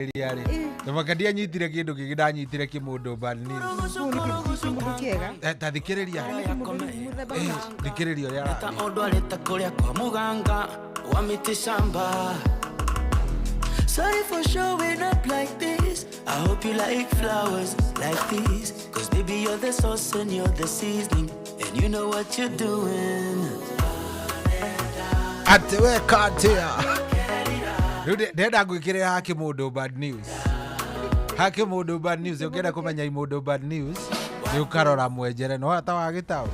Yari. Tamakandia nyitire kindu kigida nyitire kimundu bad news. Tathikiriria. Thikiriria ya. Ta ondo aleta kuria kwa muganga wa miti shamba. Sorry for showing up like this. I hope you like flowers like these. Cause baby you're the sauce and you're the seasoning. And you know what you're doing. Atewe katia. Ndenda gwikirira haki mundu bad news. Haki mundu bad news. Ungenda kumenya imundu bad news. Ni ukarora mwenjere no hata wagitao.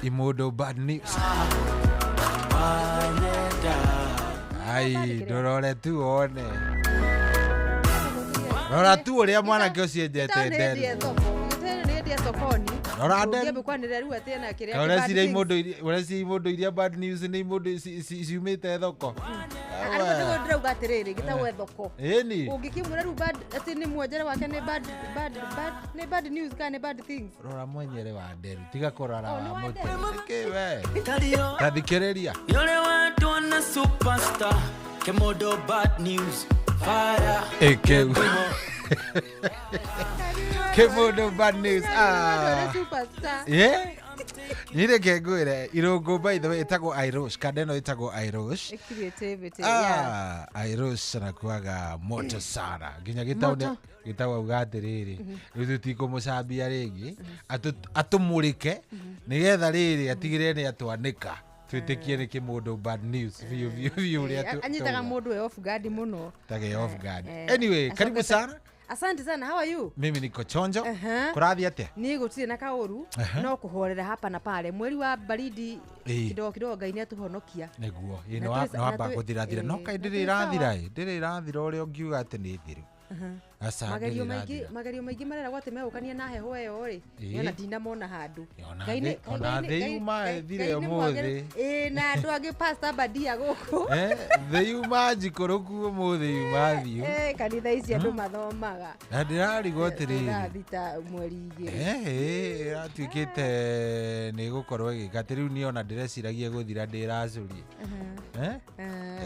Imundu bad news. Ai, dorore tu one. Rora tu uria mwana ke ucienjete nderi. Rora nderi. Rora cire imundu iria bad news ni imundu ciumite thoko. Ariko ndĩrauga atĩrĩrĩ gĩtagwo thoko. Ĩni. Ũngĩkĩmwĩra rĩu bad atĩ nĩ mwonjere wake nĩ bad news kana bad things. Rora mwenyere wa nderu tiga korara wa mote. Kiwe. Tathikiriria. Yule watu wana superstar. Kemodo bad news. Fire. Ekeu. Kemodo bad news. Superstar. Yeah. Nire kegwire irungu by the way itago Irish kadeno itago Irish Creativity Irish na kuaga moto sana ginya gitawa ugatiriri riu tikumucambia ringi atumurike nigetha riri atigire ni atwanika twitikie ni kimundu bad news view ria anyitaga mundu off guard muno tage off guard anyway karibu sana. Asante sana, how are you? Mimi niko chonjo. Kurathi atia? Ni gutire na kauru no kuhorera hapa na pale. Mweri wa baridi kidogo Ngai ni atuhonokia. Neguo. No hapa kuthirathira no kai ndiri irathira uria ungiuga ati ni thiru. Magario maingi marera gwate megukania na heho eyo ri. Yona dina mona handu. Ngai ona theyuma thire umuthi. Na andu agi pastor badia guku. Theyuma njikuruku umuthi yuma thiu. Kanitha ici andu mathomaga. Na ndirarigo atiri. Thita mweri igiri. Atuikite ni gukorwo igikati riu ni ona ndireciragia guthira ndiracurie.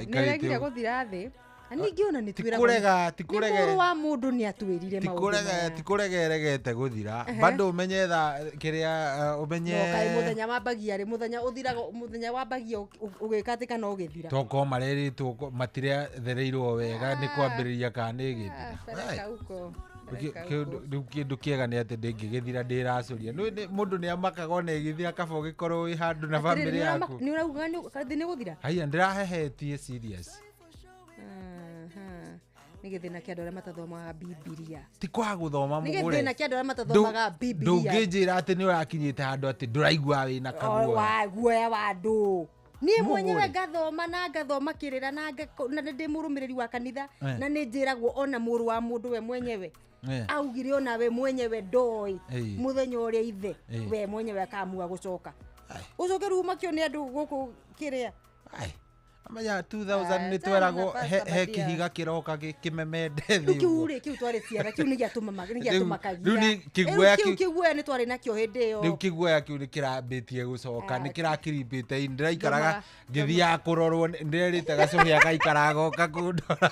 Niragia guthira thi. Aningi ona ni twira tikurega muru wa mundu ni atwirire maundu tikuregeregete guthira bado umenye tha kiria umenye kai muthenya wambagia ri muthenya uthiraga muthenya wambagia ugikatika no githira toko mareri tu matire thereirwo wega ni kwambiriria kana githira kindu kiega ni ati ndingigithira ndiracuria mundu ni amakaga ona igithira kabo gikorwo wi handu na family yaku ni urauga ni guthira haya ndirahehetie serious nigithina kia ndore matathomaga Biblia ti kwa guthoma mugure nigithina kia ndore matathomaga Biblia ndunginjira ati ni urakinyite handu ati nduraigua wina kaguoya guoya wa ndu ni mwenyewe ngathoma kirira na ndi murumiriri wa kanitha na ni njiragwo ona muru wa mundu we mwenyewe augire ona we mwenyewe ndoi muthenya uria ithe we mwenyewe akamua gucoka ucoke ruma kio ni andu guku kiria amaya 2000 ni tweragwo he kihiga kiroka kimemende thi kiu twari ciara kiu ni giatumakagia ni kiguoya kiguoya ni twari nakio hindi yo riu kiguoya kiu ni kirambitie gucoka ni kirakirimbite ndiraikaraga ngithia kurorwo ndirite gacuhia gaikaraga kakundora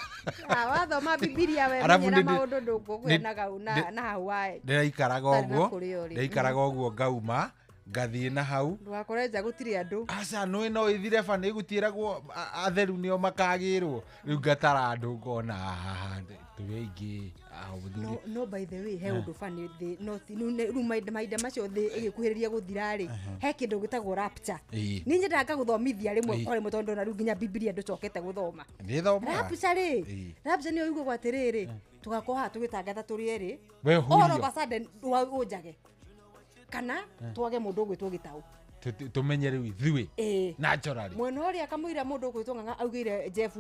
wathoma Biblia we menyera maundu ndukugwenaga na hawaii ndiraikaraga uguo ngauma ngathie na hau ndwakorenja gutire andu aca no ithire bana igutiragwo atheru nio makagirwo riu ngatara andu ngona tuweingi no by the way he undu fani maida macio thi igikuhiriria guthira ri he kindu gitagwo rapture ni nyendaga guthomithia rimwe kore mutondo na riu nginya Biblia nducokete guthoma ni thoma rapture ni oigwo gwatiriri tugakoha tugitangatha turi eri all of a sudden unjage kana twage mundu gwitwo gitau tumenye riu ithui naturally mwena uria akamwira mundu gwitwo nganga augire Jeff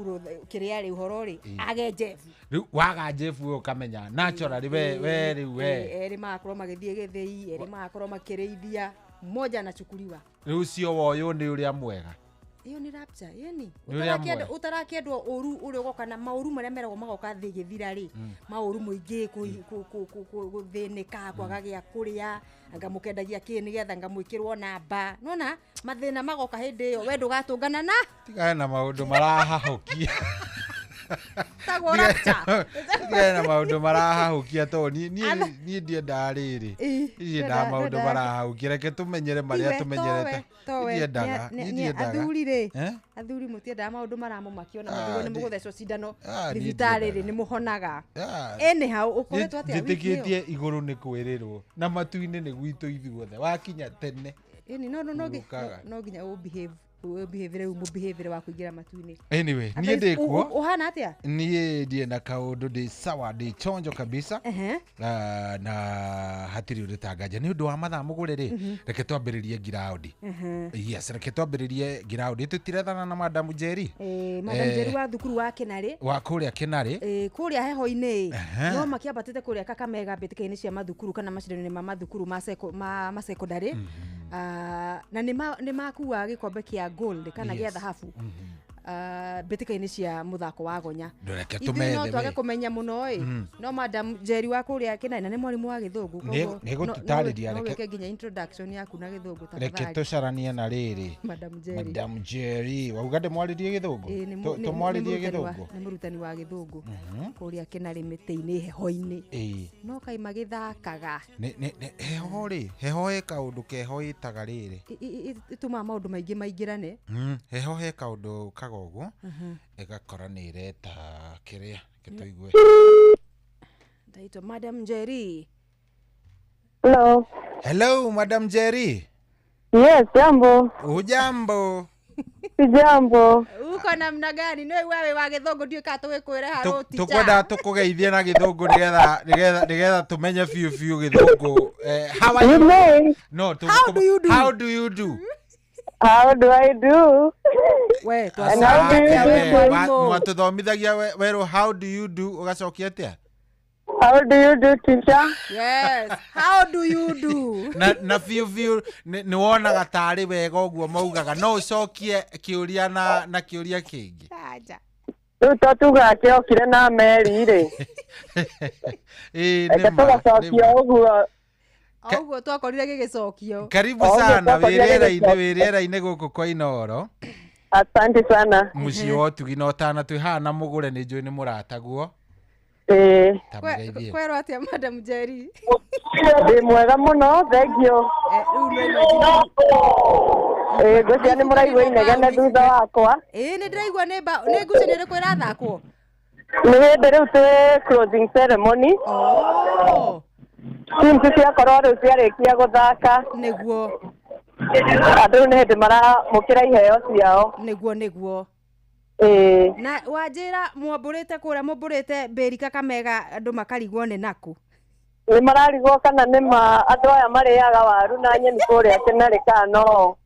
kiria ri uhoro ri age Jeff riu waga Jeff ukamenya naturally we riu eri makorwo magithie githii eri makorwo makirithia mmoja anachukuliwa riu cio woyo ni uria mwega iyo ni rapture yani utarakendwo uru uri ugoka na mauru maria meragwo magoka thi githira ri mauru muingi guthinika kwaga gia kuria anga mukendagia kini getha ngamwikirwo namba nona mathina magoka hindi iyo we ndugatungana na tigana na maundu marahahokia Tago rapture. Ngena maundu marahahukia to ni ndienda riri. Ndienda maundu marahahukia reke tumenyere maria tumenyerete. Ndiendaga. Athuri ri. Athuri mutiendaga maundu maramumakio na mudigo ni muguthecwo cindano. Thibitari ri ni muhonaga. Anyhow ukoretwo atia Njitikitie iguru ni kwirirwo na matu-ini ni gwitu ithuothe wakinya tene. No ginya behave wa kuingira matu-ini. Anyway, niĩ ndĩkuo. Uhana atia? Niĩ ndiĩ na kaundu ndi sawa ndi chonjo kabisa. Na hatiri uritanganja ni undu wa mathaa mugure ri. Reke twambiririe ground. Yes, reke twambiririe ground. Tutirethana na Madam Jerry. Madam Jerry wa thukuru wa Kinari. Wa kuria Kinari. Kuria heho-ini. No makiambatite kuria Kakamega mbitĩka-inĩ cia mathukuru kana macindano-inĩ ma mathukuru ma secondary. Na nĩ makuua gikombe kia gold kana gĩa thahabu mbĩtĩka-inĩ cia muthako wa gonya. No twage kumenya muno no Madam Jerry wa kuria Kinari nĩ mwarimu wa gĩthũngũ nĩ gũtutarĩria reke nginya introduction yaku na gĩthũngũ tafadhali. Reke tucaranie na rĩrĩ Madam Jerry wauga ndĩmwarĩrie gĩthũngũ tũmwarĩrie gĩthũngũ nĩ mũrutani wa gĩthũngũ kuria Kinari mĩtĩ-inĩ heho-inĩ no kaima gĩthakaga heho he kaundu keho ĩtaga rĩrĩ itũma maũndũ maingĩ maingĩrane heho he kaundu kagoguo igakora nĩ ireta kĩrĩa gĩtũigue. Ndaitwo Madam Jerry. Hello Madam Jerry. Yes, jambo. Ujambo. Jambo. Uko namna gani? Nĩ wewe wa gĩthũngũ ndiũ ka tũgĩkwĩra haroti. Tukwenda tukugeithie na gĩthũngũ nigetha tumenye fiu gĩthũngũ. How are you? No, how do you do? How do I do? We, twatuthomithagia werũ how do you do ugacokia atia? How do you do, teacher? Yes. How do you do? Na fiu ni wonaga tarĩ wega ũguo maugaga no ucokie kĩũria na kĩũria kĩngĩ. Rĩu to tuga kĩokire na meri rĩ. Nĩ tugacokia ũguo. Ũguo twakorire gĩgĩcokio. Karibu sana wĩrĩera-inĩ gũkũ kwa Inooro. Asante sana. Mũciĩ wa ũtugi na ũtana twĩhana mũgũre nĩ njũĩ nĩ mũrataguo. Kwerwo atia Madam Jerry? Ndĩ mwega mũno, thengio. Ngũcia nĩ mũraigua inegene thutha wakwa. Nĩ ndĩraigua nĩ ngucanio ĩrĩkũ ĩrathakwo? Nĩ hĩndĩ rĩu tĩ closing ceremony. Teams ciakorwo rĩu ciarĩkia gũthaka. Nĩguo. Andũ nĩ hĩndĩ maramũkĩra iheo ciao. Nĩguo. Na wanjĩra mwambũrĩte kũrĩa mũmbũrĩte mbĩri Kakamega andũ makarigwo nĩ naku? Nĩ mararigwo kana nĩ andũ aya marĩaga waru na nyeni kũrĩa Kinari no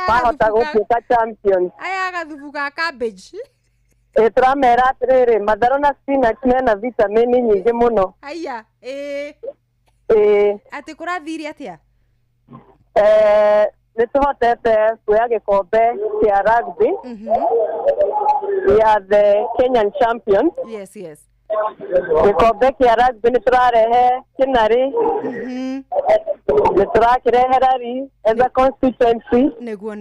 mahota gũtuĩka champions. Aya gathubu ga cabbage. Tũramera atĩrĩrĩ matharũ na spinach mena vitamin nyingĩ mũno. Aya atĩ kũrathiire atĩa? Nĩ tuhotete kuoya gĩkombe kĩa rugby ya the Kenyan champions. Yes. Gĩkombe kĩa rugby nĩ tũrarehe Kinari. Nĩ tũrakĩrehe Rari as a constituency. Nĩguo.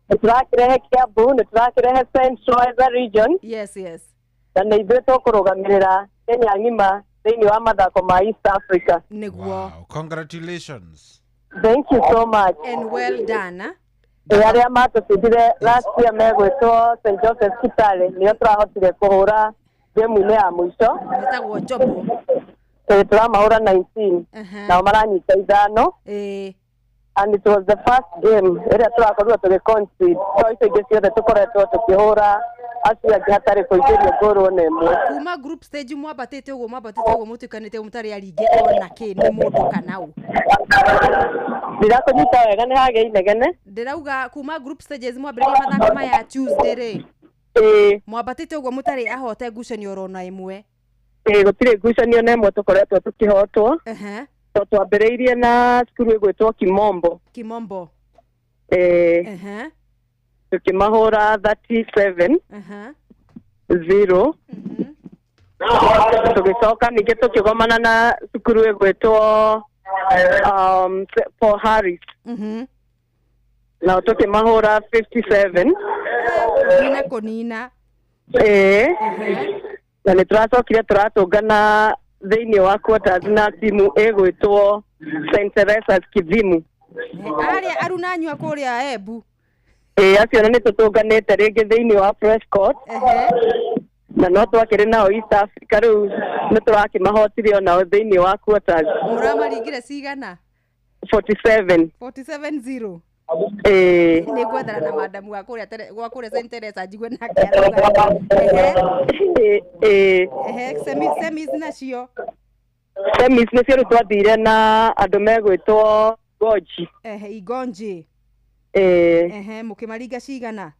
Nĩ tũrakĩrehe Kiambu, nĩ tũrakĩrehe Central as a region. Yes. Na nĩ ithuĩ tũkũrũgamĩrĩra Kenya ng'ima thĩinĩ wa mathako ma East Africa. Nĩguo. Wow, congratulations. Thank you so much. And well done. Arĩa matũcindire last year megwĩtwo St. Joseph Kitale nĩo tũrahotire kũhũra game-inĩ ya mũico. Metagwo Jobo. Tũramahũra 19 nao maranyita 5. And it was the first game ĩrĩa tũrakorirwo tũgĩconcede. So icio ingĩ ciothe tũkoretwo tũkĩhũra acio angĩ hatarĩ kũingĩria ngũru ona ĩmwe. Kuma group stage mwambatĩte ũguo mũtuĩkanĩte mũtarĩ aringe ona kĩ nĩ mũndũ kana ũ? Ndirakũnyita wega nĩ hagĩa inegene. Ndĩrauga kuma group stages mwambĩrĩria mathako maya Tuesday rĩ. Mwambatĩte ũguo mũtarĩ ahote ngucanio orona ĩmwe. Gũtirĩ ngucanio na ĩmwe tũkoretwo tũkĩhotwo. Twambĩrĩirie na cukuru ĩgwĩtwo Kimombo. Tukimahũra 37 0. Tugicoka ningĩ tukigomana na cukuru ĩgwĩtwo Paul Harris. Na tukimahũra 57. Kunina. na nä tåracokire tåratångana thä-inä wa quarters na timu ĩgwĩtwo St. Teresa's Kithimu. Arĩa arunanyua kũrĩa Embu. Acio nĩ tũtũnganĩte rĩngĩ thĩ-inĩ wa Prescott. Na no twakĩrĩ nao East Africa rĩu nĩ tũrakĩmahotire onao thĩ-inĩ wa quarters. Mũramaringire cigana? 47. 47-0. Nĩ gwethana na madamu wa kũrĩa St. Teresa njigwe na kĩarauga. Semis nacio. Semis nĩcio rĩu twathire na andũ megwĩtwo Goji. Igonji. Mũkĩmaringa cigana?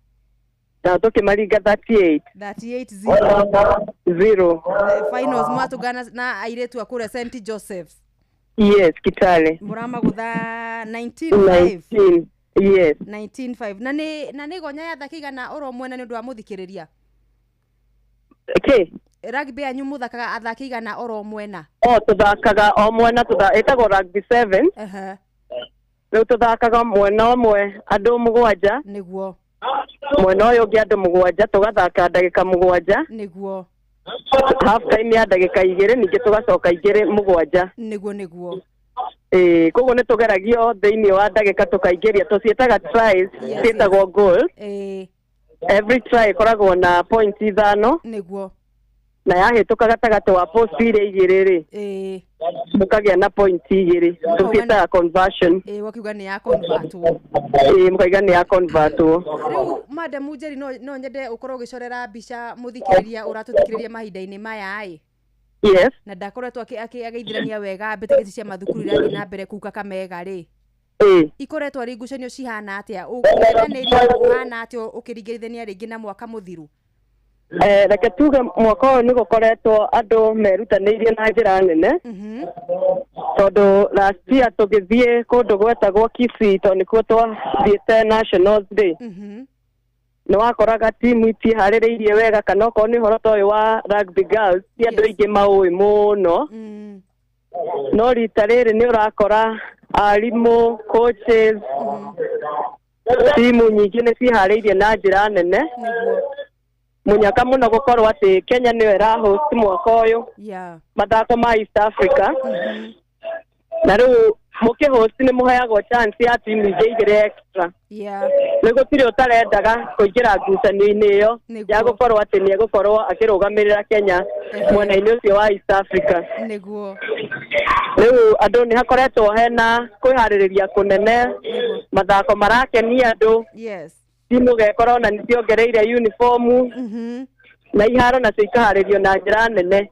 Na tũkĩmaringa 38. 38-0. Finals mwatũngana na airĩtu a kũrĩa St. Joseph's. Yes, Kitale. Mũramagũtha 19-5. Yes. 19-5. Na nĩ gonya yathakigana oro mwena nĩ ũndũ wa mũthikĩrĩria. Okay. Rugby yanyu mũthakaga athakigana oro mwena. Tũthakaga o mwena ĩtagwo rugby 7. Rĩu tũthakaga mwena ũmwe andũ 7. Nĩguo. Mwena ũyũ ũngĩ andũ 7 tũgathaka ndagĩka 7. Nĩguo. Half time ya ndagĩka 2 ningĩ tũgacoka 2 7. Nĩguo. Koguo nĩ tũgeragio thĩ-inĩ wa ndagĩka tũkaingĩria tũciĩtaga tries ciĩtagwo goal. Every try ĩkoragwo na points 5. Nĩguo. Na yahĩtũka gatagatĩ wa post iria 2 mũkagĩa na points 2 tũciĩtaga conversion. Wakiuga nĩ ya convertwo. Mũkaiga nĩ ya convertwo. Rĩu madam Njeri no nyende ũkorwo ũgĩcorera mbica mũthikĩrĩria ũratũthikĩrĩria mahinda-inĩ maya Yes. Na ndakoretwo akĩgeithĩrania wega mbĩtĩkĩti cia mathukuru irathiĩ na mbere kuu Kakamega rĩ. Ikoretwo arĩ ngucanio cihana atĩa? Ũngethanĩria ũhana atĩa ũkĩringithania rĩngĩ na mwaka mũthiru? Reke tuge mwaka ũyũ nĩ gũkoretwo andũ merutanĩirie na njĩra nene. Tondũ last year tũgĩthiĩ kũndũ gwetagwo Kisii tondũ nĩkuo twathiĩte Nationals Day. Nĩ wakoraga timu itiharĩrĩirie wega kana okorwo nĩ ũhoro ta ũyũ wa rugby girls ti andũ aingĩ maũĩ mũno. No rita rĩrĩ nĩ ũrakora arimũ, coaches, timu nyingĩ nĩ ciharĩirie na njĩra nene. Mũnyaka mũno gũkorwo atĩ Kenya nĩyo ĩrahost mwaka ũyũ mathako ma East Africa. Na rĩu mũkĩhost nĩ mũheagwo chance ya timu ingĩ igĩrĩ extra. Nĩ gũtirĩ ũtarendaga kũingĩra ngucanio-inĩ ĩyo ya gũkorwo atĩ nĩ egũkorwo akĩrũgamĩrĩra Kenya mwena-inĩ ũcio wa East Africa. Rĩu andũ nĩ hakoretwo hena kwĩharĩrĩria kũnene, mathako marakenia andũ. Timu gekora ona nĩ ciongereire uniform na iharo nacio ikaharĩrio na njĩra nene.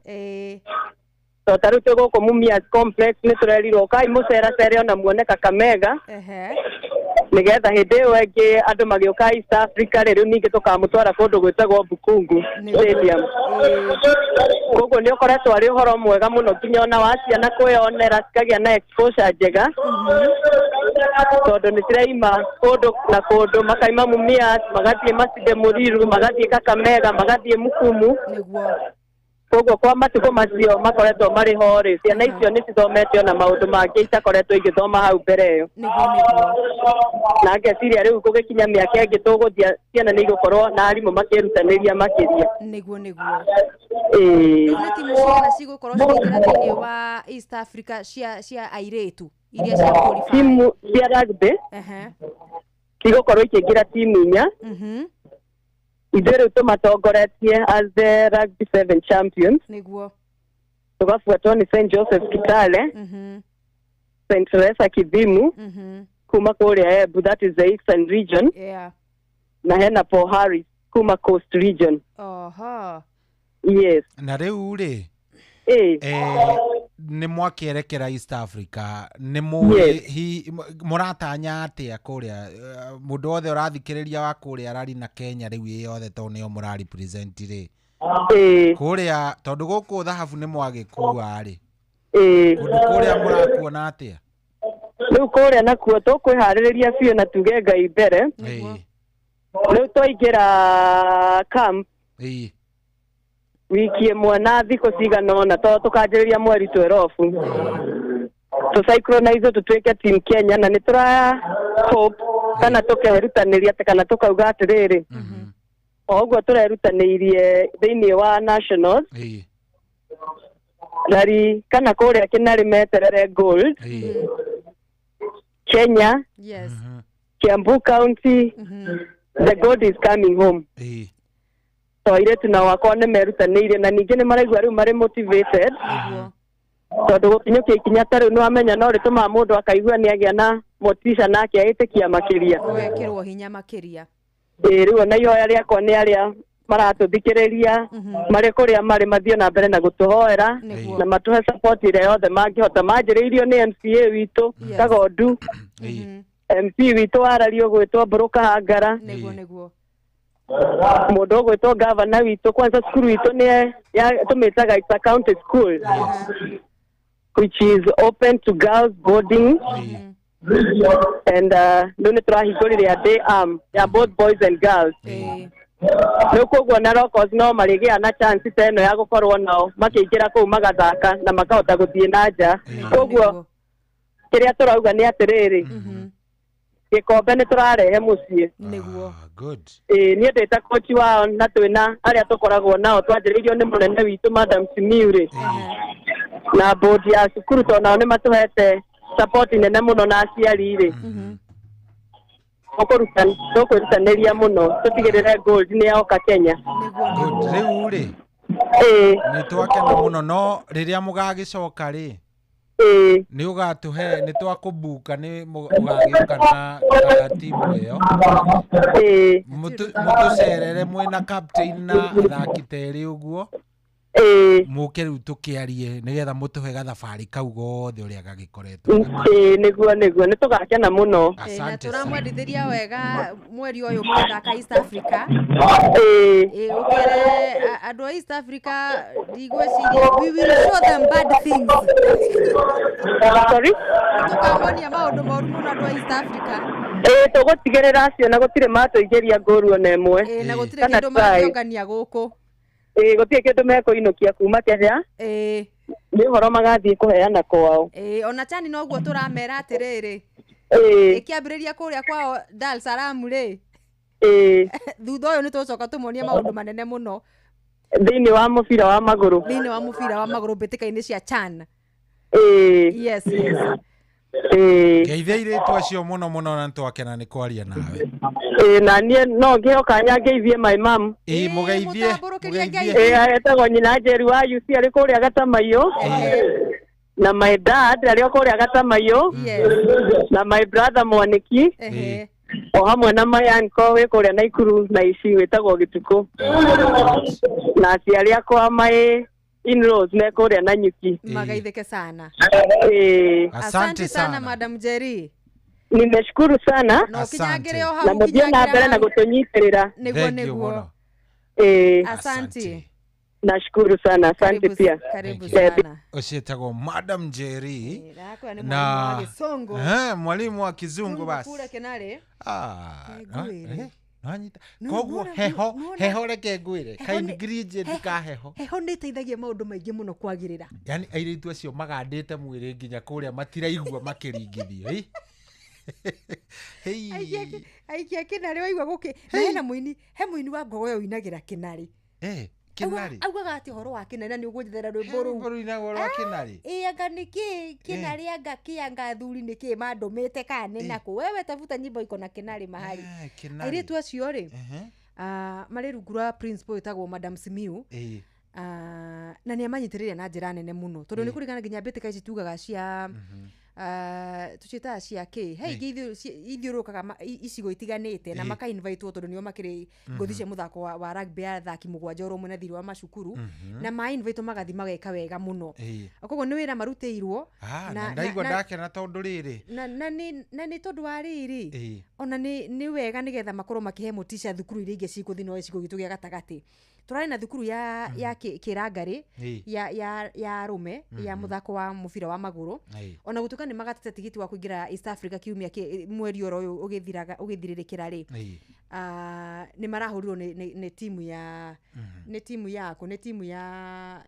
Ta rĩu twĩ gũkũ Mumias Complex nĩ tũrerirwo kai mũceracere ona muone Kakamega nĩgetha hĩndĩ ĩyo ĩngĩ andũ magĩũka East Africa rĩu ningĩ tũkamũtwara kũndũ gwĩtagwo Bukungu Stadium. Koguo nĩ ũkoretwo arĩ ũhoro mwega mũno nginya ona wa ciana kwĩyonera cikagĩa na exposure njega. Tondũ nĩ ciraima kũndũ na kũndũ makaima Mumias magathiĩ Masinde Muriru magathiĩ Kakamega magathiĩ Mukumu. Koguo kwa matukũ macio makoretwo marĩ ho rĩ ciana icio nĩ cithomete ona maũndũ mangĩ itakoretwo igĩthoma hau mbere ĩyo. Na ngeciria rĩu gũgĩkinya mĩaka ĩngĩ tũgũthiĩ ciana nĩ igũkorwo na arimũ makĩrutanĩria makĩria. Nĩ timu ciana cigũkorwo cigĩkĩra thĩinĩ wa East Africa cia airĩtu iria cia qualify. Timu cia rugby cigũkorwo ikĩingĩra timu 4. Ithuĩ rĩu tũmatongoretie as the rugby 7 champions. Nĩguo. Tugafuatwo nĩ St. Joseph Kitale, St. Teresa Kithimu, kuma kũrĩa Embu, that is the Eastern region. Na hena Paul Harris kuma Coast region. Yes. Na rĩu rĩ nĩ mwakĩerekera East Africa nĩ mũratanya atĩa kũrĩa mũndũ wothe ũrathikĩrĩria wa kũrĩa arari na Kenya rĩu yothe tondũ nĩo mũrarepresent rĩ kũrĩa tondũ gũkũ thahabu nĩ mwagĩkua rĩ kũndũ kũrĩa mũrakuona atĩa? Rĩu kũrĩa nakuo tũkwĩharĩrĩria biũ na tuge Ngai mbere. Rĩu twaingĩra camp wiki ĩmwe na thikũ cigana ũna tondũ tũkanjĩrĩria mweri 12 tũsynchronize tũtuĩke team Kenya na nĩ tũra hope kana tũkerutanĩria kana tũkauga atĩrĩrĩ Oguo turerutanĩirie thĩinĩ wa nationals rari kana kuria Kinari meterere gold Kenya Kiambu County the gold is coming home toiretu na wakwa nĩ merutanĩirie na ningĩ nĩ maraigua rĩu marĩ motivated tondũ gũkinyũkia ikinya tarĩu nĩ wamenya no rĩtũma mũndũ akaigua nĩ agĩa na motisha nake agĩtĩkia makĩria gwĩkĩrwo hinya makĩria rĩu ona ihoya rĩakwa nĩ arĩa maratũthikĩrĩria marĩ kũrĩa marĩ mathiĩ na mbere na gũtũhoera na matũhe support ĩrĩa yothe mangĩhota manjĩrĩirio nĩ MCA witũ Kagondu MP witũ warario gwĩtwo Mbũrũ Kahangara nĩguo mũndũ gwĩtwo governor witũ kwanza cukuru witũ nĩ tũmĩtaga it's a county school which is open to girls boarding and nĩ tũrahingũrire a day ya both boys and girls nĩ koguo na locals no marĩgĩa na chance ta ĩno ya gũkorwo nao makĩingĩra kũu magathaka na makahota gũthiĩ na nja koguo kĩrĩa tũrauga nĩ atĩrĩrĩ gĩkombe nĩ tũrarehe mũciĩ nĩguo niĩ ndĩta coach wao na twĩna arĩa tũkoragwo nao twanjĩrĩirio nĩ mũnene witũ Madam Simiuri na board ya cukuru tondũ nao nĩ matũhete support nene mũno na aciari rĩ tũkwĩrutanĩria mũno tũtigĩrĩre gold nĩ yaoka Kenya rĩu rĩ nĩ twakena mũno no rĩrĩa mũgagĩcoka rĩ nĩ ũgatũhe nĩ twakũbuka nĩ mũgagĩũka na timu ĩyo mũtũcerere mwĩna captain na athaki terĩ ũguo mũke rĩu tũkĩarie nĩgetha mũtũhe gathabarĩ kau gothe ũrĩa gagĩkoretwo nĩguo nĩ tũgakena mũno na tũramwendithĩria wega mweri ũyũ mũthaka East Africa ũkĩre andũ a East Africa ndigwĩciria we will show them bad things sorry tũkamonia maũndũ moru mũno andũ a East Africa tũgũtigĩrĩra acio na gũtirĩ matũingĩria ngũru ona ĩmwe na gũtirĩ kĩndũ mangĩongania gũkũ gũtirĩ kĩndũ mekũinũkia kuma Kenya nĩ ũhoro magathiĩ kũheana kwao ona Chani noguo tũramera atĩrĩrĩ ĩkĩambĩrĩria kũrĩa kwao Dar es Salaam rĩ thutha ũyũ nĩ tũcoka tũmonie maũndũ manene mũno thĩinĩ wa mũbira wa magũrũ mbĩtĩka-inĩ cia Chan yes ngeithia airĩtu acio mũno na twakena nĩ kwaria nawe na niĩ no ngĩhe kanya ngeithie my mom mũgeithie etagwo nyina Njeri wa UC arĩ kũrĩa Gatamaiyũ na my dad arĩ kũrĩa Gatamaiyũ na my brother Mwaniki o hamwe na my uncle wĩ kũrĩa Naikuru na ici wĩtagwo Gĩtukũ na aciari akwa my in-laws me kũrĩa Nanyuki magaithĩke sana asante sana Madam Njeri nimeshukuru sana na kinyagire o na hau mũthiĩ na mbere na gũtũnyitĩrĩra nĩguo asante nashukuru sana asante pia karibu sana ucietagwo Madam Njeri na mwalimu wa kizungu basi kule Kinari koguo heho reke ngwire kaingredient ka heho nĩ iteithagia maũndũ maingĩ mũno kwagĩrĩra yani airĩtu acio magandĩte mwĩrĩ nginya kũrĩa matiraigua makĩringithio aikia Kinari waigua gũkĩ na hena mũini wa ngogoyo uinagĩra Kinari Kinari augaga ati horo wa Kinari nĩ ũgũnjethera rwĩmbo rũu rũu inagwo rwa Kinari anga nĩkĩ Kinari anga kĩanga thuri nĩkĩ mandũmĩte kana nako wewe tafuta nyimbo iko na Kinari mahali airĩtu acio rĩ marĩ rungu rwa principal ĩtagwo Madam Simiu na nĩ amanyitĩrĩire na njĩra nene mũno tondũ nĩ kũringana nginya mbĩtĩka ici tugaga cia tuciĩtaga cia kĩ ingĩ ithiũrũrũkaga icigo itiganĩte na maka-invitwo tondũ nĩo makĩrĩ ngũthi cia mũthako wa rugby ya athaki mũgwanja ũrũmwe na thirĩ wa macukuru na ma-invitwo magathi mageka wega mũno koguo nĩ wĩra marutĩirwo na ndaigua ndakena tondũ rĩrĩ na nĩ tondũ wa rĩrĩ ona nĩ wega nĩgetha makorwo makĩhe motisha thukuru iria ingĩ cigũthi no gĩcigo gitũ gĩa gatagatĩ tũrarĩ na thukuru ya Kĩrangarĩ ya arũme ya mũthako wa mũbira wa magũrũ ona gũtuĩka nĩ magatete tigiti wa kũingĩra East Africa kiumia mweri oro ũyũ ũgĩthirĩrĩkĩra rĩ nĩ marahũrirwo nĩ timu ya nĩ timu ya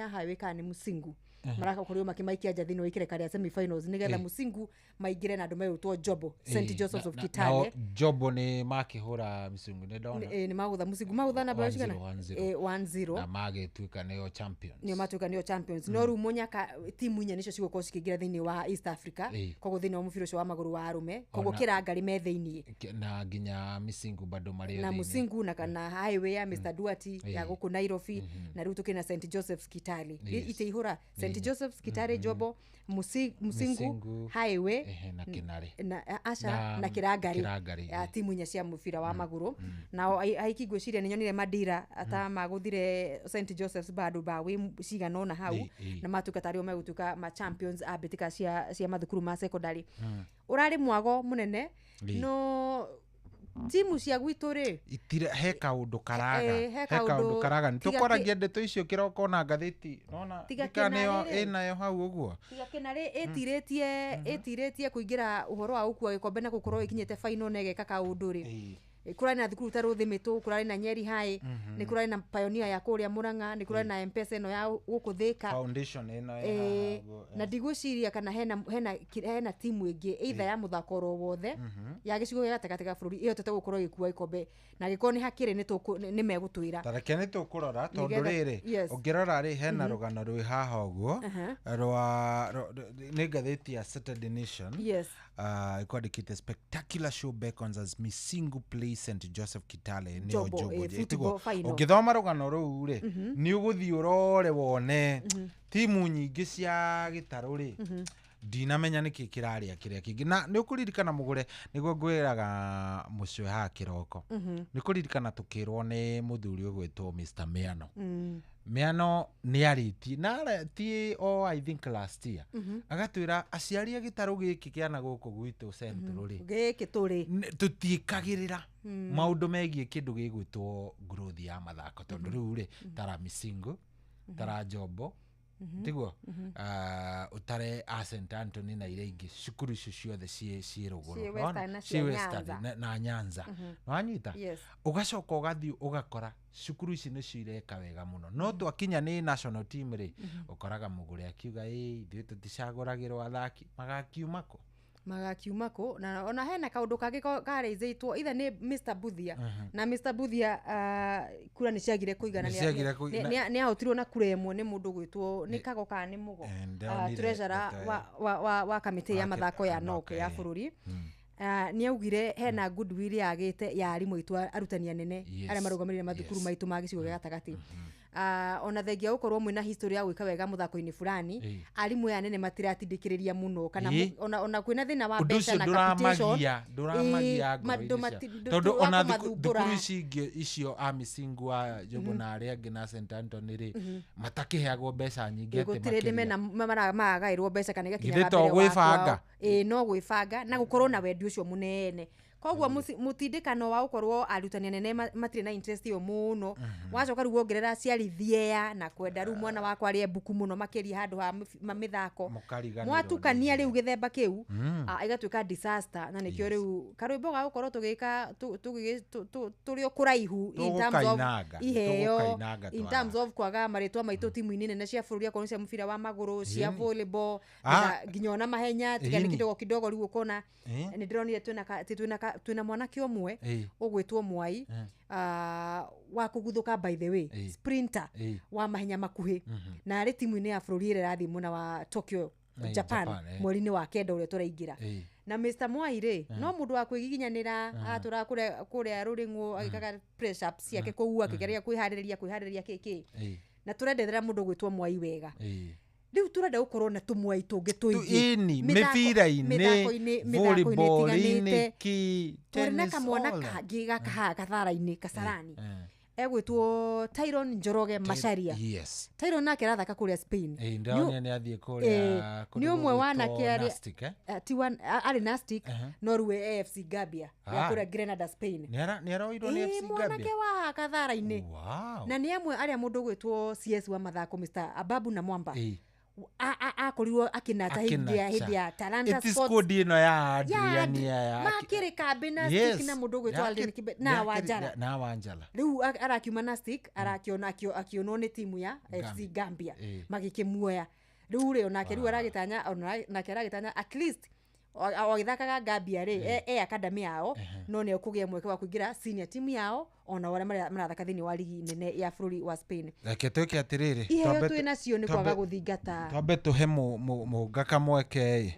Highway kana nĩ Musingu maraka kurio makimaikia nja thini wa ikire karia semi finals nigetha Musingu maingire na andu megutwo Jobo St Joseph's of Kitale. Jobo ni makihura Musingu ni ndona ni magutha Musingu magutha na bao cigana 1-0 na magituika nio champions nio matuika nio champions no ru munyaka timu inya nicio cigukorwo cikigira thini wa East Africa kogo thini wa mubira ucio wa maguru wa arume kogo kirangari me thini na ginya Musingu bado mario na Musingu na kana highway ya Mr Duati ya guku Nairobi na riu tukina St Joseph's Kitale ite ihura St Joseph's Kitale Jobo Musingu highway na Kinare na Asha na Kirangari timu inya cia mubira wa maguru na aiki gwiciria ninyonire Madira ata maguthire St Joseph's bado bawe cigana na hau na matuka tario megutuka ma champions abetika cia mathukuru ma secondary urari mwago munene no timu cia gwitu ri itire he kaundu karaga nitukoragia ndeto icio kiroko na ngatheti nona tikaneo inayo hau uguo tigakenari etiritie kuingira uhoro wa ukua gikombe na gukorwo ikinyete final nege kaundu ri kurari na thukuru taru thimitu kurari na Nyeri High ni kurari na Pioneer ya kuria Muranga ni kurari na M-Pesa no ya gukuthika foundation ino ya na digwiciria kana hena timu ingi either ya muthako ro wothe ya gicigo ya gatagatiga bururi iyo tete gukorwo gikua ikombe na giko ni hakire ni megutwira tareke ni tukurora tondu riri ungirora ri hena rugano rwi haha uguo rwa ni ngatheti ya Saturday Nation ikwandikite spectacular show beckons as Musingu play St Joseph Kitale ni Jobo ungithoma rugano ruu ri ni uguthi urore wone timu nyingi cia gitaru ri dinamenya niki kiraria kiria kingi na ni ukuririkana mugure niguo ngwiraga mucwe ha kiroko ni kuririkana tukirwo ni muthuri ugwitwo Mr Miano Miano ni ariti na ti I think last year agatwira aciaria gitaru giki kiana guku gwitu central ri giki turi tutiikagirira maundu megie kindu gigwitwo growth ya mathako tondu riu ri tara Musingu tara Jobo tiguo utare St Anthony na ile ingi cukuru icio ciothe ci ruguru ci Western na Nyanza wanyita ugacoka ugathi ugakora cukuru ici ni cireka wega muno no twakinya ni national team ri ukoraga mugure akiuga ithuĩ tuticaguragirwo athaki magakiumako na ona hena kaundu kage kareizitwo either ni Mr Buthia na Mr Buthia kura ni ciagire kuigana ni ahotirwo na kura imwe ni mundu gwitwo ni kago ka ni mugo treasurer wa kamiti ya mathako ya NOK ya bururi ni augire hena goodwill yagite ya arimu itu arutani anene aria marugamirire mathukuru maitu magicigo gatagati ona thengia ukorwo mwina history ya gwika wega muthako-ini fulani arimu ya nene matiratindikiriria muno kana ona kwina thina wa mbeca na capitation nduramagia tondu ona thukuru icio Musingu wa Jobo na aria angi na St Anthony ri matakiheagwo mbeca nyingi ati makiri mena maragairwo mbeca kana igakinya gwibanga no gwibanga na gukorwo na wendi ucio munene koguo mutindikano wa ukorwo arutani nene matire na interest yo muno wacoka ruo ongerera ciarithia na kwenda ru mwana wakwa ari ebuku muno makiri handu ha mamithako mwatukania riu githemba kiu igatuika disaster na nikio riu karwimbo ga ukorwo tugika turi okuraihu in terms of iheo in terms of kwaga maritwa maitu timu inene na cia bururi akorwo cia mubira wa maguru cia volleyball nginya ona mahenya tigani kidogo riu ukona ni ndironire twina mwanake omwe ugwitwo Mwai wa kuguthuka by the way sprinter wa mahenya makuhi na ari timu-ini ya bururi ire rathi muna wa Tokyo Japan mweri-ini wa kenda uria turaingira na Mr Mwai ri no mundu wa kwiginyanira atura kuria ruringu agikaga press ups yake kuua kigeria kwihariria kiki na turendethera mundu gwitwo Mwai wega riu turenda gukorwo na tumwai tungi tuingi mithira-ini volleyball-ini turina kamwana kangi gakaha kathara-ini Kasarani egwitwo Tyron Njoroge Macharia Tyron nake rathaka kuria Spain ni athie kuria ni umwe wana kiaria ari Nastic Norway AFC Gambia ya kuria Grenada Spain ni aroirwo ni AFC Gambia mwanake wa kathara-ini na ni amwe aria mundu gwitwo CS wa mathako Mr Ababu na Mwamba akorirwo akinata hindi ya Talanta Sports squad ino ya Adrian ya makiri kambi na stick na mundu gwitwo Alden na Wanjala riu arakiuma na stick arakionwo ni timu ya FC Gambia magikimuoya riu ri onake riu aragitanya onake aragitanya at least ogithakaga Gambia ri academy yao no ne okugia mweke wa kuingira senior team yao ona wale marathaka thini wa ligi nene ya bururi wa Spain. Reketoke atiriri twe nacio ni kwaga guthingata twambe tuhe mugaka mweke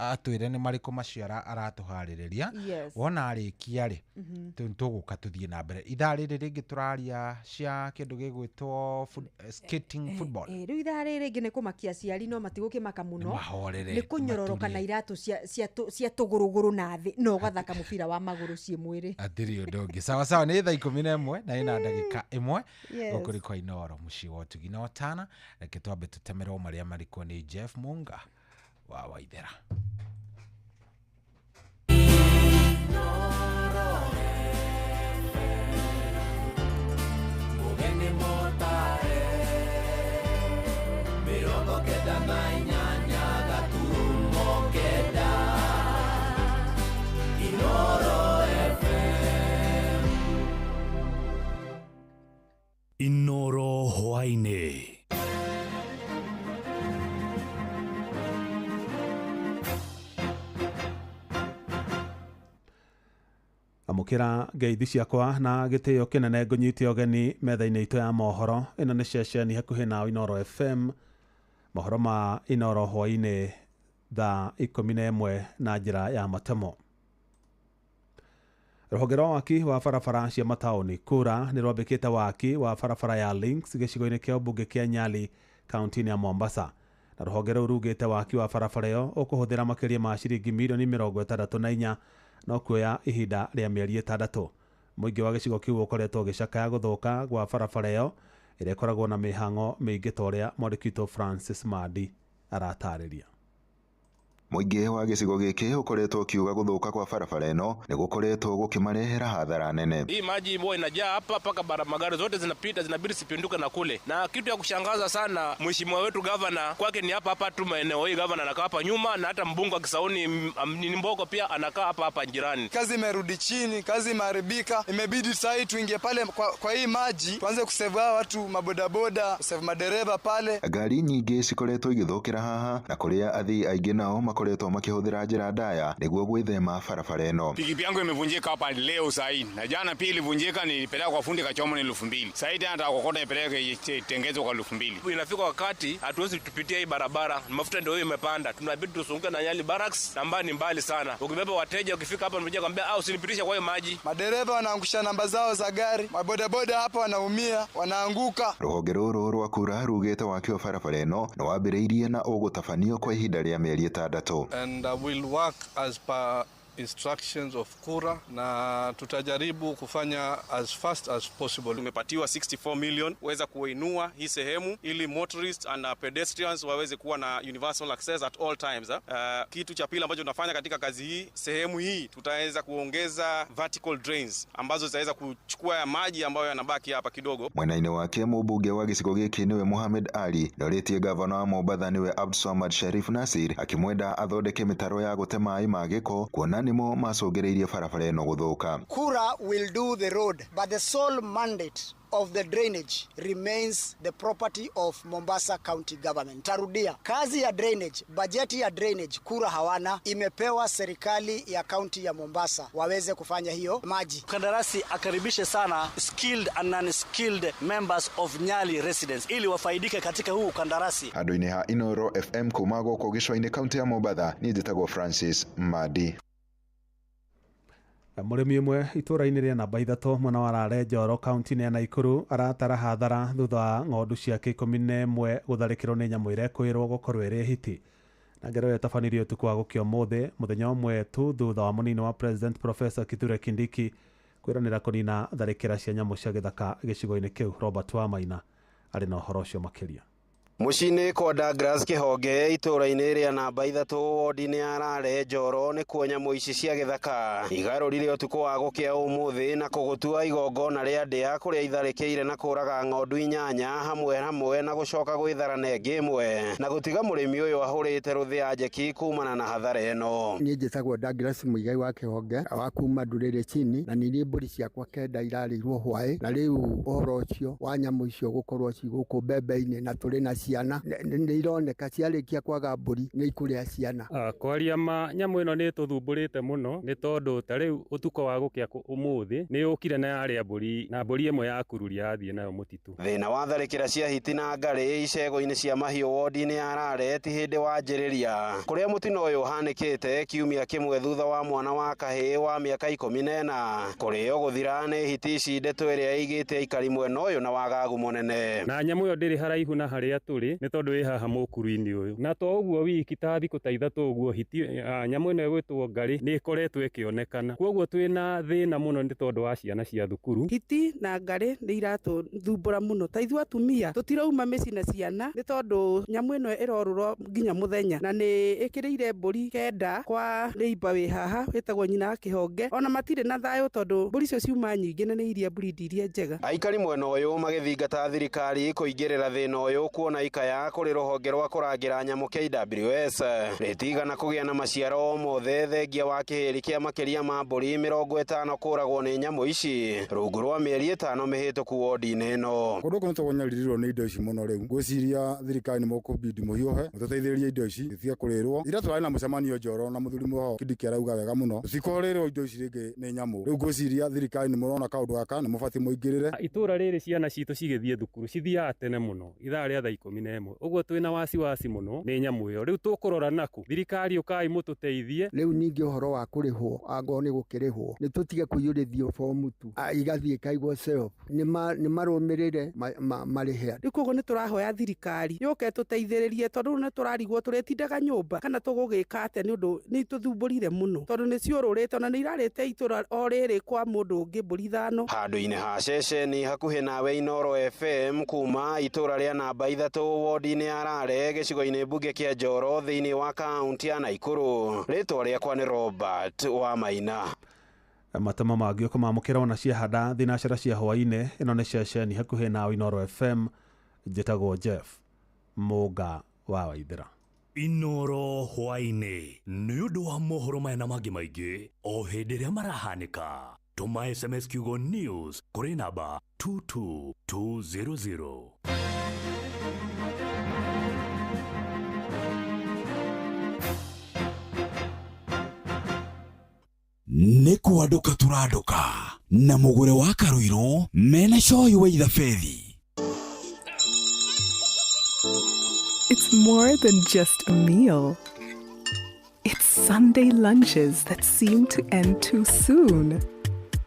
atwire ni mariko maciara aratuhaririria wona arikia ri tuguka tuthie na mbere ithaa riri ringi turaria cia kindu gigwitwo skating football riu ithaa riri ringi ni kumakia ciari no matigukimaka muno ni kunyororoka na iratu cia tuguruguru na thi no gathaka mupira wa maguru cie mwiri atiri ndongi sawa ni thaa 11 na ina ndagika 1 okuri kwa Inoro muci wa Tugi na Watana reke twambe tutemerwo maria mariko ni Jeff Munga wa Waithera. Inoro hwaine. Amukira ngeithi ciakwa na gitio kinene ngunyite ogeni metha-ini itu ya mohoro. Ino ni ceceni hakuhi na Inoro FM, mohoro ma Inoro hwaine thaa 11 na njira ya matemo. Rũhonge rwa waki wa barabara cia mataũni kura nĩ rwambĩkĩte waki wa barabara ya Links gĩcigo-inĩ kĩa ũmbunge kĩa Nyali kaunti-inĩ ya Mombasa. Na rũhonge rũu rugĩte waki wa barabara ĩyo ũkũhũthĩra makĩria ma ciringi mirioni 64 no kuoya ihinda rĩa mĩeri 6. Mũingĩ wa gĩcigo kĩu ũkoretwo ũgĩcakaya gũthũka gwa barabara ĩyo ĩrĩa ĩkoragwo na mĩhang'o mĩingĩ ta ũrĩa mwandĩki Francis Madi aratarĩria. Mũingĩ wa gĩcigo gĩkĩ ũkoretwo kiuga gũthũka kwa barabara ĩno nĩ gũkoretwo gũkĩmarehera hathara nene. Hii maji huwa inajaa hapa paka magari zote zinapita zinabidi sipinduka na kule. Na kitu ya kushangaza sana mheshimiwa wetu governor kwake ni hapa tu maeneo hii, governor anakaa hapa nyuma na hata mbunge wa Kisauni ni Mbogo pia anakaa hapa jirani. Kazi imerudi chini, kazi imeharibika. Imebidi sasa tuingie pale kwa hii maji tuanze kusave watu mabodaboda, kusave madereva pale. Gari nyingĩ cikoretwo igĩthũkĩra haha na kũrĩa athii aingĩ nao makoretwo makĩhũthĩra njĩra ndaya nĩguo gwĩthema barabara ĩno. Pikipiki yangu imevunjika hapa leo sahi. Na jana pia ilivunjika, nilipeleka kwa fundi kachomo ni 2000. Sasa tena nataka kokota ipeleke itengenezwe kwa 2000. Inafika wakati hatuwezi tupitia hii barabara. Mafuta ndio imepanda. Tunabidi tusunguke na Nyali Barracks ambayo ni mbali sana. Ukibeba wateja ukifika hapa unakuja kwambia usinipitishe kwa hiyo maji. Madereva wanaangusha namba zao za gari. Mabodaboda hapa wanaumia, wanaanguka. Rũhonge rũrũ rwa kura rugĩte waki wa barabara ĩno nĩ wambĩrĩirie na ũgũtabanio kwa ihinda rĩa mĩeri 6. And we'll work as per instructions of kura na tutajaribu kufanya as fast as possible. Tumepatiwa 64 million weza kuinua hii sehemu ili motorists and pedestrians waweze kuwa na universal access at all times. Kitu cha pili ambacho tunafanya katika kazi hii, sehemu hii tutaweza kuongeza vertical drains ambazo zitaweza kuchukua maji ambayo yanabaki hapa kidogo. Mwena-inĩ wake mũmbunge wa gĩcigo gĩkĩ nĩwe Mohamed Ali nĩorĩtie gavana wa Mombatha nĩwe Abdulswamad Sharif Nasir akimwenda athondeke mĩtaro ya gũte maĩ ma gĩko kuona nimo macogereirie barabara ĩno gũthũka. Kura will do the road, but the sole mandate of the drainage remains the property of Mombasa County Government. Tarudia, kazi ya drainage, bajeti ya drainage Kura hawana, imepewa serikali ya county ya Mombasa waweze kufanya hiyo maji. Kandarasi akaribishe sana skilled and non-skilled members of Nyali residents ili wafaidike katika huu kandarasi. Handũ-inĩ ha Inoro FM kuma gũkũ gĩcũa-inĩ kaunti ya Mombatha, niĩ njĩtagwo Francis Madi. Mũrĩmi ũmwe itũra-inĩ rĩa namba 3 mwena wa Rare Njoro kaunti-inĩ ya Naikuru aratara hathara thutha wa ng'ondu ciake 11 gũtharĩkĩrwo nĩ nyamũ ĩrĩa kwĩrwo gũkorwo ĩrĩ hiti. Na ngero ĩtabanirio ũtukũ wa gũkĩa ũmũthĩ mũthenya ũmwe tu thutha wa mũnini wa President Professor Kithure Kindiki kwĩranĩra kũnina tharĩkĩra cia nyamũ cia gĩthaka gĩcigo-inĩ kĩu. Robert Wamaina arĩ na ũhoro ũcio makĩria. Mucini kwa Douglas Kĩhonge itũra-inĩ rĩa namba 3 wodi-inĩ ya Rare Njoro nĩ kuo nyamũ ici cia gĩthaka igarũrire ũtukũ wa gũkĩa ũmũthĩ na kũgũtua igongona rĩa ndĩa kũrĩa itharĩkĩire na kũraga ng'ondu 8 hamwe na gũcoka gwĩthara nengĩ ĩmwe na gũtiga mũrĩmi ũyũ ahũrĩte rũthĩa njeki kumana na hathara ĩno. Niĩ njĩtagwo Douglas Muigai wa Kĩhonge wa kuma Ndũrĩrĩ Chini, na nĩ mbũri ciakwa 9 irarĩirwo hwaĩ, na rĩu ũhoro ũcio wa nyamũ icio gũkorwo cigũkũ mbembe-inĩ na tũrĩ na ciana nĩ ironeka ciarĩkia kwaga mbũri nĩ ikũrĩa ciana. Kwaria ma nyamũ ĩno nĩ tũthumbũrĩte mũno nĩ tondũ ta rĩu ũtukũ wa gũkĩa ũmũthĩ nĩ ũkire na yarĩa mbũri na mbũri ĩmwe ya kururia yathiĩ nayo mũtitũ. Thĩna wa tharĩkĩra cia hiti na ngarĩ icego-inĩ cia mahiũ wodi-inĩ ya Rare ti hĩndĩ wanjĩrĩria, kũrĩa mũtino ũyũ ũhanĩkĩte kiumia kĩmwe thutha wa mwana wa kahĩĩ wa mĩaka 14 kũrĩo gũthira nĩ hiti ici ndeto ĩrĩa ĩigĩte aikari mwena ũyũ na wagagu mũnene. Na nyamũ ĩyo ndĩrĩ haraihu na harĩa tũrĩ nĩ tondũ ĩ haha mũkuru-inĩ ũyũ, na to ũguo wiki ta thikũ ta ithatũ ũguo hiti nyamũ ĩno ĩgwĩtwo ngarĩ nĩ ĩkoretwo ĩkĩonekana, koguo twĩna thĩna mũno nĩ tondũ wa ciana cia thukuru. Hiti na ngarĩ nĩ iratũthumbũra mũno, ta ithuĩ atumia tũtirauma mĩciĩ na ciana nĩ tondũ nyamũ ĩno ĩrorũrwo nginya mũthenya, na nĩ ĩkĩrĩire mbũri 9 kwa neighbor wĩ haha wĩtagwo nyina wa Kĩhonge, ona matirĩ na thayũ tondũ mbũri icio ciuma nyingĩ na nĩ iria breed iria njega. Aikari mwena ũyũ magĩthingata thirikari kũingĩrĩra thĩna ũyũ kuona ikaya kũrĩ rũhonge rwa kũrangĩra nyamũ KWS rĩtigana kũgĩa na maciaro mothe thengia wa kĩhĩri kĩa makĩria ma mbũri 50 kũragwo nĩ nyamũ ici rungu rwa mĩeri 5 mĩhĩtũku wodi-inĩ ĩno. Kũndũ kũnĩ tũgonyaririrwo nĩ indo ici mũno rĩu, ngwĩciria thirikari nĩ mũkũbidi mũhiũhe mũtũteithĩrĩrie indo ici itiga kũrĩrwo. Ira twarĩ na mũcemanio Njoro na mũthuri mũho Kĩndiki arauga wega mũno cikorĩrwo indo ici rĩngĩ nĩ nyamũ. Rĩu ngwĩciria thirikari nĩ mũrona kaũndũ gaka nĩ mũbatiĩ mũingĩrĩre. Itũra rĩrĩ ciana citũ cigĩthiĩ thukuru cithiaga tene mũno ithaa rĩa 11, ũguo twĩna wasiwasi mũno nĩ nyamũ ĩyo. Rĩu tũkũrora naku thirikari ũkai mũtũteithie. Rĩu ningĩ ũhoro wa kũrĩhwo angorwo nĩ gũkĩrĩhwo nĩ tũtige kũiyũrĩthio fomu tu igathiĩ ikaigwo self nĩ marũmĩrĩre marĩhe. Rĩu koguo nĩ tũrahoya thirikari yũke tũteithĩrĩrie tondũ nĩ tũrarigwo tũrĩtindaga nyũmba kana tũgũgĩka atĩa nĩ ũndũ nĩ tũthumbũrire mũno tondũ nĩ ciũrũrĩte na nĩ irarĩte itũra o rĩrĩ kwa mũndũ ũngĩ mbũri 5. Handũ-inĩ ha ceceni hakuhĩ nawe Inoro FM kuma itũra rĩa namba 3 wodi-inĩ ya Rare gĩcigo-inĩ mbunge kĩa Njoro thĩinĩ wa kaunti ya Naikuru, rĩtwa rĩakwa nĩ Robert wa Maina. Matama mangĩ ũkamamũkĩra ona ciahanda thinacara cia hwainĩ. Ĩno nĩ ceceni hakuhĩ nawe Inoro FM, njĩtagwo Jeff Mũga wa Waithĩra. Inoro hwainĩ nĩ ũndũ wa mohoro maya na mangĩ maingĩ o hĩndĩ ĩrĩa marahanĩka. Tũma SMS kiugo news kũrĩ namba 22200. Nĩ kũandũka tũrandũka na mũgũre wa Karũirũ mena coĩ wa ithabedi. It's more than just a meal. It's Sunday lunches that seem to end too soon.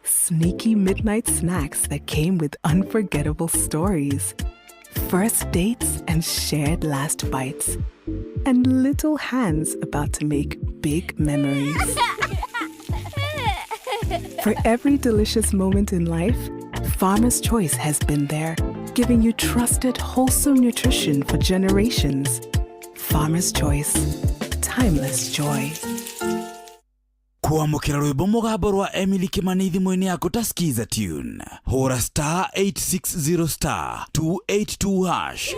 Sneaky midnight snacks that came with unforgettable stories. First dates and shared last bites. And little hands about to make big memories. For every delicious moment in life, Farmer's Choice has been there, giving you trusted, wholesome nutrition for generations. Farmer's Choice, timeless joy. Kuamũkĩra rwĩmbo mũgambo rwa Emily Kimani thimũ-inĩ yaku ta skiza tune. Hũra *860*282#.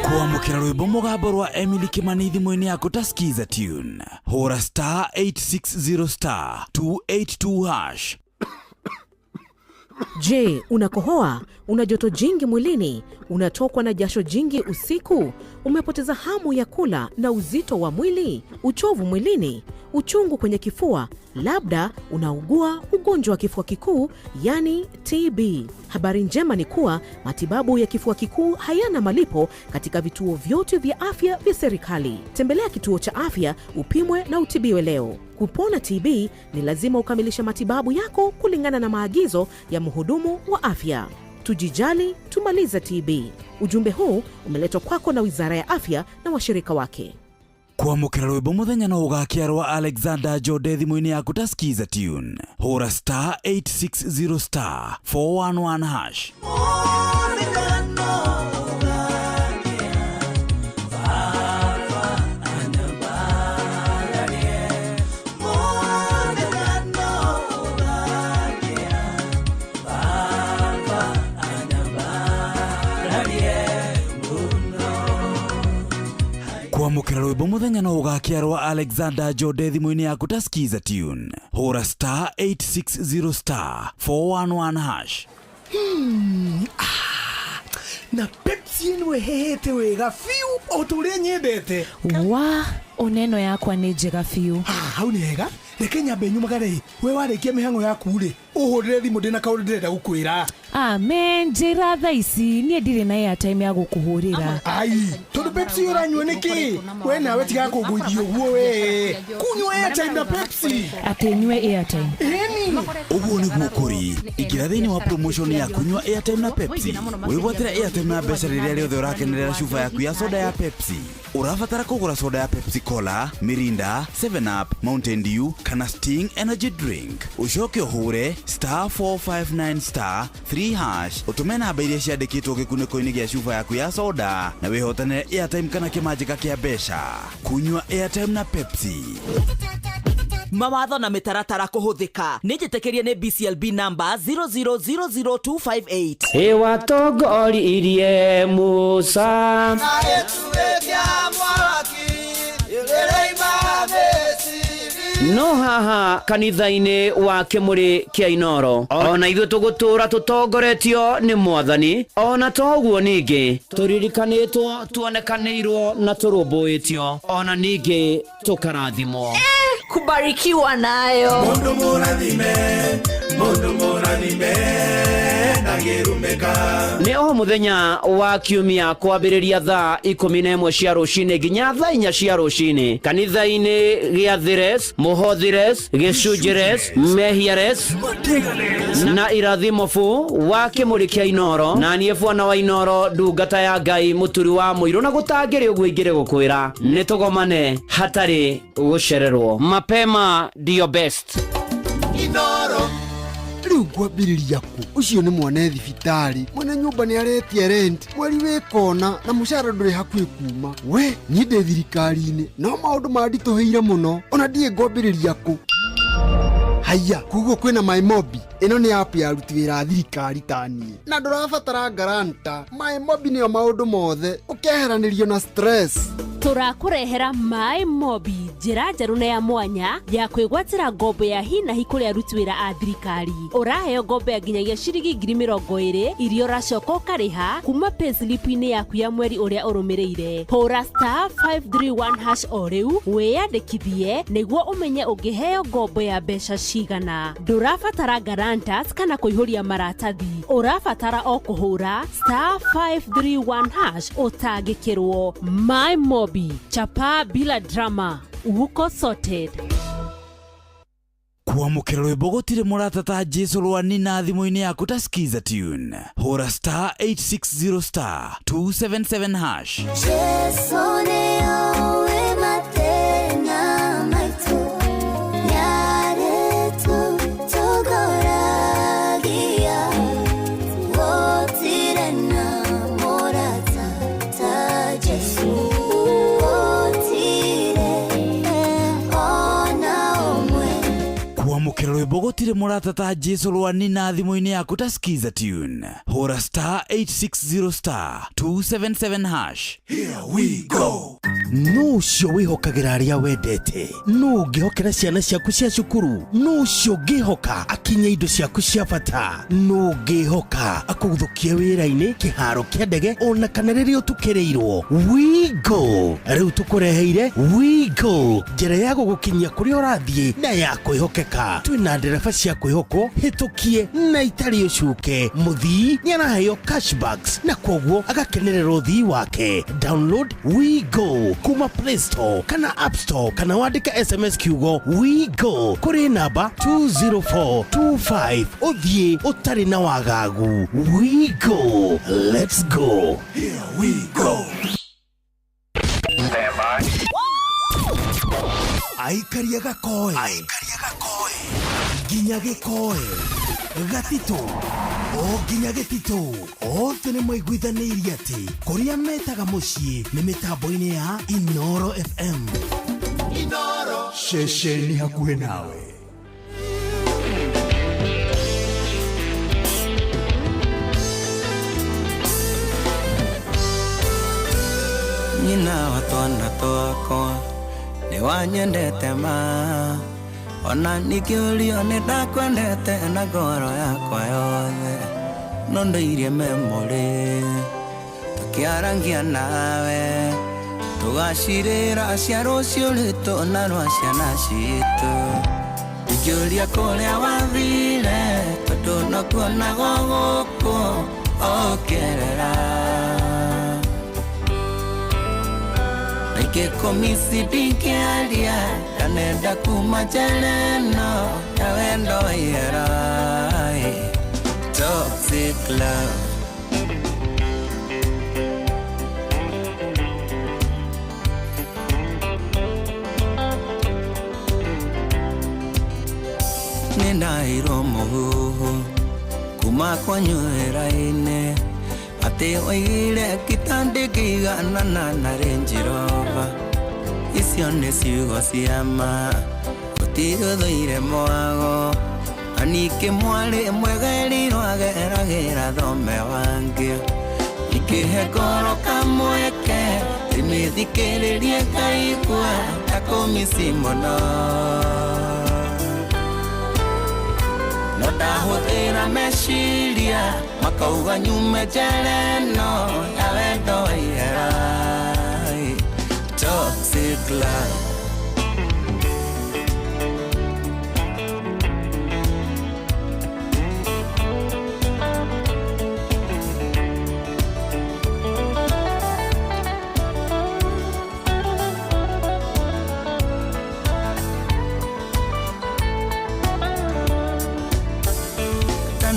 Kuamũkĩra rwĩmbo mũgambo rwa Emily Kimani thimũ-inĩ yaku ta skiza tune. Hũra *860*282#. Je, unakohoa? Una joto jingi mwilini? Unatokwa na jasho jingi usiku? Umepoteza hamu ya kula na uzito wa mwili? Uchovu mwilini? Uchungu kwenye kifua? Labda unaugua ugonjwa wa kifua kikuu, yani TB. Habari njema ni kuwa matibabu ya kifua kikuu hayana malipo katika vituo vyote vya afya vya serikali. Tembelea kituo cha afya upimwe na utibiwe leo. Kupona TB ni lazima ukamilishe matibabu yako kulingana na maagizo ya mhudumu wa afya. Tujijali, tumalize TB. Ujumbe huu umeletwa kwako na Wizara ya Afya na washirika wake. Kuamũkĩra rwĩmbo mũthenya no ũgakĩarwo Alexander Jode thimũ-inĩ yaku ta skiza tune. Hũra *860*411#. Kwamukira rwimbo muthenya no ugakiarwa Alexander Jode thimũ-inĩ yaku ta skiza tune. Hũra star 860 star 411 hash. Na Pepsi ĩno ĩhehete wega fiu o tũrĩa nyendete. Wa oneno yakwa nĩ njega fiu. Hau nĩ hega. Reke nyambe nyumagare we warĩkia mĩhang'o yaku rĩ ũhũrĩre thimũ ndĩna kaũndũ ndĩrenda gũkwĩra. Amen, njĩra thaa ici niĩ ndirĩ na airtime ya gũkũhũrĩra. Ai, tondũ Pepsi ũranyua nĩkĩ? We nawe tiga kũngũithia ũguo we. Kunywa airtime na Pepsi. Atĩ nyue airtime. Ĩni. Ũguo nĩguo kũrĩ. Ingĩra thĩinĩ wa promotion ya kunywa airtime na Pepsi. Wĩgwatĩra airtime na mbeca rĩrĩa rĩothe ũrakenerera cuba yaku ya soda ya Pepsi. Ũrabatara kũgũra soda ya Pepsi Cola, Mirinda, 7 Up, Mountain Dew kana Sting Energy Drink. Ucoke ũhũre star 459 star 3 hash. Ũtũme namba iria ciandĩkĩtwo gĩkunĩko-inĩ gĩa cuba yaku ya soda na wĩhotanĩre airtime kana kĩmanjĩka kĩa mbeca. Kunywa airtime na Pepsi. Mawatho na mĩtaratara kũhũthĩka. Nĩnjĩtĩkĩrie nĩ BCLB number 0000258. Watongoririe Musa no haha kanitha-inĩ wa Kĩmũrĩ kĩa Inoro ona ithuĩ tũgũtũra tũtongoretio nĩ Mwathani ona toguo ningĩ tũririkanĩtwo tuonekanĩirwo na tũrũmbũĩtio ona ningĩ tũkarathimwo. Kubarikiwa nayo. Mundu mũrathime ndagĩrumĩka. Nĩ o mũthenya wa kiumia kwambĩrĩria thaa 11 cia rũcinĩ nginya thaa 4 cia rũcinĩ kanitha-inĩ gĩa Thires, Mũhothires, Gĩcunjĩres, Mehiares na Irathimofu wa Kĩmũrĩ kĩa Inoro. Na niĩ Bwana wa Inoro ndungata ya Ngai mũturi wa mũirũ na gũtangĩrĩ ũguo ingĩrĩ gũkwĩra nĩ tũgomane hatarĩ gũcererwo. Mapema ndio best. Inoro rĩu kwambĩrĩria kũ? Ũcio nĩ mwana thibitarĩ, mwene nyũmba nĩ aretie rent, mweri wĩkona na mũcara ndũrĩ hakuhĩ kuma. We niĩ ndĩ thirikari-inĩ no maũndũ manditũhĩire mũno, ona ndiĩ ngwambĩrĩria kũ? Haya, kuguo kwĩna MyMobi. Ĩno nĩ app ya aruti wĩra a thirikari ta niĩ, na ndũrabatara garanta. MyMobi nĩyo maũndũ mothe, ũkeheranĩrio na stress. Tũrakũrehera MyMobi, njĩra njerũ na ya mwanya ya kwĩgwatĩra ngombo ya hi na hi kũrĩ aruti wĩra a thirikari. Ũraheo ngombo ya nginyagia ciringi 20,000 iria ũracoka ũkarĩha kuma payslip-inĩ yaku ya mweri ũrĩa ũrũmĩrĩire. Hũra star 531 hash o rĩu wĩyandĩkithie nĩguo ũmenye ũngĩheo ngombo ya mbeca cigana. Ndũrabatara guarantors kana kũihũria maratathi. Ũrabatara o kũhũra star 531 hash ũtangĩkĩrwo. MyMobi, chapa bila drama. Uko sorted. Kwamũkĩra rwĩmbo gũtirĩ mũrata ta Jesũ rwani na thimũ-inĩ yaku ta skiza tune. Hũra star 860 star 277 hash. Jesũ nĩyo wĩ matena maitũ nyarĩtu tũgoragia gũtirĩ na mũrata ta Jesũ. Kwamũkĩra rwĩmbo gũtirĩ mũrata ta Jesũ rwani na thimũ-inĩ yaku ta skiza tune. Hũra star 860 star 277 hash. Here we go. No ũcio wĩhokagĩra arĩa wendete, no ũngĩhokera ciana ciaku cia cukuru, no ũcio ũngĩhoka akinya indo ciaku cia bata, no ũngĩhoka akũguthũkie wĩra-inĩ, kĩharo kĩa ndege ona kana rĩrĩa ũtukĩrĩirwo. Wigo rĩu tũkũreheire Wigo, njĩra ya gũgũkinyia kũrĩa ũrathiĩ na ya kwĩhokeka. Twĩna ndereba cia kwĩhokwo hĩtũkie na itarĩ ũcuke. Mũthii nĩ araheo cashbacks na kwoguo agakenerera ũthii wake. Download Wigo kuma Play Store kana App Store kana wandĩka SMS kiugo Wigo kũrĩ namba 20425 ũthiĩ ũtarĩ na wagagu. Wigo, let's go. Here we go. Stand by. Aikaria gakoe nginya gĩkoe gatito o nginya gĩtito othe nĩ maiguithanĩirie atĩ kũrĩa metaga mũciĩ nĩ mĩtambo-inĩ ya Inoro FM. Inoro ceceni hakuhĩ nawe. nyina wa twana twakwa nĩ wanyendete ma ona nikĩũrio nĩ ndakwendete na ngoro yakwa yothe no ndĩirie memory tũkĩarangia nawe tũgacirĩra cia rũciũ rwitũ na rwa ciana citũ ikĩũria kũrĩa wathire tondũ no kuonagwo gũkũ okerera naikĩkomisi ndingĩaria ndanenda kuma njereno ya wendo waihera toxic love nĩndairwo mũhuhu kuma kwanyu wĩra-inĩ atĩ waigire kitandĩ kĩiganana na Range Rover icio nĩ ciugo cia ma gũtigũthũire mwago na ningĩ mwarĩ mwega rwageragĩra thome wangĩ ikĩhe ngoro kamweke ndĩmĩthikĩrĩrie ngaigua ta kũmisi mũno no ndahũthĩra meciria makauga nyume njereno ya wendo waihera toxic love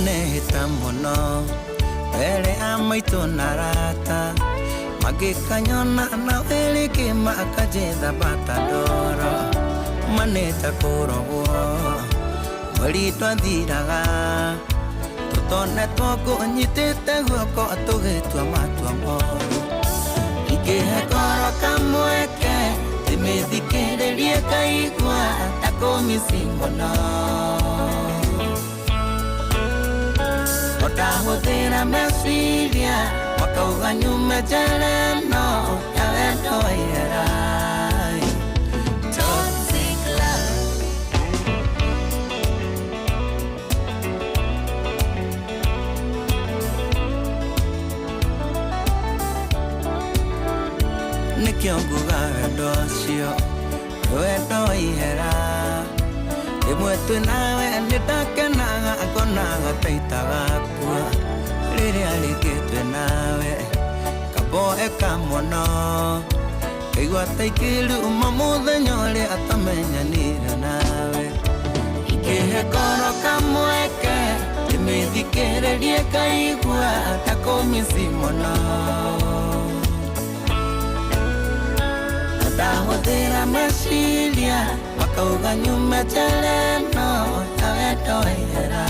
nehĩta mũno mbere ya maitũ na rata magĩkanyona na wĩrĩ kĩmaka njetha bata ndoro manĩta kũrogwo mweri twathiraga tũtonetwo ngũnyitĩte guoko tũgĩtua matua moru ingĩhe ngoro kamweke ndĩmĩthikĩrĩrie ngaigua ta kũmisi mũno ndahũthĩra meciria makauga nyume njereno ya wendo waihera toxic love nĩkĩo nguga wendo ũcio wendo waihera rĩmwe twĩ nawe nĩndakenaga ngonaga taita gakua rĩrĩa rĩngĩ twĩ nawe kaboeka mũno kaigua ta ikĩruma mũthenya ũrĩa atamenyanire nawe ingĩhe ngoro kamweke ndĩmĩthikĩrĩrie ngaigua ta kũmisi mũno ndahũthĩra meciria makauga nyume njereno ya wendo waihera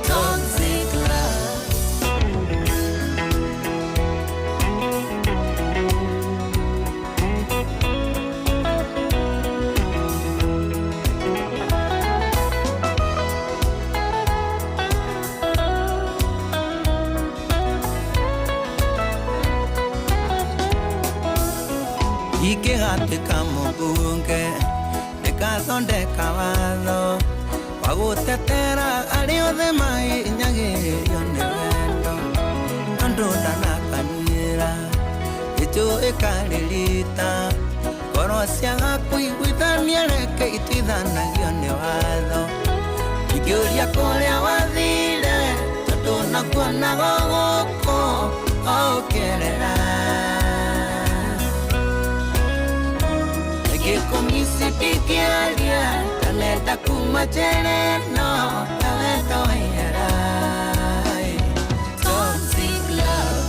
toxic love ikĩgatĩka mũmbunge ndĩgathondeka watho wa gũtetera arĩa othe mahinyagĩrĩrio nĩ wendo andũ ndanakanĩra gĩtũĩ karĩrita ngoro ciaga kũiguithania reke ituithanagio nĩ watho ingĩũria kũrĩa wathire tondũ nakuonago gũkũ okerera komisi ndingĩaria ndanenda kuma njereno ya wendo waihera toxic love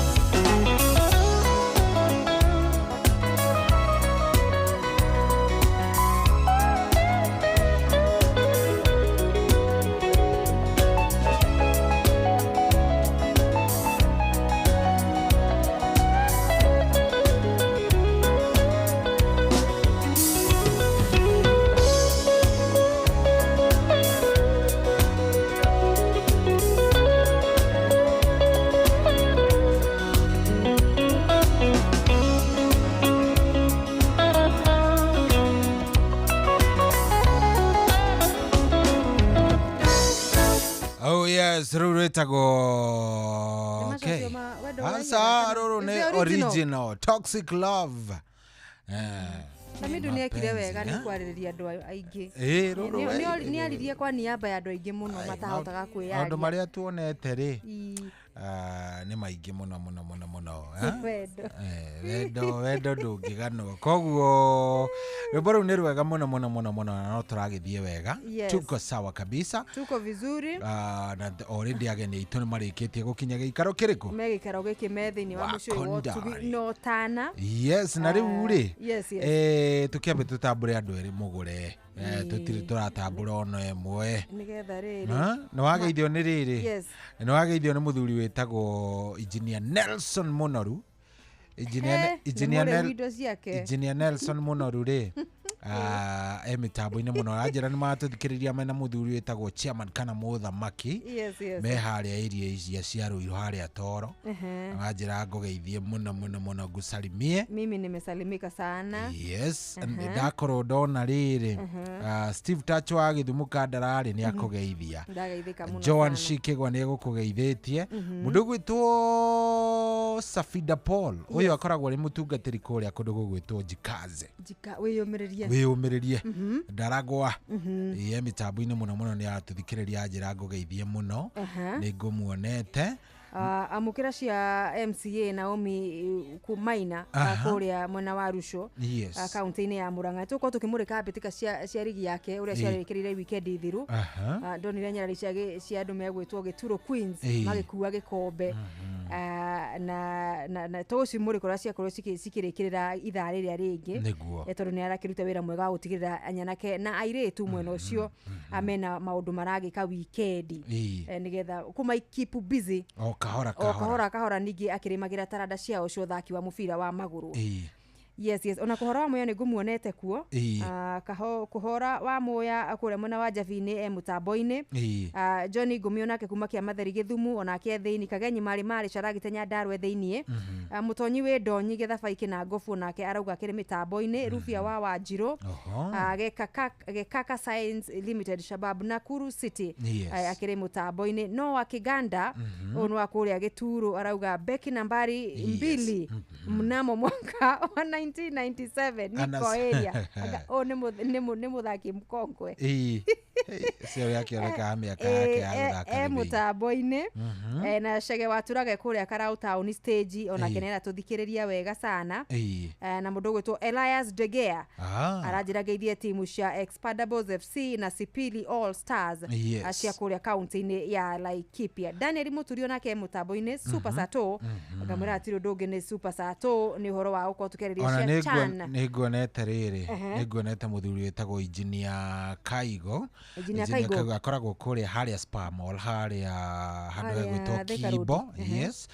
Yes, rũrũ rwĩtagwo okay. Asa rũrũ nĩ original Toxic Love. Samido nĩ ekire wega nĩ kwarĩrĩria andũ aingĩ. Nĩ aririe kwa niaba ya andũ aingĩ mũno matahotaga kwĩyaria. Andũ marĩa tuonete rĩ. Nĩ maingĩ mũno. Wendo ndũngĩganwo. Koguo rwĩmbo rũu nĩ rwega mũno na no tũragĩthiĩ wega. Tuko sawa kabisa. Tuko vizuri. Na already ageni aitũ nĩ marĩkĩtie gũkinya gĩikaro kĩrĩkũ? Gĩikaro gĩkĩ me thĩinĩ wa mũciĩ wa Tugino. Yes, na rĩu rĩ. Yes. Tukĩambe tũtambũre andũ erĩ mũgũre. Tũtirĩ tũratambũra ono ĩmwe. Nĩgetha rĩrĩ. Nĩ wageithio nĩ rĩrĩ. Yes. Nĩ wageithio nĩ mũthuri wĩtagwo Engineer Nelson Munoru. Engineer Nelson Munoru rĩ. Mitambo-inĩ mũno anjĩra nĩ matũthikĩrĩria mena mũthuri wĩtagwo Chairman kana mũthamaki. Me harĩa area ici cia Rũirũ harĩa Toro. Anjĩra ngũgeithie mũno ngusalimie. Mimi nimesalimika sana. Yes, ndakorwo ndona rĩrĩ. Steve Touch wa Gĩthumo Kandararĩ nĩ akũgeithia. Ndageithĩka mũno. Joan Shikegwa nĩ egũkũgeithĩtie. Mũndũ gwĩtwo Safida Paul. Ũyũ akoragwo arĩ mũtungatĩri kũrĩa kũndũ gũgwĩtwo Jikaze. Wĩyũmĩrĩrie. Ndaragwa. Mitambo-inĩ mũno nĩ atũthikĩrĩria njĩra ngũgeithie mũno. Nĩ ngũmuonete. Amukira cia MCA Naomi Kumaina kũrĩa mwena wa Arusho kaunti-inĩ ya Murang'a tuko tukimurika mbitika cia rigi yake uria ciarekereire weekend thiru ndonire nyarari cia andũ megwĩtwo Gĩturo Queens magĩkua gĩkombe na tũci mũrikora ciakorwo cikĩrĩkĩrĩra ithaa rĩrĩa rĩngĩ tondũ nĩ arakĩruta wĩra mwega wa gũtigĩrĩra anyanake na airĩtu mwena ũcio amena maũndũ maragĩka weekend nĩgetha kuma keep busy kahora ningĩ akĩrĩmagĩra taranda ciao cio thaki wa mũbira wa magũrũ. Yes, ona kuhora wa moya nĩ ngũmuonete kuo. Kuhora wa moya kũrĩa mwena wa Javi-inĩ mũtambo-inĩ. Johnny ngũmionake kuma kĩa Mathari Gĩthumu onake thĩinĩ Kagenyi marĩ caragite Nyandarua thĩinĩ. Mũtonyi wĩ Ndonyi Gĩthabaiki na Ngofu onake arauga kĩrĩ mĩtambo-inĩ. Rufia wa Wanjirũ. Gekaka Science Limited Shabab Nakuru City akĩrĩ mũtambo-inĩ. No wa Kiganda ono wa kũrĩa Gĩturo arauga beki nambari 2 mnamo mwaka wa 1997 niko area nĩ muthaki mkongwe sio yake areka miaka yake ya guthaka mutambo-inĩ na Chege waturage kũrĩa Karau Town stage ona kenera tuthikĩrĩria wega sana na mũndũ gwĩtwo Elias De Gea aranjĩrageithie timu cia Expendables FC na Sipili All Stars acia kũrĩa kaunti-inĩ ya Laikipia. Daniel Muturi onake mutambo-inĩ Super Sato ngamwĩra atĩ ndũngĩ nĩ Super Sato nĩ ũhoro wa uko tukerĩria nĩ nguonete rĩrĩ nĩ nguonete mũthuri wĩtagwo Engineer Kaigo akoragwo kũrĩa harĩa Spa Mall harĩa handũ hegwĩtwo Kibo. Yes,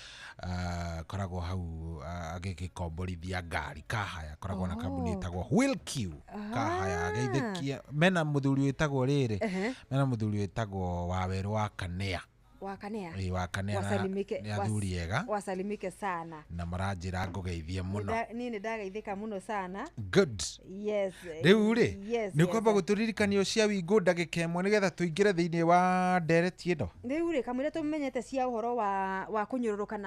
koragwo hau agĩkomborithia ngari kahaya koragwo na kambuni ĩtagwo Wilq kahaya ageithĩkia mena mũthuri wĩtagwo rĩrĩ mena mũthuri wĩtagwo Wawerũ wa Kanea wasalimike wasalimike sana na maranjira ngũgeithie mũno nĩ ndagaithĩka mũno sana. Good. Yes. Rĩu rĩ nĩ kwamba gũtũririkanio cia Wingũ ndagĩka ĩmwe nĩgetha tũingĩre thĩinĩ wa ndereti ĩno. Rĩu rĩ kamwĩra tũmenyete cia ũhoro wa kũnyũrũrũka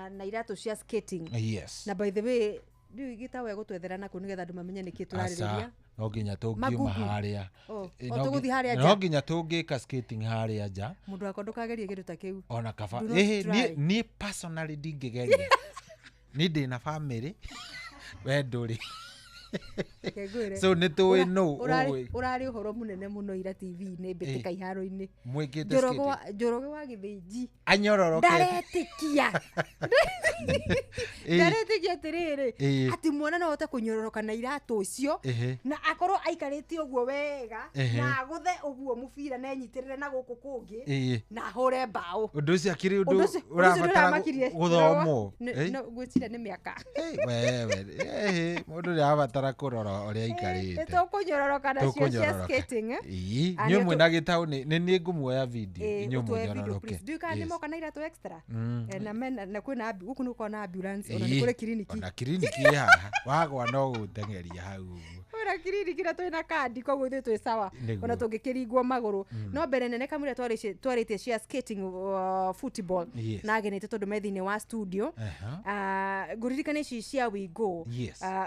na iratũ cia skating. Yes. Na by the way rĩu gĩtawe gũtwethera na nĩgetha andũ mamenye nĩkĩ tũrarĩrĩria. No nginya tũngiuma harĩa. Tũgũthiĩ harĩa no nginya tũngĩka skating harĩa nja. Mũndũ wako ndũkagerie kĩndũ ta kĩu. Ona kaba niĩ personally ndingĩgeria. Niĩ ndĩ na family we ndũrĩ. So nĩ tũĩ no ũrarĩ ũhoro mũnene mũno ira TV-inĩ mbĩtĩka iharo-inĩ. Njoroge wa Gĩthĩnji anyororoke ndaretikia atĩrĩrĩ atĩ mwana no ahote kũnyororoka na iratũ icio na akorwo aikarĩte ũguo wega na agũthe ũguo mũbira na enyitĩrĩre na gũkũ kũngĩ na ahũre mbaũ. Ũndũ ũcio akĩrĩ ũndũ ũrabatara gũthomwo. Ngwĩciria nĩ mĩaka mũndũ nĩarabatara kũrora ũrĩa aikarĩte. Tũkũnyororoka nacio cia skating. Inyuĩ mwĩna gĩtaũ nĩ ngũmuoya video inyuĩ mũnyororoke. Nduĩka nĩ moka na iratũ extra na kwĩna gũkũ nĩ kũona ambulance ona nĩ kũrĩ kiriniki. Ona kiriniki haha wagwa no gũteng'eria hau. wira kiriri kira twina kandi koguo ithuĩ twĩ sawa ona tũngĩkĩringwo magũrũ no mbere nene kamũira twarĩtie cia skating football na agenete tondũ me thĩinĩ wa studio ngũririkana ici cia Wigo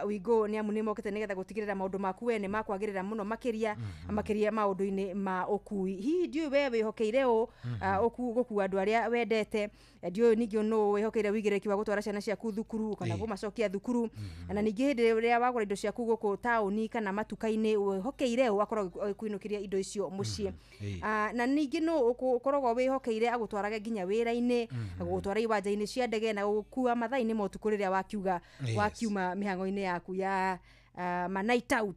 Wigo nĩ amu nĩ mokĩte nĩgetha gũtigĩrĩra maũndũ maku we nĩ makwagĩrĩra mũno makĩria maũndũ-inĩ ma ũkui hihi ndiũĩ we wĩhokeire gũkua andũ arĩa wendete ndiũĩ ningĩ no wĩhokeire wĩigĩrĩrĩki wa gũtwara ciana ciaku thukuru kana gũmacokia thukuru na ningĩ hĩndĩ ĩrĩa wagũra indo ciaku gũkũ taũni kana matuka-inĩ wĩhokeire akorwo kwĩnũkĩria indo icio mũciĩ na ningĩ no ũkoragwo wĩhokeire agũtwarage nginya wĩra-inĩ gũtwara iwanja-inĩ cia ndege na gũkua mathaa-inĩ ma ũtukũ rĩrĩa wakiuma mĩhang'o-inĩ yaku ya ma night out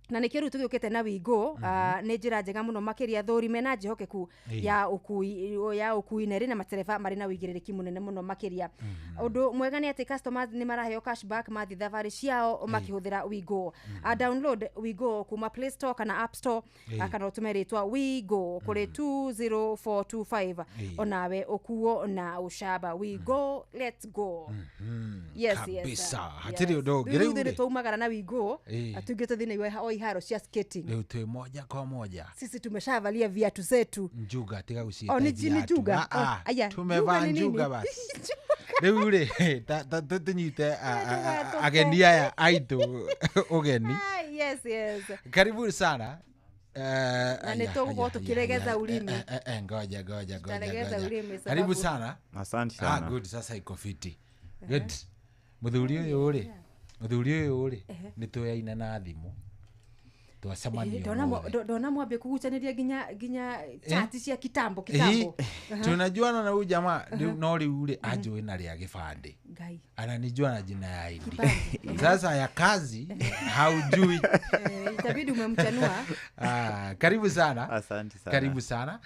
na nĩ kĩrũ tũgĩũkĩte na Wigo nĩ njĩra njega mũno makĩria thũrime na njihokeku ya ũkui na rĩna matereba marĩ na wĩigĩrĩrĩki mũnene mũno makĩria ũndũ mwega nĩ atĩ customers nĩ maraheo cashback mathi thabarĩ ciao makĩhũthĩra Wigo download Wigo kuma Play Store kana App Store kana ũtũme rĩtwa Wigo kũrĩ 20425 onawe ũkuo na ũcamba Wigo let's go yes kabisa hatirĩ ũndũ ũngĩ twaumagara na Wigo atungĩte thĩinĩ iharo cia skating leo tu moja kwa moja sisi tumeshavalia viatu zetu njuga tiga usiita viatu ni njuga aya tumevaa njuga basi leo ule tunyite ageni haya aitu ugeni yes karibu sana na nitogo tukiregeza ulimi ngoja karibu sana asante sana good sasa iko fiti good muthuri uyu uri nituyaina na thimu ndona mwambie kugucanĩria nginya chati cia kitambo tunajuana na huyu jamaa no riu ri anjui na ria gibande ananijua na jina ya ID sasa ya kazi haujui itabidi umemchanua karibu sana asante sana karibu sana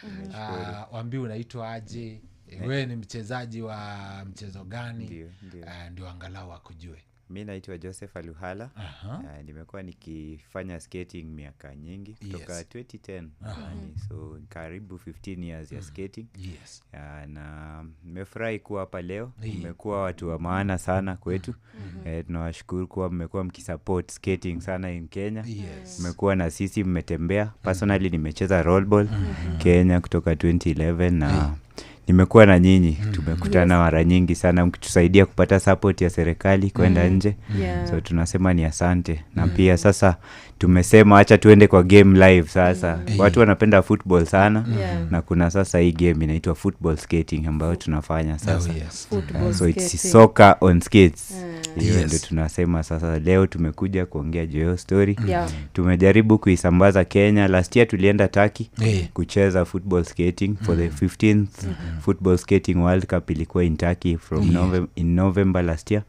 waambie unaitwa aje wewe ni mchezaji wa mchezo gani ndio angalau akujue. Mimi naitwa Joseph Aluhala. Nimekuwa nikifanya skating miaka nyingi kutoka 2010. So karibu 15 years ya skating. Na nimefurahi kuwa hapa leo. Mmekuwa watu wa maana sana kwetu. Tunawashukuru kuwa mmekuwa mkisupport skating sana in Kenya. Mmekuwa na sisi mmetembea. Personally nimecheza rollball Kenya kutoka 2011 na nimekuwa na nyinyi tumekutana mara nyingi sana mkitusaidia kupata support ya serikali kwenda nje. So tunasema ni asante na pia sasa tumesema acha tuende kwa game live sasa. Watu wanapenda football sana na kuna sasa hii game inaitwa football skating ambayo tunafanya sasa. So it's soccer on skates. Hiyo ndio tunasema sasa leo tumekuja kuongea juu story. Tumejaribu kuisambaza Kenya. Last year tulienda Turkey kucheza football skating for the 15th football skating world cup ilikuwa in Turkey from in November last year.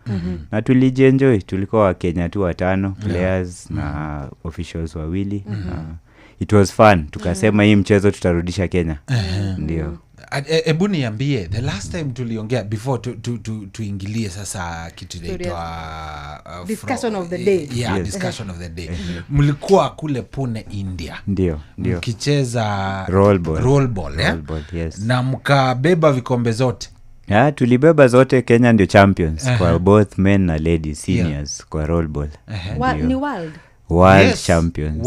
Na tulienjoy, tulikuwa wa Kenya tu 5 players na officials wawili. It was fun. Tukasema hii mchezo tutarudisha Kenya. Ndio. Ebu niambie the last time tuliongea before tuingilie sasa kitu inaitwa discussion of the day. Discussion of the day. Mlikuwa kule Pune India. Ndio. Mkicheza rollball, yes. Na mkabeba vikombe zote. Tulibeba zote. Kenya ndio champions kwa both men na ladies seniors kwa rollball. Ni World champions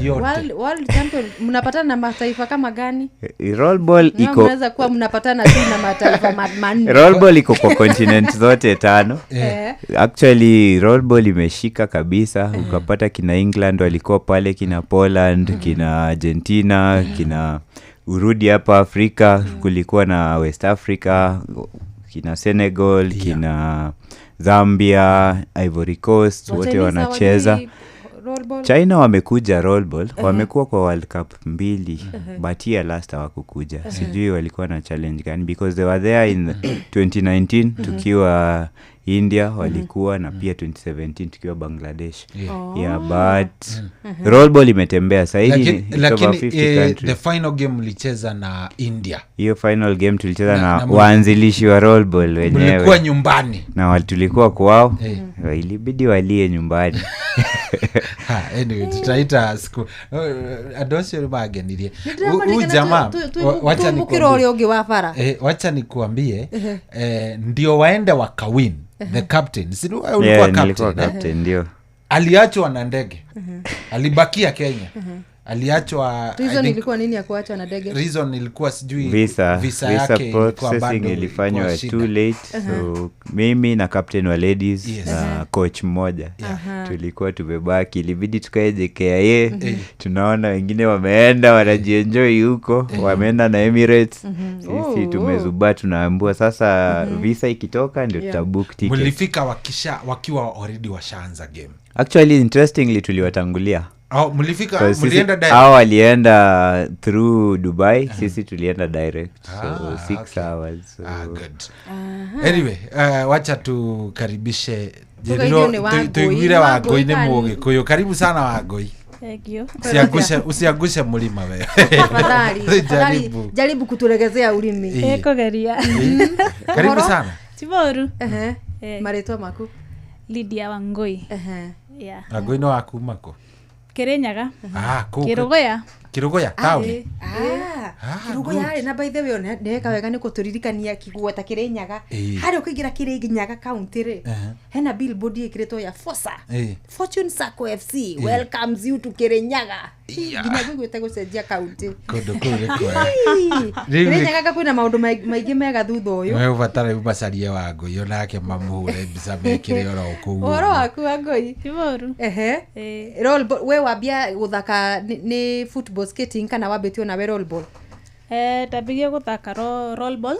yote. World champion mnapatana na mataifa kama gani? Rollball iko mnaweza kuwa mnapatana tu na mataifa manne. Rollball iko kwa continent zote 5. Actually rollball imeshika kabisa. Ukapata kina England walikuwa pale, kina Poland, kina Argentina, kina urudi hapa Afrika kulikuwa na West Africa, kina Senegal, kina Zambia, Ivory Coast, wote wanacheza. China wamekuja rollball, wamekuwa kwa World Cup 2 but here last hawakukuja. Sijui walikuwa na challenge gani because they were there in 2019 tukiwa India walikuwa na pia 2017 tukiwa Bangladesh. But rollball imetembea sasa hivi lakini the final game mlicheza na India. Hiyo final game tulicheza na waanzilishi wa rollball wenyewe. Mlikuwa nyumbani. Na tulikuwa kwao. Ilibidi walie nyumbani. Anyway, tutaita siku adosio bagenirie. Jamaa wacha wacha nikuambie ndio waende wakawin. The captain. Ulikuwa captain. Ndio. aliachwa na ndege. Alibakia Kenya. Aliachwa. Reason ilikuwa nini ya kuachwa na ndege? Reason ilikuwa sijui visa yake processing ilifanywa too late. So mimi na captain wa ladies na coach mmoja tulikuwa tumebaki, ilibidi tukae JKIA. Tunaona wengine wameenda wanajienjoy huko, wameenda na Emirates. Sisi tumezubaa, tunaambiwa sasa visa ikitoka ndio tutabook ticket. Mlifika wakiwa already washaanza game. Actually interestingly tuliwatangulia. Mlifika mlienda direct. Walienda through Dubai, sisi tulienda direct. So 6 hours. So. Good. Anyway, wacha tukaribishe tuigwire Wangui ni Mugikuyu. Karibu sana Wangui. Thank you. Usiagushe mlima wewe. Jaribu kuturegezea ulimi. Eko geria. Karibu sana. Tiboru. Maretwa maku. Lydia Wangui. Yeah. Wangui no akumako. Kirinyaga. Kirugoya town. Kirugoya ari na by the way ndeka wega ni kuturirikania kigweta Kirinyaga. Hari ukigira Kirinyaga county ri. Hena billboard ikiretwo ya Fosa. Fortune Sacco FC welcomes you to Kirinyaga. Ngina gwigwete gucenjia county. Kondo kure kwa. Kirinyaga kwina maundu maingi mega thutha uyu. Wewe ubatara ubacarie Wangui onake mamuhure mbica mekire oro kugu. Oro waku Wangui. Tiboru. Roll ball we wambia guthaka ni football skating kana wambitio na we roll ball? Tabigia guthaka roll ball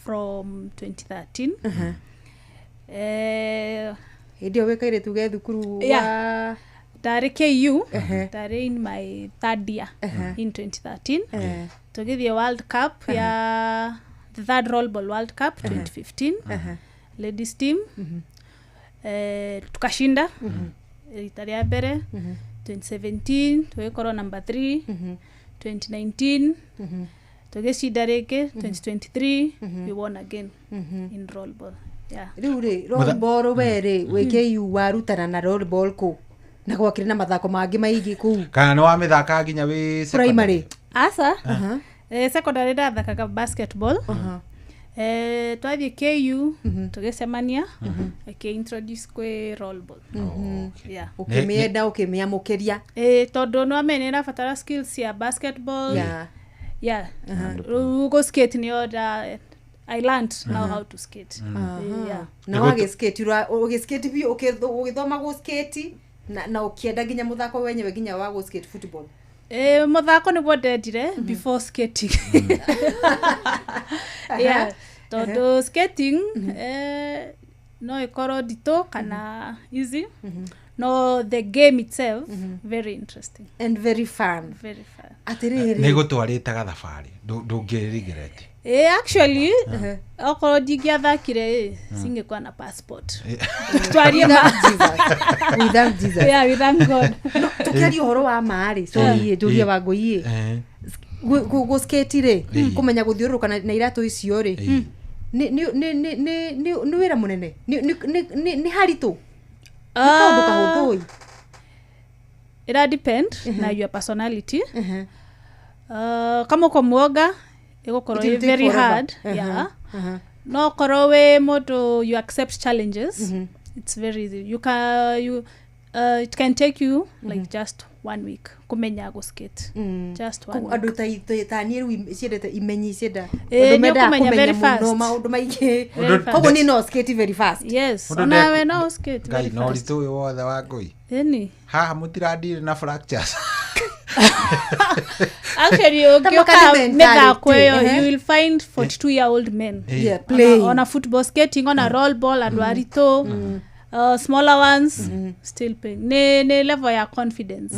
from 2013. Ndio wekaire tuge thukuru wa Tari KU, tari in my third year in 2013. Tugithie World Cup ya the third roll ball World Cup 2015. Ladies team tukashinda itari ya mbere 2017 tugikorwo number 3 2019 tugishinda rĩngĩ 2023 we won again in roll ball. Riu roll ball were weke warutana na roll ball ku na gwakire na mathako mangi maigi ku kana no wamithaka nginya wi primary asa secondary ndathakaga basketball. Twathie KU tugisemania introduce kwe roll ball. Ukimienda ukimiamukiria tondu no amene irabatara skills ya basketball. Go skate ni order I learned now how to skate. Na wage skate uge skate bi ukithoma go skate na ukienda ginya muthako wenyewe ginya wa go skate football. Muthako ni ndendire before skating. Todo skating no ikorwo dito kana easy. No, the game itself very interesting and very fun. Atiriri nego twaritaga thabari ndungirigerete. Actually okorwo ndingiathakire singekuwa na passport. Twarie ma without Jesus. Without God. Tukiaria uhoro wa maari sorry nduria Wangui go skate ri kumenya guthiuruka na iratu icio ri ni wira munene ni haritu ira depend na your personality. Kama uko muoga igukorwo very hard. No korwo we moto you accept challenges. It's very easy. It can take you like just 1 week kumenya go skate. Just 1 week. Adu tani ru ciendete imenyi cienda kumenya very fast. No maundu maingi kogo ni no skate very fast. Yes, ona we no skate very fast. Ngai no ritu uyu wothe Wangui eni haha mutirandire na fractures. Actually ukioka methako yo you will find 42-year-old men playing on a football skating on a roll ball and warito. Smaller ones still playing ne level ya confidence.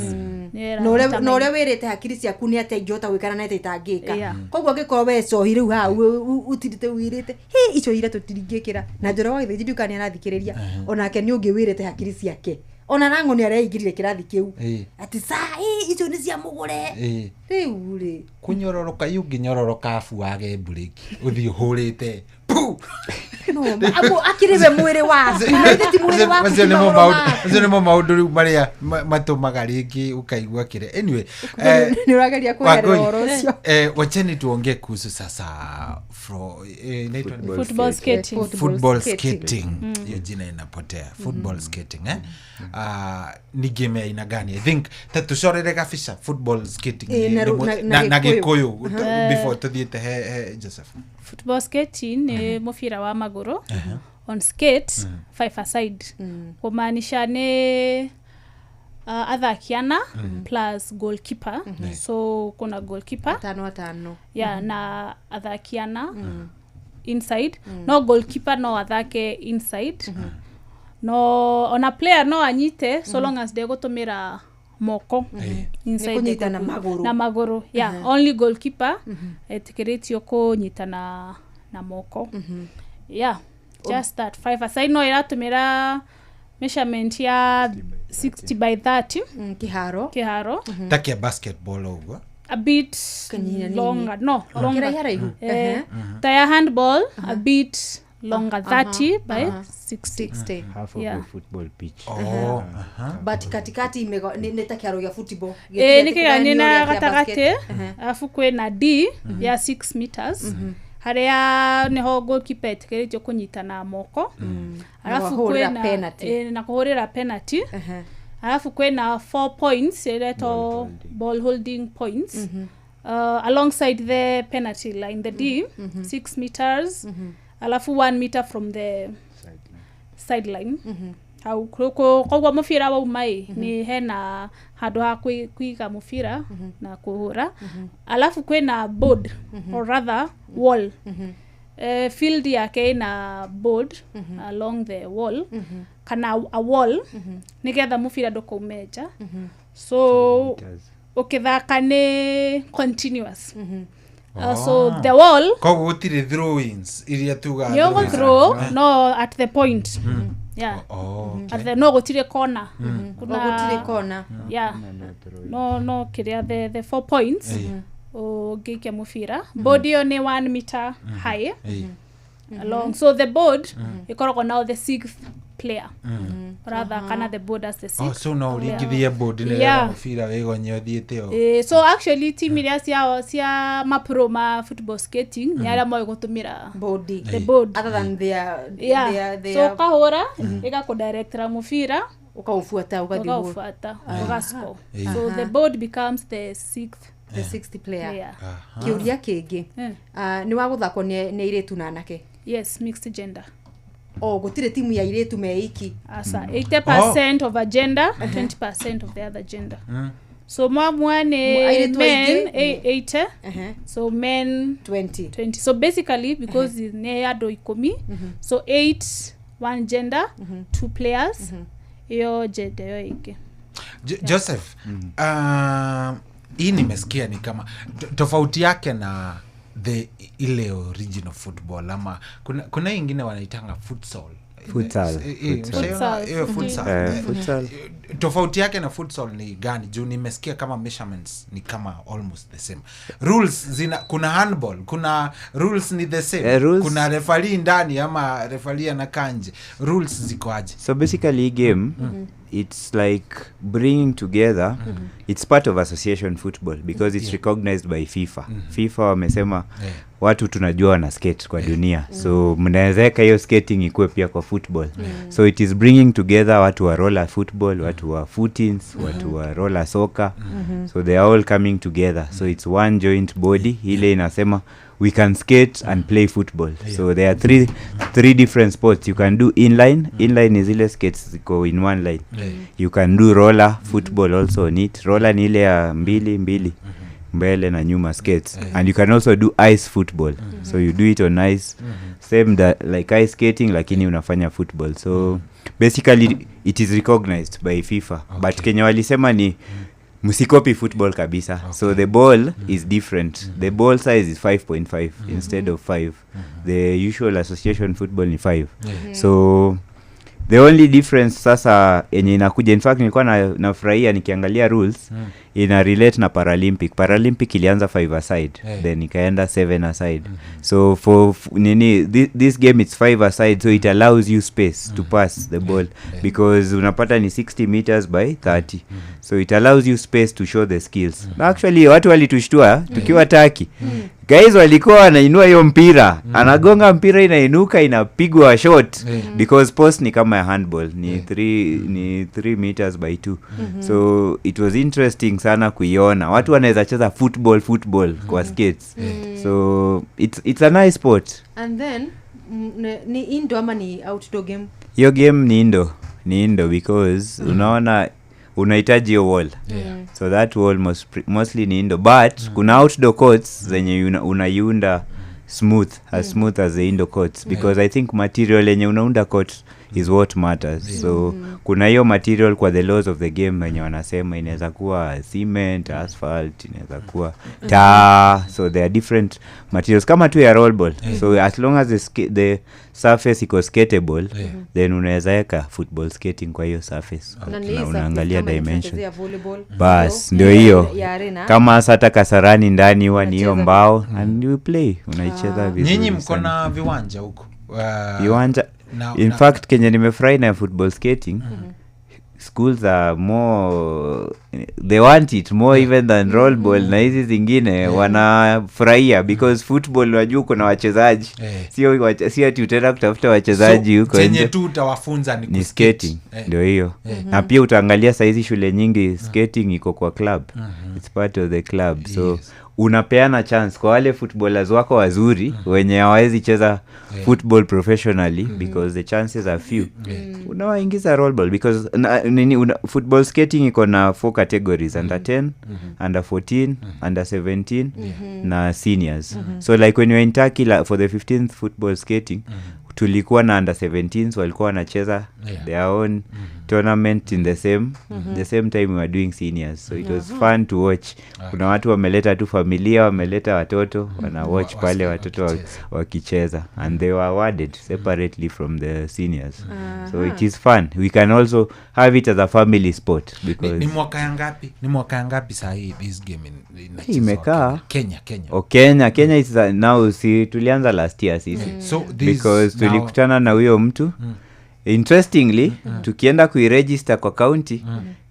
No le werete hakiri ciaku ni ate njota gwikana na itangika koguo ngikoro we cohire u ha utirite wirite ico ire tutiringikira na njoro wa githiji ndukani anathikiriria onake ni ungi wirite hakiri ciake ona rango ni araingirire kirathi kiu ati ico ni cia mugure riu ri kunyororoka yungi nyororoka afu wage break uthi hurite no abo akirive mwire wa ti mwire wa acio nimo maundu riu maria matumaga ringi ukaigua kire. Anyway ni urageria kuherera oro ucio wacheni tuongee kuhusu sasa football skating. Football skating. Hiyo jina inapotea. Football skating ni game ya aina gani? I think tushorere kabisa football skating na Gikuyu before tudhiete Joseph. Football skating ni mufira wa maguru on skate 5 aside. Kumaanisha ni athakiana plus goalkeeper. So kuna goalkeeper 5 yeah na athakiana inside. No goalkeeper no athake inside. No on a player no anyite so long as they gotumira moko inside na maguru yeah only goalkeeper etikiretio ko nyita na moko yeah just that 5 aside no iratumira measurement ya 60 by 30 kiharo take basketball over a bit longer longer tire handball a bit longer 30 by 60 half of a football pitch. But katikati neta kiaro ya football ni na katakate afu kwena D ya 6 meters haria niho goalkeeper tekeretio kunyita na moko alafu kwena na kuhorera penalty alafu kwena 4 points ereto ball holding points alongside the penalty line the D 6 meters alafu 1 meter from the sideline au kwa mufira wa umai ni hena hado ha kuiga mufira na kuhura alafu kwena board or rather wall field yake na board along the wall kana a wall nigetha mufira ndoko umeja so ukithaka ni continuous so the wall ko gutire throw-ins iria tuga you throw no at the point yeah at the no gutire corner kuna gutire corner yeah no kiria the 4 points o gike mufira body on 1 meter high along so the board ikoragwo now the 6th player rather kana the board as the 6th so no ligithia board ni mufira wego nyothiete o so actually team iria cia mapro ma football skating ni ara moyo gutumira the board other than their so kahora ika ku director mufira ukaufuata ugasco so the board becomes the 6th player kiuria kingi ni wa guthako ni iretu na anake yes mixed gender gutire timu ya iretu meiki asa 80% of a gender 20% of the other gender so mwamwane men 80 so men 20 so basically because ne ado 10 so 8 one gender 2 players yo gender yo iki Joseph hii nimesikia ni kama tofauti yake na the ile original football ama kuna ingine wanaitanga futsal. Tofauti yake na futsal ni gani? Juu nimesikia kama measurements ni kama almost the same. Rules kuna handball, kuna rules ni the same. Kuna referee ndani ama referee anakaa nje. Rules ziko aje? So basically game it's like bringing together it's part of association football because it's recognized by FIFA. FIFA wamesema watu tunajua na skate kwa dunia so mnawezeka hiyo skating ikuwe pia kwa football so it is bringing together watu wa roller football, watu wa footings, watu wa roller soccer so they are all coming together so it's one joint body ile inasema we can skate and play football so there are three different sports you can do inline is ile skates ziko in one line you can do roller football also on it roller ni ile ya mbili mbele na nyuma skates and you can also do ice football so you do it on ice same like ice skating lakini unafanya football so basically it is recognized by FIFA but Kenya walisema ni musikopi football kabisa so the ball is different the ball size is 5.5 instead of 5 the usual association football ni 5 so the only difference sasa yenye inakuja in fact nilikuwa nafurahia nikiangalia rules ina relate na Paralympic ilianza 5 aside then ikaenda 7 aside so for nini this game it's 5 aside so it allows you space to pass the ball because unapata ni 60 meters by 30 so it allows you space to show the skills actually watu walitushtua tukiwa Taki guys walikuwa wanainua hiyo mpira anagonga mpira inainuka inapigwa shot because post ni kama ya handball ni 3 meters by 2 so it was interesting sana kuiona watu wanaweza cheza football kwa skates so it's a nice sport. And then ni indoor ama ni outdoor game? Hiyo game ni indoor because unaona unahitaji hiyo wall so that wall mostly ni indoor but kuna outdoor courts zenye unaiunda smooth as the indoor courts because I think material yenye unaunda court is what matters so kuna hiyo material kwa the laws of the game wenye wanasema inaweza kuwa cement, asphalt, inaweza kuwa tar so there are different materials kama tu ya roll ball so as long as the surface iko skatable then unaweza weka football skating kwa hiyo surface na unaangalia dimension bas ndio hiyo kama hata Kasarani ndani huwa ni hiyo mbao and you play unaicheza vizuri. Nyinyi mko na viwanja huko viwanja in fact Kenya nimefurahi na football skating schools are more they want it more even than roll ball na hizi zingine wanafurahia because football wajua kuna wachezaji sio ati utaenda kutafuta wachezaji huko nje tu utawafunza ni skating ndio hiyo na pia utaangalia saizi shule nyingi skating iko kwa club it's part of the club so unapeana chance kwa wale footballers wako wazuri wenye hawawezi cheza football professionally because the chances are few unawaingiza roll ball because football skating iko na 4 categories under 10 under 14 under 17 na seniors so like when you are in Turkey for the 15th football skating tulikuwa na under 17s walikuwa wanacheza their own tournament in the same time we were doing seniors so it was fun to watch kuna watu wameleta tu familia wameleta watoto wana watch pale watoto wakicheza and they were awarded separately from the seniors so it is fun we can also have it as a family sport because ni mwaka ngapi saa hii this game imekaa Kenya is now tulianza last year sisi so because tulikutana na huyo mtu interestingly tukienda kuiregister kwa county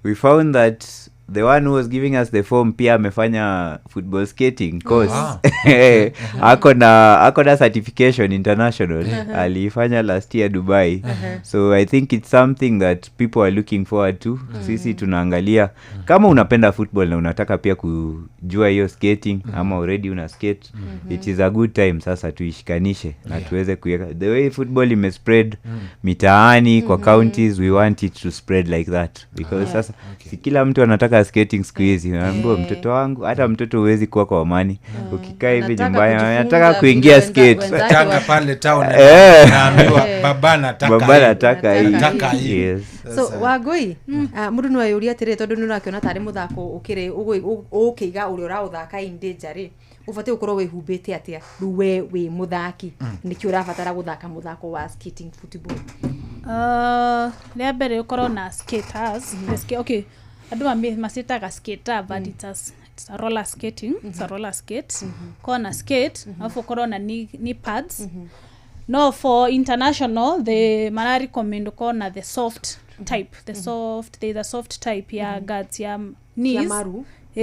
we found that the one who was giving us the form pia amefanya football skating course ako na certification international alifanya last year Dubai so I think it's something that people are looking forward to sisi tunaangalia kama unapenda football na unataka pia kujua hiyo skating ama already una skate it is a good time sasa tuishikanishe na tuweze kuweka the way football imespread mitaani kwa counties we want it to spread like that because sasa si kila mtu anataka skating siku hizi naambia mtoto wangu hata mtoto huwezi kuwa kwa amani ukikaa hivi nyumbani anataka kuingia skate tanga pale town naambiwa baba nataka hii yes so Wangui mundu no ayuria tire tondu nurakiona tari muthako ukire ukiiga uri urathaka in danger ri ubate ukorwo wihumbite atia ruwe wi muthaki niki urabatara guthaka muthako wa skating football le bere ukorwo na skaters okay adu masitaga skater but it's a roller skating it's a roller skate kona skate afu korona ni pads no for international the mana recommend kona the soft type the soft type ya guards ya knees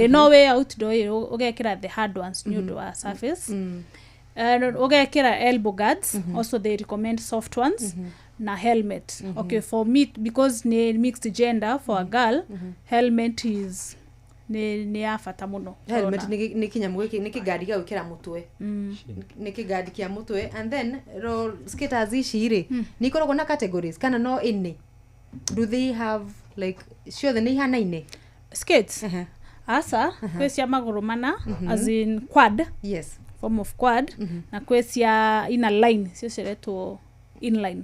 no way outdoor ugekira the hard ones new wa surface ugekira elbow guards also they recommend soft ones na helmet okay for me because ni mixed gender for a girl helmet is ni afata muno helmet ni kinyamuge ni kigadi ga ukira mutwe ni kigadi kia mutwe and then roll skaters ishire ni koroko na categories kana no inni do they have like sure the ni hana ine skates asa kwesia maguru mana as in quad yes form of quad na kwesia ina line sio sereto inline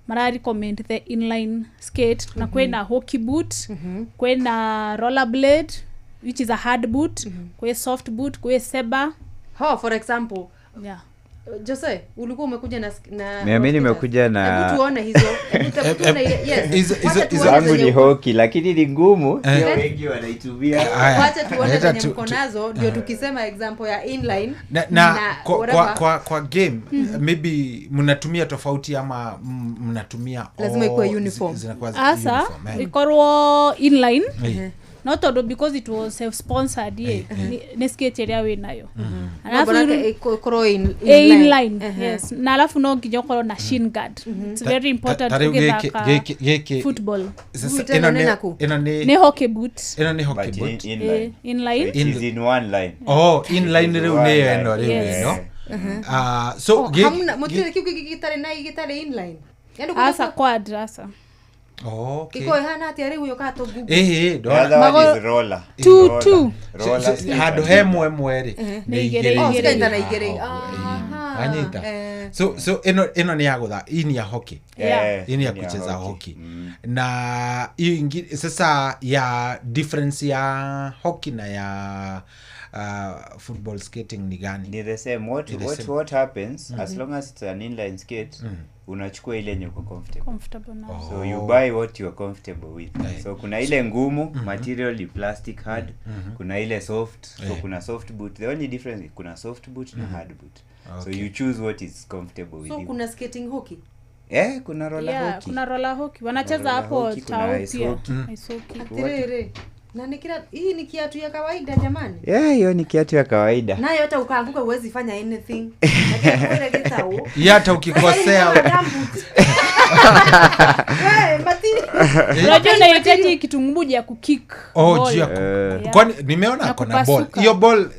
mara recommend the inline skate na kwena hockey boot kwena roller blade which is a hard boot kwe soft boot kwe seba for example Jose, ulikuwa umekuja na mimi nimekuja na hebu tuone hizo. Hizo zangu ni hockey lakini ni ngumu, sio wengi wanaitumia. Wacha tuone zenye mko nazo ndio tukisema example ya inline na kwa game maybe mnatumia tofauti ama mnatumia lazima ikuwe uniform. Asa ikorwo inline not all because it was self sponsored ni skate area we nayo alafu ikorwo inline yes na alafu no nginya na shin guard it's very important to get football ni hockey boot ni hockey boot inline is in one line inline leo no so hamna motile kitale inline yani asa quad asa okay iko hana ati ari uyo kato gugu dola is roller roller hado hemwe mweri igere anyita so eno ni yagutha ini ya hockey ini ya kucheza hockey na sasa ya difference ya hockey na ya football skating ni gani? Ni the same. What happens as long as it's an inline skate unachukua ile yenye uko comfortable now. So you buy what you are comfortable with. So kuna ile ngumu material ni plastic hard, kuna ile soft, so kuna soft boot. The only difference kuna soft boot na hard boot. So you choose what is comfortable with you. So kuna skating hockey? Kuna roller hockey. Kuna roller hockey. Wanacheza hapo tao pia. Ice hockey. Atirere. Na nikira hii ni kiatu ya kawaida jamani. Hiyo ni kiatu ya kawaida. Nayo hata ukaanguka huwezi fanya anything. Hata ukikosea. Unajua unahitaji kitu ngumu ya kukick. Kwani nimeona kuna ball. Hiyo ball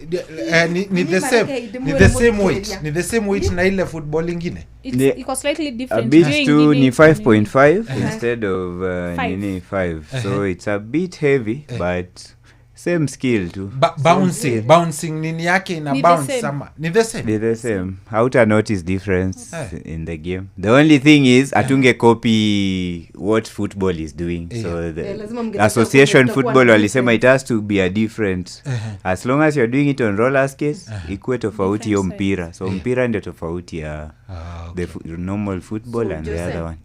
ni the same weight. Ni the same weight na ile football nyingine. It's slightly different. A bit too ni 5.5 instead of 5. So it's a bit heavy but same skill too. Bouncing nini yake ina bounce sama ni the same. How to notice difference in the game? The only thing is atunge copy what football is doing. So the association football walisema it has to be a different. As long as you're doing it on roller skates ikuwe tofauti hiyo mpira. So mpira ndio tofauti ya the normal football and the other one.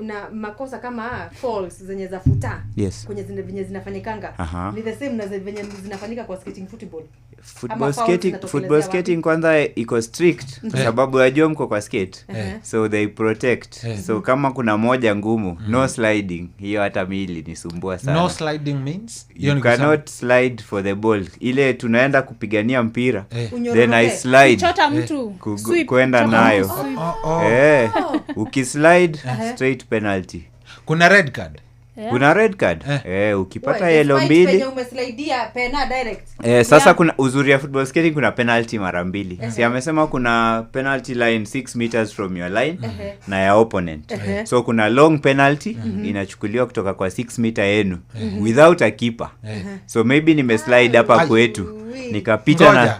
Na makosa kama falls zenye za futa kwenye zenye zinafanyikanga ni the same na zenye zinafanyika kwa skating football. Football skating kwanza iko strict kwa sababu wajua mko kwa skate. So they protect. So kama kuna moja ngumu no sliding, hiyo hata mili nisumbua sana. No sliding means you cannot slide for the ball. Ile tunaenda kupigania mpira then I slide chota mtu kwenda nayo ukislide straight penalty. Kuna red card. Kuna red card. Ukipata yellow mbili penye umeslidia pena direct. Sasa kuna uzuri ya football skating kuna penalty mara mbili. Si amesema kuna penalty line 6 meters from your line na ya opponent. So kuna long penalty inachukuliwa kutoka kwa 6 meter yenu without a keeper. So maybe nimeslide hapa kwetu nikapita na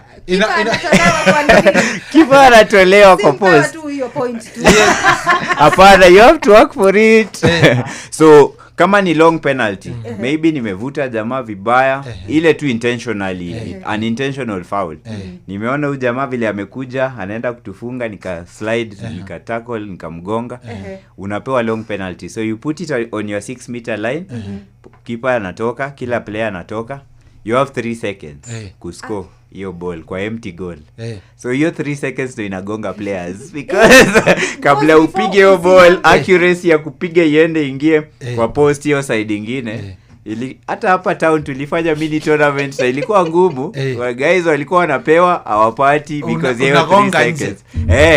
kipa anatolewa kwa post. Hapana, you have to work for it. So kama ni long penalty maybe nimevuta jamaa vibaya ile tu intentionally unintentional foul. Nimeona huyu jamaa vile amekuja anaenda kutufunga nika slide nika tackle nikamgonga unapewa long penalty. So you put it on your 6 meter line keeper anatoka, kila player anatoka, you have 3 seconds kuscore hiyo ball kwa empty goal. So hiyo 3 seconds ndio inagonga players because kabla upige hiyo ball accuracy ya kupiga iende ingie kwa post hiyo side nyingine. Hata hapa town tulifanya mini tournament na ilikuwa ngumu. Guys walikuwa wanapewa hawapati because hiyo 3 seconds.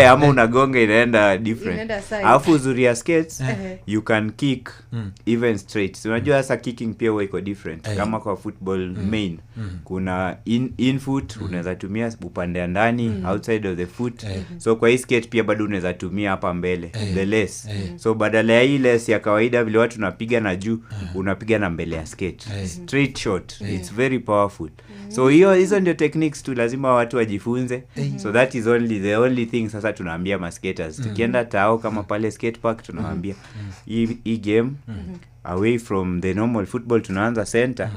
Ama unagonga inaenda different. Alafu uzuri ya skates you can kick even straight. So unajua sasa kicking pia iko different. Kama kwa football main kuna in foot unaweza tumia upande ndani outside of the foot. So kwa hii skate pia bado unaweza tumia hapa mbele the lace. So badala ya hii lace ya kawaida vile watu unapiga na juu unapiga na mbele ya skate. Straight shot. It's very powerful. So hizo ndio techniques tu lazima watu wajifunze. So that is the only thing sasa tunaambia ma skaters. Tukienda tao kama pale skate park tunawaambia hii game away from the normal football tunaanza center.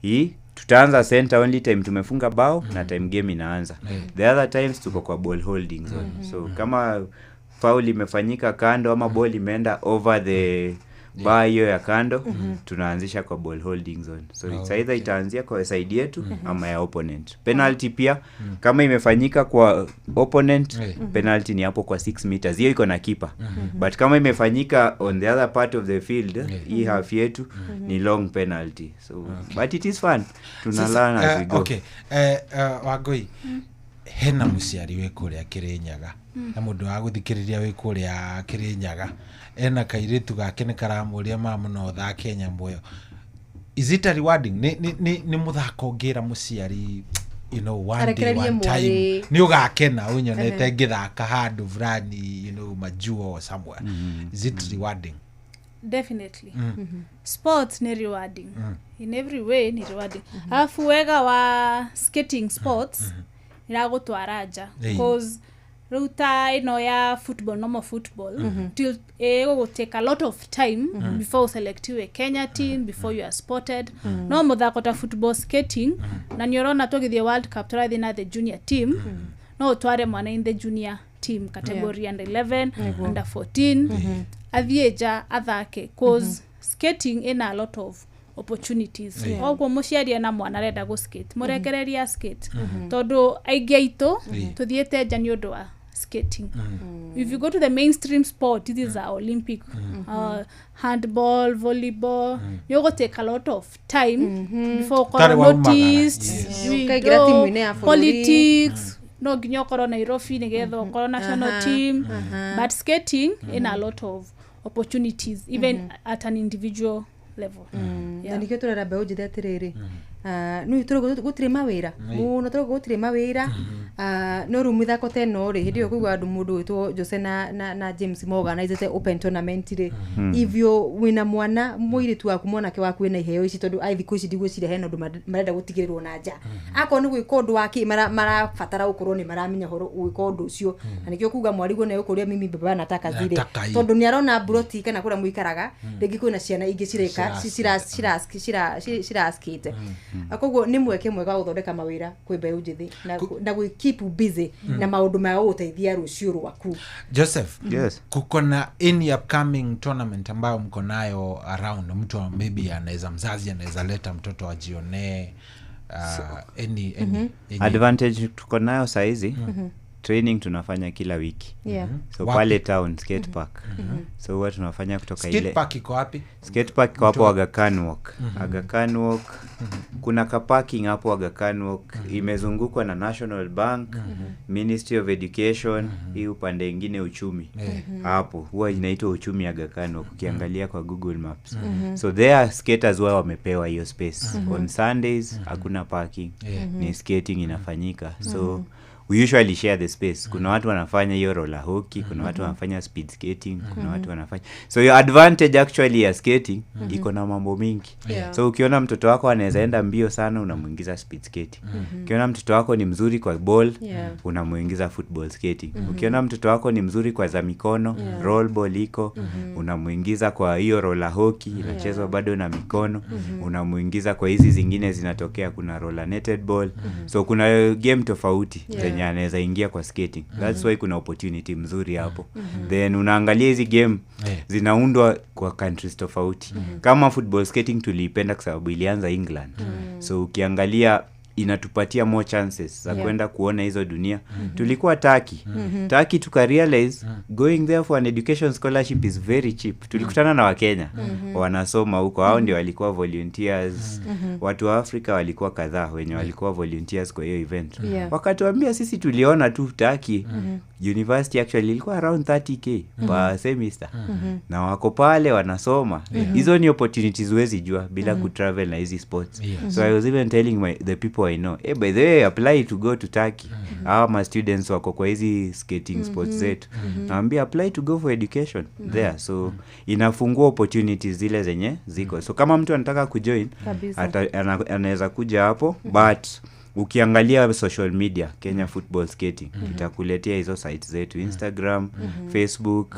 Hii tutaanza center only time tumefunga bao na time game inaanza. The other times tuko kwa ball holding zone. So kama foul imefanyika kando ama ball imeenda over the bar hiyo ya kando, tunaanzisha kwa ball holding zone. So it's either itaanzia kwa side yetu ama ya opponent. Penalty pia kama imefanyika kwa opponent, penalty ni hapo kwa 6 meters. Hiyo iko na keeper. But kama imefanyika on the other part of the field, hii half yetu ni long penalty. So but it is fun. Tunalearn as we go. Okay. Wangui hena muciari we kuria Kirinyaga na mundu wa guthikiriria we kuria Kirinyaga ena kairitu gake ni karamuria mamu no tha Kenya mboyo. Is it a rewarding? Ni muthako ngira muciari, you know, one day one time ni ugakena unyonete ngithaka handu fulani, you know, majuo or somewhere. Is it rewarding? Definitely. Sports ni rewarding. In every way ni rewarding. Alafu wega wa skating sports iragutwara nja because ruta ino ya football, normal football, till will take a lot of time before selectiwe Kenya team, before you are spotted. No muthako ta football skating na niorona tugithie World Cup turathi na the junior team, no tware mwana in the junior team category under 11, under 14, athieja athake cause skating in a lot of opportunities. Ogwo muciari na mwana renda go skate murekereria skate tondu aingi aitu tuthiete nja ni undu wa skating. If you go to the mainstream sport, it is a Olympic, handball, volleyball, you go take a lot of time before noticed. Politics, no ginyo koro Nairobi nigetho koro national team, but skating in a lot of opportunities, even at an individual level. Na nikio turara be ujide atiriri no turo gutire mawira muno turo gutire mawira no rumutha kote no ri hindio kuigwa andu mundu witwo Jose na James organized open tournament ri ivyo wina mwana muiritu waku mwana ke waku na iheo ici tondu ai thiku ici ndigwe cire heno ndu marenda gutigirirwo na nja akoni gwika undu waki marafatara ukorwo ni maramenya horo gwika undu ucio na nikio kuga mwarigo na ukuria mimi baba nataka zire tondu ni arona broti kana kuria muikaraga rigi kwina ciana ingi cireka shiraskite akogwo ni mweke mwega guthondeka mawira kwi mbeũ njithi na gwi keep busy na maundu ma uteithia rucio rwaku. Joseph, yes, kuko na any upcoming tournament ambayo mko nayo around, mtu maybe anaweza, mzazi anaweza leta mtoto ajione any advantage tuko nayo saizi? Training tunafanya kila wiki. So pale town skate park. So huwa tunafanya kutoka ile. Skate park iko wapi? Skate park iko hapo Aga Khan Walk. Aga Khan Walk. Kuna ka parking hapo Aga Khan Walk. Imezungukwa na National Bank, Ministry of Education, hii upande mwingine uchumi. Hapo huwa inaitwa uchumi Aga Khan Walk ukiangalia kwa Google Maps. So there skaters wao wamepewa hiyo space. On Sundays hakuna parking. Ni skating inafanyika. So we usually share the space. Kuna watu wanafanya hiyo roller hockey, kuna watu wanafanya speed skating, kuna watu wanafanya. So your advantage actually ya skating iko na mambo mingi. So ukiona mtoto wako anaweza enda mbio sana, unamuingiza speed skating. Ukiona mtoto wako ni mzuri kwa ball, unamuingiza football skating. Ukiona mtoto wako ni mzuri kwa za mikono, roll ball iko, unamuingiza kwa hiyo roller hockey, inachezwa bado na mikono, unamuingiza kwa hizi zingine zinatokea, kuna roller netted ball. So kuna game tofauti zenye anaweza ingia kwa skating. That's why kuna opportunity mzuri hapo. Then unaangalia hizi game zinaundwa kwa countries tofauti. Kama football skating tuliipenda kwa sababu ilianza England. So ukiangalia inatupatia more chances za kwenda kuona hizo dunia. Tulikuwa Turkey tukarealize going there for an education scholarship is very cheap. Tulikutana na Wakenya wanasoma huko, hao ndio walikuwa volunteers. Watu wa Afrika walikuwa kadhaa wenye walikuwa volunteers kwa hiyo event. Wakatuambia sisi tuliona tu Turkey university actually ilikuwa around 30k per semester. Na wako pale wanasoma. Hizo ni opportunities huwezi jua bila kutravel na hizi sports. So I was even telling the people I know, hey, by the way, apply to go to Turkey. My students wako kwa hizi skating sports zetu. Naambia apply to go for education there. So inafungua opportunities zile zenye ziko. So kama mtu anataka kujoin, anaweza kuja hapo, but ukiangalia social media Kenya Football Skating itakuletea hizo sites zetu Instagram, Facebook,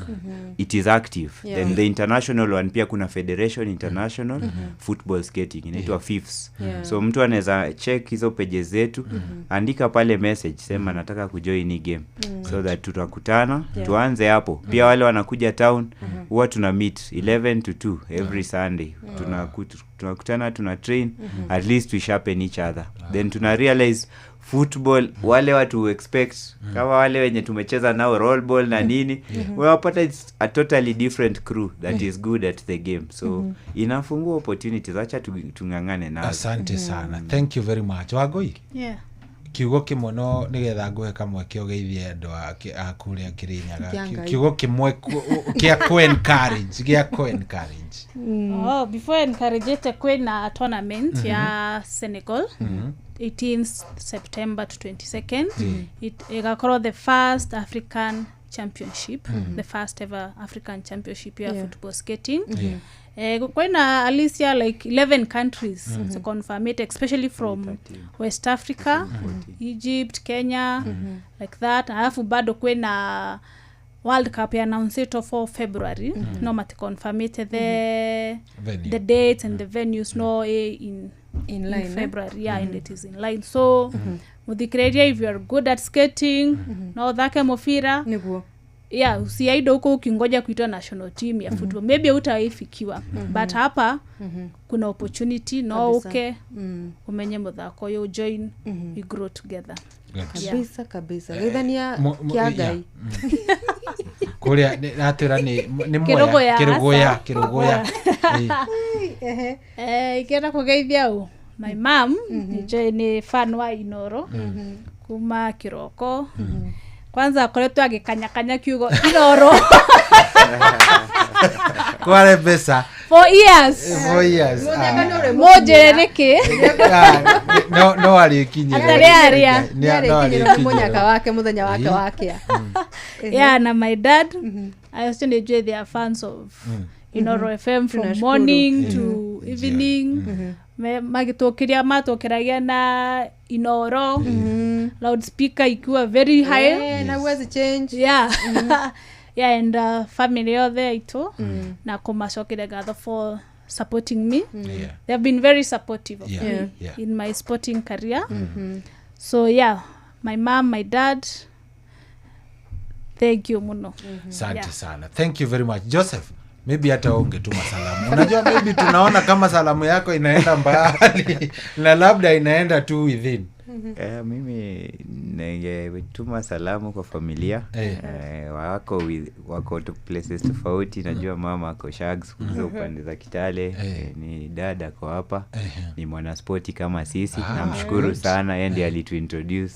it is active. Then the international one pia kuna Federation International Football Skating inaitwa FIFS. So mtu anaweza check hizo pages zetu, andika pale message sema nataka kujoin hii game, so that tutakutana tuanze hapo. Pia wale wanakuja town huwa tuna meet 11 to 2 every Sunday. Tunakutana, tuna train, at least we sharpen each other. Then tuna realize football wale watu expect kama wale wenye tumecheza nao roll ball na nini, unapata it's a totally different crew that is good at the game. So inafungua opportunities, acha tungangane nazo. Asante sana. Thank you very much. Wagoi? Yeah. Kiugo kimono nigetha nguhe kamwe kio geithie andu akuria Kirinyaga. Kiugo kimwe kia ku encourage. Before encourage kwena tournament ya Senegal 18th September to 22nd. It igakorwo the first African championship, the first ever African championship ya football skating. Kwena Alicia like 11 countries to confirm it, especially from West Africa, Egypt, Kenya, like that. Alafu bado kwena World Cup ya announced for February. No mati confirm it the dates and the venues no in February. And it is in line. So muthikiriria, if you are good at skating, no thake mufira niguo usiaido huko ukingoja kuitwa national team ya football, maybe utaifikiwa, but hapa kuna opportunity no umenye muthako yo join, we grow together. Kabisa githania kiagai kuria natira ni kirugoya ikenda kugeithia my mom ni fan wa Inoro kuma Kiroko. Kwanza akoretwo agikanya kiugo Inoro kware pesa 4 years mojereke no alikinyira ataria munyaka wake muthenya wake yeah. Na my dad I also enjoy their fans of Inoro FM from morning to evening. Magitokiria matokeragia na Inoro loudspeaker ikiwa very high na uwezi change yeah. And family other ito na kumashokira gather for supporting me. They have been very supportive of me in my sporting career. So yeah, my mom, my dad, thank you muno. Asante sana. Thank you very much. Joseph, maybe hata ungetuma salamu. Unajua maybe tunaona kama salamu yako inaenda mbali na labda inaenda tu within. Mimi ningetuma salamu kwa familia. Wako to places tofauti. Najua mama ako Shags kuzo upande za Kitale. Ni dada kwa hapa. Ni mwana sporti kama sisi. Namshukuru sana, yeye ndiye alituintroduce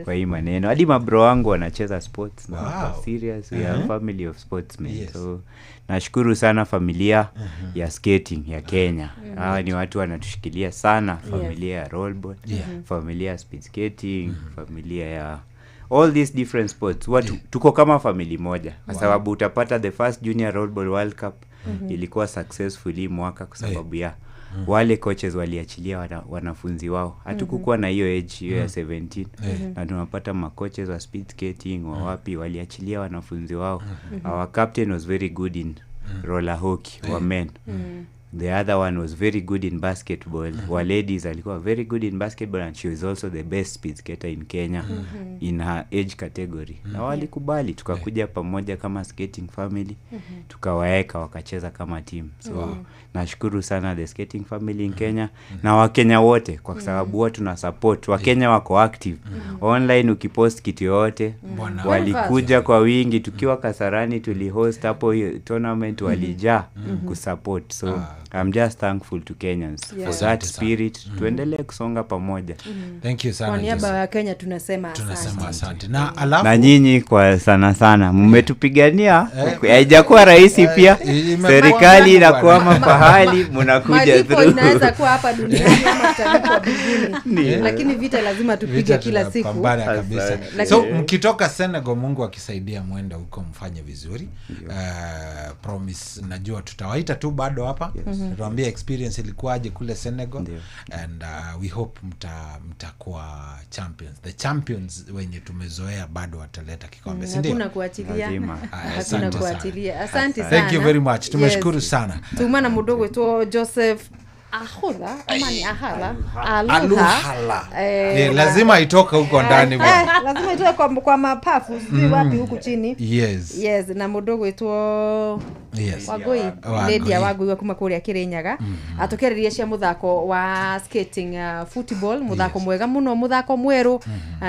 kwa hii maneno. Hadi mabro wangu wanacheza sports na serious. We are a family of sportsmen. So nashukuru sana familia ya skating ya Kenya. Hawa ni watu wanatushikilia sana, familia ya rollball, familia ya speed skating, familia ya all these different sports. Watu tuko kama family moja. Kwa sababu utapata the first Junior Rollball World Cup ilikuwa successfully mwaka kwa sababu ya wale coaches waliachilia wanafunzi wao. Hatukukuwa na hiyo age hiyo ya 17 na tunapata makoches wa speed skating wa wapi waliachilia wanafunzi wao. Our captain was very good in roller hockey wa men. The other one was very good in basketball. Wa ladies alikuwa very good in basketball and she was also the best speed skater in Kenya in her age category. Na walikubali tukakuja pamoja kama skating family, tukawaeka wakacheza kama team. So nashukuru sana the skating family in Kenya na Wakenya wote kwa sababu watu na support. Wakenya wako active. Online ukipost kitu yote walikuja kwa wingi. Tukiwa Kasarani tulihost hapo tournament walijaa kusupport. So I'm just thankful to Kenyans for that spirit. Tuendelee kusonga pamoja. Thank you sana. Kwa niaba ya Kenya tunasema asante. Na alafu na nyinyi kwa sana mmetupigania. Haijakuwa rahisi pia. Serikali inakuwa mafahali mnakuja through. Malipo inaweza kuwa hapa duniani ama tutalipwa mbinguni. Lakini vita lazima tupige kila siku. Pambana kabisa. So mkitoka Senegal, Mungu akisaidia mwenda huko mfanye vizuri. Promise najua tutawaita tu bado hapa. Tuambie experience ilikuwaje kule Senegal. And we hope mtakuwa champions. The champions wenye tumezoea bado wataleta kikombe, si ndio? Hakuna kuachilia. Hakuna kuachilia. Asante sana. Thank you very much. Tumeshukuru sana. Tumana mdogo tu Joseph Ahola, amani Ahala. Aluhala. Lazima itoke huko ndani bwana. Lazima itoke kwa mapafu, sijui wapi huku chini. Yes. Na mdogo tu Wagoi. Lady ya Wagoi wa kuma kuri Kirinyaga. Atukereria cia muthako wa skating football, muthako mwega muno, muthako mweru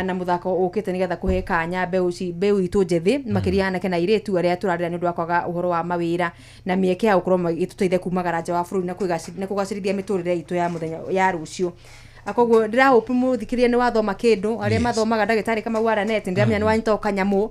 na muthako ukite nigetha kuhe kanya mbeu itu njethi makiria anake na iretu aria turarira ni ndu akwaga uhoro wa mawira na mieke ya ukorwo ituteithie kumagara nja wa bururi na kugacirithia miturire itu ya muthenya ya rucio. Akoguo ndira hope muthikirie ni wathoma kindu aria mathomaga ndagitari kama wara net ndiramenya ni wanyita kanyamu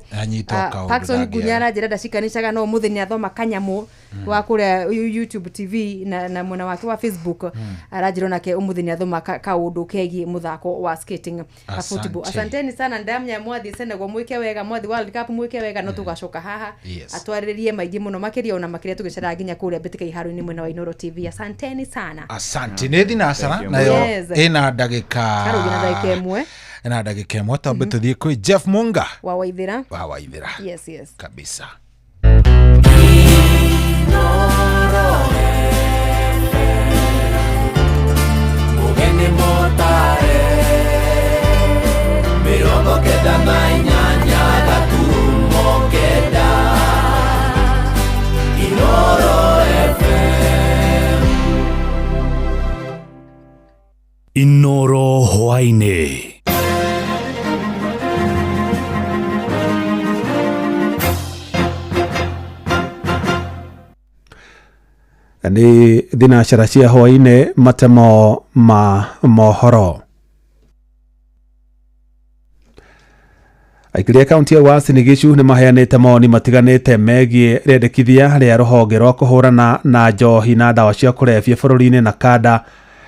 Paxson Gunyara njira ndacikanishaga no muthenya athoma kanyamu wa kuria YouTube TV na mwana wake wa Facebook arajiro nake umuthenya athoma kaundu kegi muthako wa skating football. Asanteni sana ndamnya mwathi Senegal mwike wega, mwathi World Cup mwike wega, no tugacoka haha atwariririe maigi muno makiria ona makiria tugicara nginya kuria Bitika Iharu-ini mwena wa Inoro TV. Asanteni sana. Asante nedi na sana nayo ina ndagika imwe tambe tuthie kwi Jeff Munga wa Waithira yes kabisa. Ugeni motare mirongo kenda na inyanya gaturumo kenda Inoro FM. Inoro hwaine. Ni thinacara cia hwaine matemo ma mohoro. Aikiria kaunti ya Uasin Gishu ni maheanite moni matiganite megie rendekithia ria ruhonge rwa kuhurana na njohi na dawa cia kurebia bururi-ini na kada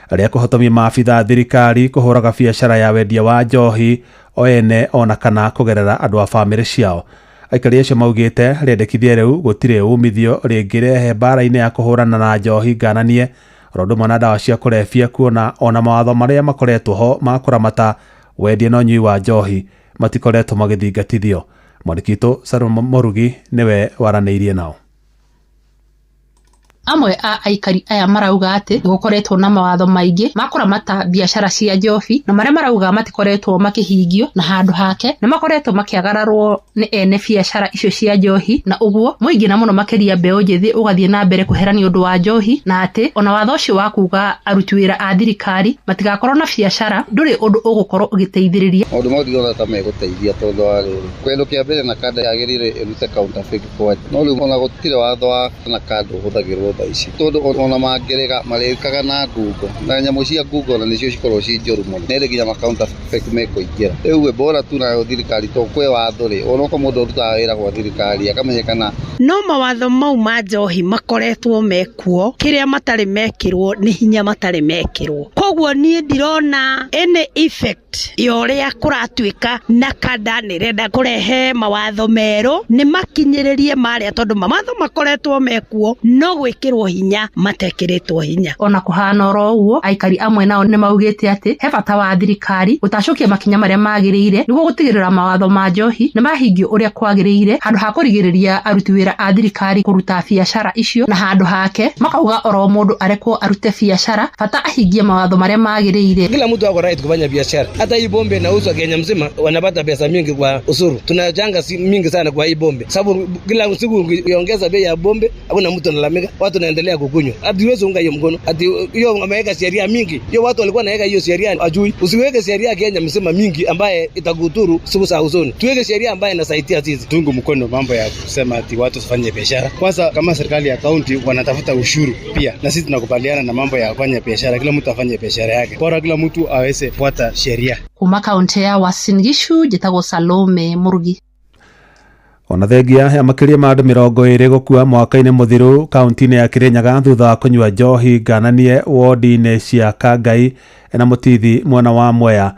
ria kuhotomia maabitha thirikari kuhuraga biacara ya wendia wa njohi o ene ona kana kugerera andu a bamĩrĩ ciao. Aikari acio maugite rendekithia riu gutire umithio ringirehe mbara-ini ya kuhurana na njohi ngananie rondu na dawa cia kurebia kuona ona mawatho maria makoretwo ho ma kuramata wendia na unyui wa njohi matikoretwo magithingatithio. Mwandĩki Salome Morugi niwe waranĩirie nao. Amwe a aikari aya marauga ati gukoretwo na mawatho maingi makuramata biashara cia njofi na maria marauga matikoretwo makihingio na handu hake na makoretwo makiagararwo ni ene biashara icio cia njohi na uguo muingi na muno makiria mbeo njethi ugathie na mbere kuherani undu wa njohi na ati ona watho ucio wa kuga aruti wira a thirikari matigakorwo na biashara nduri undu ugukorwo ugiteithiriria undu maudiona ta meguteithia tondu wa riri kwendo kia mbere na kada yagirire irute counterfeit kwa no riu ona gutire watho wa na kada uhuthagirwo ici tondu ona mangerega marikaga na ngungo na nyamu cia ngungo na nicio cikorwo ci njoru muno nere nginya makaunta fake mekuingira riu we bora tu na thirikari to kwe watho ri onoko mundu rutaga wira kwa thirikari akamenyekana no mawatho mau ma njohi makoretwo mekuo kiria matari mekirwo ni hinya matari mekirwo koguo nie ndirona ene effect yoria kuratuika na kada nirenda kurehe mawatho mero ni makinyiririe maria tondu mawatho makoretwo mekuo no gwikirwo hinya matekiritwo hinya ona kuhana oro uo aikari amwe nao ni maugite ati he bata wa thirikari utacokia makinya maria magirire niguo gutigirira mawatho ma njohi na mahingio uria kwagirire handu ha kurigiriria aruti wira a thirikari kuruta biashara icio na handu hake makauga oro mundu arekwo arute biashara bata ahingie mawatho maria magirire. Kila mtu ako right kufanya biashara, hata hii bombe inauzwa Kenya mzima wanapata pesa mingi kwa usuru. Tunajanga mingi sana kwa hii bombe sababu kila siku ukiongeza bei ya bombe hakuna mtu analalamika, watu naendelea kukunywa. Hatuwezi unga hiyo mkono ati hiyo ameweka sheria mingi, hiyo watu walikuwa naweka hiyo sheria ajui. Usiweke sheria Kenya mzima mingi ambaye itakudhuru siku za usoni, tuweke sheria ambaye inasaidia sisi. Tungu mkono mambo ya kusema ati watu wasifanye biashara. Kwanza kama serikali ya kaunti wanatafuta ushuru pia, na sisi tunakubaliana na mambo ya kufanya biashara, kila mtu afanye biashara yake, bora kila mtu aweze kufuata sheria. Kuma kaunti ya Uasin Gishu njitagwo Salome Murugi. Ona thengia ya makiria ma andu 20 gukua mwaka-ini muthiru kaunti-ini ya Kirinyaga thutha wa kunyua njohi ngananie wodi-ini cia Kangai na Mutithi mwena wa Mwea.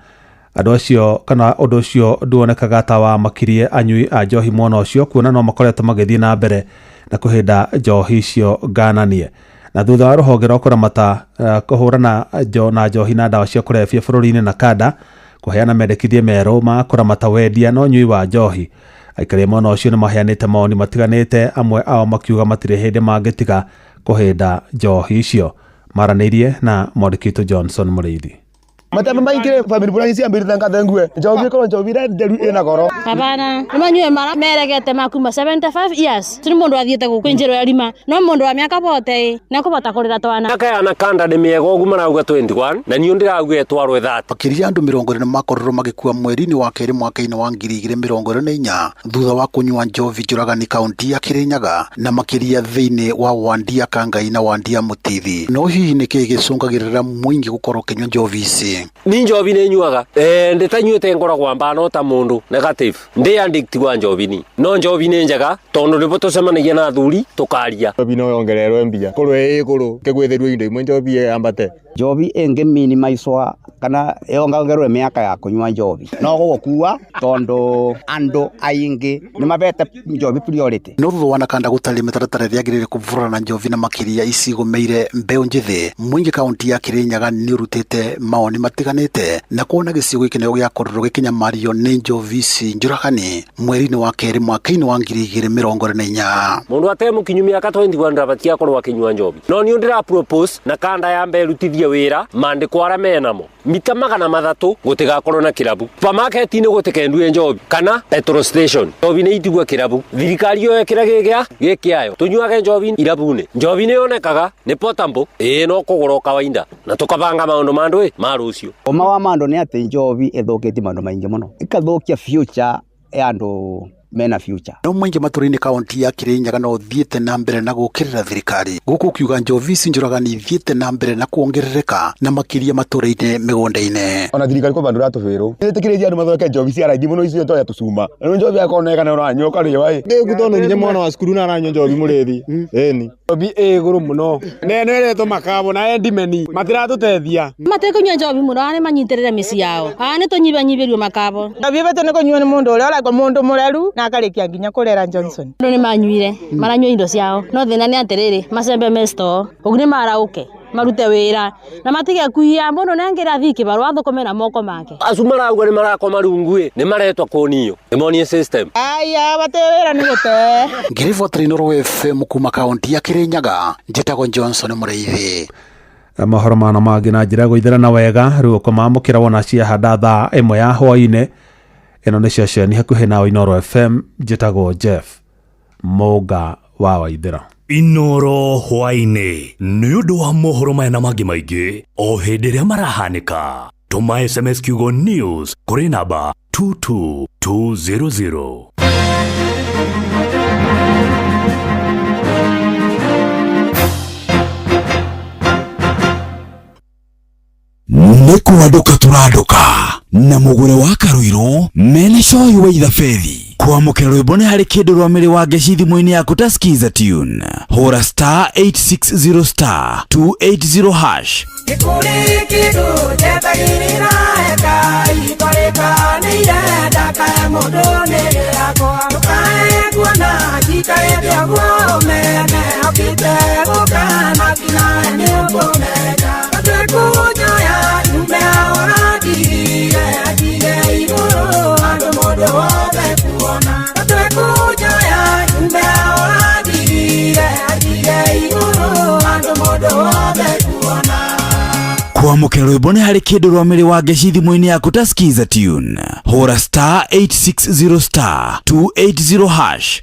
Andu acio kana undu ucio nduonekaga ta wa makirie anyui a njohi mwena ucio kuona no makoretwo magithie na mbere na kuhinda njohi icio ngananie. na thutha wa rũhonge rwa kũramata kũhũrana na njohi na ndawa cia kũrebia bũrũri-inĩ na kada kũheana mendekithia merũ ma kũramata wendia na ũnyui wa njohi. Aikari mwena ũcio nĩ maheanĩte maoni matiganĩte, amwe ao makiuga matirĩ hĩndĩ mangĩtiga kũhĩnda njohi icio. Maranĩirie na Mwandĩkĩtwo Johnson Mũrĩithi. Matema maingire family fulani si ambiri tanga thangue njobi ko njobi ra nderu ina goro abana nimanyue mara meregete makuma 75 years turi mundu athiete gukwinjiro ya rima no mundu wa miaka bote na kubata kurira twana aka ana kanda de miego gumarauga 21 na niyo ndirauga etwarwe that akiria andu 20 makororo magikua mweri-ini wa keri mwaka-ini wa 2024 thutha wa kunyua njovi njuragani kaunti ya Kirinyaga na makiria thiini wa Wandia Kangai na Wandia Mutithi. No hihi niki gicungagirira mwingi gukorwo kinyua njovi ici? Ni njovi ne nyuaga ndetanyuete ngoragwa mbana ta mundu negative ndi addict wa njovi ni no njovi ne njega tondu nibo tucemanagia na athuri tukaria njovi no yongererwe mbia korwe iguru kigwithirio indo imwe njovi ambate njovi enge minimizewa kana yongererwe miaka ya kunywa njovi no gukua tondu andu aingi ni mabete njovi priority no thutha wa nakanda gutari mitaratara yagirire kuvurana na njovi na makiria icigomeire mbeu njithi mwingi kaunti ya Kirinyaga ni urutite maoni matiganite na kuona gicigo iki nio gia kororo gikinya mario ni njovi ici njuragani mweri-ini wa keri mwaka-ini wa 2024. mundu atemu kinyu miaka 21 ndabatia korwa kinywa njovi no ni ndira propose na kanda ya mbe rutithie wira mandiko ara menamo mita 300 gutigakorwo na kirabu supermarket-ini gutikendue njovi kana petrol station njovi ni itigwa kirabu thirikari yo ekira gikiayo tunyuage njovi irabu-ini njovi ni yonekaga ni potable no kugoro kawaida na tukabanga maundu mandu marucio oma wa mando ni ati njovi ithukiti mandu maingi muno ikathukia future ya andu mena future no mwingi maturi-ini kaunti ya Kirinyaga no thiete na mbere na gukirira thirikari guku kiuga njovi ici njuragani thiete na mbere na kuongerereka na makiria maturi-ini migunda-ini ona thirikari ko bandu ratubiru itikireje andu mathoke njovi cia rangi muno icio toya tusuma no njovi akoneka na uranyoka riwa gutono nginya mwana wa cukuru na aranyo njovi murethi eni njovi iguru muno nene ereto makabo na endimeni matiratutethia matekunywa njovi muno ni manyitirire misi yao ni tunyibanyibirio makabo njovi bete ni kunywa ni mundu uria uragwa mundu mureru na akarikia nginya kurera Johnson ni manyuire maranywa indo ciao no thina ni atiriri macembe mesto ugni marauke marute wira na matige kuia mundu nangira thiki barwa thukumena moko make acumarauga ni marakoma rungue ni maretwa kunio demonia system aya bate wira ni gute ngirivotri Noro FM kuma kaunti ya Kirinyaga njitagwo Johnson Mũrĩithi. Mahoro mana mangĩ na njĩra gũithĩrana wega rĩu ũkũmamũkĩra wona ciahanda thaa 1 ya hwaĩ-inĩ. Ĩno nĩ ceceni hakuhĩ nawe Inoro FM njĩtagwo Jeff Mũnga wa Waithĩra. Inoro hwaĩ-inĩ nĩ ũndũ wa mohoro maya na mangĩ maingĩ o hĩndĩ ĩrĩa marahanĩka. Tũma SMS kiugo news kũrĩ namba 22200. Nĩkũandũka tũrandũka na mũgũre wa Karuiro mene coyi wa ithabethi kwamũkĩra rwĩmbo nĩ harĩ kĩndũ rwa mĩrĩ wa ngeci thimũ-inĩ yaku ta skiza tune hũra star 860 star 280 hash Gĩkũrĩ kĩndũ njetagĩrĩra Ngai twarĩkanĩire ndakahe mũndũ nĩ gĩakwa ndũkae kuona njikare ndĩaguo mene okĩte gũkana kinae nĩ ũkũmenya twĩkũnyoya nyume aũrangire atige igũrũ andũ mũndũ wothe kuona twĩkũnyoya nyume aũrangire atige igũrũ andũ mũndũ wothe kuona. kwamũkĩra rwĩmbo nĩ harĩ kĩndũ rwa mĩrĩ wa ngeci thimũ-inĩ yaku ta skiza tune hũra star 860 star 280 hash.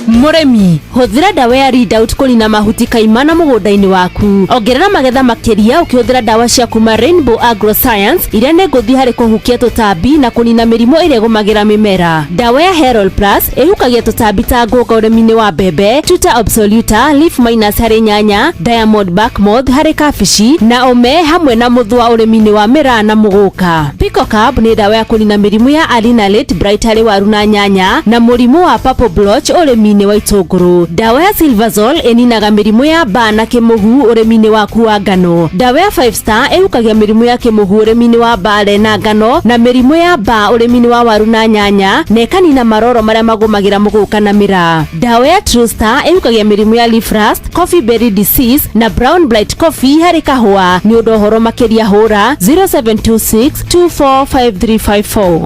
Muremi, huthira dawa ya Readout kulina mahuti kaimana mũgũnda-inĩ waku. Ongerera magetha makĩria ũkĩhũthĩra dawa cia kuma Rainbow Agroscience iria nĩ ngũthi harĩ kũhukia tũtambi na kũnina mĩrimũ ĩrĩa ĩgũmagĩra mĩmera. Dawa ya Herol Plus ĩhukagia tũtambi ta ngũnga ũrĩmi-inĩ wa mbembe, Tuta Absoluta, Leaf Minus harĩ nyanya, Diamond Back Moth harĩ kabici na ome hamwe na mũthũa ũrĩmi-inĩ wa mĩraa na mũgũka. Pico Carb nĩ dawa ya kũnina mĩrimũ ya Alinalate Bright harĩ waru na nyanya na mũrimũ wa Purple Blotch ũrĩmi urimi-ini wa itũngũrũ. Dawa ya Silvazol ĩninaga mĩrimũ ya mbaa na kĩmũhu ũrĩmi-inĩ waku wa ngano. Dawa ya 5 Star ĩhukagia mĩrimũ ya kĩmũhu ũrĩmi-inĩ wa mbare na ngano na mĩrimũ ya mbaa ũrĩmi-inĩ wa waru na nyanya na ĩkanina maroro marĩa magũmagĩra mũgũka na mĩraa. Dawa ya True Star ĩhukagia mĩrimũ ya leaf rust, coffee berry disease na brown blight coffee harĩ kahũa. Nĩ ũndũ ũhoro makĩria hũra 0726245354.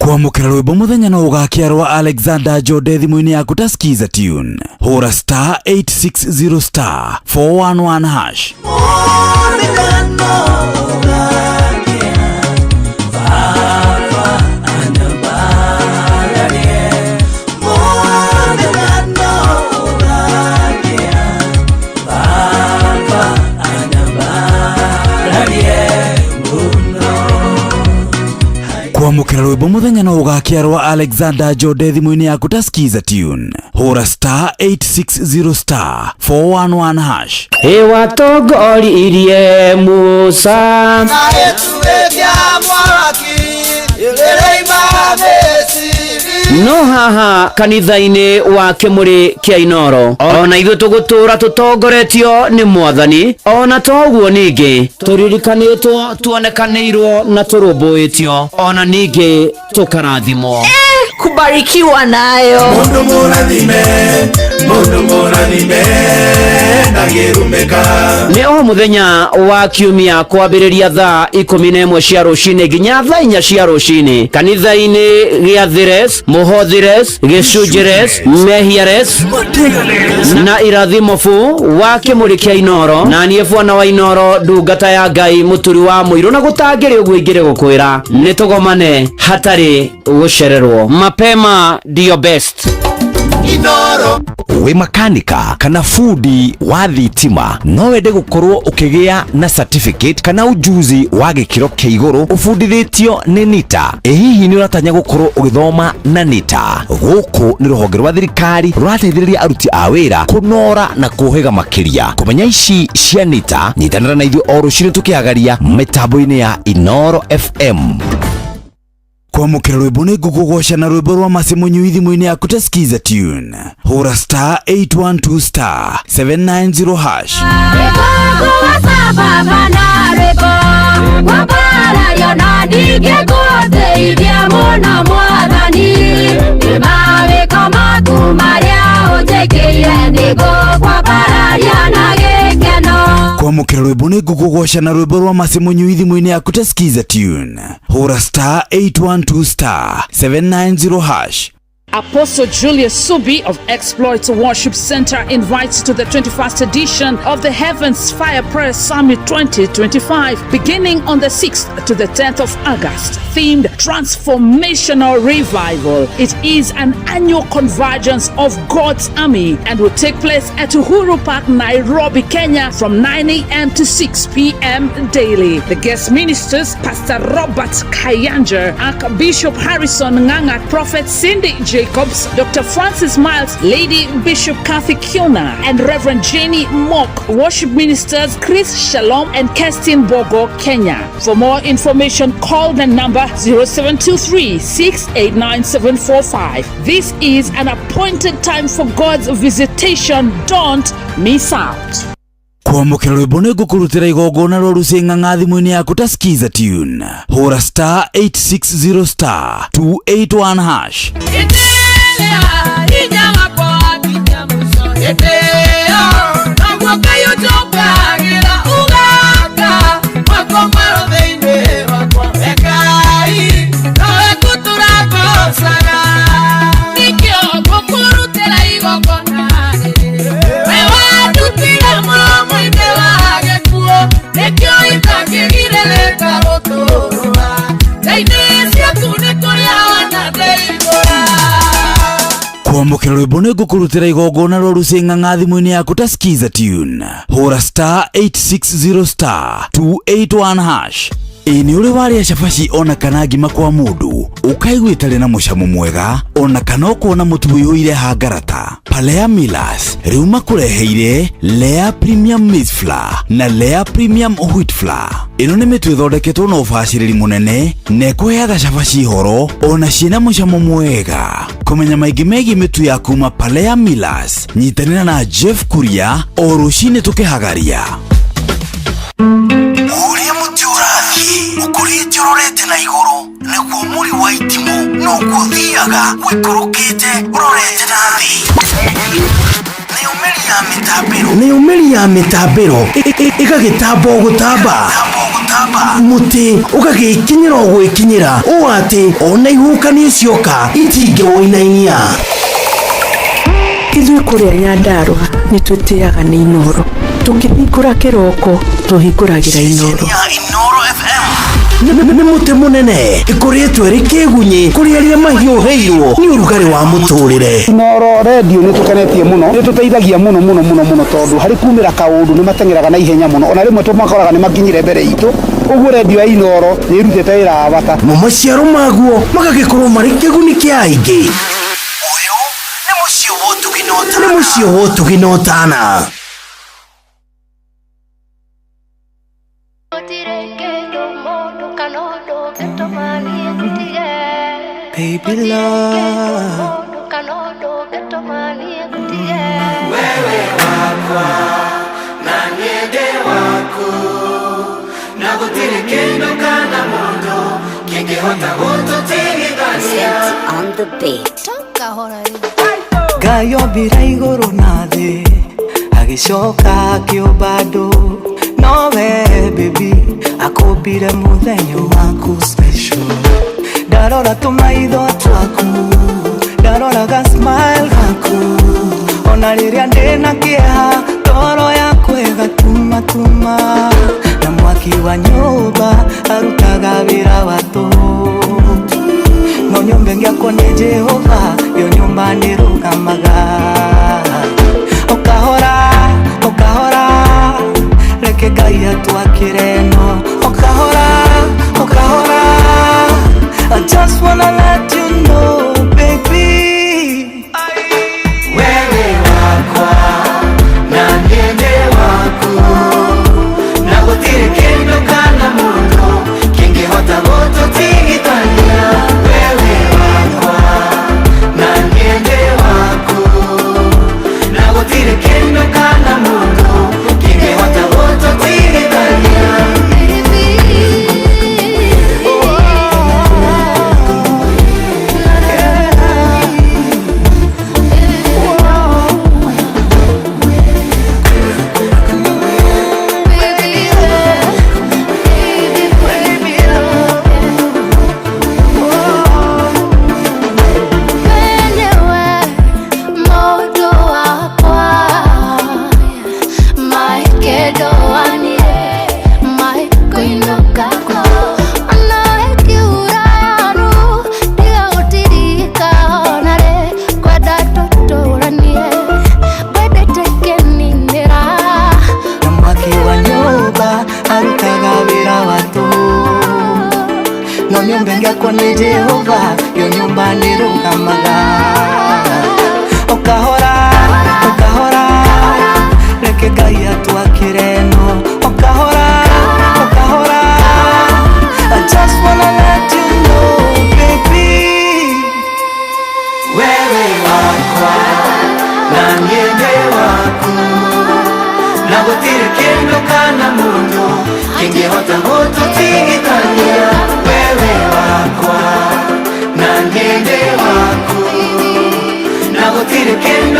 Kwamũkĩra rwĩmbo mũthenya no ũgakiarwa Alexander Jode thimũ-inĩ yaku ta skiza tune. Hũra star 860 star 411 hash. Kwamũkĩra rwĩmbo mũthenya no ũgakiarwa Alexander Jode thimũ-inĩ yaku ta skiza tune. Hũra star 860 star 411 hash. Watongoririe Musa no haha kanitha-inĩ wa Kĩmũrĩ kĩa Inoro ona ithuĩ tũgũtũra tũtongoretio nĩ Mwathani, ona toguo ningĩ tũririkanĩtwo, tuonekanĩirwo na tũrũmbũĩtio, ona ningĩ tũkarathimwo. Kubarikiwa nayo mundu mũrathime ndagĩrumĩka. Nĩ o mũthenya wa kiumia kwambĩrĩria thaa 11 cia rũcinĩ nginya thaa 4 cia rũcinĩ kanitha-inĩ gĩa Thires, Mũhothires, Gĩcunjĩres, Mehiares na Irathimofu wa Kĩmũrĩ kĩa Inoro, na niĩ bwana wa Inoro ndungata ya Ngai mũturi wa mũirũ, na gũtangĩrĩ ũguo ingĩrĩ gũkwĩra nĩ tũgomane hatarĩ gũcererwo. Mapema ndio best. Inoro. We makanika kana fundi wa thitima no wende gukorwo ukigia na certificate kana ujuzi wa gikiro kia iguru ufundithitio ni NITA. Hihi ni uratanya gukorwo ugithoma na NITA? Guku ni ruhonge rwa thirikari rurateithĩrĩria aruti a wĩra kunora na kuhiga makiria. Kumenya ici cia NITA, nyitanĩra na ithuĩ o rũcinĩ tukiagaria mitambo-inĩ ya Inoro FM. Kwamũkĩra rwĩmbo nĩ ngũkũgoca na rwĩmbo rwa Masemonyu thimũ-inĩ yaku ta skiza tune. Hũra star 812 star 790 hash. Kwamũkĩra rwĩmbo nĩ ngũkũgoca na rwĩmbo rwa Masemonyu thimũ-inĩ yaku ta skiza tune. Hũra star 812 star 790 hash. Apostle Julius Subi of Exploits Worship Center invites you to the 21st edition of the Heavens Fire Prayer Summit 2025, beginning on the 6th to the 10th of August, themed Transformational Revival. It is an annual convergence of God's army and will take place at Uhuru Park, Nairobi, Kenya from 9 a.m. to 6 p.m. daily. The guest ministers, Pastor Robert Kayanja, Archbishop Harrison Nganga, Prophet Cindy Jacobs, Dr. Francis Miles, Lady Bishop Kathy Kiona, and Reverend Jenny Mock. Worship ministers Chris Shalom and Kestin Bogo, Kenya. For more information, call the number 0723-689-745. This is an appointed time for God's visitation. Don't miss out. Kwamũkĩra rwĩmbo nĩ ngũkũrutĩra igongona rwa Ruseng'ang'a thimũ-inĩ yaku ta skiza tune. Hũra star 860 star 281 hash. Kwamũkĩra rwĩmbo nĩ ngũkũrutĩra igongona rwa Ruseng'ang'a thimũ-inĩ yaku ta skiza tune. Hũra star 860 star 281 hash. Ini uri waria cabaci ona kana ngima kwa mundu ukaigua itarĩ na mũcamo mwega ona kana ukona mũtu wĩihũire hangarata. Palea Millers rĩu makureheire Lea Premium Maize Flour na Lea Premium Wheat Flour. Ĩno nĩ mĩtu ĩthondeketwo na ũbacĩrĩri mũnene na ĩkũheaga cabaci horo ona ciĩna mũcamo mwega. Kũmenya maingĩ megiĩ mĩtu ya kuma Palea Millers, nyitanĩra na Jeff Kuria o rũcinĩ tũkĩhagaria. Uria muti ũrathiĩ ũkũrĩte ũrorete na igũrũ nĩguo mũri wa itimũ no gũthiaga wĩkũrũkĩte ũrorete na thĩ. Nĩ ũmĩri ya mĩtambĩro ĩgagĩtamba gũtamba mũtĩ ũgagĩkinyĩra gwĩkinyĩra ũũ atĩ ona ihũkanio cioka itingĩwoinainia. Ithuĩ kũrĩa Nyandarua nĩ twĩtĩaga nĩ Inoro, tũngĩhingũra kĩroko tũhingũragĩra Inoro. Nĩ mũtĩ mũnene ĩkoretwo ĩrĩ kĩgunyi kũrĩ arĩa mahiũhĩirwo nĩ ũrugarĩ wa mũtũrĩre. Inoro radio nĩ tũkenetie mũno, nĩ tũteithagia mũno tondũ harĩ kumĩra kaũndũ nĩ matengeraga na ihenya mũno, ona rĩmwe tũmakoraga nĩ makinyire mbere itũ. Ũguo radio ya Inoro nĩ ĩrutĩte wĩra wa bata. Maciaro maguo magagĩkorwo marĩ kĩguni kĩa aingĩ. Nĩ mũciĩ wa ũtugi na ũtana. Baby love, wewe wakwa na niende waku na gutire kindu kana mundu kingihota gututigithania. On the beat Ngai ombire igũrũ na thĩ agĩcoka akĩũmba andũ, nowe baby akũmbire mũthenya waku special. Ndarora tũmaitho twaku, ndaroraga smile gaku, ona rĩrĩa ndĩna kĩeha toro yakwa ĩgatuma, na mwaki wa nyũmba arutaga wĩra wa tũ. No nyũmba ngĩakwo nĩ Jehova, yo nyũmba nĩrũgamaga. Ũkahora, reke Ngai atwakĩre no. Ũkahora, I just wanna let you know, baby. Wewe wakwa na niende waku na gutire kindu kana mundu kingihota gututigithania. Wewe wakwa na niende waku na gutire kindu kana mundu kingihota gututigithania. No nyumba ngako ni Jehova, yo nyumba nĩrũgamaga. Ũkahora, reke Ngai atwakĩre no. Ũkahora, I just wanna let you know, baby. Wewe wakwa na niende waku na gutire kindu kana mundu kingihota gututigithania. Wewe wakwa na niende waku na gutire kindu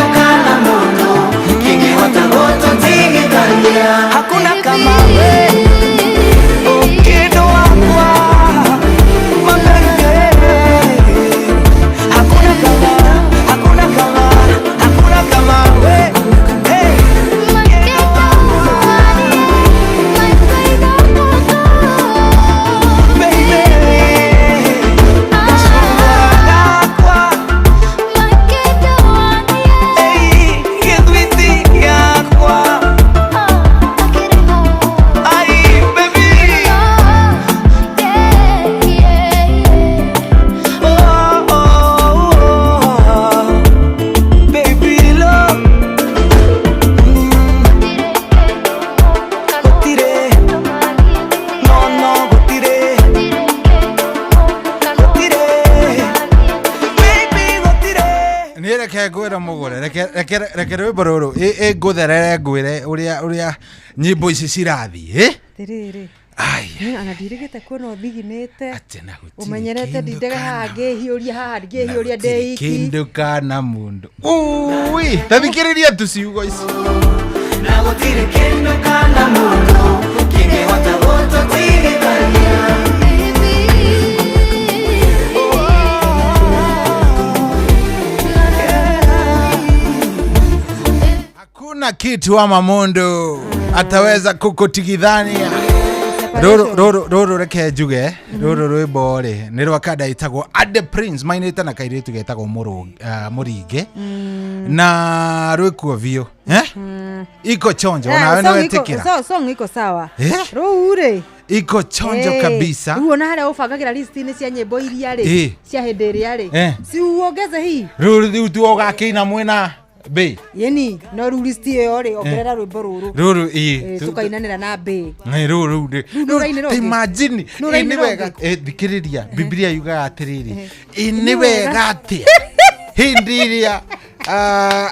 reke rwimbo ruru ngutherere ngwire uria nyimbo ici cirathi tiriri ai ana dirigite kuno thiginite umenyerete ndindege haha ngihiuria ndei kindu kana mundu ui tathikiriria tuciugo ici na gutire kindu kana mundu kingehota gututigithania hakuna kitu ama mundu ataweza kukutigithania. Roro reke njuge roro rwimbo ri ni rwa kada itagwo Ade Prince mainite na kairitu getagwo Muringe na rwikuo vio iko chonjo na wewe wetikira song iko sawa rure iko chonjo kabisa. Uona hale ufangagira list ni cia nyimbo iria ri cia henderia ri si uongeze hii ruru tuoga kina mwena B yeni no ruristi yo ri ongerera rwimbo ruru tukainanira na B ruru imagine ni wega thikiriria Biblia yuga atiriri ni wega atia hindiria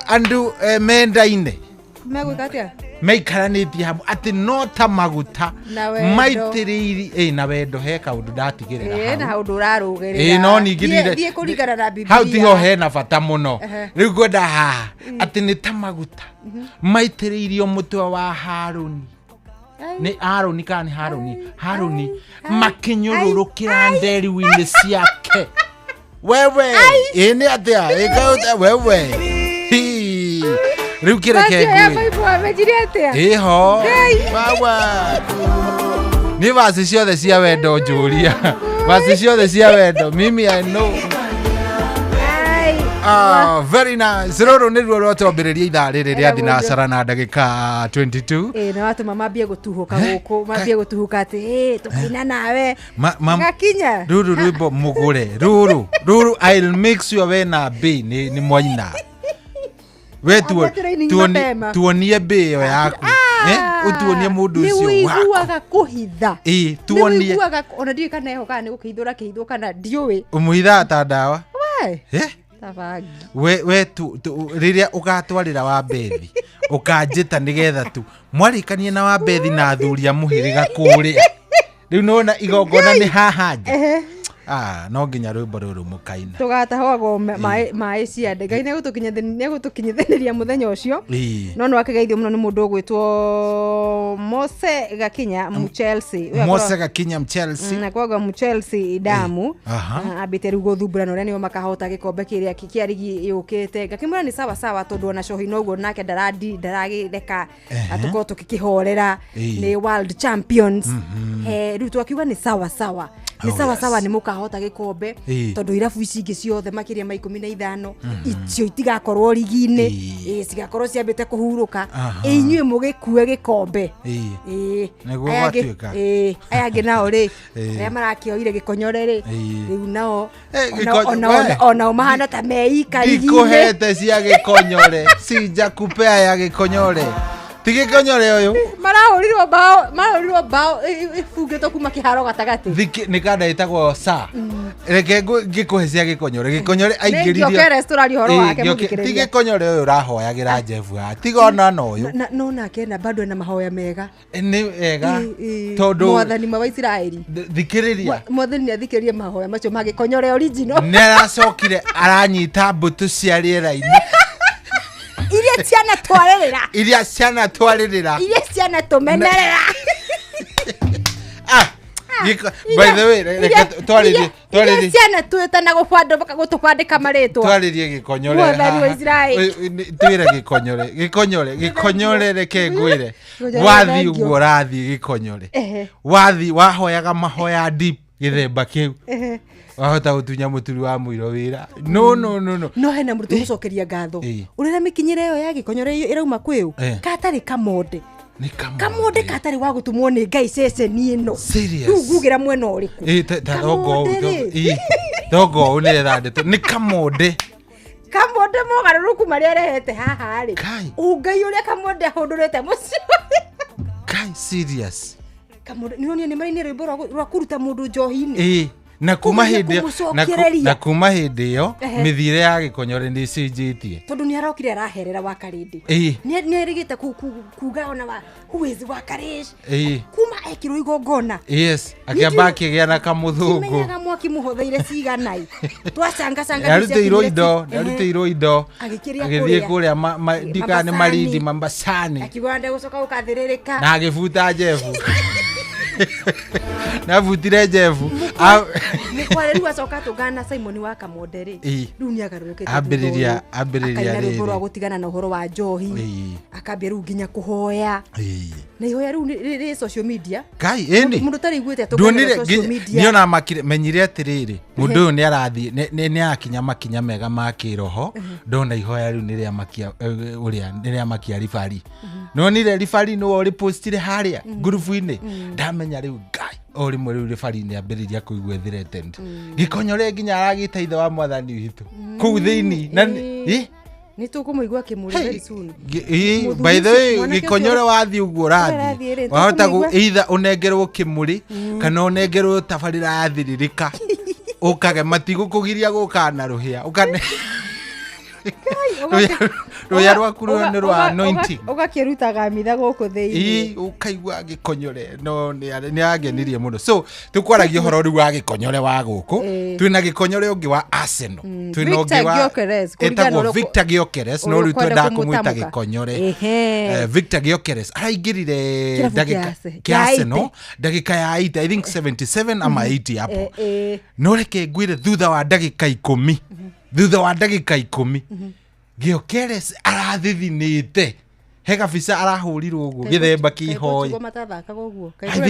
andu mendaine megwikatia meikaranitie hamwe ati no ta maguta maitiriri na wendo he kaundu ndatigirira na haundu urarugirira no ningirire die kuringana na Biblia hau tiho he na bata muno riu gwenda haha ati ni ta maguta maitiririo mutwe wa Haruni ni Haruni kana Haruni makinyururukira nderi-wini ciake wewe ni atia ikauta wewe riu kireke iho wawa ni vasi ciothe cia wendo njuria vasi ciothe cia wendo mimi I know. Very nice. Roro ni ruo rwatwambiriria ithaa riri ria thinacara na ndagika 22 na watu mambie gutuhuka guku mambie gutuhuka ati tukaina nawe ngakinya ruru rwimbo mugure ruru I'll make sure we na B ni mwaina we tuonie mbio yaku utuonie mundu ucio wako niguaga kuhitha tuonie niguaga ona ndiri kana eho kana gukihithura kihitho kana ndiuwi umuhitha ta ndawa tabagi we riria ugatwarira wa bethi ukanjita nigetha tu mwarikanie na wa bethi na thuria muhiriga kuria riu nona igongona ni hahanja no nginya rwimbo ruru mukaina tugatahwago mai ciande ngai negutukinyithaniria muthenya ucio no no akigeithio muno ni mundu ugwitwo Mose Gakinya Chelsea na kwaga Chelsea damu abite rugo thumburano ria nio makahota gikombe kiria kia ligi yukite ngakimura ni sawa tondu ona cohi noguo nake daragireka atuko tukikihorera ni world champions riu twakiuga ni sawa ni sawa ni mukahota gikombe tondu irabu ici ingi ciothe makiria ma 15 icio itigakorwo ligi-ini cigakorwo ciambite kuhuruka inyue mugikue gikombe neguo gwatuika ayangi nao ri aya marakioire gikonyore ri riu nao ona mahana ta meika ligi-ini ikuhete cia gikonyore sija kupea ya gikonyore tigikonyore uyu marahurirwo bao ifungito kuma kiharo gatagati ni kada itagwo sa reke ngikuhe cia gikonyore aingiririo ndio restaurant horo wake mukikiriria tigikonyore uyu rahoyagira Jefu tigona no uyu no nake na bado na mahoya mega ni ega tondu mwathani wa Israeli thikiriria mwathani athikiririe mahoya macio magikonyore original neracokire aranyita mbutu cia riera-ini iria ciana tumenerera by the way twaririe ciana twetana gutubandika maritwa twaririe gikonyore twire gikonyore reke ngwire wathi uguo rathi gikonyore wathi wahoyaga mahoya deep githemba kiu wahota gutunya muturi wa muiro wira no hena murtu gucokeria ngatho urira mikinyire yo ya gikonyore irauma kwiu katari kamonde ni kamonde katari wa gutumwo ni ngai ceceni ino serious ngugira mwena uriku dogo ni radete ni kamonde mogaruruku maria rehete haha ri ungai uria kamonde ahundurete mucio kai serious kamonde ni mari ni rwimbo rwa kuruta mundu njohi-ini na kuma hindi yo mithire ya Gikonyore ni cenjetie tondu ni arokire araherera wa Karindi ni erigite kuga ona wa huwezi wa Karish kuma ekiro igongona yes akiamba akigea na kamuthungu kimenyaga mwaki muhotheire ciganai twacanga narutiro indo agithie kuria ndikane marindi mambasani akigwande gucoka ukathiririka na agibuta Jefu na butire Jefu ni kware ru acoka tugana Simon wa Kamondere riu ni agarurukite ambiriria ri rwa gutigana na uhoro wa njohi akambia ru nginya kuhoya na ihoya ru ri social media kai endi mundu tari igwete tugana social media niona makire menyire atiriri mundu ni arathi ni akinya makinya mega makiroho ndona ihoya ru ni ria makia uria ni ria makia rifari no ni rifari no ri postire haria group-ini ndamenya riu ngai ori muri rifari ni ambiriria kuigwe threatened Gikonyore nginya aragita ithe wa mwathani witu kuu thiini na ni tukumuigwa kimuri very soon by the way Gikonyore wathi uguo rathi wahota either unengerwo kimuri kana unengerwo tabarira yathiririka ukage matigukugiria gukana ruhia ukane ruya rwaku ni rwa anointing ugakirutaga mitha guku thiini ukaigwa Gikonyore no ni agenirie muno so tukwaragia horo ru wa Gikonyore wa guku twina Gikonyore ungi wa Arsenal twina ungi wa etagwo Victor Gyokeres no ru twenda kumwita Gikonyore Victor Gyokeres araingirire ndagika kia Arsenal ndagika ya 8 I think 77 ama 80 hapo no reke ngwire thutha wa ndagika 10 Gyokeres arathithinite he kabisa arahurirwo uguo githemba kihoi I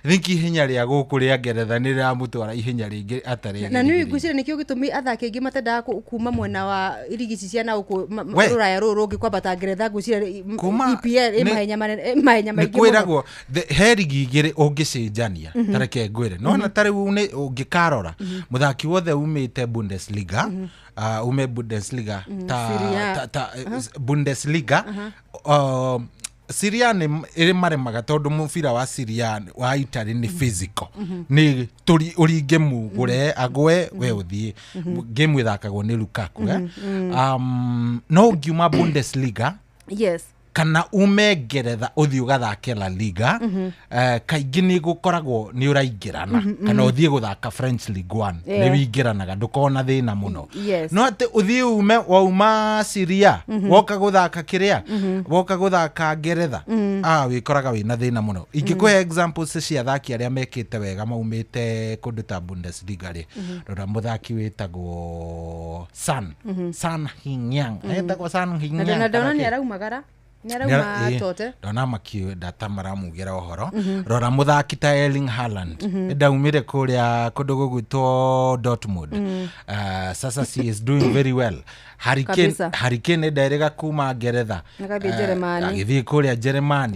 think ihenya ria guku ria Ngeretha ni riramutwara ihenya ringi atari na ni ngucire nikio gitumi athake ingi matenda kuma mwena wa irigici cia na uku ruraya rungi kwambata Ngeretha ngucire EPL mahenya maingi kwiragwo he rigi igiri ungicenjania tareke ngwire no na tari une ungikarora muthaki wothe umite Bundesliga ume Bundesliga Bundesliga Syria ni maremaga tondu mubira wa Syria wa Italy ni physical ni turi uri game gure agwe we uthie game ithakagwo ni Lukaku no ngiuma Bundesliga yes kana ume Ngeretha uthii ugathake La Liga kaingi ni gukoragwo ni uraingirana kana uthii guthaka French Ligue 1 ni wingiranaga ndukona thina muno no ati uthii ume wauma Syria woka guthaka kiria woka guthaka Ngeretha wikoraga wina thina muno ingikuhe examples cia athaki aria mekite wega maumite kundu ta Bundesliga ri rora muthaki witagwo Son Heung-min etagwo Son Heung-min ndona ni araumagara ndona makienda tamaramugira uhoro rora muthaki ta Erling Haaland ndaumire kuria kundu gugwitwo Dortmund sasa she is doing very well Harry Kane ndarega kuma Ngeretha agithie kuria Germany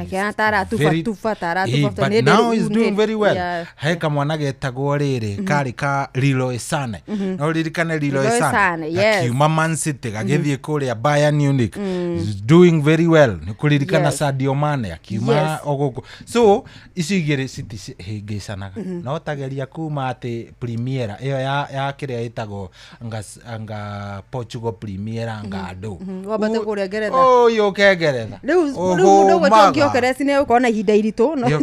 but now is doing very well he kamwana getagwo riri kari ka Leroy Sane no ririkane Leroy Sane akiuma Man City agithie kuria Bayern Munich is doing very well nikuririkana Sadio Mane akiuma ogogo so isigire City hingicanaga no tageria kuma ati Premier iyo ya kiria itagwo anga Portugal Premier ngado wabate kuria Ngeretha yo Ngeretha riu mundu gwe Gyokeres ni ukona ihinda iritu no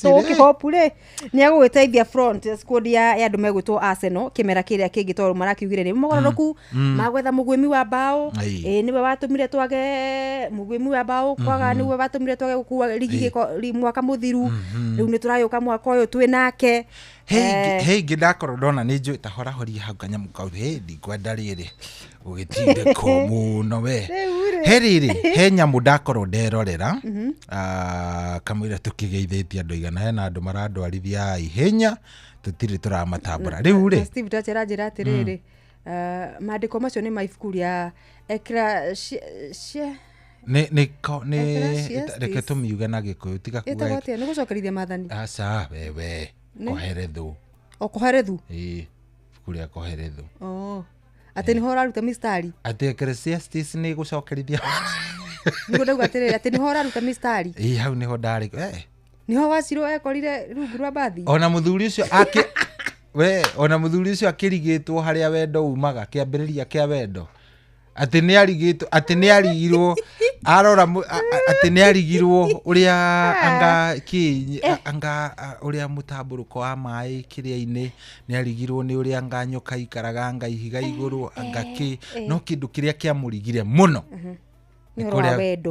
tukihopure ni agugiteithia front squad ya andu megwitwo Arsenal kimera kiria kingi toru marakiugire ni mogoroku magwetha mugwimi wa bao niwe watumire twage mugwimi wa bao kwaga niwe watumire twage gukua ligi mwaka muthiru riu ni turayuka mwaka uyu twinake hey ngidakoro ndona ni njui tahora horia hau kanyamu kau ndigwenda riri ugitinde ko muno we heriri he nyamu ndakoro nderorera kamwira tukigeithitie andu igana hena andu marandwarithia ihenya tutiri turamatambura riu ri Steve Tachera njira atiriri maandiko macio ni maibuku ria ekra reke tumiuge na Gikuyu tiga kuga etagote ni gucokerithia mathani aca wewe koherethu okoherethu kuria koherethu ati ni hora ruta mistari ati Ecclesiastes ni gucokerithia ni gudaga atiriri ati ni hora ruta mistari hau niho ndari niho Wachiro ekorire rungu rwa bathi ona muthuri ucio ona muthuri ucio akirigitwo haria wendo umaga kiambiriria kia wendo ati ni arigirwo arora ati ni arigirwo uria anga uria mutamburuko wa mai kiria-ini ni arigirwo ni uria anga nyoka ikaraga anga ihiga iguru anga no kindu kiria kia murigire muno ni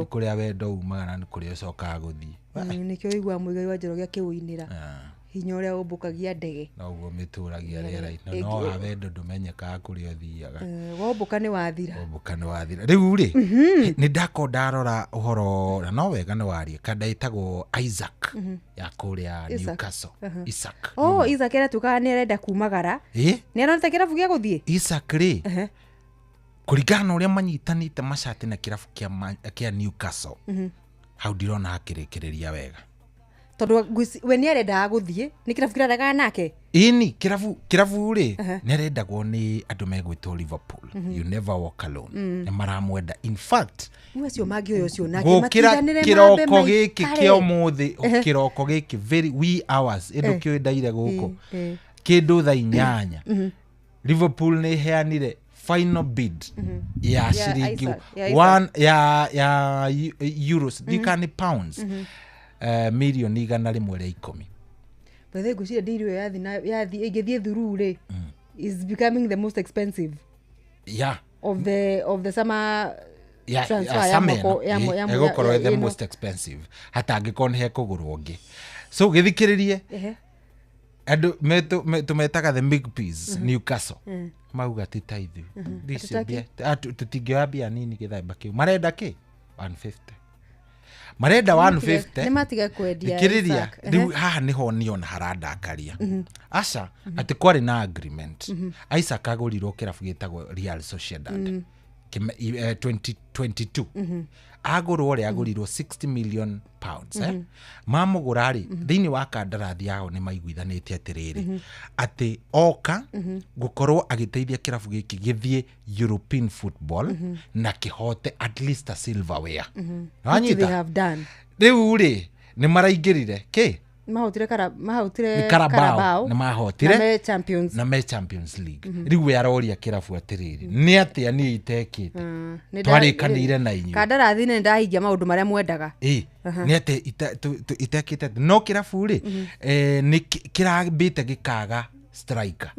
kuria wendo umaga na ni kuria ucokaga guthii nikio igwa muigai wa Njoroge akiuinira hinya uria umbukagia ndege noguo mituragia riera-ini no ha wendo ndumenyekaga kuria uthiaga wombuka ni wathira riu ri ni ndako ndarora uhoro na no wega ni warie kada itagwo Isaac ya kuria Newcastle Isaac Isaac era tukaga ni arenda kumagara ni aronete kirabu gia guthie Isaac ri kuringana uria manyitanite macati na kirabu kia Newcastle hau ndirona hakirikiria wega tondu we ni arenda guthie ni kirabu kiradaga nake ini kirabu ri ni arendagwo ni andu megwitwo Liverpool you never walk alone ni maramwenda in fact ucio magi uyo cio nake matiganire kiroko giki kio muthi kiroko giki very wee hours indu kio ndaire guko kindu tha 8 Liverpool ni heanire final bid ya shilingi 1 ya euros dikani pounds milioni 110 bethe gucia ndirio yathi igithie thuru ri is becoming the most expensive of the summer transfer ya gukoro the most expensive hata angikon he kugurwo ngi so githikiririe andu tumetaga the big piece Newcastle mauga titaithu tutingioya bia nini githemba kiu marenda ki 150 marenda 150 ni matiga kwendia kiriria riu haha niho niona harandakaria aca ati kwari na agreement Isaac agurirwo kirabu gitagwo Real Sociedad 2022 agurwo ri agurirwo 60 million pounds mamugura ri thiini wa kandarathi yao ni maiguithanitie atiriri ati oka gukorwo agiteithia kirabu giki githie European football na kihote at least a silverware anyita riu ri ni maraingirire mahotire Carabao ni mahotire na me Champions League riu yaroria kirabu atiriri ni atia ni itekite twarikanire na inyu kandarathi ni ndahingia maundu maria mwendaga ni atia itekite no kirabu ri ni kirabite gikaga striker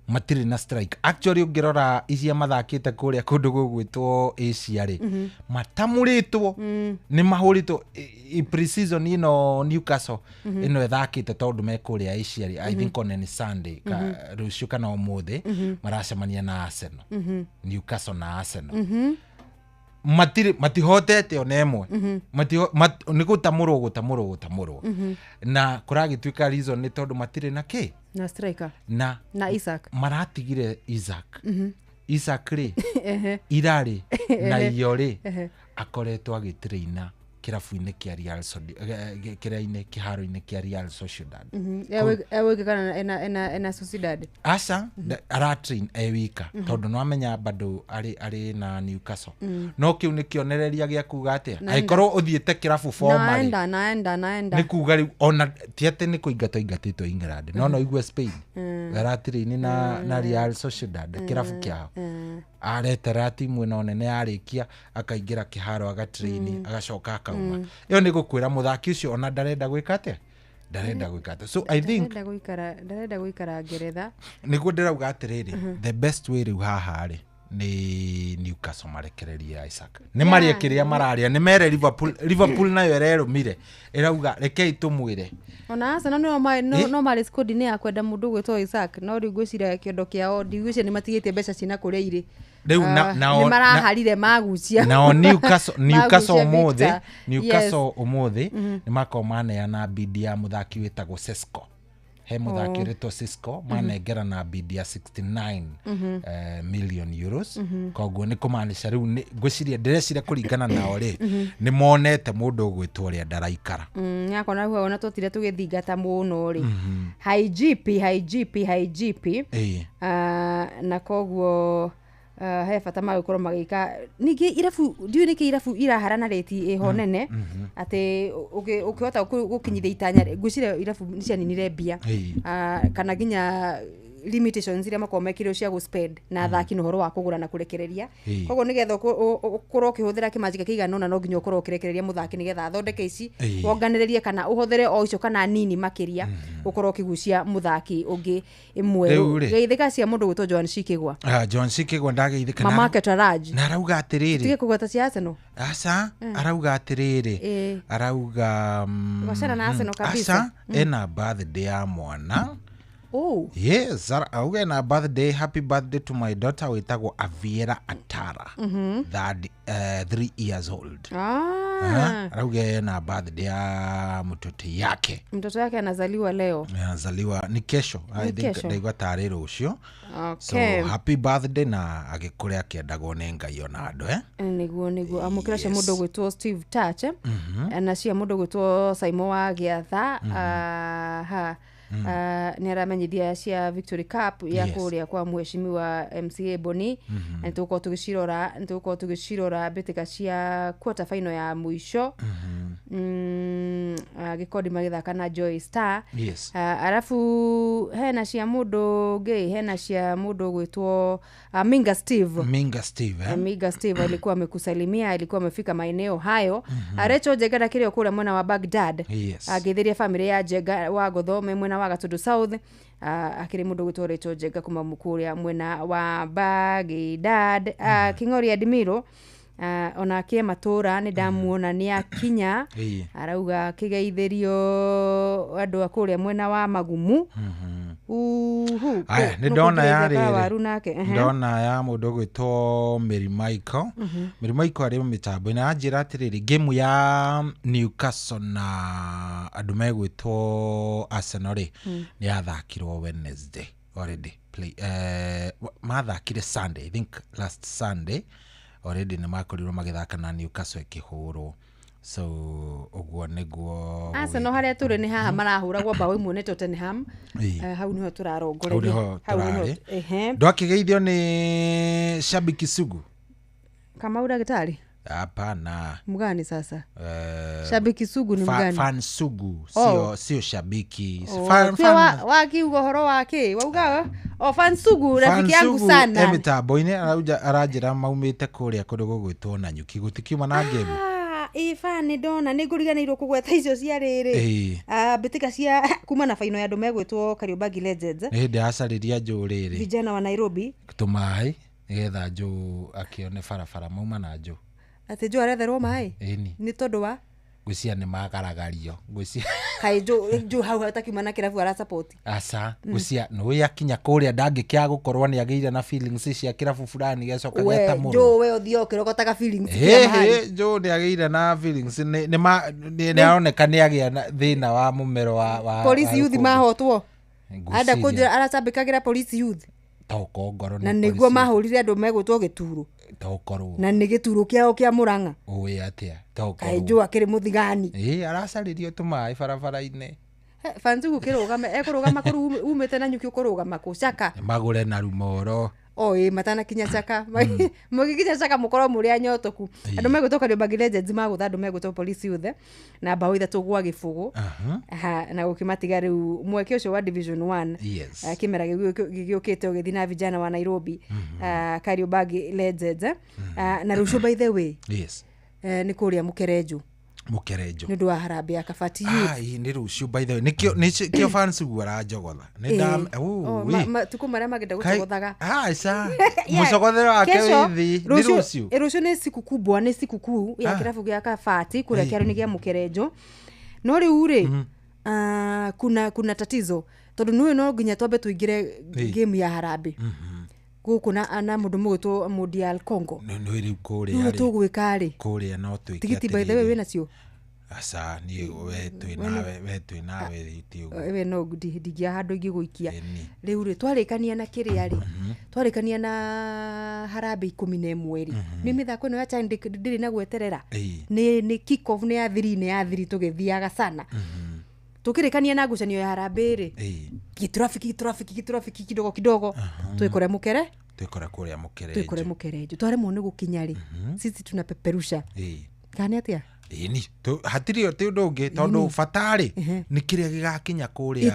matiri na striker actually ungirora icia mathakite kuria kundu gugwitwo Asia ri matamuritwo ni mahuritwo pre-season ino Newcastle ino ethakite tondu me kuria Asia ri I think on any Sunday rucio kana umuthi maracemania na Arsenal Newcastle na Arsenal matihotete ona emwe ni gutamurwo na kuragituika reason ni tondu matire na na striker na Isaac maratigire Isaac ri irari na iori akoretwo agitreina kirabu-ini kia Real kiraine kiharo-ini kia Real Sociedad ewe kana ena Sociedad asa aratrain ewika tondu no amenya bado ari na Newcastle no kiu ni kionereria gia kuga atia aikorwo uthiete kirabu formally naenda ni kuga ri ona tiate ni kuingatitwo England no igwe Spain aratrain na Real Sociedad kirabu kiao aretera timu ino nene arikia akaingira kiharo agatrain agacoka akauma iyo ni gukwira muthaki ucio ona ndarenda gwika atia so I think ndarenda guikara Ngeretha niguo ndirauga atiriri the best way riu haha ri ni Newcastle marekereria Isaac ni mariekiria mararia ni mere Liverpool nayo ererumire irauga rekei tumwire ona Arsenal no mari squad ni akwenda mundu gwitwo Isaac no rigwicira kiondo kiao ndigwicia ni matigitie mbeca cina kuria iri riu ni maraharire magucia na Newcastle umuthi ni makomane na bid ya muthaki witagwo Sesco he muthaki witagwo Sesco manengera na bid ya 69 million euros koguo ni kumanisha riu ngwiciria ndirecira kuringana nao ri ni monete mundu gwitwo ria ndaraikara yakona huwa ona totire tugithingata muno ri high GP na koguo he bata magĩkorwo magĩka ningĩ irabu ndiũ nĩkĩ irabu iraharana reti ĩho nene atĩ ũkĩhota gũkinyithia itanya ngwĩciria irabu nĩcianinire mbia kana nginya limitations iria makorwo mekĩrĩirwo cia gũ-spend na athaki na ũhoro wa kũgũra na kũrekereria koguo nĩgetha ũkorwo ũkĩhũthĩra kĩmanjĩka kĩigana ũna no nginya ũkorwo ũkĩrekereria mũthaki nĩgetha athondeke ici wonganĩrĩrie kana ũhũthĩre o icio kana nini makĩria ũkorwo ũkĩgucia mũthaki ũngĩ ĩmwe geithĩka cia mũndũ gwĩtwo Joan Cikĩgwa Joan Cikĩgwa ndageithĩka Mamake Taraj na arauga atĩrĩrĩ tige kũgweta cia Arsenal aca arauga atĩrĩrĩ arauga wacana na Arsenal kabisa ena birthday ya mwana. Oh. Yes, auge na birthday, happy birthday to my daughter wetagwo Aviera Atara. That 3 years old. Auge na birthday ya mtoto yake. Mtoto yake anazaliwa leo. Anazaliwa ni kesho. I think ndaigwa tare rucio. Okay. So happy birthday na agikore akiendagwo nĩ Ngai ona andũ niguo amukira cia mũndũ gwĩtwo Steve Touch na cia mũndũ gwĩtwo Simon wa Gĩatha ni aramenyithia cia Victory Cup ya kũrĩa kwa mheshimiwa MCA Boni na tuko tugicirora mbĩtĩka cia quarter final ya mũico gĩkodi magĩthaka na Joy Star arafu hena cia mũndũ gwĩtwo Minga Steve alikuwa amekusalimia, alikuwa amefika maeneo hayo. Recho Jega dakire kule mwana wa Baghdad agithiria family ya Jega wa Gothome mwena wa Gatundu South akiri mundu gwĩtwo Recho Jega kuma mukuria mwena wa Baghdad King'ori Admiro ona kie matura ni ndamuona ni akinya arauga kigeithirio andu akuria mwena wa Magumu aya ni ndona ya mundu gwĩtwo Mary Michael ari mitambo na njira atiriri game ya Newcastle na andu megwĩtwo Arsenal ni athakirwo Wednesday already play mathakire Sunday, I think last Sunday already ni makorirwo magithaka na Newcastle ikihurwo. So ogwo niguo Arsenal haria turi ni haha marahuragwo bao imwe ni Tottenham hau niho turarongoreria ndwakigeithio ni shabiki sugu kama uragitari hapana mgani sasa shabiki sugu ni mgani fan sugu sio shabiki fan waki uhoro wake wauga fan sugu rafiki yangu sana emitambo-ini arajira maumite kuria kundu gugwitwo na nyuki gutikiuma na game ifani ndona niguriganirwo kugweta icio cia riri bitika cia kuma na faino ya andu megwitwo Kariobangi Legends ndi acariria njuriri vijana wa Nairobi tumai nigetha nju akione barabara mauma na nju ati nju aretherwo mai ni tondu wa gwĩcia nĩ magaragario gwĩcia kai nju hau hatakiuma na kirabu ara support asa gwĩcia nĩ yakinya kũrĩa ndangĩkĩa gũkorwo nĩ agĩire na feelings cia kirabu fulani gecoka geta mũno nju we uthio kirogotaga feelings cia mahali nju nĩ agĩire na feelings nĩ aroneka nĩ agĩa thĩna wa mũmero wa police youth mahotwo ada kujira aracambĩkagira police youth toko ngoro na nĩguo mahũrire andũ megwĩtwo Gĩturo tokorwo na nĩ Gĩturo kĩao kĩa Mũrang'a owe atia tokorwo kaijũ akĩrĩ mũthigani aracaririo tũmaĩ barabara-inĩ fanzu gũkĩrũgama ekũrũgama umĩte na nyuki ũkũrũgama kũcaka magũre na rumoro matana kinya caka mũgikinya caka mũkorwo mũrĩ anyotoku andũ megwĩtwo Kariobangi Legends magũtha andũ megwĩtwo police youth na bao ithatũ gwa Gĩbũgũ na gũkĩmatiga rĩu mweke ũcio wa division 1 kĩmera gĩgĩũkĩte ũgĩthiĩ na vijana wa Nairobi Kariobangi Legends na rũciũ by the way nĩ kũrĩa Mũkerenjũ nĩ ndwa harambe ya Kabati nĩ rũciũ by the way nĩkĩo fans guara njogotha nĩ tuko marĩa magenda gũcogothaga mũcogothero wake withi nĩ rũciũ rũciũ nĩ siku kubwa nĩ siku kuu ya kirabu gĩa Kabati kũrĩa kĩaro-inĩ gĩa Mũkerenjũ no rĩu rĩ kuna tatizo tondũ no nginya twambe tuingire game ya harambe guku na mundu mugwitwo Mundial Congo no iri kuria ri tugwika ri kuria no twike tigiti by the way wena cio asa ni we twinawe riti ugo we no ndigia handu ingi guikia riu ri twarikania na kiria ri twarikania na harambe 11 ri ni mithako no acha ndiri na gweterera ni kick off ni ya 3 tugithiaga sana tukirikania na ngucanio ya harambe ri gitrafiki kidogo twikore Mukere twikora kuria mukerenju twikore mukerenju tware mu gukinyari sisi tunapeperusha kana atia ni hatiri ote ndungi tondu fatari ni kiria gigakinya kuria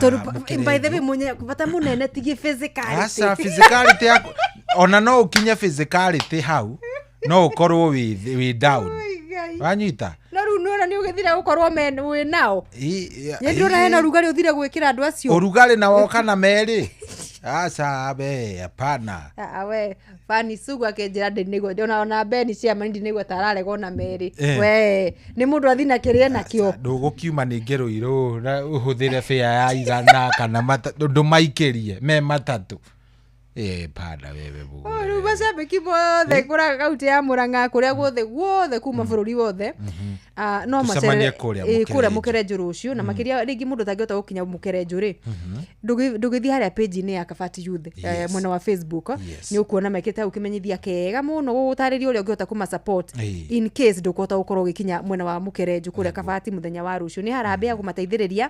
by the way munye bata munene tigi physicality asa physicality yako ona no ukinye physicality hau no ukorwo wi down wanyita na ru nona ni ugithira gukorwo men we nao ndona hena rugari uthire gwikira andu acio urugari na woka na meri asa be hapana we fani sugu akenjira ndinigwe ndona beni cia mani ndinigwe tararego na meri we ni mundu athina kirie nakio ndugukiuma ni ngero iro na uhuthire fare ya igana kana matatu maikirie me matatu pada wewe bugu ru bashabiki bothe kura kaunti ya Murang'a kuria guothe kuma bururi wothe no macere kuria mukerenju rucio na makiria ringi mundu tangiota gukinya mukerenju ri ndugithi haria page ni ya Kabati Youth mwena wa Facebook ni ukuona mekete ukimenyithia kega muno gutariria uria ungiota kuma support in case ndukota ukorwo gikinya mwena wa mukerenju kuria Kabati muthenya wa rucio ni harambe ya kumateithiriria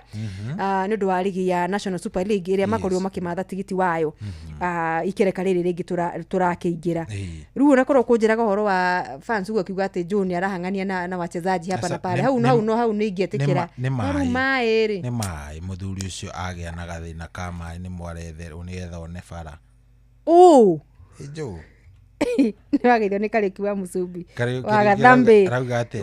ni ndu wa ligi ya National Super League iria makorio makimatha tigiti wayo ikereka riri ringi turakiingira riu ona korwo kunjiraga horo wa fans uga kiuga ati John arahangania na wachezaji hapa na pale hau ni ingetikira ni mai muthuri ucio agia na gathina ka mai ni mwarethe unigetha one bara ejo ni wageithio ni Kariki wa Mucumbi wa Gathambi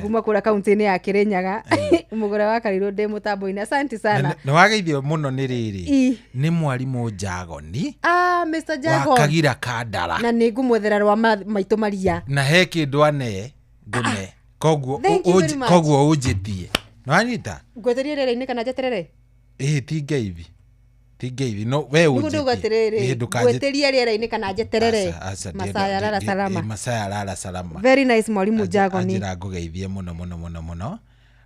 kuma kura kaunti ni ya Kirinyaga mugore wa Karirwo ndi mutambo-ini asante sana ni wageithio muno ni riri ni mwarimu Njagoni Mr. Jagon wakagira Kandara na ni ngumwethera rwa maitu maria na he kindu ane ngume koguo ujitie nwanyita ngweterie rere-ini kana jeterere tigeivi no we ujitie ngweterie rere-ini kana jeterere Masaya Lala Salama very nice mwalimu Jagoni ajira ngugeithie muno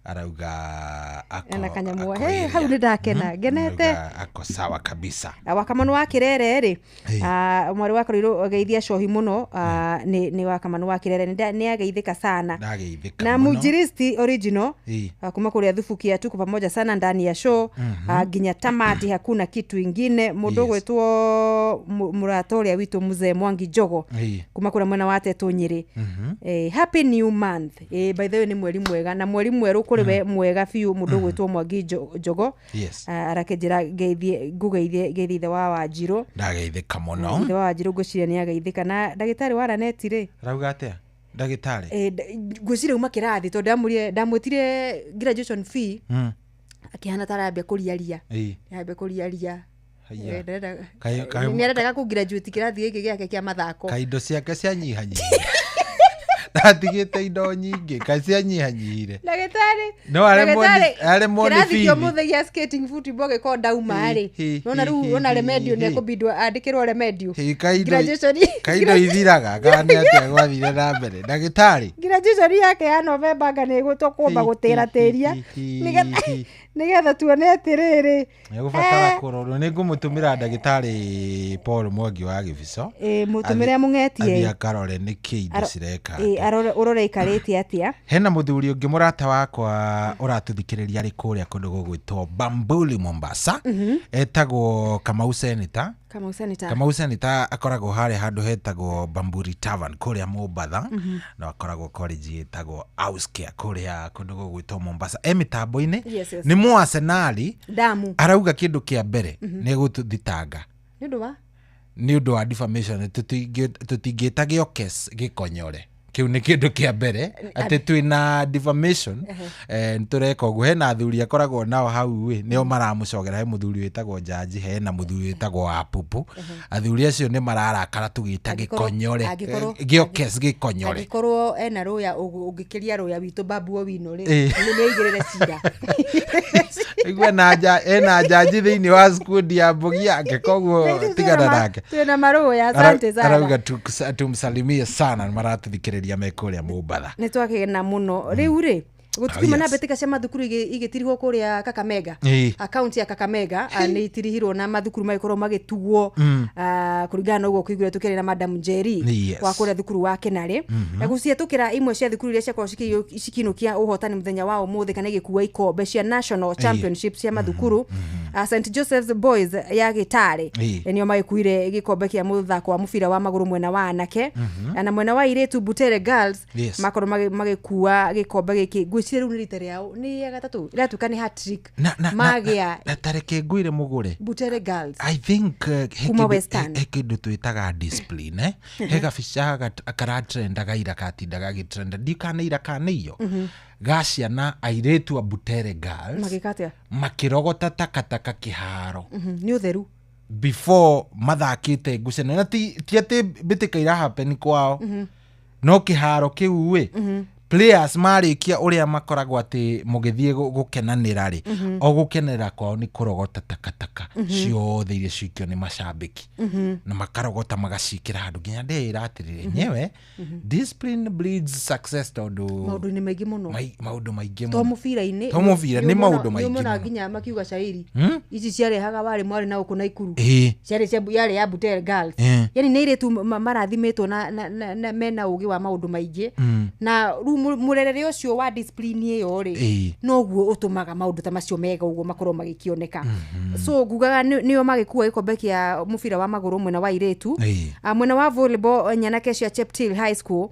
arauga ana kanyamua hau ni ndakena ngenete ako sawa kabisa wakamanu wa Kirere ri mwari wa Karirwo ageithia cohi muno ni wakamanu wa Kirere ni ageithika sana na mujiristi original kuma kuria thufukia tuko pamoja sana ndani ya show ginya tamati hakuna kitu ingine mundu gwetwo muratoria witu Mzee Mwangi Jogo kuma kuria mwena wa Tetu Nyiri happy new month by the way ni mweri mwega na mweri mweru kuri we mwega fiu mundu gwetwo Mwangi Jogo arakejira geithie wa Wanjiru ndageithika muno wa Wanjiru guciria ni ageithika na ndagitari wa Raneti ri rauga atia ndagitari guciria uma kirathi to ndamwetire graduation fee akihana tarambia kuriaria nĩarendaga kũ-graduate kĩrathi gĩkĩ gĩake kĩa mathako kaindo ciake cianyihanyihire ndatigĩte indo nyingĩ kacianyihanyihire no aremwo nĩ kĩrathi kĩa mũthĩ gĩa skating football gĩkorwo ndauma-rĩ nona rĩu ona Remedio nĩekũbindwo andĩkĩrwo Remedio graduation kaindo ithiraga kana nĩ atĩa gwathire na mbere ndagĩtarĩ graduation yake ya November anga nĩ gũtũkũmba gũtĩra tĩria nigetha tuone atĩrĩrĩ nĩgũbatara kũrorwo nĩngũmũtũmĩra ndagĩtarĩ Paul Mwangi wa Gĩbico mũtũmĩre mũng'etie athiĩ akarore nĩkĩ indo cireka urore ikarĩte atia hena mũthuri ũngĩ mũrata wakwa ũratũthikĩrĩria arĩ kũrĩa kũndũ gũgwĩtwo Bamburi Mombasa etagwo Kamau Senator akoragwo harĩa handũ hetagwo Bamburi Tavern kũrĩa Mombatha na akoragwo college etagwo Auskia kũrĩa kũndũ gũgwĩtwo Mombasa mĩtambo-inĩ nĩ Mũarsenali arauga kĩndũ kĩa mbere nĩ gũtũthitanga nĩ ũndũ wa defamation tũtingĩtagio case gĩkonyore kiu nĩ kĩndũ kĩa mbere atĩ twĩna defamation nĩtũreka ũguo hena athuri akoragwo nao hau nĩo maramũcogera he mũthuri wĩtagwo Jaji hena mũthuri wĩtagwo Apupu athuri acio nĩ mararakara tũgĩta gĩkonyore gĩo case gĩkonyore angĩkorwo ena rũya ũngĩkĩria rũya witũ Babu Owino rĩ nĩaigĩrĩre cira igwe ena Jaji thĩinĩ wa skundi ya Mbugi yake koguo tigana nake twĩna marũya asante sana arauga tumsalimie sana maratũthikĩrĩria mekuria Mombatha nĩ twakena muno riu ri gutukima na betika cia mathukuru igitirirwo kuria Kakamega account ya Kakamega nĩ itirihirwo na mathukuru magĩkorwo magĩtugwo kũringana na ũguo kũigũra tukĩrĩ na Madam Jerry wa kuria thukuru wa Kenare na gucietũkĩra imwe cia thukuru iria ciakorwo cikinukia ũhotani mũthenya wa ũmũthĩ kana igĩkua ikombe cia national championship cia mathukuru St Joseph's Boys ya Gitare nio magikuire gikombe kia muthako wa mubira wa maguru mwena wa anake na mwena wa iretu Butere Girls makoro magikua gikombe giki gwicire ru rita riao ni ya gatatu iratuka ni hat-trick magia tareke ngwire mugure Butere Girls I think hekindu twitaga discipline hega fisha akara trend agaira katindaga gitrend dikana ira kana iyo gaciana airetu a Butere Girls magikatia makirogota takataka kiharo ni utheru before mathakite ngucene na ti ati bitika ira happen kwao no kiharo kiu we players marikia uria makoragwo ati mugithie gukenanira ri o gukenera kwao ni kurogota takataka ciothe iria cikio ni macambiki na makarogota magacikira handu nginya ndira atirire nyewe discipline breeds success tondu maundu ni maingi muno maundu maingi muno to mubira-ini ni maundu maingi muno nginya makiuga shairi ici ciarehaga wari mwari na ukuna ikuru ciari yale ya Butere Girls yani ni iretu marathimetwo na mena ugi wa maundu maingi na murerere ucio wa discipline iyo ri noguo utumaga maundu ta macio mega uguo makorwo magikioneka so ngugaga nio magikua gikombe kia mubira wa maguru mwena wa iretu mwena wa volleyball nyanake cia Cheptil High School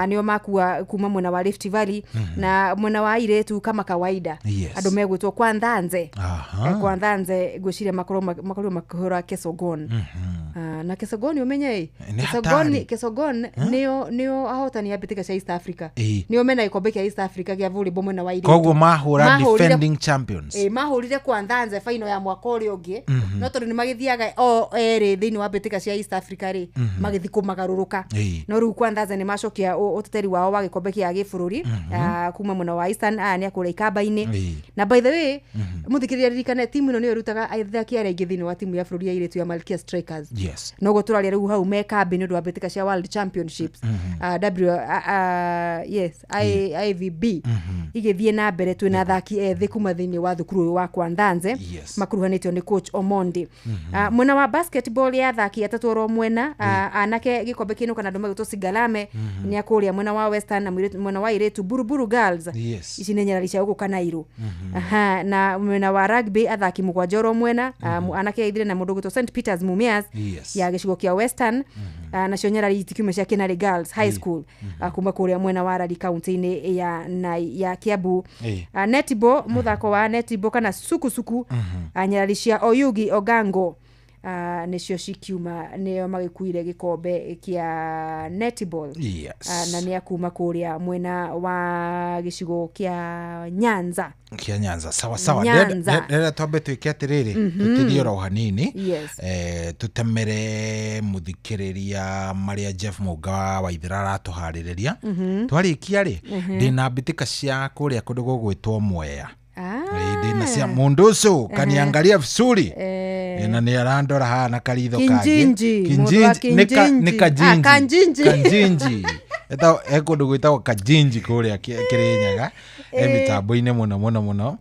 nio makua kuma mwena wa Rift Valley na mwena wa iretu kama kawaida andu megwitwo kwa Nthanze gwicire makorwo makuhura Kesogon na Kesogon umenye Kesogon nio ahotani ya bitika cia East Africa nio mena ikombe kia East Africa kia volleyball mwena wa iretu koguo mahura defending champions mahurire kwa Nthanze final ya mwaka uria ungi no tondu ni magithiaga eri thiini wa bitika cia East Africa ri magithi kumagaruruka no riu kwa Nthanze ni macokia uteteri wao wa gikombe kia gibururi kuma mwena wa Eastern ni akura ikamba-ini na by the way muthikiriria ririkane timu ino ni irutaga aithaki aria ingi thiini wa timu ya bururi ya iretu ya Malkia Strikers no guturaria riu hau me kambi ni ndwa bitika cia World Championships IVB igithie na mbere twina thaki ethi kuma thiini wa thukuru wa kwa Nthanze makuruhanitio ni coach Omondi mwena wa basketball ya thaki atatworo mwena anake gikombe kinu kana ndume gutwo Sigalame ni akuria mwena wa Western na mwena wa iretu Buruburu Girls ici ni nyaralisha huko Kanairo na mwena wa rugby athaki mugwanjoro mwena anake ithire na mundu gutwo St Peters Mumias ya gicigo kia Western na cionyarari tikime cia Kinari Girls High School kuma kuria mwena wa Rari county-ini ya Kiambu netball muthako wa netball kana suku anyararishia Oyugi Ogango nicio cikiuma nio magikuire gikombe kia netball na ni akuma kuria mwena wa gicigo kia Nyanza sawa rera twambe twike atiriri tutithio ro hanini tutemere muthikiriria maria Jeff Munga wa Ithira ratuhaririria twarikia ri ndina bitika cia kuria kundu gugwitwo Mwea ndina cia mundu ucio kaniangalia vizuri na ni arandora hana karitho kinjinji ni kanjinji eta ekundu gwitagwo kanjinji kuria Kirinyaga mitambo-ini muno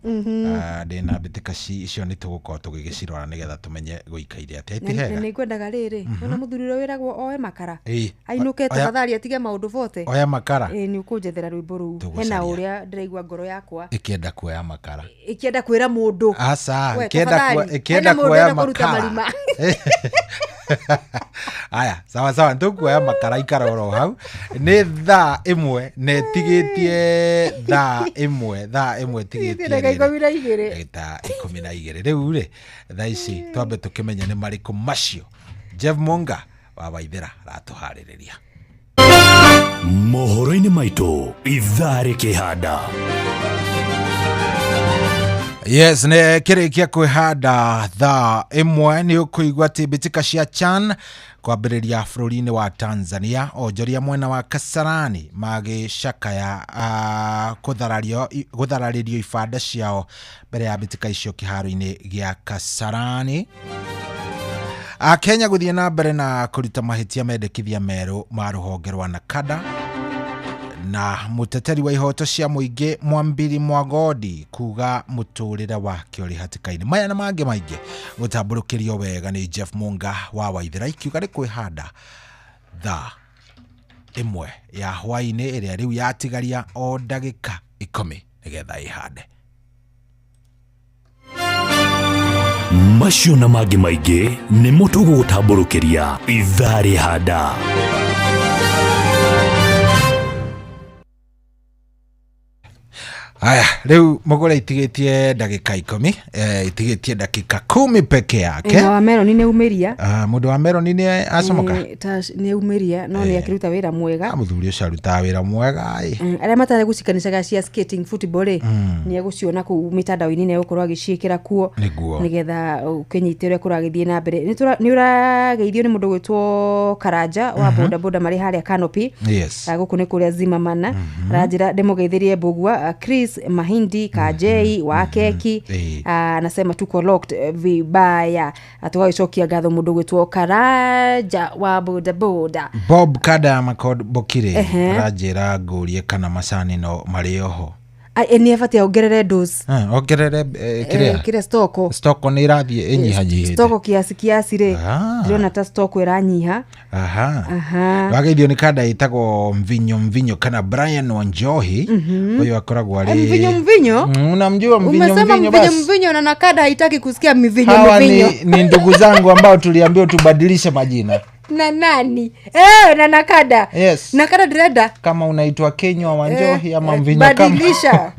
ndina bitika icio ni tugukorwo tugigicirora nigetha tumenye guikaire atia itihega ni kwendaga riri ona muthuriro wiragwo oe makara ainuke tafadhali atige maundu vote oya makara ni ukunjethera rwimbo ru hena uria ndiraigua ngoro yakwa ikienda kuoya makara ikienda kwira mundu ikienda kuoya makara aya sawa ntukuoya makara ikaroro hau ni thaa imwe netigitie thaa imwe tigitie ndagika 12 ta 12 riu ri thaa ici twambe tukimenya ni mariku macio Jeff Munga wa Waithira ratuhaririria mohoro-ini maitu ithaa rikihanda yes ne kirikia kwihanda thaa imwe ni ukuigwa tibitika cia Chan kwambiriria bururi-ini wa Tanzania onjoria mwena wa Kasarani magicakaya guthararirio ibanda ciao mbere ya bitika icio kiharo-ini gia Kasarani Kenya guthie na mbere na kuruta mahitia mendekithia meru ma ruhonge rwa Nakada na muteteri wa ihoto cia muingi Mwambiri Mwagodi kuga muturire wake uri hatikaini maya na mangi maingi gutamburukirio wega ni Jeff Munga wa Waithira ikiuga ri kwihanda thaa imwe ya hwaini iria riu yatigaria o ndagika 10 nigetha ihande macio na mangĩ maingĩ nĩ mũtũgũgũtambũrũkĩria ithaa rĩhanda. Aya, leo mogole itigetie dakika 10, itigetie dakika 10 peke yake. Wa Meloni ni umeria. Mundu wa Meloni ni acomoka. Ni umeria, no ni akiruta wira mwega. Muthuri ucio aruta wira mwega ai. Aria matare gucikanisha cia skating football ni aguciona ku mitandao-ini ne ukorwa agiciikira kuo. Nigetha ukinyitire kuragithie na mbere. Ni urageithio ni mundu gwitwo Karanja wa boda boda mari haria Canopy. Yes. Guku ni kuria Zimamana. Ranjira demugeithirie Bugua Chris Mahindi Kajei wa Keki anasema tuko locked vibaya. Atuwaicokia gatho mundu gwitwo Karanja wa boda boda. Bob Kada Makod Bokire rajira ngurie kana macani no mari oho. Ni afati ongerere dose. Ongerere kire stoko. Stoko ni irathie inyihanyihite. Stoko kiasi re. Ndiriona ta stoko iranyiha. Wageithio ni kada itagwo mvinyo kana Brian Wanjohi. Uyu akoragwo ari mvinyo. Unamjua mvinyo basi. Umesema mvinyo na kada haitaki kusikia mvinyo. Hawa ni ndugu zangu ambao tuliambiwa tubadilishe majina. Na nani? Na Nakada. Yes. Nakada direda. Kama unaitwa Kenywa Wanjohi ama mvinyo kama. Badilisha.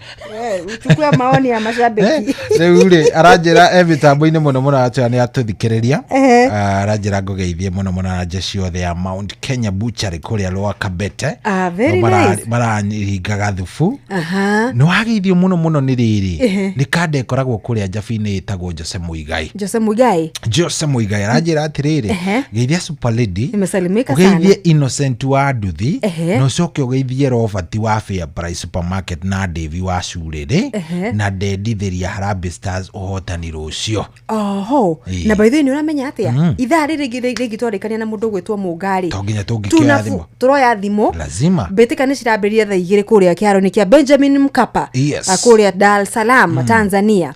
Uchukua maoni ya mashabiki. Ule arajira evitambo-ini muno acha ni atuthikiriria. Arajira ngogeithie muno aja ciothe ya Mount Kenya Butchery kuria Lower Kabete. Very nice. Maranyihingaga thubu. No wageithio muno ni riri. Ni kada ikoragwo kuria Jabi-ini itagwo Jose Muigai. Jose Muigai arajira atiriri. Geithia Super Imesalimika sana. Ugeithie Innocent wa Nduthi. No coke ugeithie Robert wa Fair Price Supermarket na Devi wa Curere. Na Dedithiria Harambee Stars uhotani rucio. Na by the way ni uramenya atia? Ithaa rigi twarikania na mundu gwitwo Mungari. Tonginya tungikea thimo. Turoya thimo. Lazima. Betika ni cirambiria thaa 2 kuria kiaro ni kia Benjamin Mkapa. Kuria Dar es Salaam Tanzania.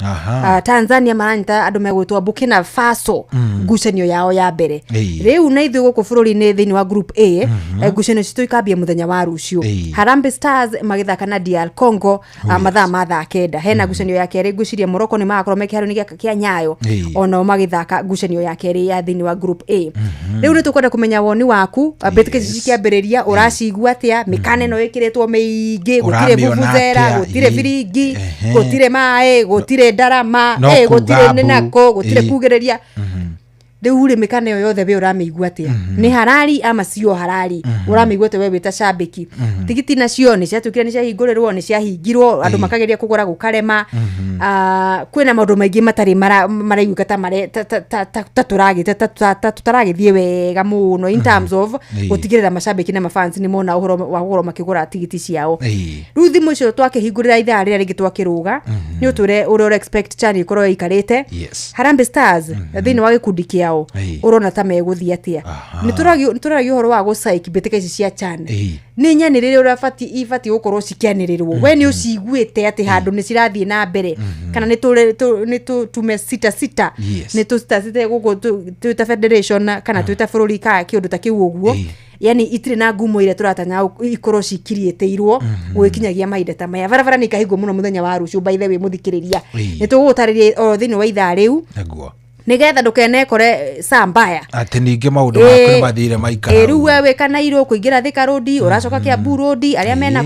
Tanzania maranyita andu megwitwo Burkina Faso. Ngucanio yao ya mbere. Riu na ithuĩ gũkũ bũrũri-inĩ thĩinĩ wa group A ngucanio citũ ikambia mũthenya wa rũciũ. Harambee Stars magĩthaka na DR Congo mathaa ma thaa 9. Hena ngucanio ya kerĩ ngwĩciria Morocco nĩ magakorwo me kĩharo-inĩ kĩa Nyayo onao magĩthaka ngucanio ya kerĩ ya thĩinĩ wa group A. Rĩu nĩ tũkwenda kũmenya woni waku mbĩtĩka cikĩambĩrĩria ũracigua atĩa mĩkana ĩno ĩkĩrĩtwo mĩingĩ gũtirĩ vuvuzera gũtirĩ biringi gũtirĩ maĩ gũtirĩ ndarama gũtirĩ nenako gũtirĩ kugĩrĩria. Riu ri mikana yo yothe we uramigua atia ni harari ama sio harari uramigua te we wita shabiki tigiti nacio ni ciatukira ni ciahingũrĩrwo ni ciahingirwo andu makageria kugura gukarema kwina maundu maingi matari maraiguka ta mare tutaragithie wega muno in terms of gutigirira mashabiki na mafans ni mona uhoro wa gũkorwo makigura tigiti ciao. Riu thimu icio twakĩhingũrĩra ithaa rĩrĩa rĩngĩ twakiruga ni uture uri expect chani ikorwo ikarĩte. Harambee Stars thĩinĩ wa gĩkundi kĩao urona ta meguthia atia ni turagio horo wa gucaiki mbĩtĩka ici cia CHAN ni nyanĩrĩre ibati gukorwo cikianĩrĩrwo we ni uciguĩte ati handu ni cirathiĩ na mbere kana ni tume sita ni tusita guko tuita federation kana tuita bũrũri ka kĩũndũ ta kĩu ũguo. Yani itire na ngumo ile turatanya ikorwo cikiriĩtĩirwo gũkinyagia mahinda ta maya barabara ni kahingwo muno muthenya wa rũciũ by the way muthikĩrĩria ni tũgũtarĩria thĩinĩ wa ithaa rĩu nigetha ndukene kore sambaya ati ninge maundu maku ni mathire maikara riu wewe kana iro kuingira Thika Road uracoka Kiambu Road aria mena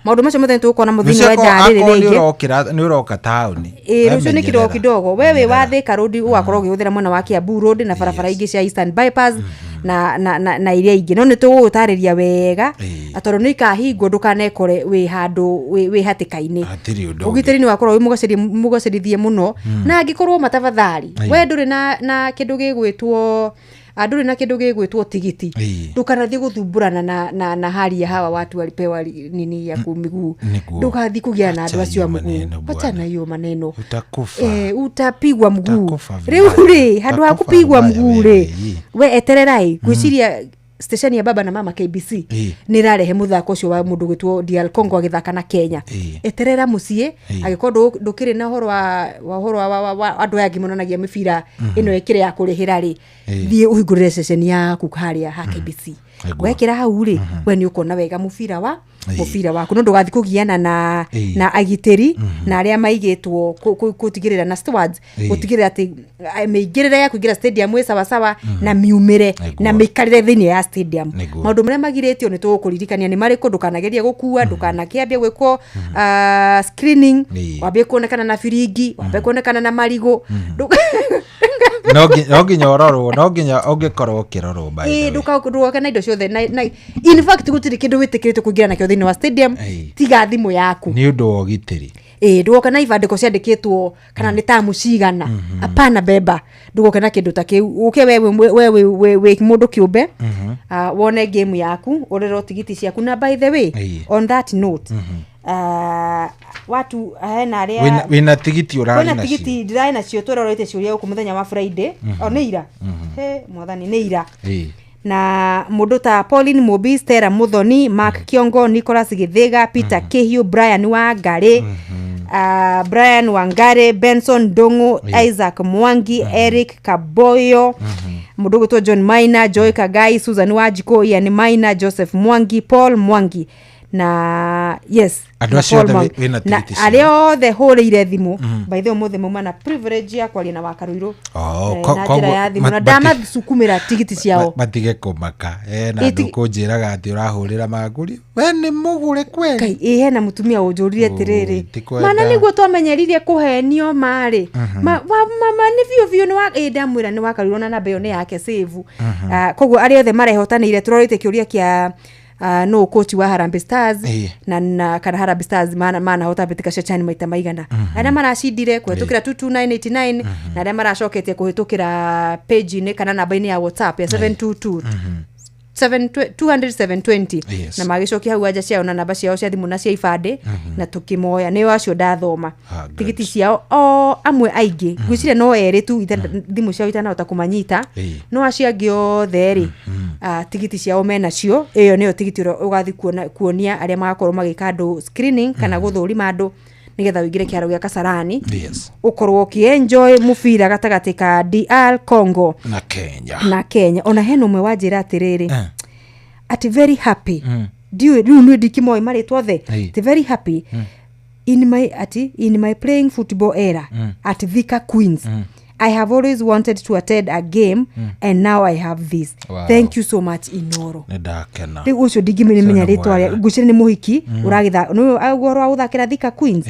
maundu macio mothe tukona muthini wa ndari rĩngĩ ni uroka town rucio ni kidogo wewe wa Thika Road ugakorwo ugihuthira mwena wa Kiambu Road na barabara ingi cia Eastern Bypass na iria ingi no ni tugutariria wega atoro ni kahingwo ndukanekore wi handu wi hatikaini ugitiri ni wakorwo mugocerithie muno na angikorwo matafadhali we nduri na kindu gigwitwo anduri na kindu gigwitwo tigiti ndukanathie guthuburana na hali ya hawa watu walipewa nini ya kumiguu ndukathi kugia na andu acio mguu acha na hiyo maneno utapigwa mguu riu handu ha kupigwa mguu we etererai gwiciria station ya baba na mama KBC ni rarehe muthako ucio wa mundu gwitwo DR Congo agithaka na Kenya eterera mucie agikorwo ndukiri na horo wa andu yangi mononagia mibira ino ikire ya kurihira ri thie uhingurire station ya kukaria ha KBC wekira hau ri we ni ukona wega mubira waku no ndugathi kugiana na agiteri na aria maigitwo kutigirira na stewards kutigirira ati meigirira ya kugira stadium we sawa na miumire na mikarire thini ya stadium maundu maria magiritio ni tukuririkania ni mari kundu kanageria gukua ndukanakiambia gwiko screening wambie kuonekana na firingi wambie kuonekana na marigo no nginya ororwo no nginya ungikorwo kirorwo by nduka na indo ciothe na in fact gutiri kindu witikirite kuingira nakio thini wa stadium tiga thimu yaku ni undu wa ugitiri ndugoka na ibandiko ciandikitwo kana ni tamu cigana apana beba ndugoka na kindu ta kiu uke we mundu kiumbe wone game yaku urero tigiti ciaku na by the way on that note watu hena aria wina tigiti urari na tigiti ndirai na cio turorete ciuria ku muthenya wa Friday oneira mwathani neira na mundu ta Pauline Mobi, Stella Muthoni, Mark Kiongo, Nicholas Githiga, Peter Kehiu, Brian Wangare, Brian Wangare, Benson Dongo, Isaac Mwangi, Eric Kaboyo, mundu gutwa John Maina, Joy Kagai, Susan Wajiko, Ian Maina, Joseph Mwangi, Paul Mwangi na yes na aleo the whole ile thimu by the way mo mana privilege ya kwali na wakaruiro na njira ya thimu na dama sukumira tigiti ciao batige kumaka na ndukujiraga ati urahurira maguri we ni mugure kweli kai hena mutumia ujurire tiriri mana niguo twamenyeririe kuhenio mari mama ni vio ni wa ndamwira ni wakaruiro na namba yo ne yake save koguo ari othe marehotanire turorite kiuria kia no coach wa Harambee Stars na kana Harambee Stars mana hota betika shachani maita maigana ana marashindire kuhetukira 22989 na ara maracokete kuhetukira page ni kana namba ni ya WhatsApp ya 722 200-720 na magicokia hau aja ciao na namba ciao cia thimu na cia ibande na tukimoya ni acio ndathoma tigiti ciao amwe aingi gwiciria no eri tu thimu ciao itanahota kumanyita no acio angi othe ri tigiti ciao mena cio iyo niyo tigiti ugathi kuonia aria magakorwo magika andu screening kana guthurima andu nigetha wigire kiaro gia Kasarani ukorwo kienjoy mufira gatagati ka DR Congo na Kenya ona heno mwe wajira atiriri at very happy do dikimo mari twothe at very happy in my playing football era at Vika Queens I have always wanted to attend a game and now I have this. Thank you so much Inoro. Ndakena. Ri ucio digimene menya ritwa ria gucire ni muhiki uragitha no agorwa uthakira Thika Queens.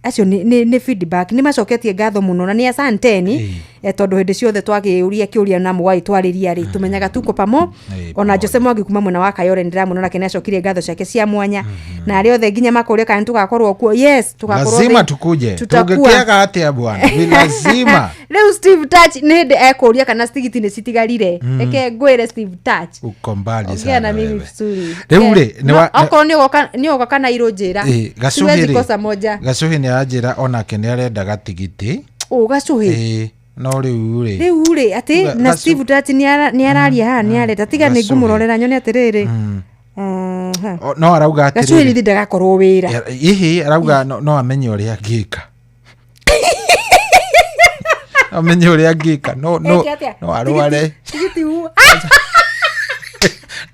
Acio ni feedback ni macoketie ngatho muno na ni asanteni tondu hindi ciothe twagiuria kiuria na mwai twariria ri tumenyaga tuko pamo ona Jose Mwangi kuma mwena wa Kayore ndiramuno na kene acokirie ngatho ciake cia mwanya na ari othe nginya makuria kana tugakorwo kuo yes tugakorwo lazima tukuje tungekiaga atia bwana ni lazima leo Steve Touch ni hindi ekuria kana stigiti ni citigarire eke ngwire Steve Touch uko mbali sana ngena mimi vizuri leo ri ni oka kana irojera siwezi kosa moja gacuhi ni ajira ona kene arenda gatigiti gacuhi no riu ri ati na Steve Touch ni araria ha ni areta tiga ni ngumurorera nyone atiriri no arauga atiriri gacuhi ndi ndagakorwo wira ihi arauga no amenye uria angika amenye uria angika no arware tigiti u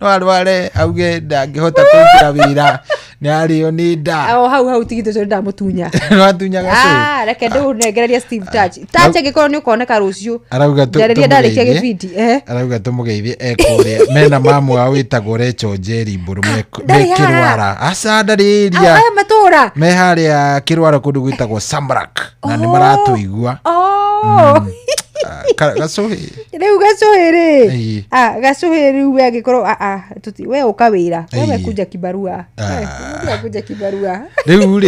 no arware auge ndangihota kuingira wira ni ario ni nda hau tigito cio ndamutunya no atunya gacu reke ndu negereria Steve Touch agikoro ni ukoneka rucio arauga ndereria ndarikia gibindi arauga tumugeithie ekuria mena mamu wa witagwo Recho Njeri Mburu mekirwara acandariria aya matura me haria kirwara kundu gwitagwo Samrak na ni maratuigua gacuhi riu gacuhi gacuhi riu we agikoro tuti we ukawira we kuja kibarua riu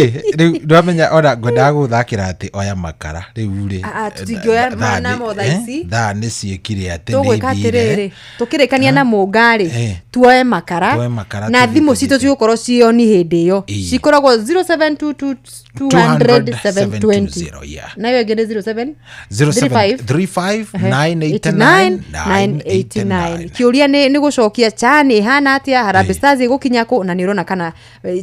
ndamenya ora ngwenda guthakira ati oya makara riu tutingioya mana mo thaici ni ciekire ati tugwikatiriri tukirekania na mungari tuoye makara na thimu cito cigukorwo cioni hindi iyo cikoragwo 0722 200-720 nayo ngene 0735-989 kiuria ni gucokia chani hana atia Harambee Stars igukinya ku na ni urona kana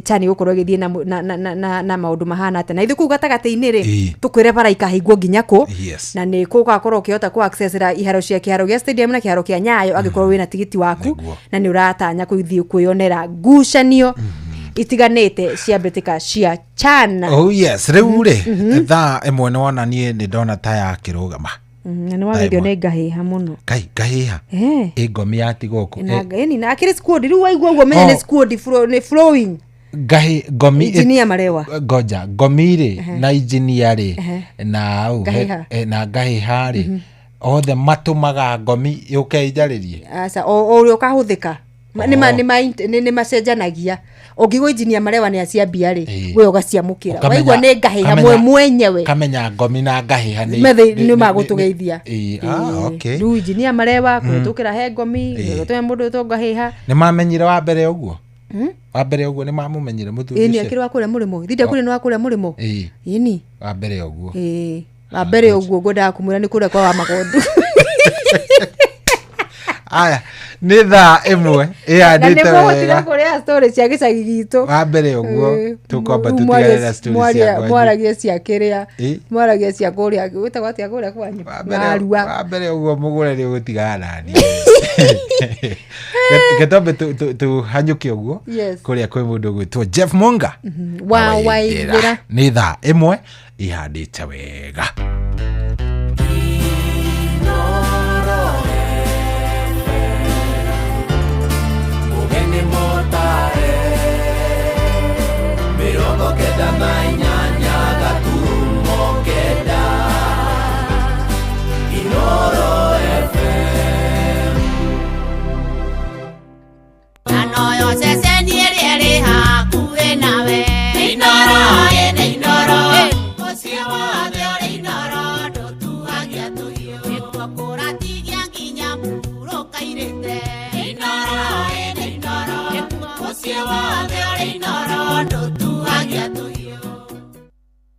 chani gukorwo githie na maundu mahana ate na ithu ku gatagati-ini ri tukwire bara ikahingwo nginya ku na ni ku gakorwo ukihota ku access ra iharo cia kiharo gia stadium na kiharo kia Nyayo agikorwo wina tigiti waku na ni uratanya kuithie kwionera ngucanio itiganite cia mbitika cia CHAN. Oh yes, riu ri thaa imwe ni wona nie ni ndona ta ya kirugama ni wagerio ni ngahiha muno ngahiha ngomi ati goko ni na akiri squad riu waigua uguo menye ni squad ni flowing gomi engineer marewa goja gomire na engineer ri na na ngahiha ri othe matumaga ngomi yuke ijaririe asa o ukahuthika ni macenjanagia ongigwo engineer marewa ni aciambia ri we ugaciamukira waigua ni ngahiha mwenyewe kamenya ngomi na ngahiha ni magutugeithia okay ru engineer marewa kutukira he ngomi gutwe mundu to ngahiha ni mamenyire wa mbere uguo wa mbere uguo ni mamumenyire muthuri ni akiri wa kure murimo thinde kure no wa kure murimo ini wa mbere uguo wa mbere uguo ngoda kumura ni kure kwa wa magondu aya ni thaa imwe iandite wega kuria story cia gicagi gitu wa mbere uguo tukomba tutigarira story cia mwaragia cia kiria mwaragia cia kuria gwitagwo atia kuria kwanyu narua wa mbere uguo mugure ri gutigana nani getombe tu hanyuke uguo kuria kwi mundu gwitwo Jeff Munga wa waithira ni thaa imwe ihandite wega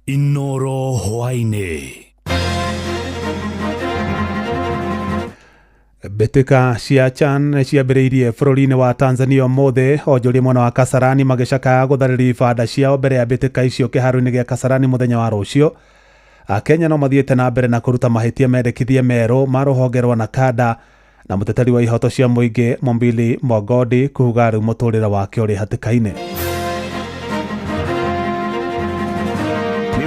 Inoro hwaine. Mbitika cia CHAN ciambĩrĩirie bũrũri-inĩ wa Tanzania ũmũthĩ onjoria mwena wa Kasarani magĩcakaya gũtharĩria ibanda ciao mbere ya mbĩtĩka icio kĩharo-inĩ gĩa Kasarani mũthenya wa rũciũ. Akenya no mathiĩte na mbere na kũruta mahĩtia mendekithie merũ ma rũhonge rwa NACADA na mũteteri wa ihoto cia mũingĩ Mombili Mogodi kuuga rĩu mũtũrĩre wake ũrĩ hatĩka-inĩ.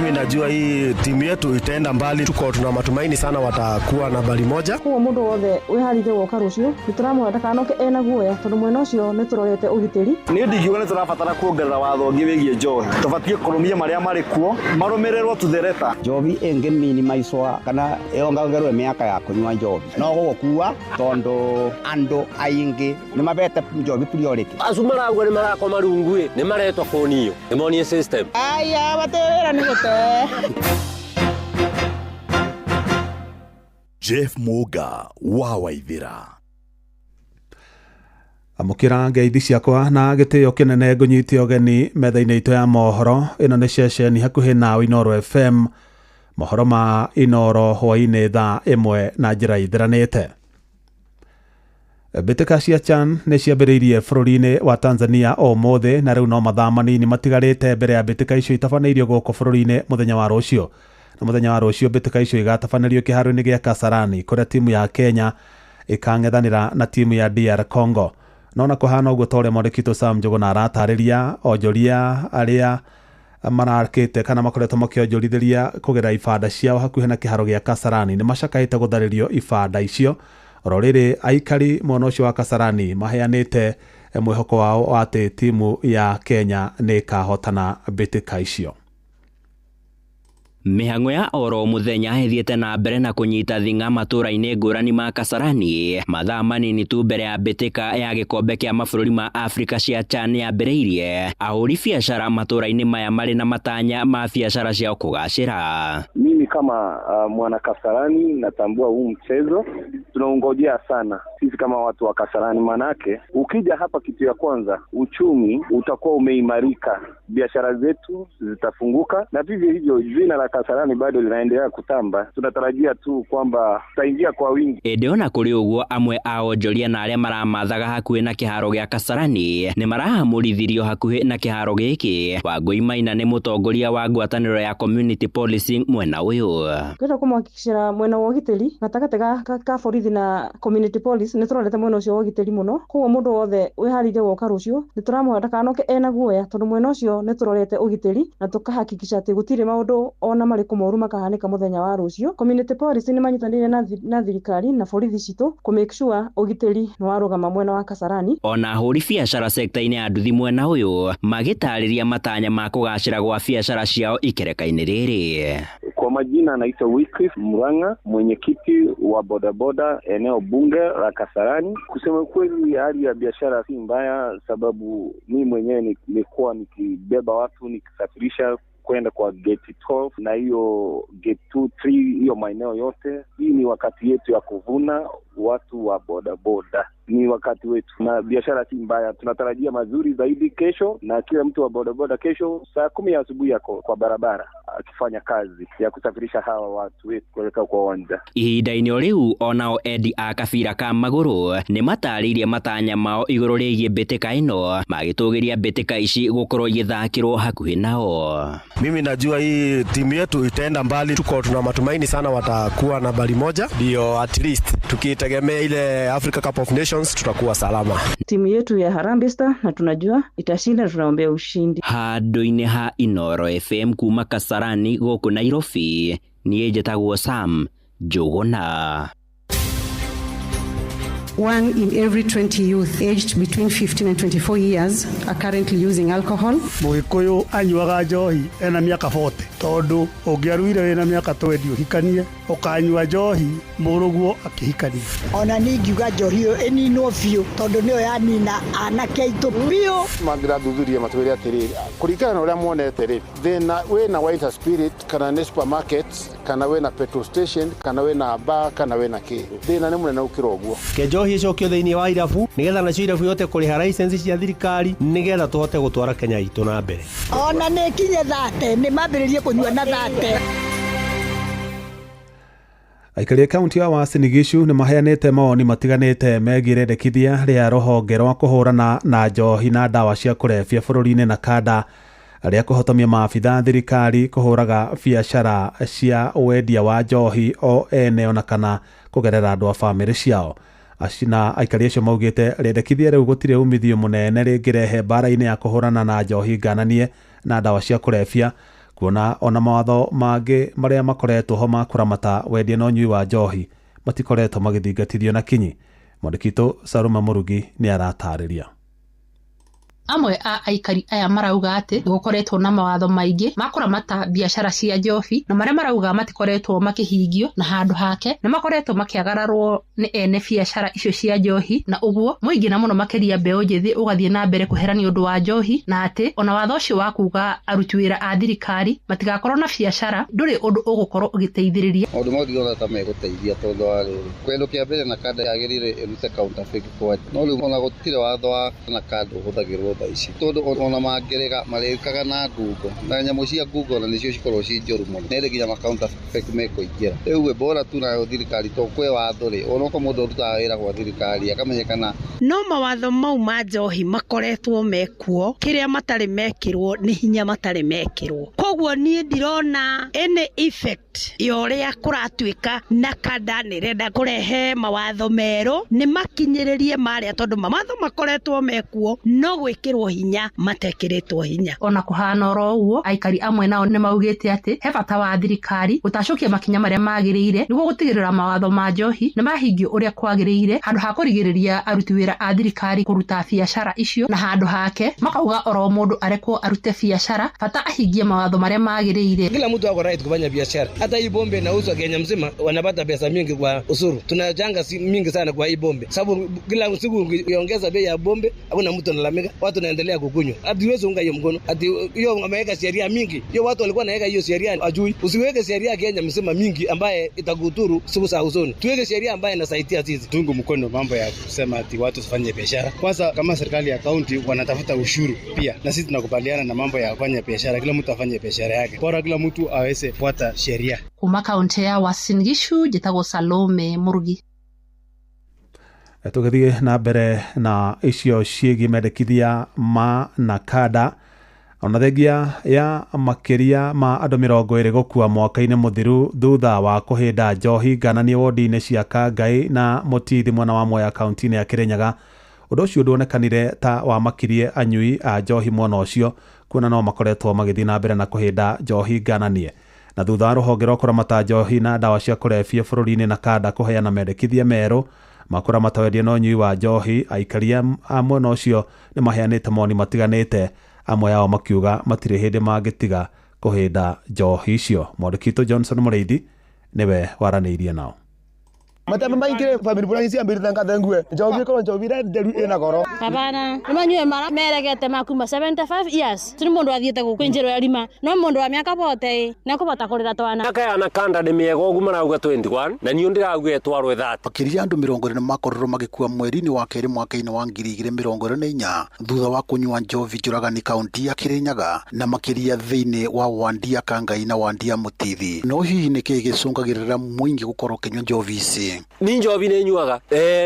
Najua hii timu yetu itaenda mbali, tuko tuna matumaini sana watakuwa nambari moja. Kwa mundu wothe wiharite woka rucio nituramwenda kanoke ena guoya tondu mwena ucio niturorete ugitiri ni ndigiuga niturabatara kuongerera watho ngi wigie njohi tubatie kurumia maria mari kuo marumirerwo tuthereta njovi engi minimizewa kana yongererwe miaka ya kunywa njovi no gukua tondu andu aingi ni mabete njovi priority azumaragwe ni marakoma rungui ni maretwa konio ni monie system aya batewera ni gute Jeff Muga wa Waithira. Amukira ngeithi ciakwa na gĩtĩo kĩnene ngũnyitie ũgeni metha-inĩ itũ ya mohoro. Ĩno nĩ ceceni hakuhĩ nawe Inoro FM, mohoro ma Inoro hwainĩ thaa ĩmwe na njĩra ithiranĩte. Mbĩtĩka cia CHAN nĩ ciambĩrĩirie bũrũri-inĩ wa Tanzania ũmũthĩ na rĩu no mathaa manini matigarĩte mbere ya mbĩtĩka icio itabanĩirio gũkũ bũrũri-inĩ mũthenya wa rũciũ. Na mũthenya wa rũciũ mbĩtĩka icio igatabanĩrio kĩharo-inĩ gĩa Kasarani kũrĩa timu ya Kenya ĩkang'ethanĩra na timu ya DR Congo. No na kũhana ũguo ta ũrĩa mwandĩki Sam Njũgũna aratarĩria onjoria arĩa marakĩte kana makoretwo makĩonjorithĩria kũgera ibanda ciao hakuhĩ na kĩharo gĩa Kasarani nĩ macakaĩte gũtharĩrio ibanda icio. Oro rĩrĩ aikari mwena ũcio wa Kasarani maheanĩte mwĩhoko wao atĩ timu ya Kenya nĩ ĩkahotana mbĩtĩka icio. Mĩhang'o ya oro mũthenya ĩthiĩte na mbere na kũnyita thing'a matũra-inĩ ngũrani ma Kasarani mathaa manini tu mbere ya mbĩtĩka ya gĩkombe kĩa mabũrũri ma Afrika cia CHAN yambĩrĩirie. Ahũri biacara matũra-inĩ maya marĩ na matanya ma biacara ciao kũgacĩra. Mimi kama mwana Kasarani natambua huu mchezo, tunaungojea sana sisi kama watu wa Kasarani, manake ukija hapa kitu ya kwanza uchumi utakuwa umeimarika, biashara zetu zitafunguka na vivyo hivyo jina la la Kasarani bado linaendelea kutamba. Tunatarajia tu kwamba tutaingia kwa wingi. Ndeona kuri uguo amwe ao Jolia na aria maramathaga hakuhe na kiharo gia Kasarani ni marahamurithirio hakuhe na kiharo giki. Wangui Maina ni mutongoria wa ngwataniro ya community policing mwena uyu. Kwenda kumhakikishira mwena wa ugiteri gatagate ka borithi na community police ni turorete mwena ucio wa ugiteri muno. Koguo mundu wothe wiharire goka rucio ni turamuhanda kanoke ena guoya tondu mwena ucio ni turorete ugiteri na tukahakikisha ati gutire maundu ona mariku moru makahanika muthenya wa rucio. Community police ni manyitanire na thirikari na borithi citu ku make sure ugiteri ni warugama mwena wa Kasarani. Ona huri biacara sekta-ini ya nduthi mwena uyu magitariria matanya ma kugacira gwa biacara ciao ikereka-ini riri. Kwa majina anaitwa Wycliffe Muranga, mwenyekiti wa bodaboda eneo bunge la Kasarani. Kusema kweli hali ya biashara si mbaya, sababu mimi mwenyewe nimekuwa nikibeba watu nikisafirisha kwenda kwa gate 12 na hiyo gate 2, 3, hiyo maeneo yote. Hii ni wakati yetu ya kuvuna watu wa bodaboda. Ni wakati wetu na biashara si mbaya. Tunatarajia mazuri zaidi kesho, na kila mtu wa bodaboda kesho saa 10 asubuhi yako kwa barabara akifanya kazi ya kusafirisha hawa watu wetu kuelekea kwa uwanja. Ihinda-ini riu onao endi a kabira ka maguru ni mataririe matanya mao iguru rigie mbitika ino magitugiria mbitika ici gukorwo igithakirwo hakuhi nao. Mimi najua hii timu yetu itaenda mbali. Tuko tuna matumaini sana watakuwa na bali moja, ndio at least tukitegemea ile Africa Cup of Nations tutakuwa salama. Timu yetu ya Harambee Stars na tunajua itashinda, tunaombea ushindi. Handu-ini ha Inoro FM kuma Kasarani guku Nairobi ni njĩtagwo Sam Njuguna. 1 in every 20 youth aged between 15 and 24 years are currently using alcohol. Mũgĩkũyũ anyuaga njohi ena miaka 40 tondu ũngĩaruire wĩna miaka 20 ũhikanie ũkanyua njohi mũrũguo akĩhikania. Ona ningiuga njohi ĩyo ĩninwo biũ tondu nĩyo yanina anake aitũ biũ. Mangĩrathuthuria matwĩre atĩrĩrĩ, kũringana na ũrĩa muonete rĩ, thĩna wĩna White Spirit kana nĩ supermarket kana wĩna petrol station kana wĩna bar kana wĩna kĩ, thĩna nĩ mũnene ũkĩra ũguo. Kenjohi icokio thĩinĩ wa irabu nigetha nacio irabu yote kũrĩha license cia thirikari nigetha tuhote gũtwara Kenya itũ na mbere. Ona nĩ kinye thate nĩ mambĩrĩrie kũnyua na thate. Aikari kaunti ya Uasin Gishu ni maheanite mawoni matiganite megiĩ rendekithia rĩa rũhonge rwa kũhũrana na njohi na ndawa cia kũrebia bũrũri-inĩ na kanda rĩa kũhotomia maabitha thirikari kũhũraga biacara cia wendia wa njohi o ene ona kana kũgerera andũ a bamĩrĩ ciao. Ashina aikari acio maugite rendekithia rĩu gũtirĩ umithio mũnene rĩngĩrehe mbara-inĩ ya kũhũrana na njohi ngananie na ndawa cia kũrebia, kuona ona mawatho mangĩ marĩa makoretwo ho ma kũramata wendia na ũnyui wa njohi matikoretwo magĩthingatithio na kinyi. Mwandĩki Saruma Murugi nĩ aratarĩria. Amwe a aikari aya marauga ati gukoretwo na mawatho maingi makuramata biashara cia njohi na maria marauga matikoretwo makihingio na handu hake na makoretwo makiagararwo ni ene biashara icio cia njohi, na uguo muingi na muno makiria mbeo njithi ugathie na mbere kuherania undu wa njohi, na ati ona watho ucio wa kuga aruti wira a thirikari matigakorwo na biashara nduri undu ugukorwo ugiteithiriria undu maudiona ta meguteithia tondu wa riri kwendo kia mbere na kada yagirire irute counterfeit kwa no riu ona gutire watho wa na kada uhuthagirwo ici tondu ona mangerega marekaga na Google na nyamu cia Google na nicio cikorwo ci njoru muno nere ginya makaunt fake mekuingira riu we bora tu na thirikari to kwe watho ri onoko mundu rutaga wira kwa thirikari akamenyekana no mawatho mau ma njohi makoretwo mekuo kiria matari mekirwo ni hinya matari mekirwo koguo nie ndirona ene effect yoria kuratuika na kada nirenda kurehe mawatho mero ni makinyiririe maria tondu mawatho makoretwo mekuo no gwikirwo hinya matekiritwo hinya. Ona kuhana oro uguo aikari amwe nao ni maugite ati he bata wa thirikari utacokia makinya maria magirire niguo gutigirira mawatho ma njohi na mahingio uria kwagirire handu ha kurigiriria aruti wira a thirikari kuruta biashara icio, na handu hake makauga oro mundu arekwo arute biashara bata ahingie mawatho maria magirire. Kila mtu ako right kufanya biashara, hata hii bombe inauzwa Kenya mzima, wanapata pesa mingi kwa usuru. Tunachanga mingi sana kwa hii bombe, sababu kila siku ukiongeza bei ya bombe hakuna mtu analalamika, watu naendelea kukunywa. Hatuwezi unga hiyo mkono ati hiyo ameweka sheria mingi, hiyo watu walikuwa naweka hiyo sheria ajui. Usiweke sheria Kenya mzima mingi ambaye itakudhuru siku za usoni. Tuweke sheria ambaye inasaidia sisi. Tungu mkono mambo ya kusema ati watu sifanye biashara. Kwanza kama serikali ya kaunti wanatafuta ushuru pia, na sisi tunakubaliana na mambo ya kufanya biashara, kila mtu afanye biashara yake, bora kila mtu aweze kufuata sheria. Kuma kaunti ya Uasin Gishu jitagwo Salome Murugi. Tugithie na mbere na icio ciĩgiĩ mendekithia ma na kada ona thengia ya makiria ma andũ 20 gũkua mwaka-inĩ mũthiru thutha wa kũhĩnda njohi ngananie wodi-inĩ cia Kangai na Mũtithi mwena wa Mwea kaunti-inĩ ya Kirinyaga. Ũndũ ũcio nduonekanire ta wa makirie anyui a njohi mwena ũcio, kuona no makoretwo magĩthiĩ na mbere na kũhĩnda njohi ngananie. Na thutha wa rũhonge rwa kũramata njohi na ndawa cia kũrebia bũrũri-inĩ na kada kũheana mendekithia merũ makũramata wendia na ũnyui wa njohi, aikaria a mwena ũcio nĩ maheanĩte moni matiganĩte, amwe yao makiuga matirĩ hĩndĩ mangĩtiga kũhĩnda njohi icio. Mwandĩki Johnson Mũrĩithi niwe waranĩirie nao. Matema maingire family fulani cia mbiri tanga thengue njobi ko njobi nderu ina goro abana nimanyue mara meregete makuma 75 years tuni mundu athiete gukwinjiro ya rima no mundu wa miaka bote na kubata kurira twana aka ana kanda de miego gumara uga 21 na niyo ndiragu etwarwe 30 akiria andu 20 makororo magikua mweri-ini wa keri mwaka-ini wa 2024 thutha wa kunyua njovi njuragani kaunti ya Kirinyaga na makiria thiini wa Wandia Kangai na Wandia Mũtithi. No hihi nĩ kĩĩ gĩcũngagĩrĩra mwingi gukorwo kinyua njovi ici? Ni njovi nĩ nyuaga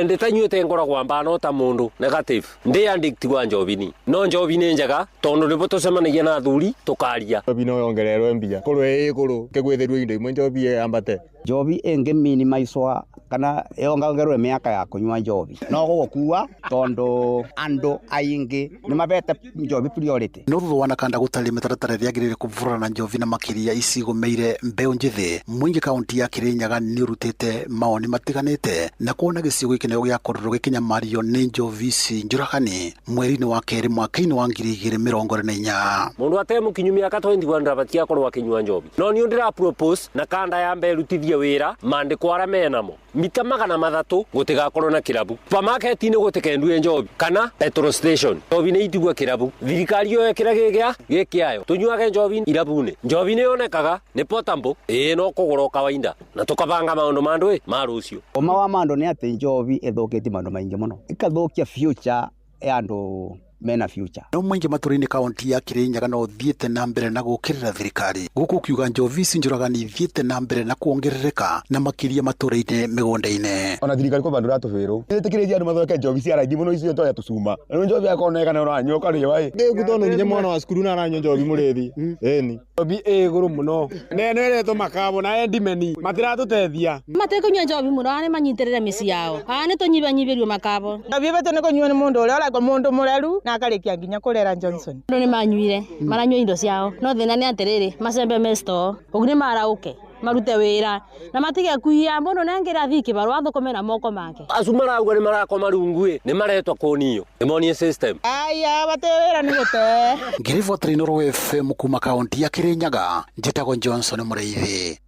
nditanyuite ngoragwo mbana ta mundu negative ndi addict wa njovi ni no njovi nĩ njega tondu nĩ tucemanagia na athuri tukaria njovi no yongererwo mbia kurwe iguru kigwithirio indo imwe njovi ambate njovi enge minimizewa kana yongererwo miaka ya kunywa njovi no gukua tondu andu aingi ni mabete njovi priority. No thutha wa nakanda gutari mitaratara yagirire kuvurana njovi na makiria icigomeire mbeu njithi, mwingi kaunti ya Kirinyaga ni urutite maoni matiganite na kuona gicigo ikineo gia kororo gikinyamario ni njovi ici njuragani mweri-ini wa keri mwaka-ini wa 2024. mundu atemukinyu miaka 21 ndabatia korwo akinyua njovi no ni ndira propose na kanda ya mberutithia wira mandiko ara menamo mita 300 gutigakorwo na kirabu supermarket-ini gutikendue njovi kana petrol station njovi ni itigwa kirabu thirikari yo ekira gikiayo tunyuage njovi irabu-ini njovi ni yonekaga ni potable no kugura kawaida na tukabanga maundu mandu ma rucio oma wa mandu ni ati njovi ithukiti mandu maingi muno ikathukia future ya andu mena future. No mwingi matũra-inĩ kaunti ya Kirinyaga no thiĩte na mbere na gũkĩrĩra thirikari gũkũ kiuga njovi ici njũragani thiĩte na mbere na kuongerereka na makiria matũra-inĩ mĩgũnda-inĩ. Ona thirikari kwa bandura tũbĩrũ ĩtĩkĩrĩtie andũ mathoke njovi cia rangi mũno icio ntoya tũcuma no njovi akoneka na ũranyua ũkarĩwa ngĩgutono nginya mwana wa cukuru na aranyua njovi mũrĩthi ĩni njovi igũrũ mũno nene eretwo makabo na endimeni matiratũteithia matekunyua njovi mũno nĩ manyitĩrĩre mĩciĩ yao nĩ tũnyibanyibĩrio makabo njovi bete nĩ kũnyua nĩ mũndũ ũrĩa ũraigua mũndũ mũreru na akarikia nginya kurera Johnson. Ndo ni manyuire maranyua indo ciao no thina ni atiriri macembe mesto ugni marauke marute wira na matige kuhia mundu nengira thiki barwa thukumena moko make asumara uga ni marakoma rungue ni maretwa konio demonia system aya bate wira ni gute ngirivo Trinoro FM kuma kaunti ya Kirinyaga njitagwo Johnson Mũrĩithi.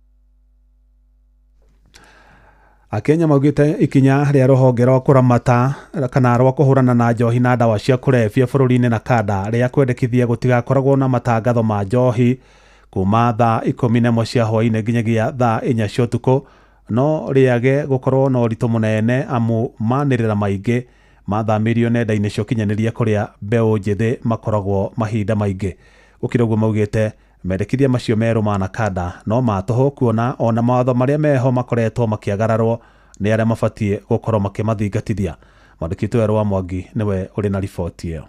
Akenya maugite ikinya ria ruhonge rwa kuramata kana rwa kuhurana na njohi na ndawa cia kurebia bũrũri-inĩ na kada ria kwendekithia gutigakoragwo na matangatho ma njohi kuma thaa 11 cia hwaĩ-inĩ nginyagia thaa 4 cia ũtukũ no riage gukorwo na ũritũ mũnene amu manĩrĩra maingĩ mathamirio nenda-inĩ cia ũkinyanĩria kũrĩa mbeũ njĩthĩ makoragwo mahinda maingĩ. Gũkĩra ũguo maugĩte mendekithia macio merũ ma nakada no matũhũ kuona ona mawatho marĩa meho makoretwo makĩagararwo nĩ arĩa mabatie gũkorwo makĩmathingatithia. Mwandĩki Werũ wa Mwangi niwe ũrĩ na riboti ĩyo.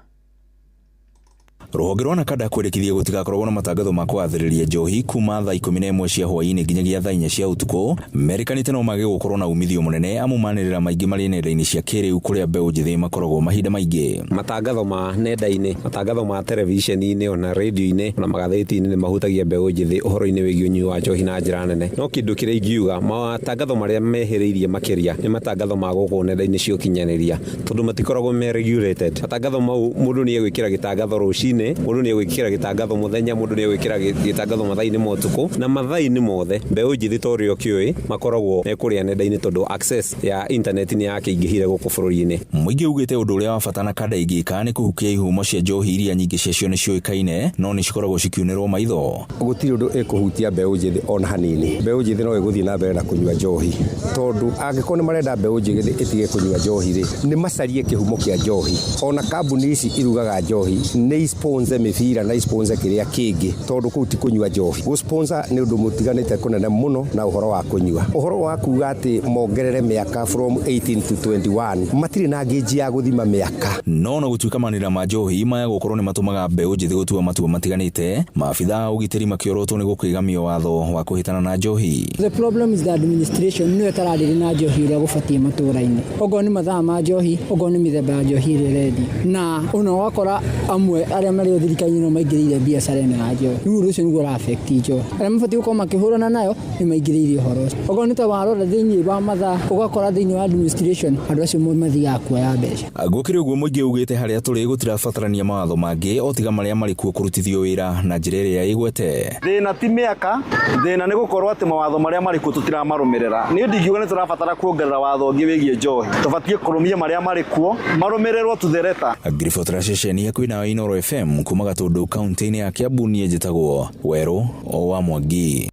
Rũhonge rwa nakada kwendekithia gũtigakoragwo na matangatho ma kũgathĩrĩria njohi kuma thaa 11 cia hwaĩ-inĩ nginyagia thaa 4 cia ũtukũ merĩkanĩte no mage gũkorwo na umithio mũnene amu manĩrĩra maingĩ marĩ nenda-inĩ cia kĩrĩu kũrĩa mbeũ njĩthĩ makoragwo mahinda maingĩ. Matangatho ma nenda-inĩ, matangatho ma televisheni-inĩ ona radio-inĩ na magathĩti-inĩ nĩ mahutagia mbeũ njĩthĩ ũhoro-inĩ wĩgiĩ ũnyui wa njohi na njĩra nene. No kĩndũ kĩrĩa ingiuga matangatho marĩa mehĩrĩirie makĩria nĩ matangatho ma gũkũ nenda-inĩ cia ũkinyanĩria tondũ matikoragwo me regulated. Matangatho mau mũndũ nĩ egwĩkĩra gĩtangatho rũcinĩ kiroko-ine mundu ni gwikira gitangatho muthenya mundu ni gwikira gitangatho mathaini motuku na mathaini mothe mbeu njithi torio kioi makoragwo mekuria nenda-ini tondu access ya internet ni yakiingihire guku bururi-ini. Muingi ugite undu uria wabatana kada igika ni kuhukia ihumo cia njohi iria nyingi ciacio ni cioikaine no ni cikoragwo cikiunirwo maitho. Gutiri undu ikuhutia mbeu njithi ona hanini. Mbeu njithi no iguthii na mbere na kunyua njohi tondu angikorwo ni marenda mbeu njithi itige kunyua njohi ri ni macarie kihumo kia njohi. Ona kambuni ici irugaga njohi ni sponsor mibira na sponsor kiria kingi tondu kuu ti kunyua njohi. Go sponsor ni undu mutiganite kunene muno na uhoro wa kunyua. Uhoro wa kuuga ati mongerere miaka from 18 to 21 matiri na ngeji ya guthima miaka. No gutuika manira ma njohi maya gukorwo ni matumaga mbeu njithi gutua matua matiganite. Maabitha ugitiri makiorotwo ni gukigamia watho wa kuhitana na njohi. The problem is the administration no etarariri na njohi uria gubatie matura-ini. Ogo ni mathaa ma njohi, ogo ni mithemba ya njohi iri ready. Na uno wakora amwe aria mari thirikari-ini no maingirire biacara-ini ya njohi. Riu rucio niguo ra affect njohi. Aria mabati gukorwo makihurana nayo ni maingirire uhoro. Ogo ni ta warora thiini wa mathaa ugakora thiini wa administration andu acio mathiaga kuoya mbeca. Gukiri uguo muingi ugite haria turi gutirabatarania mawatho mangi otiga maria mari kuo kurutithio wira na njira iria igwete. Thina ti miaka, thina ni gukorwo ati mawatho maria mari kuo tutiramarũmĩrĩra. Ni ndingiuga ni turabatara kuongerera watho ungi wigie njohi. Tubatie kurumia maria mari kuo marũmĩrĩrwo tuthereta. Griffith Rashesheni kwina Inoro FM kuma Gatundu kaunti-ini ya Kiambu nie njitagwo Weru o wa Mwangi.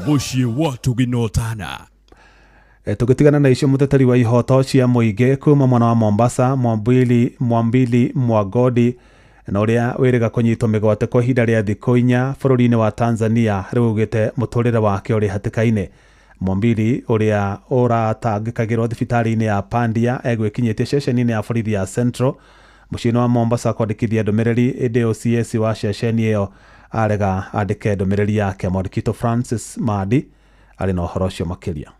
Muciĩ wa tuginotana. Tugitigana na icio muteteri wa ihoto cia muingi kuma mwena wa Mombasa Mwambili Mwagodi na uria wiriga kunyitwo migwate kwa ihinda ria thikũ 4 bururi-ini wa Tanzania riu ugite muturire wake uri hatikaine. Mwambili uria uratangikagirwo thibitari-ini ya Pandia egwikinyitie ceceni-ini ya borithi ya Central muciĩ-ini wa Mombasa kwandikithia ndumiriri indi OCS wa ceceni iyo arega andike ndumiriri yake. Mwandikito Francis Madi ari na uhoro ucio makiria.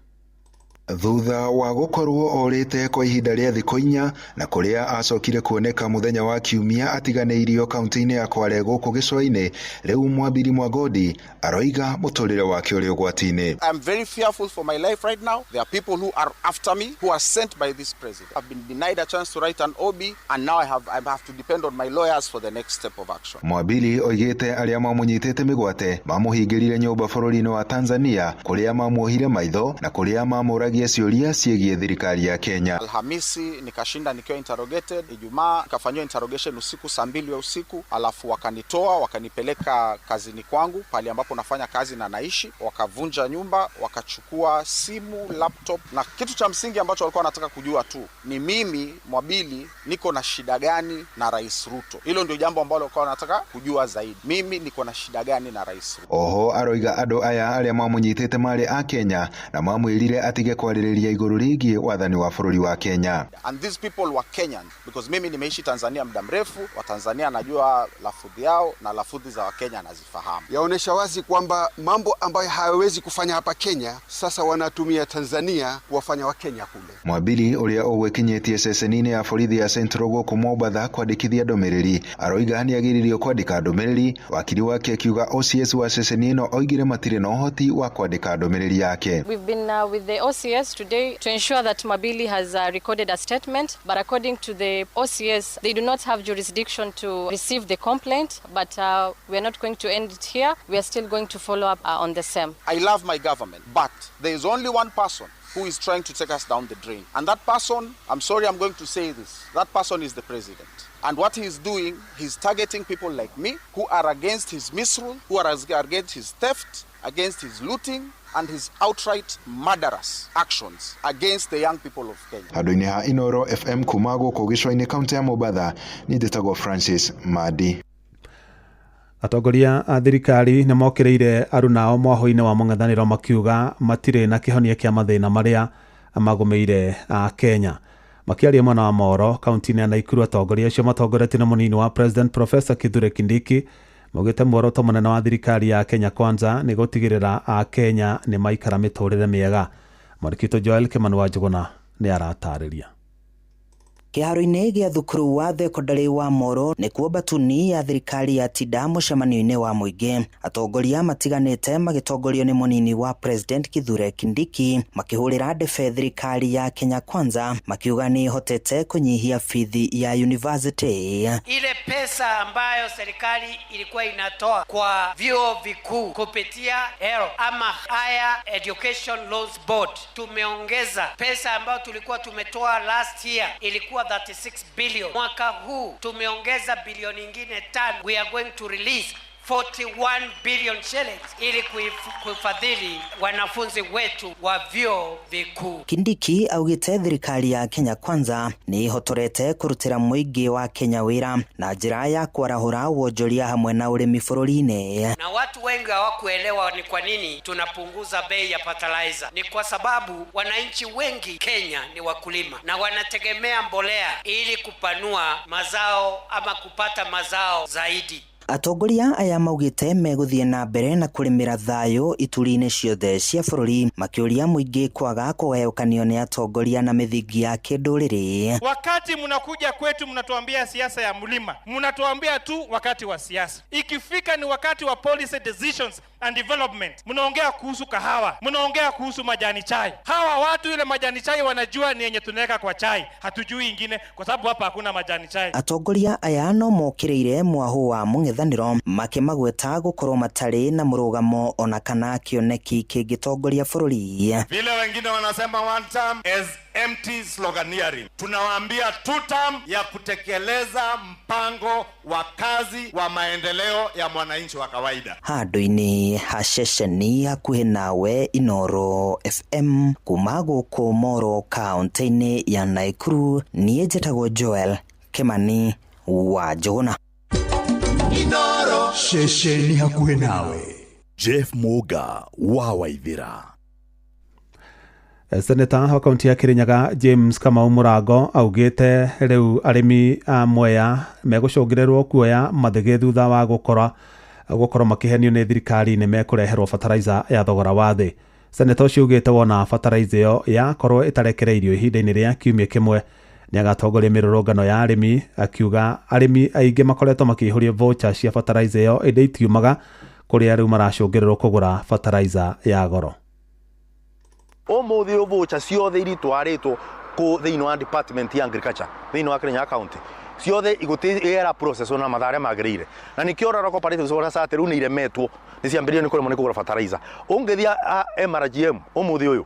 Thutha wa gukorwo orite kwa ihinda ria thikũ 4 na kuria acokire kuoneka muthenya wa Kiumia atiganeirio kaunti-ini ya Kwale guku gicua-ini, riu Mwambili Mwagodi aroiga muturire wake uri ugwati-ini. I'm very fearful for my life right now. There are people who are after me who are sent by this president. I've been denied a chance to write an OB and now I have to depend on my lawyers for the next step of action. Mwambili oigite aria mamunyitite migwate mamuhingirire nyumba bururi-ini wa Tanzania kuria mamuohire maitho na kuria mamuragia ciuria ciegie thirikari ya Kenya. Alhamisi nikashinda nikiwa interrogated, Ijumaa nikafanywa interrogation usiku saa 2 ya usiku, alafu wakanitoa wakanipeleka kazini kwangu pale ambapo nafanya kazi na naishi, wakavunja nyumba, wakachukua simu, laptop na kitu cha msingi ambacho walikuwa wanataka kujua tu ni mimi Mwambili niko na shida gani na Rais Ruto. Hilo ndio jambo ambalo walikuwa wanataka kujua zaidi. Mimi niko na shida gani na Rais Ruto. Oho aroiga andu aya aria mamunyitite mari a Kenya na mamwirire atige kwaririria iguru rigi wathani wa bururi wa Kenya. And these people were Kenyan because mimi nimeishi Tanzania muda mrefu, wa Tanzania najua lafudhi yao na lafudhi za Wakenya nazifahamu. Yaonesha wazi kwamba mambo ambayo hawezi kufanya hapa Kenya sasa wanatumia Tanzania kuwafanya Wakenya kule. Mwambili uria ugwekinyetie ceceni-ini ya borithi ya Central guku Mombasa kwandikithia ndumiriri aroiga ni agiririo kwandika ndumiriri, wakili wake akiuga OCS wa ceceni ino oigire matire na uhoti wa kwandika ndumiriri yake. We've been with the OCS today to ensure that Mwambili has recorded a statement, but according to the OCS they do not have jurisdiction to receive the complaint, but we are not going to end it here. We are still going to follow up on the same. I love my government, but there is only one person who is trying to take us down the drain. And that person, I'm sorry I'm going to say this, that person is the president. And what he is doing, he's targeting people like me who are against his misrule, who are against his theft, against his looting, and his outright murderous actions against the young people of Kenya. Handu-ini ha Inoro FM kumago kugicwa-ini kaunti ya Mombasa ni ndetagwo Francis Madi. Atongoria a thirikari ni mokireire arunao mwaho-ini wa mung'ethaniro makiuga matire na kihonia kia mathina maria magumeire a Kenya. Makiaria mwena wa Moro kaunti-ini ya Nakuru, atongoria acio matongoretio na munini wa President Professor Kithure Kindiki maugite muoroto munene wa thirikari ya Kenya Kwanza ni gutigirira a Kenya ni maikara miturire miega. Mwandikito Joel Kimani wa Njuguna ni aratariria. Kĩharo-inĩ gĩa thukuru wa thekondarĩ wa Moro nĩkuo batuni ya thirikari yatinda mũcemanio-inĩ wa mũingĩ. Atongoria matiganĩte magĩtongorio nĩ mũnini wa President Kithure Kindiki makĩhũrĩra ndebe thirikari ya Kenya Kwanza makiuga nĩ hotete kunyihia fithi ya university. Ile pesa ambayo serikali ilikuwa inatoa kwa vyuo vikuu kupitia HELB ama Higher Education Loans Board, tumeongeza pesa ambayo tulikuwa tumetoa last year ilikuwa 36 billion. Mwaka huu tumeongeza bilioni nyingine 5. We are going to release 41 billion shillings ili kuifadhili wanafunzi wetu wa vyuo vikuu. Kindiki augite thirikari ya Kenya Kwanza ni hotorete kurutira muingi wa Kenya wira na njira ya kwarahura wonjoria hamwe na urimi bũrũri-inĩ. Na watu wengi hawakuelewa ni kwa nini tunapunguza bei ya fertilizer. Ni kwa sababu wananchi wengi Kenya ni wakulima na wanategemea mbolea ili kupanua mazao ama kupata mazao zaidi. Atongoria aya maugite meguthie na mbere na kurimira thayo ituri-ini ciothe cia bũrũri makiuria muingi kwaga kũgayũkanio ni atongoria na mithingi ya kĩndũrĩrĩ. Wakati mnakuja kwetu mnatuambia siasa ya mlima, mnatuambia tu wakati wa siasa. Ikifika ni wakati wa policy decisions and development, mnaongea kuhusu kahawa, mnaongea kuhusu majani chai. Hawa watu ile majani chai wanajua ni yenye tunaweka kwa chai, hatujui ingine kwa sababu hapa hakuna majani chai. Atongoria aya no mokireire mwahu wa mũng'ethanĩro makĩmagweta gũkorwo matarĩ na mũrũgamo ona kana kĩoneki kĩngĩtongoria bũrũri. Vile wengine wanasema one term as empty sloganeering. Tunawaambia two term ya kutekeleza mpango wa kazi wa maendeleo ya mwananchi wa kawaida. Handũ-inĩ ha ceceni hakuhĩ nawe Inooro FM kuma gũkũ Moro kaunti-inĩ ya Nakuru, niĩ njĩtagwo Joel Kimani wa Njũgũna. Inooro ceceni hakuhĩ nawe. Jeff Muga wa Waithĩra. Seneta wa kaunti ya Kirinyaga James Kamau Mũrango augite riu arimi a Mwea megũcũngĩrĩrwo kuoya mathĩgĩ thutha wa gũkorwo makihenio nĩ thirikari nĩ mekũreherwo fertilizer ya thogora wa thĩ. Seneta ũcio augite wona fertilizer ĩyo yakorwo ĩtarekereirio ihinda-inĩ rĩa kiumia kĩmwe nĩ agatongoria mĩrũrũngano ya arimi, akiuga arimi aingĩ makoretwo makĩihũria voucher cia fertilizer ĩyo ĩndĩ itiumaga kũrĩa rĩu maracũngĩrĩrwo kũgũra fertilizer ya goro. Ũmũthĩ voucher ciothe iritwarĩtwo thĩinĩ wa department ya agriculture thĩinĩ wa Kirinyaga county ciothe igũtĩera process na mathare magĩrĩire, na nĩkĩo rora cooperative society rĩu nĩ iremetwo nĩ ciambĩrĩirio nĩ kũremwo nĩ kũgũra fertilizer. Ũngĩthia MRGM ũmũthĩ ũyũ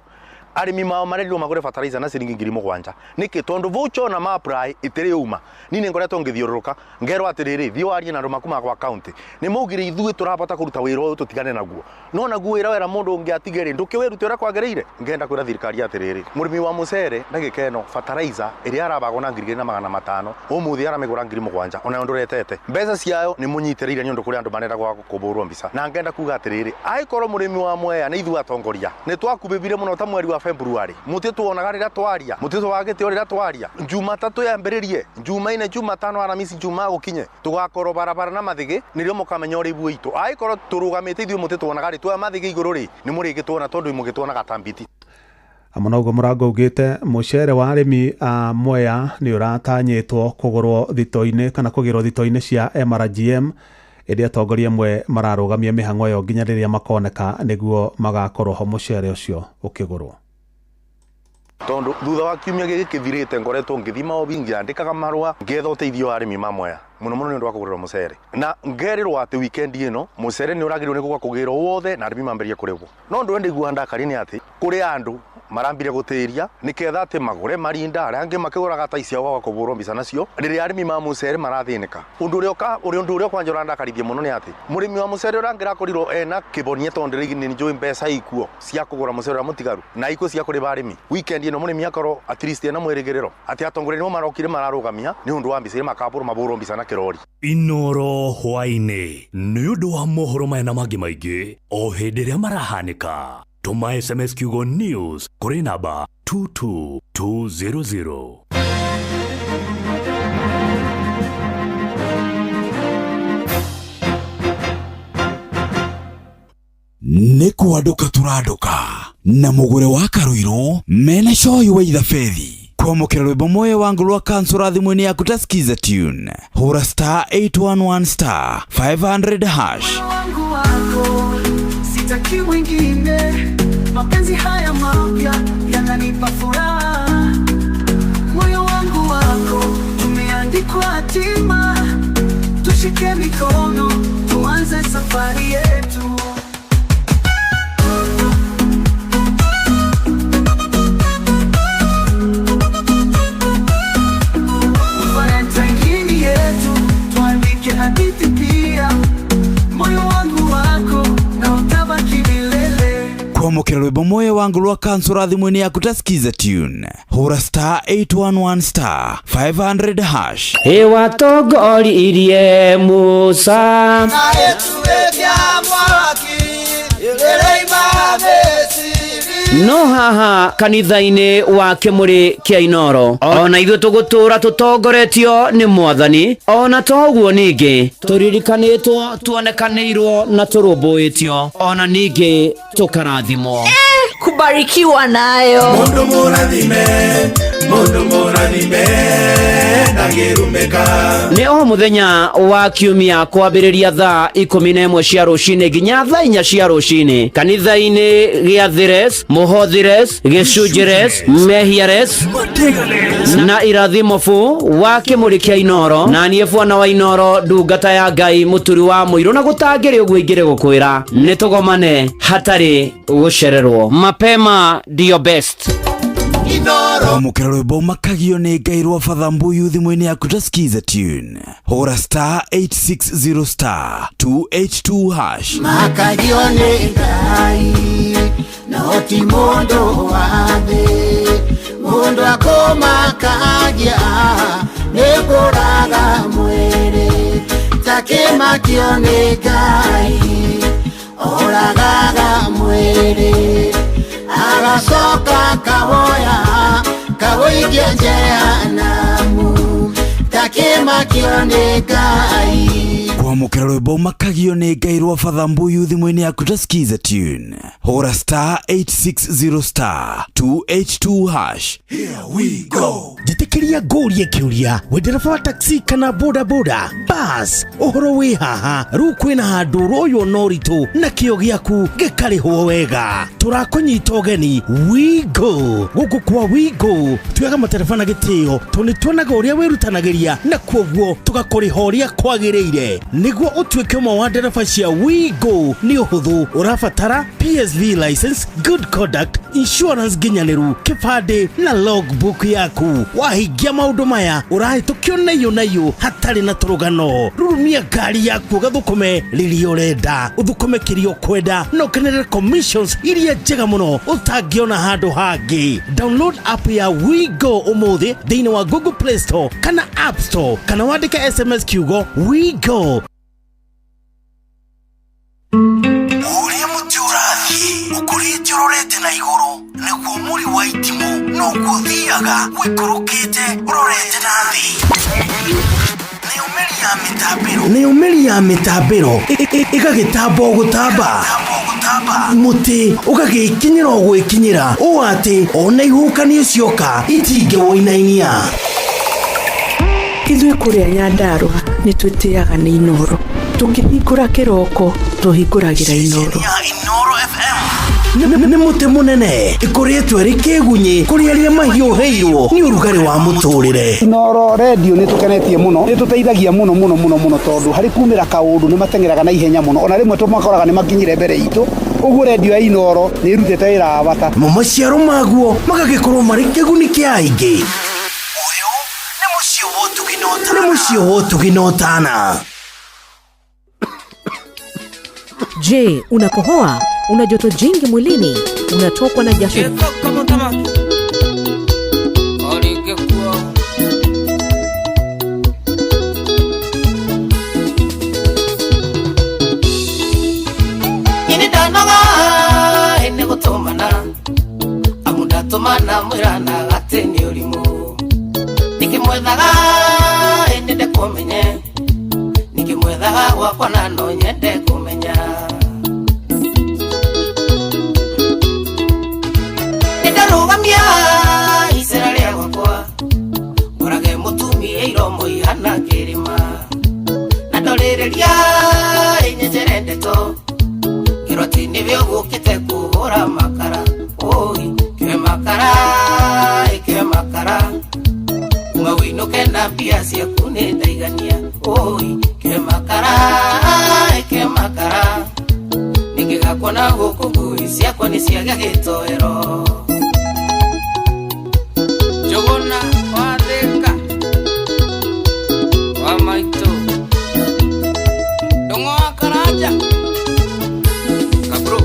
arimi mao marendio magũre fertilizer na ciringi 7,000 niki tondu voucher na ma-apply itiri uma nini ngoretwo ngithiũrũrũka ngerwo atiriri thio arie na andũ makuma kwa county ni maugire ithuĩ turabata kuruta wĩra ũyũ tutigane naguo no naguo wĩra mũndũ ũngĩatigĩrĩ ndũkĩwĩrute ũrĩa kwagĩrĩire. Ngenda kwĩra thirikari atiriri mũrĩmi wa mũcere ndagĩka ĩno fertilizer ĩrĩa arabagwo na 2,500 ũmũthĩ aramĩgũra 7,000 ona ndũretete mbeca ciayo nĩ mũnyitĩrĩire nĩ ũndũ kũrĩ andũ marenda gũkũbũrwo mbica. Na ngenda kuga atiriri aikorwo mũrĩmi wa Mwea nĩ ithuĩ atongoria nĩ twakubĩbire mũno ta mweri wa February mutitu wonaga rĩrĩa twaria mutitu wagĩte rĩrĩa twaria Jumatatu yambĩrĩrie Jumaine Jumatano Aramisi Jumaa gũkinye tugakorwo barabara na mathĩgĩ nĩrĩo mũkamenya ũrĩ ibu itũ aikorwo tũrũgamĩte ithuĩ mutitu wonaga rĩ twa mathĩgĩ igũrũ rĩ nĩ mũrĩgĩtwona tondũ mũgĩtwonaga tambiti. Amonogo Mũrango augite mũcere wa arĩmi a Mwea nĩ ũratanyĩtwo kũgũrwo thito-inĩ kana kũgĩrwo thito-inĩ cia MRGM ĩrĩa atongoria amwe mararũgamia mĩhang'o ĩyo nginya rĩrĩa makoneka nĩguo magakorwo ho mũcere ũcio ũkĩgũrwo. Tondu thutha wa kiumia gĩkĩ kĩthirĩte ngoretwo ngĩthima obingi andĩkaga marũa ngetha ũteithio wa arĩmi ma Mwea mũno mũno nĩ ũndũ wa kũgũrĩrwo mũcere na ngerirwo atĩ weekend ĩno mũcere nĩ ũragĩrĩirwo nĩ gũka kũgĩrwo wothe na arĩmi mambĩrĩrie kũrĩhwo no ndũ ndĩiguaga ndakari nĩ atĩ kũrĩ andũ marambire gũtĩria nĩketha atĩ magũre marinda arĩa angĩ makĩgũraga ta icio gwa kũbũrwo mbica nacio rĩrĩa arĩmi ma mũcere marathĩnĩka. Ũndũ ũrĩa kwanjora ndakarithia mũno nĩ atĩ mũrĩmi wa mũcere ũrĩa angĩrakorirwo ena kĩbonie tondũ nĩ njũĩ mbeca ikuo cia kũgũra mũcere ũrĩa mũtigaru na ikuo cia kũrĩha arĩmi weekend ĩno mũrĩmi akorwo at least ena mwĩrĩgĩrĩro atĩ atongoria nĩmo marokire mararũgamia nĩ ũndũ wa mbica mabũrwo mbica na kĩrori. Inooro hwainĩ nĩ ũndũ wa mohoro maya na mangĩ maingĩ o hĩndĩ ĩrĩa marahanĩka tũma SMS kiugo news kũrĩ namba 22200. Nĩ kũandũka tũrandũka na mũgũre wa Karũirũ mena coyi wa ithabedi kwamukira rwimbo moyo wangu rwa kansura thimuni yaku ta skiza tune hura *811 500#. Sitaki wengine, mapenzi haya mapya yananipa furaha. Moyo wangu wako umeandikwa hatima, tushike mikono tuanze safari yetu. Valentine yetu tuandike hadithi pia, moyo wangu wako na utabaki milele. kwamukira rwimbo moyo wangu rwa kansura thimuni yaku ta skiza tune hura *811 500#. watongoririe Musa no haha kanitha-inĩ wake mũrĩ Kĩainoro ona ithuĩ tũgũtũra tũtongoretio nĩ Mwathani, ona toguo ningĩ tũririkanĩtwo tuonekanĩirwo na tũrũmbũĩtio, ona ningĩ tũkarathimwo. Kubarikiwa nayo mundu mũrathime ndagĩrumĩka. Nĩ o mũthenya wa kiumia kwambĩrĩria thaa 11 cia rũcinĩ nginya thaa 4 cia rũcinĩ kanitha-inĩ gĩa Thires, Mũhothires, Gĩcunjĩres, Mehiares na Irathimofu wa Kĩmũrĩ Kĩainoro, na niĩ Bwana wa Inoro ndungata ya Ngai mũturi wa mũirũ, na gũtangĩrĩ ũguo ingĩrĩ gũkwĩra nĩ tũgomane hatarĩ gũcererwo. Mapema ndio best. kwamukira rwimbo makagio nĩ Ngai rwa Father Mbuyu thimũ-inĩ yaku ta skiza tune hura *860 2H2#. makagio nĩ Ngai no ti mũndũ wa thĩ, mũndũ akũmakagia nĩ kũraga mwĩrĩ, takĩmakio nĩ Ngai oragaga mwĩrĩ agacoka kawoya kawoikia jehanamu, takĩmakio nĩ Ngai. kwamukira rwimbo makagio nĩ Ngai rwa Father Mbuyu thimũ-inĩ yaku ta skiza tune hura *860 2H2#. Here we go. Jitikiria ngũrie kĩũria we ndereba wa taxi kana boda boda bus ũhoro wĩ haha rĩu kwĩna handũ royo no ritũ na kĩo gĩaku gĩkarĩhwo wega. Tũrakũnyita ũgeni Wigo. Gũkũ kwa Wigo tuoyaga matereba na gĩtĩo tondũ nĩtuonaga ũrĩa wĩrutanagĩria na kwoguo tũgakũrĩha ũrĩa kwagĩrĩire. Nĩguo ũtuĩke ũmwe wa ndereba cia Wigo nĩ ũhũthũ, ũrabatara PSV license, good conduct, insurance nginyanĩru, kĩbandĩ na logbook yaku. Wahingia maũndũ maya ũrahĩtũkio na iyo hatarĩ na tũrũgano. Rurumia ngari yaku ũgathũkũme rĩrĩa ũrenda, ũthũkũme kĩrĩa ũkwenda na ũkenerere commissions iria njega mũno ũtangĩona handũ hangĩ. Download app ya Wigo ũmũthĩ thĩinĩ wa Google Play Store kana App Store, kana wandĩke SMS kiugo Wigo. Ũrĩa mũtĩ ũrathiĩ ũkũrĩte ũrorete na igũrũ, nĩguo mũri wa itimũ no gũthiaga wĩkũrũkĩte ũrorete na thĩ. Nĩ ũmeri ya mĩtambĩro ĩgagĩtamba gũtamba, mũtĩ ũgagĩkinyĩra gwĩkinyĩra ũũ atĩ ona ihukanio cioka itingĩwoinainia. Ithuĩ kũrĩa Nyandarua nĩ twĩtĩaga nĩ Inoro, tũkĩhingũra kĩroko tũhingũragĩra Inoro. Nĩ mũtĩ mũnene ĩkoretwo ĩrĩ kĩgunyi kũrĩ arĩa mahiũhĩirwo nĩ ũrugarĩ wa mũtũrĩre. Inoro radio nĩ tũkenetie mũno, nĩ tũteithagia mũno tondũ harĩ kumĩra kaũndũ nĩ matengeraga na ihenya mũno, ona rĩmwe tũmakoraga nĩ makinyire mbere itũ. Ũguo radio ya Inoro nĩ ĩrutĩte wĩra wa bata. Maciaro maguo magagĩkorwo marĩ kĩguni kĩa aingĩ. Nĩ mũciĩ wa Ũtugi na Ũtana. Je, unakohoa? Una joto jingi mwilini? Unatokwa na jasho? Tumana mwirana gateni urimu nikimwethaga ndende kumenye nikimwethaga gwakwa na no nyende kumenya ndarugamia isera ria gwakwa nivyo gukite kuhura makara oi ke makara mawinuke na pia cia kunendaigania oi ke makara ningigakona guku ngui ciakwa ni ciaga gitoero jogona watheka wa maito dongo akaraja kabro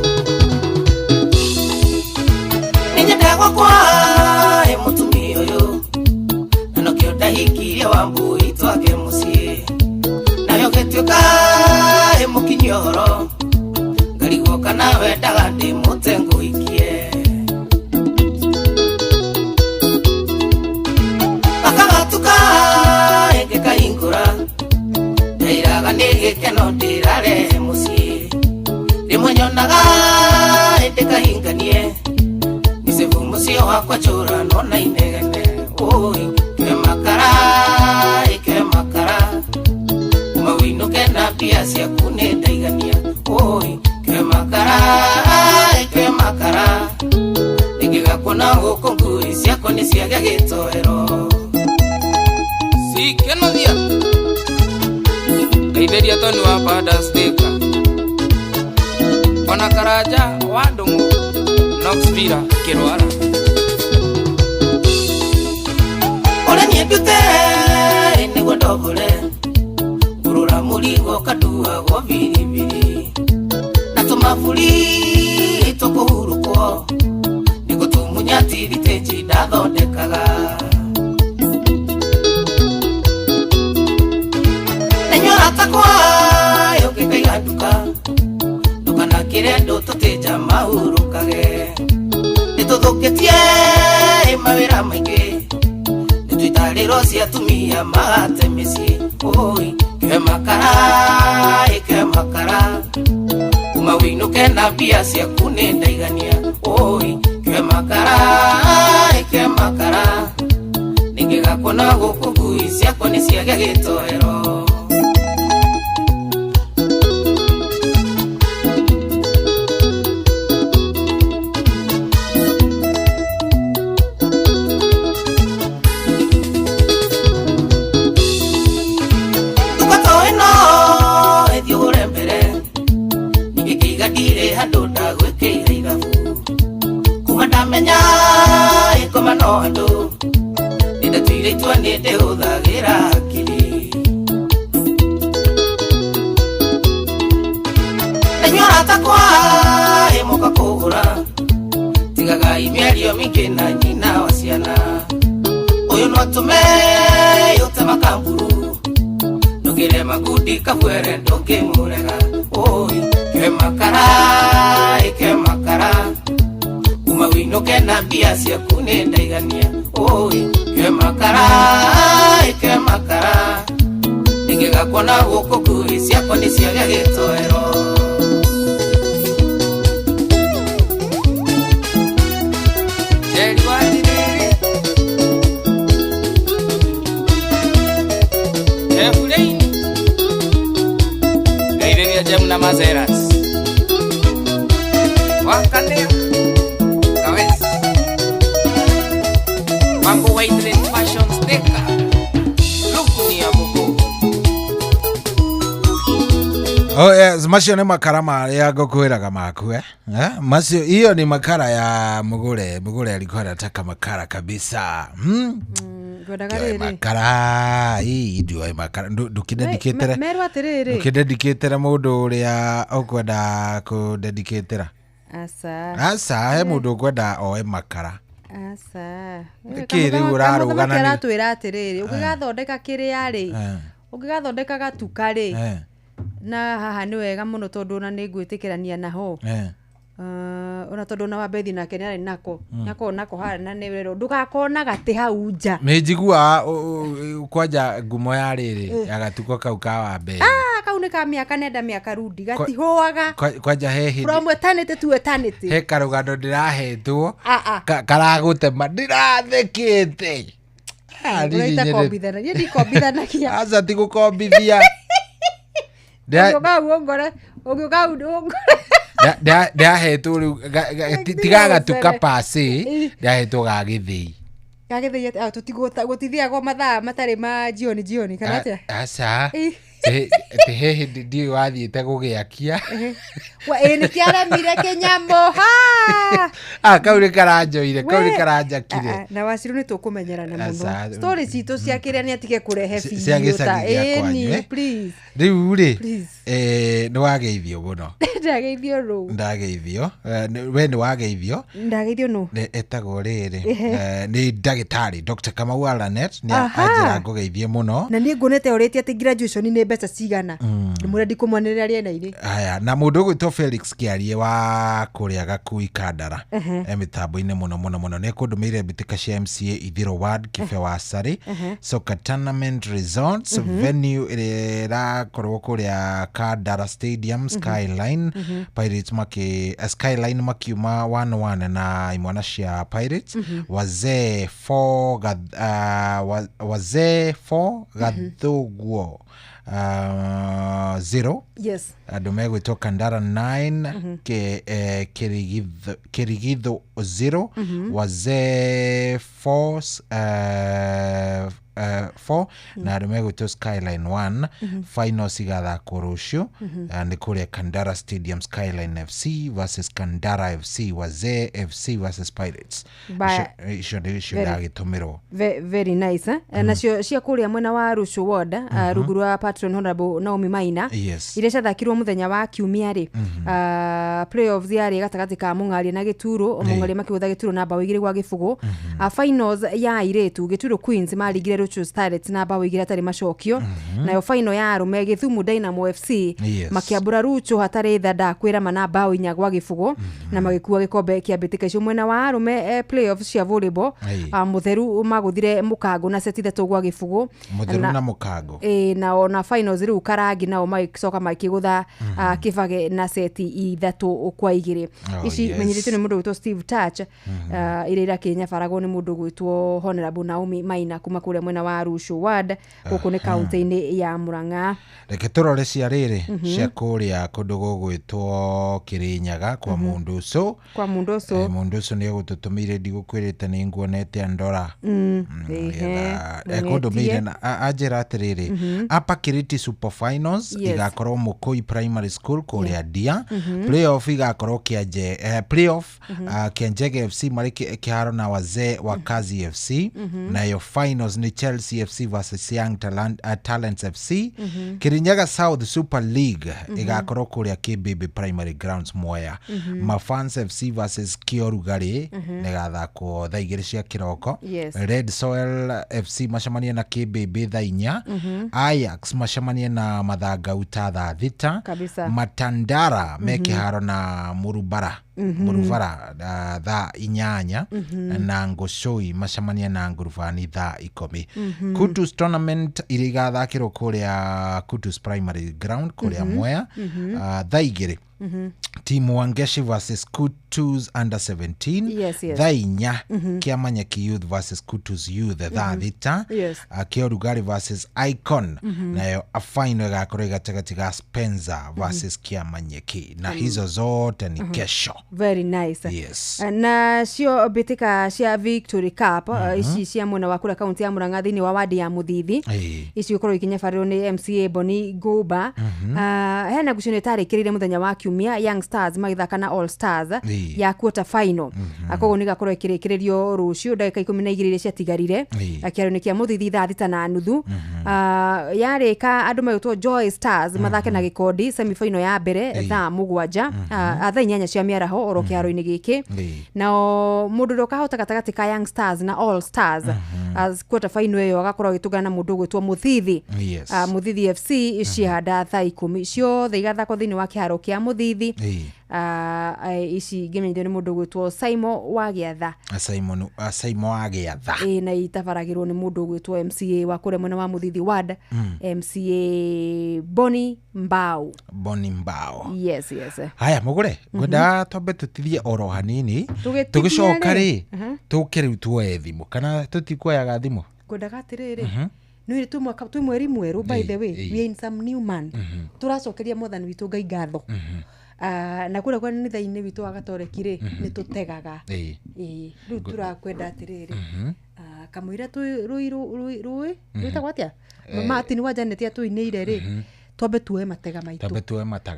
ninyendagwa kwa mutumia uyu nanokio ndahikirie wambui twake mucie nayo gituika mukinyoro ngarigwo kana wendaga ndimute nguikie akagatuka engekahingura ndairaga nigikeno ndirare mucie rimwe nyonaga ndikahinganie nisevu mucio wakwa chura nona inegene oi ke makara mawinuke na pia cia kunendaigania oi ke makara ningigakona guku ngui ciakwa ni ciaga gitoero sikenothia Kaiberia Tony wa Padasteka ona karaja wa Ndungu Knoxville Kirwara Ole nyendute niguo ndogore ngurura murigo kadua go biribiri na tumafuri tukuhurukwo niguo tumunyati biteji ndathondekaga nenyora takwa yokikaiganduka ndukana kirendo tuteja mahurukage nituthukitie mawira maingi nitwitariro cia tumia mahate micii oi ke makara kuma winuke na mbia cia kunendaigania oi ke makara ningigakona guku ngui ciakwa ni ciaga gitoero menya ikomano andu ninde tuiritwa ninde uthagira akili nenyora takwa emoka kugura tigaga imierio mingi na nyina wa ciana uyu no tume yote makamburu nugire magudi kabwere ndungimurega oi ke makara mawinuke na mbia cia kunendaigania oi ke makara ningigakona guku ngui ciakwa ni ciaga gitoero jeri watiriri efureini gaireria jamna mazeras wakanea Mambo White Fashion Sticker Luku ni ya muku Oh yes, macio ni makara ya gokwiraga maku macio hiyo ni makara ya mugure alikuwa anataka makara kabisa makara hii ndio makara ndukidedicatera mundu uria ukwenda kudedicatera asa he mundu ukwenda oe makara asa kiri urarugana ni ratwira atiriri ugigathondeka kiria ri ugigathondeka gatuka ri na haha ni wega muno tondu na ningwitikirania naho ona tondu na wabethi nake ni ari nako nako hana ni wero ndugakona gati hau nja menjigua kwanja ngumo ya riri agatuko kau ka wabethi kau ni ka miaka nenda miaka rudi gatihoaga kwanja he from eternity to eternity he karugano ndirahetwo karagutema ndirathekete ndikombithanagia aza tigukombithia ndahetwo riu tigaga tukapasi ndahetwo gagithii gagithii tutigutithiagwo mathaa matari ma jioni kana atia aca he hindi ndi wathiite gugiakia wa ni kiaremire kinyamo ha kauri karanjoire kauri karanjakire na Waciru ni tukumenyerana muno story citu cia kiria ni atige kurehe biũ ta ni please riu ri ni wageithio muno ndageithio ru ndageithio we ni wageithio ndageithio no etagwo riri ni ndagitari Dr. Kamau Alanet ni ajira ngugeithie muno na ni ngunete oreti ati graduation ni mbeca cigana ni murendi kumwanirira rienaini aya na mundu gwitwo Felix Kiarie wa kuria Gakui Kandara mitambo-ini muno ni kundumirire mbitika cia MCA Ithiro Ward Kibe wa Sari Soka Tournament Resorts venue ira korwo kuria Kandara Stadium Skyline Pirates Skyline makiuma 1-1 na imwana cia Pirates wazee 4 Gathuguo 0 yes andu megwitwo Kandara 9 Kirigitho 0 wazee 4 na andu megwitwo Skyline 1 finals igathakwo rucio ni kuria Kandara Stadium Skyline FC versus Kandara FC wazee FC versus Pirates icio ndagitumirwo very nice nacio cia kuria mwena wa Rucio Ward rungu rwa Patron Honorable Naomi Maina iria ciathakirwo muthenya wa kiumia ri playoffs yari gatagati ka Mung'aria na Gituro Mung'aria makihutha Gituro na bao 2 gwa gibugu finals ya iretu Gituro Queens marigire Rucio Starlets na bao 2 atari macokio nayo final ya arume Githumu Dynamo FC makiambura Rucio hatari thanda kwira mana bao 4 gwa gibugu na magikuwa gikombe kia mbitika icio mwena wa arume playoffs cia volleyball mutheru maguthire Mukango na seti 3 gwa gibugu mutheru na Mukango na ona finals riu Karangi nao magicoka makigutha Kibage na seti 3 kwa 2 ici menyerete ni mundu gwitwo Steve Touch ira Kenya faragwo ni mundu gwitwo Honorable Naomi Maina kuma kuria mwena wa Rucio Ward guku ni kaunti-ini ya Murang'a reke turore cia riri cia kuria kundu gugwitwo Kirinyaga kwa mundu ucio mundu ucio ni gututumire ndigukwirite ni nguonete andora kundu mire na ajira atiriri apa Kiriti Super Finals igakorwo Mukui Primary School kuria Dia playoff igakorwo Kianje playoff Kianjege FC mari kiharo na wazee wa Kazi FC nayo finals ni Chelsea FC versus Young Talents FC Kirinyaga South Super League igakorwo kuria KBB Primary Grounds Mwea Mafans FC versus Kiorugari nigathakwo thaa 2 cia kiroko Red Soil FC macemania na KBB thaa 4 Ajax macemania na Mathangau thaa 6 Matandara mekiharo na Murubara thaa 8 na Ngoshoi macemania na Nguruvani thaa 10 Kutus Tournament irigathakirwo kuria Kutus Primary Ground kuria Mwea thaa 2 timu Wangeshi versus Kutus Under 17 thaa 4 Kiamanyaki Youth versus Kutus Youth thaa 6 Kiorugari versus Icon nayo final igakorwo gatagati ga Spencer versus Kiamanyaki na hizo zote ni kesho very nice na cio bitika cia Victory Cup ici cia mwena wa kura kaunti ya Murang'a thini wa wadi ya Muthithi ici ikorwo ikinyafariro ni MCA Boni Goba hena gucune tarikirire muthenya wa kiumia Young Stars magithaka na All Stars ya quarter final akogo ni gakorwo ikirikirerio rucio ndagika 12 cia tigarire akiaro ni kia Muthithi thaa 6:30 yarika andu mayutwo Joy Stars mathake na Gikondi semi final ya mbere thaa 7 thaa 8 cia miaraho oro kiaro-ini giki nao mundu ndokahota gatagati ka Young Stars na All Stars as quarter final yo agakorwo gitugana na mundu gwitwo Muthithi Muthithi FC icihanda thaa 10 ciothe igathako thini wa kiaro kia Muthithi ici gemenyithio ni mundu gwitwo Simon Wagiatha Simon Wagiatha na itafaragirwo ni mundu gwitwo MCA wa kure mwena wa Muthithi Ward MCA Boni Mbao yes haya mugure ngwenda twambe tutithie oro hanini tugicoka ri tukiri tuoe thimu kana tutikuoyaga thimu ngwenda gatiriri nuri tu mweri mweru by the way we in some new man turacokeria mwathani witu Ngai ngatho na kura kwa ni thaini witu agatorekire ni tutegaga riu turakwenda atiriri kamuira tu rui gwatya Martin wa Janet atuineire ri twambe tuwe matega maitu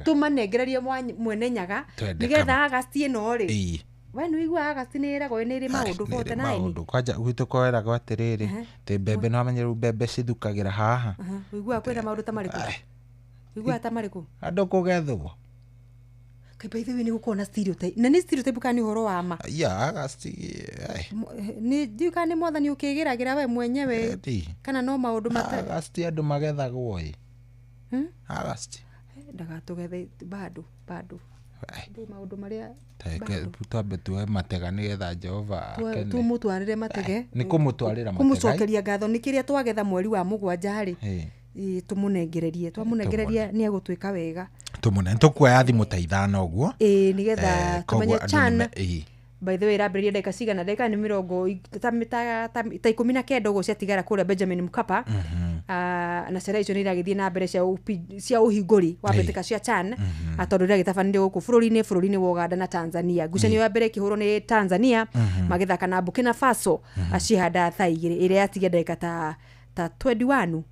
tumanengererie mwene nyaga nigetha agasti no ri we ni igua agasti ni ira go ni ri maundu bote na ni kwanja gwitu kwera gwatiriri te bebe no amenyeru bebe cidhukagira haha igua kwenda maundu ta mariku igua ta mariku ando kugethwo by the way ni gukona stereotype na ni stereotype kana horo wa ma agasti ni diuka ni mwathani ukigiragira we mwenyewe kana no maundu mata agasti andu magethagwo agasti ndagatugethe bado ndi maundu maria twambe tuwe matega nigetha Jehova tumutwarire matege ni kumutwarira matega kumucokeria ngatho ni kiria twagetha mweri wa mugwanja hari tumunengererie twamunengereria ni agutwika wega tumune tukuya thimu ta ithano guo nigetha tumenye chana by the way raberia ndeka cigana ndeka ni 19 uguo ciatigara kuria Benjamin Mkapa na cera icio ni iragithie na mbere cia uhinguri wa mbeteka cia CHAN atondu iragitabanire guku bururi-ini wa Uganda na Tanzania ngucanio ya mbere kihuro ni Tanzania magithaka na Burkina Faso acihanda thaa igiri iria yatigia ndeka ta 21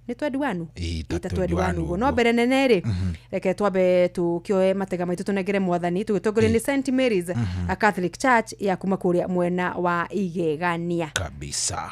ni 21 uguo no mbere nene ri reke twambe tukioe matega maitu tunegere mwathani tugitongoria ni St Mary's a Catholic Church ya kuma kuria mwena wa Igegania kabisa.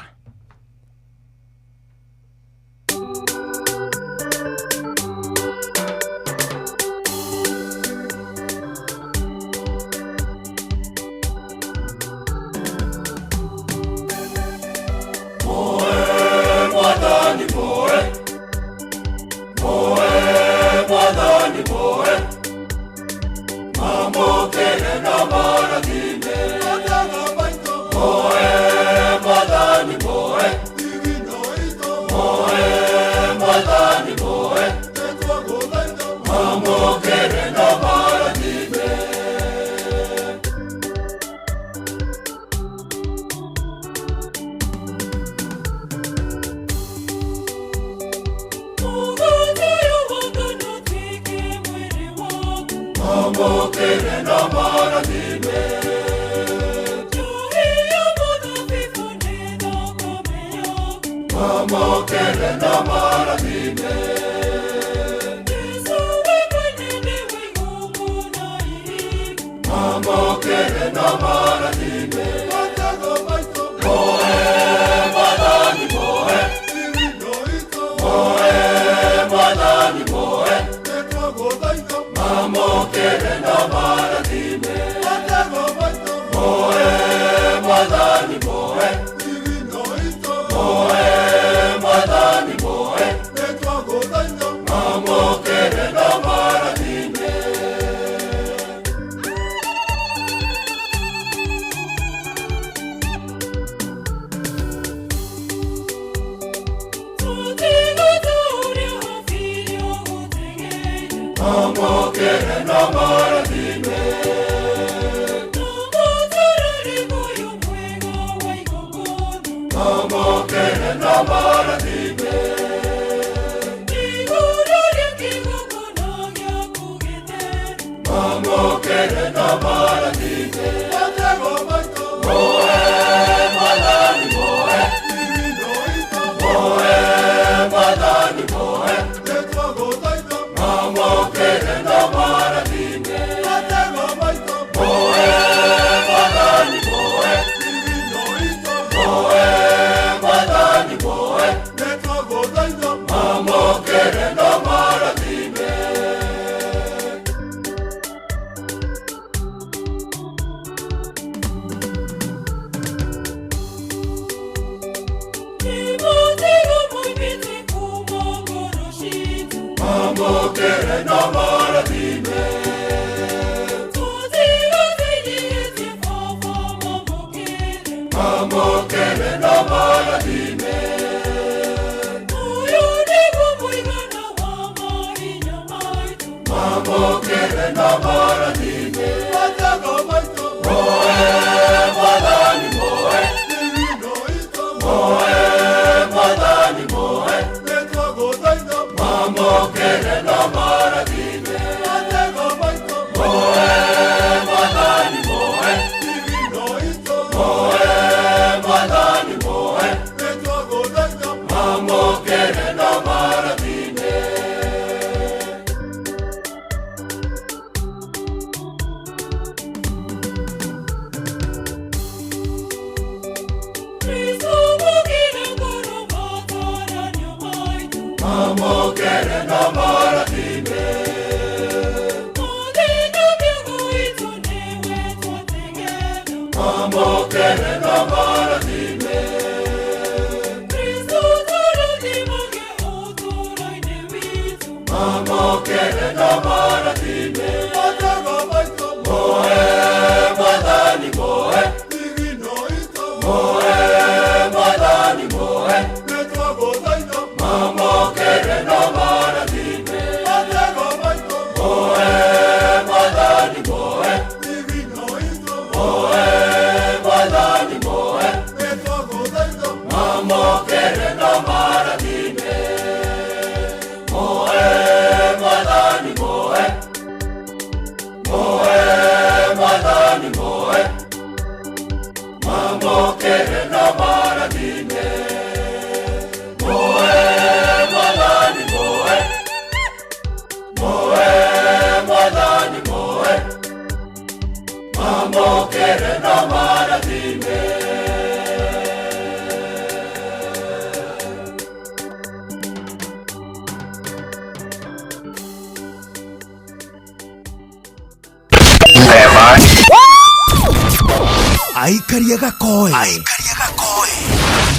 Aikaria gakoe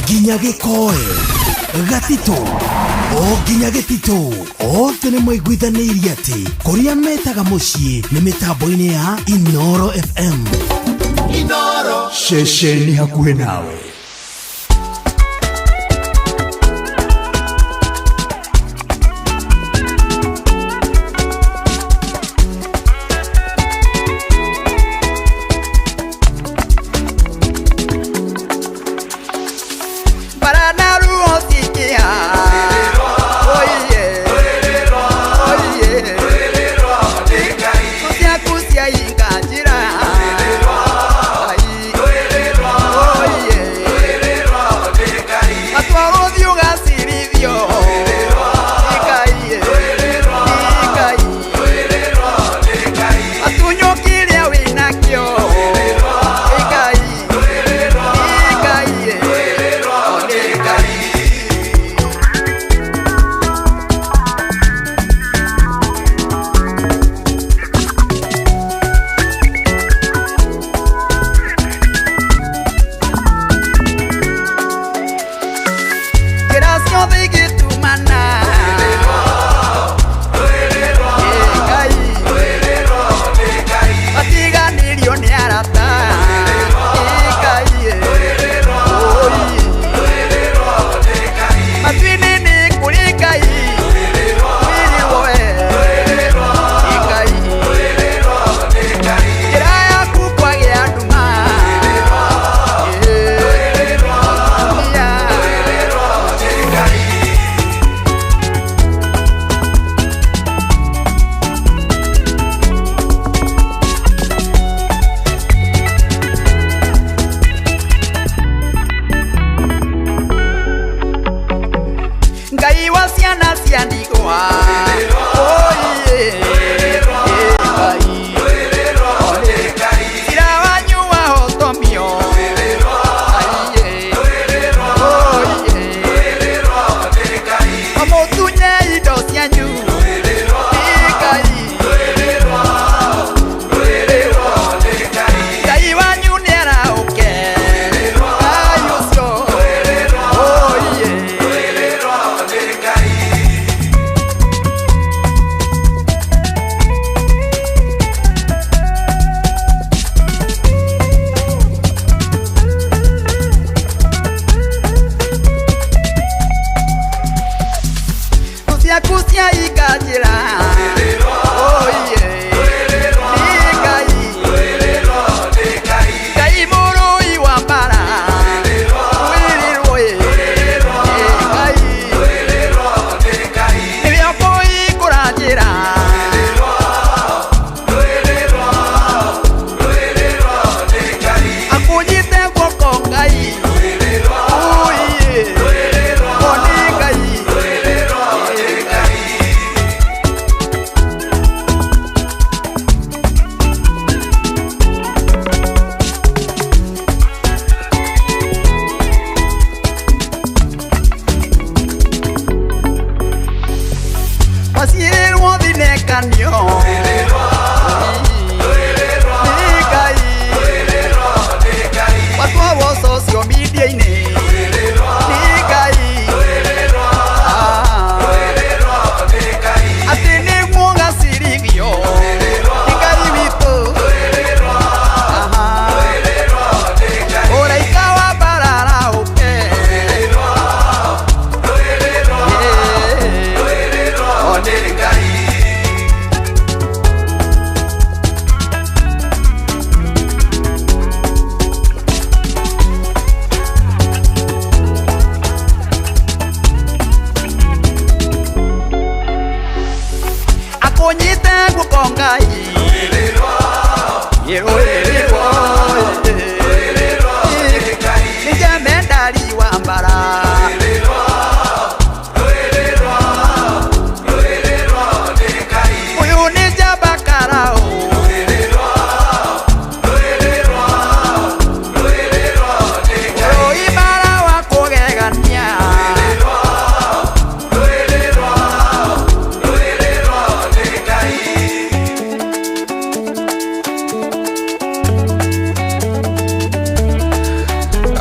nginya gikoe gatito o nginya gitito othe nĩ mwaiguithanirie atĩ kũrĩa metaga mũciĩ nĩ mĩtambo-inĩ ya Inoro FM. Inoro ceceni hakuhĩ nawe. Yeah.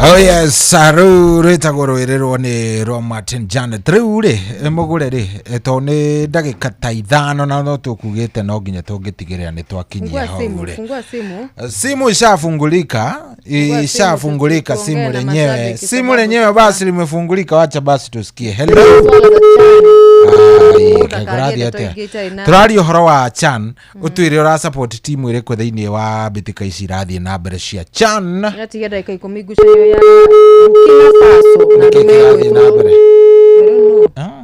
Oh yes, saru retagwo rwirĩrwo nĩ rwa Martin Janet. Rĩu rĩ mũgũre rĩ to nĩ ndagĩka ta 5 na no tũkugĩte no nginya tũngĩtigĩrĩra nĩ twakinyia hau rĩ. Fungua simu. Simu ishafungulika simu lenyewe. Simu lenyewe basi limefungulika, wacha basi tusikie. Hello. Turario horo wa Chan utwire ura support timu ire kwa thĩinĩ wa bitika ici irathie na mbere cia Chan. Atiga dakika 10 gucayo ya Burkina Faso na irathie na mbere.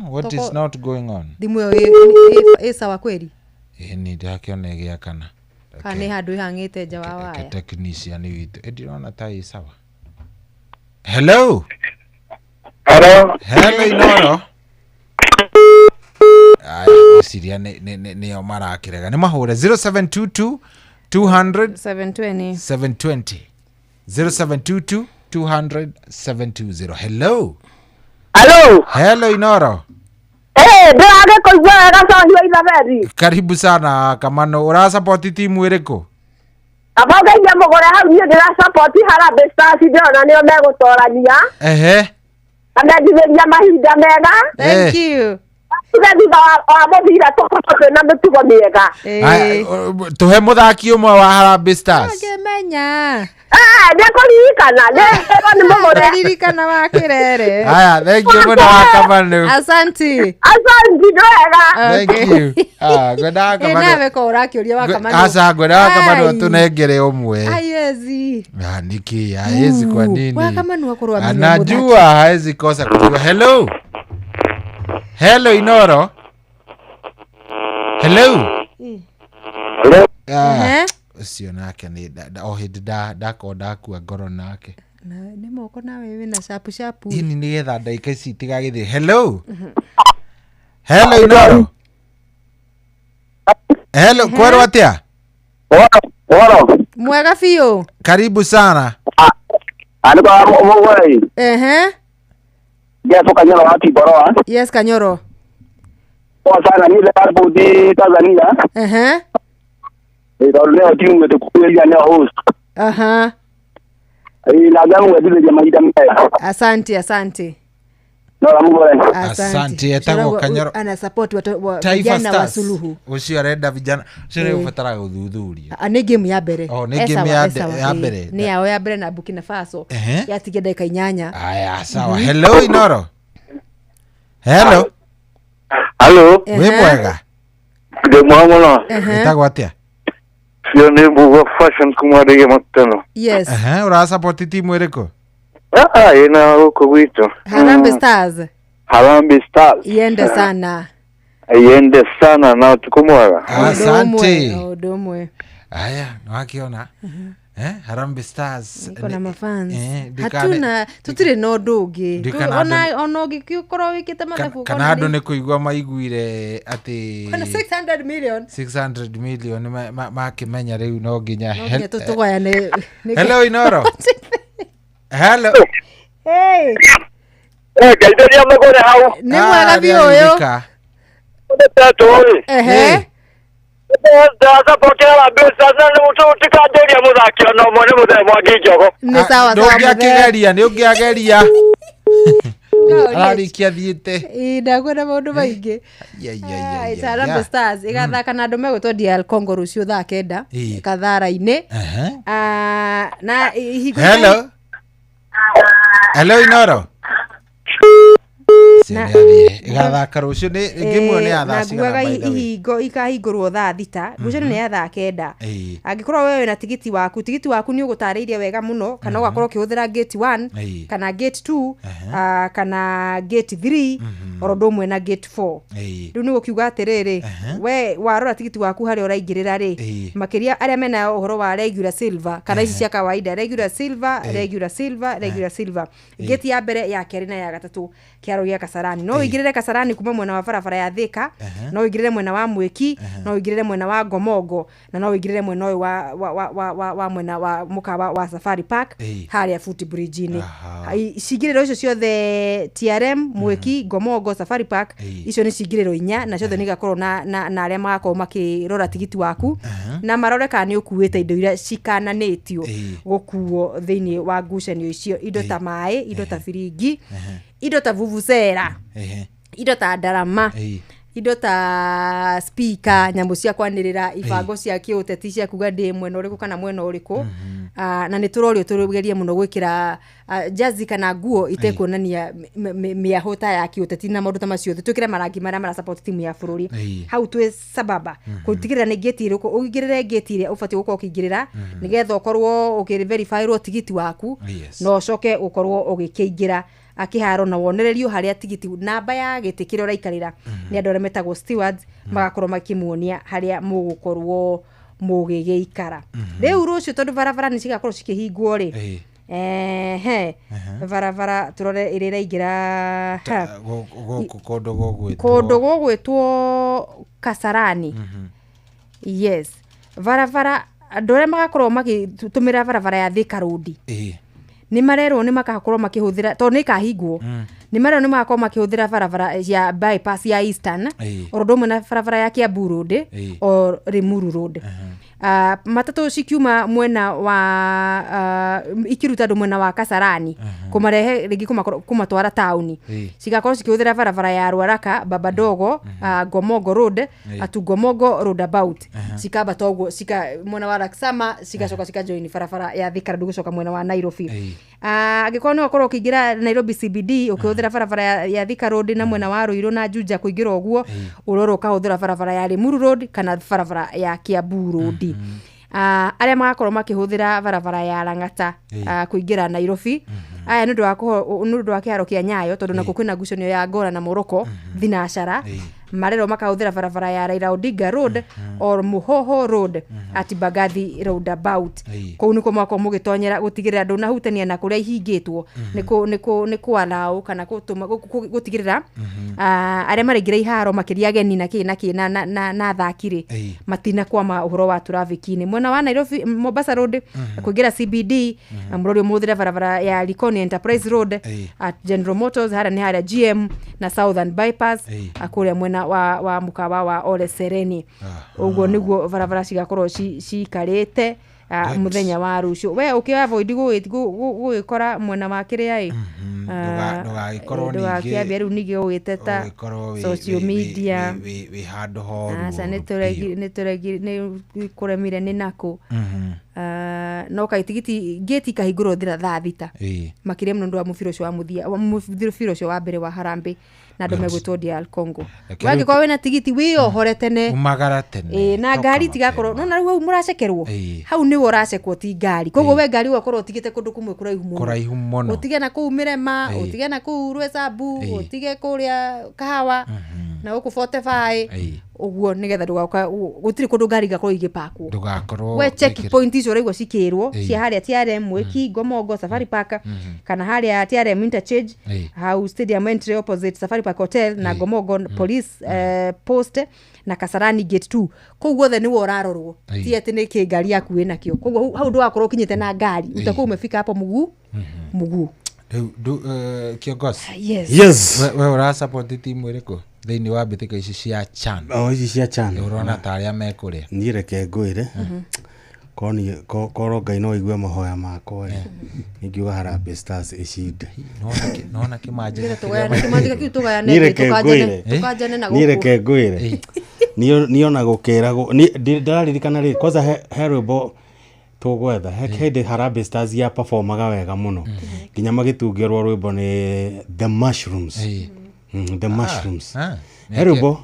What is not going on? Dimu sawa kweli? Ni ndakiona gĩa kana. Kana handu ihangite nja wa waya. Technician witu. Ndirona ta ĩ sawa. Hello. Hello Inoro. Siria ne marakirega ni mahure 0722 200 720 0722 200 720. Hello Inoro. Ndage kuigwa gacohio Ithaberi. Karibu sana Kamano. Ura support timu iriko? Abogaia mugore hau ni ndira support Harambee Stars ndona nio megutorania. Andagitheria mahinda mega. Thank you. Tuhe muthaki umwe wa Harambee Stars. Akemenya. Ndirikana wa Kirere. Haya, thank you muno wa Kamano. Asante. Thank you. Goda Kamano. Nawe ko urakiuria wa Kamano. Asa goda Kamano tunengere umwe. Haiwezi. Niki haiwezi kwa nini? Wa Kamano akorwa mimi. Anajua haiwezi kosa kujua. Hello. Hello Inoro. Hello. Sio nake ni daku agoro nake. Ni moko na wewe na shapu. Ini ni getha ndaika ici tigagithie. Hello. Hello Inoro. Hello, kwaro atia? Mwega fio. Karibu sana. Aniba mwoi. Yes, Kanyoro wapi Boroa? Yes, Kanyoro. Kwa sana ni Liverpool di Tanzania. Ndio leo timu yetukuja leo host. Na damu ndio jamaa ida. Asante. Asante etagwo Kanyoro. Ana support watu vijana wa Suluhu. Ucio arenda vijana. Cire ufatara guthuthuria. Ni game ya mbere. Ni game ya mbere. Ni yao ya mbere na Burkina Faso. Yatige dakika 8. Aya sawa. Hello Inoro. Hello. We mwega. Ndemwamono. Etagwo atia? Sio ni bugo fashion kumwage matano. Yes. Ura support timu iriko? Ina huko gwitu. Harambee Stars. Iende sana na tukumwaga. Asante. Odomwe. Aya, wakiona. Harambee Stars. Niko na mafans. Hatuna tutire no ndugi. Ona ugikorwo wikite mathabu kana andu ni kuigwa maiguire ati 600 million makimenya riu no nginya. Hello Inoro. Hello. Hey. Gaideria magore hau. Ni mwega bioyo. Ndaza pokea besa na mtu tikaderia muthaki no mone muthe mwangijogo. Ni sawa. Ndungiakigeria ni ungiageria. Ararikia thiete. Ndagwenda maundu maingi. Harambee Stars igathaka na andu megutwo DR Congo rucio thaa 9 kathara-ini. Na Hello Inoro. Igathaka rucio ni ngimwe ni athacina na ihingo ikahingurwo thaa 6 gucene ni thaa 9. Angikorwo wewe na tigiti waku ni ugutariirie wega muno kana ugakorwo ukihũthĩra gate 1 kana gate 2 kana gate 3 orodo mwe na gate 4. Riu ni gukiuga atiriri we warora tigiti waku hari uraingirira ri makiria aria mena uhoro wa regular silver kana ici cia kawaida regular silver gate ya mbere ya keri na ya gatatu kiaro gĩa Kasarani no wigirire Kasarani kuma mwena wa barabara ya Thika no wigirire mwena wa Mwiki no wigirire mwena wa Gomogo na no wigirire mwena wa mwena wa mukawa wa Safari Park haria Footbridge-ini cigiriro icio ciothe TRM Mwiki Gomogo Safari Park icio ni cigiriro inya na ciothe ni gakorwo na aria magakorwo makirora tigiti waku na marore kana ni ukuwite indo iria cikananitio gukuo thiini wa ngucanio icio indo ta mai indo ta firingi indo ta vuvuzela indo ta ndarama indo ta speaker nyambo cia kwanirira ibango cia kiuteti cia kuga ndi mwena uriku kana mwena uriku na ni turorio turugerie muno gwikira jazi kana nguo itekuonania miahota ya kiuteti na maundu ta macio tukire marangi maria mara support team ya bururi hau twi sababa kutigirira ni gate iriku ugirire gate iria ubati gukorwo ukigirira nigetha ukorwo ukiriverify ro tigiti waku no coke ukorwo ugikiingira akiharo na wonererio haria tigiti namba ya gite kire uraikarira ni andu metagwo stewards magakorwo makimuonia haria mugukorwo mugigeikara riu rucio tondu barabara ni cigakorwo cikihingwo ri barabara turore irira igira kondo gogwitwo Kasarani yes barabara andore magakorwo magitumira barabara ya Thika Road ni marerwo ni makakorwo makihuthira to ni kahingwo ni marerwo ni makakorwo makihuthira barabara ya bypass ya Eastern orodo na barabara ya Kiambu Road o Limuru Road matatu cikiuma mwena wa ikiruta ndo mwena wa Kasarani kumarehe rigi kumatwara tauni cigakorwo cikihuthira barabara ya Ruaraka Babadogo Gomogo Road atu Gomogo roundabout cikaba toguo cika mwena wa Raksama cigacoka cikajoin barabara ya Thika Road gucoka mwena wa Nairobi agikorwo ni wakorwo ukiingira Nairobi CBD ukihuthira barabara ya Thika Road na mwena wa Ruiru na Juja kuingira oguo uroro ukahuthira barabara ya Limuru Road kana barabara ya Kiambu Road aria magakorwo makihuthira barabara ya Lang'ata kuingira Nairobi aya nundu wa kiharo kia Nyayo tondu nakuo kwina ngucanio ya Ngora na Moroko thinacara marero makahuthira barabara ya Raila Odinga Road or Muhoho Road at Bagathi roundabout kou niko mwako mugitonyera gutigirira andu na hutania na kuria ihingitwo niko allow kana gutigirira aria maringira iharo makiria ageni na thakire matina kwama uhoro wa traffic-ini mwena wa Nairobi Mombasa Road kuingira CBD murori muthira barabara ya Likoni Enterprise Road at General Motors haria GM na Southern Bypass akuria mwena wa mukawa wa Ole Sereni uguo niguo barabara cigakorwo cikarite muthenya wa rucio we ukiavoid gugikora mwena wa kiria ndugaikorwo ningi riu nige ugiteta social media wi handu horu asa nituregi ni kuremire ni nako no kaitigiti gate kahingurwo thira thaa thita makiria mundu wa mufiro cio wa muthia mufiro cio wa mbere wa Harambe na ndo megwitwo DR Congo wangikwa wena tigiti wi ohore tene umagara tene na ngari tigakorwo no na riu muracekerwo hau ni uracekwo ti ngari koguo we ngari ugakorwo utigite kundu kumwe kuraihu muno utige na kuu Mirema utige na kuu Rwesambu utige kuria Kahawa na uku 45 uguo nigetha ndugauka gutiri kundu ngari gakorwo igipakwo ndugakorwo we check point icio raigwa cikirwo cia haria TRM Mwiki Gomogo Safari Park kana haria TRM interchange hau stadium entry opposite Safari Park Hotel na Gomogo police post na Kasarani gate 2 koguo the ni worarorwo ti ati ni kingari yaku ina kio koguo hau ndugakorwo kinyite na ngari utakuwa umefika hapo muguu kiongozi yes we ura support timu iriku thiini wa bitika ici cia CHAN ici cia CHAN urona ta aria mekuria ni reke ngwire koro Ngai no igue mahoya makwa ingiuga Harambee Stars icinde nona kimanje ni reke ngwire niona gukiragwo ndiraririkana ri kwanza herbo tugwetha hede Harambee Stars ya performaga wega muno nginya magitungirwo rwimbo ni The Mushrooms The Mushrooms herbo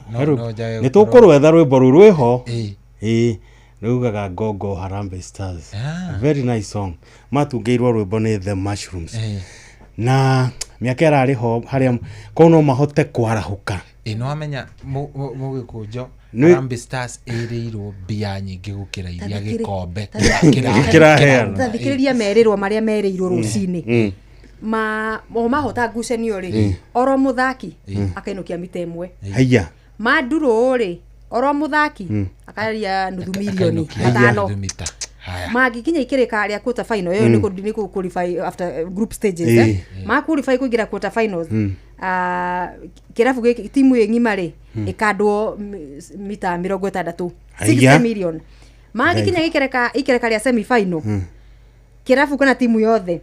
ni tukurwetha rwimbo rwiho rugaga gogo Harambee Stars very nice song matungeirwo rwimbo ni The Mushrooms na miaka irari ho haria kono mahote kwarahuka no amenya mugikunjo Harambee Stars iriirwo bia nyingi gukira iria gikombe kira thikiriria merirwo maria merirwo rucini mahota ngucanio ri oro muthaki akainukia mita imwe haya manduro ri oro muthaki akaria nuthu milioni 5 magikinya ikirika ria quarter final yo ni ku qualify after group stages ma qualify kuingira quarter finals kirafu giki timu yengima ri ikandwo mita 60 60 million magikinya ikirika ria semi final kirafu kana timu yothe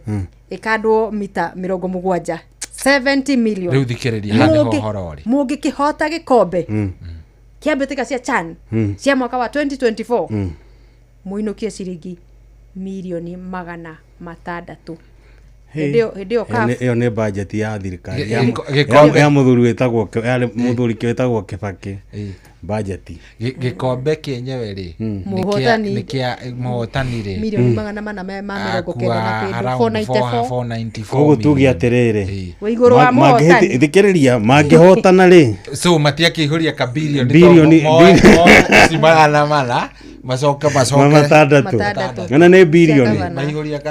ikandwo mita 70 70 million riu thikiriria hande horori mugi kihota gikombe kiambitika cia CHAN cia mwaka wa 2024 muinukie ciringi milioni 600 Ndio kafu. Iyo ni budget ya thirikari ya muthuri wetagwo muthuri wetagwo Kibaki budget gikombe kienyewe ri nikia muhotani ri milioni 494 koguo tugi atiriri iguru wa muhotani thikiriria mangihotana ri so matia kihuria ka bilioni simana masoka matandatu ngana ni bilioni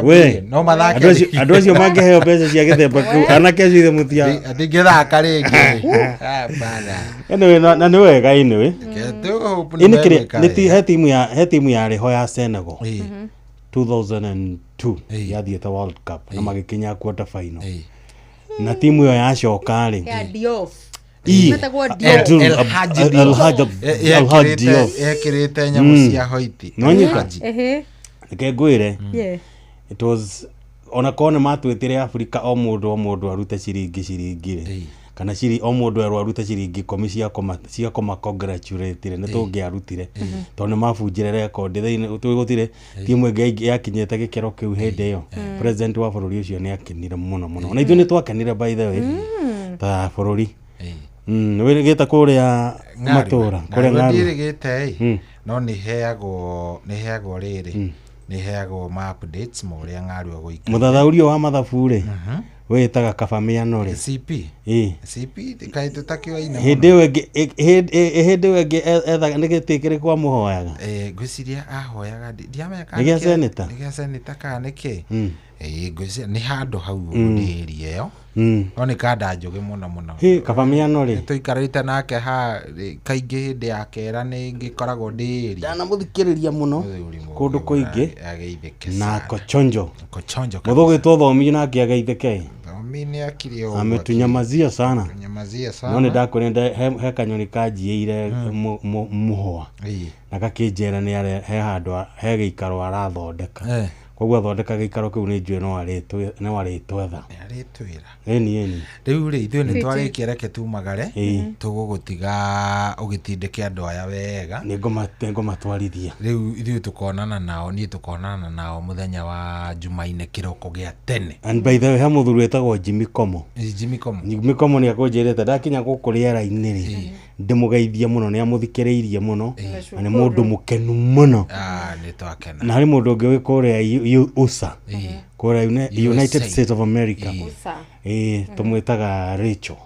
we no mathake andu acio mangiheo mbeca cia githemba ku anake acio ithe mutia atingithaka ringi ene na ni wega ine we ini kire ni he timu ya riho ya Senegal 2002 yathiete World Cup na magikinya quarter final na timu yo yacoka ri ekirite nyamu cia hoiti nonyikaji ngwire it was ona kone matwitire Africa o mundu arute ciringi ri kana o mundu arute ciringi 10 cia koma congratulate ne tungiarutire tondu mabunjire record thiini twigutire timu ingi yakinyete gikero kiu hindi yo president wa bururi ucio ni akenire muno na ithu ni twakenire by the way ta bururi we geta kuria matura kuria ngaru ndirigite no ni heago riri ni heago ma updates mo ria ngaru agoika muthathaurio wa mathabu ri wetaga kabamiano ri CP kai tutakio ina hindi wenge etha nigitikire kwa muhoyaga ngwiciria ahoyaga ndiameka nigia seneta kanike ngwiciria ni handu hau ndiria yo no ni kanda njugi muno kabamiano ri tuikarite nake ha kaingi hindi ya kera ni ngikoragwo ndiri dana muthikiriria muno kundu kuingi na kochonjo muthugi twathomi nake ageitheke mini akirio ametunyamazia sana none ndakwenda he kanyoni kanjiire muhoa na gakinjera ni he handu he giikaro arathondeka koguo athondeka giikaro kiu ni njue no aritwetha eni riu ri ithuĩ nĩ twarĩkia reke tumagare tũgũgũtiga ũgĩtindĩke andũ aya wega nĩngũmatwarithia rĩu ithuĩ tũkonana nao niĩ tũkonana nao mũthenya wa Jumaine kĩroko gĩa tene and by the way he mũthuri wetagwo Jimmy Komo nĩ akũnjĩrĩte ndakinya gũkũ rĩera-inĩ rĩ ndĩmũgeithie mũno nĩ amũthikĩrĩirie mũno na nĩ mũndũ mũkenu mũno nĩ twakena na harĩ mũndũ ũngĩ wĩ kũrĩa USA kũrĩa United States of America tũmwĩtaga Rachel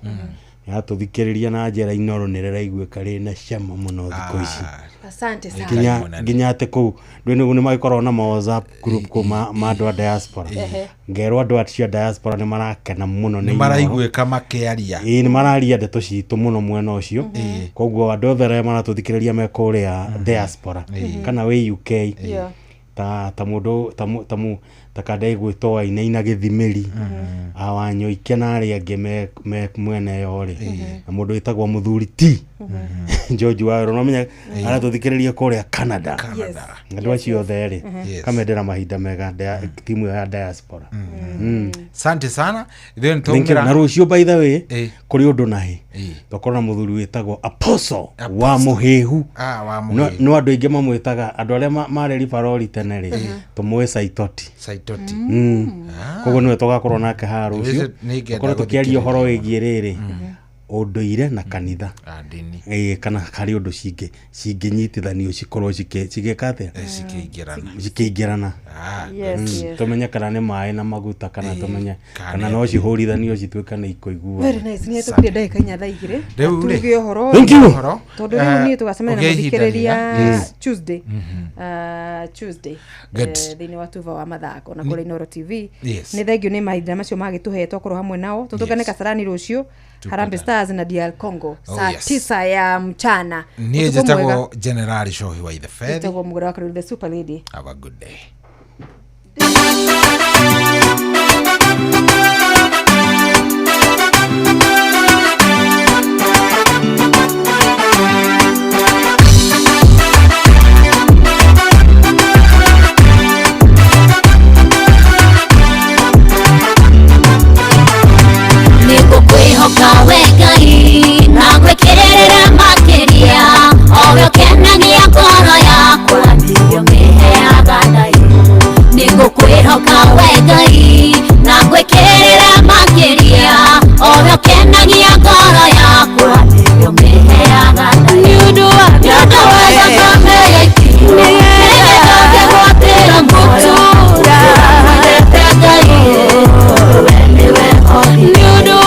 yatuthikĩrĩria na njĩra inoro nĩ rĩraiguĩka rĩna cama mũno thikũ ici asante sana nginya atĩ kũu nĩ magĩkoragwo na ma WhatsApp group kuma andũ a diaspora ngerwo andũ acio diaspora nĩ marakena mũno nĩ maraiguĩka makĩaria nĩ mararia ndeto citũ mũno mwena ũcio koguo andũ othe arĩa maratũthikĩrĩria me kũrĩa diaspora kana wĩ UK ta mũndũ ta kandai gwĩtwo Wainaina Gĩthimĩri Wanyoike na arĩa angĩ me mwena yo ri na mũndũ wĩtagwo Mũthuri T George Wairo no menya aratũthikĩrĩria kũrĩa Canada andũ acio othe ri kamendera mahinda mega timu ya diaspora asante sana na rũciũ by the way kũrĩ ũndũ nahi tũkorwo na mũthuri wĩtagwo Apostle wa Mũhĩhu no andũ aingĩ mamwĩtaga andũ arĩa mareri barori tene ri tũmũĩ Saitoti koguo nĩwe tũgakorwo nake haha rũciũ tũkorwo tũkĩaria ũhoro wĩgiĩ rĩrĩ unduire na kanitha kana kari undu cinginyitithanio cikorwo cigekate cikiingirana tumenye kana ni mai na maguta kana tumenye kana no cihurithanio cituika ni ikoigua. Very nice. Ni tukire ndagika inya thaa igiri tuge uhoro tondu riu ni tugacemania na muthikiriria Tuesday thini wa tuva wa mathako na kuri Inooro TV. Ni thengio ni mahinda macio magituhetwo korwo hamwe nao tutugane Kasarani rucio Harambee Stars na DR Congo saa 9 ya mchana. Ni jetagwo General Shohi wa the Fed. Jetagwo mugora wa the Super Lady. Have a good day. Kawegai na gwekerera makeria obyo kenagia ngoro yakwa ndio meheaga Ngai ningukwihoka wegai na gwekerera makeria obyo kenagia ngoro yakwa ndio meheaga Ngai yudo weza kameyekire nege gwatira mutura Ngai wewe hodi yudo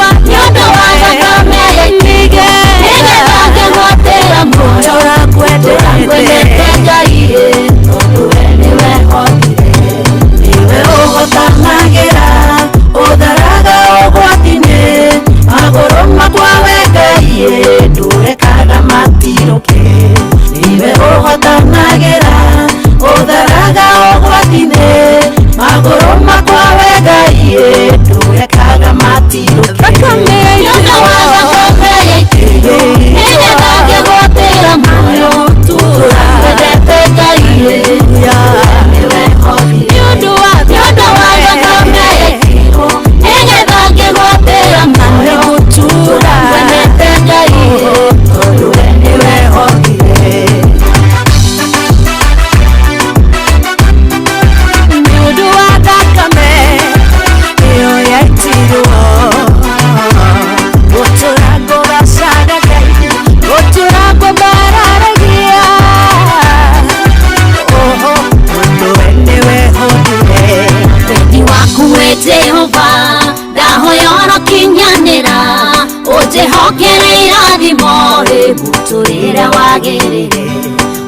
hokere irathimo ributurire wagirire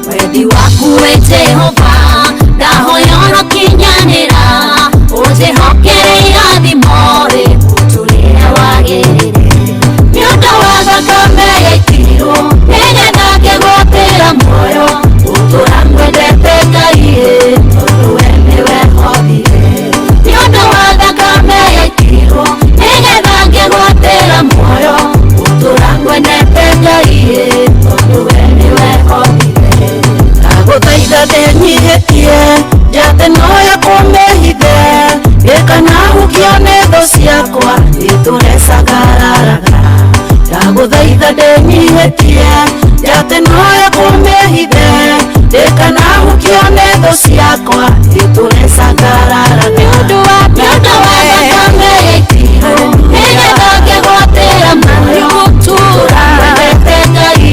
wendi waku we Jehova ndahoyoro kinyanira ujihokere irathimo ributurire wagirire nyondo wa thakame yaitirwo nigetha ngĩgũtĩra muoyo gutura ngwendete Ngai tondu we niwe hothire nyondo wa thakame yaitirwo nigetha ngĩgũtĩra muoyo ngwendete Ngai tondu we niwe hothire ndagũthaitha ndĩnyihĩtie njate noya kũmĩhithe gĩkanahukia nĩ thũ ciakwa itũrecagararaga ndagũthaitha ndĩnyihĩtie njate noya kũmĩhithe gĩkanahukia nĩ thũ ciakwa itũrecagararaga nĩũndũ wa thakame yaitirwo nĩgetha ngĩgũtĩra muoyo gutura ngwendete Ngai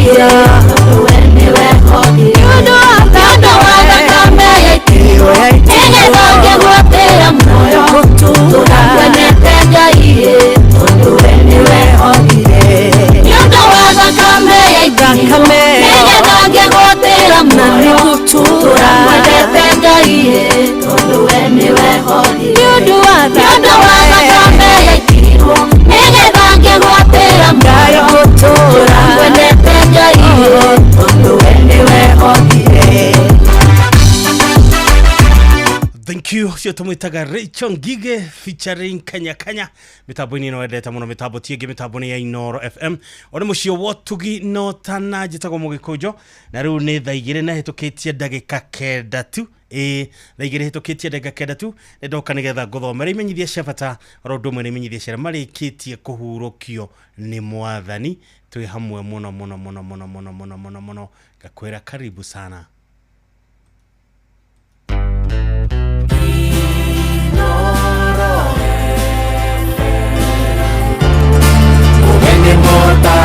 tondu we niwe hothire nĩũndũ wa thakame yaitirwo nĩgetha ngĩgũtĩra muoyo gutura ngwendete Ngai tondu we niwe hothire nĩũndũ wa thakame yaitirwo nĩgetha ngĩgũtĩra muoyo gutura ngwendete Ngai tondu we niwe hothire nĩũndũ wa thakame yaitirwo nĩgetha ngĩgũtĩra muoyo gutura ngwendete Ngai tondu we niwe hothire. Thank you. Sio tumwitaga Rachel Ngige featuring Kanya Kanya. Mitambo-ini no endete muno mitambo tienge mitambo-ini ya Inooro FM. Ore mucio wotugi no tana jitagwo Mugikujo. Na riu ni thaa igiri na hitukitie ndagika kenda tu. Thaa igiri hitukitie ndagika kenda tu. Ndoka nigetha nguthomera imenyithia cia bata oro ndumwe ni imenyithia cia marikitie kuhurukio ni Mwathani. Twi hamwe muno muno muno muno muno muno muno muno. Ngakwira karibu sana. Mortal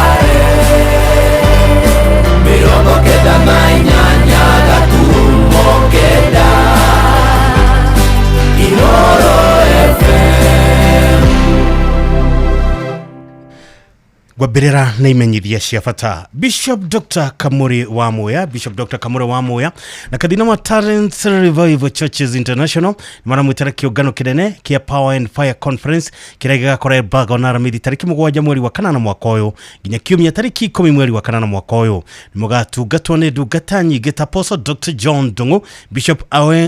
gwambirira na imenyithia cia bata. Bishop Dr. Kamuri wa Moya na kadina wa Talents Revival Churches International maramwitara kiungano kinene kia Power and Fire Conference kiria gigakora Bago na Ramidi tariki 7 mweri wa 8 mwaka uyu nginya kiumia tariki 10 mweri wa 8 mwaka uyu nimugatungatwo ni ndungata nyingi ta Apostle Dr. John Dungu, Bishop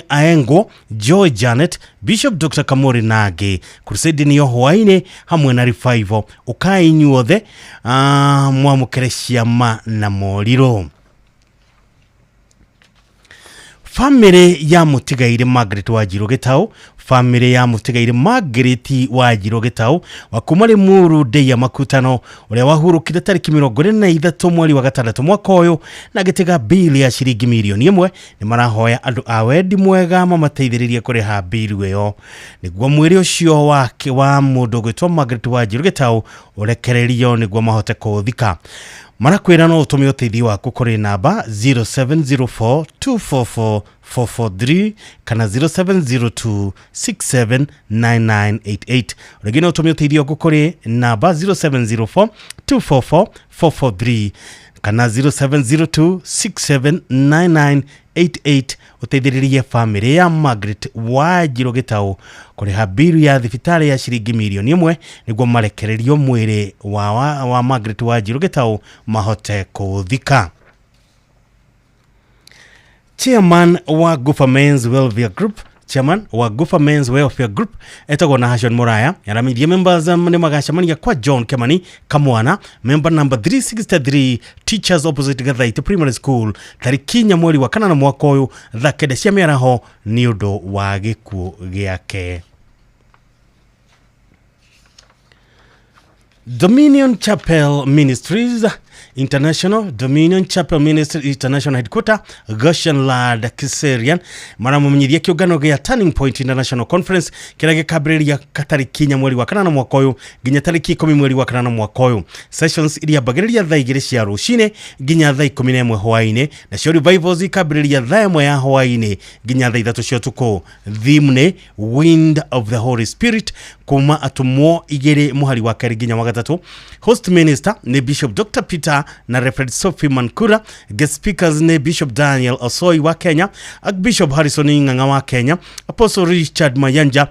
Aengo, Joy Janet, Bishop Dr. Kamuri nage crusade niyo hwaine hamwe na revival ukai inyuothe mwamukere ciama na moriro. Family ya Mutigaire Margaret Wanjiru Gitau, family ya Mutigaire Margaret Wanjiru Gitau wakumari muru de ya makutano uria wahurukire tariki 23 mweri wa 6 mwaka uyu na gitega bili ya shiringi milioni 1 ni marahoya andu a wendi mwega mamateithiririe kuriha bili iyo niguo mwiri ucio wake wa mundu gwitwa Margaret Wanjiru Gitau urekererio niguo mahote kuthika. Marakwira no utumie uteithio waku kuri namba 0704244443 kana 0702679988. Regina utumie uteithio waku kuri namba 0704244443 kana 0702679988 uteithiririe family ya Margaret Wanjiru Gitau kuriha biru ya thibitari ya shiringi milioni 1 niguo marekererio mwiri wa Margaret Wanjiru Gitau mahote kuthika. Chairman wa Gufa Men's Welfare Group etagwo na Hashon Muraya yaramithia members ni magacamania kwa John Kemani Kamwana, member number 363 Teachers Opposite Gathaiti Primary School tariki mweri wa 8 mwaka uyu thakede cia miaraho ni undu wa gikuo giake. Dominion Chapel Ministries International Headquarter Goshen Lad Kiserian maramumenyithia kiungano gia Turning Point International Conference kiria gikambiriria tariki mweri wa 8 mwaka uyu nginya tariki 10 mweri wa 8 mwaka uyu. Sessions iria bagiriria thaa 2 cia rucine nginya thaa 11 hwaine na cio revivals ikambiriria thaa 1 ya hwaine nginya thaa 3 cia utuku. Theme ni Wind of the Holy Spirit kuma atumwo igiri muhari wa keri nginya wa 3. Host minister ni Bishop Dr. Peter na Reverend Sophie Mankura. Guest speakers ni Bishop Daniel Osoi wa Kenya, Bishop Harrison Nganga wa Kenya, Apostle Richard Mayanja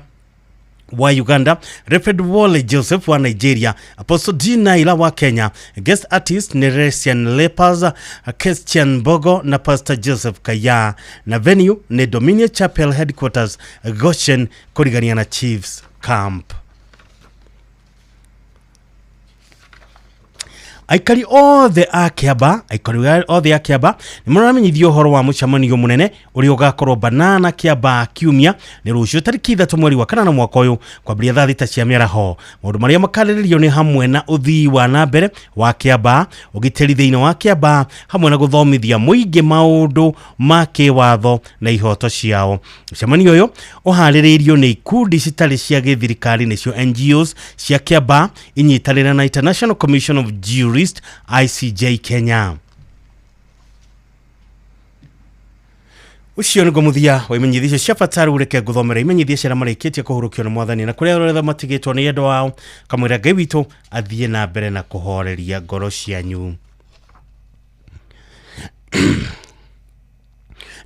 wa Uganda, Reverend Wole Joseph wa Nigeria, Apostle Dinaila wa Kenya. Guest artist ni Resian Lepers, Christian Bogo na Pastor Joseph Kaya, na venue ni Dominion Chapel Headquarters Goshen Korigania Chiefs Camp. Aikari othe akiaba ni maramenyithio uhoro wa mucamanio munene uri ugakorwo Banana Kiaba kiumia ni rucio tariki 3 mweri wa 8 mwaka uyu kwambiria thaa 6 cia miaraho. Maundu maria makariririo ni hamwe na uthii wa na mbere wa Kiaba, ugiteri thiini wa Kiaba, hamwe na guthomithia muingi maundu ma kiwatho na ihoto ciao. Mucamanio uyu uhaririirio ni ikundi citari cia githirikari nicio NGOs cia Kiaba inyitanira na International Commission of Jurists ICJ Kenya. Ucio ngo muthia wa imenyithia cia bata ureke guthomera imenyithia cia mareketie kuhurukio na mwathani na kuria rothe matigitwo ni endo wao kamwira Ngai witu athie na mbere na kuhoreria ngoro cianyu.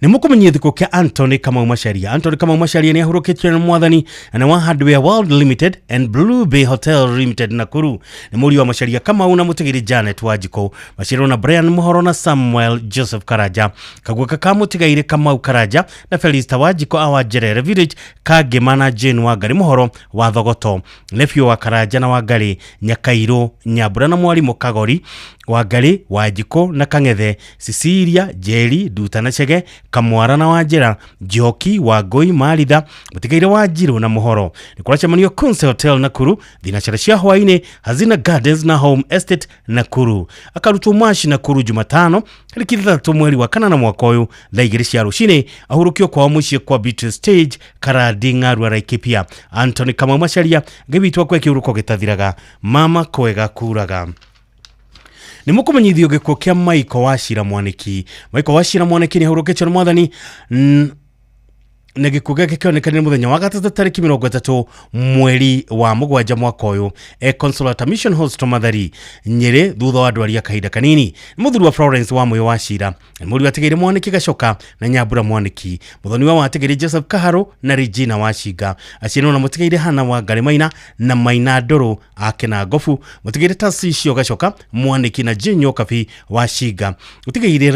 Ni mukumenyithia thiko kia Anthony Kamau Macharia ni ahurukitio na mwathani na wa Hardware World Limited and Blue Bay Hotel Limited Nakuru. Ni muri wa Macharia Kamau na mutigiri Janet Wanjiko, Machiro na Brian Muhoro na Samuel Joseph Karaja, Kagweka Kamutigaire Kamau Karaja na Felista Wanjiko awa Jerere Village, Kagema na Jane Wangari Muhoro wa Thogoto, Nephew wa Karaja na Wangari, Nyakairo Nyabura na Mwalimu Kagori, Wangari Wanjiko na Kangethe, Cecilia Jeri Duta na Chege, Kamwara na Wajira, Joki Wagoi Maritha, Mutigaire Wanjiru na Muhoro. Ni kurachamanio Kunse Hotel Nakuru, thinacara cia hwaine Hazina Gardens na Home Estate Nakuru. Akarutu Mashi Nakuru Jumatano tariki 3 mweri wa 8 mwaka uyu thaa 2 cia rucine ahurukio kwa muciĩ kwa Beach Stage Karadinga Rwaikipia. Anthony Kamau Macharia ngibitwa kwa kiuruko gitathiraga mama kwega kuraga. Ni mukumenyithio gikuo kia Michael Wachira Mwaniki. Michael Wachira Mwaniki ni ahurukitio na mwathani na gikuga kionekana muthenya wa gatatu tariki 30 mweri wa mugwanja mwaka uyu Consolata Mission Host Mathari Nyeri thutha wa ndwaria kahinda kanini. Muthuri wa Florence wa Moyo wa Shira muri wategere Mwaniki Gacoka na Nyambura Mwaniki muthoni wa wategere Joseph Kaharo na Regina Washiga acieno na mutegere Hana wa Garimaina na Maina Ndoro akena Gofu mutegere Tasisio Gacoka Mwaniki na Jinyo Kafi Washiga mutegere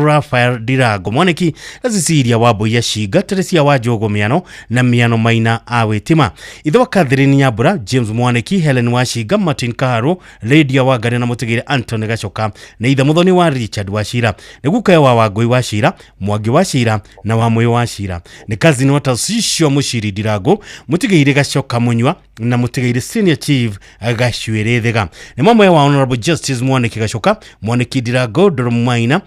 Rafael Dirago Mwaniki azisiria wabo ya Shiga Teresia wa Jogo Miano na Miano Maina awetima itho Catherine Nyambura James Mwaniki Helen Washiga Martin Kaharo Lydia wa Gari na mutegere Anthony Gacoka na itha muthoni wa Richard Washira neguka wa Wagoi Washira Mwangi Washira na wa Moyo Washira ni kazi ni Tasisio Mushiri Dirago mutegere Gacoka Munywa na mutegere Senior Chief Gashwerethega ni mamwe wa Honorable Justice Mwaniki Gacoka Mwaniki Dirago Dormaina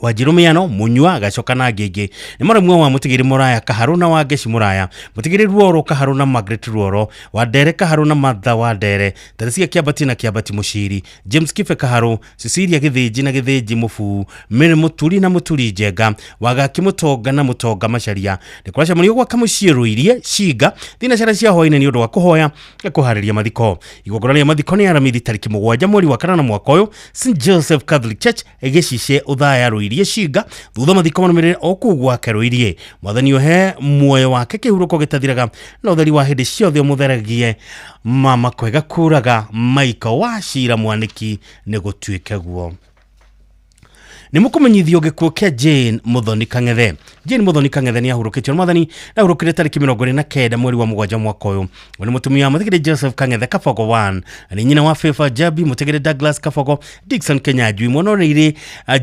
Wajirumiano Munywa Gacoka na Gege ni mara mwa wa mutigiri Muraya Kaharo na wa Geshi Muraya mutigiri Ruoro Kaharo na Margaret Ruoro wa Dere Kaharo na Matha wa Dere Teresia Kiabati na Kiabati Mushiri James Kife Kaharo Cecilia Githiji na Githiji Mufu Mere Muturi na Muturi Jega waga Kimutoga na Mutoga Masharia ni kurasha muri kwa Kamushiro irie Shiga thina cara cia hoine ni undu wa kuhoya kuhariria mathiko igogorania mathiko ni aramithi tariki 7 mweri wa 4 mwaka uyu St Joseph Catholic Church egeshice uthaya irie Shiga thutha mathiko manumirire okugwa keroirie mwathani ohe muoyo wake kihuruko gitathiraga na utheri wa hindi ciothe mutheragie mama kwega kuraga Michael Washira Mwaniki ni gutuike guo ni mukumenyithio gikuo kia Jane Muthoni Kangethe. Jane Muthoni Kangethe ni ahurukitio mwathani na ahurukire tariki 29 mweri wa mugwanja mwaka uyu. Ni mutumia mutigire Joseph Kangethe Kafogo 1 ni nyina wa Fefa Jabi mutigire Douglas Kafogo Dickson Kenyajui monorire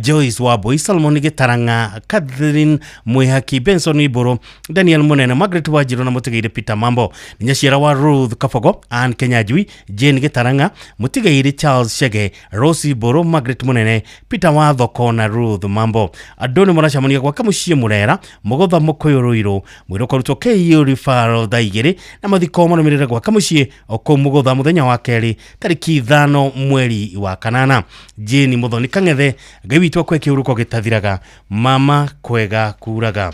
Joyce Waboi Salmon Gitaranga Catherine Mwihaki Benson Iboro Daniel Munene Margaret Wajiro na mutigire Peter Mambo ni nyashira wa Ruth Kafogo Ann Kenyajui Jane Gitaranga mutigire Charles Shege Rosie Boro Margaret Munene Peter Wathoko na Ruth Mambo adoni muracamania kwa Kamushie Murera mugotha mukoyoroiro mwiroko rutoke iyo referral daigere na mathiko manumirire kwa Kamushie oko mugotha muthenya wa keri tariki 5 mweri wa 8 Jane Muthoni Kangethe gawitwa kwa kiuruko gitathiraga mama kwega kuraga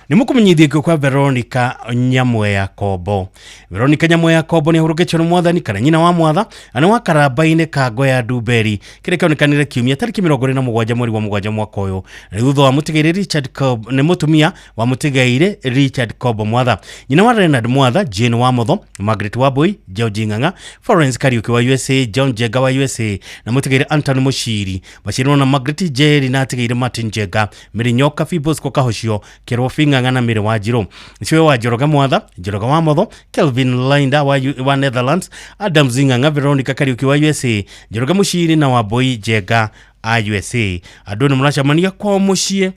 ni mukumenyithie kwa Veronica Nyamweya Kobo. Veronica Nyamweya Kobo ni ahurukitio mwathani kana nyina wa mwatha ana wa Karabaine Kango ya Duberi kire kionekanire kiumia tariki 27 mweri wa mugwanja mwaka uyu ni thutha wa mutigiri Richard Kobo ni mutumia wa mutigiri Richard Kobo mwatha nyina wa Renard mwatha Jane wa Motho Margaret Waboi George Nganga Florence Kariuki wa USA John Jega wa USA na mutigiri Anthony Mushiri bashirona na Margaret Jerry na atigiri Martin Jega Mirinyoka Fibos ko Kahoshio Kerofinga ngana Mere Wajiro niciwe wa Joroga Mwatha Joroga wa Motho Kelvin Linda wa Netherlands Adam Zinganga Veronica Kariuki wa USA Joroga Mushiri na Waboi Jega a USA adoni muracamania kwa mucie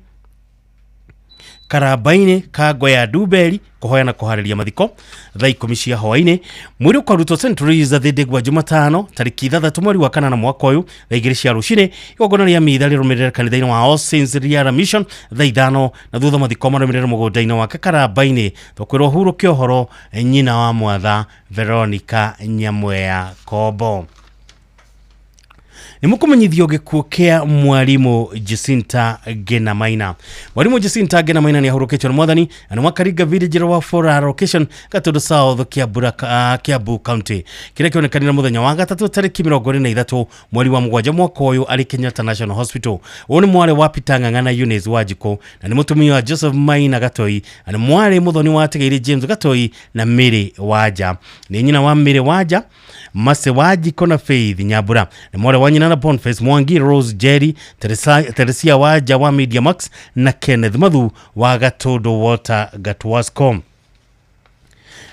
Karabaine Kango ya Duberi kuhoya na kuhariria mathiko thaa 10 cia hwaini mwiri ukaruto Centuries thindegwa Jumatano tariki 3 mweri wa 4 mwaka uyu thaa 2 cia rucini igogona ria mitha rirumirire kanitha-ini wa All Saints Riara Mission thaa 5 na thutha mathiko marumirire mugunda-ini wa Karabaine tokwirwo huru kiohoro nyina wa mwatha Veronica Nyamweya Kobo. Ni mukumenyithio gikuo kia mwarimu Jacinta Genamaina. Mwarimu Jacinta Genamaina ni ahurukitio mwathani ana Wakaringa Village wa Fora location Gatundo South Kiambu County. Kire kionekanira muthenya wa gatatu tariki 23 mweri wa mugwanja mwaka uyu ari Kenyatta National Hospital. Uyu ni mware wa Peter Ng'ang'a Eunice Wajiko na ni mutumia wa Joseph Maina Gatoi ana mware muthoni wa Tigiri James Gatoi na Mary Waja. Ni nyina wa Mary Waja Mase Wajiko na Faith Nyambura ni mware wa nyina na Boniface Mwangi Rose Jerry Teresia Waja wa Media Max na Kenneth Mathu wa Gatundo Water Gatwascom.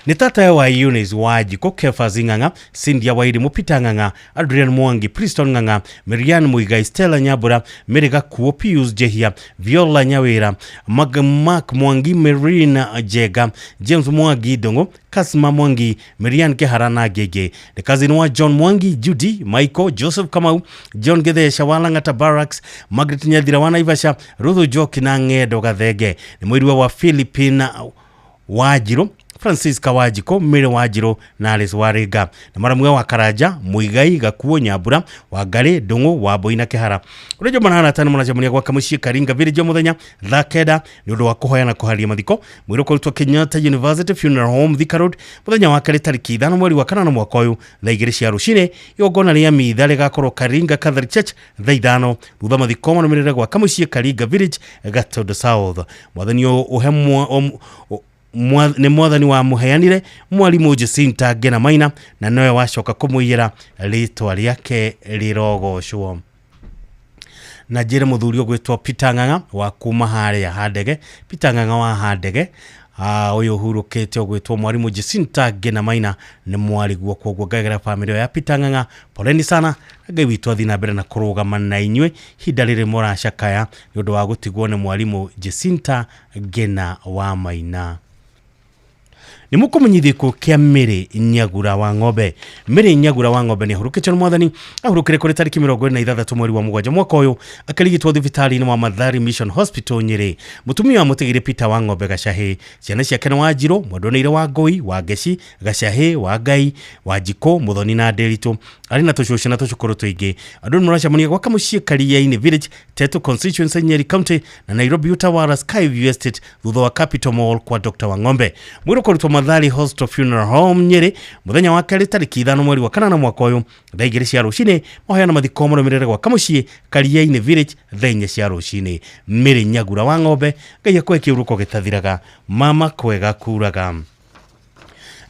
Ni tata wa Eunice Wajiko Kefa Zing'ang'a Cynthia Wairimu Peter Ng'ang'a Adrian Mwangi Preston Ng'ang'a Marian Muigai Stella Nyambura Mary Gakuo Pius Jehia Viola Nyawira Mark Mwangi Marina Jega James Mwangi Dongo Kasma Mwangi Marian Kehara na Gege the cousin wa John Mwangi Judy Michael Joseph Kamau John Gedesha wa Lang'ata Barracks Margaret Nyathira wa Naivasha Ruthu Joki na Ng'edo Gathege ni mwiriwa wa Philippine Wajiro Francis Kawajiko, Mire Wajiro na Alice Warega. Na Maramwe wa Karaja, Muigai, Gakuo, Nyabura, Wagare, Dongo, Wabo ina Kehara. Urejo manana tano mwana kwa Kamushie Karinga Village Muthenya Thakeda ni undu wa kuhoya na kuharia mathiko mwiroko rutwa Kenyatta University Funeral Home Thika Road muthenya wa kare tariki 5 mweri wa 8 mwaka uyu thaa 2 cia rucine igongona ria mitha rigakorwo Karinga Catholic Church thaa 5 thutha mathiko manumirire gwa Kamushie Karinga Village Gatod South. Mwathani uhemwa ni mwathani wa muheanire mwalimu Jacinta Ngena Maina na noe wacoka kumuyira ritwa riake rirogoshwo. Na jere muthuri ogwetwa Peter Ng'ang'a wa kuma haria handege. Peter Ng'ang'a wa handege uyu hurukete ogwetwa mwalimu Jacinta Ngena Maina ni mwariguo kwoguo ngagera family ya Peter Ng'ang'a poleni sana ngai witwa thina mbere na kurugama na inywe hinda riri muracakaya ni undu wa gutigwo ni mwalimu Jacinta Ngena wa Maina. Ni mukumenyithiko kia Mary Nyagura wa Ng'ombe. Mary Nyagura wa Ng'ombe ni ahurukite mwathani ahurukire kuri tariki 26 mweri wa mugwanja mwaka uyu akarigitwo thibitari-ini wa Mathari Mission Hospital Nyeri. Mutumia wa mutigire Peter wa Ng'ombe Gacahi ciana ciake ni Wanjiru Mwandoneire wa Ngui wa Geci Gacahi wa Ngai wa Jiko Muthoni na Nderitu ari na tucucu na tucukuru tuingi andu muracamania gwa Kamushie Karia-ini Village Tetu Constituency Nyeri County na Nairobi Utawala Skyview Estate thutha wa Capital Mall kwa Dr. wa Ng'ombe. Mwiro kurutwa Mathari Hospital Funeral Home Nyeri muthenya wa kare tariki 5 mweri wa 8 mwaka uyu thaa 2 cia rucine mahoya na mathiko marumirire gwa Kamushie Karia-ini Village thaa 4 cia rucine. Mary Nyagura wa Ng'ombe ngai akwe kiuruko gitathiraga mama kwega kuraga.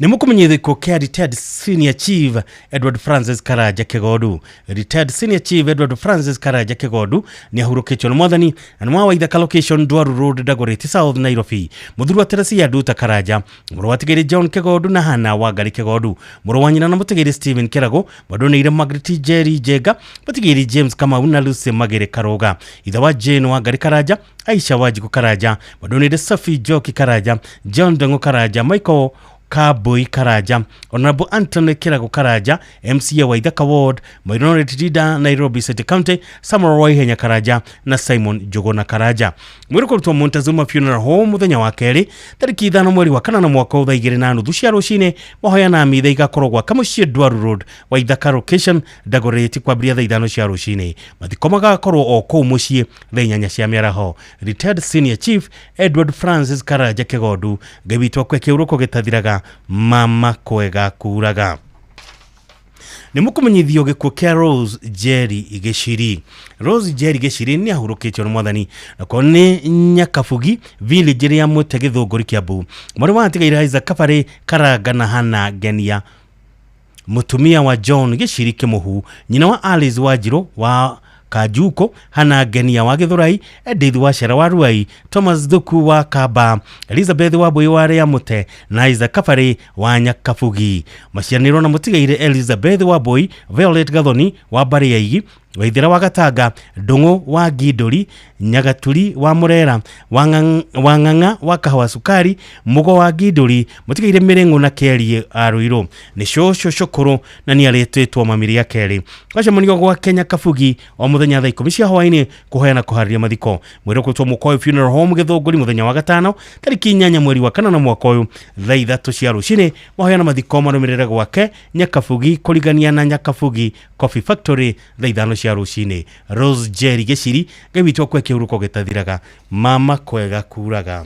Ni mukumenyithiko kia retired senior chief Edward Francis Karaja Kigodu. Retired senior chief Edward Francis Karaja Kigodu ni ahurukitwo ni mwathani na mwa Waithaka location Dwaru Road Dagoretti South Nairobi. Muthuru wa Teresi ya Duta Karaja muru wa tigiri John Kigodu na Hana Wangari Kigodu muru wa nyina na mutigiri Stephen Kirago Mwandoneire Margaret Jerry Jega mutigiri James Kamau na Lucy Magere Karoga itha wa Jane Wangari Karaja Aisha Wanjiku Karaja Mwandoneire Safi Joki Karaja John Dengo Karaja Michael Kaboi Karaja Honorable Anthony Kirago Karaja MCA wa Waithaka Ward Minority Leader Nairobi City County Samuel Waihenya Karaja na Simon Jogona Karaja. Mwiriko rutwa Montezuma Funeral Home muthenya wa keri tariki 5 mweri wa 8 mwaka thaa 2:30 cia rucine mahoya na mitha igakorwo gwa Kamushie Dwaru Road Waithaka location Dagoretti kwambia thaa 5 cia rucine mathiko magakorwo o kou mucii thaa 8 cia miaraho. Retired senior chief Edward Francis Karaja Kigodu ngai witwa kwe kiuruko gitathiraga mama kwega kuraga. Ni mukumenyithio gikuo kia Rose Jerry Geshiri. Rose Jerry Geshiri ni ahurukitwo ni mwathani na kone Nyakafugi village ya Mwete Githunguri Kiambu. Mwari wa tigaira Isaac Kabare Karaga na Hana Genia mutumia wa John Geshiri Kimuhu nyina wa Alice Wanjiru wa Kajuko Hana Genia wa Githurai Edith wa Shera wa Ruai Thomas Thuku wa Kaba Elizabeth wa Boi wa Rea Mute na Isaac Kabare wa Nyakafugi. Macianiro na mutigaire Elizabeth wa Boi Violet Gathoni wa Bariaigi Waithira wa Gataga Dongo wa Gidori Nyagaturi wa Murera Wang'ang'a wa Kahawa Sukari Mugo wa Gidori mutigaire Mirengo na Kerie Aruiro ni shosho shokoro na ni aletetwo mamiri ya keri kwacha munio gwa Kenya Kafugi o muthenya thaa 10 cia hwaini kuhoyana kuharria mathiko mwiro kutwo Mukoyo Funeral Home Githunguri muthenya wa 5 tariki 8 mweri wa 8 mwaka uyu thaa 3 cia rucine mahoyana mathiko marumirire gwake Nyakafugi kuligania na Nyakafugi Coffee Factory thaa 5 cia rucine. Rose Jerry Geshiri ngai witwa kwe kiuruko gitathiraga mama kwega kuraga.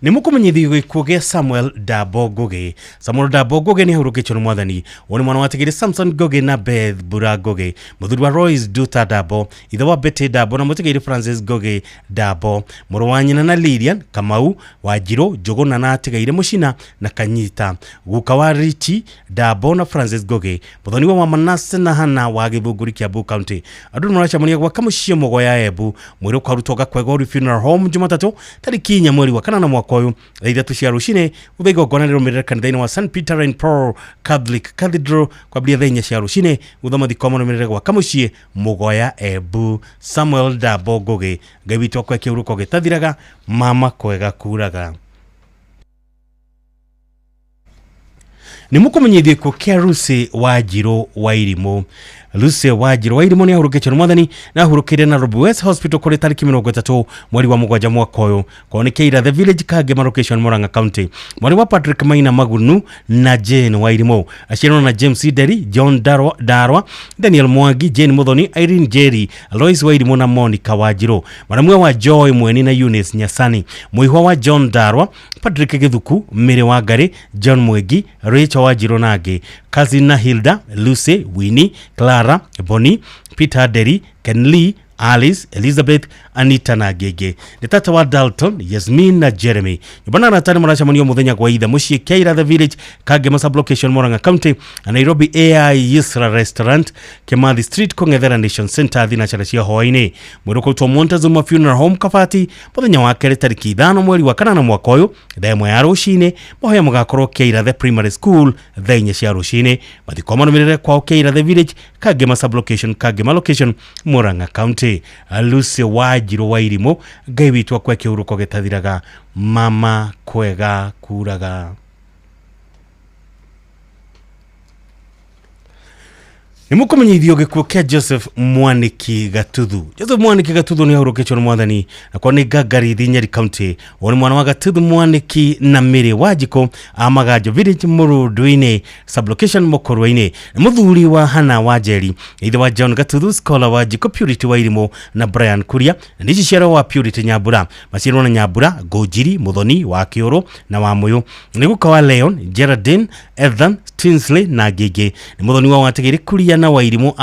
Ni mukumenyithio gikuo gia Samuel Dabo Goge. Samuel Dabo Goge ni ahurukitwo ni mwathani oni mwana wa tigiri Samson Goge na Beth Bura Goge muthuri wa Royce Duta Dabo itha wa Betty Dabo na mutigiri Francis Goge Dabo muru wa nyina na Lilian Kamau Wanjiru Jogona na tigaire Mucina na Kanyita guka wa Richi Dabo na Francis Goge muthoni wa Manase na Hana wa Githunguri Kiambu County. Andu muracamania gwa Kamushie Mugoya Embu mwiri kwarutoga kwega Funeral Home Jumatatu tariki 4 mweri wa 8 koyo thaa 3 cia rucine uthego gona rumirira kanitha-ini wa St Peter and Paul Catholic Cathedral kwa bia thaa 4 cia rucine uthama thikoma rumirira gwa Kamushie Mugoya Embu. Samuel Dabo Goge ngai witwa kwa kiuruko gitathiraga mama kwega kuraga. Ni mukumenyithio kia Rusi Wanjiru wa Irimu. Lucy Wajiro wairimo ni ahurukĩtio nĩ mwathani na ahurũkĩire na Nairobi West Hospital kũrĩ tarĩki 30 mweri wa mũgwanja mwaka ũyũ kuonekĩira the village Kangema location Murang'a County. Mwari wa Patrick Maina Magunu na Jane Wairimo aciarwo na James Deri, John Darwa, Daniel Mwangi, Jane Muthoni, Irene Jerry, Lois Wairimo na Monica Wajiro. Mwanamwe wa Joy Mweni na Eunice Nyasani. Muihwa wa John Darwa, Patrick Githuku, Mire Wangari, John Mwegi, Rachel Wajiro nage, Kazina Hilda, Lucy, Winnie, Clara, Bonnie, Peter Deri, Ken Lee, Alice, Elizabeth, Anita na Gege. Ni tata wa Dalton, Yasmin na Jeremy. Nyubana na tani maracamanio muthenya kwa itha muciĩ Keira the village Kangema sublocation Murang'a County na Nairobi AI Yusra Restaurant Kimathi Street Kong'ethera Nation Center thina cara cia hwainĩ. Mwĩrĩ kũrutwo Montezuma Funeral Home Kabati muthenya wa kerĩ tarĩki 5 mweri wa kanana mwaka ũyũ thaa 1 ya rũcinĩ. Mahoya magakorwo Keira the Primary School thaa 4 cia rũcinĩ. Mathiko manũmĩrĩre kwao Keira the village Kangema sublocation Kangema location Murang'a County. Lucy Wajiro Wairimo Ngai witũ akwe kĩhurũko gĩtathiraga mama kwega kuraga. Nimukumenyithio gĩkuũ kĩa Joseph Mwaniki Gatuthu. Joseph Mwaniki Gatuthu ni ahurũkĩtio nĩ mwathani na kwa nĩ Ngangarithi Nyeri County. Oni mwana wa Gatuthu Mwaniki na Mĩrĩ Wanjikũ Amaganjo village Mũrũndũ-inĩ sublocation Mũkũrũ-inĩ. Mũthuri wa Hana Wanjeri ithe wa John Gatuthu Scholar Wanjikũ Purity Wairimo na Brian Kuria na nĩ ciaro wa Purity Nyambura maciarwo na Nyambura Ngũnjiri Muthoni wa Kĩũrũ na wa Mũyũ nĩ guka wa Leon Geraldine Ethan Tinsley na Gigi nĩ Muthoni wa Watigiri Kuria na Wairimo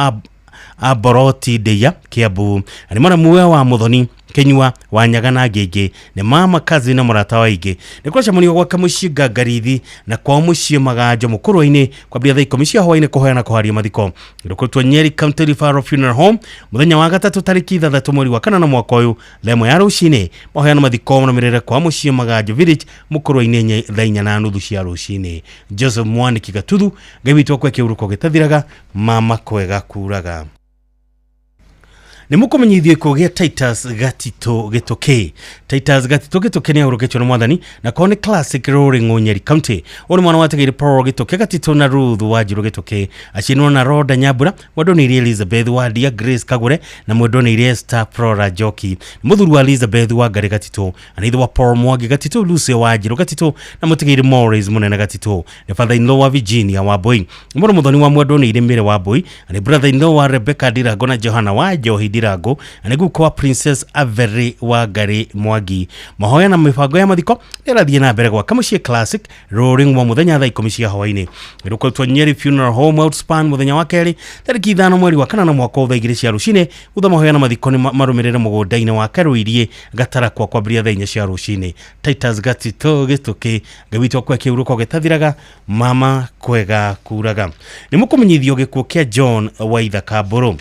Aboroti Deya Kiambu ni mwana muwe wa Muthoni Kenyua Wanyaga na Gigi ni mama kazi na murata wa Ige ni kwa shamunio gwa kamushi Ngangarithi na kwa mushi Maganjo Mũkũrũ-inĩ kwa bia thaa 10 cia hwainĩ kuhoyana kuharia mathiko irukutwo Nyeri County Referral Funeral Home muthenya wa gatatu tariki 3 mweri wa kanana mwaka ũyũ thaa 1 ya rũcinĩ. Mahoyana mathiko manũmĩrĩre kwa mushi Maganjo village Mũkũrũ-inĩ thaa 4:30 cia rũcinĩ. Joseph Mwaniki Gatuthu Ngai witũ akwe kĩhurũko gĩtathiraga mama kwega kuraga. Nimukumenyithio gĩkuũ Titus Gatito Gĩtũkĩ. Titus Gatito Gĩtũkĩ ni ahurũkĩtio nĩ mwathani na kwa nĩ Classic Rolling Nyeri County. Oni mwana wa Tigiri Paul Gĩtũkĩ Gatito na Ruth Wanjirũ Gĩtũkĩ acinwo na Roda Nyambura mwendonirie Elizabeth wa Dia Grace Kagure na mwendonirie Esther Flora Joki. Mũthuri wa Elizabeth wa Ngari Gatito anithe wa Paul Mwangi Gatito Lucy Wanjirũ Gatito na Mũtigiri Morris Munene Gatito ni father in law wa Virginia wa Boy. Mũrũ Muthoni wa mwendonirie Mĩrĩ wa Boy ni brother in law wa Rebecca Ndirango na Johana wa Johi Ndirango anegu kwa Princess Avery wa Ngari Mwangi. Mahoya na mibango ya mathiko nĩrathiĩ na mbere gwa kamuciĩ Classic Rolling wa muthenya thaa 10 cia hwainĩ. Irukutwo Nyeri Funeral Home Outspan muthenya wa kerĩ tariki 5 mweri wa kanana mwaka ũyũ thaa 2 cia rũcinĩ. Utha mahoya na mathiko nĩ marũmĩrĩre mũgũnda-inĩ wa Karũirie Gatara kwa kwambĩrĩria thaa 4 cia rũcinĩ. Titus Gatito Gĩtũkĩ Ngai witũ akwe kĩhurũko gĩtathiraga mama kwega kuraga. Nĩmũkũmenyithio gĩkuũ kĩa John Waitha Kambũrũ.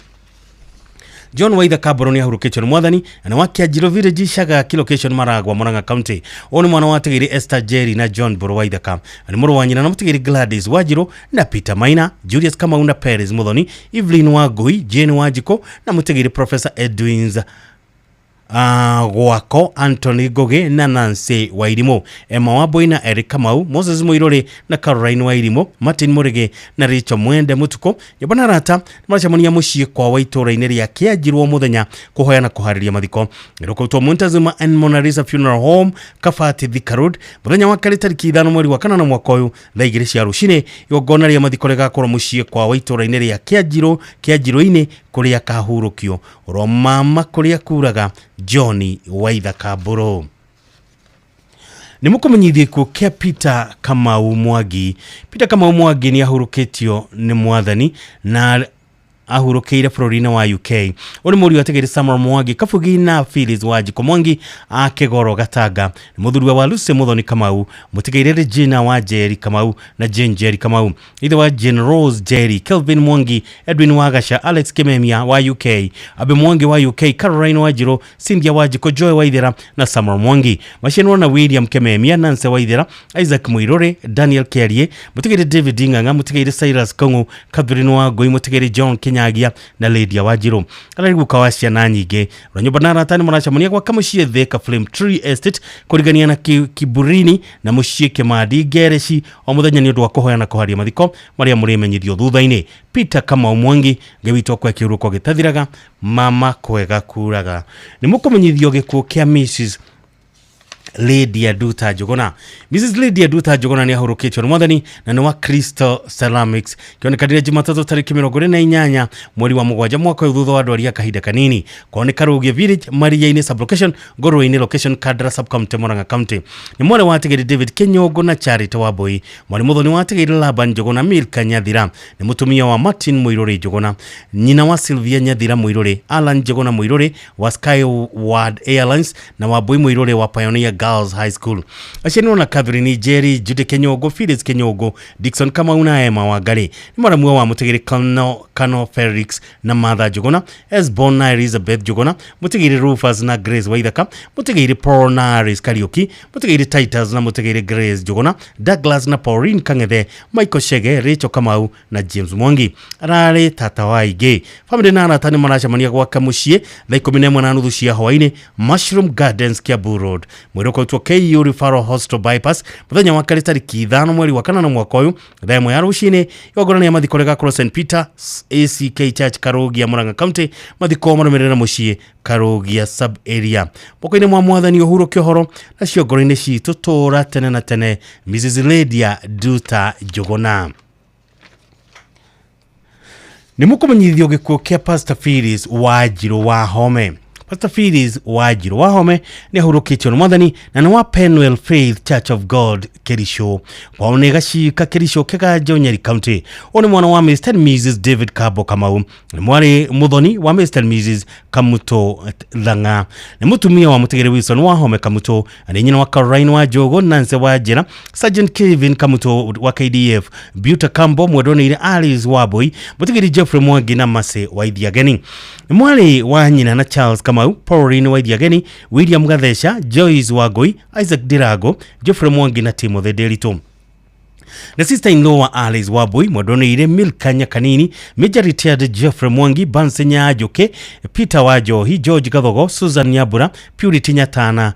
John Waitha Kambũrũ ni ahurũkĩtio nĩ mwathani na wa Kĩanjĩro village Shaga location Maragwa Murang'a County. Oni mwana wa Tigiri Esther Jerry na John Mbũrũ Waithaka ni mũrũ wa nyina na Mũtigiri Gladys Wanjirũ na Peter Maina, Julius Kamau na Perez Muthoni, Evelyn Wangui, Jane Wanjikũ na Mũtigiri Professor Edwins Gwako Anthony Goge na Nancy Wairimo, Emma Wambui na Eric Kamau, Moses Muiruri na Caroline Wairimo, Martin Murege na Rachel Mwende Mutuko. Nyabana rata macamonia muciĩ kwa Waitũra-inĩ rĩa Kĩanjĩrwo muthenya kuhoya na kuharĩria mathiko irukutwo Montezuma and Mona Lisa Funeral Home Kabati Thika Road muthenya wa kerĩ tariki 5 mweri wa kanana mwaka ũyũ thaa 2 cia rũcinĩ. Igongona rĩa mathiko rĩgakorwo muciĩ kwa Waitũra-inĩ rĩa Kĩanjĩrwo-inĩ kũrĩa kahurũkio ro mama kũrĩa kuraga John Waitha Kambũrũ. Nimukumenyithio gĩkuũ kĩa Peter Kamau Mwangi. Peter Kamau Mwangi ni ahurũkĩtio nĩ mwathani na ahurũkĩire bũrũri-inĩ wa UK. Ũrĩ mũriũ wa Tigiri Samuel Mwangi Kabugi na Phyllis Wanjikũ Mwangi Kĩgoro Gatanga. Nĩ mũthuri wa Lucy Muthoni Kamau, Mũtigiri Regina wa Jerry Kamau na Jane Jerry Kamau, ithe wa Jane Rose Jerry, Kelvin Mwangi, Edwin Wagasha, Alex Kimemia wa UK, Abe Mwangi wa UK, Caroline Wanjirũ, Cynthia Wanjikũ, Joy Waithera na Samuel Mwangi. Maciarwo na William Kimemia, Nancy Waithera, Isaac Muiruri, Daniel Kerie, Mũtigiri David Ng'ang'a, Mũtigiri Cyrus Kong'u, Catherine Wangui, Mũtigiri John Kinyagia na Lydia Wanjiru ararigu kawacia na nyingi nyumba na aratani maracamania kwa kamucie Thika Flame Tree Estate kurigania na Kiburini na mucie Kimadi Gereshi o muthenya ni undu wa kuhoyana kuharia mathiko maria murimenyithio thutha-ini. Peter Kamau Mwangi ngewitwo kwa kiuruko gitathiraga mama kwega kuraga ni mukumenyithio gikuo kia Mrs Lydia Duta Njuguna. Mrs Lydia Duta Njuguna ni ahurukitwo ni mwathani na ni wa Crystal Ceramics kionekana Jumatatu tariki 28 mweri wa 7 mwaka thutha wa ndwaria kahinda kanini kuoneka Rugia Village Maria-ini sublocation Ngorwe-ini location Kadra subcounty Murang'a county. Ni mwale watigiri David Kinyogo na Charity Wambui. Mwali muthoni watigiri Laban Njuguna Milka Nyathira ni mutumia wa Martin Muiruri Njuguna, nyina wa Sylvia Nyathira Muiruri, Alan Njuguna Muiruri wa Skyward Airlines na Wambui Muiruri wa Pioneer Girls High School. Asheni na Catherine Jerry, Judy Kenyogo, Phyllis Kenyogo, Dixon Kamau na Emma Wangari. Ni mwaramuwa wa mutigiri Kano Felix na Martha Njuguna, Esbon na Elizabeth Njuguna, mutigiri Rufus na Grace Waithaka, mutigiri Paul na Aris Kariuki, mutigiri Titus na mutigiri Grace Njuguna, Douglas na Pauline Kangethe, Michael Shege, Rachel Kamau na James Mwangi. Arare tata waige. Family na aratani maracamania gwaka mucie thaa 11:30 cia hwaini Mushroom Gardens Kiambu Road. Mwiroko twa KU Referral Hospital Bypass muthenya wa kari tariki 5 mweri wa 4 mwaka uyu thaa 1 ya rucini yogorania mathikorega Cross St Peter ACK Church Karugia Murang'a County mathiko marumirira mucie Karugia sub area moko-ini mwa mwathani Uhuru Kihoro na ciongoro-ini citu tura tene na tene Mrs Lydia Duta Njuguna. Ni mukumenyithio gikuo kia Pastor Phyllis Wanjiru Wahome. Pastor Phyllis Wanjiru Wahome ni ahurukitwo ni mwathani na ni wa Penwell Faith Church of God Kerisho kwa unega shika Kerisho Kega Nyeri County. Oni mwana wa Mr. and Mrs. David Kabo Kamau ni mwari muthoni wa Mr. and Mrs. Kamuto Langa. Ni mutumia wa mutegere Wilson Wahome Kamuto ani nyina wa Caroline wa Jogo Nancy Wajira, Sergeant Kevin Kamuto wa KDF, Buta Kambo mwedoni ile Alice Waboi, mutegere Jeffrey Mwangi na Mase wa Ithiageni. Ni mwari wa nyina na Charles Kamau, Pauline wa Ithiageni, William Gathesha, Joyce Wagoi, Isaac Dirago, Jeffrey Mwangi na Timothy Delito. Na sister-in-law wa Alice Waboi mwedoni ile Milka Nyakanini, Major Retired Jeffrey Mwangi, Banse Nyajoke, Peter Wajohi, George Gathogo, Susan Nyabura, Purity Nyatana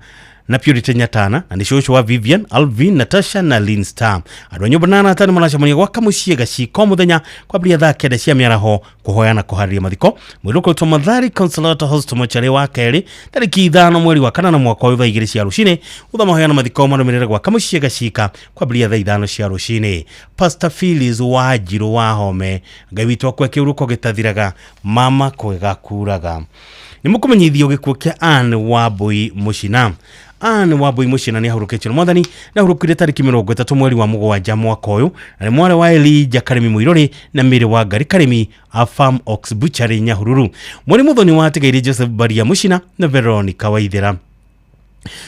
na nishosho wa Vivian, Alvin, Natasha na Lynn Star. Adwanyo banana atani maracamania gwaka mucie gaciko muthenya kwa bria thaa 9 cia miaraho kuhoyana kuharia mathiko mwiroko twa Mathari Consolata Hospital mochare wa keri tariki 5 mweri wa 4 mwaka wa 2 cia rucini uthama hoyana mathiko marumirira gwaka mucie gacika kwa bria thaa 5 cia rucini. Pastor Phyllis Wanjiru Wahome ngawitwa kwa kiuruko gitathiraga mama kwega kuraga. Ni mukumenyithio gikuo kia Anne Wambui Mucina. Anne Wambui Mucina ni ahurukitwo ni mwathani na ahurukire tariki 30 mweri wa 7 mwaka uyu na ni mware wa Elijah Karemi Muiruri na Miri wa Ngari Karemi a Farm Ox Butchery Nyahururu. Mwari muthoni wa tigairi Joseph Baria Mucina na Veronica Waithira.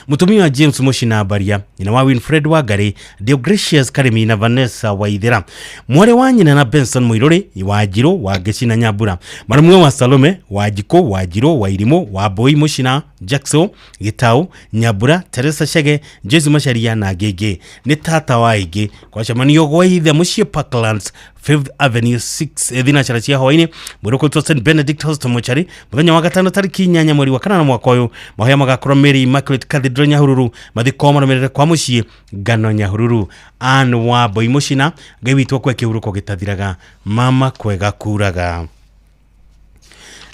Mutumia James Mucina Baria, nyina wa Winfred Wangari, Deogratius Karemi na Vanessa Waithira. Mware wa nyina na Benson Muiruri, Wanjiru wa Gecina Nyambura. Marumwe wa Salome, Wajiko, Wanjiru, Wairimo, Wambui Mucina, Jackson, Gitau, Nyambura, Teresa Shege, Jesu Macharia na Gege. Ni tata wa igi kwa shamanio gwaitha mucie Parklands 5th Avenue 6 ethina charachia hoini mwiroko to St Benedict Hospital mochari muthenya wa 5 tariki 8 mweri wa 4 mwaka uyu mahoya magakorwo Mary Immaculate Cathedral Nyahururu mathiko marumirire kwa mucie Ngano Nyahururu. Anne Wambui Mucina ngawitwo kwa kiuruko gitathiraga mama kwega kuraga.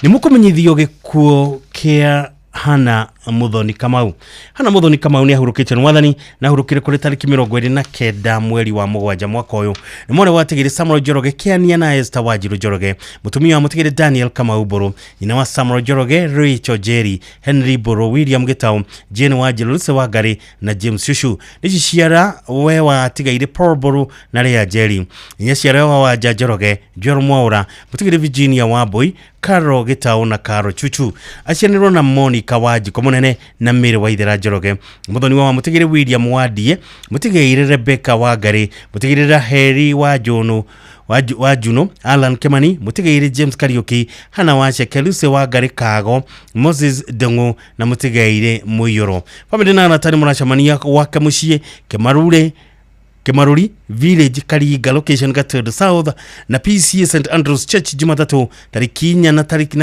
Ni mukumenyithio gikuo kia Hana Muthoni Kamau. Hana Muthoni Kamau ni ahurukitwo ni mwathani na ahurukire kuri tariki 29 mweri wa 7 mwaka uyu. Ni mware wa tigiri Samuel Njoroge kiania na Esther Wanjiru Njoroge, mutumia wa mutigiri Daniel Kamau Buru, nyina wa Samuel Njoroge, Rachel Jerry, Henry Buru, William Gitau, Jane Wanjiru, Lucy Wangari na James Shushu. Ni ciara we wa tigairi Paul Buru na Ria Jerry. Ni ciara wa Njoroge, Joel Mwaura, mutigiri Virginia Wambui, Karo Gitau na Karo Chuchu. Aciarirwo na Monica Wanjiku munene na Mary Waithira Njoroge. Muthoni wa mutigiri William Wadie, mutigiri Rebecca Wangari, mutigiri Heri wa Juno, Alan Kimani, mutigiri James Kariuki, Hana Wacheke, Lucy Wangari Kago, Moses Dengu na mutigiri Muyoro. Family na anatani muracamania waka mucie Kemarure Kemaruri Village Karinga location Gatundu South na PCA St Andrews Church Jumatatu tariki 4 na tariki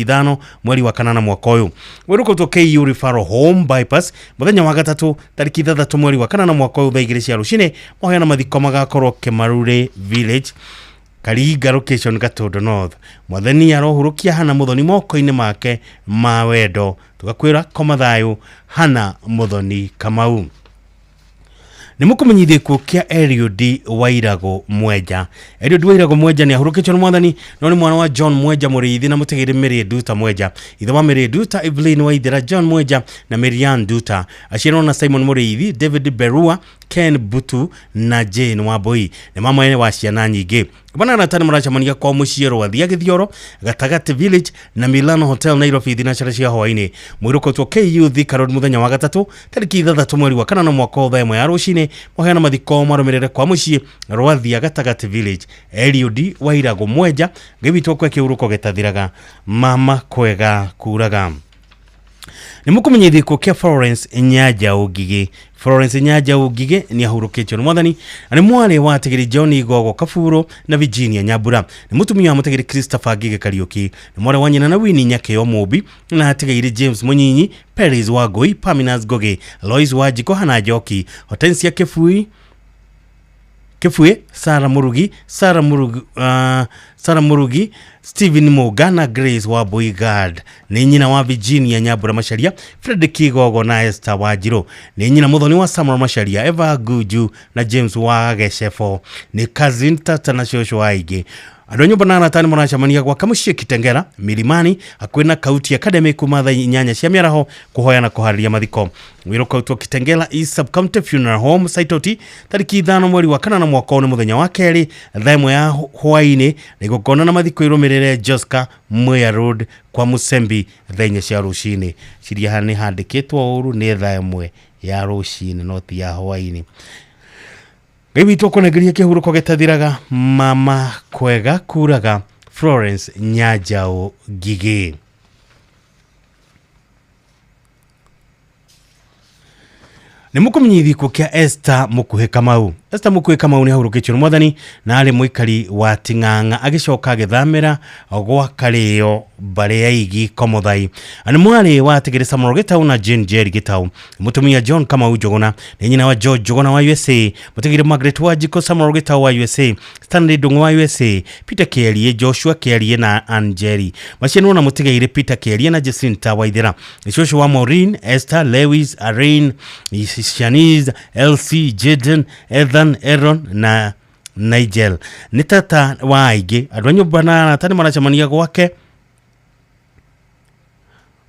5 mweri wa kanana mwaka uyu. Wiruko to KU Referral Home Bypass muthenya wa gatatu tariki 3 mweri wa kanana mwaka uyu thaa 2 cia rucini moheana mathiko magakorwo Kemaruri Village Karinga location Gatundu North. Mwathani arohurukia Hana Muthoni moko-ini make ma wendo. Tugakwira koma thayu Hana Muthoni Kamau. Nimukumenyithie kuo kia Eliud Wairago Mweja. Eliud Wairago Mweja ni ahurukitwo ni Mwathani no ni mwana wa John Mweja Muriithi na mutigiri Mary Duta Mweja. Ithe wa Mary Duta Evelyn Waithira, John Mweja na Marian Duta. Aciarwo na Simon Muriithi, David Berua, Ken Butu na Jane Waboi. Ni mama ene wa ciana nyingi. Bana na tani maracamania kwa muciero wa Thia Githioro, Gatagati Village na Milano Hotel Nairobi thinacara cia hwaini. Mwiruko to KU Thika Road muthenya wa gatatu tariki 3 mweri wa kanana mwaka wa 1 rucini moheana mathiko marumirire kwa mucii rwa Thia Gatagati Village. Eliud Wairago Mweja gibitwo kwa kiuruko getathiraga mama kwega kuraga. Nimukumenyithie kuo kia Florence Nyaja Ugige. Florence Nyaja Ugige ni ahurukitwo ni Mwathani ani mwale wa Tigiri John Igogo Kafuro na Virginia Nyabura. Ni mutumia wa Mutigiri Christopher Gige Kariuki. Ni mwale wa nyina na Winnie Nyakeo Mobi na Tigiri James Munyinyi, Peris Wagoi, Paminas Goge, Lois Wajiko Hana Joki, Hortensia Kefue, Sara Murugi, Steven Mogana, Grace wa Boygard. Ni nyina wa Virginia Nyabura Macharia, Fred Kigogo na Esther Wajiro. Ni nyina Muthoni wa Samuel Macharia, Eva Guju na James wa Geshefo. Ni cousin tata na shosho waige. Adonyo banana tani mwanachamania kwa kamushie Kitengera, Milimani, akwena kauti academy kumatha inyanya cia miaraho kuhoya na kuhariria mathiko. Wiruka uto Kitengela East Sub-County Funeral Home Saitoti tariki 5 mweri wa kanana mwaka ni muthenya wa keri thaimwe ya hwaini ni gukona na mathiko irumirire Joska Mwea Road kwa Musembi thenya cia rucini. Ciria hani handikitwo uru ni thaimwe ya rucini noti ya hwaini. Gibitwo kunegeria kihuruko getathiraga mama kwega kuraga Florence Nyaja Ugige. Nimukumenyithie kuo kia Esther Mukuhe Kamau. Esther Mukuhe Kamau ni ahurukitwo ni Mwathani na ari muikari wa Ting'ang'a agicoka agithamira gwa Kario bare ya Igi Komothai. Ani mwari wa Tigiri Samuel Gitau na Jane Jerry Gitau. Mutumia John Kamau Jogona ni nyina wa George Jogona wa USA. Mutigiri Margaret Wajiko Samuel Gitau wa USA. Stanley Dungu wa USA. Peter Kelie, Joshua Kelie na Angeli. Macienwo na mutigiri Peter Kelie na Jacinta Waithira. Shosho wa Maureen, Esther, Lewis, Irene, Shanice, Elsie, Jaden, Ethan, Aaron na Nigel. Ni tata wa aige adwanyo bana tani maracamania gwake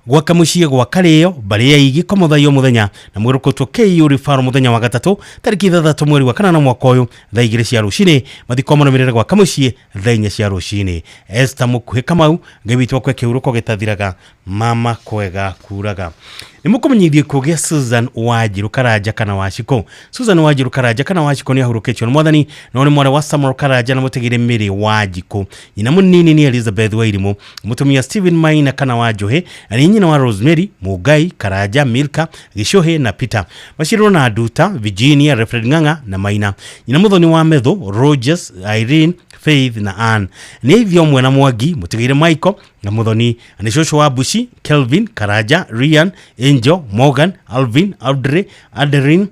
gwaka muciĩ gwa Kario bare ya Igi Komothai muthenya na mwiruko to KU Referral muthenya wa gatatu tariki 3 mweri wa kanana mwaka uyu thaa 2 cia rucini mathiko marumirire gwaka muciĩ thaa 4 cia rucini. Esther Mukuhe Kamau ngibitwo kwa kiuruko getathiraga mama kwega kuraga. Nimukumenyithie kugia Susan Wajiru Karaja kana Wachiko. Susan Wajiru Karaja kana Wachiko ni ahurukitwo ni Mwathani no ni mwana wa Samuel Karaja na mutigire Mary Wajiko. Nyina munini ni Elizabeth Wairimu. Mutumia Steven Maina kana Wajohe ani nyina wa Rosemary Mugai Karaja, Milka Gishohe na Peter. Mashiro na Duta Virginia Refred Ng'ang'a na Maina. Nyina muthoni wa Metho Rogers, Irene, Faith na Ann. Ni hivyo mwena Mwagi mutigire Michael na muthoni ani shosho wa Bushi Kelvin Karaja, Ryan, Angel, Morgan, Alvin, Audrey, Adeline,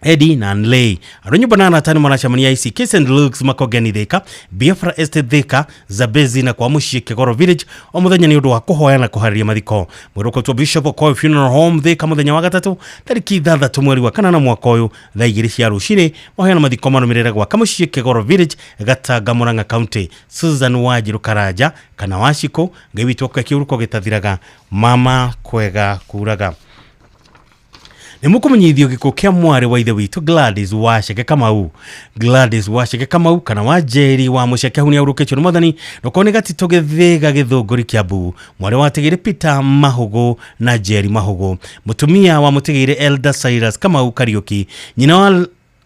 Eddie na Anley. Aronyo banana tani maracamania ici Kiss and Looks Makogeni Thika, Biafra Estate Thika, Zabezi na kwa muciĩ Kigoro Village o muthenya ni undu wa kuhoya na kuhariria mathiko. Mwiruko to Bishop Okoye Funeral Home Thika muthenya wa gatatu tariki 3 mweri wa kanana mwaka uyu thaa 2 cia rucini moheana mathiko marumirire gwa muciĩ Kigoro Village Gatanga Murang'a County. Susan Wajiru Karaja kana Wachiko ngibitwo kwa kiuruko getathiraga mama kwega kuraga. Nimukumenyithio gikuo kia mwari wa ithe witu Gladys Wacheke Kamau. Gladys Wacheke Kamau kana Wajeri wa muceke huni ahurukitwo ni Mwathani nokoni gatito githega githunguri Kiambu. Mwari wa Tigiri Peter Mahugo na Jerry Mahugo. Mutumia wa mutigiri Elder Cyrus Kamau Kariuki. Nyina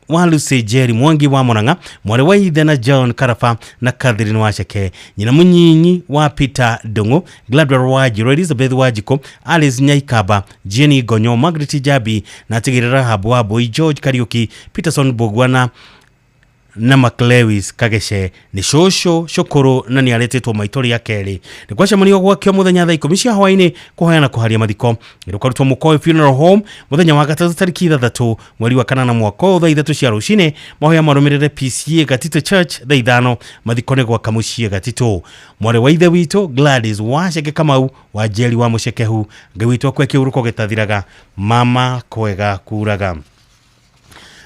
wa Lucy Jerry Mwangi wa Murang'a, mwari wa ithe na John Karafa na Catherine Wacheke, nyina munyinyi wa Peter Dongo, Gladwell Wanjiru, Elizabeth Wajiko, Alice Nyaikaba, Jenny Gonyo, Margaret Jabi na Tigirira Habwabo, George Kariuki, Peterson Bogwana na McLewis Kageshe ni shosho shokoro na ni aretetwo maitori ya keri ni kwacamanio gwakio muthenya thaa 10 cia hwaini kuheana kuharia mathiko irukarutwo Mukoe Funeral Home muthenya wa gatatu tariki 3 mweri wa 8 mwaka thaa 3 cia rucini mahoya marumirire PCA Gatito Church thaa 5 mathiko ne gwaka mucie Gatito mware wa ithe wito Gladys Wacheke Kamau wa Jeri wa Mushekehu ngewitwo kweke uruko getathiraga mama kwega kuraga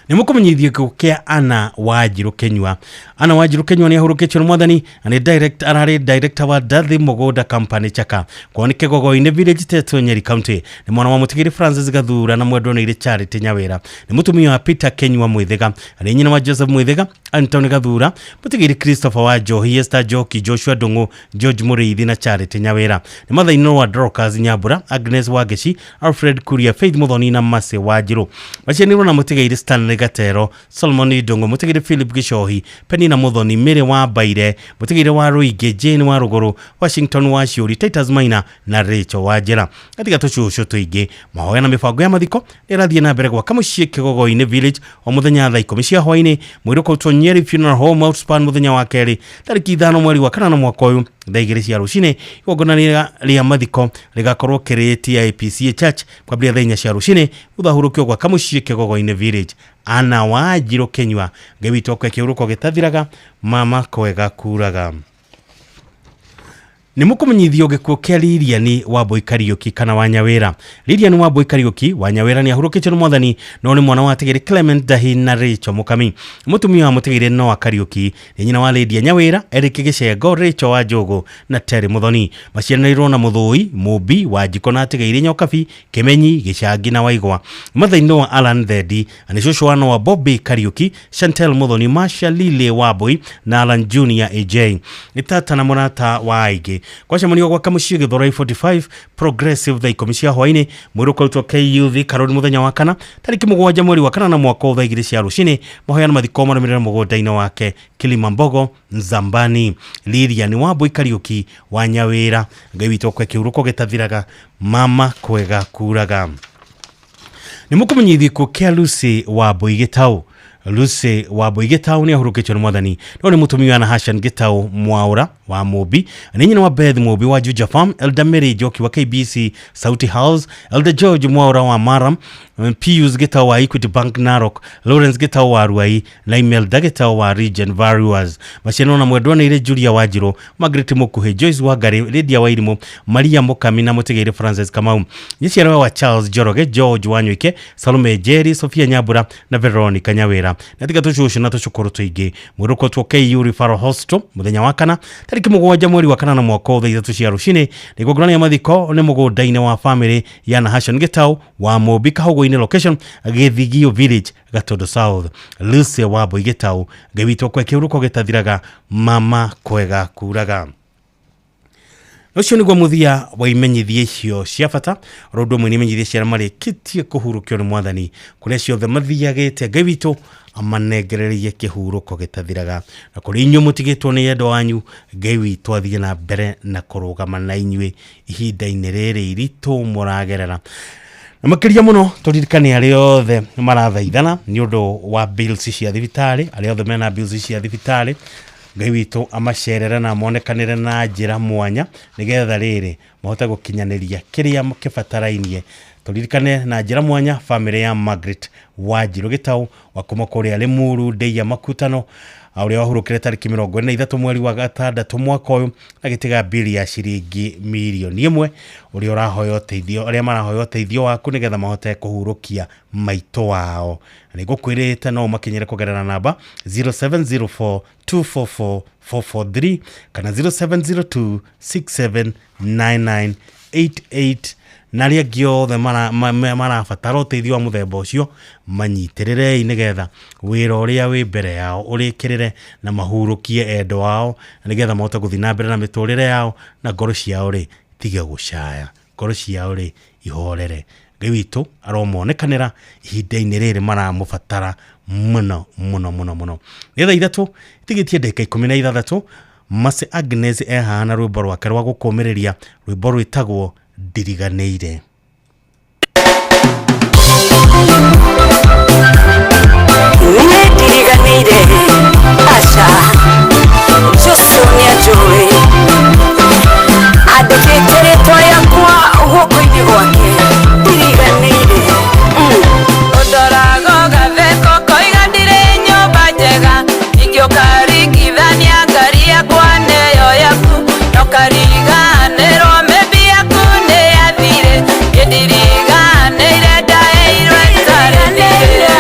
nimukumenyithie kia Ana Wanjiru Kenywa. Ana Wanjiru Kenywa ni ahurukitio mwathani ane director wa Dathi Mugoda Company Chaka kwoni Kegogo-ini village Teto Nyeri County. Ni mwana wa mutigiri Francis Gathura na mwendwa ni Charity Nyawira. Ni mutumia wa Peter Kenywa Mwithega ari nyina wa Joseph Mwithega, Anthony Gathura, mutigiri Christopher Wajohi, Esther Joki, Joshua Dongo, George Muriithi na Charity Nyawira. Ni mathaino wa Dorcas Nyambura, Agnes Wageshi, Alfred Kuria, Faith Muthoni na Mase Wanjiru. Macianirwo na mutigiri Stanley Gatero, Solomon Dongo, mutigiri Philip Gishohi, Penina Muthoni, Mire wa Baire, mutigiri wa Ruige, Jane wa Ruguru, Washington wa Shuri, Titus Maina na Rachel Wajera. Katika tucusho tuige mahoya na mifango ya mathiko irathie na mbere gwaka mucie Kegogo-ini village o muthenya thaa 10 cia hwaini mwiri ko Nyeri Funeral Home Outspan muthenya wa keri tariki 5 mweri wa 8 mwaka uyu thaa 2 cia rucini igongona ria mathiko rigakorwo kiriti IPCA Church kwambia thaa 4 cia rucini uthahurukio gwaka mucie Kegogo-ini village. Ana Wanjiru Kenywa ngewitwo kweke uruko getathiraga mama kwega kuraga. Nimukumenyithio gikuo kia Lilian Wambui Kariuki kana Wanyawira. Lilian Wambui Kariuki Wanyawira ni ahurukitio mwathani no ni mwana wa tigiri Clement Dahi na Rachel Mukami. Mutumia wa mutigiri no wa Kariuki ni nyina wa Lydia Nyawira, Eric Gicego, Rachel Wajogo na Terry Muthoni. Maciaranirwo na Muthui Mubi wa Jiko na tigiri Nyokabi, Kimenyi, Gicagi na Waigwa. Mathaino wa Alan Thedi ani shosho wa Bobby Kariuki, Chantel Muthoni, Masha Lile Wambui na Alan Junior AJ. Itata na Monata wa Aige. Kwa shamanio kwa kamushie Githurai 45 Progressive thaa 10 cia hwaini mwiri ukarutwo KUV Karori muthenya wa 4 tariki 7 mweri wa 8 mwaka thaa 2 cia rucini mahoya na mathiko marumirira mugonda-ini wake Kilimambogo Nzambani. Lilian Wambui Kariuki Wanyawira ngewitwo kweke uruko getathiraga mama kwega kuraga. Nimukumenyithie ko kia Lucy Wambui Gitau. Lucy Wambui Gitau ni ahurukitio mwathani no ni mutumia na Hashan Gitau Mwaura wa Mobi, ni nyina wa Beth Mobi wa Juja Farm, Elder Mary Joki wa KBC Sauti House, Elder George Mwaura wa Maram, Pius Gitau wa Equity Bank Narok, Lawrence Gitau wa Ruai na Imelda Gitau wa Region Varus. Maciano na mwendwa na ile Julia Wanjiru, Margaret Mukuhe, Joyce Wagari, Lydia Wairimu, Maria Mukami na mutigiri Francis Kamau. Nyiciara wa Charles Joroge, George Wanywike, Salome Jerry, Sofia Nyabura na Veronica Nyawira. Natika tushushu na tushukuru tuige mwiruko tuo KU Referral Hospital muthenya wa 4 tariki 7 mweri wa 8 mwaka thaa 3 cia rucini nigogorania ya mathiko ni mugonda-ini wa family ya na Hashan Gitau wa Mobi Kahogo-ini location Githigio village Gatodo South. Lucy Wambui Gitau ngewitwo kweke uruko getathiraga mama kwega kuraga. Ucio niguo muthia wa imenyithie icio cia bata rodo mwe imenyithie cia marikitie kuhurukio ni mwathani kuria ciothe mathiagite Ngai witu amanengererie kihuruko gitathiraga na kuri inyu mutigitwo ni endo wanyu Ngai witu athie na mbere na kurugama na inyui ihinda-ini riri iritu muragerera na makiria muno turirikane ari othe marathaithana ni undu wa bills cia thibitari ari othe mena bills cia thibitari Ngai witu amacerera na monekanire na njira mwanya nigetha riri mahote gukinyaniria kiria kibatarainie. Turirikane na njira mwanya family ya Margaret Wanjiru Gitau wa kuma kuria Limuru Ndei ya Makutano auria wahurukire tariki 23 mweri wa 6 mwaka uyu na gitiga bili ya ciringi milioni 1 uria urahoyo teithio aria marahoyo teithio waku nigetha mahote kuhurukia maito wao. Nigukwirite no makinyire kugerera namba 0704244443 kana 0702679988 naria giothe marabatara uteithio wa muthemba ucio manyitirire nigetha wira uria wi mbere yao urikirire na mahurukie endo wao nigetha mahote guthii na mbere na miturire yao na ngoro ciao ri tige gucaya ngoro ciao ri ihorere. Ngai witu aromonekanira ihinda-ini riri maramubatara muno nitha ithatu tigitie ndagika 16 Mase Agnes ehana rwimbo rwake rwa gukomereria rwimbo rwitagwo Ndiriganeire. Ndiriganeire asha Josonia Joy adekete toya kwa guoko-ini gwake Ndiriganeire Odorago gatheko koiga ndire nyumba njega ingĩũkarigithania ngari yakwa neyo yaku no kariganĩrwo maybe yaku nĩ yathire ndiriganĩire ndaheirwo ĩtaranĩire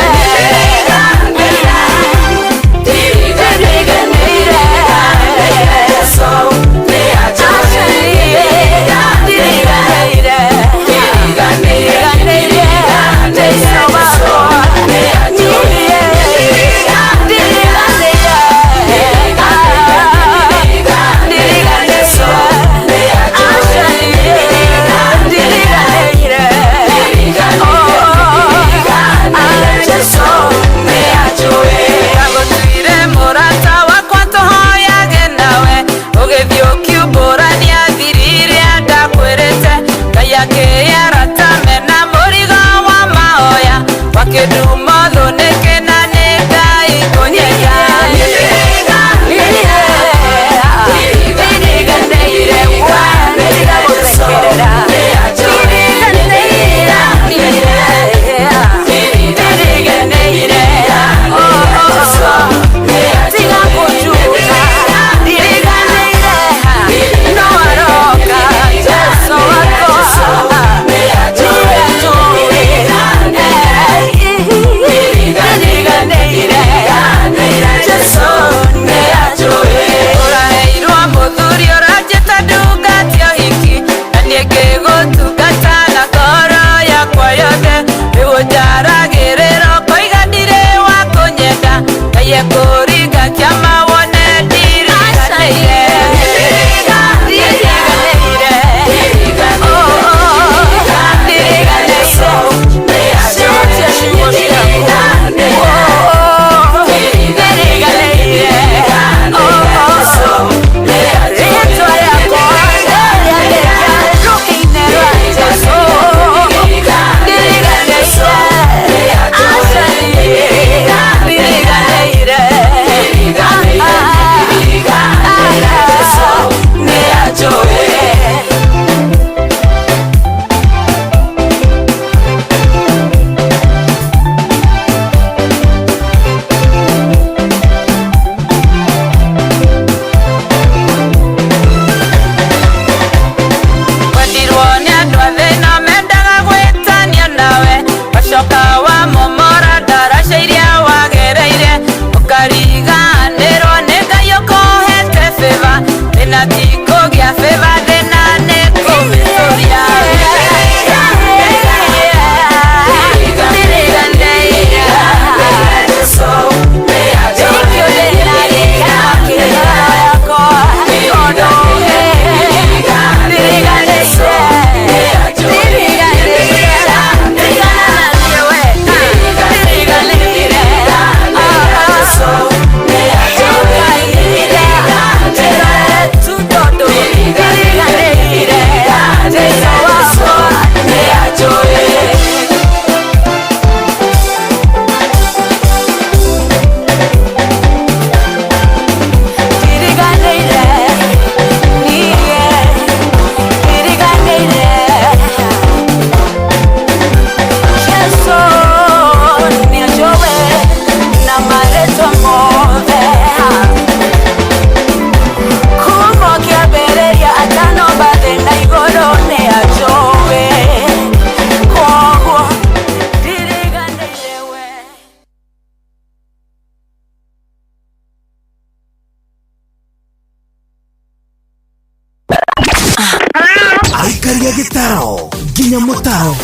Aikaria gitaro nginya mutaro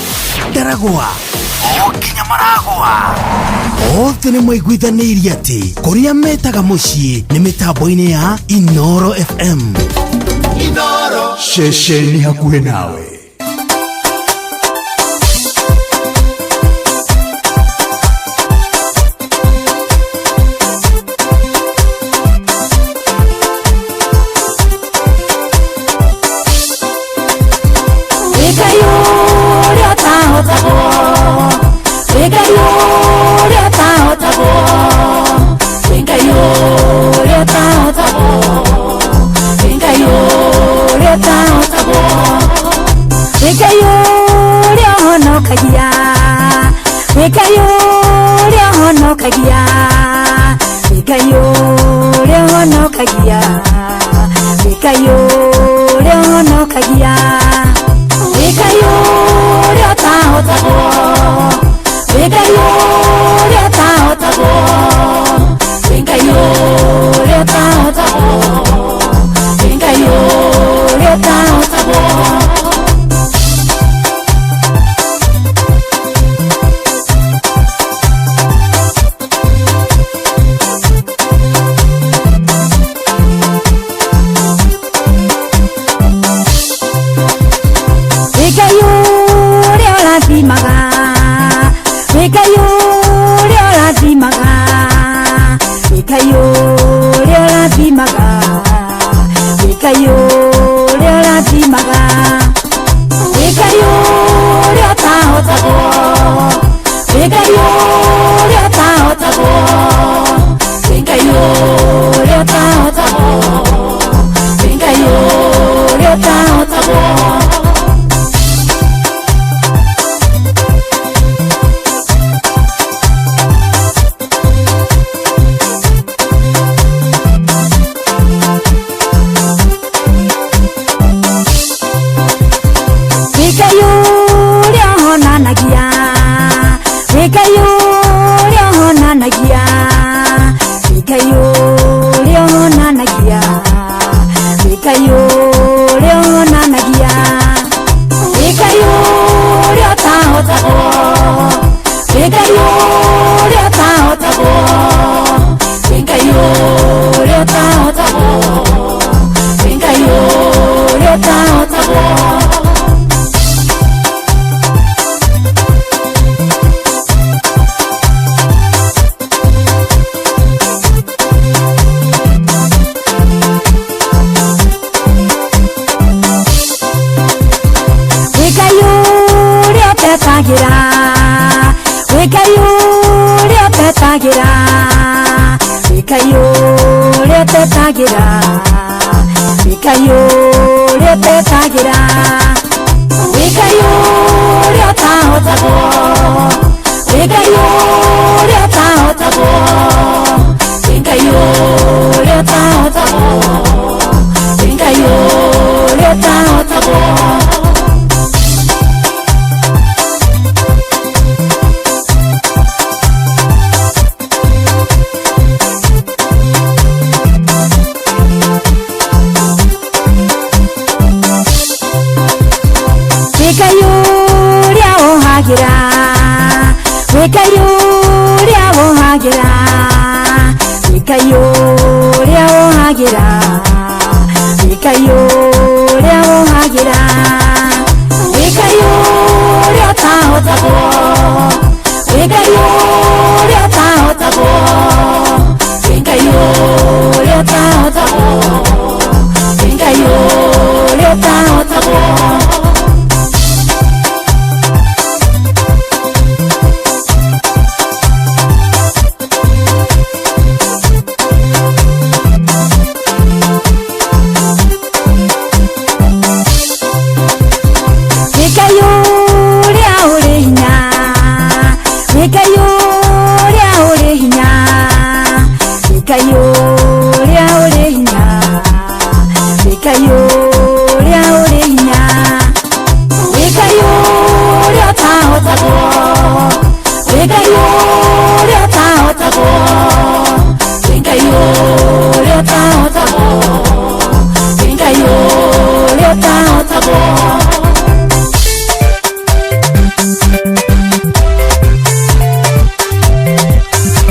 ndaragwa nginya maragwa othe nĩ maiguithanĩirie atĩ kũrĩa metaga mũciĩ nĩ mĩtambo-inĩ ya Inoro FM. Inoro ceceni hakuhĩ nawe. honokagia Ikayo leo honokagia Ikayo leo honokagia Ikayo leo tahotago Ikayo leo tahotago Ikayo leo tahotago Ikayo leo tahotago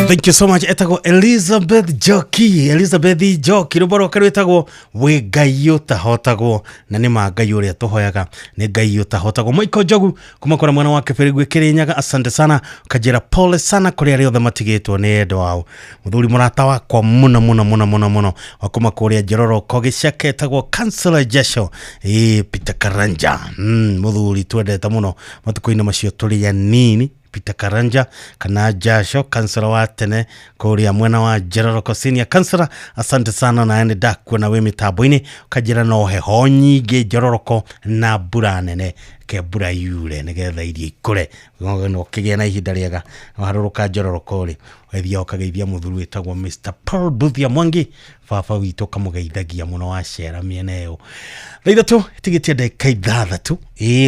Thank you so much. Etago Elizabeth Joki rubaro karu etago we gayo tahotago na ni magayo ria tohoyaga ni gayo tahotago Michael Jogu kuma kora mwana wake Ferigwe Kirinyaga. Asante sana kajira pole sana kuri ari othe matigetwo ni endo wao muthuri murata wakwa muno wakuma kuri Njororo Kogiceke etago Councillor Jesho Peter Karanja muthuri twendete muno matuko-ini macio turi ya nini Peter Karanja kana Jasho kansela wa tene kuria mwena wa Njororo Senior Kansela. Asante sana na ende dakuona we mitambo-ini kajira no heho nyingi Njororo na mbura nene ke mbura yure nigetha irio ikure no kigia na ihinda riega no haruruka njororoko ri wethia ukageithia muthuru witagwo Mr Paul Buthia Mwangi baba witũ kamugeithagia muno wa shera miene yo thaithatu tigitie ndagĩka ithathatu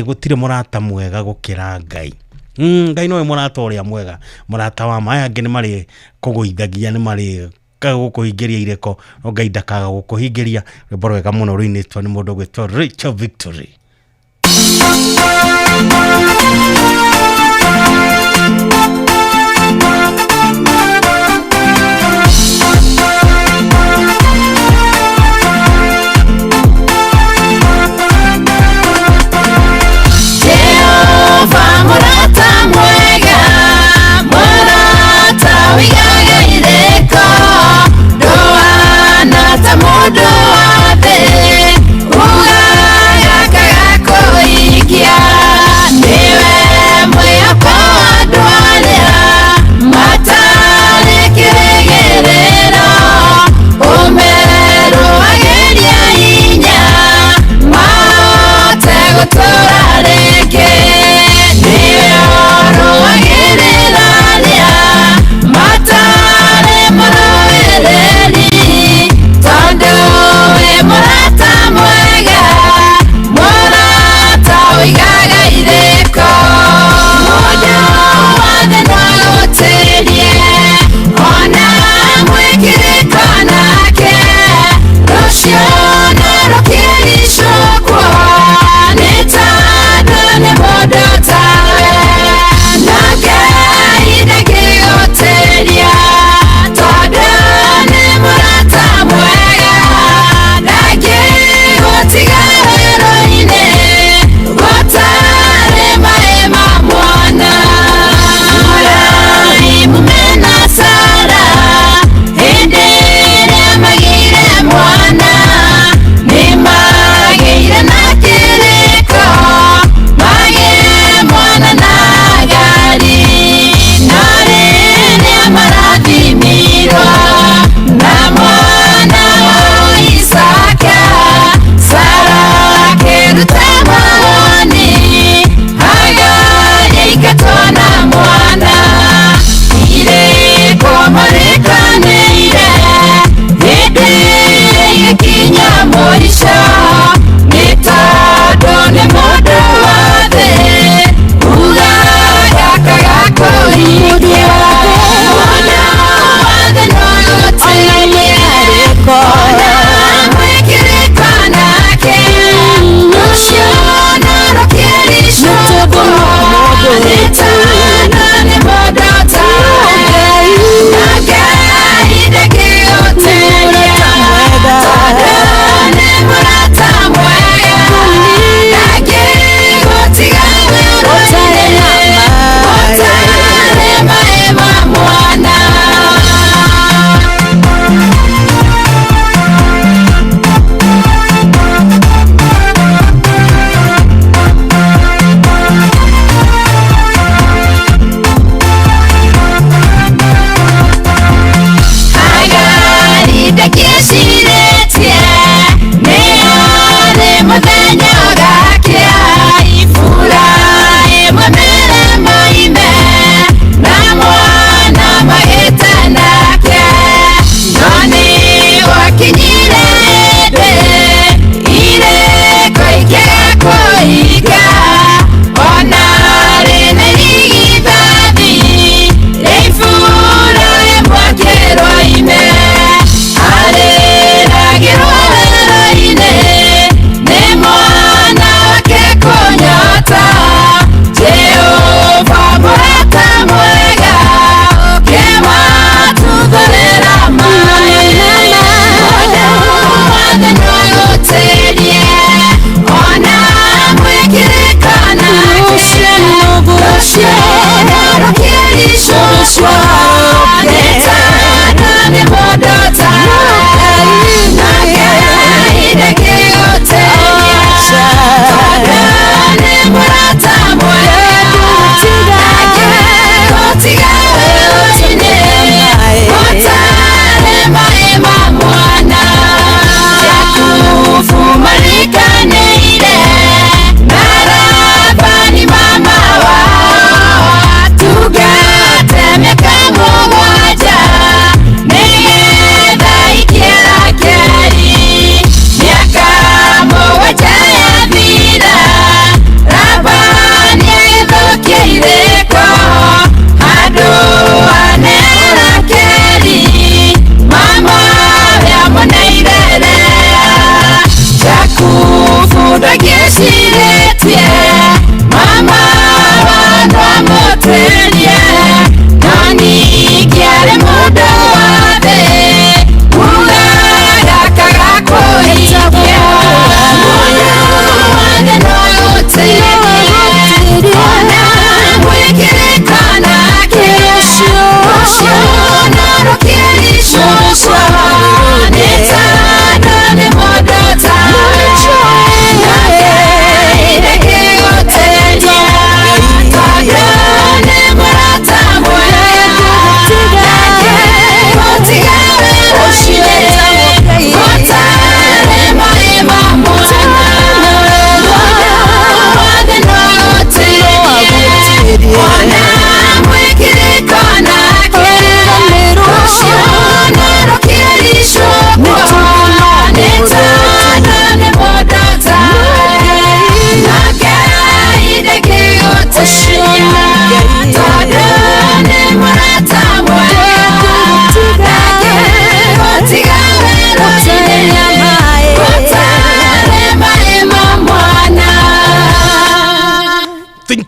gutire murata mwega gukira Ngai Ngai nowe murata uria mwega murata wa maya angĩ nĩ marĩ kũgũithagia nĩ marĩ gũkũhingĩria ireko no Ngai ndakaga gũkũhingĩria rwĩmbo rwega mũno rũinĩtwo nĩ mũndũ gwĩtwo Rachel Victory. Jehova murata mwega murata wigaga ireko ndoana ta mundu wa thĩ ugaga kagakuikia niwe mwĩhoko wa andũ arĩa matarĩ kĩrĩgĩrĩro ũmerũagĩria hinya mahote gũtũra rĩngĩ niwe ũrũagĩrĩra arĩa matarĩ mũrũĩrĩri tondũ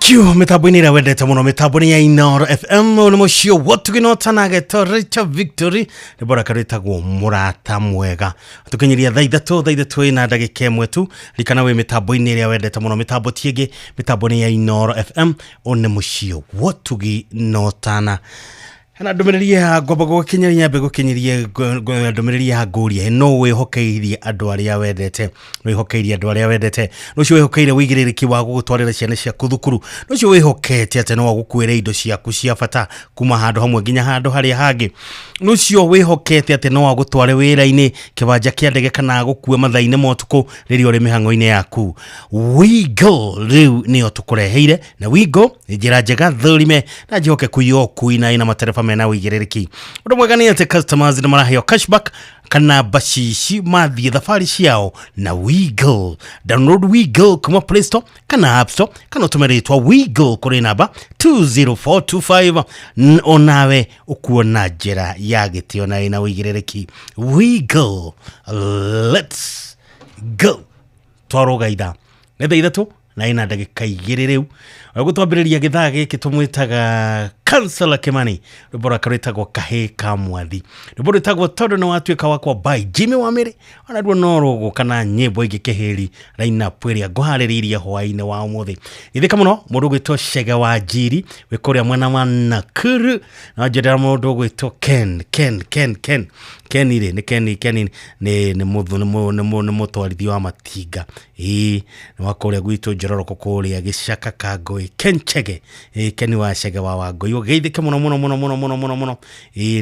Thank you mitambo-inĩ ĩrĩa wendete mũno mitambo-inĩ ya Inooro FM nĩ mũcio wotuginotana Torricha Victory nĩ bora karetagwo mũrata mwega tukinyiria thaa ithatũ ina ndagĩka ĩmwe tu rikana we mitambo-inĩ ĩrĩa wendete mũno mitambo tiĩngĩ mitambo-inĩ ya Inooro FM nĩ mũcio wotuginotana na ndumiriri ya ngombo kinyiria mbe gukinyiria ndumiriri ya nguria no wihokeirie andu aria wendete no wihokeirie andu aria wendete no cio wihokeire wigiriki wa gugutwarira ciana cia kuthukuru no cio wihokete ate no gukwira indo ciaku cia bata kuma handu hamwe nginya handu haria hangi no cio wihokete ate no gutware wira-ini kibanja kia ndege kana gukue mathaine motuko ririo ri mihango-ini yaku Wigo riu nio tukureheire na Wigo njira njega thurime na jihoke kuyo kuina ina materefa mena wigiriki undu mwega ni ate customers ni maraheo cashback kana bashishi mathie thafari ciao na Wigo. Download Wigo kuma Play Store kana App Store kana utumiritwa Wigo kuri namba 20425 onawe ukuona njira ya gitio na ina wigiriki Wigo. Let's go twarogaida netha ithatu na ina ndagika igiri riu gutwambiriria githaa giki tumwitaga Kansela Kimani rubora karetagwo kahe ka mwathi rubora tagwo todo na watuika wakwa by Jimmy Wamiri ona ndwo norogo kana nyimbo ingi keheri raina pweria guhaririria hwaine wa umuthi ithika muno mundu gwitwo Shega wa Njiri wikuria mwana wa Nakuru na jedera mundu gwitwo Ken ire ni Ken ni mutwarithia wa matinga ni wakuria gwitwo Njororoko kuria gicaka kangoi Ken Chege Ken wa Shega wa Wangoi geithike muno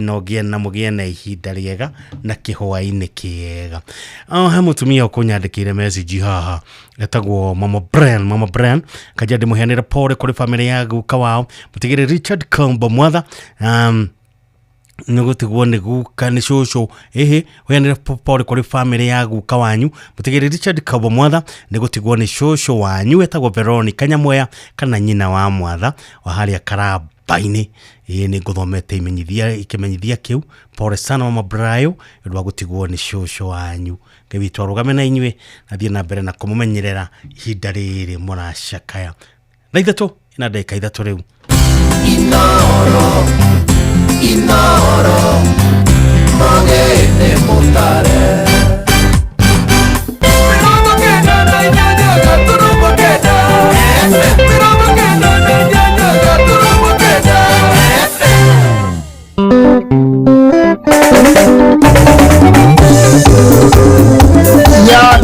no giena mugiena ihinda riega na kihwaini kiega ha mutumia ukunyandikire message haha etagwo Mama Brian kaja ndimuheanira pole kuri family ya guka wao mutigire Richard Kombo mwatha nugutigwo ni guka ni shosho weanira pole kuri family ya guka wanyu mutigire Richard Kombo mwatha nugutigwo ni shosho wanyu etagwo Veronica Nyamweya kana nyina wa mwatha wa hali ya Karab baini ni guthomete ikimenyithia kiu pore sana Mama Brayo ndwa gutigwo ni shosho wanyu ngewitwa rugame na inywe nathie na mbere na kumumenyerera ihinda riri murashakaya na ithatu ina ndagika ithatu riu Inooro mogene mutare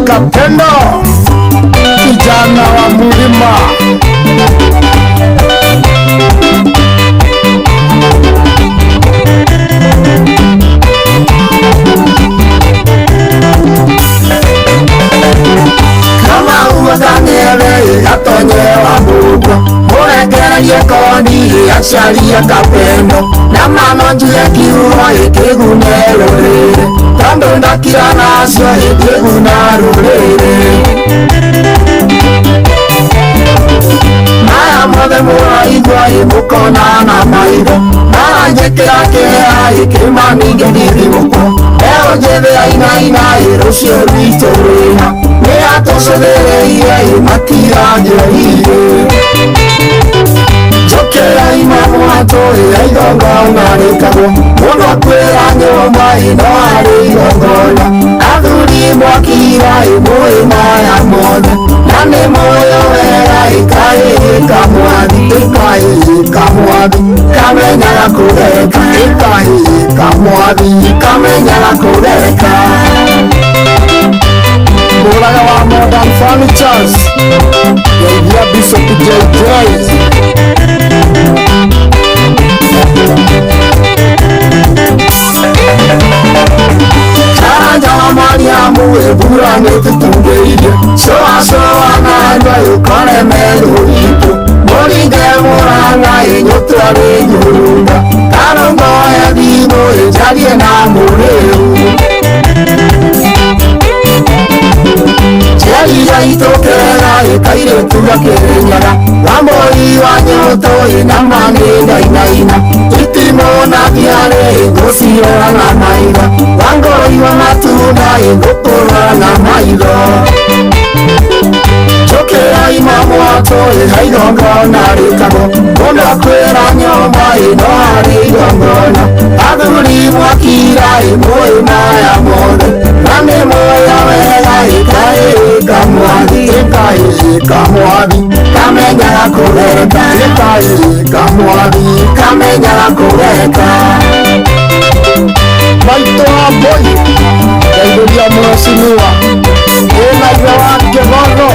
Kapendo kijana wa mulima kama uwaganere yatonyewa mugwa muregererie koni yaciarie Kapendo na mama njue kiuwa ikigunero riri tondu ndakira nacio ikiguna ruriri maya mothe muraigua imukona na maitho maranjikira kĩeha ikimaninge ndithimũkwo eo njĩthĩ ainaina irucio rwitũ rwĩha nĩ atũcũthĩrĩirie matiranjĩrĩire njũkĩra imamwatũ ĩrĩa igongona rĩkagwo mũndũ akwĩra nyũmba ĩno harĩ igongona athuri mwakira ĩmũĩ maya mothe na nĩ mũyo wega ĩkaĩka mwathi kamenyaga kũreka ĩkaĩka mwathi kamenyaga kũreka mũraga wa Modern Furnitures geithia Bishop JJ Chanja Mariamu ebura netutungeirie soa na ndo ukore melo itu moringe muranga inyotware nyurunda karongo ya dino ejalie na mureu Jeliya itokera ekaire tuga kenyara Wamboi wanyoto inamane dainaina Itimo na biare ngosiro na maiga Wangoi wa matunda ingokora na maiga Chokera imamu atoi haigongona rikago Muna kwera nyoma ino harigongona Athuri mwakira imwe maya mothe Nani moya wega ikaika mwathi Ikaika mwathi Kamenyaga kugeka Ikaika mwathi Kamenyaga kugeka Maito Amboi Kairuria mwesimiwa Ina iwe wake gogo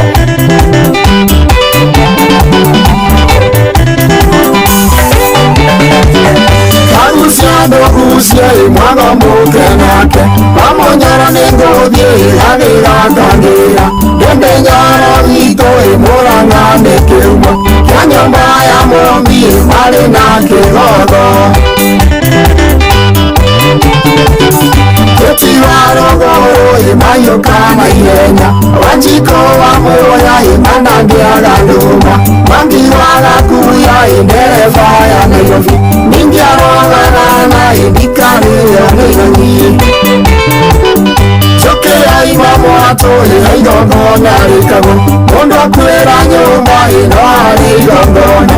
Kagusiando gusia imwaga mukenake Pamonyara ningothie agirakangira Dende nyara wito imuranga nikiuma Kia nyumba ya mombi mari na kigogo Ketiwarogoro imayuka na ihenya Wajiko wa moya imanangiaga nduma Mangi waga kuya indereva ya Nairobi Ningi arogana na indikari ya Nairobi Choke ya imamu atoi haigongona rikago Mundu akwira nyumba ino harigongona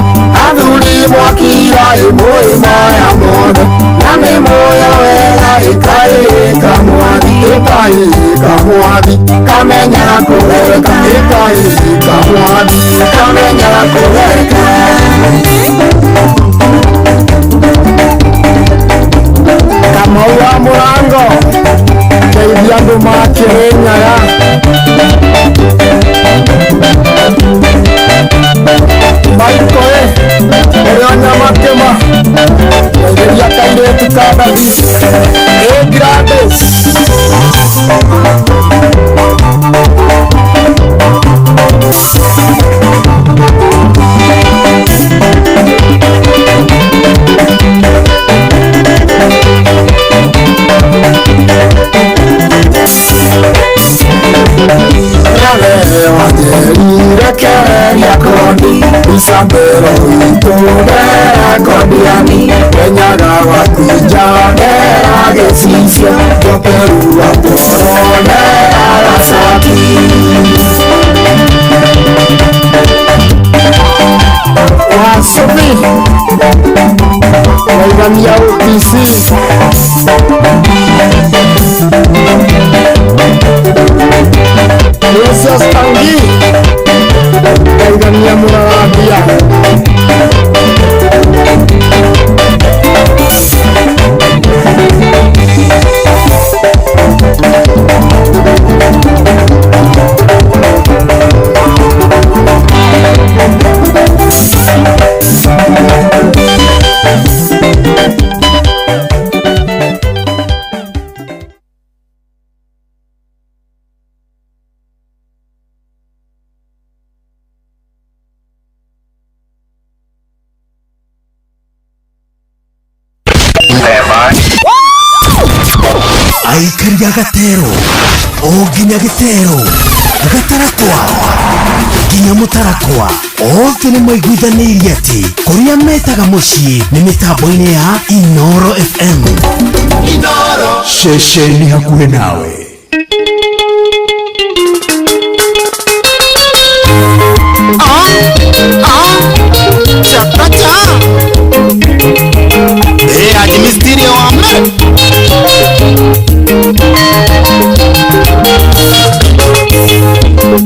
Athuri mwakira imwe maya mothe Nani moya wega ikaika mwathi Ikaika mwathi Kamenyaga kugeka Ikaika mwathi Kamenyaga kugeka Kamau wa Murango Keithia andu makirinyaga Maiko Uria nyamakema Keithia kairetu kadathi Grades Wajerekereria kodi Isabelo itudera kodiani Kenyaga watijadera gesisio Joperua poronera rasaki Wasomi Waigania UPC Gracias Tangi Waigania Murarabia Aikaria gatero Oginya gitero Gatarakwa Ginya mutarakwa Othe ni mwaiguithanirie ati Kuria metaga mucii Ni mitambo-ini ya Inoro FM Inoro Ceceni hakuhe nawe Chapata Adimistiri wame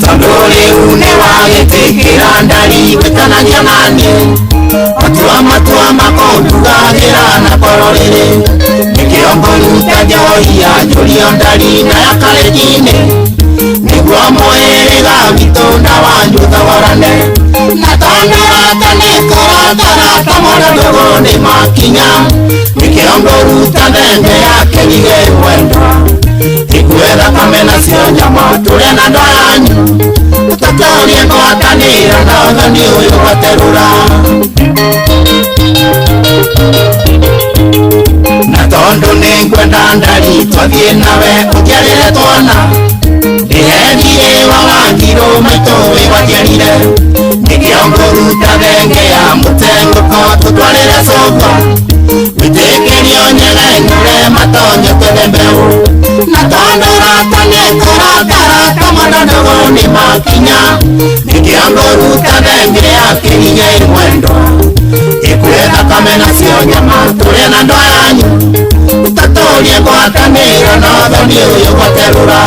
Tandori une wagetikira ndari wetananya nani Matua makondugagira na kororere Nikiongoruta joia Julio ndari na ya kalejine Niguo moerega witonda wanjutha warane Na tandorata nikorata mwana dogo ni makinya Nikiongoruta ndende yake nige wendwa Ikuweza kamena sio nyama tule na ndoyanyu Utatorie ngwatanira na uthoni uyu waterura Na tondu ningwenda ndari twathie nawe ukiarire twana Ndihendire wawangiro maito wigwajiarire Nikiongoruta thenge ya mutenguko tutwarire soko Witekerio nyegengure matonyo twethembeu Na tondu rata nikurakara kamana ndogo ni makinya Nikia Nikiangoruta denge akiriye mwendo Ikwetha kamena sio nyama Tule na ndoa yanyu Utatolie gwatanira na thoni uyu gwaterura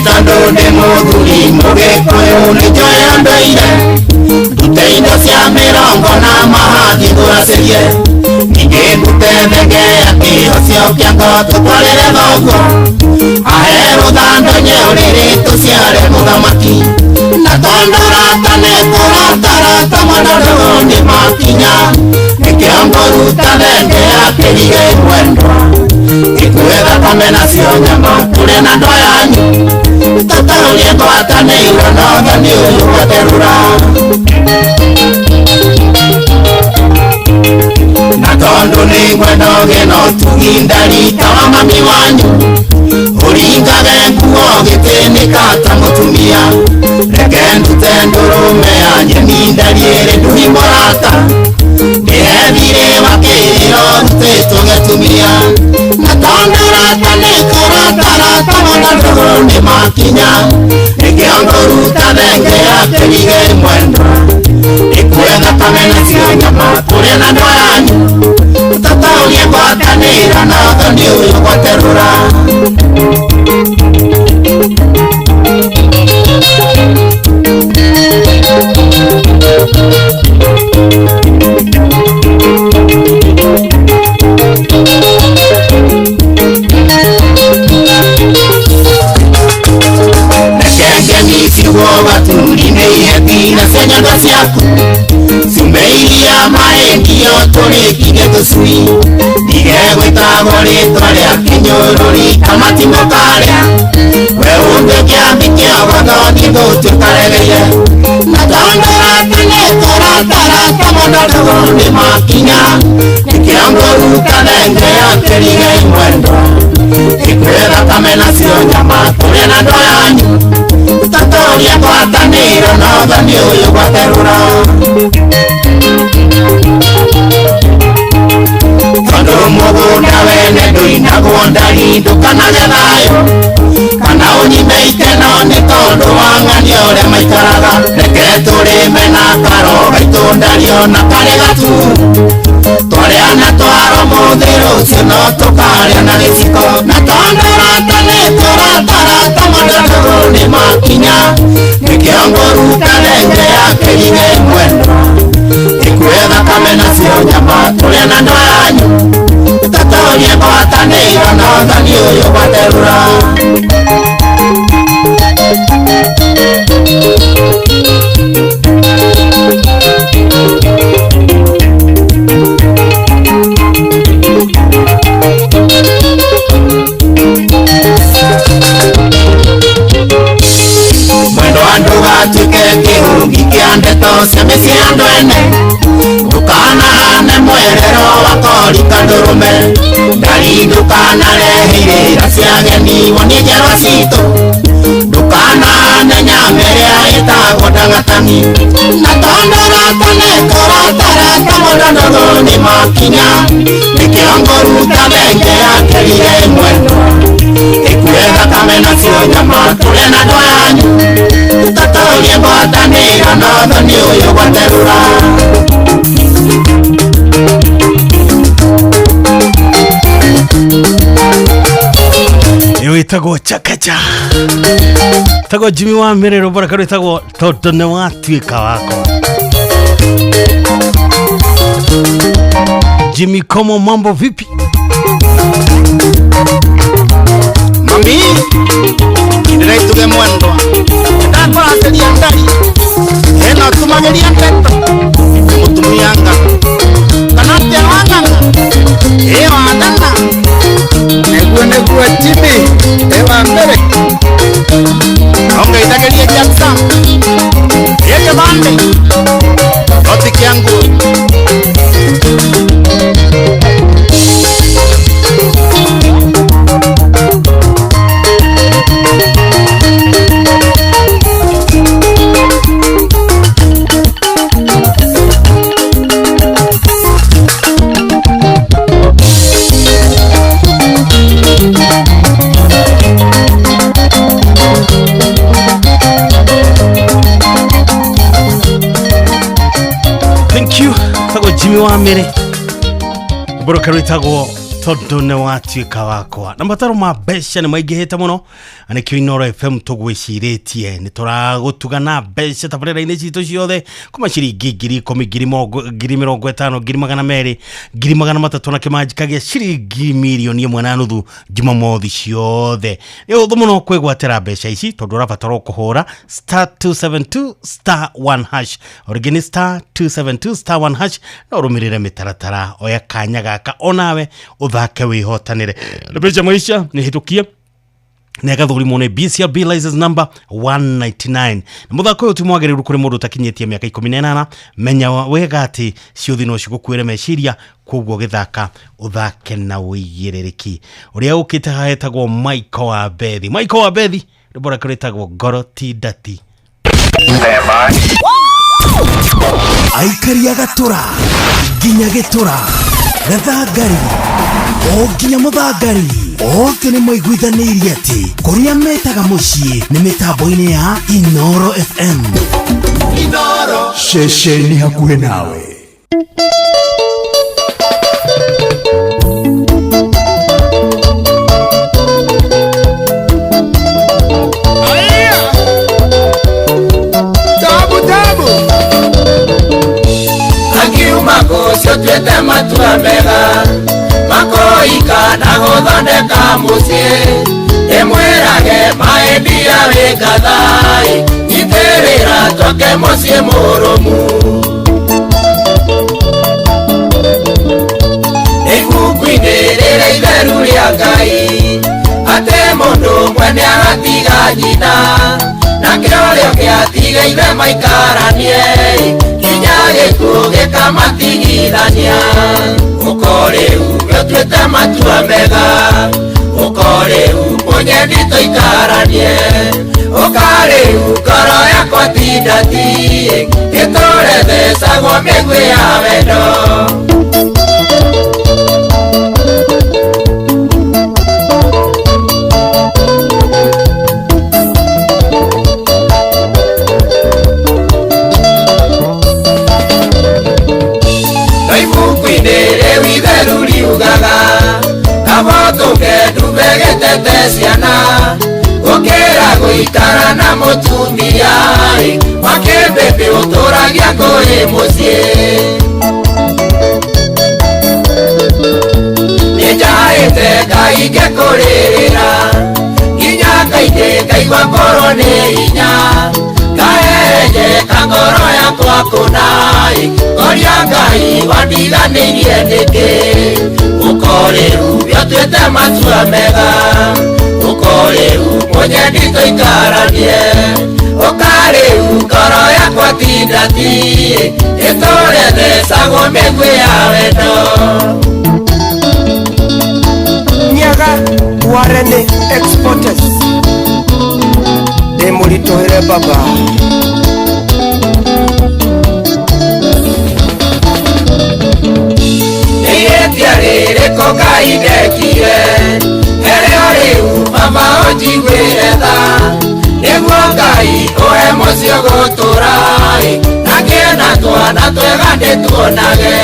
Tando de moduli Mugikoyo nijoya ndoire Dute indo sia mirongo na mahadi duraserie Nige dute venge Aki osio kiango tutwalele dhogo Aheru dando nyeuriri tusiare mudamaki Na tondo rata nekura rata Manadogo ni makinya Nikiango ruta venge Akirige mwendwa Ikuweza kamena sio nyama Tule na ndoa yanyu Tatolie gwatanira na thoni uyu gwaterura Na tondu ni ngwendo gino tugindari tawa mami wanyu Uringage nguo gitinika ta mutumia Reke ndute ndurume anje mindari iri nduhi morata Ndihethire wakiriro ndute tugetumia Na tondu rata ni kurata rata mwana ndugu ni makinya Nikiangoruta denge akirige mwendo Ikwetha kamena sio nyama Tule na ndoa yanyu Utatolie gwatanira na thoni uyu gwaterura Nasiaku Sumeiria maendio Tulikige tusui Dige gwitago ritwa ria kinyorori Kamatimo karia We unge kiambi kia wathoni Gutikaregeie Na tondo rata nekurata rata Monodogo ni makinya Nikiangoruta denge akirige mwendo Ikwetha kamena sio nyama Tule na ndoa yanyu Tatolie gwatanira na thoni uyu gwaterura Tondu mugunda wene nduinagwo ndari ndukanage thayo Kana unyime ikeno ni tondu wang'ania uria maikaraga Reke turime na karo gaitu ndari ona kari gatu Twareana twaro muthiru ucio no tukaria na giciko Na tondu rata ni turata rata Monodogo ni makinya Nikiangoruta denge akirige mwendo Ikwetha kamena sio nyama Tule na ndoa yanyu Utatolie gwatanira na thoni uyu gwaterura Mwendo anduga tuke kihungi kia ndeto cia mĩciĩ andũ ene Ndukanahane mwerero wakori kandurume Ndari ndukanareheirĩra cia ageni Wonie njerwa citũ Ndukanahane nyama ĩrĩa ĩtagwo ndangatani Na tondu rata nekurata rata Monodogo ni makinya Nikiangoruta denge akirige mwendo Ikwetha kamena sio nyama Tule na ndoa yanyu Utatolie gwatanira na thoni uyu gwaterura Iyo itagwo chakacha Itagwo Jimmy wa Mirero Barakaru itagwo Toto ne watuika wako Jimmy Komo mambo vipi Mami Indire tuge mwendo Ndakora seria ndari Ena tumageria nteto Mutumianga Kanate wanganga Ewa adana Negwe Jimmy Ewa mbere Onge itageria Jackson Eke bande Roti kiangu wa mere Boroka rwitagwo tondu ne watuika wakwa na mataro ma besha ni maigihite muno anekio Inoro FM tugwiciritie ni turagutugana besha tabarera-ini citu ciothe kuma ciringi 10,000 50,000 200,000 300 na kimanjika gia ciringi milioni 1.5 Jumamothi ciothe ni uthu muno kwigwatira besha ici tondu rabatara kuhura *272*1# origini *272*1# na urumirire mitaratara oya kanya gaka onawe uthake wihotanire beja maisha ni hitukie nega thuri mone BCB license number 199 na muthako uyu tumwagiriru kuri mundu takinyetie miaka 18 menya wega ati ciuthi no cigukwire meciria kugwo githaka uthake na wigireriki uria ukite haetagwo Michael wa Bethi ndibora kuretagwo Goro Tidati Aikari agatura ginya gitura gathangari o ginya muthangari othe ni maiguithanirie ati kuria metaga mucii ni mitambo-ini ya Inoro FM. Inoro Shesheni hakuhe nawe. Cio twete matua mega makoika na guthondeka mucii imwirage maendia wika thai nyitirira twoke mucii murumu iguku-ini rira itheru ria Ngai ati mundu mwene agatiga nyina na kiorio giatiga ithe maikaranie gikuo gikamatigithania ukoriu twete matua mega ukoriu munye ndito ikaranie ukariu ngoro yakwa tindati gitore thecagwo migwi ya wendo ciana ukira guikara na mutumia wakebebe uturagia ngui mucii nijaite Ngai ngekuririra nginya kaingĩ ngaigua ngoro nĩ hinya ngaherenyeka ngoro yakwa kũnai ngoria Ngai wandiganĩirie nĩkĩ ukoriu twete matua mega ukoriu munye ndito ikaranie ukariu ngoro yakwa tindati itore thecagwo migwi ya wendo Nyaga Warene Exporters Demuritohere baba Niyetia koga idekire riu mama ojigwire tha niguo Ngai oe mucio guturai nagiena twana twega ndituonage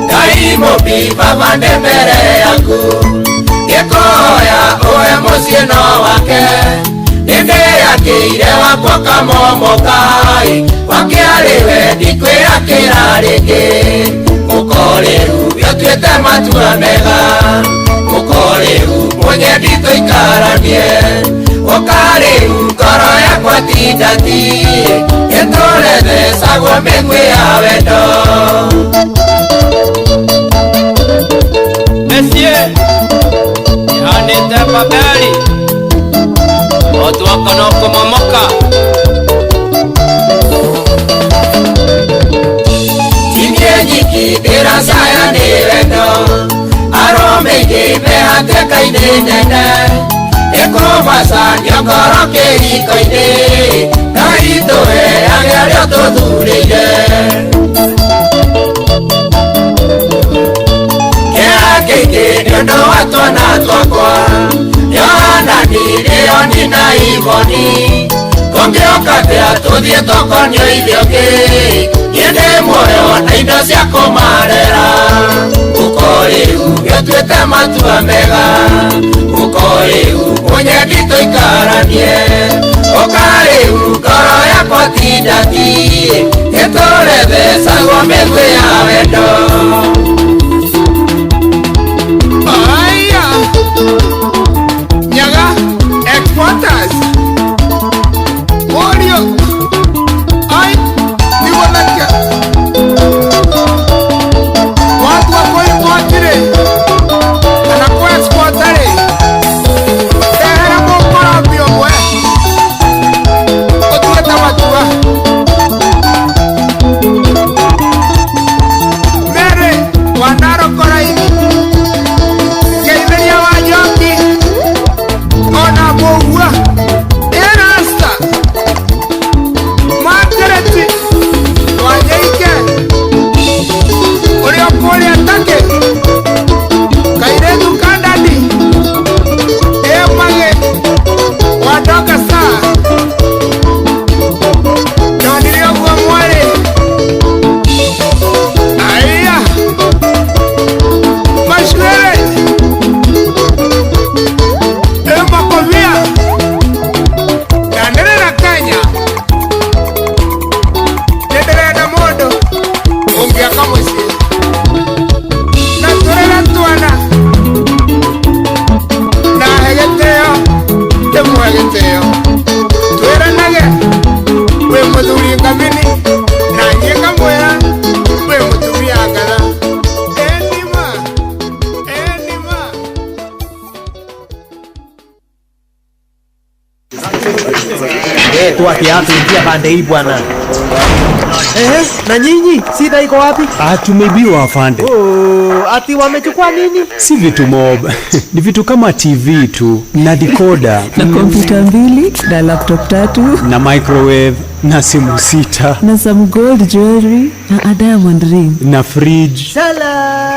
Ngai mubi baba nde mbere yaku gikoya oe mucio no wake nindeyakĩire wakwa kamomokai wakiariwe ndikwĩrakĩra rĩngĩ ukoriu twete matua mega ukoriu munye ndito ikaranie ukariu ngoro yakwa tindati gĩtũre thecagwo mĩgwi ya wendo Monsieur ihanĩte babeli otu wako no kumomoka Nyiki dirasaya ni wendo arome ingime hateka-ini nene ikumacania ngoro kĩhiko-inĩ Ngai tũheage arĩa tũthurĩire kĩeha kĩingĩ nĩ ũndũ wa twana twakwa Yohana nĩrĩo nina Ivoni Ongiokatea tuthie tokonio ithioki Yende moyo na indo cia kumarera Ukoriu gĩtuĩte matua mega Ukoriu mũnyeki tũikaranie Ukariu ngoro yakwa ti ndati Ĩtũre thecagwo mĩguĩ ya wendo Aya Nyaga Exporters Wario Ai Niwanakia Watu wako impotire Anakuwa exportare Tehera mokora mbio mwe Otueta matua Mere Wanaro kora hivi Keimeria wajoki Ona bohua Erasta Margaret Wanyeike Oriopoli atake Kairetu kandadi Emage Wadoka saa Nonirio kwa mwere Aya Mashwere Emakovia Dandere na Kenya Dedere na modo Ungia kama si Na turera tuana Na hegeteo Temu hegeteo Tuera nage We muduri ngamini Na nyeka mwera We muduri agala Enima Enima Toa kiatu ingia pande hii bwana. Na nyinyi shida iko wapi? Tumeibiwa afande. Ati wamechukua nini? Si vitu mob. Ni vitu kama TV tu na decoder na kompyuta 2 na laptop 3 na microwave na simu 6 na some gold jewelry na a diamond ring na fridge. Salale.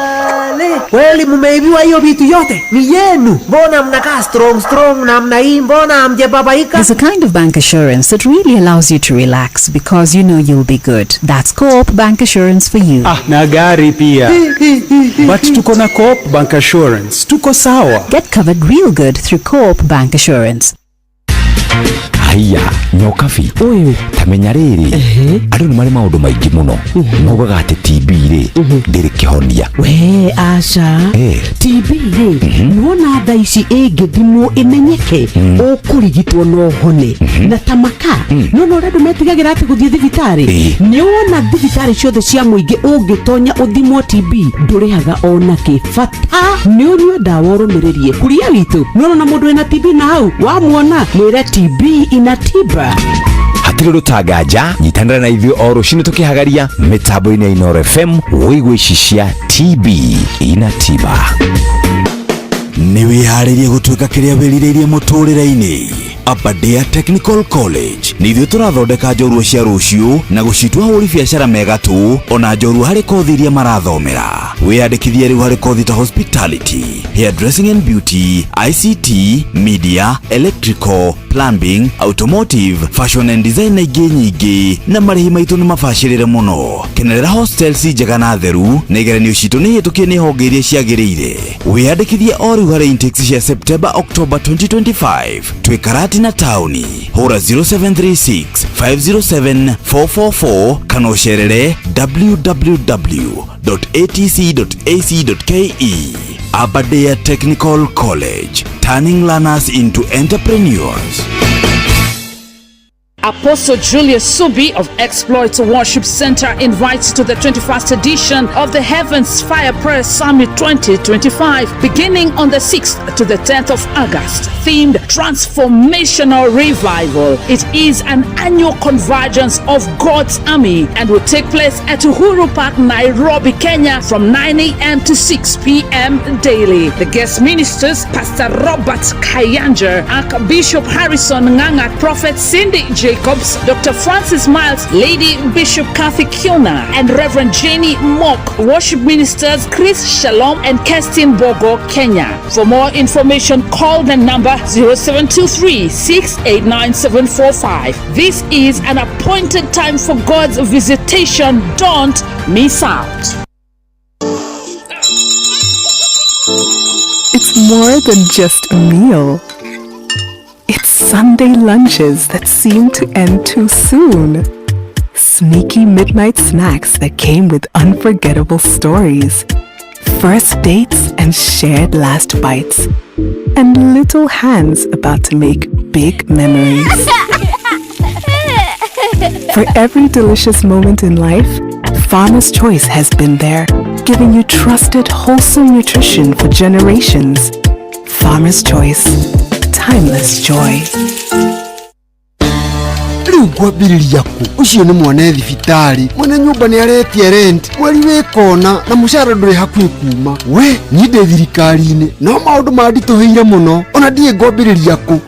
Kweli mmeibiwa hiyo vitu yote? Ni yenu. Mbona mnakaa strong namna hii? Mbona hamjababaika? There's a kind of bank assurance that really allows you to relax because you know you'll be good. That's Co-op Bank Assurance for you. Na gari pia. But tuko na Co-op Bank Assurance. Tuko sawa. Get covered real good through Co-op Bank Assurance. Haya, nyokabi uyu tamenya riri andu ni mari maundu maingi muno nugaga ati TB ri ndiri kihonia we aca TB ri nona tha ici ingithimwo imenyeke ukurigitwo no hone na tamaka nona urendu metigagira ati guthie thibitari ni wona thibitari ciothe cia muingi ungitonya uthimwo TB ndurihaga ona kibata ni unywe ndawa urumiririe kuria witu nona na mundu ena TB na hau wamwona mwire TB inatiba hatiri rutagaja nyitanira na ithuĩ o rũcinĩ tukihagaria mitambo-inĩ ya Inooro FM wĩigwe cia TB inatiba. Nĩ wĩharĩrie gũtuĩka kĩrĩa wĩrirĩirie mũtũrĩre-inĩ. Aberdare Technical College nĩ ithuĩ tũrathondeka njorua cia rũciũ na gũcitua ahũri biacara mega tu ona njorua harĩ kothi iria marathomera. Wĩyandĩkithie rĩu harĩ kothi ta hospitality, hairdressing and beauty, ICT, media, electrical, plumbing, automotive, fashion and design na ingĩ nyingĩ, na marĩhi maitũ nĩ mabacĩrĩre mũno. Kenerera hostels njega na theru na igeranio citũ nĩ hĩtũkie nĩ honge iria ciagĩrĩire. Wĩyandĩkithie o rĩu harĩ intakes cia September October 2025. Twĩ Karati na taũni. Hũra 0736 507 444 kana ũcerere www.atc.ac.ke. Aberdare Technical College, turning learners into entrepreneurs. Apostle Julius Subi of Exploits Worship Center invites to the 21st edition of the Heavens Fire Prayer Summit 2025, beginning on the 6th to the 10th of August, themed Transformational Revival. It is an annual convergence of God's army and will take place at Uhuru Park, Nairobi, Kenya from 9 a.m. to 6 p.m. daily. The guest ministers, Pastor Robert Kayanja, Archbishop Harrison Nganga, Prophet Cindy J. Jacobs, Dr. Francis Miles, Lady Bishop Kathy Kiona, and Reverend Jenny Mock, worship ministers Chris Shalom and Kestin Bogo, Kenya. For more information, call the number 0723 689 745. This is an appointed time for God's visitation. Don't miss out. It's more than just a meal. It's Sunday lunches that seem to end too soon. Sneaky midnight snacks that came with unforgettable stories. First dates and shared last bites. And little hands about to make big memories. For every delicious moment in life, Farmer's Choice has been there, giving you trusted, wholesome nutrition for generations. Farmer's Choice, timeless joy. Gwabiriria ku ucio ni mwana thibitari mwana nyumba ni aretie rent mweri wikona na mushara nduri hakuhi kuma we nyinde thirikari-ini no maundu mandituhire muno ona ndie gwabiriria ku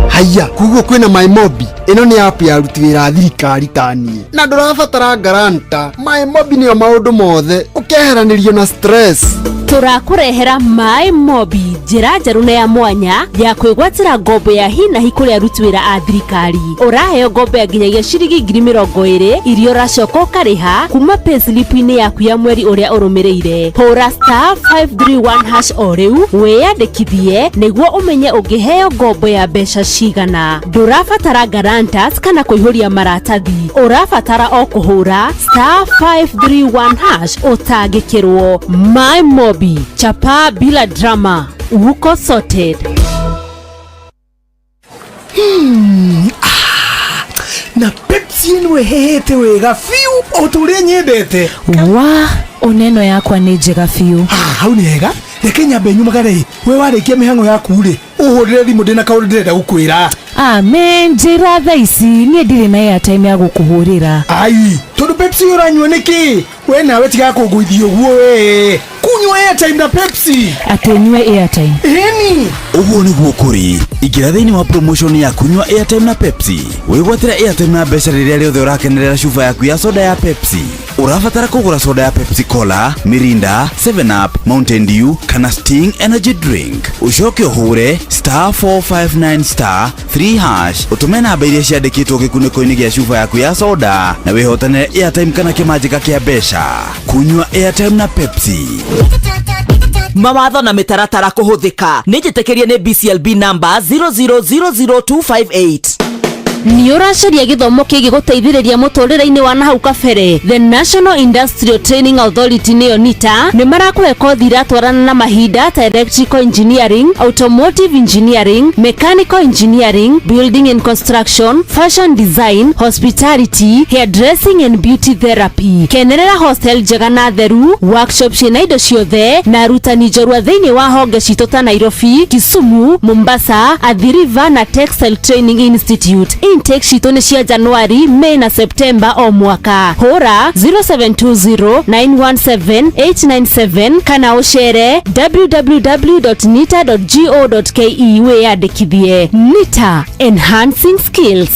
haya kuguo kwina MyMobi ino ni app ya ruti wira thirikari tanie na ndurabatara garanta MyMobi ni maundu mothe ukeheranirio na stress. Turakurehera MyMobi, njira njeru na ya mwanya ya kwigwatira ngombo ya hina hikuria aruti wira a thirikari. Uraheo ngombo ya nginyagia ciringi 20,000 irio racoka ukariha kuma payslip-ini yaku ya mweri uria urumireire. Hura *531# o riu wiyandikithie niguo umenye ungiheo ngombo ya mbeca cigana. Ndurabatara guarantors kana kuihuria maratathi. Urabatara o kuhura *531# utangikirwo. MyMobi, chapa bila drama, uko sorted. Na Pepsi nwe hehete wega fiu oturia nyendete. Wa oneno yakwa ni njega fiu. Hau ni hega reke nyambe nyumagare we warikia mihango yaku ri uhurire thimu ndina kaundu ndirenda gukwira. Amen, njira tha ici nie ndiri na airtime ya gukuhurira. Ai tondu Pepsi uranywa niki we nawe tiga kunguithia uguo we kunywa airtime na Pepsi. Atinywe airtime eni uguo niguo kuri ingira thiini wa promotion ya kunywa airtime na Pepsi wigwatira airtime na mbeca riria riothe urakenerera cuba yaku ya soda ya Pepsi. Urabatara kugura soda ya Pepsi Cola, Mirinda, 7up, Mountain Dew kana Sting energy drink ucoke uhure *459*3# utume namba iria ciandikitwo gikuniko-ini gia cuba yaku ya soda na wihotanire airtime kana kimanjika kia mbeca. Kunywa airtime na Pepsi. Mawatho na mitaratara kuhuthika nijitekerie ni BCLB number 0000258. Ni uracaria githomo kigi guteithiriria muturire-ini wa nahau kabere. The National Industrial Training Authority niyo NITA ni marakuhe kothi iratwarana na mahinda ta electrical engineering, automotive engineering, mechanical engineering, building and construction, fashion design, hospitality, hairdressing and beauty therapy. Kenerera hostel njega na theru, workshop ciina indo ciothe na arutani njorua thiini wa honge citu ta Nairobi, Kisumu, Mombasa, Athi River na Textile Training Institute. Intake citu ni cia Januari, Mei na September o mwaka. Hura 0720917897 kana uchere www.nita.go.ke wiyandikithie. NITA, enhancing skills.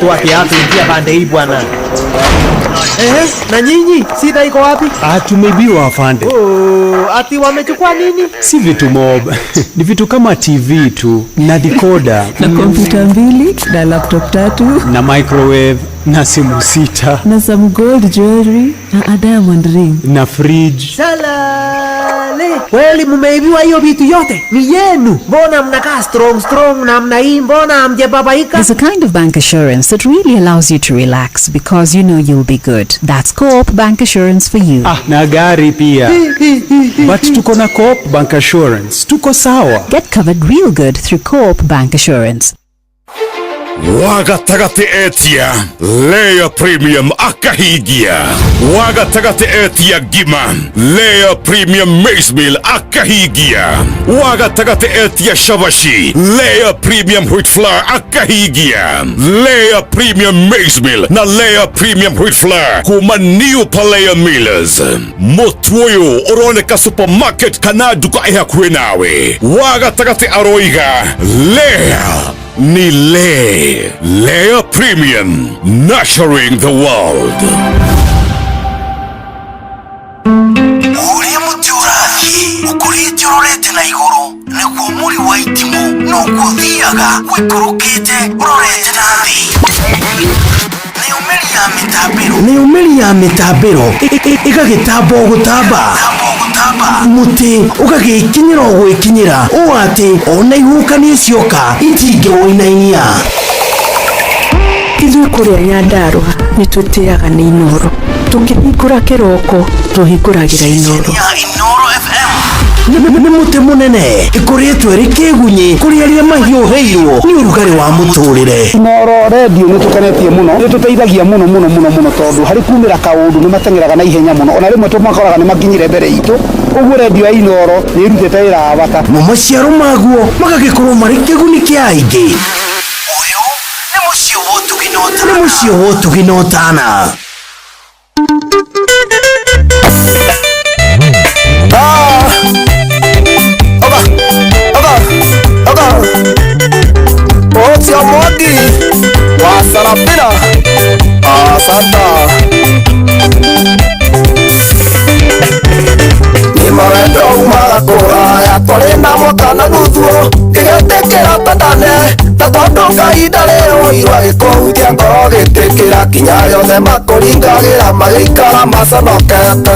Tuwa kiatu ingia pande hii bwana. Na nyinyi sida iko wapi? Tumeibiwa afande. Ati wamechukua nini? Si vitu mob. Ni vitu kama TV tu na decoder na kompyuta 2 na laptop 3 na microwave na simu 6 na some gold jewelry na a diamond ring na fridge. Salale. Kweli mumeibiwa hiyo vitu yote? Ni yenu. Mbona mnakaa strong na mna hii mbona hamjababaika? There's a kind of bank assurance that really allows you to relax because you know you'll be good. That's Co-op Bank Assurance for you. Na gari pia. But tuko na Co-op Bank Assurance. Tuko sawa. Get covered real good through Co-op Bank Assurance. Wagatagati etia Layer Premium akahigia. Wagatagati etia Gima Layer Premium Maize Meal akahigia. Wagatagati etia Shavashi Layer Premium Wheat Flour akahigia. Layer Premium Maize Meal na Layer Premium Wheat Flour kuma New Palaya Millers. Motuoyo oroneka supermarket kana duka ihakuhi nawe. Wagatagati aroiga Layer ni Layer Premium, nurturing the world. Uria muti urathi ukurite urorete na iguru niguo muri wa itimu nuguo thiaga wikurukite urorete na thi. Ni umeri ya mitambiro igagitambo gutamba muti ugagikinyira gwikinyira u ati ona ihukanie cioka itingĩwoinainia. Ithuĩ kũrĩa Nyandarua nĩ twĩtĩaga nĩ Inoro, tũkĩhingũra kĩroko tũhingũragĩra Inoro. Nĩ mũtĩ mũnene ĩkoretwo ĩrĩ kĩgunyi kũrĩ arĩa mahiũhĩirwo nĩ ũrugarĩ wa mũtũrĩre. Inoro radio nĩ tũkenetie mũno, nĩ tũteithagia mũno tondũ harĩ kumĩra kaũndũ nĩ mateng'eraga na ihenya mũno, ona rĩmwe tũmakoraga nĩ makinyire mbere itũ. Ũguo radio ya Inoro nĩ ĩrutĩte wĩra wa bata na maciaro maguo magagĩkorwo marĩ kĩguni kĩa aingĩ. Nĩ mũciĩ wa ũtugi na ũtana. Otio Modi Wasarapina Asanta Nimawendo umakura ya tole na motana nuthuo Igetekera tandane Tatondoka idaleo iwa iko utia ngoro Getekera kinyayo the makoringa gira magikara masanokete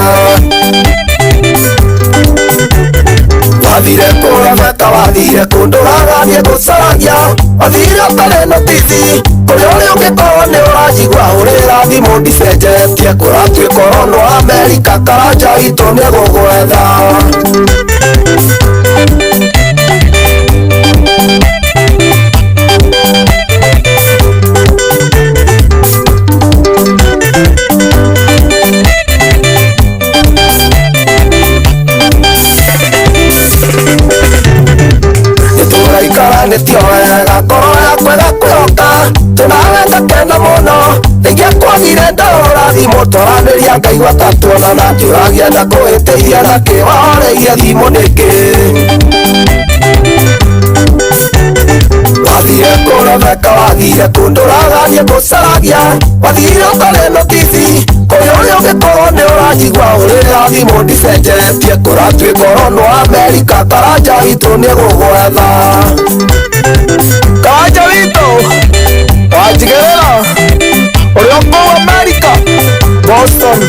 Wathire kũrameka wathire kũndũraganie gũcaragia wathire ũtarĩ notisi kũrĩa ũrĩ ũngĩkorwo nĩ ũrajigua ũrĩra thimũ ndicenjetie kũratuĩka ũronwo Amerika karanja itũ nĩ gũgwetha. Nĩtio wega ngoro yakwa ĩgakwĩhoka tũnawenda kenda mũno rĩngĩ kwagire ndora thimũ twaranĩria Ngai watatuonana njũragia na kũhĩtĩria na kĩhoreirie thimũ nĩngĩ wathire kũremeka wathire kũndũraganie gũcaragia wathire ũtarĩ notisi kũrĩa ũrĩ ũngĩkorwo nĩ ũrajigua ũrĩra thimũ ndicenjetie kũratuĩka ũronwo Amerika karanja itũ nĩ gũgwetha. Karanja witũ wanjigĩrĩra ũrĩa ũkũu Amerika Boston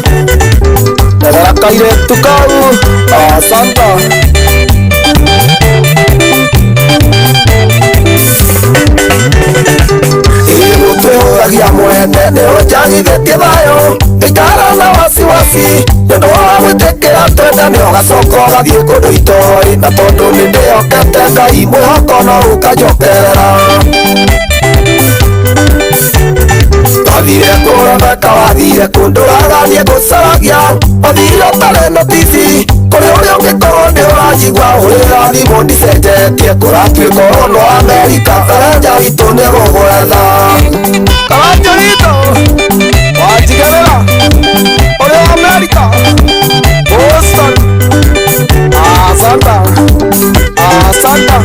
ethere kairĩtu kau Asanta twĩhũragia mwene nĩ ũnjagithĩtie thayũ ngĩikara na wasiwasi nĩũndũ wa gwĩtĩkĩra twendane ũgacoka ũgathiĩ kũndũ itoĩ na tondũ nĩ ndĩhokete Ngai mwĩhoko no ũkanjokerera. Wathire kũremeka wathire kũndũraganie gũcaragia wathire ũtarĩ notisi kũrĩa ũrĩ ũngĩkorwo nĩ ũrajigua ũrĩra thimũ ndicenjetie kũratuĩka ũronwo Amerika karanja itũ nĩ gũgwetha. Karanja witũ wanjigĩrĩra ũrĩa Amerika Boston Asanta Asanta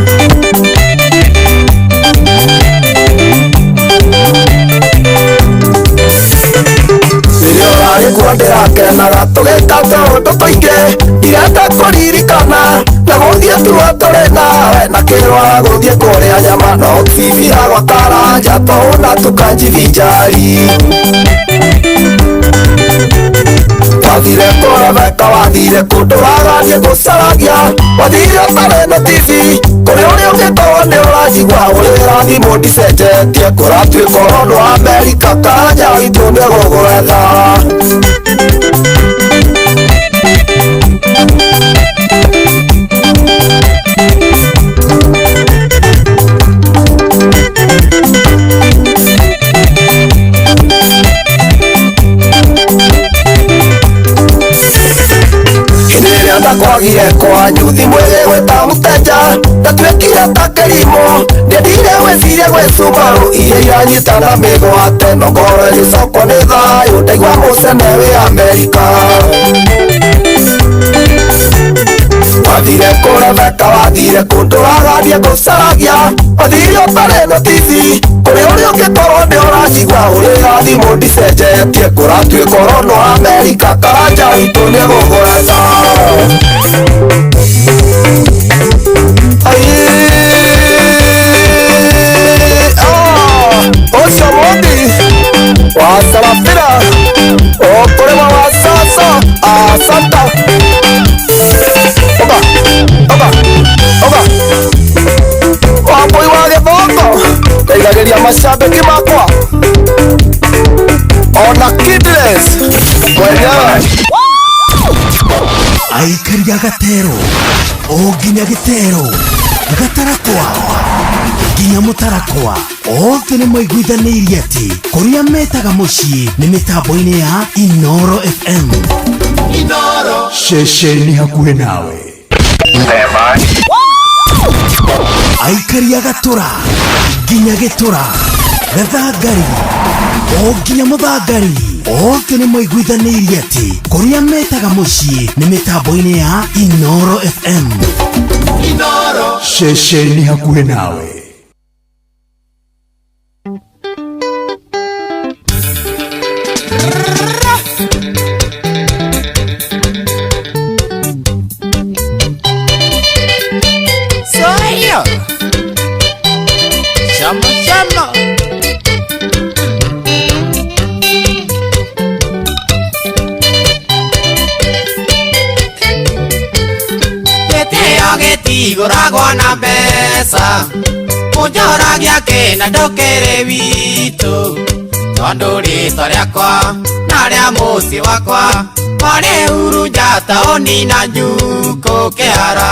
Nĩguo ndĩrakenaga tũgĩkate ũndũ tũingĩ ndirenda kũririkana na gũthiĩ tuo tũrĩ nawe na kĩrwara gũthiĩ kũrĩa nyama no bibira gwa Karanja tũna tũkanjivinjari. Wathire kũremeka wathire kũndũraganie gũcaragia wathire ũtarĩ notisi kũrĩa ũrĩ ũngĩkorwo nĩ ũrajigua ũrĩra thimũ ndicenjetie kũratuĩka ũronwo Amerika karanja itũ nĩ gũgwetha. kwenda kwagire kwanyu thimwege gweta muteja ndatuĩkire ta kĩrimũ ndendire gwĩciria gwĩ Subaru iria iranyitana mĩgwate no ngoro ĩgĩcokwo nĩ thayũ ndaigua mũcene wĩ Amerika wathire kũretheka wathire kũndũragania ngũcaragia wathire ũtarĩ na TV kũrĩ ũrĩa ũngĩkorwo nĩ ũracigua ũrĩ thimũ ndicenjetie kũratuĩka ũrono Amerika karanja witũ nĩ gũgwetha ũcio mũndi wa Sarafina ũkũrĩma wa Sasa Asanta wambui wa gĩthongo ndeithagĩria macambĩki makwa ona Kidless mwenyewe aikari a Gatero o nginya Gĩtero Gatarakwa nginya Mũtarakwa othe nĩ maiguithanĩirie atĩ kũrĩa metaga mũciĩ nĩ mĩtambo-inĩ ya Inoro FM Inoro ceceni hakuhĩ nawe aikari a Gatũra nginya Gĩtũra Gathangari o nginya Mũthangari othe nĩ maiguithanĩirie atĩ kũrĩa metaga mũciĩ nĩ mĩtambo-inĩ ya Inoro FM Inoro ceceni hakuhĩ nawe Shama Gĩtĩo gĩtigũragwo na mbeca ũnjoragia kĩna ndũkĩrĩ witũ tondũ rĩtwa rĩakwa na rĩa mũciĩ wakwa warĩ Uhuru Njata ũnina Njukũ kĩhara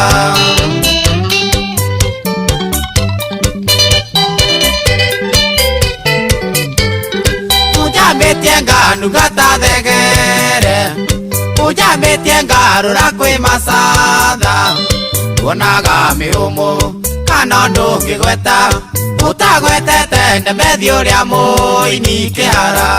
Ujambetie nganu gata thegere Ujambetie ngarũra kwĩ macatha Kuonaga mĩhũmũ kana ndũngĩgweta Ũtagwetete ndemethi ũrĩa mũini kĩhara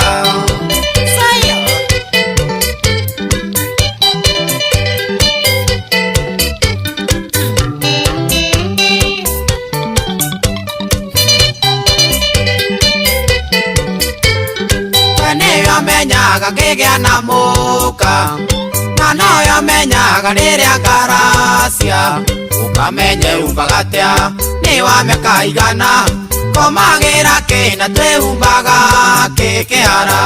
menyaga ngĩgĩa na mũka na noyo menyaga rĩrĩa ngaracia ũkamenye umbaga atĩa nĩ wa mĩaka igana komagĩra kĩna twĩhumbaga kĩkĩhara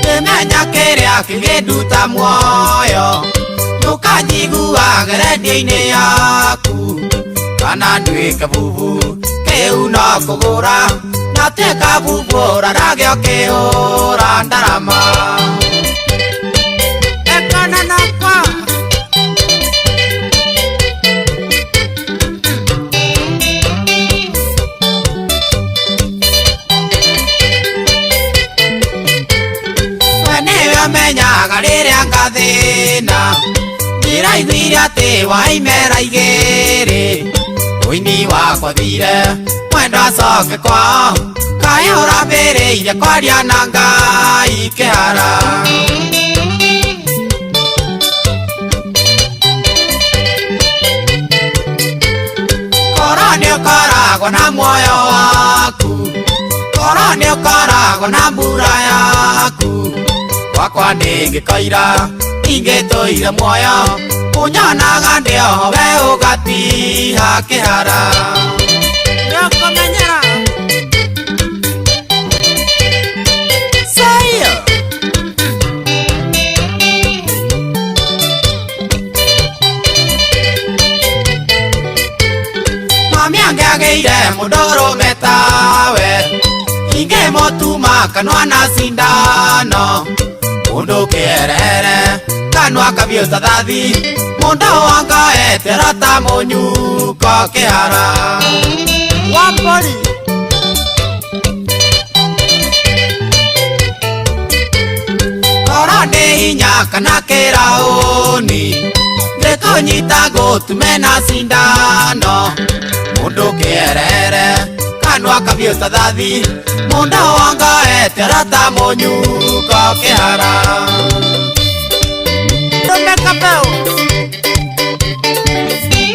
ngĩmenya kĩrĩa kĩngĩnduta muoyo ndũkanyiguaga redio-inĩ yaku kana nduĩke bubu kĩu no kũgũra na tuĩka bubu ũraragio kĩũra ndarama ekana nakwa we nĩwe menyaga rĩrĩa ngathĩna ndĩraiguire atĩ waimera igĩrĩ ũini wakwa thire mwenda acoke kwao kaĩ ũrambĩrĩirie kwaria na Ngai kĩhara korwo nĩũkoragwo na muoyo waku korwo nĩũkoragwo na mbura yaku wakwa ndĩngĩkoira ingĩtũire muoyo unyonaga ndĩoho we ũgatiha kĩhara nĩũkũmenyera Sayo mami angĩagĩire mũndũrũme tawe ingĩmũtuma kanua na sindano mũndũ kĩerere kanua kabiũ ta thathi mũndũ wanga etera ta mũnyuko kĩhara Wambori kana kirauni ndikunyita gutumena sindano mundu kierere kanwa kabio tadhathi munda wanga eterata monyuka kihara tumeka peo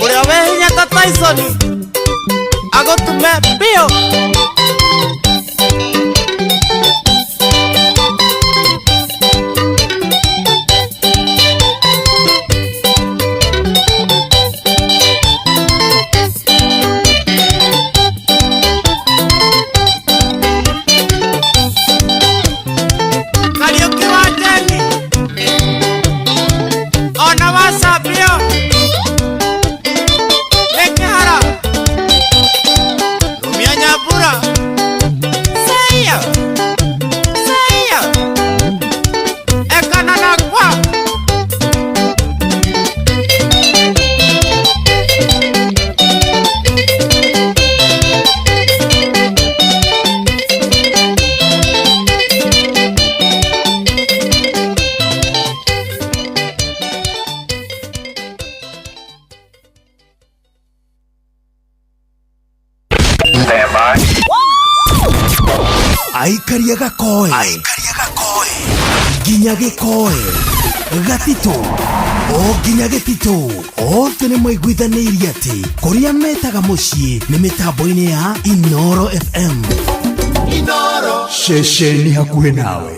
uria wehinya ta Tyson agotume bio Aikaria gakoe nginya gikoe gatito o nginya gitito othe nĩ maiguithanĩirie atĩ kũrĩa metaga mũciĩ nĩ mĩtambo-inĩ ya Inoro FM. Inoro ceceni hakuhĩ nawe.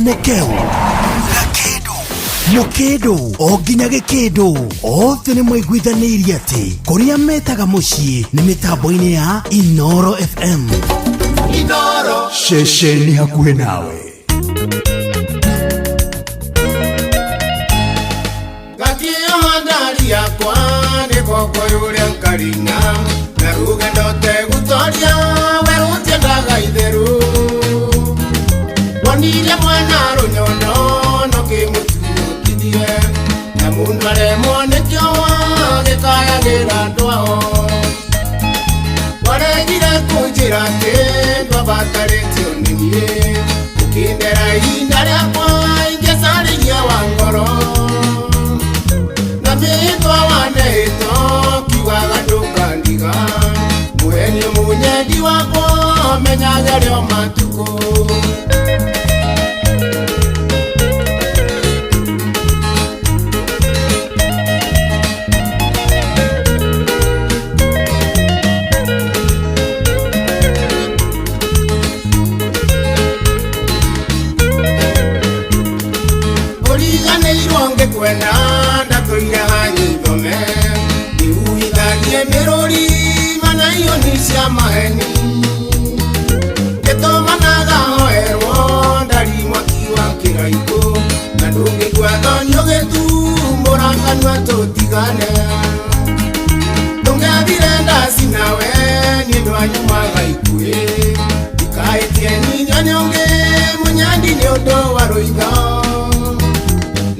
nginya mokeo mukindu o nginya gikindu othe nĩ mwaiguithanirie atĩ kũrĩa metaga mũciĩ nĩ mĩtambo-inĩ ya Inoro FM. Inoro ceceni hakuhĩ nawe. Ndari yakwa nĩ koko yũrĩa nkarina na rũgendo tegũtoria werũtia ndaga itherũ wonire mwana rũnyono no kĩmũtuũkithie na mũndũ aremwo nĩkĩo gĩkayagĩra andũ ao waregire kũnjĩra atĩ ndwabatarĩtio nĩ niĩ ũkĩndera ihinda rĩakwa ingĩcarĩria wa ngoro Mito waneto kiwaga ndukandiga muheni munyendi wako menyaga leo matuko Origane ironge kwenda ndatoira hanyithome niuithagie miruri mana iyo ni cia maheni getomanaga hoerwo ndari mwaki wa kiraiko na ndungigua thonio gĩtumbũra kanua tũtigane ndũngethire ndaci nawe nĩ ũndũ wa nyumaga ikuĩ ndikaĩtie ninyone ũngĩ mũnyandi nĩ ũndũ wa rũitho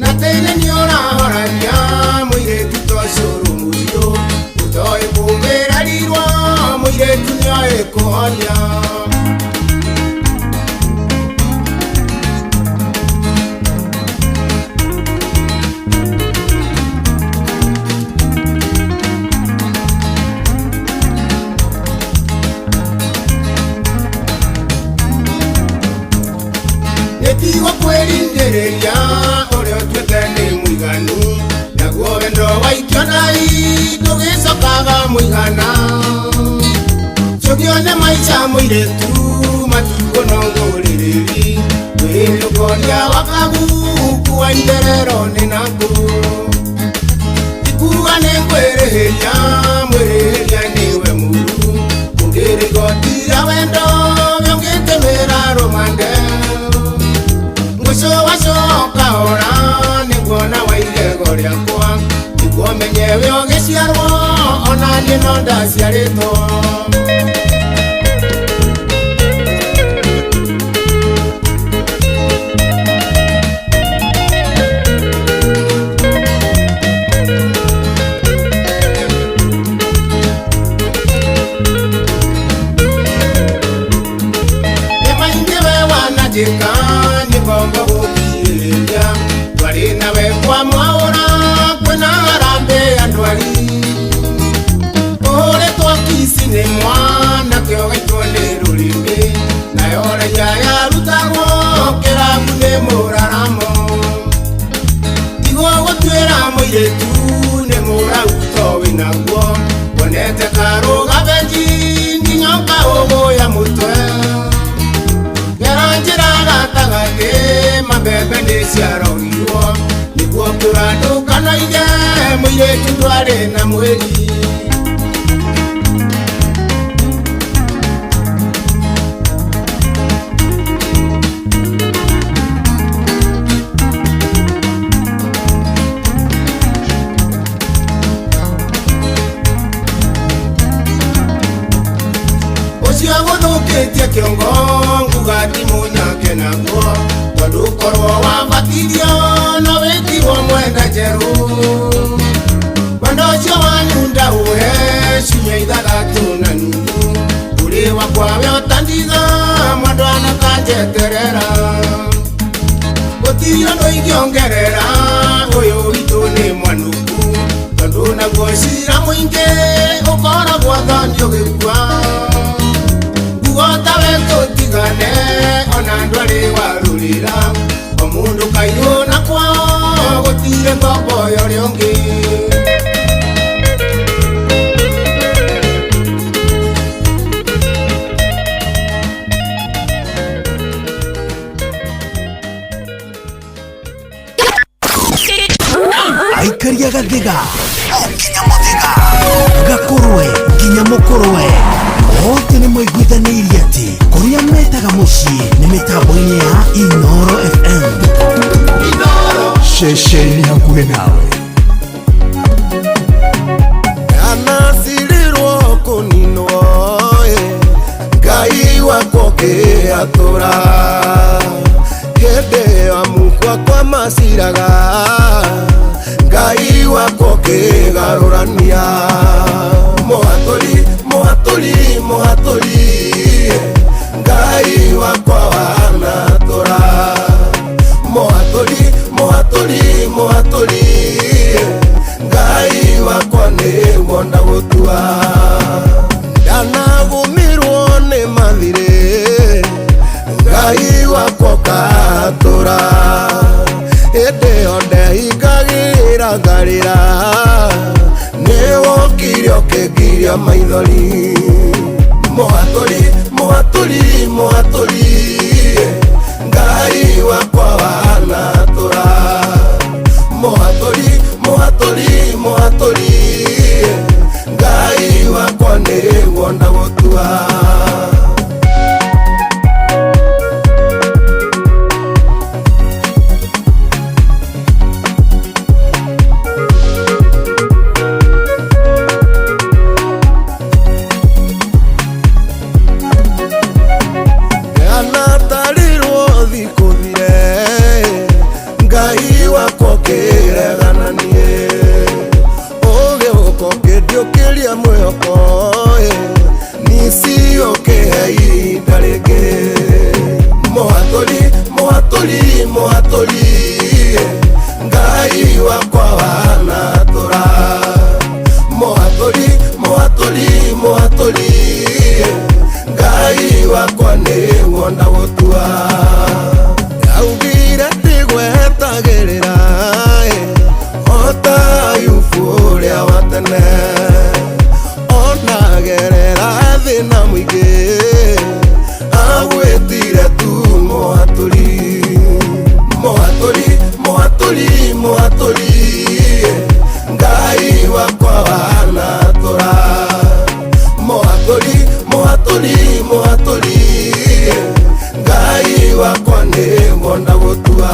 na tene nĩ ũrahorania mũirĩtu tocũrũ mũirũ ũtoĩ kũmbĩrarirwo mũirĩtu nĩoĩ kũhonia nĩtigwo kwĩrindĩrĩria ũrĩa ũtuĩte nĩ mũiganu naguo wendo waikio nai ndũgĩcokaga mũigana cũgĩone maica mũirĩtu matukũ no ngũrĩrĩri wĩrĩũkoria wakaguku wa itherero nĩ nakũ ikuga nĩ kwĩrĩhĩria mwĩrĩhĩria nĩwe mũru ũngĩrĩgotira wendo gĩũngĩtĩmĩra rũmande Mwisho wacoka ora nĩguona wa igego rĩakwa nĩguo menyewe ũgĩciarwo ona niĩ no ndaciarĩtwo nĩmaingĩ we wananjĩka nĩgomba gũkirĩrĩria twarĩ nawe kwa mwaũra kwĩna harambĩ andwari ũhũrĩtwo kici nĩ mwana kĩo gaitwo nĩ rũrĩmĩ nayo raia yarutagwo kĩrabu nĩ mũraramo tigwo gũtuĩra mũirĩtu nĩ mũrauto wĩnaguo wonete karũgabenji nginya ũkaũgũya mũtwe njĩra gatagatĩ mabebe nĩ ciarogirwo nĩguo kũrandũkanaige mũirĩtu ndwarĩ na mwĩri ũcio gũthũkĩtie kĩongo nguga ti mũnyake naguo tondũ korwo wabatirio no wĩtigwo mwenda njerũ wendo ũcio wanyunda ũhe ciumia ithathatũ na nuthu ũrĩ wakwawe ũtanditha mwendwa anakanjeterera gũtirĩ ũndũ ingĩongerera ũyũ witũ nĩ mwanũku tondũ naguo cira mũingĩ ũkoragwo thonio gĩkua Gota wetu tigane ona ndwari warurira omundu kaiyuna kwao gutire ngombo yori ungi ngũrwe nginya mũkũrwe othe nĩ moiguithanĩirie atĩ kũrĩa metaga mũciĩ nĩ mĩtambo-inĩ ya Inooro FM. Ceceni hakuhĩ nawe. Anasirirwo kũninwo Ngai wakwa ũkĩatũra hĩndĩ ya mukwa kwa maciraga Ngai wakwa ũkĩgarũrania mũhatũri Ngai wakwa wanatũra mũhatũri Ngai wakwa nĩguo ndagũtua ndanagũmirwo nĩ mathirĩ Ngai wakwa ũkatũra hĩndĩ yothe hingagĩra ngarĩra nĩwokire ũkĩngiria maithori mũhatũri Ngai wakwa wanatũra mũhatũri Ngai wakwa nĩguo ndagũtua Ngai wakwa wanatũra mũhatũri Ngai wakwa nĩguo ndagũtua augire ndigwetagĩrĩra ota Ayubu ũrĩa wa tene onagerera thĩna mũingĩ agwĩtire tu mũhatũri Ngai wakwa wanatũra mũhatũri Ngai wakwa nĩguo ndagũtua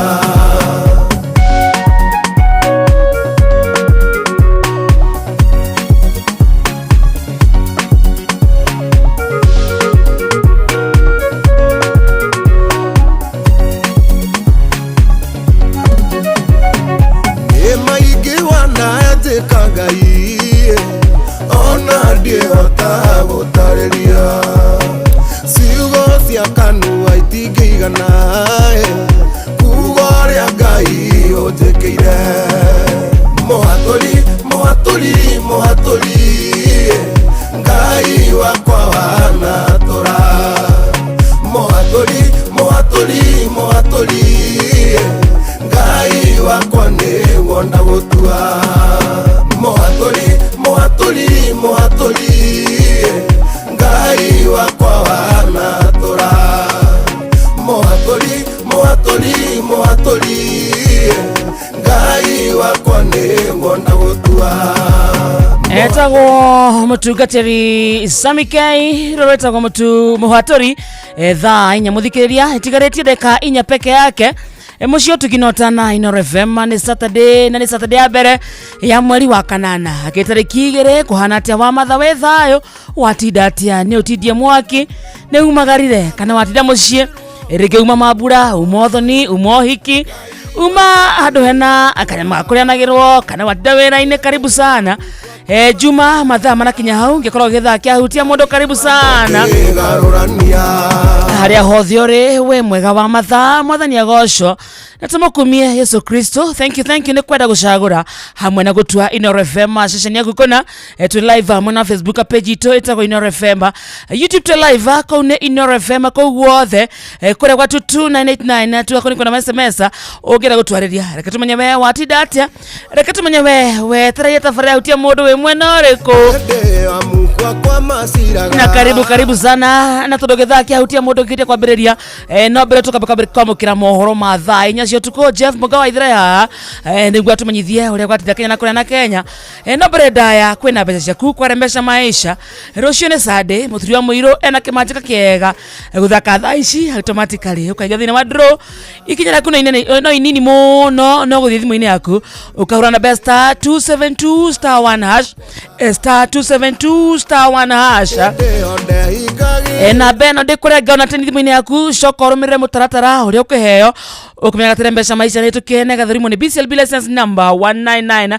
Ngai ona ndĩhota gũtarĩria ciugo cia kanua itingĩigana kuuga ũrĩa Ngai ũnjĩkĩire mũhatũri Ngai wakwa wanatũra mũhatũri Ngai wakwa nĩguo ndagũtua mũhatũri Ngai wakwa wanatũra mũhatũri Ngai wakwa nĩguo ndagũtua etagwo mutungatĩri Samikei rwetagwo mũhatũri thaa inya mũthikĩrĩria itigarĩtie ndeka inya peke yake Mucio tukinotana Inooro FM ni Saturday na ni Saturday ya mbere ya mweri wa kanana akitariki 2 kuhana atia wa matha we thayo watinda atia ni utindie mwaki ni umagarire kana watinda mucie rĩngĩ uma mambura umothoni umohiki uma handu hena akanyama gakurianagirwo kana watinda wĩra-inĩ karibu sana Juma mathaa manakinya hau ngikorwo githaa kiahutia mundu karibu sana haria hothe uri we mwega wa mathaa mwathani agocwo natumukumie Yesu Kristo. Thank you ni kwenda gucagura hamwe na gutua Inooro FM ceceni yaku kuna tu live hamwe na Facebook page itu itagwo Inooro FM, YouTube tu live ko ne Inooro FM ko guothe kure kwa 2989 tu akoni kuna SMS ogera gutwariria reka tumenye we watinda atia reka tumenye we taraia tafaria utia mundu we mwena uriko na karibu sana na tudogedha kia hutia modo kite kwa bereria no bere tuka kwa mukira mohoro ma thaa inya cio tuko Jeff Mugawa ithira nigwa tumenyithie uria gwatithia Kenya na kuria na Kenya no bere daya kwina mbeca ciaku kwarembesha maisha rucio ni Sunday muthuri wa muiro ena kimanjika kiega guthaka thaa ici automatically ukaiga thina wa draw ikinyara kuna no inini muno no guthie thimu-ini yaku ukahura na best star 272 star 1 hash star 272 star 1 hash na beno de kurega na tendi thimu-ini yaku shokoro mire mutaratara uria ukiheo ukumenya terembesha maisha ni tukene gathirimo ni BCLB license number 199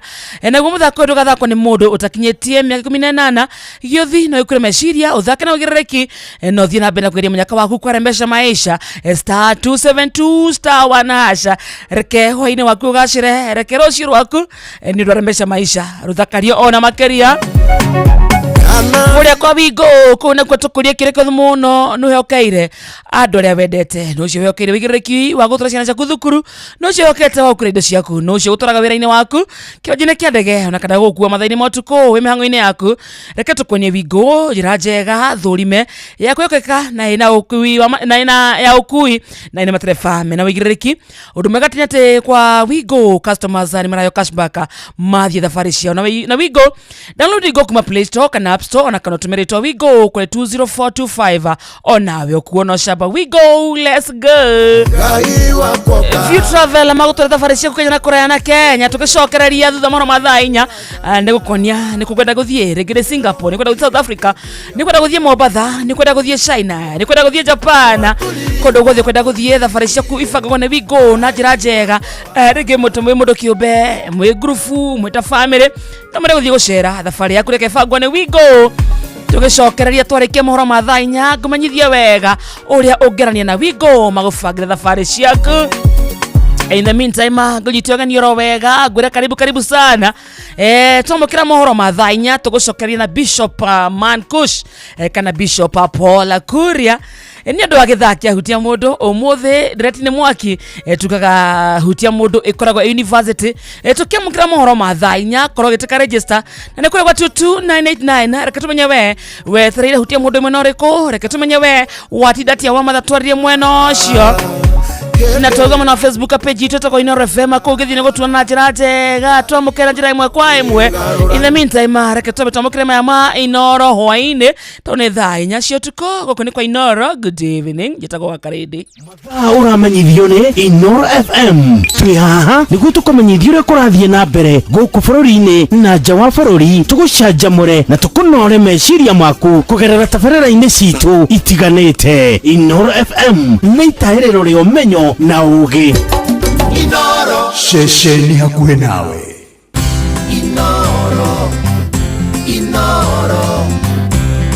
na gumuthako ndugathako ni mundu utakinyetie miaka 18 giothi no ikure meshiria uthake na ugirereki no thina bena kweria munyaka waku kwarembesha maisha star 272 star 1 hasha reke hoine waku gashire reke rocio rwaku ni rwarembesha maisha ruthakario ona makeria uria kwa bigo kuna kwa tukuria kireko muno no heokeire andu aria wendete no cio heokeire wigireki wa gutura ciana ciaku thukuru no cio hokete wa ukura indo ciaku no cio uturaga wira-ini waku kionjine kia ndege ona kana gukua mathaini motuko wi mihango-ini yaku reke tukonie bigo njira njega thurime ya kwekeka na ina ukui na ina ya ukui na ina matereba mena wigireki undu mwega tinyate kwa wigo customers ni marayo cashback mathie thafari cio na wigo download wigo kuma Play Store kana App Store ona kana tumirito wigo kule 20425 onawe kuona shaba wigo let's go if you travel magutura thafari cia Kenya na kuria na Kenya tugicokereria thutha mono mathaa inya ndigukonia nikukwenda guthie regire Singapore nikwenda guthie South Africa nikwenda guthie Mombasa nikwenda guthie China nikwenda guthie Japan kondo guthie kwenda guthie thafari cia ku ifango ne wigo na njira njega rege mutumwe mundu kiumbe mwe group mwe ta family tamare guthie gucera thafari yaku reke fango ne wigo tugicokereria twarike mohoro ma thaa inya ngumanyithie wega uria ungerania na wigo magubangira thafari ciaku. In the meantime ngujitioga ro wega ngwira karibu sana tomokira mohoro ma thaa inya tugucokereria na Bishop Mankush kana Bishop Paul Kuria ni andu agithakia hutia mundu umuthi direct ni mwaki tukaga hutia mundu ikoragwo university tukimukira mohoro ma thaa inya korwo giteka register na ni kuragwa 22989 reke tumenye we tharire hutia mundu mwena uriko reke tumenye we watidatia wa mathatwarie mwena ucio na toga mwana Facebook page yetu kwa Inoro FM ko githine gutuna na njira njega twamukira njira imwe kwa imwe. In the meantime reke twamukire ma Inoro hwaine tone thaa inya cio tuko goko ni kwa Inoro. Good evening jitagwo Wakaridi uramenyithio ni Inoro FM twi haha niguo tukomenyithio uria kurathie na mbere guku bururi-ini na nja wa bururi tugucanjamure na tukunore meciria maku kugerera tabarĩra-inĩ citu itiganĩte. Inoro FM nĩ itaĩrĩro rĩa ũmenyo na ugi Inoro shesheni hakuhe nawe Inoro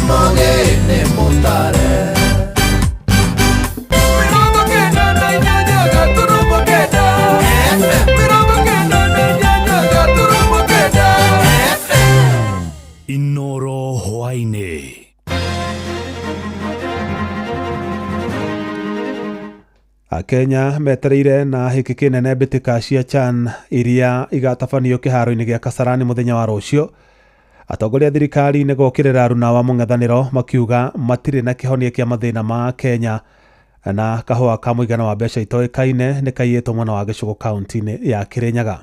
Mogene Motare Inoro hwaine. Akenya metereire na hiki kinene mbitika cia CHAN iria igatabanio kiharo-ini gia Kasarani muthenya wa rucio. Atongoria thirikari ni gukirira runa wa mung'ethaniro makiuga matire na kihonia kia mathina ma Kenya na kahua ka muigana wa mbeca itoikaine ni kaiyetwo mwena wa Gĩcũgũ kaunti-ini ya Kirinyaga.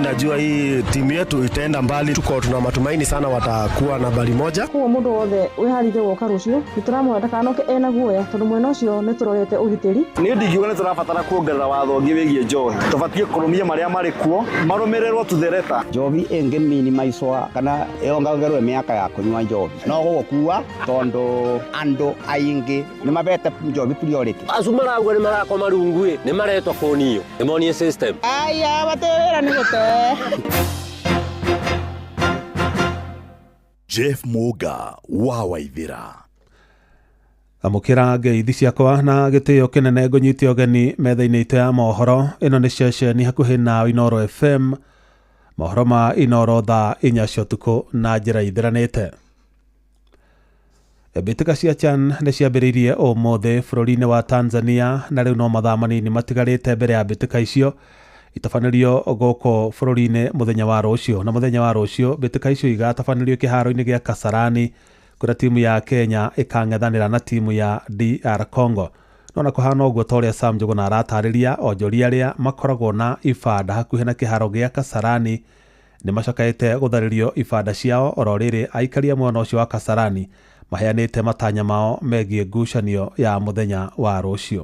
Najua hii timu yetu itaenda mbali, tuko tuna matumaini sana watakuwa na bali moja. Kwa mundu wothe wiharite woka rucio nituramwenda ndakanoke ena guoya tondu mwena ucio niturorete ugitiri. Ni ndigiuga ni turabatara kuongerera watho ungi wigie njohi, tubatie kurumia maria mari kuo marumirerwo tuthereta njohi ingi minimizewa kana yongererwe miaka ya kunywa njohi no gukua tondu andu aingi ni mabete njohi priority. Asumara agwe ni marakoma rungui ni maretwa konio demonie system aya batewera ni gute Jeff Muga wa Waithira amukira ngeithi ciakwa na gitio kinene ngũnyitie ũgeni metha-inĩ itũ ya mohoro. Ĩno nĩ ceceni hakuhĩ na Inoro FM, mohoro ma Inoro thaa inya cia ũtukũ na njĩra ithiranĩte. Mbĩtĩka cia CHAN nĩ ciambĩrĩirie ũmũthĩ bũrũri-inĩ wa Tanzania na rĩu no mathaa manini matigarĩte mbere ya mbĩtĩka icio itabanĩrio gũkũ bũrũri-inĩ mũthenya wa rũciũ, na mũthenya wa rũciũ mbĩtĩka icio igatabanĩrio kĩharo-inĩ gĩa Kasarani, kũrĩa timu ya Kenya ĩkang'ethanĩra na timu ya DR Congo. No na kũhana ũguo ta ũrĩa Sam Njuguna aratarĩria, onjoria arĩa makoragwo na ibanda hakuhĩ na kĩharo gĩa Kasarani nĩ macakaĩte gũtharĩrio ibanda ciao, oro rĩrĩ aikaria mwena ũcio wa Kasarani maheanĩte matanya mao megiĩ ngucanio ya mũthenya wa rũciũ.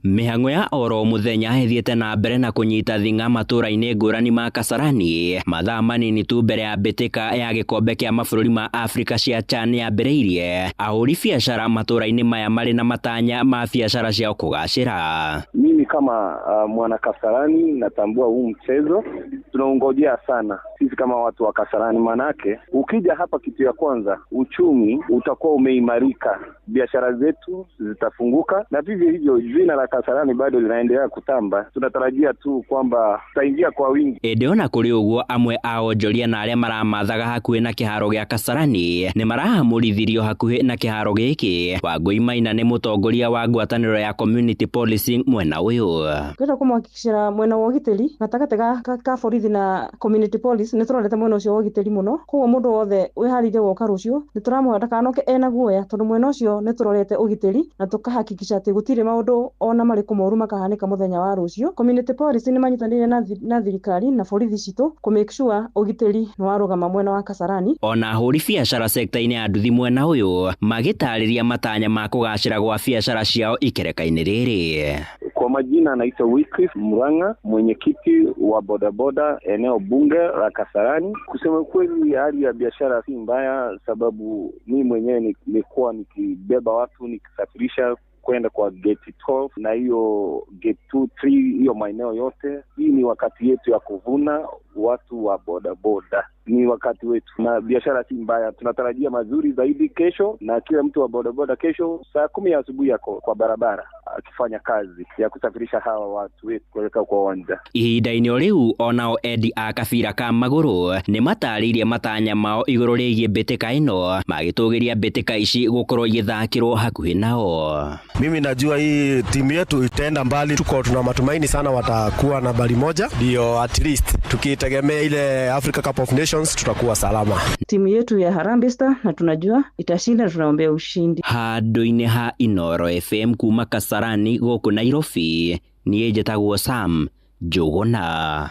Mĩhang'o ya oro mũthenya ĩthiĩte na mbere na kũnyita thing'a matũũra-inĩ ngũrani ma Kasarani mathaa manini tu mbere ya mbĩtĩka ya gĩkombe kĩa mabũrũri ma Afrika cia CHAN yambĩrĩirie. Ahũri biacara matũũra-inĩ maya marĩ na matanya ma biacara ciao kũgacĩra. Mimi kama mwana Kasarani natambua huu mchezo, tunaungojea sana sisi kama watu wa Kasarani, manake ukija hapa, kitu ya kwanza uchumi utakuwa umeimarika, biashara zetu zitafunguka, na vivyo hivyo jina la Kasarani bado linaendelea kutamba. Tunatarajia tu kwamba tutaingia kwa wingi. Ndio kuri uguo amwe ao njoria na arĩa maramathaga hakuhĩ na kĩharo gĩa Kasarani nĩ marahamũrithirio hakuhĩ na kĩharo gĩkĩ. Wangui Maina nĩ mũtongoria wa ngwatanĩro ya community policing mwena ũyũ. Kwenda kũmwakikishĩra mwena wa ũgitĩri gatagatĩ ga borithi na community police nĩ tũrorete mwena ũcio wa ũgitĩri mũno. Koguo mũndũ wothe wĩharĩirie gũka rũciũ nĩ tũramũhe ndakanoke ena guoya, tondũ mwena ũcio nĩ tũrorete ũgitĩri na tũkahakikisha atĩ gũtirĩ maũndũ ona marĩkũ moru makahanĩka mũthenya wa rũciũ. Community police nĩ manyitanĩire na thirikari na borithi citũ kũ make sure ũgitĩri nĩ warũgama mwena wa Kasarani. Ona ahũri biacara sekta-inĩ ya nduthi mwena ũyũ magĩtarĩria matanya ma kũgacĩra gwa biacara ciao ikereka-inĩ rĩrĩ. Kwa majina anaitwa Wycliffe Murang'a, mwenyekiti wa bodaboda eneo bunge la Kasarani. Kusema kweli hali ya biashara si mbaya, sababu mimi mwenyewe nimekuwa nikibeba watu nikisafirisha kwenda kwa gate 12 na hiyo gate 2, 3, hiyo maeneo yote. Hii ni wakati yetu ya kuvuna watu wa bodaboda, ni wakati wetu na biashara si mbaya. Tunatarajia mazuri zaidi kesho, na kila mtu wa bodaboda kesho saa 10 asubuhi yako kwa barabara akifanya kazi ya kusafirisha hawa watu wetu kuelekea kwa uwanja. Ihinda-inĩ rĩu onao endi a kabira ka magũrũ nĩ matarĩirie matanya mao igũrũ rĩgiĩ mbĩtĩka ĩno, magĩtũgĩria mbĩtĩka ici gũkorwo igĩthakĩrwo hakuhĩ nao. Mimi najua hii timu yetu itaenda mbali, tuko tuna matumaini sana watakuwa na bali moja, ndio at least tukitegemea ile Africa Cup of Nations tutakuwa salama. Timu yetu ya Harambee Stars na tunajua itashinda, tunaombea ushindi. Handũ-inĩ ha Inoro FM kuma Kasarani gũkũ Nairobi, niĩ njĩtagwo Sam Njuguna.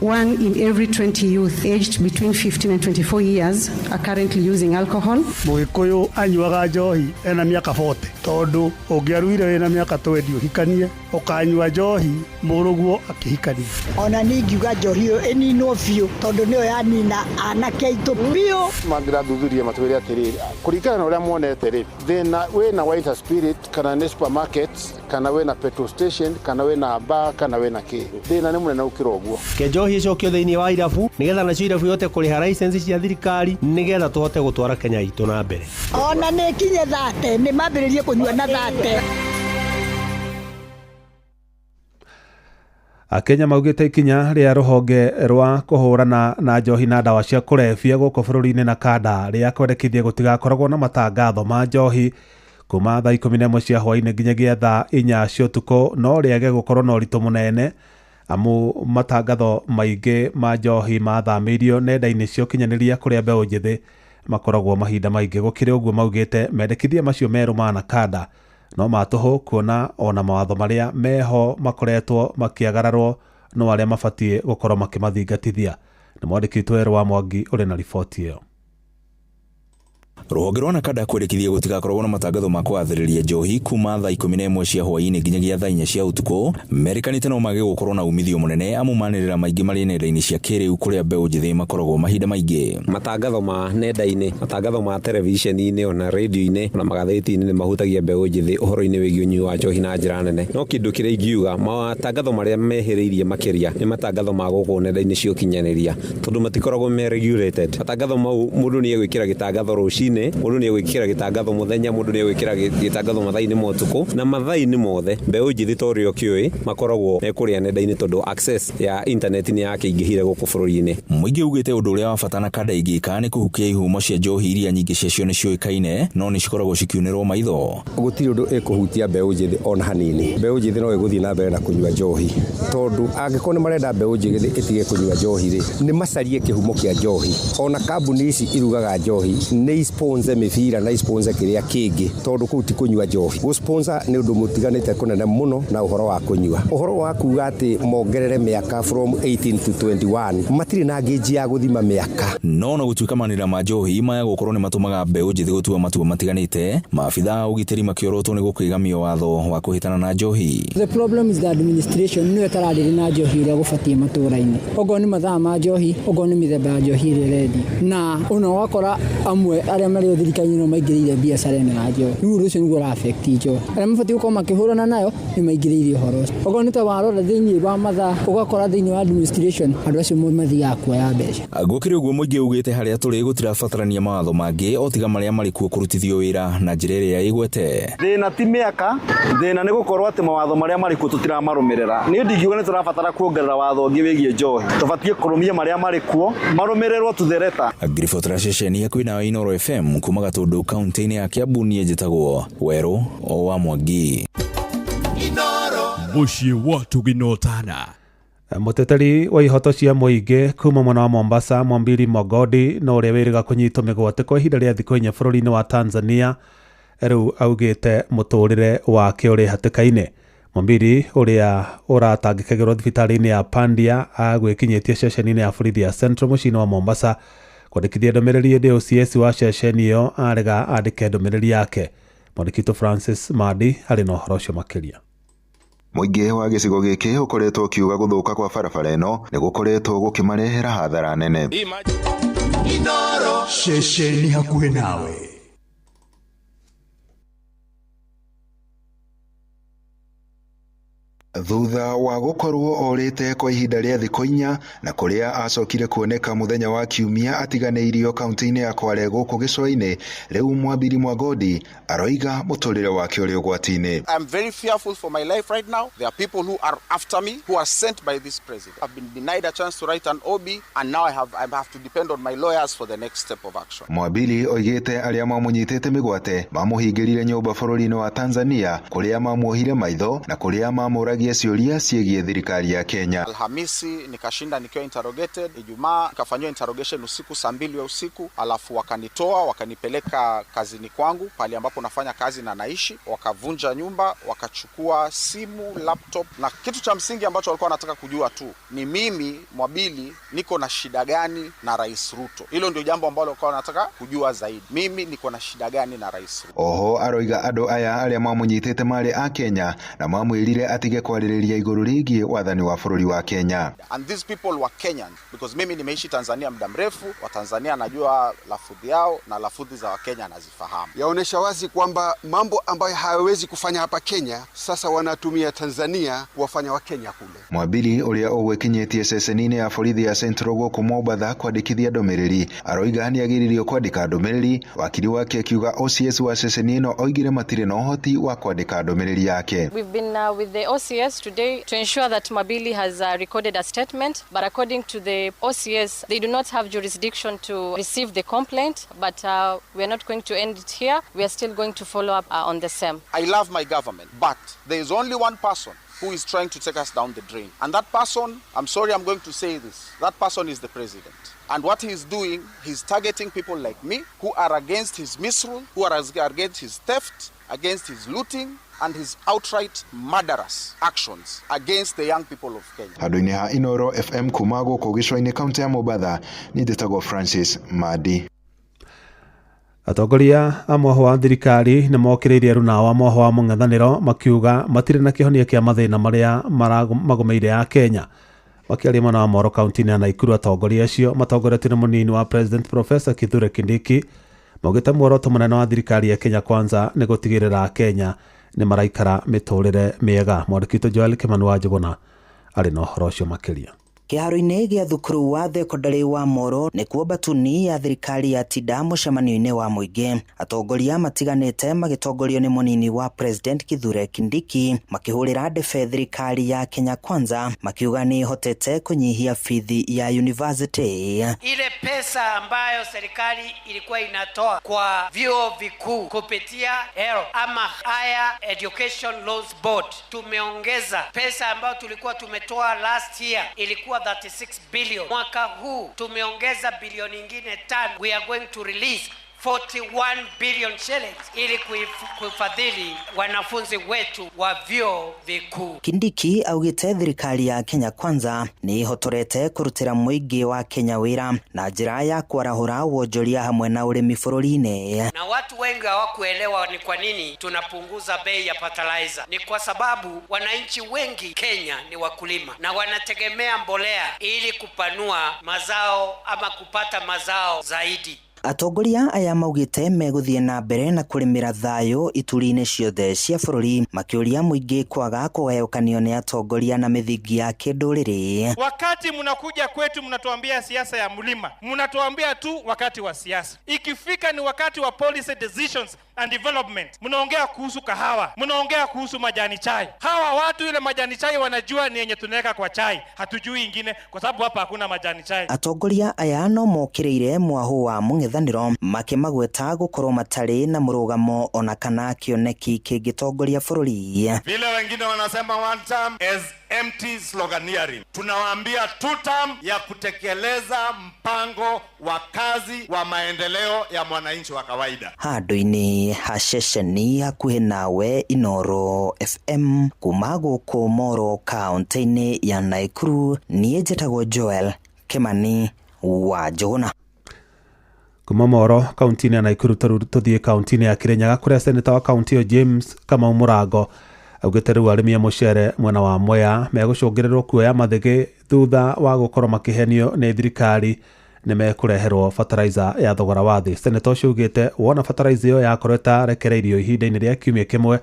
1 in every 20 youth aged between 15 and 24 years are currently using alcohol. Mũgĩkũyũ anyuaga njohi ena mĩaka 40, tondũ ũngĩaruire wĩna mĩaka 20 ũhikanie, ũkanyua njohi mũrũguo akĩhikania. Ona ningiuga njohi ĩyo ĩninwo biũ, tondũ nĩyo yanina anake aitũ biũ. Mangĩrathuthuria matwĩre atĩrĩrĩ, kũringana na ũrĩa muonete rĩ, thĩna wĩna White Spirit kana nĩ supermarket kana wĩna petrol station kana wĩna bar kana wĩna kĩ, thĩna nĩ mũnene gũkĩra ũguo. Njohi icokio thĩinĩ wa irabu nĩgetha nacio irabu yote kũrĩha license cia thirikari nĩgetha tũhote gũtwara Kenya itũ na mbere. Ona nĩ kinye thate nĩ mambĩrĩrie kũnyua na thate. Akenya maugĩte ikinya rĩa rũhonge rwa kũhũrana na njohi na ndawa cia kũrebia gũkũ bũrũri-inĩ na kanda rĩa kwendekithia gũtigakoragwo na matangatho ma njohi kuma thaa 11 cia hwaĩ-inĩ nginyagia thaa 4 cia ũtukũ, no rĩage gũkorwo na ũritũ mũnene amu matangatho maingĩ ma njohi mathamĩirio nenda-inĩ cia ũkinyanĩria kũrĩa mbeũ njĩthĩ makoragwo mahinda maingĩ. Gũkĩrĩ ũguo maugĩte mendekithia macio merũ ma Nakada no matũhũ, kuona ona mawatho marĩa meho makoretwo makĩagararwo no arĩa mabatiĩ gũkorwo makĩmathingatithia. Nĩ mwandĩki witũ Werũ wa Mwangi ũrĩ na riboti ĩyo. Rũhonge rwa Nakada kwendekithia gũtigakorwo na matangatho ma kũgathĩrĩria njohi kuma thaa 11 cia hwaĩ-inĩ nginyagia thaa 4 cia ũtukũ. Merĩkanĩte no mage gũkorwo na umithio mũnene amu manĩrĩra maingĩ marĩ nenda-inĩ cia kĩrĩu kũrĩa mbeũ njĩthĩ makoragwo mahinda maingĩ. Matangatho ma nenda-inĩ, matangatho ma televisheni-inĩ ona radio-inĩ ona magathĩti-inĩ nĩ mahutagia mbeũ njĩthĩ ũhoro-inĩ wĩgiĩ ũnyui wa njohi na njĩra nene. No kĩndũ kĩrĩa ingiuga, matangatho marĩa mehĩrĩirie makĩria nĩ matangatho ma gũkũ nenda-inĩ cia ũkinyanĩria, tondũ matikoragwo me regulated. Matangatho mau mũndũ nĩ egwĩkĩra gĩtangatho rũci rũcinĩ, mũndũ nĩ gwĩkĩra gĩtangatho mũthenya, mũndũ nĩ gwĩkĩra gĩtangatho mathaa-inĩ ma ũtukũ, na mathaa-inĩ mothe mbeũ njĩthĩ ta ũrĩa ũkĩũĩ makoragwo kũrĩa nenda-inĩ tondũ access ya internet nĩ yakĩingĩhire gũkũ bũrũri-inĩ. Mũingĩ ugĩte ũndũ ũrĩa wa bata na kanda ingĩka nĩ kũhukia ihumo cia njohi iria nyingĩ ciacio nĩ ciũĩkaine no nĩ cikoragwo cikiunĩrwo maitho. Gũtirĩ ũndũ ĩkũhutia mbeũ njĩthĩ ona hanini. Mbeũ njĩthĩ no ĩgũthiĩ na mbere na kũnyua njohi, tondũ angĩkorwo nĩ marenda mbeũ njĩthĩ ĩtige kũnyua njohi rĩ, nĩ macarie kĩhumo kĩa njohi. Ona kambuni ici irugaga njohi nĩ sponsor mĩbira na sponsor kĩrĩa kĩngĩ, tondũ kũu ti kũnyua njohi. Gũ sponsor nĩ ũndũ mũtiganĩte kũnene mũno na ũhoro wa kũnyua. Ũhoro wa kuga atĩ mongerere mĩaka from 18 to 21 matirĩ na ngĩnji ya gũthima mĩaka. No gũtuĩka manĩra ma njohi maya gũkorwo nĩ matũmaga mbeũ njĩthĩ gũtua matua matiganĩte, maabitha ũgitĩri makĩorotwo nĩ gũkĩgamia watho wa kũhĩtana na njohi. The problem is the administration nĩyo ĩtararĩrĩ na njohi ũrĩa gũbatiĩ matũũra-inĩ. Ogo nĩ mathaa ma njohi, ogo nĩ mĩthemba ya njohi ĩrĩa ĩrendio, na ona wakora amwe arĩa marĩ thirikari-inĩ no maingĩrĩire biacara ĩno ya njohi. Rĩu ũcio nĩguo ũra-affect njohi. Arĩa mabatiĩ gũkorwo makĩhũrana nayo nĩ maingĩrĩire ũhoro ũcio. Ogo nĩ ta warora thĩinĩ wa mathaa ũgakora thĩinĩ wa administration andũ acio mathiaga kuoya mbeca. Gũkĩrĩ ũguo mũingĩ ugĩte harĩa tũrĩ gũtirabatarania mawatho mangĩ o tiga marĩa marĩ kuo kũrutithio wĩra na njĩra ĩrĩa ĩgwete. Thĩna ti mĩaka, thĩna nĩ gũkorwo atĩ mawatho marĩa marĩ kuo tũtiramarũmĩrĩra. Niĩ ndingiuga nĩ tũrabatara kuongerera watho ũngĩ wĩgiĩ njohi. Tũbatiĩ kũrũmia marĩa marĩ kuo marũmĩrĩrwo tuthereta. Ngiribotera ceceni hakuhĩ na Inooro FM kuma Gatũndũ kaunti-inĩ ya Kiambu, niĩ njĩtagwo Werũ o wa Mwangi. Mũciĩ wa Tũginotana. Mũteteri wa ihoto cia mũingĩ kuma mwena wa Mombasa, Mwambiri Mogodi, no ũrĩa wĩrĩga kũnyitwo mĩgwate kwa ihinda rĩa thikũ 4 bũrũri-inĩ wa Tanzania, rĩu augĩte mũtũrĩre wake ũrĩ hatĩka-inĩ. Mwambiri ũrĩa ũratangĩkagĩrwo thibitarĩ-inĩ ya Pandia agwĩkinyĩtie ceceni-inĩ ya borithi ya Central mũciĩ-inĩ wa Mombasa kwandĩkithia ndũmĩrĩri ĩndĩ OCS wa ceceni ĩyo arega andĩke ndũmĩrĩri yake. Mwandĩki Francis Madi arĩ na ũhoro ũcio makĩria. Mũingĩ wa gĩcigo gĩkĩ ũkoretwo ũkiuga gũthũka kwa barabara ĩno nĩ gũkoretwo gũkĩmarehera hathara nene. Inooro ceceni hakuhĩ nawe. Thutha wa gũkorwo orĩte kwa ihinda rĩa thikũ 4 na kũrĩa acokire kuoneka mũthenya wa Kiumia atiganĩirio kaunti-inĩ ya Kwale gũkũ gĩcũa-inĩ, rĩu Mwambiri Mogodi aroiga mũtũrĩre wake ũrĩ ũgwati-inĩ. I'm very fearful for my life right now. There are people who are after me, who are sent by this president. I've been denied a chance to write an OB and now I have to depend on my lawyers for the next step of action. Mwambiri oigĩte arĩa mamũnyitĩte mĩgwate mamũhingĩrire nyũmba bũrũri-inĩ wa Tanzania, kũrĩa mamuohire maitho na kũrĩa mamũragia ciũria ciĩgiĩ thirikari ya Kenya. Alhamisi nikashinda nikiwa interrogated, Ijumaa nikafanywa interrogation usiku saa 2 ya usiku, alafu wakanitoa wakanipeleka kazini kwangu pale ambapo nafanya kazi na naishi, wakavunja nyumba, wakachukua simu, laptop, na kitu cha msingi ambacho walikuwa wanataka kujua tu ni mimi Mwabili niko na shida gani na Rais Ruto. Hilo ndio jambo ambalo walikuwa wanataka kujua zaidi. Mimi niko na shida gani na Rais Ruto. Oho aroiga andũ aya arĩa mamũnyitĩte marĩ a Kenya na mamwĩrire atige kwarĩrĩria igũrũ rĩgiĩ wathani wa bũrũri wa Kenya. And these people were Kenyan because mimi nimeishi Tanzania muda mrefu, wa Tanzania najua lafudhi yao na lafudhi za Wakenya nazifahamu. Yaonesha wazi kwamba mambo ambayo hawezi kufanya hapa Kenya sasa wanatumia Tanzania kuwafanya Wakenya kule. Mwambiri ũrĩa ũgwĩkinyĩtie ceceni-inĩ ya borithi ya Central gũkũ Mombasa kwandĩkithia ndũmĩrĩri aroiga nĩagĩrĩirwo kwandĩka ndũmĩrĩri, wakiri wake akiuga OCS wa ceceni ĩno oigire matirĩ na ũhoti wa kwandĩka ndũmĩrĩri yake. We've been with the OCS today to ensure that Mwabili has recorded a statement, but according to the OCS, they do not have jurisdiction to receive the complaint, but we are not going to end it here. We are still going to follow up on the same. I love my government, but there is only one person who is trying to take us down the drain. And that person, I'm sorry I'm going to say this, that person is the president. And what he's doing, he's targeting people like me who are against his misrule, who are against his theft, against his looting, and his outright murderous actions against the young people of Kenya. Handũ-inĩ ha Inooro FM kuma gũkũ gĩcũa-inĩ kaunti ya Mombasa, nĩ ndĩtagwo Francis Madi. Atongoria a mohoro wa thirikari nĩ mokĩrĩire rũna wa mohoro wa mũng'ethanĩro makiuga matirĩ na kĩhonia kĩa mathĩna marĩa magomeire ya Kenya. Wakiaria mwena wa Moro kaunti-inĩ ya Nakuru, atongoria acio matongoretio nĩ mũnini wa President Professor Kithure Kindiki maugĩte muoroto mũnene wa thirikari ya Kenya Kwanza nĩ gũtigĩrĩra Kenya nĩ maraikara mĩtũrĩre mĩega. Mwandĩki witũ Joel Kimani wa Njuguna arĩ na ũhoro ũcio makĩria. Kĩharo-inĩ gĩa thukuru wa thekondarĩ wa Moro nĩkuo batuni ya thirikari yatinda mũcemanio-inĩ wa mũingĩ. Atongoria matiganĩte magĩtongorio nĩ mũnini wa President Kithure Kindiki makĩhũrĩra ndebe thirikari ya Kenya Kwanza makiuga nĩ hotete kunyihia fithi ya university. Ile pesa ambayo serikali ilikuwa inatoa kwa vyuo vikuu kupitia HELB ama Higher Education Loans Board, tumeongeza pesa ambayo tulikuwa tumetoa last year ilikuwa 36 billion. Mwaka huu tumeongeza bilioni nyingine 5. We are going to release 41 billion shillings ili kufadhili wanafunzi wetu wa vyuo vikuu. Kindiki augite thirikari ya Kenya Kwanza ni hotorete kurutira muingi wa Kenya wira na njira ya kwarahura wonjoria hamwe na urimi bũrũri-inĩ. Na watu wengi hawakuelewa ni kwa nini tunapunguza bei ya fertilizer. Ni kwa sababu wananchi wengi Kenya ni wakulima na wanategemea mbolea ili kupanua mazao ama kupata mazao zaidi. Atongoria aya maugite meguthie na mbere na kurimira thayo ituri-ini ciothe cia bũrũri makiuria muingi kwaga kugayokanio ni atongoria na mithingi ya kinduriri. Wakati mnakuja kwetu mnatuambia siasa ya mlima, mnatuambia tu wakati wa siasa. Ikifika ni wakati wa policy decisions and development, mnaongea kuhusu kahawa, mnaongea kuhusu majani chai. Hawa watu ile majani chai wanajua ni yenye tunaweka kwa chai, hatujui ingine kwa sababu hapa hakuna majani chai. Atongoria aya no mokireire mwahu wa mung'ethaniro makimagweta gukorwo matari na murugamo ona kana kioneki kingitongoria bũrũri. Vile wengine wanasema one term is empty sloganeering. Tunawaambia two term ya kutekeleza mpango wa kazi wa maendeleo ya mwananchi wa kawaida. Handũ-inĩ ha ceceni hakuhĩ nawe Inooro FM kuma gũkũ Moro kaunti-inĩ ya Nakuru, niĩ njĩtagwo Joel Kimani wa Njũgũna. Kuma Moro kaunti-inĩ ya Nakuru tuthie kaunti-inĩ ya Kirinyaga kũrĩa seneta wa kaunti yo James Kamau Mũrango augĩte rĩu arĩmi a mũcere mwena wa Mwea megũcũngĩrĩrwo kuoya mathĩgĩ thutha wa gũkorwo makĩhenio nĩ thirikari nĩ mekũreherwo fertilizer ya thogora wa thĩ. Seneta ũcio augĩte wona fertilizer ĩyo yakorwo ĩtarekereirio ihinda-inĩ rĩa kiumia kĩmwe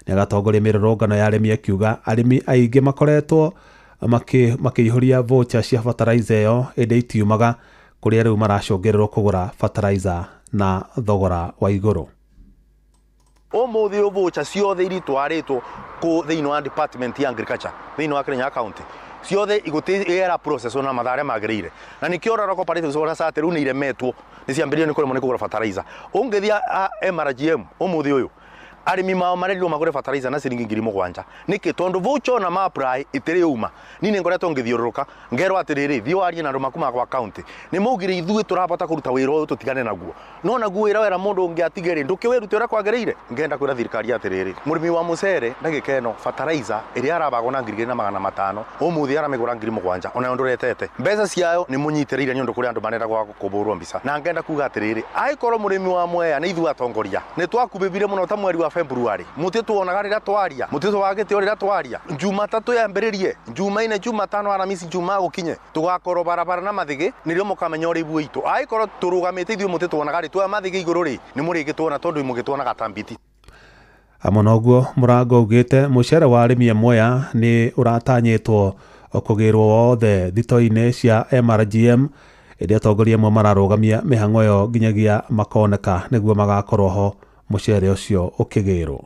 nĩ agatongoria mĩrũrũngano ya arĩmi akiuga arĩmi aingĩ makoretwo makĩihũria voucher cia fertilizer ĩyo ĩndĩ itiumaga, kũrĩa rĩu maracũngĩrĩrwo kũgũra fertilizer na thogora wa igũrũ. Ũmũthĩ voucher ciothe iritwarĩtwo thĩinĩ wa department ya agriculture thĩinĩ wa Kirinyaga county ciothe igũtĩera process na mathaa magĩrĩire, na nĩkĩo rora cooperatives ora sate rĩu nĩ iremetwo nĩ ciambĩrĩirio nĩ kũremwo nĩ kũgũra fertilizer. Ũngĩthia MRGM ũmũthĩ ũyũ arĩmi mao marerirwo magũre fertilizer na ciringi 7,000 nĩkĩ tondũ voucher na ma-apply itirĩ uma. Niĩ nĩ ngoretwo ngĩthiũrũrũka ngerwo atĩrĩrĩ thiĩ warie na andũ makuma kwa county nĩ maugire ithuĩ tũrabata kũruta wĩra ũyũ tũtigane naguo, no naguo wĩra mũndũ ũngĩatigĩrĩ ndũkĩwĩrute ũrĩa kwagĩrĩire. Ngenda kwĩra thirikari atĩrĩrĩ mũrĩmi wa mũcere ndagĩka ĩno fertilizer ĩrĩa arabagwo na 2,500 ũmũthĩ aramĩgũra 7,000 ona yo ndũretete mbeca ciayo nĩ mũnyitĩrĩire nĩ ũndũ kũrĩ andũ marenda gwa kũbũrwo mbica. Na ngenda kuga atĩrĩrĩ angĩkorwo mũrĩmi wa Mwea nĩ ithuĩ atongoria nĩ twakubĩbire mũno ta mweri wa February mutitu onaga rĩrĩa twaria mutitu wagĩte rĩrĩa twaria Jumatatu yambĩrĩrie Jumaine Jumatano Aramisi Juma gũkinye tugakorwo barabara na mathĩgĩ nĩrĩo mũkamenya ũrĩ ibu itũ angĩkorwo tũrũgamĩte ithuĩ mutitu onaga rĩ twa mathĩgĩ igũrũ rĩ nĩ mũrĩgĩtwona tondũ mũgĩtwonaga tambiti. Amona ũguo Mũrango augĩte mũcere wa arĩmi a Mwea nĩ ũratanyĩtwo kũgĩrwo wothe thito-inĩ cia MRGM ĩrĩa atongoria amwe mararũgamia mĩhang'o ĩyo nginyagia makoneka nĩguo magakorwo ho mũcere ũcio ũkĩgĩrwo.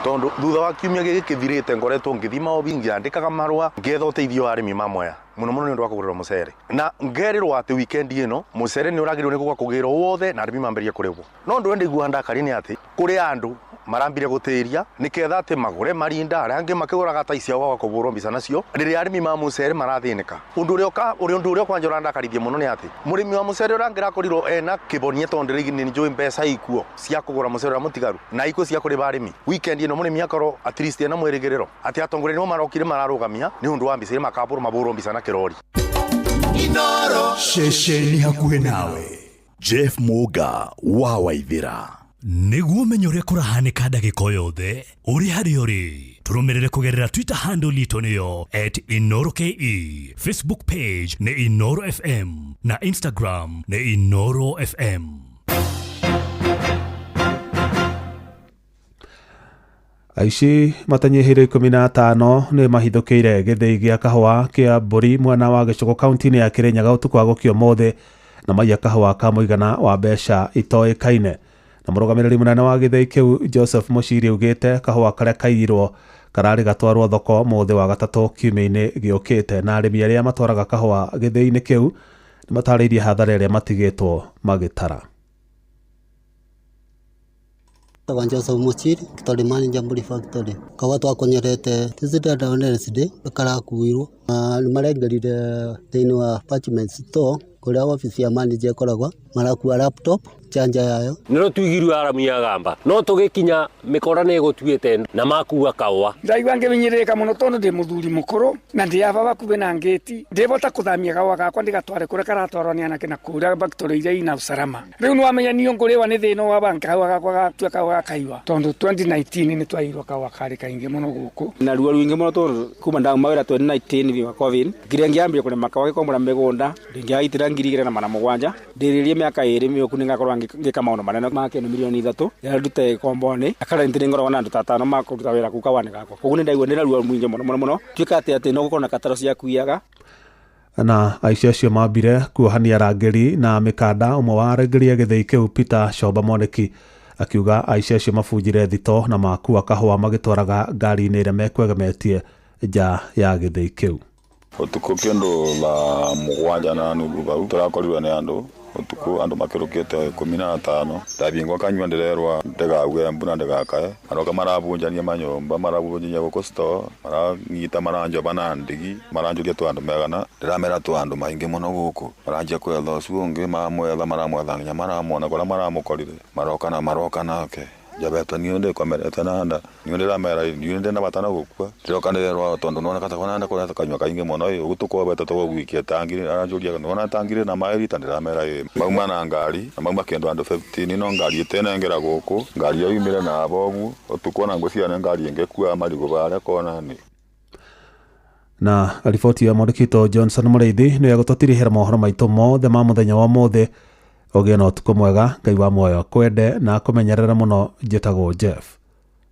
Tondu thutha wa kiumia gĩkĩ kĩthirĩte ngoretwo ngĩthima obi ngĩandĩkaga marũa ngĩetha ũteithio wa arĩmi ma Mwea mũno mũno nĩ ũndũ wa kũgũrĩrwo mũcere, na ngerirwo atĩ weekend ĩno mũcere nĩ ũragĩrĩirwo nĩ gũka kũgĩrwo wothe na arĩmi mambĩrĩrie kũrĩhwo. No ndũ ndĩigua ndakari nĩ atĩ kũrĩ andũ marambire gũtĩria nĩketha atĩ magũre marinda arĩa angĩ makĩgũraga ta icio gwa kũbũrwo mbica nacio rĩrĩa arĩmi ma mũcere marathĩnĩka. Ũndũ ũrĩa kwanja ũrandakarithia mũno nĩ atĩ mũrĩmi wa mũcere ũrangĩrakorirwo ena kĩbonie tondũ rĩngĩ nĩ njũĩ mbeca ikuo cia kũgũra mũcere ũrĩa mũtigaru na ikuo cia kũrĩba arĩmi. Weekend ĩno mũrĩmi akorwo at least ena mwĩrĩgĩrĩro atĩ atongoria nĩo marokire mararũgamia nĩ ũndũ wa mbica ĩrĩa makabũrwo mbica na kĩrori. Inooro ceceni hakuhĩ nawe. Jeff Muga wa Waithĩra. Nĩguo menye ũrĩa kũrahanĩka ndagĩka yothe ũrĩ harĩa ũrĩ tũrũmĩrĩre kũgerera Twitter handle itũ nĩyo @InoroKE, Facebook page nĩ Inoro FM na Instagram nĩ Inoro FM. Aici matanyihire 15 nĩ mahithũkĩire gĩthĩi gĩa kahũa kĩa mbũri mwena wa Gĩcũgũ kaunti-inĩ ya Kĩrĩnyaga ũtukũ wa gũkio mothe na maiya kahũa ka mũigana wa mbeca itoĩkaine. Na mũrũgamĩrĩri mũnene wa gĩthĩi kĩu Joseph Mũciri augĩte kahũa karĩa kaiyirwo kararĩ gatwarwo thoko mothe wa gatatũ kiumia-inĩ gĩũkĩte, na arĩmi arĩa matwaraga kahũa gĩthĩi-inĩ kĩu nĩ matarĩirie hathara ĩrĩa matigĩtwo magĩtara. Joseph Mũciri kitari manager Mburi factory kawa twakonyerete tizida Wednesday karakuirwo nĩ marengerire thĩinĩ wa apartment store kuria office ya manager koragwa marakua laptop chanja yayo nero tuigirwe arami ya gamba no tugikinya mikora ne gutuite na makua kawa ndaigwa ngimenyereka muno tondu ndi muthuri mukuru na ndi aba bakuwe na ngeti ndibota kuthamia kawa gakwa ndigatware kuria karatwarwo ni anake na kuria factory iria ina usalama riu no amenya niyo nguriwa ni thino wa banka kawa gakwa gatue kawa kaiwa tondu 2019 ni twairwo kawa kari kaingi muno guku na ruo ruingi muno tondu kuma nda mawira 2019 vi wa covid ngiria ngiambia kurema kawa gikomora migunda ndingiaitira ngirigire na mana mugwanja ndiririe miaka iri miuku ningakorwa ngika maono manene make no milioni 3 ya ndute kombone akara ntire ngoro na nduta tano makuruta wira ku kawane gakwa koguo ni ndaigwa ndira ruo mwingi muno twikate ati no gukorwo na kataro cia kuiyaga. Na aici acio mambire kuohania rangeri na mikanda umwe wa rangeri ya gĩthĩi kĩu Peter Shoba Mwaniki akiuga aici acio mabunjire thito na makua kahũa magĩtwaraga ngari-inĩ ĩrĩa mekwegemetie nja ya gĩthĩi kĩu. Utuko kendo la mugwanja na nuthu bau turakorirwe ni andu utuko andu makirukite 15 tabingwa kanywa ndirerwa ndegauge mbuna ndegakae aroka marabunjania manyomba marabunjania guko store maranyita maranjo banandigi maranjo tu andu megana ndiramera tu andu maingi muno guku maranje kwetha ucio ungi mamwetha maramwethania maramona kora maramukorire maroka nake jabeta nionde kwamereta nanda nionde ramera nionde na batana gukwa ndirokanirwa tondu nona kata kona ndakora kanywa kainge muno ugutuko beta to wikia tangire aranjuria nona tangire na mairi tandiramera mauma na ngari na mauma kendo ando 15 no ngari etena ngera guku ngari yo imire na abobu utuko na ngocia na ngari ingekua marigo bare kona ni. Na riboti ya mwandĩkĩtwo Johnson Mũrĩithi nĩ agũtũtirihĩra mohoro maitũ mothe ma mũthenya wa mothe. Ogĩa na ũtukũ mwega, Ngai wa muoyo kwende na kũmenyerera mũno. Njĩtagwo Jeff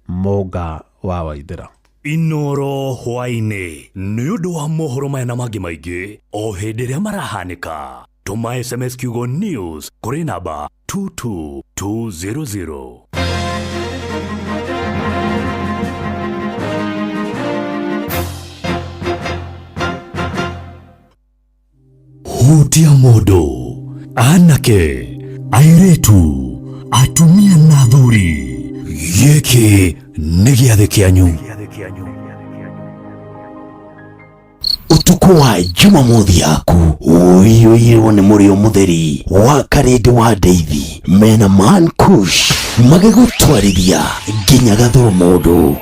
Mũga wa Waithĩra. Inoro hwainĩ nĩ ũndũ wa mohoro maya na mangĩ maingĩ o hĩndĩ ĩrĩa marahanĩka. Tũma SMS kiugo news kũrĩ namba 22200. Hutia mũndũ anake airetu atumia na athuri gĩkĩ nĩ gĩathĩ kĩanyu. Ũtukũ wa Jumamothi yaku ũiyũirwo nĩ mũrĩo mũtheri wa Karĩndĩ wa Ndeithi mena Man Kush magĩgũtwarithia nginya Gathũmũndũ.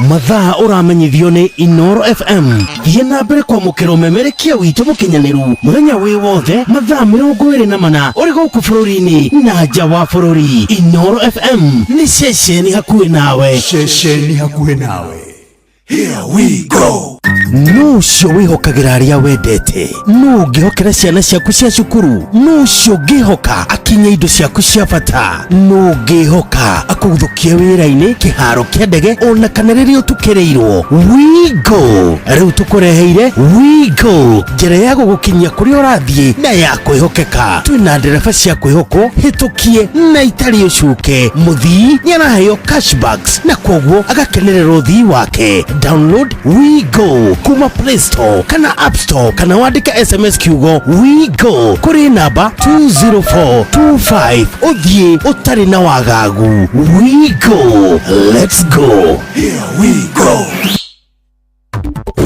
Mathaa ũramenyithio nĩ Inoro FM. Thiĩ na mbere kwamũkĩra ũmemerekia witũ mũkinyanĩru mũthenya wĩ wothe mathaa 24 ũrĩ gũkũ bũrũri-inĩ na nja wa bũrũri. Inoro FM nĩ ceceni hakuhĩ nawe. Ceceni hakuhĩ nawe. Here we go. No ũcio wĩhokagĩra arĩa wendete, no ũngĩhokera ciana ciaku cia cukuru, no ũcio ũngĩhoka akinya indo ciaku cia bata, no ũngĩhoka akũguthũkie wĩra-inĩ, kĩharo kĩa ndege ona kana rĩrĩa ũtukĩrĩirwo. Wigo rĩu tũkũreheire Wigo, njĩra ya gũgũkinyia kũrĩa ũrathiĩ na ya kwĩhokeka. Twĩna ndereba cia kwĩhokwo hĩtũkie na itarĩ ũcuke. Mũthii nĩaraheo cashbacks na kwoguo agakenerera ũthii wake. Download Wigo kuma Play Store kana App Store kana wandike SMS kiugo Wigo kuri namba 20425 uthie utari na wagagu. Wigo, let's go. Here we go.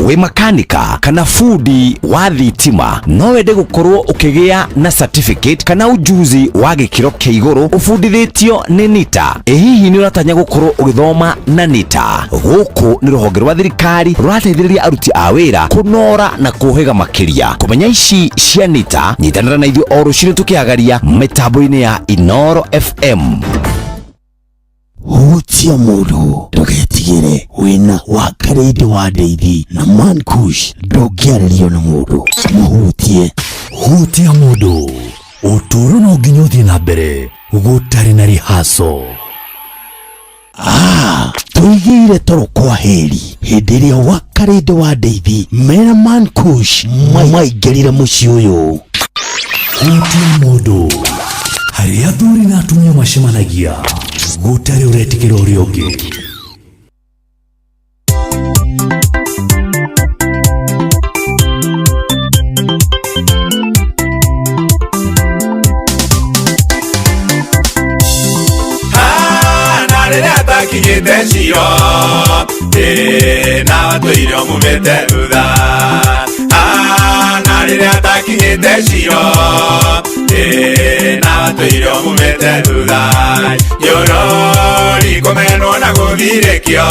We makanika kana fundi wa thitima no wende gukorwo ukigea na certificate kana ujuzi wa gikiro kia iguru ufundithitio ni NITA. Hihi ni uratanya gukorwo ugithoma na NITA? Guku ni ruhonge rwa thirikari rurateithĩrĩria aruti a wĩra kunora na kuhega makiria. Kumenya ici cia NITA, nyitanĩra na ithuĩ o rũciinĩ tukiagaria mitambo-inĩ ya Inoro FM. Hutia mũndũ ndũgetigĩre wĩna wa Karĩndĩ wa Ndeithi na Man Kush ndũngĩarĩrio na mũndũ. Mũhutie. Hutia mũndũ ũtũũro no nginya ũthiĩ na mbere gũtarĩ na rihaso. Tuigire toro kwa heri hindi ria wakarinde wa ndeithi Merman Kush maingirire muci uyu Utia mundu hari athuri na atumia macemanagia gutari uretikira uria ungi. Kinyite ciro na watuire mumete thutha na riria takinyite ciro na watuire mumete thutha nyorori kumenwo na guthirikio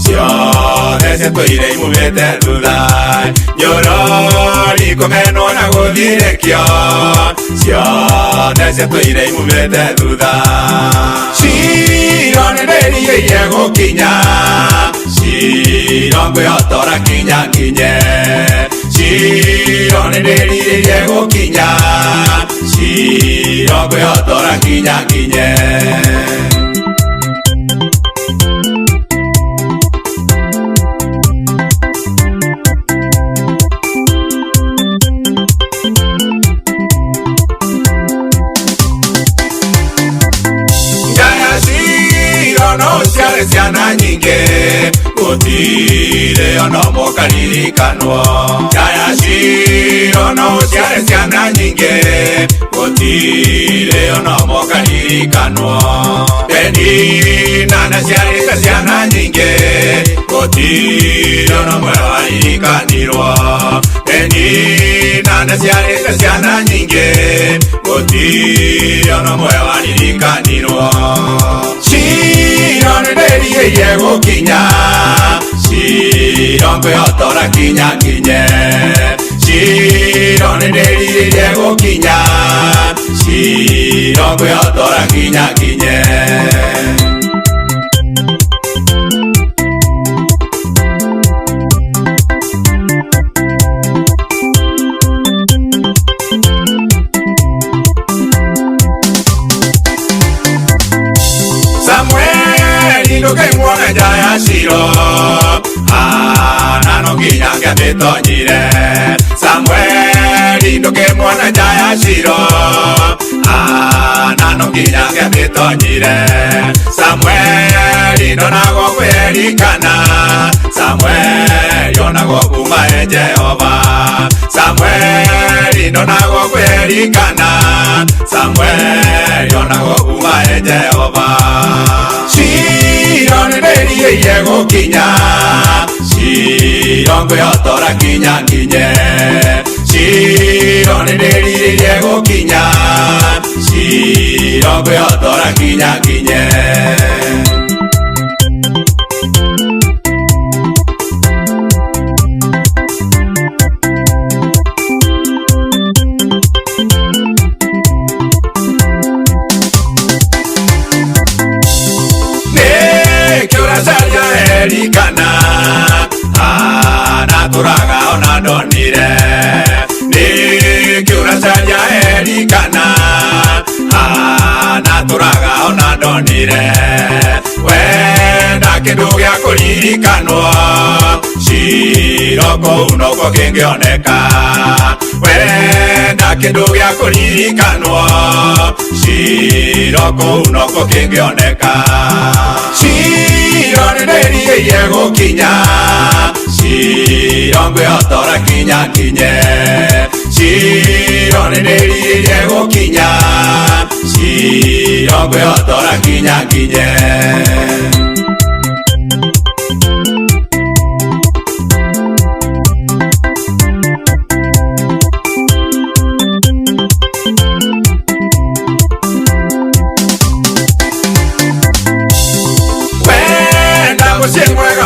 ciothe ciatũire imumete thutha nyorori kumenwo na guthirikio ciothe ciatũire imumete thutha Iye gukinya Ciro ngwĩhotora kinya kinye Ciro nĩndĩrire gukinya Ciro ngwĩhotora kinya kinye Ciana nyingi gutire ona mokaririkanwo Yaya Ciro no ciare ciana nyingi gutire ona mokaririkanwo Penina na ciare ciana nyingi gutire ona mokaririkanirwo Penina na ciare ciana nyingi gutire ona mokaririkanirwo Ciro nĩndĩrire gukinya Ciro ngwĩhotora kinya kinye Ciro nĩndĩrire gukinya Ciro ngwĩhotora kinya kinye Jaya Ciro nano nginya ngatitonyire Samueli nduke mwana Jaya Ciro nano nginya ngatitonyire Samueli ndonago kwĩrikana Samueli onago kuma Jehova Samueli ndonago kwĩrikana Samueli onago kuma Jehova Ciro nĩndĩrire gukinya Ciro ngwĩhotora kinya kinye Ciro nĩndĩrire gukinya Ciro ngwĩhotora kinya kinye Erikana naturaga ona ndonire nikiuracaria erikana naturaga ona ndonire wenda kindu gia kuririkanwo Ciro kũu nokuo kĩngĩoneka wenda kindu gia kuririkanwo Ciro kũu nokuo kĩngĩoneka Ciro nĩndĩrire gukinya Ciro ngwĩhotora kinya kinye Ciro nĩndĩrire gukinya Ciro ngwĩhotora kinya kinye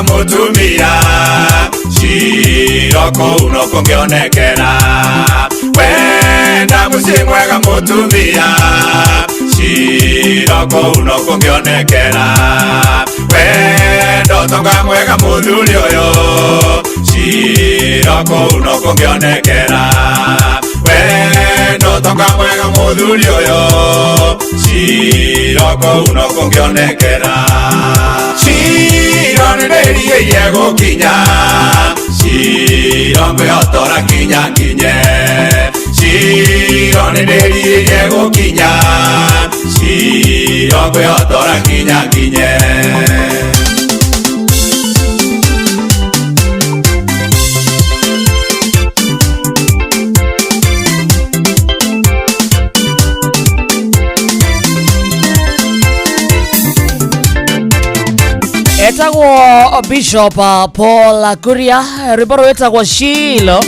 mutumia Ciro kũu no kũngĩonekera wenda mũciĩ mwega mutumia Ciro kũu no kũngĩonekera wenda ũtonga mwega mũthuri ũyũ Ciro kũu no kũngĩonekera wenda ũtonga mwega mũthuri muthuri uyu ciroko unoko ngionekera ciro nĩndĩriĩrie gũkinya ciro ngwĩhotora kinya nginye ciro nĩndĩriĩrie gũkinya ciro ngwĩhotora kinya nginye etagwo Bishop Paul Kuria rwimbo rwetagwo Shilo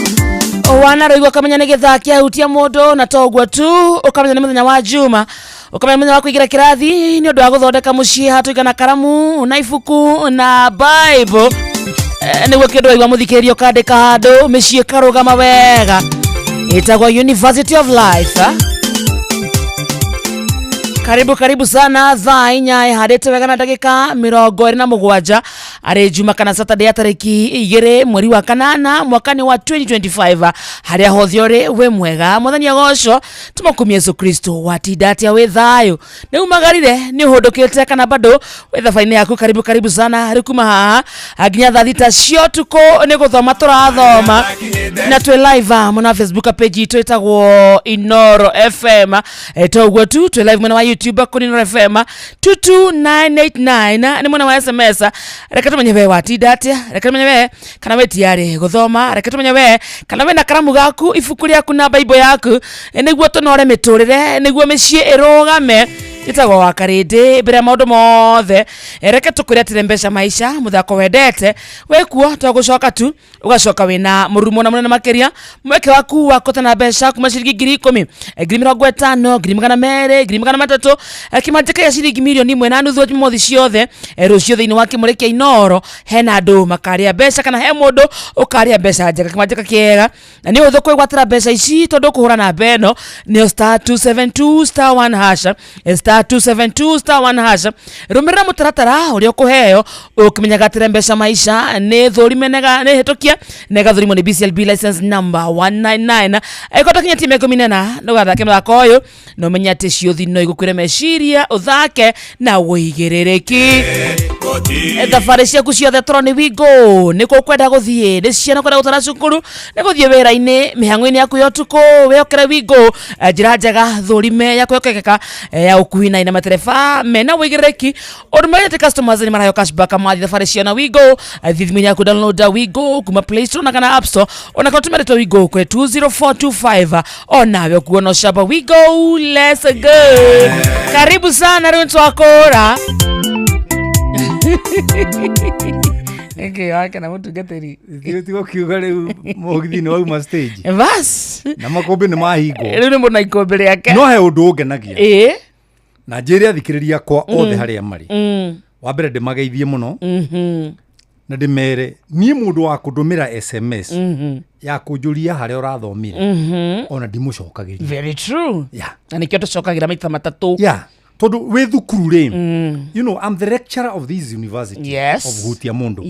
wana rwigwa kamenya nĩ gĩthaki ahutia mũndũ na togwa tu ukamenya nĩ mũthenya wa Juma ukamenya mũthenya wa kũigira kĩrathi nĩ ũndũ wa gũthondeka mũciĩ hatuiga na karamu na ibuku na Bible nĩguo kĩndũ waigua mũthikĩrĩrio kandĩka handũ mĩciĩ karũgama wega etagwo University of Life Karibu sana thaa inya ihandĩte wega na ndagĩka 27 arĩ Juma kana Saturday tarĩki 2 mweri wa kanana mwakani wa 2025 harĩa hothe ũrĩ we mwega mũthenya goco tũmakumia Yesu Kristo watindatia we thayo nĩ umagarire nĩ ũhũndũkĩte kana bado we thabainĩ yaku karibu sana harĩ kuma haha nginya thaa thita cio tuko nĩ gũthoma tũrathoma na twĩ live mona Facebook page itũ ĩtagwo Inoro FM toguo tu twĩ live mona wa YouTube Inoro FM 22989 ni mwana wa SMS reka tumenye we watindatia reka tumenye we kana we tiare gũthoma reka tumenye we kana we na karamu gaku ibuku rĩaku na Bible yaku nĩguo tũnore mĩtũrĩre nĩguo mĩciĩ ĩrũgame itagwo wa karĩndĩ mbere maũndũ mothe reke tũkũrĩa tire mbeca maisha muthako wendete wekuo tũgũcoka tu ugacoka wĩna mũrumo na mũnene makĩria mweke waku wa kũtana mbeca kuma ciringi 10,000 50,000 200,000 kĩmanjĩka ya ciringi milioni 1.5 mothi ciothe rũcio thĩinĩ wa kĩmũrĩ kĩa Inoro hena andũ makarĩa mbeca kana he mũndũ ũkarĩa mbeca njega kĩmanjĩka kĩega na nĩ ũthũ kwĩgwatĩra mbeca ici tondũ kũhũra na mbeno nĩ *272*1# *272*1# rumĩrĩra mũtaratara ũrĩa ũkũheo ũkĩmenyaga atĩre mbeca maisha nĩ thũrime nĩ hĩtũkia nega thũrimwo nĩ BCLB license number 199 aikota kinya time kũminena nũgathake mũthako ũyũ no menya atĩ ciothi no igũkwĩre meciria ũthake na wĩigĩrĩrĩki thabarĩ ciaku ciothe toro nĩ wingo nĩ kũkwenda gũthiĩ nĩ ciana kwenda gũtara cukuru nĩ gũthiĩ wĩra-inĩ mĩhang'o-inĩ yaku ya ũtukũ wĩokere wingo njĩra njega thũrime ya kwĩhokekeka ya ũkuhi na ina matereba mena wĩigĩrĩrĩki ũndũ marĩte customers nĩ marayo cashback mathi thabarĩ ciana wingo thithimini yaku download wingo kuma Play Store na kana App Store ona kana tũmĩrĩtwo wingo kwe 20425 onawe kuona shaba wingo let's go karibu sana rĩu twakũra Eke wake na mũtungatĩri tigo kiuga rĩu mũgithi nĩ wauma stage bas na makũmbĩ nĩ mahingwo rĩu nĩ mũna ikũmbĩ rĩake no he ũndũ ũngenagia na njĩre athikĩrĩria kwa othe harĩa marĩ wa mbere ndĩmageithie mũno na ndĩmere niĩ mũndũ wa kũndũmĩra SMS ya kũnjũria harĩa ũrathomire ona ndimũcokagĩria very true na nĩkĩo tũcokagĩra maita matatũ tondu we thukuru rĩ you know I'm the lecturer of this university of Hutia Mundu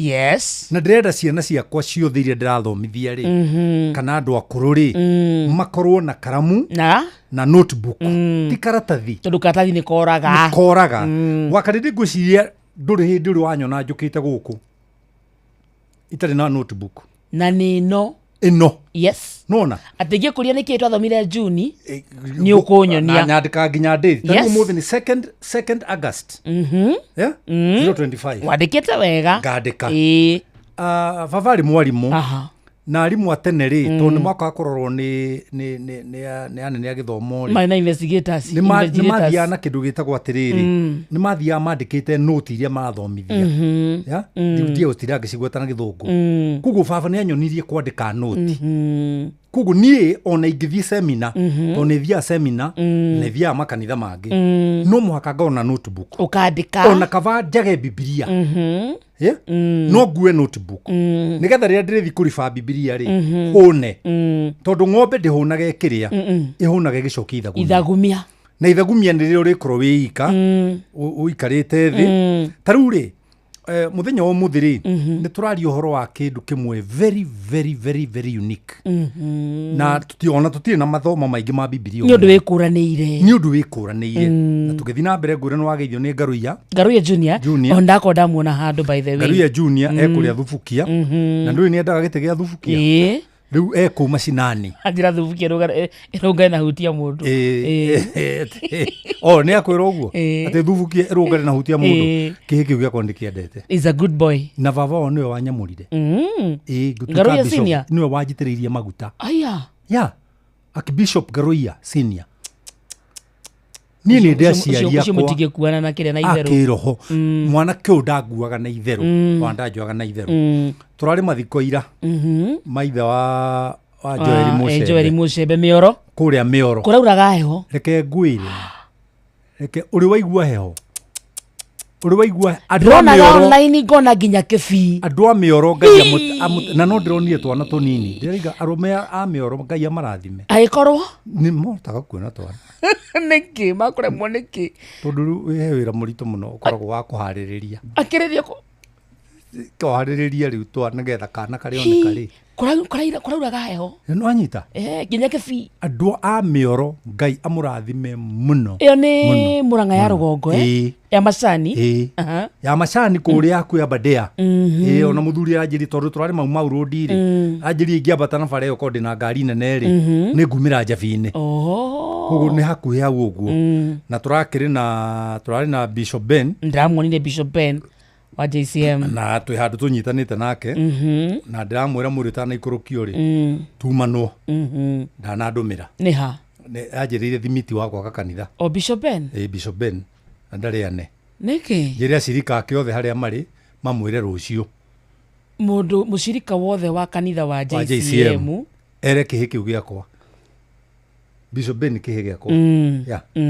na ndĩrenda ciana ciakwa ciothe iria ndĩrathomithia rĩ kana andũ akũrũ rĩ makorwo na karamu na notebook ti karatathi tondu karatathi nĩ koraga wakarĩndĩ ngwĩciria ndũrĩ hĩndĩ ũrĩ wanyona njũkĩte gũkũ itarĩ na notebook na nĩno yes nona ategie kuria niki twathomire June ni ukunyonia na ndika nginya date tani umuthi ni 2nd August 025 wadikite wega ngandika favari mwalimu na arimu atene ri tondu mwaka akororwo ni anene agithomo ri my investigators ni mathia na kindu gitagwo atiriri ni mathia mandikite note iria marathomithia ndio utira gicigweta na githungu kugu baba ni anyonirie kwandika note kugu nie ona ingithie seminar ona ithia seminar ne thia makanitha mangi no muhaka ngona notebook ukandika ona kava njage Biblia no ngue notebook nigetha rĩrĩa ndĩrĩthi kũriba Biblia rĩ hũne tondu ng'ombe ndĩhũnaga ĩkĩrĩa ĩhũnaga ĩgĩcokia ithagumia na ithagumia nĩ rĩo rĩkorwo wĩika ũikarĩte thĩ ta rĩu rĩ muthenya wa muthiri ni turaria uhoro wa kindu kimwe very very very very unique na tutire na mathomo maingi ma Biblia ni undu wikuranire na tugithi na mbere ngure no wageithio ni Ngaruiya Junior ondako ndamuona handu by the way Ngaruiya Junior ekuria thubukia na ndu ni endaga gite gia thubukia riu eko macinani andira thubukia runga na hutia mundu ni akwira uguo ati thubukia runga na hutia mundu kihikiu gya kondikiendete is a good boy na baba o niwe wanyamurire Ngaruiya Senior niwe wajitiriirie maguta aya Archbishop Ngaruiya Senior ni ndaciaria kwa mutige kuana na kire na itheru akiroho mwana kiu ndaguaga na itheru wandajuaga na itheru turari mathiko ira maithe wa Joel Mushebe Mioro kuria Mioro kurauraga heho reke ngwire reke uri waigua heho uri waigua adrona online ngona nginya kibi andu a Mioro ngai na no ndironire twana tunini ndiriga arume a Mioro ngai amarathime aikorwo ni motaga kuona twana niki makuremwo niki tondu we wira murito muno ukoragwo wa kuhaririria akiriria kuhaririria riu twana getha kana kari oneka ri kurauraga heho no anyita nginya kibi andu a Mioro ngai amurathime muno iyo ni Murang'a ya rugongo ya macani ya macani kuria aku ya Badea ona muthuri anjiri tondu turari mau road ri anjiri ngiambata na bare yo kondi na ngari nene ri ni ngumira Njabini koguo ni hakuhi hau uguo na turari na Bishop Ben ndamuonire Bishop Ben wa JCM na twi handu tunyitanite nake na ndiramwira muritana ikurukio ri tumanwo ndanandumira ni ha anjirire thimiti wakwa kakanitha Bishop Ben Bishop Ben andariane niki njire acirika ake othe haria mari mamwire rucio mundu mucirika wothe wa kanitha wa JCM ere kihikiu giakwa Bishop Ben kihege ko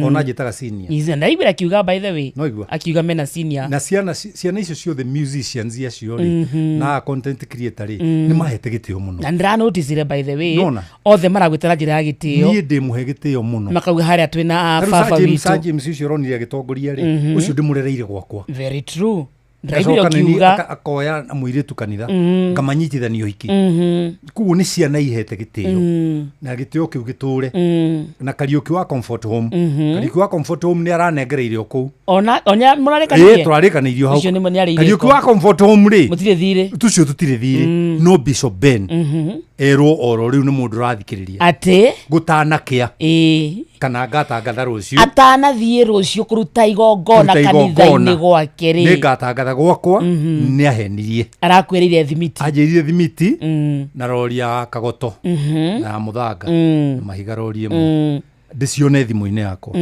ona jitaga senior ize ndaibira kiuga by the way no igua akiuga mena senior na ciana icio ciothe musicians ya ciori na content creator ni mahete gitio muno na ndra notice by the way othe maragwitara njira ya gitio ni ndi muhe gitio muno makauga haria twina baba witu James ucio ronire gitongoria ri ucio ndimurereire gwakwa very true ndaibira kiuga akoya muiritu kanitha ngamanyitithanio hiki kugu ni ciana ihete gitio na gitio kiu giture na Kariuki wa Comfort Home Kariuki wa Comfort Home ni aranengereire oku onya murarekanirie turarekanirio hau Kariuki wa Comfort Home ri mutire thire tucio tutire thire no Bishop Ben ero oro riu ni mundu rathikiriria ati gutanakia kana ngatangatha rucio atanathie rucio kuruta igongona kanitha-ini gwake ri ni ngatangatha gwakwa ni ahenirie arakwirire thimiti anjirire thimiti na roria kagoto na muthanga mahiga rorie mu ndicione thimu-ini yakwa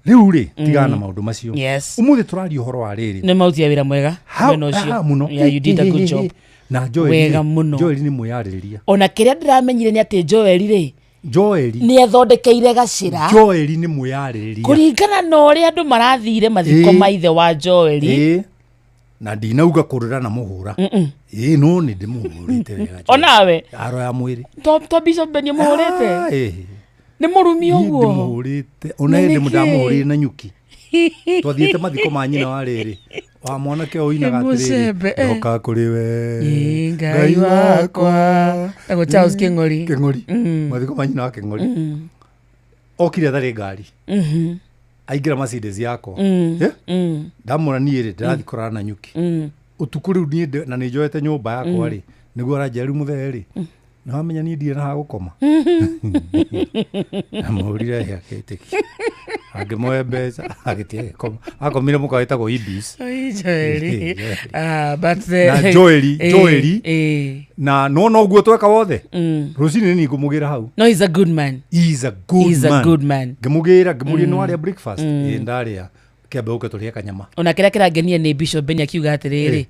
riu ri tigana na maundu macio umuthi turaria uhoro wa riri ni mautia wira mwega mwena ucio you did a good job na Joel ni mwiyaririria ona kiria ndiramenyire ni ati Joel ni ethondekeire gacira Joel ni mwiyaririria kuringana na uria andu marathire mathiko maithe wa Joel na ndinauga kurira na muhura no ni ndimuhurite wega onawe aro ya mwiri to Bishop Ben muhurite ni murumi uguo ndimuhurite ona ndi mudamuhurire na nyuki twathiete mathiko ma nyina wa riri wa mwanake oinaga atiriri ndoka kuri we ngai wakwa ego Charles King'ori mathiko ma nyina wa King'ori okire thari ngari aingira Mercedes yako ndamura niĩ rĩ ndĩrathiĩ na nyuki ũtukũ rĩu niĩ na nĩ njoete nyũmba yakwa rĩ nĩguo aranjĩra rĩu mũthee rĩ nĩ wamenya niĩ ndirĩ na ha gũkoma amũrire akĩtĩkia angĩmoe mbeca agĩtia agĩkoma akomire mũka wĩtagwo Ibis na Joeli na no ũguo tweka wothe rũcinĩ nĩ ngũmũgĩra hau no he's a good man ngĩmũgĩra ngĩmũria nĩ warĩa breakfast ndarĩa kĩambe ũke tũrĩe kanyama ona kĩrĩa kĩrangenia nĩ Bishop Ben akiuga atĩrĩrĩ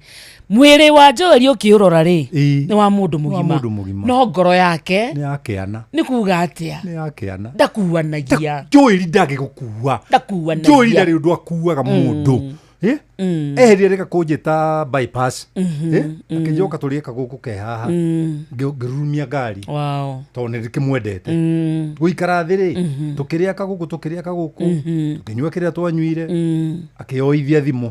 mwĩrĩ wa Joeli ũkĩũrora rĩ nĩ wa mũndũ mũgima no ngoro yake nĩ yakĩana nĩ kuuga atĩa nĩ yakĩana ndakuanagia Joeli ndagĩgũkua Joeli ndarĩ ũndũ akuaga mũndũ Eheri reka kũnjĩta bypass akĩnjoka tũrĩeka gũkũ ke haha ngĩrurumia ngari tondũ nĩ ndĩkĩmwendete gũikara thĩ rĩ tũkĩrĩa kagũkũ tũkĩnyua kĩrĩa twanyuire akĩoithia thimũ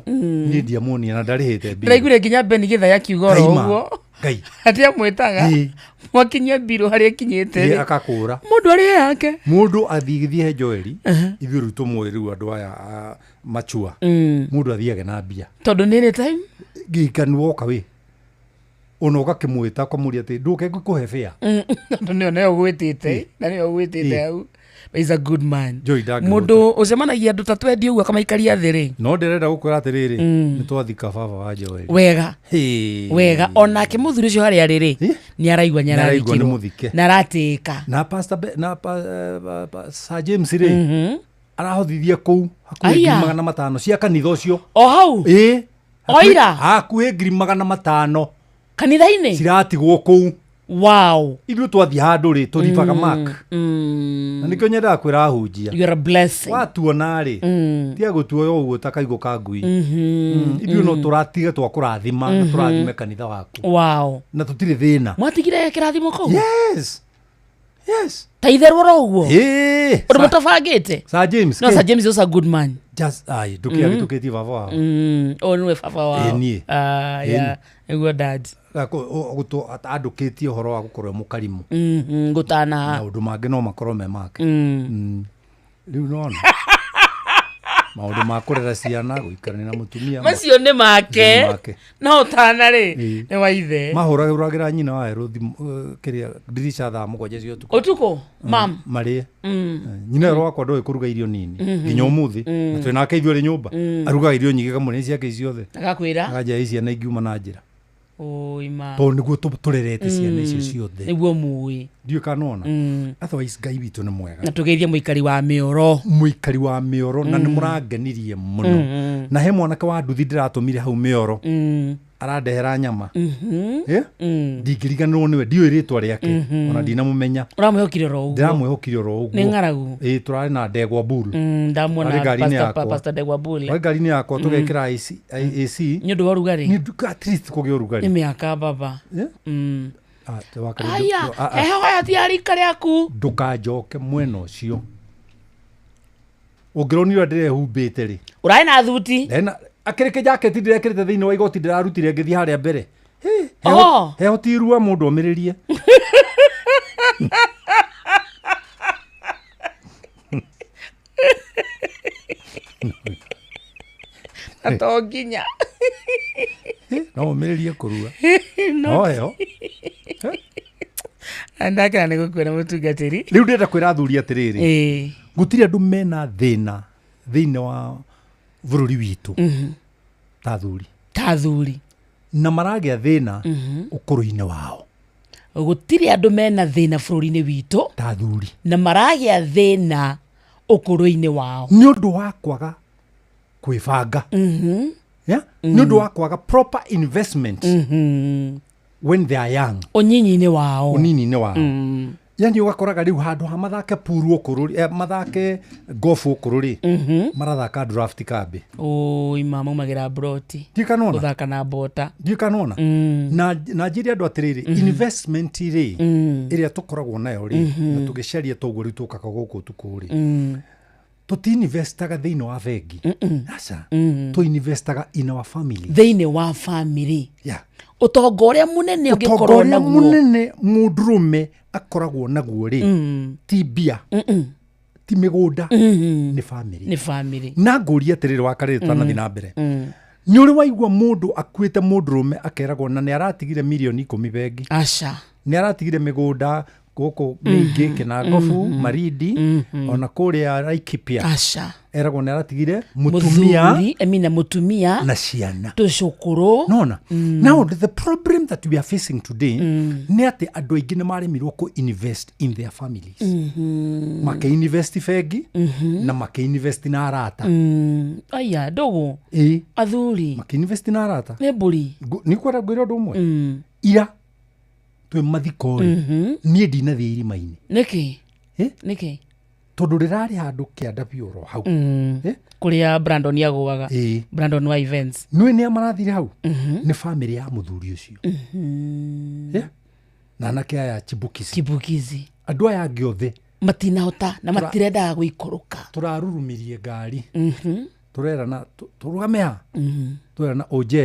niĩ ndiamuonia na ndarĩhĩte mbia ndaiguire nginya Beni Githae akiuga ũguo Ngai atia mwĩtaga mwakinyia mbirũ harĩa kinyĩte akakũra mũndũ arĩ yake mũndũ athiĩ he Joeli ithuĩ rĩu tũmũĩ rĩu andũ aya machua mũndũ athiage na mbia tondũ nĩ time gĩikanu woka wĩ ona ũgakĩmwĩta ũkamũria atĩ ndũke ngũkũhe bĩa tondũ nĩyo ũgwĩtĩte na nĩyo ũgwĩtĩte hau. He's a good man. Mũndũ ũcemanagia andũ ta twendi ũguo akamaikaria thĩ rĩ no ndĩrenda gũkwĩra atĩrĩrĩ nĩ twathika baba wa Joeli wega onake mũthuri ũcio harĩa rĩrĩ nĩ araigua nyararikirwo na aratĩka na pastor na Sir James rĩ arahothithia kũu hakuhĩ 500 cia kanitha ũcio o hau oira hakuhĩ 500 kanitha-inĩ ciratigwo kũu wow ithuĩ twathiĩ handũ rĩ tũribaga mark na nĩkĩo nyendaga kwĩra ahunjia you're a blessing watuona rĩ tia gũtuoya ũguo ta kaigũ ka ngui ithuĩ no tũratige twakũrathima na tũrathime kanitha waku wow na tũtirĩ thĩna mwatigire kĩrathimo kũu yes ta itherũ ro ũguo ũndũ mũtabangĩte Sir James no Sir James is a good man just ndũkĩagĩtũkĩtie baba wao nĩwe baba wao nĩguo dad andũkĩtie ũhoro wa gũkorwo mũkarimũ ngũtana na ũndũ mangĩ no makorwo me make rĩu nona maũndũ ma kũrera ciana gũikarania na mũtumia macio nĩ make no ũtana rĩ nĩ wa ithe mahũragĩra nyina wa Herũ kĩrĩa ndirisha thaa 7 cia ũtukũ mam marĩe nyina Herũ wakwa ndoĩ kũruga irio nini nginya ũmũthĩ na twĩ nake ithuĩ arĩ nyũmba arugaga irio nyingĩ kamwe nĩ ciake ciothe agakwĩra akaja ciana ingiuma na njĩra ma tondũ nĩguo tũrerete ciana icio ciothe nĩguo mũĩ ndiũ kanona otherwise Ngai witũ nĩ mwega na tũgeithie mũikari wa mĩoro na nĩ mũrangenirie mũno na he mwanake wa nduthi ndĩratũmire hau mĩoro arandehera nyama ndingĩriganĩrwo nĩwe ndiũĩ rĩtwa rĩake ona ndinamũmenya ũramwĩhokire ro ũguo ndĩramwĩhokire ro ũguo nĩ ng'aragu tũrarĩ na Ndegwa Bull ndamuona pastor Ndegwa Bull ngari-inĩ yakwa tũgekĩra AC nĩ ũndũ wa ũrugarĩ nĩ at least kũgĩa ũrugarĩ nĩ mĩaka baba heho ya rika rĩaku ndũkanjoke mwena ũcio ũngĩronire ndĩrehumbĩte rĩ ũraĩ na thuti akĩrĩ kĩjaketi ndĩrekĩrĩte thĩinĩ wa igoti ndĩrarutire ngĩthiĩ harĩa mbere heho ti irua mũndũ omĩrĩrie to nginya no omĩrĩrie kũrua no heho andakĩra nĩ gũkuĩra mũtungatĩri rĩu ndĩrenda kwĩra athuri atĩrĩrĩ gũtirĩ andũ mena thĩna thĩinĩ wa bũrũri witũ ta thuri na maragĩa thĩna ũkũrũ-inĩ wao gũtirĩ andũ mena thĩna bũrũri-inĩ witũ ta thuri na maragĩa thĩna ũkũrũ-inĩ wao nĩ ũndũ wa kwaga kwĩbanga nĩ ũndũ wa kwaga proper investment when they are young ũnyinyi-inĩ wao yani ũgakoraga rĩu handũ ha mathake puru ũkũrũ mathake golf ũkũrũ rĩ marathaka draft kambe mama umagĩra broti ndikanona gũthaka na bota ndikanona na njĩria andũ atĩrĩrĩ investment rĩ ĩrĩa tũkoragwo nayo rĩ na tũgĩcaria toguo rĩu tũkaga gũkũ ũtukũ rĩ tũti-investaga thĩinĩ wa bengi aca tũ-investaga in our family thĩinĩ wa family ũtonga ũrĩa mũnene ũngĩkorwo naguo mũnene mũndũrũme akoragwo naguo rĩ ti mbia ti mĩgũnda nĩ family na ngũria atĩrĩrĩ wa karĩrĩ tũtanathiĩ na mbere nĩ ũrĩ waigua mũndũ akuĩte mũndũrũme akeragwo na nĩ aratigire milioni 10 bengi aca nĩ aratigire mĩgũnda gũkũ mĩingĩ Kĩnangobu Marindi ona kũrĩa Laikipia aca eragwo nĩ aratigire mũtumia na ciana tũcũkũrũ nona now the problem that we are facing today nĩ atĩ andũ aingĩ nĩ maremirwo ku invest in their families makĩ-invest bengi na makĩ-invest na arata aya ndũgũ athuri makĩ-invest na arata nĩ mbũri nĩ kwenda ngwĩra ũndũ ũmwe ira twĩ mathiko niĩ ndinathiĩ irima-inĩ nĩkĩ tondu rirari handu kianda bioro hau kuria Brandon yaguaga Brandon wa events nwe ni amarathire hau ni family ya muthuri ucio na nake aya Chibukizi andu aya giothe matinahota na matirenda guikuruka turarurumirie ngari turerana turugame ha turerana OJ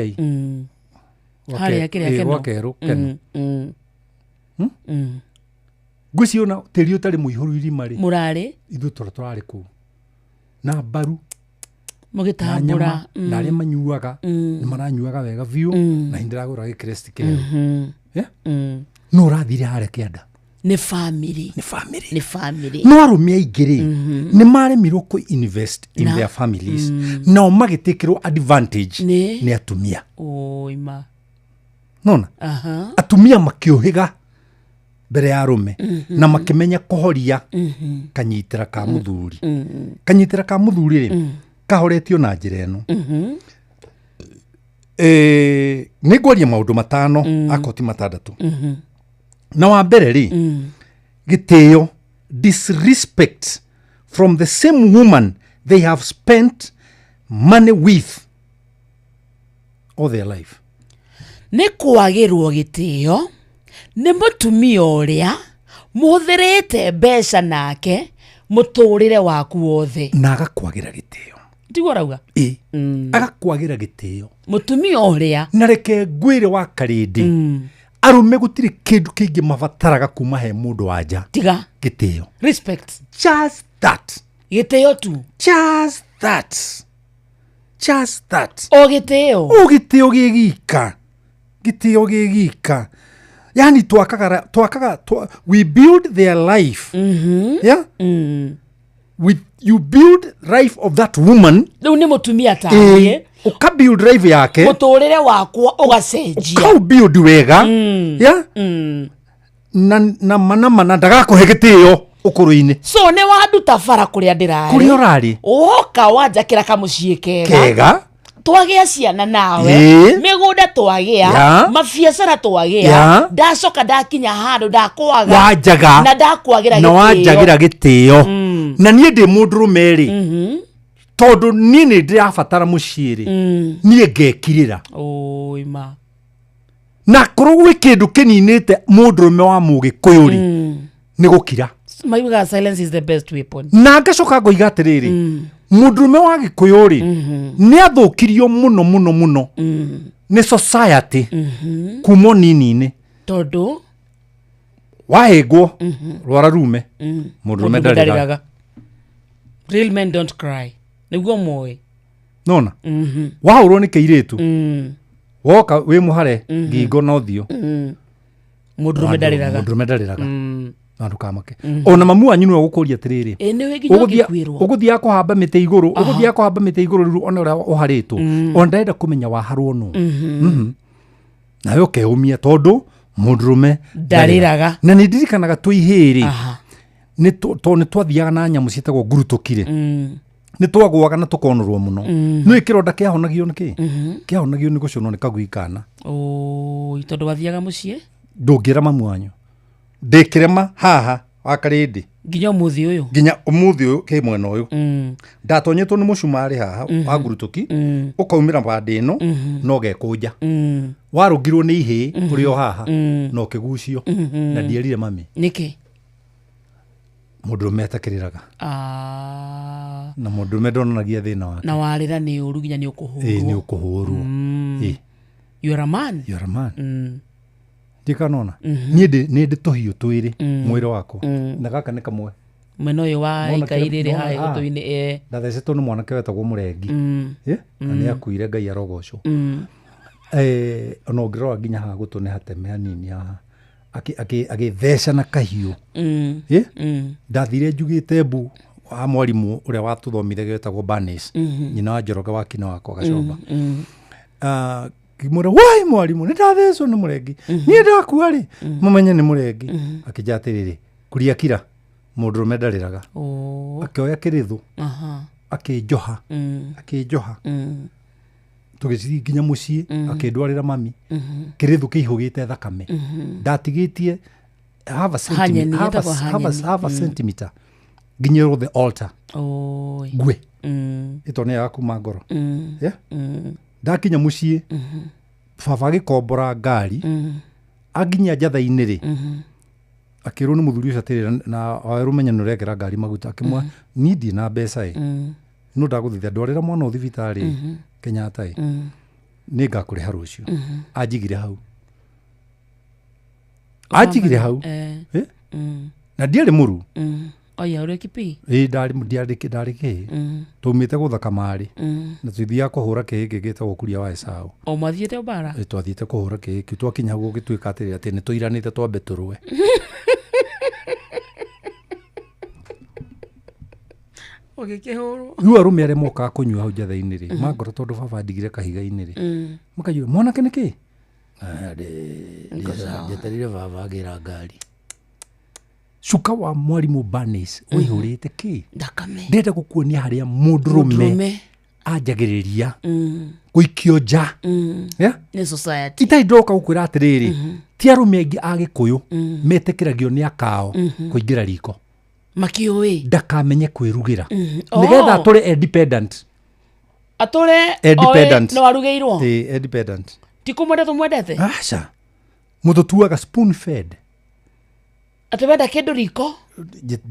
haria kiria keno ngwiciona tiri utari muihuru irima ri murari ithu turari ku na baru mugitambura na aria manyuaga ni maranyuaga wega biu na indiragura gikresti kero no rathire haria kianda ni family no arumia igiri ni maremirwo ku invest in their families no magitikirwo advantage ni atumia ima nona atumia makiohiga mbere ya arume na makimenya kuhoria kanyitira ka muthuri kanyitira ka muthuri ri kahoretio na njira eno ni ngwaria maundu matano akoti matandatu na wa mbere ri giteo disrespect from the same woman they have spent money with all their life ni kwagirwo giteo ni mutumia uria muthirite mbeca nake muturire waku wothe na agakwagira giteo ndigwo rauga agakwagira giteo mutumia uria na reke ngwire wa karindi arume gutiri kindu kingi mabataraga kuma he mundu wanja tiga giteo respect just that giteo tu just that o giteo gigika yani twakaga we build their life yeah with you build life of that woman riu ni mutumia tarie uka build life yake muturire wakwa ugacenjia uka build wega yeah na mana ndagakuhe gitio ukuru-ini so ne wanduta bara kuria ndirari kuri urari woka wanjakira kamucii kega twagia ciana nawe migunda twagia mabiacara twagia ndacoka ndakinya handu ndakwaga wanjaga na ndakwagira gitio na wanjagira gitio na nie ndi mundu meri tondu nie ni ndirabatara muciri nie ngekirira ima na kurugwe kindu kininite mundurume wa mugikuyuri ni gukira mayuga silence is the best weapon na ngacoka ngoiga atiriri mundurume wa gikuyuri ni athukirio muno ni society kumo nini tondu wahegwo rwara rume mundurume ndariraga real men don't cry niguo moe nona wahurwo ni keiritu woka wi muhare ngingo no thio mundurume ndariraga andu kamake ona mamu wanyu no gukuria atiriri uguthia kuhamba mite iguru uguthia kuhamba mite iguru riu ona ura uharitwo ona ndenda kumenya waharwo no na yo keumia tondu mundurume ndariraga na ni ndirikanaga tuihiri ni twathiaga na nyamu cietagwo ngurutukire ni twagwaga na tukonorwo muno no ikironda kiahonagio niki kiahonagio ni gucunwo ni kagwikana tondu wathiaga mucie ndungira mamu wanyu ndikirema haha wakarindi nginya umuthi uyu ke mwena uyu ndatonyetwo ni mucumari haha wa ngurutuki ukaumira bandi ino no gekunja warugirwo ni ihi uri o haha no kigucio na ndierire mami niki mundurume atakiriraga na mundurume ndonagia thina wake na warira ni uru nginya ni ukuhurwo ni ukuhurwo you are a man ndikanona ni ndi tuhiu twiri mwiri wako na gaka ni kamwe mwena uyu wa ikairire hai gutuini ndathecetwo ni mwanake wetagwo murengi na ni akuire ngai arogocwo ona ngirora nginya haha gutu ni hateme hanini haha agitheca na kahiu ndathire njugite mbu wa mwarimu uria watuthomithia wetagwo Banis nyina wa Njoroge wa kina wako Gacomba kimura wai mwarimu ni ndathecwo ni murengi ni ndakua ri mumenye ni murengi akijatiriri kuria kira mundurume ndariraga akioya kirithu akijoha tugicithii nginya mucii akindwarira mami kirithu kiihugite thakame ndatigitie have a centimeter nginyĩrwo the altar oi ngwe itone yaku magoro yeah ndakinya muciĩ baba agĩkombora ngari aginya njatha-inĩ rĩ akĩrwo nĩ mũthuri ũcio atĩrĩra na rũmenya nĩ ũrekĩra ngari maguta akĩmwa nindi na mbeca no ndagũthiithia ndwarĩra mwana ũthibitarĩ Kenyatta nĩ ngakũrĩha rũciũ anjigire hau na ndiarĩ mũru oya ũrĩ kipi ndarĩ kĩhĩ tũmĩte gũthaka marĩ na tũthiaga kũhũra kĩhĩ gĩgĩtagwo Kuria wa Esaũ mathiĩte mbara twathiĩte kũhũra kĩhĩ kĩu twakinya hau gũgĩtuĩka atĩrĩ atĩ nĩ tũiranĩte twambe tũrũe rĩu arũme arĩa mokaga kũnyua hau njatha-inĩ rĩ mangora tondũ baba ndigire kahiga-inĩ rĩ makajua mwanake nĩkĩ njeterire baba agĩra ngari cuka wa mwarimũ Barnes ũihũrĩte kĩ ndenda gũkuonia harĩa mũndũrũme anjagĩrĩria gũikio nja nĩ society itarĩ ndoka gũkwĩra atĩrĩrĩ ti arũme aingĩ a Gĩkũyũ metĩkĩragio nĩ akao kũingĩra riko makĩũĩ ndakamenye kwĩrugĩra nĩgetha atũre independent no arugĩirwo independent ti kũmwenda tũmwendete aca mũndũ tuaga spoon fed atwenda kĩndũ riko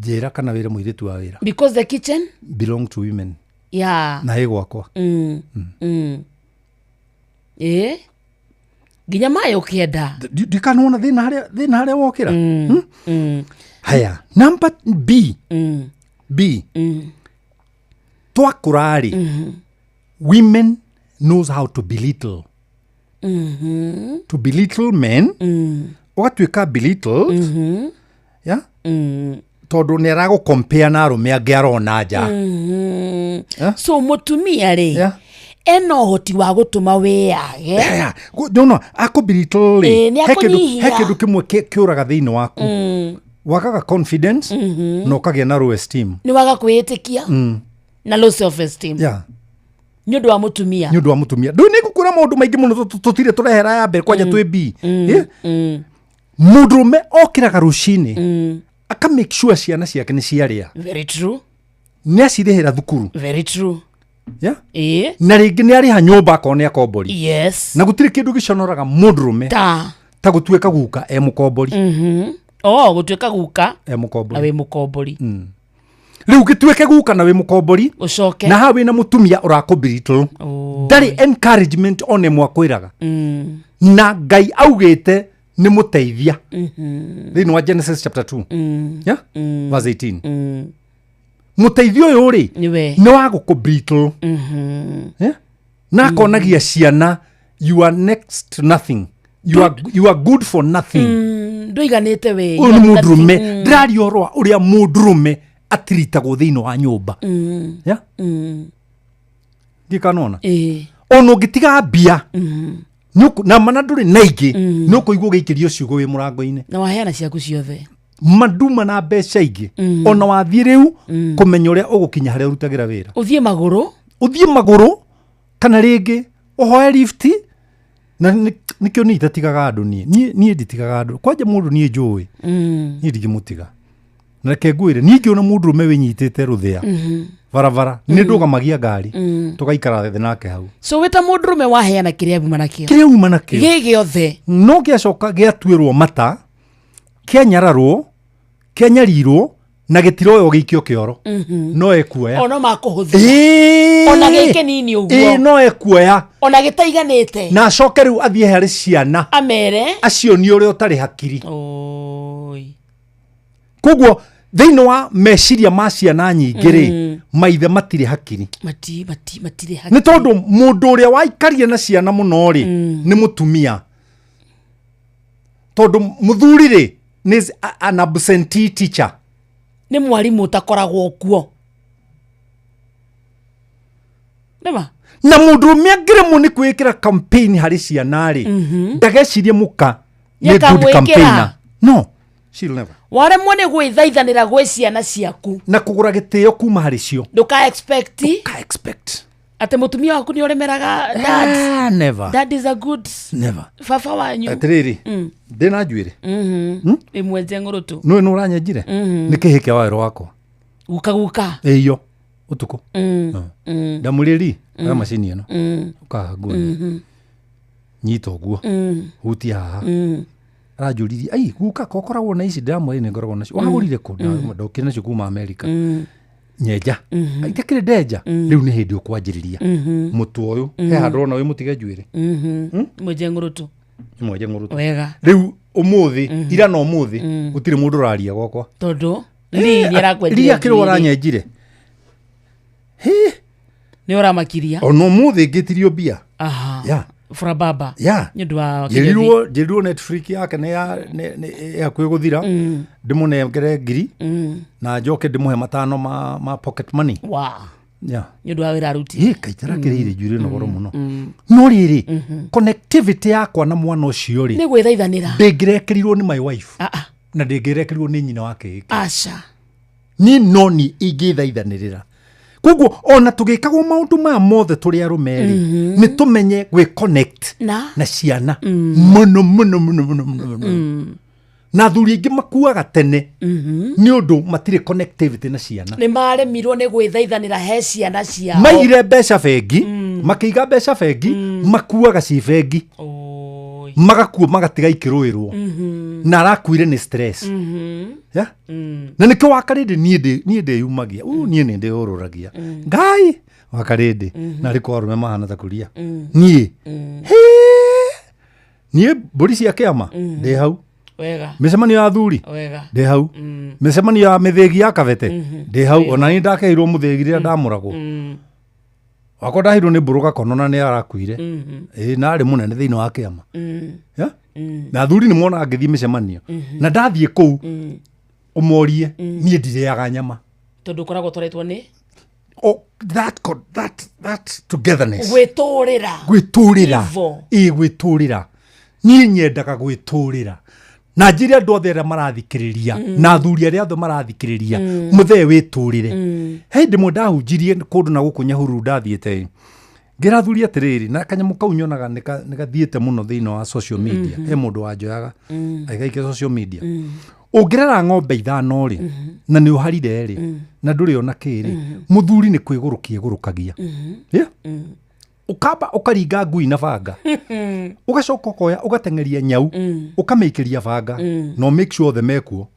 njĩra kana wĩra mũirĩtu wa wĩra because the kitchen belong to women yeah na gwakwa nginya maĩ ũkĩenda ndikanona thĩna harĩa wokĩra haya number B twakũrarĩ women knows how to belittle men ũgatuĩka belittled yeah tondũ nĩ aragũcompare na arũme angĩ arona nja so mũtumia rĩ ena ũhoti wa gũtũma wĩyage no akũbelittle he kĩndũ kĩmwe kĩũraga thĩinĩ waku wakaga confidence na ũkagĩa na low esteem nĩ waga kwĩĩtĩkia na low self esteem nĩ ũndũ wa mũtumia ndũ nĩ ngũkwĩra maũndũ maingĩ mũno tũtirĩ tũrehera ya mbere kwanja twĩ B mũndũrũme okĩraga rũcinĩ aka make sure ciana ciake nĩ ciarĩa very true nĩ acirĩhĩra thukuru very true na rĩngĩ nĩ arĩha nyũmba akorwo nĩ akombori yes na gũtirĩ kĩndũ gĩconoraga mũndũrũme ta gũtuĩka guka mũkombori gũtuĩka guka mũkombori na wĩ mũkombori rĩu gĩtuĩke guka na wĩ mũkombori ũcoke na hawe na mũtumia ũrakũbelittle ndarĩ encouragement one mwakwĩraga na Ngai augĩte nĩ mũteithia thĩinĩ wa Genesis chapter 2 verse 18 mũteithia ũyũ rĩ nĩ wa gũkũbelittle na akonagia ciana you are next to nothing you are good for nothing ndũiganĩte we ũyũ nĩ mũndũrũme ndĩraria ũhoro wa ũrĩa mũndũrũme atiritagwo thĩinĩ wa nyũmba ndikanona ona ũngĩtiga mbia na mana ndũrĩ na ingĩ nĩ ũkũigua ũgĩikĩrio ciugo wĩ mũrango-inĩ na waheana ciaku ciothe manduma na mbeca ingĩ ona wathiĩ rĩu kũmenya ũrĩa ũgũkinya harĩa ũrutagĩra wĩra ũthiĩ magũrũ kana rĩngĩ ũhoe lift na nĩkĩo niĩ itatigaga andũ niĩ nditigaga andũ kwanja mũndũ niĩ njũĩ niĩ ndingĩmũtiga na reke ngwĩre niĩ ngĩona mũndũrũme wĩnyitĩte rũthĩa barabara nĩ ndũgamagia ngari tũgaikara thĩ nake hau so wĩta mũndũrũme waheana kĩrĩa uma nakĩo gĩ gĩothe no gĩacoka gĩatuĩrwo mata kĩanyararwo kĩanyarirwo na gĩtiroyo gĩikio kĩoro no ekuoya ona makũhũthia ona gĩke nini ũguo no ekuoya ona gĩtaiganĩte na acoke rĩu athiĩ harĩ ciana amere acio nĩ ũrĩa ũtarĩ hakiri koguo thĩinĩ wa meciria ma ciana nyingĩ rĩ maithe matirĩ hakiri matirĩ hakiri nĩ tondũ mũndũ ũrĩa waikaria na ciana mũno rĩ nĩ mũtumia tondũ mũthuri rĩ nĩ an absentee teacher nĩ mwarimũ utakoragwo kuo nema na mũndũrũme angĩremwo nĩ kwĩkĩra campaign harĩ ciana rĩ ndagecirie mũka nĩ good campaigner no she'll never waremwo nĩ gwĩthaithanĩra gwĩ ciana ciaku na kũgũra gĩtĩo kuma harĩ cio ndũka expect atĩ mũtumia waku nĩ ũremeraga never dad is a good never baba wanyu atĩrĩrĩ ndĩna njuĩrĩ ĩmwe njengũrũtu nĩ ũranyenjire nĩ kĩhĩ kĩa waĩrũ wakwa guka iyo utuko ndamuriri ara macini ino ukahagua nyito guo huti haha arajuririe ai guka kokoragwo na ici ndamwe ni ngoragwo nacio wagurire ku ndokire nacio kuma America nyenja aitakire ndenja riu ni hindi ukwanjiriria mutu uyu he handrona uyu mutige njuire mwenje ngurutu wega riu umuthi ira no umuthi gutire mundu raria gwakwa tondu ni nyerakwenjire ria kiro waranyenjire ni uramakiria ono umuthi ngitirio bia ya fura baba ndu wa jiruo Netflix yake ne ya kwiguthira ndimunengere ngiri na njoke ndimuhe matano ma pocket money ndu wa wira ruti kaitara kirire njure no goro muno no riri connectivity yakwa na mwana ucio ri ni gwithaithanira ndingirekerirwo ni my wife na ndingirekerirwo ni nyina wake acha ni noni ingithaithanirira kuguo ona tugikagwo maundu ma mothe turi arumeri ni tumenye gwe connect na ciana muno na thuri ingi makuaga tene ni undu matire connectivity na ciana ni maremirwo ni gwithaithanira he ciana ciao maire mbeca bengi makiiga mbeca bengi makuaga ci bengi magakuo magatiga ikiruirwo na arakuire ni stress na nikyo wakarinde nie de yumagia nie ni de oruragia ngai wakarinde na riko arume mahana ta kuria nie mburi cia kiama de hau wega micemanio ya thuri de hau micemanio ya mithegi ya kabete de hau ona ni ndakeirwo muthegire ndamuragwo wako ndahirwo ni mburuga konona ni arakuire na ari munene thiini wa kiama na thuri ni mona angithii micemanio na ndathie kou umorie nie ndireaga nyama tondu koragwo toretwo ni that togetherness gwiturira nie nyendaga gwiturira na njire andu othe aria marathikiriria na thuri aria othe marathikiriria muthee witurire hindi mwe ndahunjirie kundu na guku Nyahururu ndathiete ngira thuri atiriri na kanyamu kau nyonaga nikathiete muno thiini wa social media he mundu wanjoyaga aigaike social media ungirera ng'ombe ithano ri na ni uharire ri na nduri ona kiri muthuri ni kwigurukia igurukagia ukamba ukaringa ngui na banga ugacoka koya ugatengeria nyau ukameikiria banga no make sure the mekuo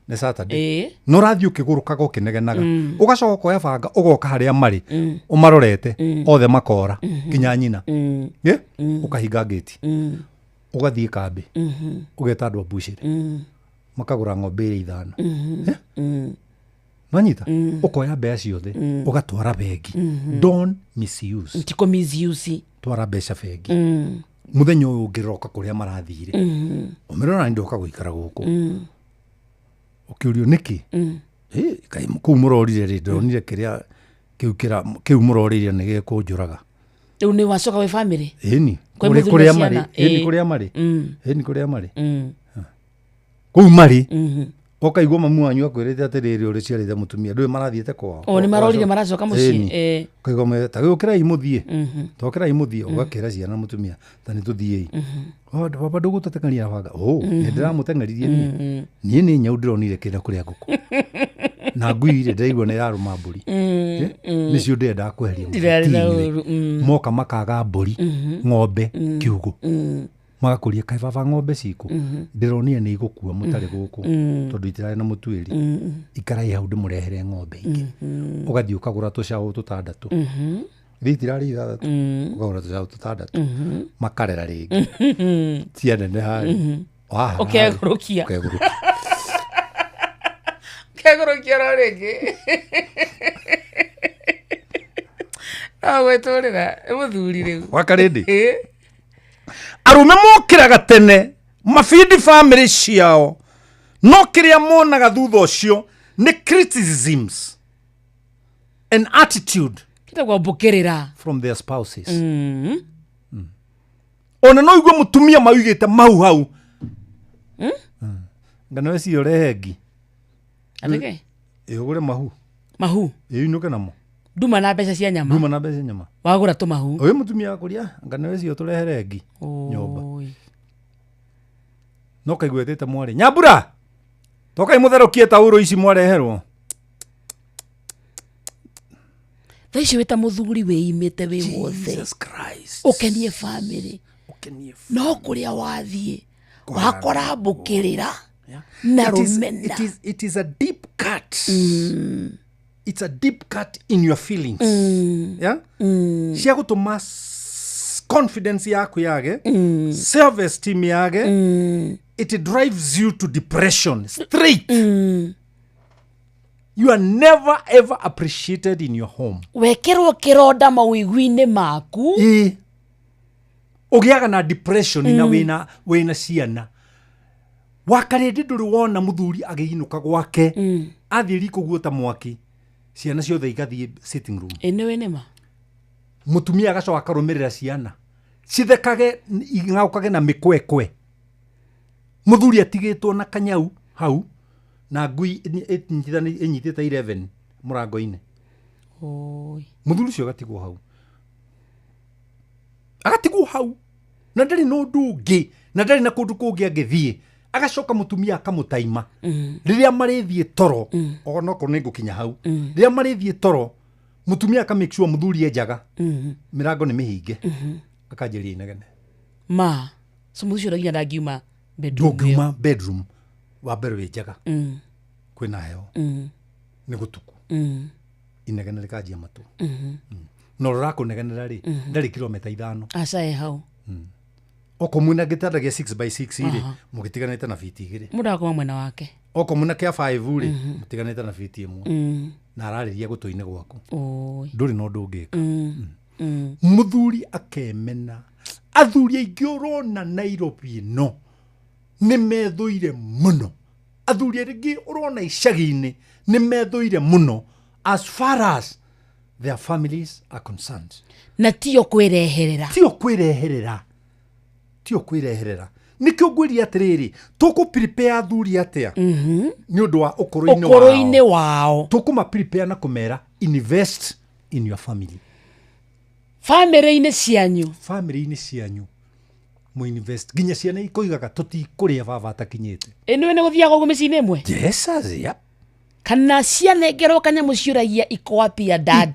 ni Saturday no rathi ukigurukaga ukinegenaga ugacoka koya banga ugoka haria mari umarorete othe makora kinya nyina ukahinga gate ugathie kambi ugeta andu abushire makagura ng'ombe ithano Manyita ukoya mbeca ciothe ugatwara bengi don't misuse tiko misuse twara mbeca bengi muthenya uyu ungiroka kuria marathire umirona ndoka guikara guku ukiurio niki kai ku murorire ri ndonire kiria kiu murorire ni gekunjuraga riu ni wacoka we family ni kuria mari ni kuria mari ni kuria mari ku mari okaigwa mamu wanyu akwirite atiriri uri ciarite mutumia ndui marathiete kwao ni marorire maracoka mucii kaigwa me tagukira imuthie tokira imuthie ugakira ciana mutumia tani tuthie baba ndugu tatekania banga ni ndiramutengeririe nie ni nyau ndironire kina kuria nguku na nguire ndaigwa ni yaruma mburi nicio ndenda kweheria moka makaga mburi ng'ombe kiugo magakuria kai baba ng'ombe ciku ndironia ni igukua mutari guku tondu itirari na mutuiri ikarai hau ndimurehere ng'ombe ingi ugathii ukagura tucao tutandatu itirari ithathatu ukagura tucao tutandatu makarera ringi ciana ne hari ukegurukia ringi agweturira muthuri riu wakarindi arume mokiraga tene mafidi family ciao no kiria monaga thutha ucio ni criticisms and attitude kitagwa mbukirira from their spouses ona no igwe mutumia maugite mau hau ngano eci urehengi atike ugure mahu inuke namo nduma na mbeca cia nyama wagura tu mahu uyu mutumia akuria ngano eci turehere ngi nyomba no kaigwetete mwari nyambura Toka imutherukie tauro ici mwareherwo. Thaici wita muthuri wiimite wi wothe. Jesus Christ. Ukenie family. No kuria wathie. Wakora mbukirira. Na rumena. It is a deep cut. It's a deep cut in your feelings. Yeah? Cia gutuma confidence yaku yage, self-esteem yage, it drives you to depression straight. You are never ever appreciated in your home. Wekerwo kironda mawiguine maku. Ugiaga na depression na wina ciana. Wakarede nduri wona muthuri agiinuka gwake. Athie riko guota mwaki. Ciana ciothe igathie sitting room. Enewe nema. Mutumia agacoka akarumirira ciana. Cithekage ingaukage na mikwekwe. Muthuri atigitwo na kanyau hau. Na ngui inyitite 11 murango-ini. Oi. Muthuri cio gatigwo hau. Agatigwo hau. Na ndari no ndungi. Na ndari na kundu kungi angithie. Agacoka mutumia akamutaima. Riria marithie toro. Ono ko ningukinya hau. Riria marithie toro. Mutumia aka make sure muthuri enjaga. Mirango ni mihinge. Akanjiria inegene. Ma. So muthuri uragia ndagiuma bedroom. Bedroom. Wa mbere wenjaga. Kwina heo. Ni gutuku. Inegene rikanjia matu. No rurakunegenera ri ndari kilomita 5. Acae hau. Oko mwina gitanda gia 6x6 ri mugitiganite na fiti 2. Mudako mwena wake. Oko mwina kia 5 ri mutiganite na fiti 1. Na arariria gutuine gwaku. Oi. Nduri no ndungika. Muthuri akemena. Athuri aingi urona Nairobi no. Ni methuire muno. Athuri aingi urona icagi-ini ni methuire muno as far as their families are concerned. Na tio kwireherera. Tio kwireherera. Nikio ngwiri atiriri, tuku prepare athuri atia. Ni undu wa ukoro-ini wao. Tuku ma prepare na kumera invest in your family. Family-ini cianyu. Mu invest. Ginya ciana ikoigaga tutikuria baba atakinyite. Eno ne guthiaga ugu micini imwe. Yes, yeah. Kana ciana ngero kanya muciuragia ikoapia dad.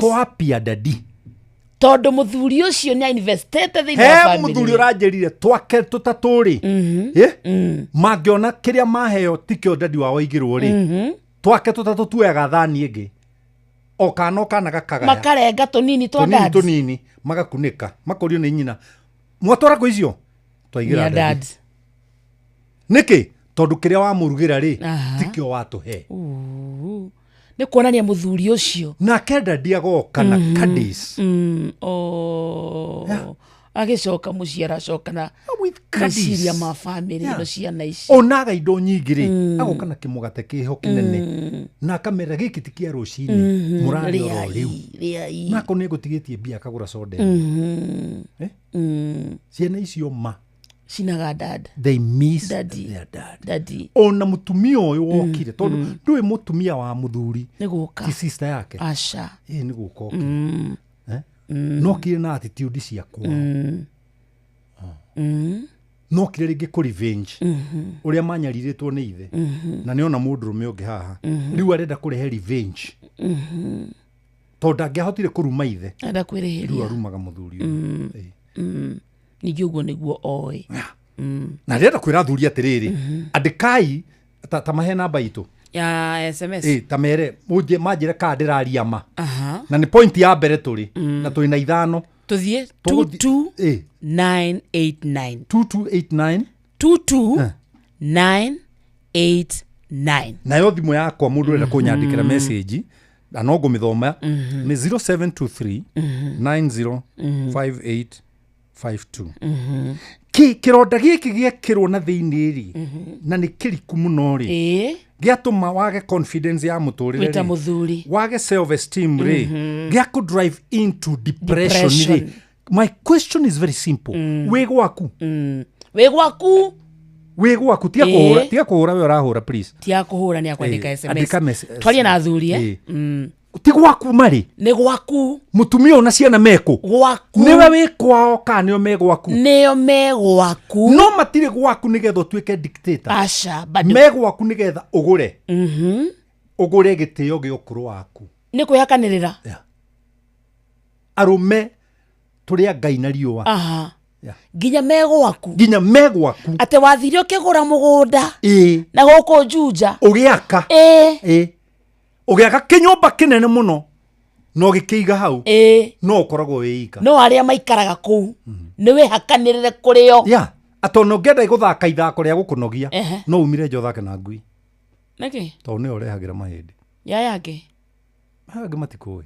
Tondu muthuri ucio ni investete thini wa family. Muthuri uranjerire twake tutaturi. Mangiona kiria maheo tikio dadi wao igirwo ri. Twake tutatu tuega thani ingi. Okana gakagaya. Makarenga tunini twa dad. Tunini magakunika. Makorio ni nyina. Mwatora ko icio. Twaigira dad. Niki tondu kiria wa murugira ri tikio watuhe. Ni kuonania muthuri ucio na kenda diagoka na kadis. Agicoka muciara coka na meciria ma family no ciana ici. Onaga indo nyingi ri agoka na kimugate kiho kinene na kamera giki tikia rucini murari oro riu nako ni gutigitie bia akagura soda. Ciana icio ma cinaga dad. They miss their dad. Ona mutumia uyu wokire tondu ndui mutumia wa muthuri ni guka ti sister yake. Aca ni guka no kire na attitude ciakwa. No kire ringi ku revenge uria manyariritwo ni ithe na niona mundurume ungi haha riu arenda kurehe revenge tondu angihotire kuruma ithe arenda kwirihiria riu arumaga muthuri uyu. Ningĩ ũguo nĩguo oĩ. Na rĩenda kwĩra athuri atiriri andikai ta mahe namba itu ya SMS ta mere manjire ka ndĩraria ma na ni point ya mbere turi na turi na 5 tuthie 22989 22989 nayo thimu yakwa mundu urenda kunyandikira message na no ngumithoma ni 0723 905852. Kironda giki giekirwo na thiini ri na ni kiriku muno ri giatuma wage confidence ya muturire wita muthuri wage self esteem ri giaku drive into depression ri. My question is very simple. We gwaku tia kuhura we urahura please. Tia kuhura ni akwandika SMS. Twaria na athuri ti gwaku mari ni gwaku mutumia ona ciana meko gwaku niwe wi kwao kana nio me gwaku nio me gwaku no matire gwaku nigetha utuike dictator aca bado me gwaku nigetha ugure ugure gitio giokuru waku ni kwihakanirira arume turia ngai na riua aha ginya me gwaku ate wathire ukigura mugunda na guku Juja ugiaka ugiaka kinyumba kinene muno no gikiiga hau no ukoragwo wiika no aria maikaraga kuu ni wihakanirire kurio atono ngenda iguthaka ithako ria gukunogia no umire njo thake na ngui niki to ne urehagira mahindi yayake hage matikoi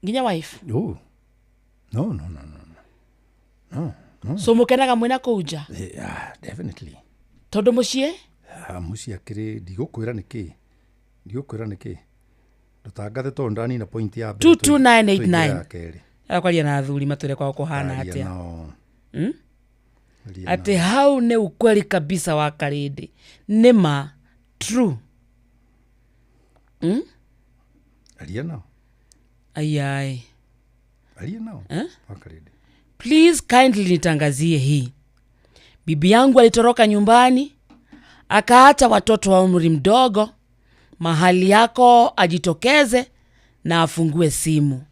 ginya wife no so mukenaga mwina kuja definitely tondu mucie mucie akiri ndigukwira niki ndutangathe tondu ndani na point ya 22989 akwaria na athuri mature kwao kuhana atia ati hau ni ukweli kabisa wa Karindi nima true alia nao ayai wa Karindi. Please kindly nitangazie hii. Bibi yangu alitoroka nyumbani, akaacha watoto wa umri mdogo. Mahali yako ajitokeze na afungue simu.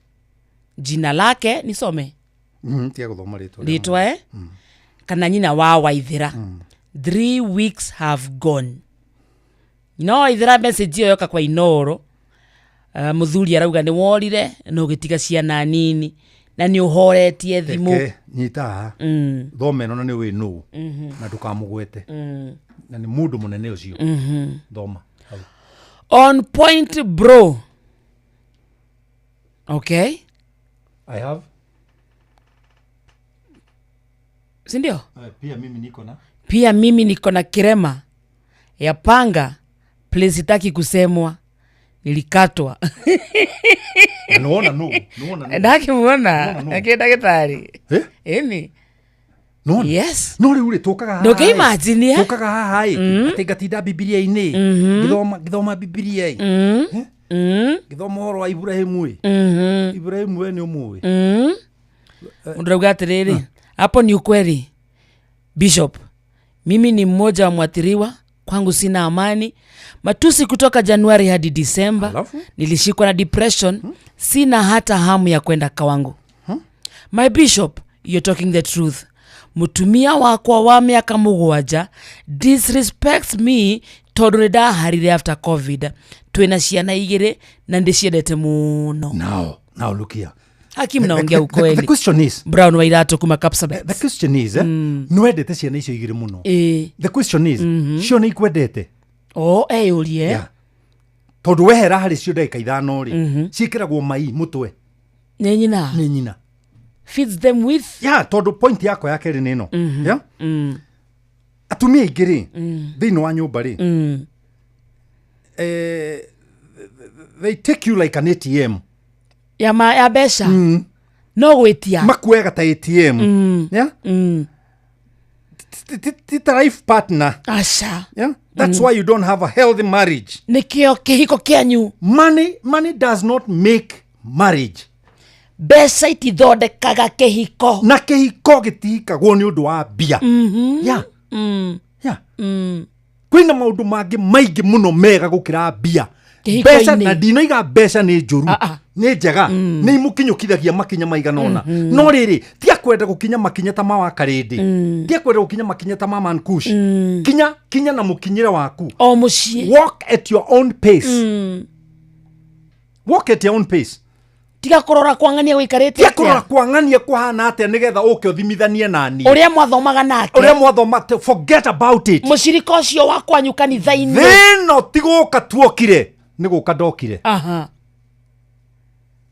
Jina lake nisome. Tia kuthoma litwa kana nyina wa Waithira. 3 weeks have gone. Waithira message yo yoka kwa Inoro. Muthuri arauga ni worire no gitiga ciana nini. Na ni uhoretie thimu nyita thome no na ni wi no na ndukamugwete na ni mundu munene ucio thoma on point bro. Okay, I have sindio pia mimi niko na kirema ya panga place sitaki kusemwa nilikatwa no ndakimuona ndagitari eni yes no riu ri tukaga no ke imagine tukaga haha ati gatinda Biblia-ini githoma Biblia githoma horo wa Ibrahimu Ibrahimu we ni umwe undrauga atiriri hapo ni ukweli Bishop, mimi ni mmoja wa mwathiriwa. Kwangu sina amani. Matusi kutoka Januari hadi Disemba. Nilishikwa na depression. Sina hata hamu ya kwenda kawangu. My Bishop, you're talking the truth. Mutumia wakwa wa miaka mugwanja disrespects me tondu nidaharire after COVID. Twina ciana igire na ndiciendete muno. Now look here. Haki mnaongea ukweli. The question is Brown Wairato kuma Kapsabet. The question is nwendete ciana icio igire muno. The question is cio ni ikwendete. Urie. Tondu wehera hari cio ndagika ithano ri cikiragwo mai mutwe. Ni nyina. Feeds them with tondu point yako yake ri nino. Atumia igiri thiini wa nyumba ri. They take you like an ATM. Ya besha. No gwitia. Makuega ta ATM. Tita life partner. Asha. That's why you don't have a healthy marriage. Nikio kihiko kianyu. Money does not make marriage. Besa itithondekaga kihiko. Na kihiko gitihikagwo ni undu wa bia. Kwina maundu mangi maingi muno mega gukira bia. Besa na ndinoiga besa ni njuru. Ni njega ni imukinyukithagia makinya maiganona no riri ti akwenda gukinya makinya ta ma wa Karindi ti akwenda gukinya makinya ta ma Man Kush kinya na mukinyira waku o mucie walk at your own pace walk at your own pace tiga kurora kwangania wikarite tiga kurora kwangania kuhana atia nigetha uke uthimithanie nani uria mwathomaga nake uria mwathoma forget about it mucirika ucio wakwa nyuka ni thaini thino tiguka tuokire ni guka ndokire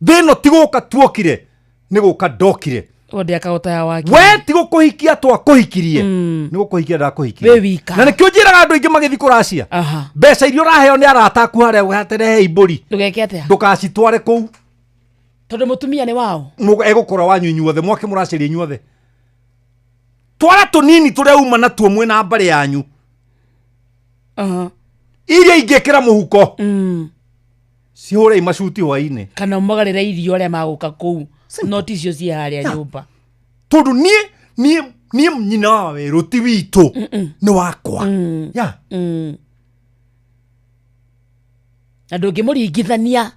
thino tiguka tuokire ni guka ndokire wode akauta ya waki we tigukuhikia twakuhikirie ni gukuhikia ndakuhikirie na nikio njiraga andu ingi magithi kuracia mbeca irio raheo ni arataku haria haterehe iburi ndugekete ndukacitware kuu tondu mutumia ni wao egukora wanyu inyuothe mwake muraciria inyuothe twara tunini tureuma natuo mwena mbari yanyu iria ingikira muhuko Cihũre imacuti hwainĩ. Kana ũmagarĩra irio arĩa magũka kũu. Noti icio ciĩ harĩa nyũmba. Tondũ niĩ nyina wa werũ ti witũ nĩ wakwa. Ya. Na ndũngĩmũringithania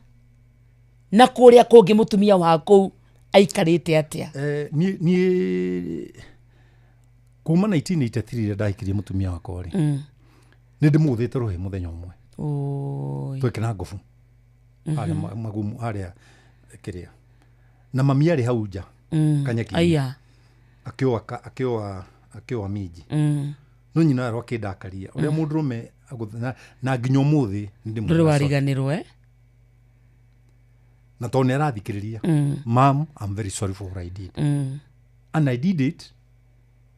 na kũrĩa kũngĩ mũtumia wa kũu aikarĩte atĩa. Niĩ kuma 1983 ndahikirie mũtumia wakwa rĩ. Nĩ ndĩmũthĩte rũhĩ mũthenya ũmwe. Twekĩra ngobu. Harĩa magumu harĩa kĩrĩa. Na mami arĩ hau nja. Kanyeki. Aya. Akĩoa minji. No nyina arĩ akĩndakaria. Ũrĩa mũndũrũme na nginya ũmũthĩ ndĩmũrĩ. Ndũrĩ wariganĩrwo Na tondũ nĩarathikĩrĩria. Mom, I'm very sorry for what I did. And I did it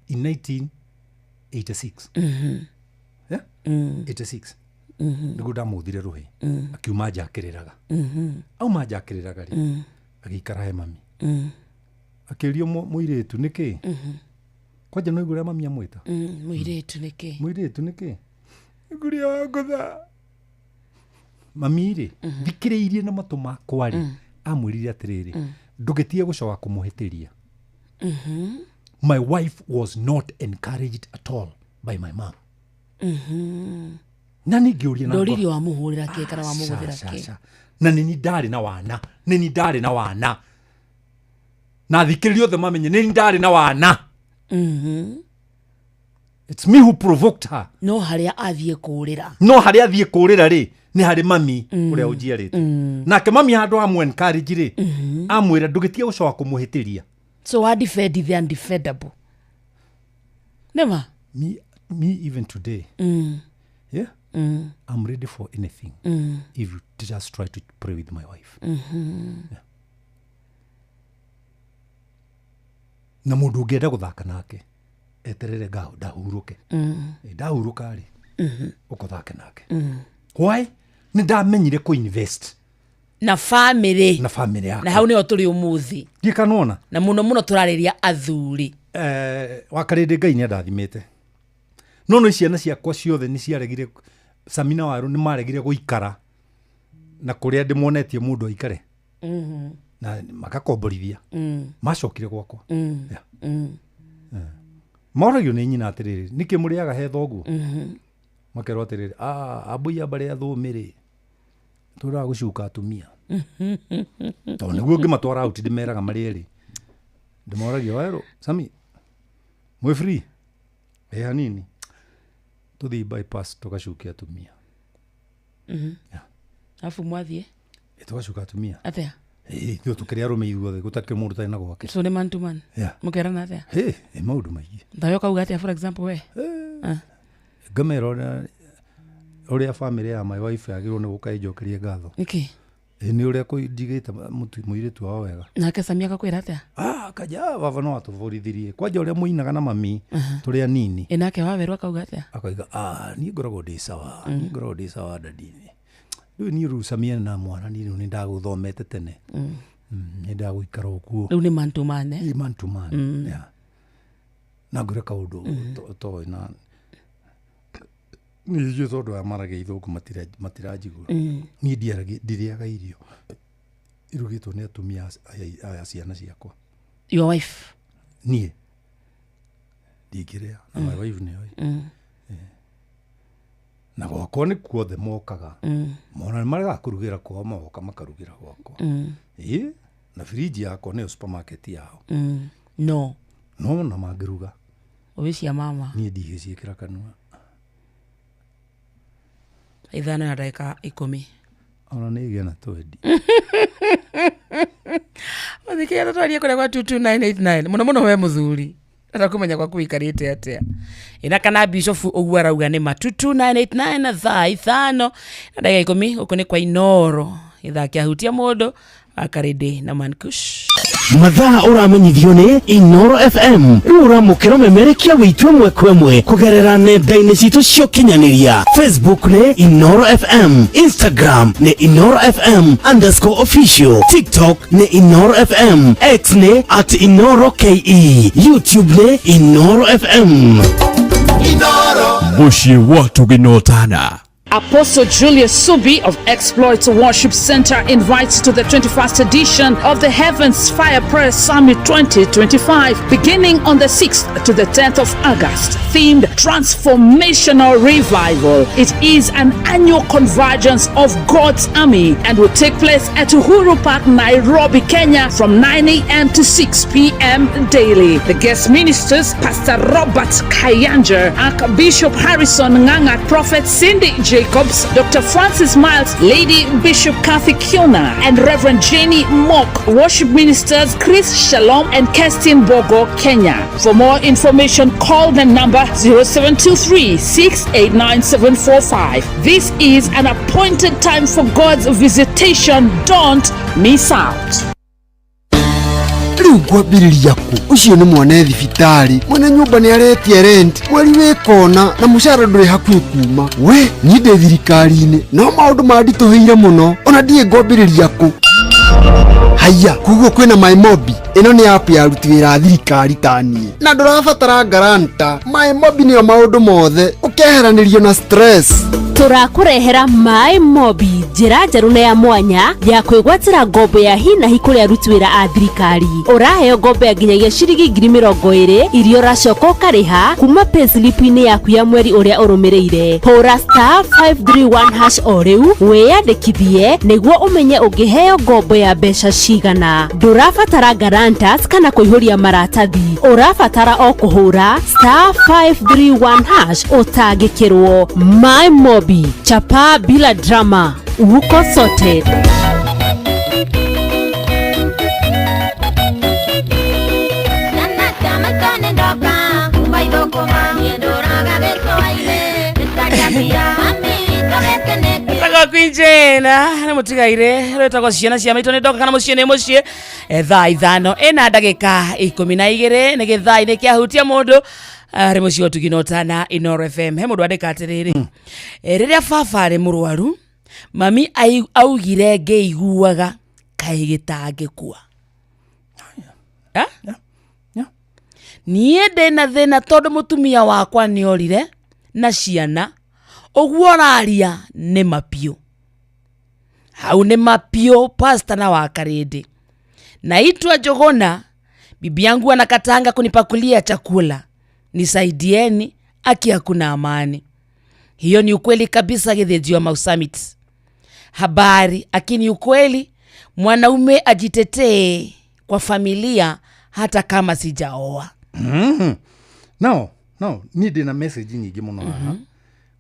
in 1986. Yeah? 86. Nĩguo ndamũthire rũhĩ. Akiuma njakĩrĩraga. Auma njakĩrĩraga rĩ. Agĩikara he mami. Akĩũrio mũirĩtu nĩkĩ? Kwanja no igũrĩa mami amwĩta. Mũirĩtu nĩkĩ? Mũirĩtu nĩkĩ? Igũrĩa wangũtha. Mami rĩ, thikĩrĩirie na matũ makwa rĩ, amwĩrire atĩrĩrĩ, ndũgĩtige gũcoka kũmũhĩtĩria. My wife was not encouraged at all by my mom. Na ningĩũria na ndoriri wa muhurira kĩ kana wa mugũthira kĩ. Na nini ndarĩ na wana. Na thikĩrĩrie othe mamenye nini ndarĩ na wana. It's me who provoked her. No harĩa athiĩ kũrĩra rĩ nĩ harĩ mami ũrĩa ũnjiarĩte. Nake mami handũ amwe encourage rĩ amwĩra ndũgĩtige gũcoka kũmũhĩtĩria. So I defend the undefendable. Never. Me even today. Yeah. I'm ready for anything. If you just try to pray with my wife. Yeah. Na mũndũ ũngĩenda gũthaka nake eterere ndahurũke. Ndahurũka rĩ ũkũthake nake. Why? Nĩ ndamenyire kũ-invest na family yakwa. Na hau nĩho tũrĩ ũmũthĩ. Ndikanona. Na mũno tũrarĩria athuri. Wakarĩndĩ Ngai nĩandathimĩte. No ciana ciakwa ciothe nĩ ciaregire Samina Waru nĩ maregire gũikara na kũrĩa ndĩmonetie mũndũ aikare. Na makakomborithia. Macokire gwakwa. Moragio nĩ nyina atĩrĩrĩ nĩkĩ mũrĩaga he thoguo. Makerwo atĩrĩrĩ ambũia barĩa thũmĩrĩ tũraga gũcuka atumia. Tondũ nĩguo ngĩmatwara out ndĩmeraga marĩ erĩ. Ndĩmoragio werũ Sami mwĩ free hanini tũthiĩ bypass tũgacukia atumia. Afu mwathiĩ tũgacuka atumia atĩa. Ithuĩ tũkĩrĩ arũme ithuothe gũtakĩrĩ mũndũ ũtarĩ na gwake. So nĩ man to man. Mũkerana atĩa. Maũndũ maingĩ. Ndayo kauga atĩa for example we. Ngamera ũrĩa family ya my wife yagĩrĩirwo nĩ gũka ĩnjokerie ngatho. Nĩkĩ? Nĩ ũrĩa kũnjigĩte mũirĩtu wao wega. Nake Samia akakwĩra atĩa? Kaja baba no atũbũrithirie. Kwanja ũrĩa mũinaga na mami tũrĩ anini. Nake wawerũ akauga atĩa? Akauga niĩ ngoragwo ndĩ sawa dadini. Rĩu niĩ rĩu Samia na mwana niĩ nĩ ndagũthomete tene. Nĩ ndagũikara ũguo. Rĩu nĩ man to man. Nĩ man to man. Na ngwĩra kaũndũ toĩ na niĩ tondũ ya marage ithũngũ matiranjigua. Niĩ ndirĩaga irio irugĩtwo nĩ atumia a ciana ciakwa. Your wife? Niĩ ndingĩrĩa na my wife nĩoĩ. Na gwakwa nĩ kuothe mokaga. Mona nĩmarega kũrugĩra kwao magoka makarugĩra gwakwa. Na firiji yakwa nĩyo supermarket yao. No na mangĩruga obicia mama niĩ ndigĩciĩkĩra kanua. Ithano ya dakika 10. Ona nĩ igĩa na twendi. Wathikia tatwaria kũrĩa kwa 22989 mũno we mũthuri. Atakumenya kwa kuikarĩte atĩa. Ina kana Bishop ũguo arauga nĩ ma 22989 thaa 5 na dakika 10 ũkũ nĩ kwa Inoro. Ithakia hutia mũndũ akarĩndĩ na Mankush. Mathaa ũramenyithio nĩ Inoro FM. Rĩu ũramũkĩra ũmemerekia wĩtue mwe kwemwe kũgerera nenda-inĩ citũ cia ũkinyanĩria. Facebook nĩ Inoro FM, Instagram nĩ Inoro FM_official, TikTok nĩ Inoro FM, X nĩ @InoroKE, YouTube nĩ Inoro FM. Inoro. Mũciĩ wa tũgĩnotana. Apostle Julius Subi of Exploits Worship Center invites you to the 21st edition of the Heavens Fire Prayer Summit 2025, beginning on the 6th to the 10th of August, themed Transformational Revival. It is an annual convergence of God's army and will take place at Uhuru Park, Nairobi, Kenya from 9 a.m. to 6 p.m. daily. The guest ministers, Pastor Robert Kayanger, Archbishop Harrison Nganga, Prophet Cindy Jacobs, Dr. Francis Miles, Lady Bishop Kathy Kiona, and Reverend Jenny Mock. Worship ministers Chris Shalom and Kestin Bogo, Kenya. For more information, call the number 0723-689-745. This is an appointed time for God's visitation. Don't miss out. Kwambiriria ku ucio ni mwana thibitari mwana nyumba ni aretie rent mweri wikona na mushara nduri hakuhi kuma we ni de thirikari-ini no maundu mandituhire muno ona ndie ngwambiriria ku haya kuguo kwina MyMobi ino ni app ya aruti wira thirikari tani na ndurabatara garanta MyMobi ni maundu mothe ukeheranirio na stress turakurehera MyMobi njira njeru na ya mwanya ya kwigwatira ngombo ya hi na hi kuri aruti wira a thirikari uraheo ngombo ya nginyagia ciringi 20,000 irio racoka ukariha kuma payslip-ini yaku ya mweri uria urumireire hura *531# o riu wiyandikithie niguo umenye ungiheo ngombo ya mbeca cigana ndurabatara guarantors kana kuihuria maratathi urabatara o kuhura *531# utangikirwo MyMobi chapa bila drama uko sorted. Kwinjena na mutigaire rwetagwo ciana cia maitũ nĩ ndoka kana mũciĩ nĩ mũciĩ thaa 5 ĩna ndagĩka 12 nĩ gĩthaa-inĩ kĩahutia mũndũ arĩ mũciĩ ũtuginota na Inoro FM. He mũndũ andĩka atĩrĩrĩ rĩrĩa baba arĩ mũrwaru mami augire ngĩiguaga kaĩ gĩtangĩkua niĩ ndĩna thĩna tondũ mũtumia wakwa nĩorire na ciana ũguo raria nĩ mapio hau nĩ mapio pasta na wakarĩndĩ naitwa Njogona bibi yangu anakatanga kunipakulia chakula nisaidieni aki hakuna amani. Hiyo ni ukweli kabisa githĩnjio wa Mau Summit. Habari akini ukweli mwanaume ajitetee kwa familia hata kama sijaoa. No ni ndĩna message nyingĩ mũno haha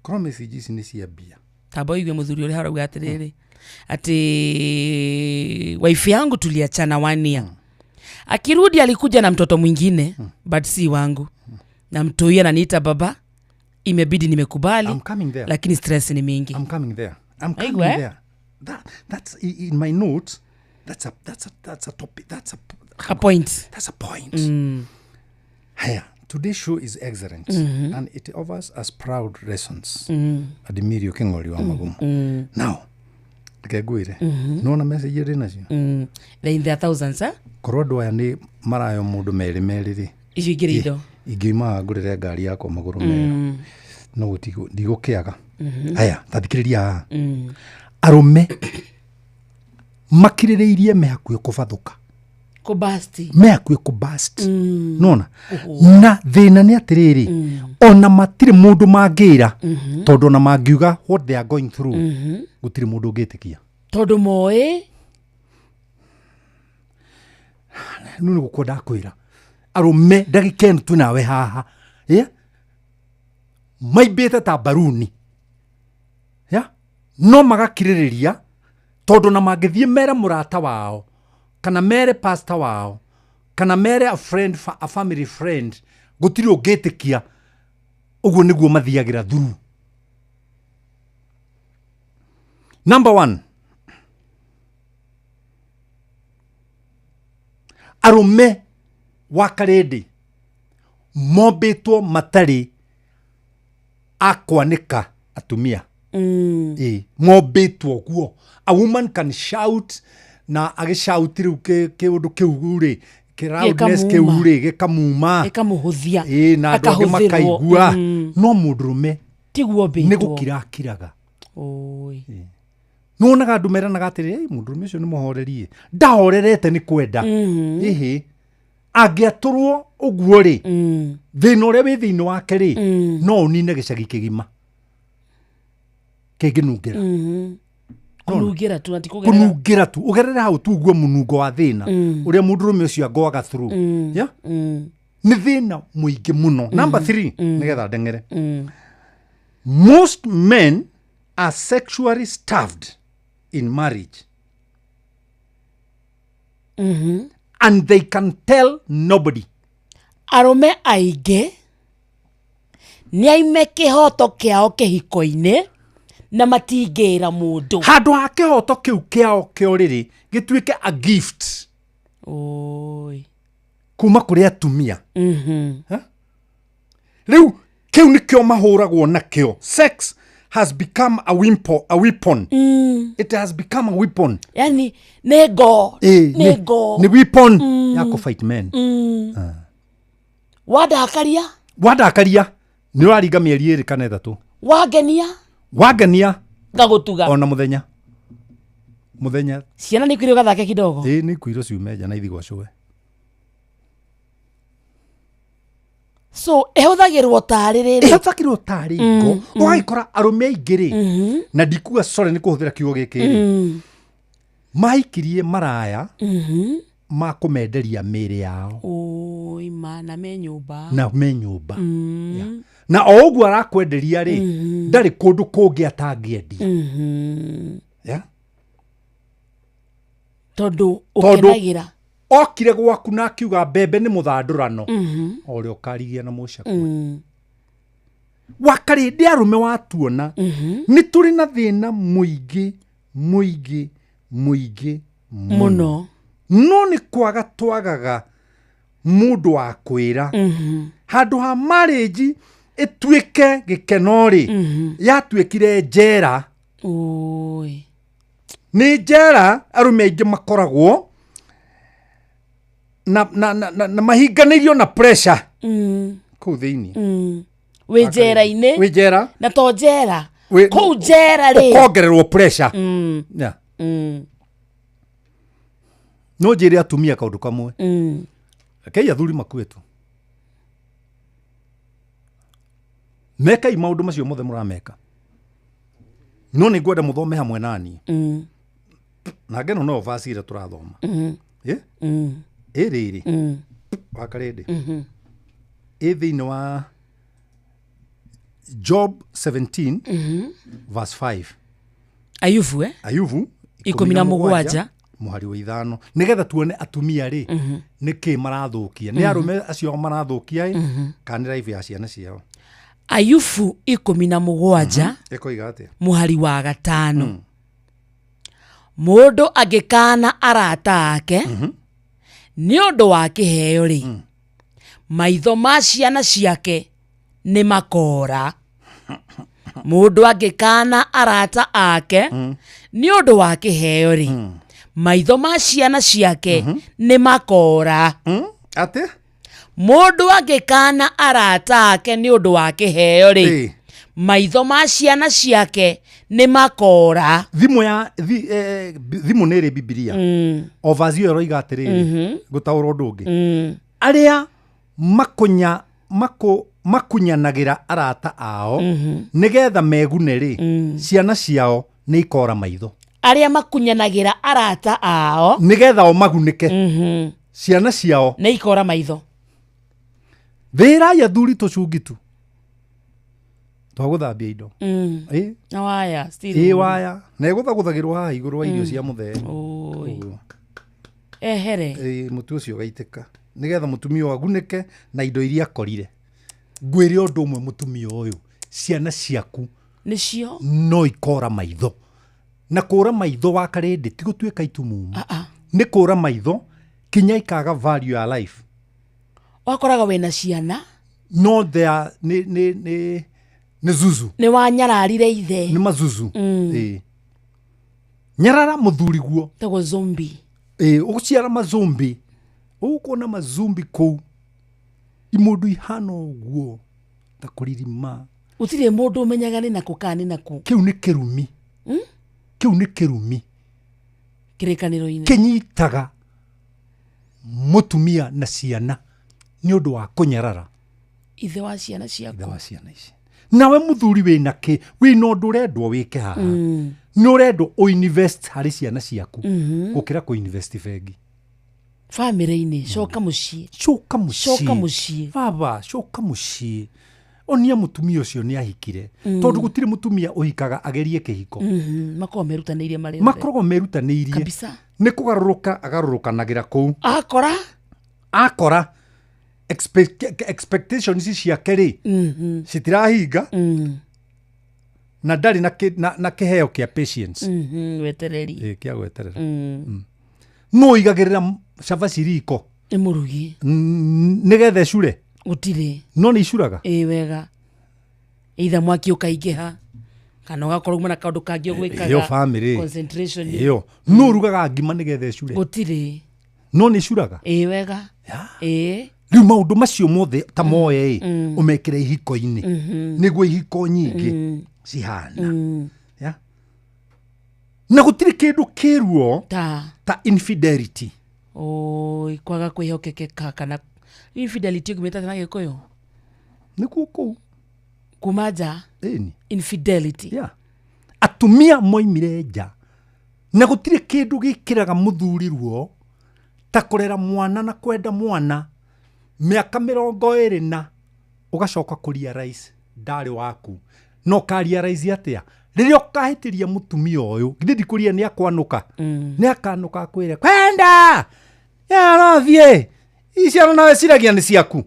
korwo message ici nĩ cia mbia tabo igwe muthuri uri harauga atiriri ati wife yangu tuliachana 1 year akirudi alikuja na mtoto mwingine but si wangu na mtoi ananiita baba imebidi nimekubali lakini stress ni mingi. I'm coming there that's in my notes. That's a topic. That's a point. Haya, today's show is excellent and it offers us proud lessons. Adimirio King'ori wa Magumu. Now, kegwire nona message iri nacio they in their thousands korodo ya ni marayo mundu meriri igirido igima ngurire ngari yako maguru mero no gutigo ndigukiaga haya tathikiriria arume makirireirie mehakuye kubathuka kubasti mehakuye kubast nona na thina ni atiriri ona matire mundu mangira tondu na mangiuga what they are going through gutire mundu ngitikia tondu moe nuni gukoda kwira arume ndagikenu tu nawe haha maibete ta baruni no magakiririria tondu na magithie mere murata wao kana mere pastor wao kana mere a family friend gutiri ungitikia uguo niguo mathiagira thuru. Number 1, arume wakaredi mombetwo matari akwanika atumia mombetwo guo. A woman can shout na agishout riu ke undu kiugure kiraudness kiure gikamuma ikamuhuthia na ndoge makaigua no mundurume tiguo betwo nigukira kiraga Oi. Nuonaga andu meranaga atiri mundurume ucio ni muhorerie ndahorerete ni kwenda ihi angiaturwo uguo ri thina uria wi thiini wake ri no unine gicagi kigima kinginungira kunungira tu ati kugerera kunungira tu ugerere hau tu uguo munungo wa thina uria mundurume ucio agoaga through ya ni thina muingi muno. Number 3 nigetha ndengere most men are sexually starved in marriage and they can tell nobody. Arume aige ni aime kihoto kiao kihiko-ini na matingira mundu handu ha kihoto kiu kiao kio riri gituike a gift oi kuma kuri atumia riu kiu nikio mahuragwo nakio. Sex has become a weapon. It has become a weapon. Yani nego ni weapon ya ku fight men. Wadakaria ni waringa mieri 2 kana 3 wagenia ngagutuga ona muthenya ciana ni kwiro gathake kidogo ni kwiro ciumeja na ithi gwacwe. So ehuthagirwo tari ngo waikora arume aingiri na ndikuga sore ni kuhuthira kiugo giki maikirie maraya ma kumenderia miri yao oi mana me nyumba na oguo arakwenderia ri ndari kundu kungi atangiendi tondu ukenagira okire gwaku na akiuga mbembe ni muthandurano ori ukarigia na mucakwe wakari ndi arume watuona ni turi na thina muingi muno no ni kwaga twagaga mundu wa kwira handu ha marriage etuike gikenori yatuikire njera oi ni njera arume aingi makoragwo na mahinganirio na pressure kuu thiini wi njera na to njera kuu njera ri ukongererwo pressure no njire atumia kaundu kamwe kei athuri makuetu mekai maundu macio mothe murameka no ni ngwenda muthome hamwe nani na ngeno no vasira turathoma iri wakarede thiini wa Job 17 verse 5 Ayubu 17 muhari wa 5 nigetha tuone atumia ri niki marathukia ni arume acio marathukia kanira ivi ya ciana ciao. Ayubu 17 ekoiga atia muhari wa 5 mundu agikana arata ake ni undu wa kiheo ri maitho ma ciana ciake ni makora. Mundu agikana arata ake ni undu wa kiheo ri maitho ma ciana ciake ni makora. Ate mundu agikana arata ake ni undu wa kiheo ri maitho ma ciana ciake ni makora. Thimu niri Biblia ovazio roiga atiri gutaura undu ungi aria makunyanagira arata ao nigetha megune ri ciana ciao ni ikora maitho. Aria makunyanagira arata ao nigetha o magunike ciana ciao ni ikora maitho. Thira ya thuri tucungitu twaguthambia indo na waya still waya na iguthaguthagirwo haha iguru wa irio cia muthee ehere mutu ucio gaitika nigetha mutumia agunike na indo iria akorire. Ngwire undu umwe mutumia uyu ciana ciaku nicio no ikora maitho na kura maitho wakarindi ti gutuika itumumu ni kura maitho kinya ikaga value ya life. Wakoraga wena ciana no there ni zuzu ni wanyararire ithe ni mazuzu nyarara muthuri guo tego zombie uguciara mazombi ukona mazombi kou imundu ihano guo ta kuririma utire mundu umenyaga ni naku kana ni naku kiu ni kirumi kiu ni kirumi kirikaniro-ini kinyitaga mutumia na ciana ni undu wa kunyarara ithe wa ciana ciaku ici nawe muthuri wina ki wina undu urendwo wike haha ni urendwo uinvest hari ciana ciaku gukira ku invest bengi family-ini coka mucii baba coka mucii onia mutumia ucio ni ahikire tondu gutire mutumia uhikaga agerie kihiko makoragwo merutaneirie kabisa ni kugaruruka agarurukanagira kuu akora expectations ciake ri citirahinga na ndari na kiheo kia patience wetereri kia gweterera no igagirira cabaci riko imurugi nigethe cure utire no ni icuraga wega either mwaki ukaigeha kana ugakorwo mwana kaundu kangi ugwikaga iyo family concentration iyo no rugaga ngima nigethe cure utire no ni icuraga wega riu maundu macio mothe ta moye umekire ihiko-ini niguo ihiko nyingi cihana na gutire kindu kiruo ta infidelity kwaga kwihokekeka kana infidelity kumeta na gikuyu nikuo kuu kumaja infidelity atumia moimire nja na gutire kindu gikiraga muthuri ruo ta kurera mwana na kwenda mwana miaka 20 na ugacoka kuria rais ndari waku no karia rais atia riria ukahitiria mutumia uyu githidi kuria ni akwanuka ni akanuka kwire kwenda ya ravie iciana nawe ciragia ni ciaku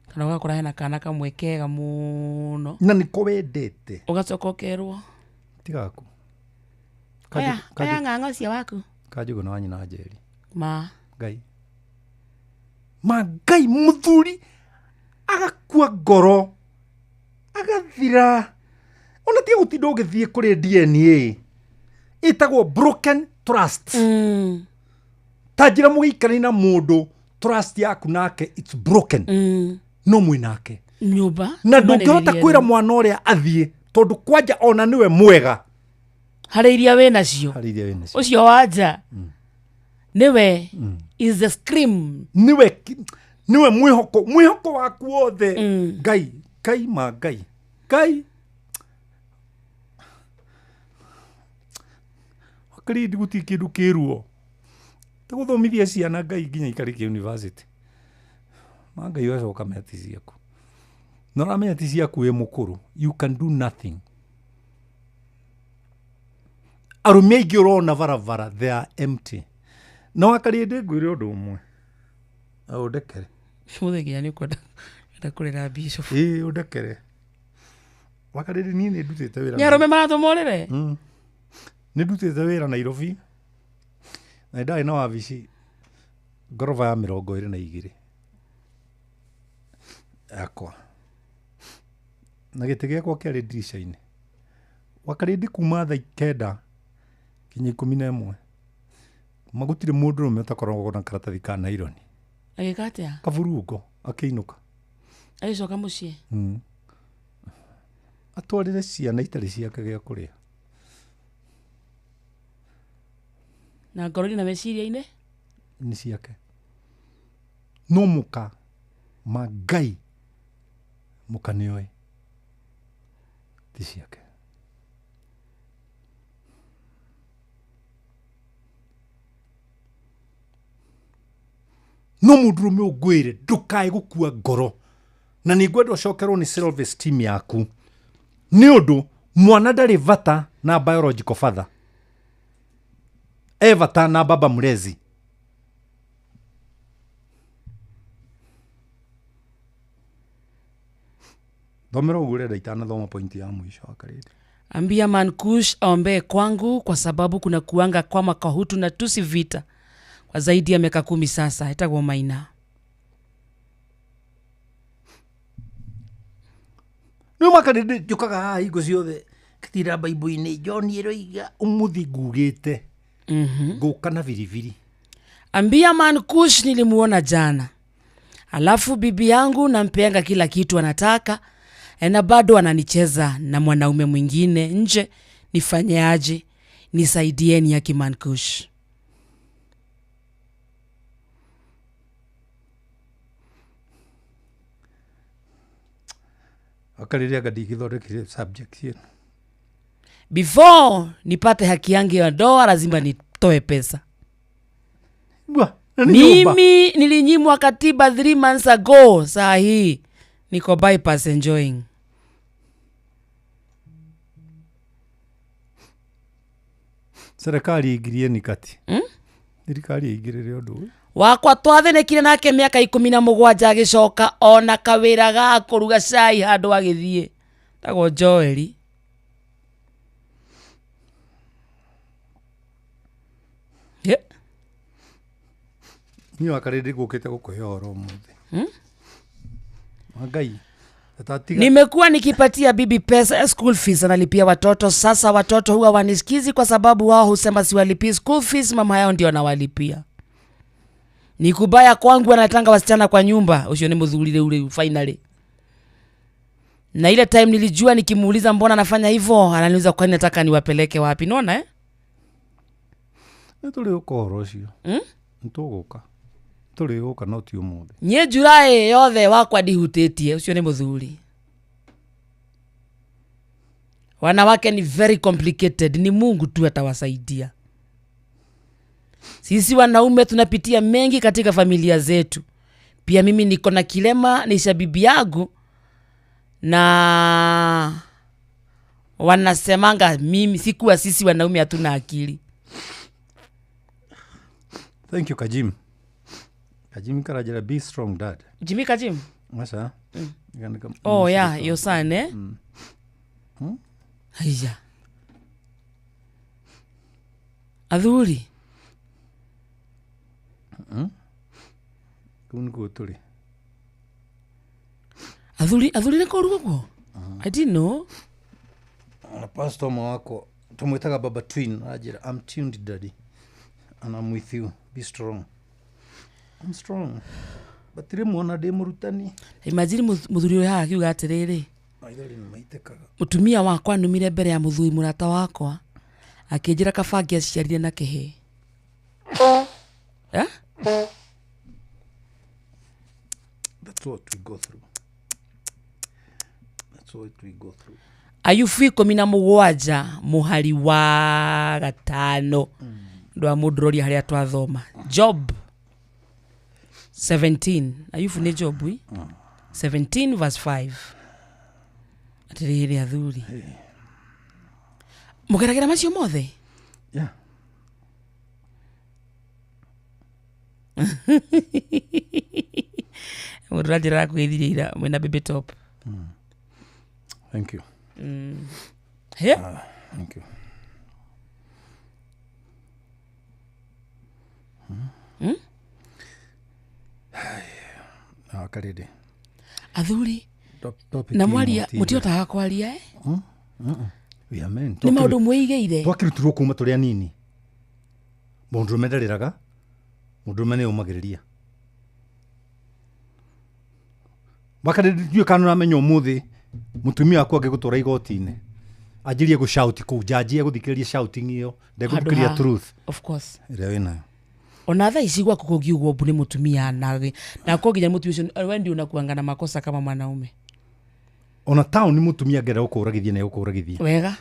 kana ugakora hena kana kamwe kega muno na niko wendete ugacoka ukerwo tigaku kaya ng'ang'o cia waku kajugo na wanyi na njeri ngai muthuri agakua ngoro agathira ona tiga gutinda ugithie kuri DNA itagwo broken trust tajira mugiikari na mundu trust yaku nake it's broken no mwinake nyumba na ndungihota kwira mwana uria athie tondu kwanja ona niwe mwega hari iria we nacio ucio wanja niwe is the scream niwe mwihoko waku wothe ngai wakari guti kindu kiruo taguthomithia ciana ngai nginya ikariki university mangai wacoka meti ciaku no ramenya ti ciaku we mukuru you can do nothing arumia aingĩ ũrona barabara they are empty no wakari ndĩ ngwĩre ũndũ ũmwe ũndekere mũthenya nĩ ũkwenda kũrĩra bishop ũndekere wakari niĩ nĩ ndutĩte wĩra nĩ arũme maratũmũrĩre nĩ ndutĩte wĩra Nairobi na ndarĩ na wabici ngoroba ya 22 yakwa na gĩtĩ gĩakwa kĩarĩ ndirisha-inĩ wakari ndĩ kuma thaa 9 kinya 11 magutire mundu rume utakoragwo na karatathi ka naironi agikatia kaburungo akiinuka agicoka mucii atwarire ciana itari ciake gĩa kuria na ngoro na meciria-inĩ ni ciake no muka magai muka nĩoĩ ti ciake no mundurume ugwire ndukae gukua ngoro na ningwenda ucokerwo ni self esteem yaku ni undu mwana ndari vata na biological father vata na baba mlezi thomera ugure ndaitana thoma point ya mwisho wakaridi ambia Mankush aombee kwangu kwa sababu kuna kuanga kwa makahutu na tusi vita kwa zaidi ya miaka 10 sasa. Itagwo Maina. No makaridi jukaga higo ciothe kitira Bible-ini John Yeroiga umuthi ngugite nguka na viriviri. Ambia Mankush nilimuona jana Alafu bibi yangu nampeanga kila kitu anataka, na bado ananicheza na mwanaume mwingine nje. Nifanye aje? Nisaidieni ya Kimankush. Akaliria gadikithondekire subject here. Before nipate haki yangu ya ndoa lazima nitoe pesa. Mimi nilinyimwa katiba 3 months ago. Saa hii niko bypass enjoying. Serikali igirie ni kati. Serikali igirire undu. Wakwa twathenekire nake miaka 17 agicoka ona kawira ga kuruga cai handu agithie. Tago Joeli. Yeah. Ni wakaridi gukite gukuhoro muthe. Magai. Nimekuwa nikipatia bibi pesa ya school fees analipia watoto. Sasa watoto huwa wanisikizi kwa sababu wao husema siwalipii school fees, mama yao ndio anawalipia. Nikubaya kwangu anatanga wasichana kwa nyumba. Usio ni mudhulile ule finally. Na ile time nilijua nikimuuliza mbona anafanya hivyo, ananiuliza kwani nataka niwapeleke wapi. Unaona Tuli ukoro cio. Ntuguka. Tuli uka no ti umuthi. Nye Julai yothe wakwa dihutĩtie. Usio ni muthuri. Wanawake ni very complicated. Ni Mungu tu atawasaidia. Sisi wanaume tunapitia mengi katika familia zetu. Pia mimi niko na kilema, nisha bibi yangu. Na wanasemanga mimi sikuwa sisi wanaume hatuna akili. Thank you Kajim. Kajim karajira be strong dad. Jimmy Kajim? Masa. Oh yeah, your son Haya. Adhuri. Kungu tuli. Adhuri niko rugo. I didn't know. Pastor wako tumwitaga baba twin ajira I'm tuned daddy and I'm with you, be strong. I'm strong. But muona de murutani. Imagine muthuri uyu akiuga atiriri. Mutumia wakwa numire mbere ya muthuri murata wakwa akinjira kabangi aciarire na kihe. That's what we go through. Ayubu 17 muhari wa gatano. Ndo amudrori haria twathoma. Job 17. Ayubu ni Job 17 verse 5. Atiriri athuri. Mugeragera macio mothe. Yeah. Murajira kwithirira mwena baby top. Thank you. Yeah. Thank you. Karede. Athuri. Na mwaria mutiotaga kwaria We are men. Ni maundu mwigeire. Twakirutirwo kuma turi anini. Mundu mendereraga. Mundu mene umagiriria. Wakarede ndiyo kana menyo muthi. Mutumia wako agigutura igoti-ine ajirie gu shout ku jaji aguthikiria shouting iyo ndeguthikiria truth of course ire wina ona tha ici gwa kukugiugwo bu ni mutumia na koginya mutumia ucio wendi unakuangana makosa kama mwanaume ona town ni mutumia ngera ukuragithia na ukuragithia wega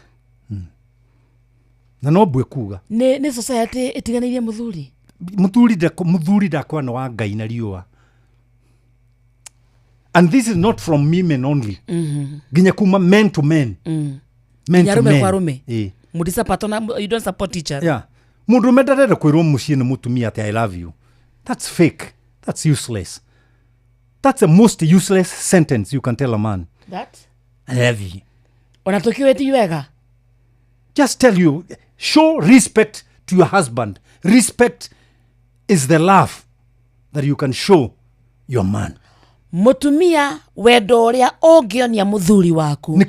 na no bwe kuga ni society itiganirie muthuri ndakwa no wa Ngai na riua. And this is not from men only. Ginya kuma men to men. Men to men. Kwa rume. Mudisa patona, you don't support each other. Yeah. Mundu medarere kwirwo mucie na mutumia ati I love you. That's fake. That's useless. That's the most useless sentence you can tell a man. That? I love you. Unatokiwa eti wega? Just tell you, show respect to your husband. Respect is the love that you can show your man. Mutumia wendo uria ungionia muthuri waku ni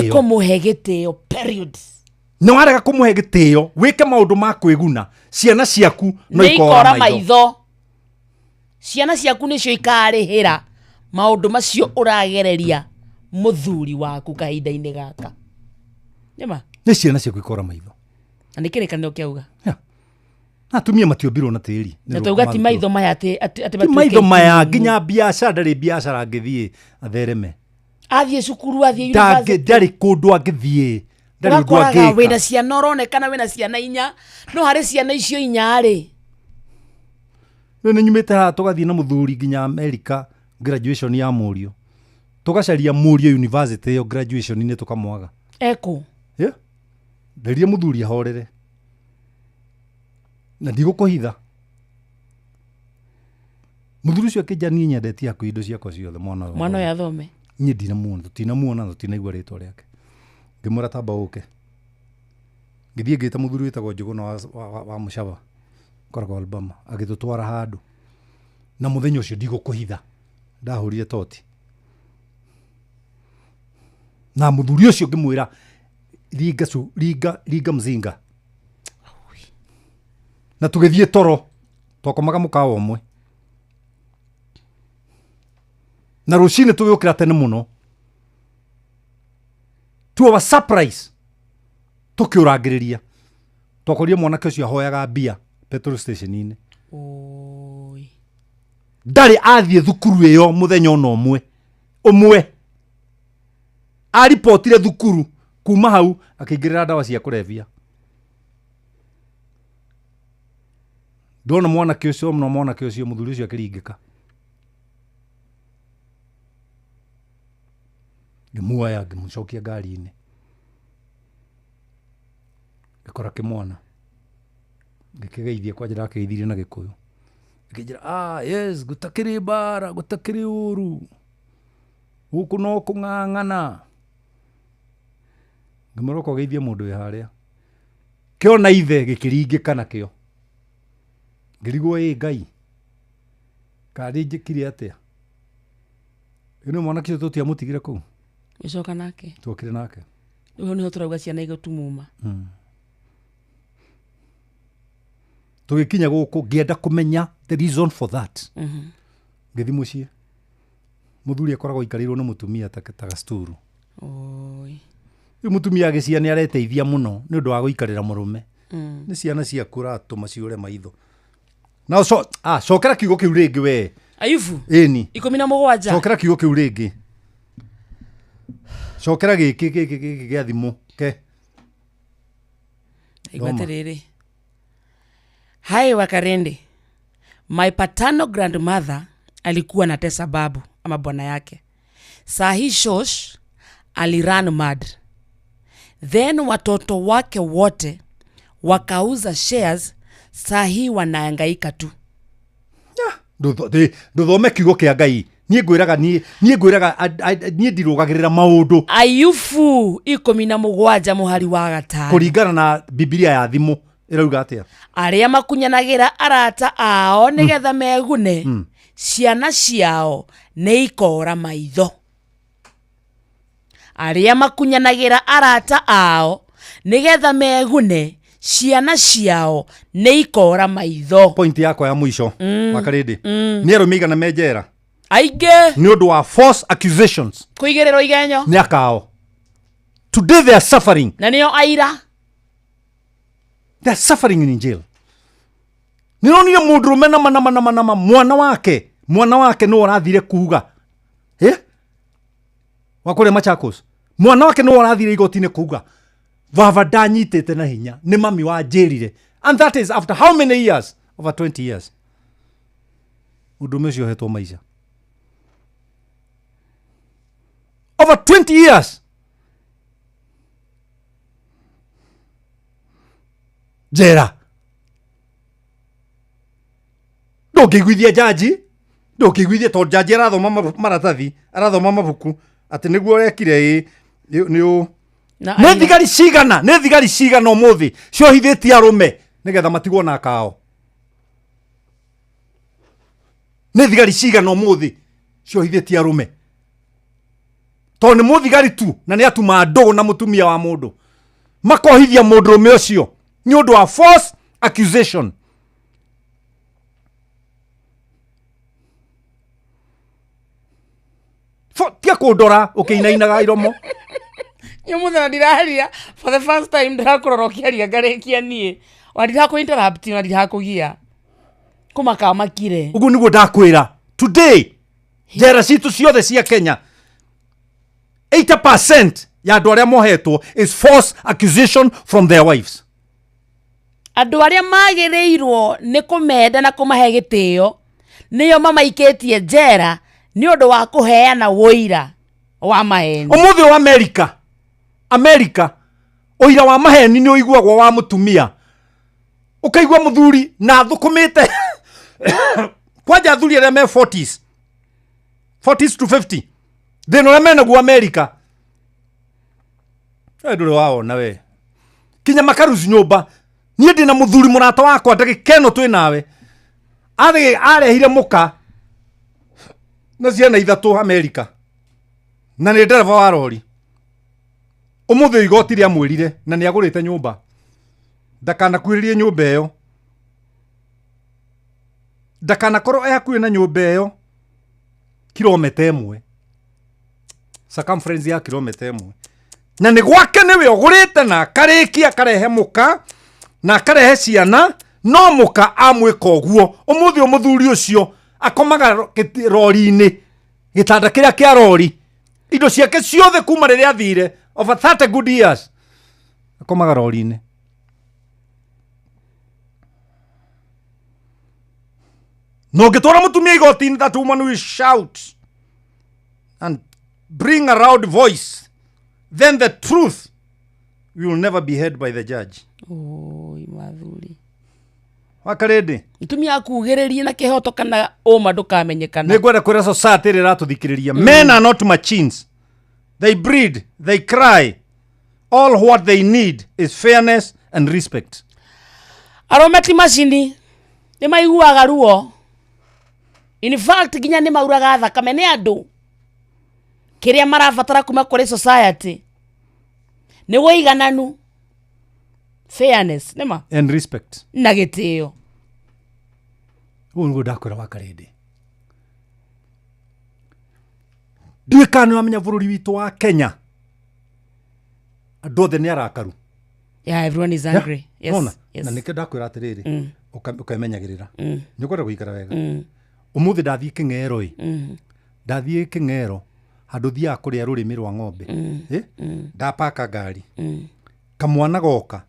kumuhe gitio period. No warega kumuhe gitio wike maundu ma kwiguna ciana ciaku no ikora maitho. ciana ciaku nicio ikarihira maundu macio uragereria muthuri waku kahinda-ini gaka nima ni ciana ciaku ikora maitho na nä kä rä kanä kiauga atumia matiombirwo na tä ri na tauga ti maitho maya ti maitho maya nginya biacara ndarä biacara angĩthiĩ athereme athiĩ cukuru athiĩ university ndarĩ kũndũ angĩthiĩ ndarĩ ũndũ angĩka wĩna ciana ũronekana wĩna ciana 4 no harĩ ciana icio 4 rĩ rĩu nĩ nyumĩte haha tũgathiĩ na mũthuri nginya America graduation ya mũriũ tũgacaria mũriũ university ĩyo graduation-inĩ tũkamwaga eko nderia mũthuri ahorere na ndigũkũhitha mũthuri ũcio akĩnja niĩ nyendete hakuhĩ indo ciakwa ciothe mwana ũyũ athome niĩ ndinamuona tũtinaigua rĩtwa rĩake ngĩmwĩra tamba ũke ngĩthiĩ ngĩta mũthuri wĩtagwo Njũgũna wa Mũcaba koragwo Alabama agĩtũtwara handũ na mũthenya ũcio ndigũkũhitha ndahũrire toti na mũthuri ũcio ngĩmwĩra ringa mzinga na tũgĩthiĩ toro twakomaga mũkawa ũmwe na rũcinĩ tũgĩũkĩra tene mũno tuoba surprise tũkĩũrangĩrĩria twakorire mwanake ũcio ahoyaga mbia petrol station-inĩ ndarĩ athiĩ thukuru ĩyo mũthenya ona ũmwe aripotire thukuru kuma hau akĩingĩrĩra ndawa cia kũrebia ndona mwanake ũcio mũthuri ũcio akĩringĩka ngĩmuoya ngĩmũcokia ngari-inĩ ngĩkora kĩmwana ngĩkĩgeithia kwa njĩra akĩgeithirie na Gĩkũyũ ngĩnjĩra yes gũtakĩrĩ mbara gũtakĩrĩ ũru gũkũ no kũng'ang'ana ngĩmũroka geithia mũndũ wĩ harĩa kĩona ithe gĩkĩringĩka nakĩo ngĩrigwo Ngai karĩ njĩkire atĩa ĩno mwanake ũcio tũtiamũtigire kũu gĩcoka nake twokire nake rĩu nĩho tũrauga ciana igũtumuma tũgĩkinya gũkũ ngĩenda kũmenya the reason for that ngĩthi mũciĩ mũthuri akoragwo aikarĩirwo nĩ mũtumia ta gacituru rĩu mũtumia agĩcia nĩ areteithia mũno nĩ ũndũ wa gũikarĩra mũrũme nĩ ciana ciakũra tũma ciũre maitho na cokera kiugo kĩu rĩngĩ we Ayubu ĩni 17 cokera kiugo kĩu rĩngĩ cokera gĩkĩ gĩa thimũ igwaterere Hai Wakarende, my paternal grandmother alikuwa na tesa babu ama bwana yake. Sahi shosh aliran mad. Then watoto wake wote wakauza shares, sahi wanaangaika tu. Nduthome kiugo kĩa Ngai. Niĩ ngwĩraga ndirũgagĩrĩra maũndũ. Ayubu 17 mũhari wa gatano. Kũringana na Biblia ya thimũ ĩrauga atĩa? Arĩa makunyanagĩra arata ao nĩgetha megune ciana ciao nĩ ikora maitho. Arĩa makunyanagĩra arata ao nĩgetha megune ciana ciao nĩ ikora maitho. Point yakwa ya mũico Wakarĩndĩ nĩ arũme igana menjera aingĩ nĩ ũndũ wa false accusations kũigĩrĩrwo igenyo nĩ akao. Today they are suffering na nĩo aira. They are suffering in jail. Nĩronire mũndũrũme nama mwana wake no arathire kuga wakũrĩa Machakos mwana wake no arathire igoti-inĩ kuga baba ndanyitĩte na hinya nĩ mami wa njĩrire, and that is after how many years? Over 20 years. Mũndũrũme ũcio hetwo maica over 20 years. Jera ndũngĩiguithia jaji, ndũngĩiguithia tondũ jaji arathoma maratathi, arathoma mabuku atĩ nĩguo rekire nĩ thigari cigana ũmũthĩ ciohithĩtie arũme nĩgetha matigwo na kao. Nĩ thigari cigana ũmũthĩ ciohithĩtie arũme tondũ nĩ mũthigari tu na nĩ atuma ndũgũ na mũtumia wa mũndũ makohithia mũndũrũme ũcio nĩ ũndũ wa false accusation. tia kundora ukiinainaga iromo Nyomuthana ndiraharia for the first time ndirakurorokiaria ngarekia nie wandiraku interrupt wandirakugia kumaka makire ugu niguo ndakwira today jera citu ciothe cia Kenya 80% ya andu aria mohetwo is false accusation from their wives. Andu aria magireirwo ni kumenda na kumahe gitio niyo mamaiketie jera ni undu wa kuheana woira wa maheni. Umuthi wa America oira wa maheni ni uiguagwo wa mutumia ukaigwa muthuri na thukumite kwaja athuri aria me 40s to 50 thino aria mena guo America ndure waona we kinya makaruzi nyumba nie ndina muthuri murata wakwa ndagikeno twi nawe arehire muka na ciana ithatu America na ni ndereva wa rori umuthi igoti ria mwirire na ni agurite nyumba ndakana kwiririe nyumba iyo ndakana koro yakuye na nyumba iyo kilomita imwe circumference ya kilomita imwe na ni gwake niwe ogurite na karikia karehe muka na karehe ciana no muka amwika oguo umuthi umuthuri ucio akomaga rori-ini gitanda kiria kia rori indo ciake ciothe kuma riria athire over 30 good years akomaga rori-ini no gitwara mutumia igoti-ini that woman will shout and bring a loud voice, then the truth will never be heard by the judge. Mathuri wakarede mutumia akugiririe na kihoto kana uma ndukamenyekana ni gwenda kwira society ira tuthikiriria men are not machines, they breed, they cry, all what they need is fairness and respect. Arometi machini ni maiguaga ruo, in fact ginya ni mauraga thakame ni andu kiria marabatara kuma kuri society ni woigananu, fairness nema and respect na gitio. Ungo ndakwira wakarede ndwikano amenya bururi witu wa Kenya andothe ni arakaru. Yeah, everyone is angry. Yeah? Yes, yes. Na nike ndakwira atiriri ukamenyagirira ni kwenda guikara wega. Umuthi ndathie King'ero ndathie King'ero handu thia kuria rurimi rwa ng'ombe ndapaka ngari kamwana goka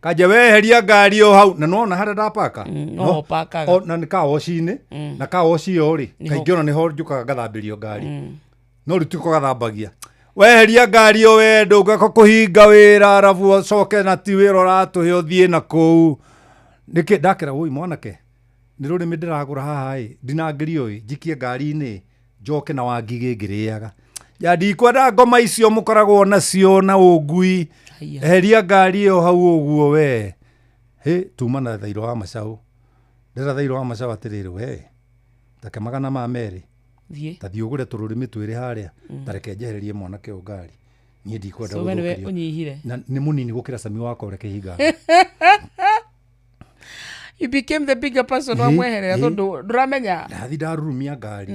kaje weheria ngari o hau na nona hara ndapaka no paka na nikaoci-ini na kaoci yo ri kaingĩ ona niho njukaga ngathambirio ngari no rituko gathambagia weheria ngari o we ndũngaka kũhinga wĩra arabu acoke na ti wĩra ũratũhe ũthiĩ na kũu nĩkĩ ndakĩra ũi mwanake nĩ rũrĩmĩ ndĩragũra haha ndinangĩrio njikie ngari-inĩ njoke na wangigĩ ngĩrĩaga ya ndikwenda ngoma icio mũkoragwo nacio na ũngui eheria ngari ĩyo hau ũguo we tuma na thairo wa macaũ ndĩra thairo wa macaũ atĩrĩrĩ we take magana ma merĩ tathi ũgũre tũrũrĩmĩ twĩrĩ harĩa tareke njehererie mwanake ũyũ ngari niĩ ndikwenda gũthũkĩrio na nĩ mũnini gũkĩra Sami wakwa reke hinga. You became the bigger person wa mweherera tondu nduramenya ndathi ndarurumia ngari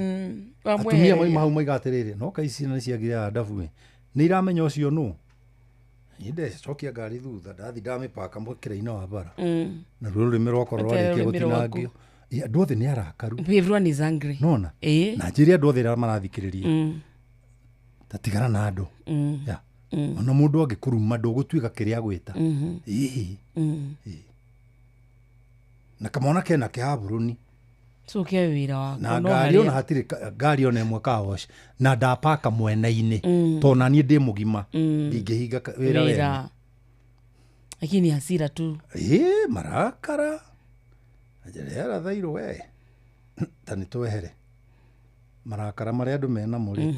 atumia maima hau maiga atiriri no kaici na ciagira ndabu ni iramenya ucio nu inde cokia ngari thutha ndathi ndamipaka mukira-ini wa bara na rurimi rwakwa rwarĩkia gũtinangio andu othe ni arakaru. Everyone is angry nona na njĩri andu othe marathikĩrĩria tatigana na andu ona mundu angĩkuruma ndũgũtuĩka kĩrĩa gwĩta na kamona kena ke haburuni so ke wira wako na ngari ona hatire ngari ona imwe kaosh na ndapaka mwena-ini tona ni ndi mugima ndingĩhinga wĩra wega lakini hasira tu marakara ajerera thairo we tani twehere marakara maria andu mena muri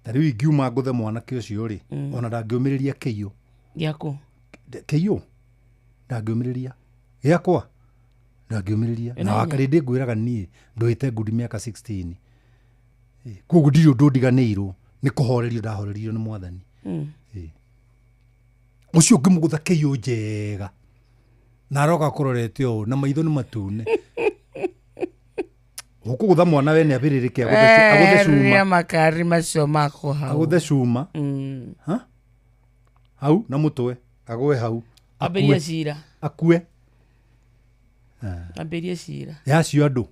tari ingiuma nguthe mwanake ucio ri ona ndangĩũmĩrĩria kĩiyũ giako kĩiyũ ndangĩũmĩrĩria yakwa ndangĩũmĩrĩria na wakarĩndĩ ngwĩraga niĩ ndũĩte ngundi mĩaka 16 koguo ndirĩ ũndũ ndiganĩirwo nĩ kũhorerio ndahoreririo nĩ mwathani ũcio ngĩmũgũtha kĩiyũ njega na aroka kũrorete ũũ na maitho nĩ matune Gukugutha mwana we ni abiririke aguthe cuma. Makari macio mako hau. Aguthe cuma. Ha? Hau na mutwe agwe hau. Aberia cira. Akue. Aberia cira. Yacio andu.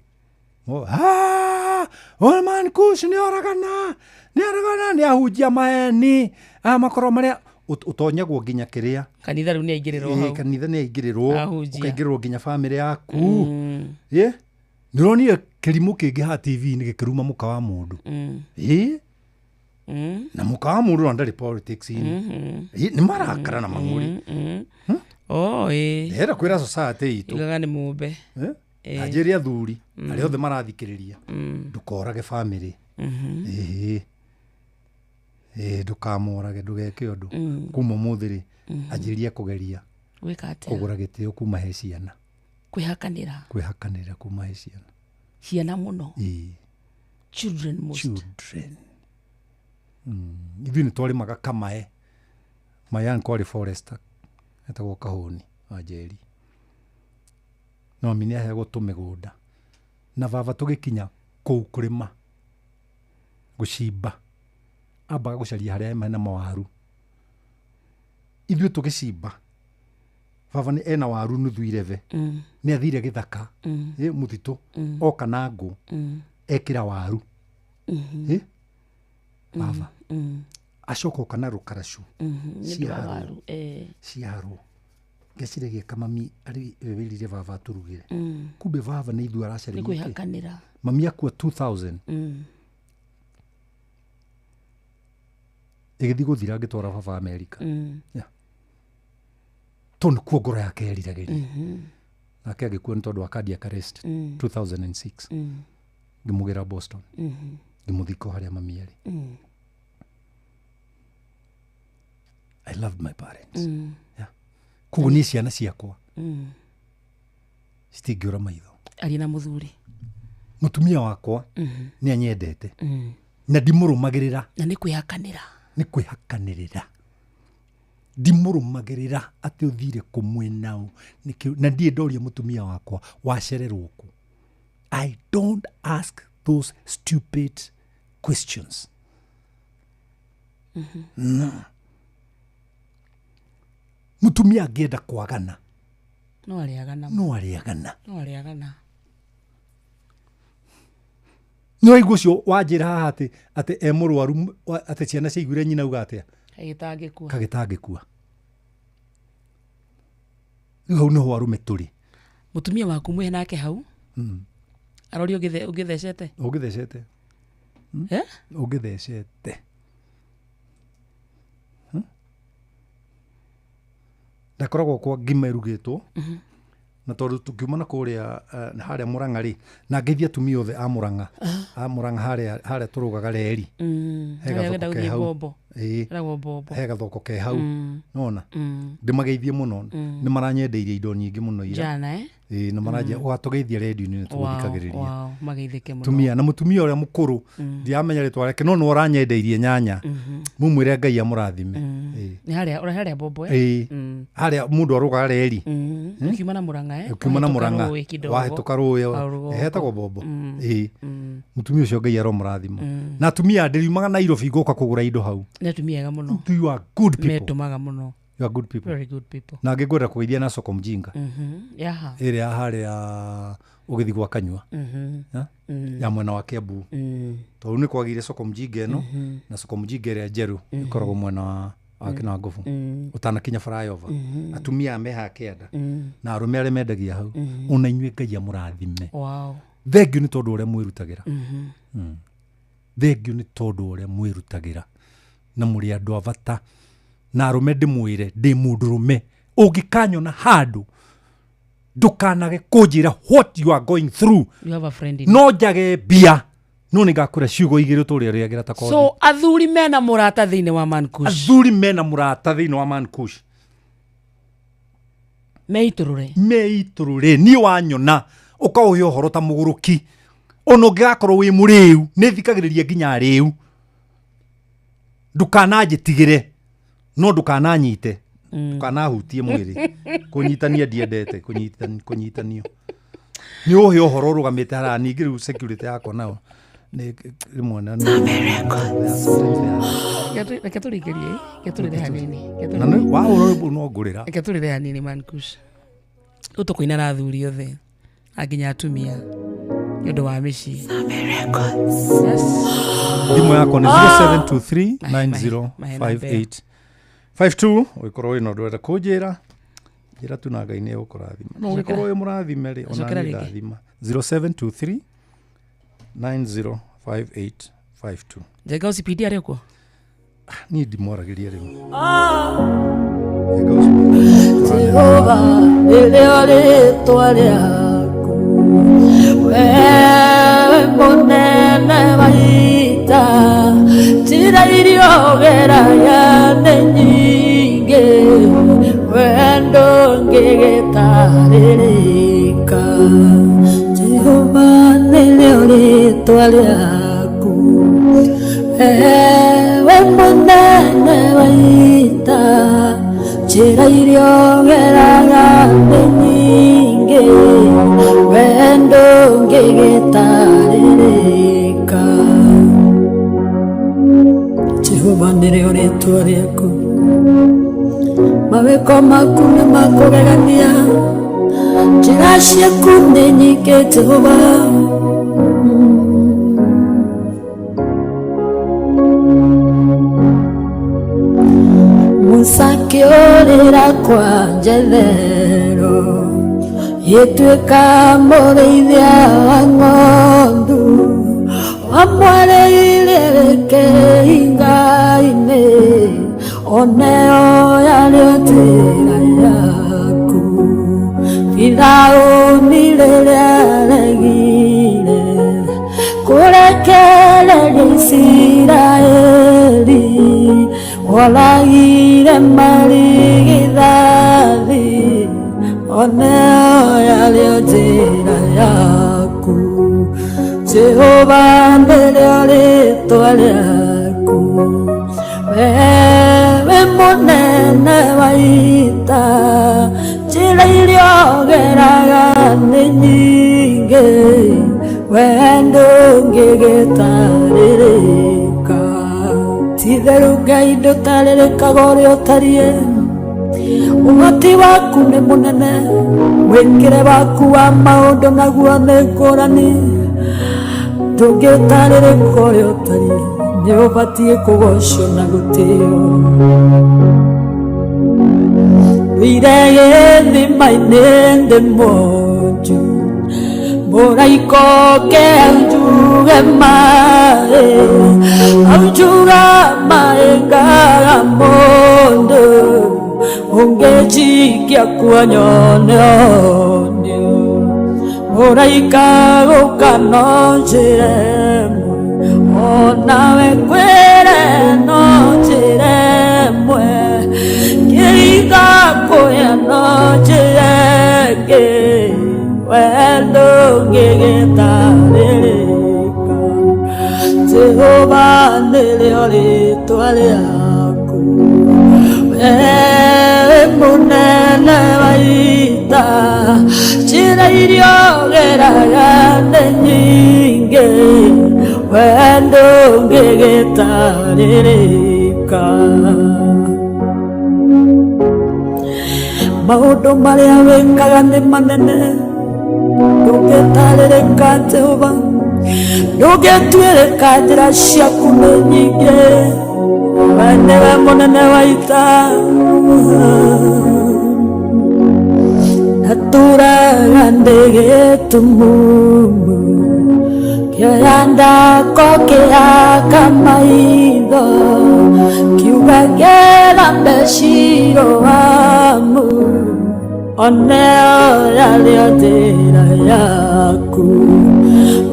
Old man Kush ni oragana. Ni ahujia maeni. Makoro maria utonyagwo nginya kiria. Kanitha riu ni aingĩrĩrwo hau. Kanitha ni aingĩrĩrwo. Ukaingĩrĩrwo nginya family yaku. Nironire kĩrimũ kĩngĩ ha TV ni gĩkĩruma mũka wa mũndũ. Na mũka wa mũndũ ndari politics ini. Ni marakara na mang'ũri. Hera kwĩra society itu. Igaga nĩ mũmbe. Anjĩria thuri arĩa othe marathikĩrĩria. Ndukorage family. Ndukamorage ndugeke ũndũ. Kuma mũthĩrĩ anjĩria kũgeria. Gwĩka atĩa? Kũgũra gĩtĩo kuma he ciana. Kwihakanira kuma he ciana. Ciana muno. Children most. Children. Ithuĩ nĩ twarimaga Kamae. My uncle arĩ forester. Etagwo Kahũni wa Njeri. No mami nĩ aheagwo tũmĩgũnda. Na baba tũgĩkinya kũu kũrĩma. Gũcimba. Ambaga gũcaria harĩa mena mawaru. Ithuĩ tũgĩcimba. Baba ni ena waru nuthu ireve. Ni athire gĩthaka. Mũtitũ. Oka na ngũ. Ekĩra waru. Baba. Acoka oka na rũkaracu. Ciarwo. Ngeciria kamami ari wĩrire baba aturugire. Kumbe baba nĩ ithuĩ aracaria. Nĩ kwĩhakanĩra. Mami akua 2000. Ĩgĩthiĩ gũthira ngĩtwara baba Amerika. Tonu kuo ngoro yake eriragĩria. Nake agĩkua nĩ tondũ wa cardiac arrest 2006. Ngĩmũgĩra Boston. Ngĩmũthika harĩa mami arĩ. I loved my parents. Kugu nĩ ciana ciakwa. Citingĩũra maitho. Arĩ na mũthuri. Mũtumia wakwa nĩ anyendete. Na ndimũrũmagĩrĩra. Na nĩ kwĩhakanĩra. Nĩ kwĩhakanĩrĩra. Ndimũrũmagĩrĩra atĩ ũthire kũmwena na ndiĩ ndoria mũtumia wakwa wacererwo kũ. I don't ask those stupid questions. No. Mũtumia angĩenda kwagana. No arĩagana. No igũ cio wanjĩra haha atĩ e mũrwaru atĩ ciana ciaiguire nyina uga atĩa. Kagĩtangĩkua. Rĩu hau nĩho arume tũrĩ. Mũtumia waku mwĩ nake hau? Arori ũgĩthecete? Ũgĩthecete. Ndakoragwo kwa ngima ĩrugĩtwo. Na tondũ tukiuma na kũrĩa harĩa Mũrang'a rĩ, na ngeithi atumia othe a Mũrang'a. A Mũrang'a harĩa tũrũgaga reri. He gathoko ke hau. Nona. Ndĩmageithie mũno. Nĩ maranyendeirie indo nyingĩ mũno ira. Jana na maranjia ũgatũgeithia redio-inĩ nĩ tũgũthikagĩrĩria. Mageithĩke mũno. Tumia na mũtumia ũrĩa mũkũrũ ndiamenya rĩtwa rĩake no nĩ ũranyendeirie nyanya. Mumwĩre Ngai amũrathime. Nĩ harĩa Bobo harĩa mũndũ arũgaga reri. Ukiuma na Mũrang'a Ukiuma na Mũrang'a wahĩtũka rũĩ hetagwo Bobo. Mũtumia ũcio Ngai aromũrathima. Na atumia ndĩriumaga Nairobi ngũka kũgũra indo hau. Nĩ atumia ega mũno. You are good people. Metumaga mũno. You are good people. Very good people. Na ngĩkwenda kũgeithia na Soko Mjinga. Ĩrĩa harĩa ũgĩthi gwa Kanyua. Ya mwena wa Kiambu. Tondũ nĩ kwagire Soko Mjinga ĩno na Soko Mjinga ĩrĩa njerũ ĩkoragwo mwena wa Kinangofu. Ũtanakinya flyover. Atumia meha kĩanda. Na arũme arĩa mendagia hau. Ona inyuĩ Ngai amũrathime. Wow. Thengiũ nĩ tondũ ũrĩa mwĩrutagĩra. Thengiũ nĩ tondũ ũrĩa mwĩrutagĩra. Na mũrĩ andũ a bata. Na arũme ndĩmwĩre ndĩ mũndũrũme ũngĩkanyona handũ ndũkanage kũnjĩra what you are going through. You have a friend in no njage mbia no nĩ ngakũra ciugo igĩrĩ tũrĩa rĩagĩra ta kothi. So athuri mena mũrata thĩinĩ wa Man Kush. Athuri mena mũrata thĩinĩ wa Man Kush. Meitũrũre niĩ wanyona ũkaũhe ũhoro ta mũgũrũki ona ũngĩgakorwo wĩ mũrĩu nĩ thikagĩrĩria nginya rĩu. Ndũkananjĩtigĩre no ndũkananyite ndũkanahutie mwĩrĩ. Kũnyitania ndiendete kũnyitanio. Ni uhe uhoro rugamite hara ningi riu security yako nao. Ni rimwana ni. Keturigerie, keturire hanini. Nani wa uro no ngurira. Keturire hanini Mankush. Utukuina na athuri othe. Aginya atumia. Nyondo wa mici. Thimu yako ni 0723905852 wikorwo ino ndwenda kunjira njira tu na Ngai ni ukurathima no wikorwo wi murathime ri ona ni ndathima 0723905852 Jega usipidi ari uko ni ndimoragiria riu Jehova leo ritwa riaku wewe munene waita njira irio geraya nĩ nyingĩ wendo ngĩgĩtarĩrĩka Jehova nĩrĩo rĩtwa rĩaku wewe munene waita njĩra irio geraya nĩ nyingĩ wendo ngĩgĩtarĩrĩka Jehova nĩrĩo rĩtwa rĩaku mawĩko maku nĩ makũgegania njĩra ciaku nĩ nyingĩ Jehova Musa akĩũrĩra kwa Jethero gĩtuĩka mũrĩithia wa ng'ondu wamwarĩire kĩhinga-inĩ oneo yarĩo njĩra yaku Firaũni rĩrĩa aregire kũrekereria Isiraeli oragire marigithathi oneo yarĩo njĩra yaku Jehova nĩrĩo rĩtwa rĩaku wewe mũnene waita njĩra irio geraga nĩ nyingĩ wendo ngĩgĩtarĩrĩka ti-itherũ Ngai ndũtarĩrĩkaga ũrĩa ũtariĩ ũhoti waku nĩ mũnene mwĩkĩre waku wa maũndũ naguo nĩ ngũrani ndũngĩtarĩrĩka ũrĩa ũtariĩ nĩ ũbatiĩ kũgocwo na gũtĩo wĩire gĩthima-inĩ ndĩ monju mũraika ũke anjuge maĩ anjuga maĩ ngaga mũndũ ũngĩnjikia kuo nyone onio mũraika gũka no njĩra ĩmwe onawe kwĩre no njĩra ĩmwe kĩringa kũya no njĩra ĩngĩ wendo ngĩgĩtarĩrĩka Jehova nĩrĩo rĩtwa rĩaku wewe mũnene waita njĩra irio geraga nĩ nyingĩ wendo ngĩgĩtarĩrĩka maũndũ marĩa wĩkaga nĩ manene ndũngĩtarĩrĩka Jehova ndũngĩtuĩrĩka njĩra ciaku nĩ nyingĩ we nĩwe mũnene waita naturaga ndĩ gĩtumumu kĩoya ndako kĩaka maitho kiuga ngĩrambe Shiloamu oneo yarĩo njĩra yaku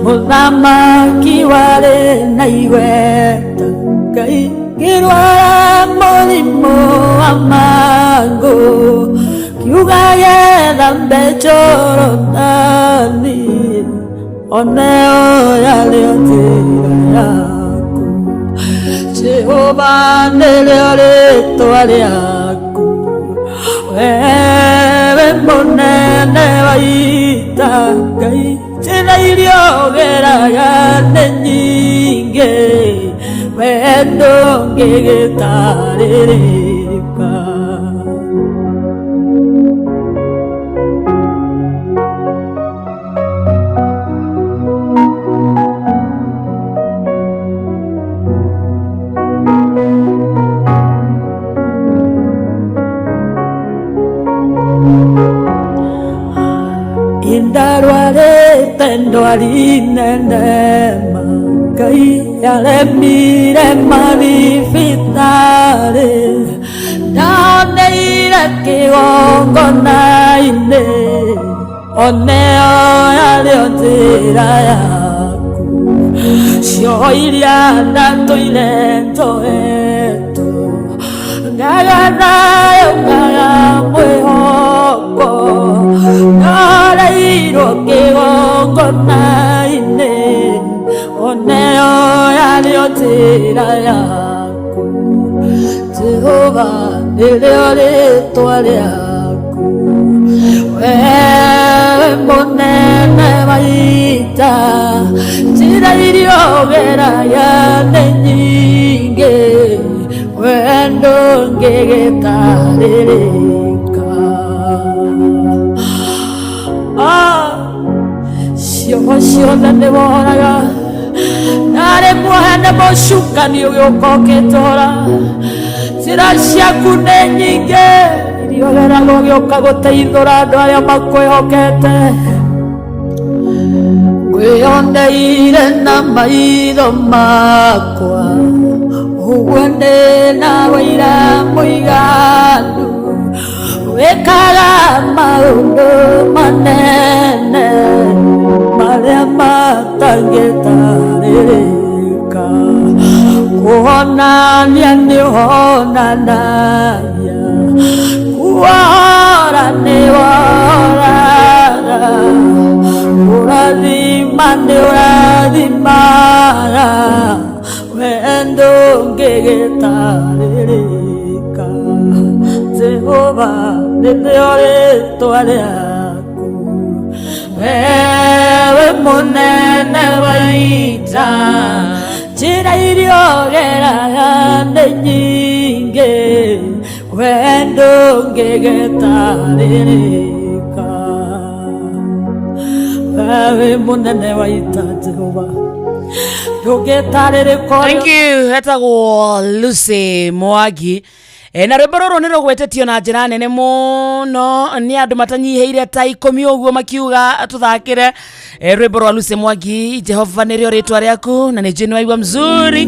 mũthamaki warĩ na igweta Ngai ngĩrwara mũrimũ wa mangũ kiuga gethambe Jorodani oneo yarĩo njĩra yaku Jehova nĩrĩo rĩtwa rĩaku wewe monene waita Ngai njĩra iria ũgeraga nĩ nyingĩ wendo ngĩgĩtarĩrĩka Indarwarete ndwarinene Ngai yaremire mathibitari ndaoneire kĩgongona-inĩ oneo yarĩo njĩra yaku cio iria ndatũire njohetwo ngaganayo ngaga mwĩhoko nareirwo kĩgongona-inĩ oneo yarĩo njĩra yaku Jehova nĩrĩo rĩtwa rĩaku wewe mũnene wa ita njĩra iria ũgeraga nĩ nyingĩ wendo ngĩgĩtarĩrĩka ciothe ciothe nĩworaga narĩ mwene mũcukani ũgĩũka ũkĩtora njĩra ciaku nĩ nyingĩ iria ũgeragwo ũgĩũka gũteithũra andũ arĩa makwĩhokete ngwĩyoneire na maitho makwa ũguo nĩ na wĩira mũiganu wĩkaga maũndũ manene marĩa matangĩtarĩrĩka kuonania nĩ ũhonanagia kuohora nĩ wohoraga kũrathima nĩ ũrathimaga wendo ngĩgĩtarĩrĩka Jehova nĩrĩo rĩtwa rĩaku wewe mũnene wa ita njĩra iria ũgeraga nĩ nyingĩ wendo ngĩgĩtarĩrĩka wewe mũnene wa ita Jehova Thank you. Hetagwo Lucy Mwangi. Na rwĩmbo rũrũ nĩ rũgwetetio na njĩra nene mũno nĩ andũ matanyiheire ta 10 ũguo makiuga tũthakĩre rwĩmbo rwa Lucy Mwangi Jehova nĩrĩo rĩtwa rĩaku na nĩ njĩni waigua mzuri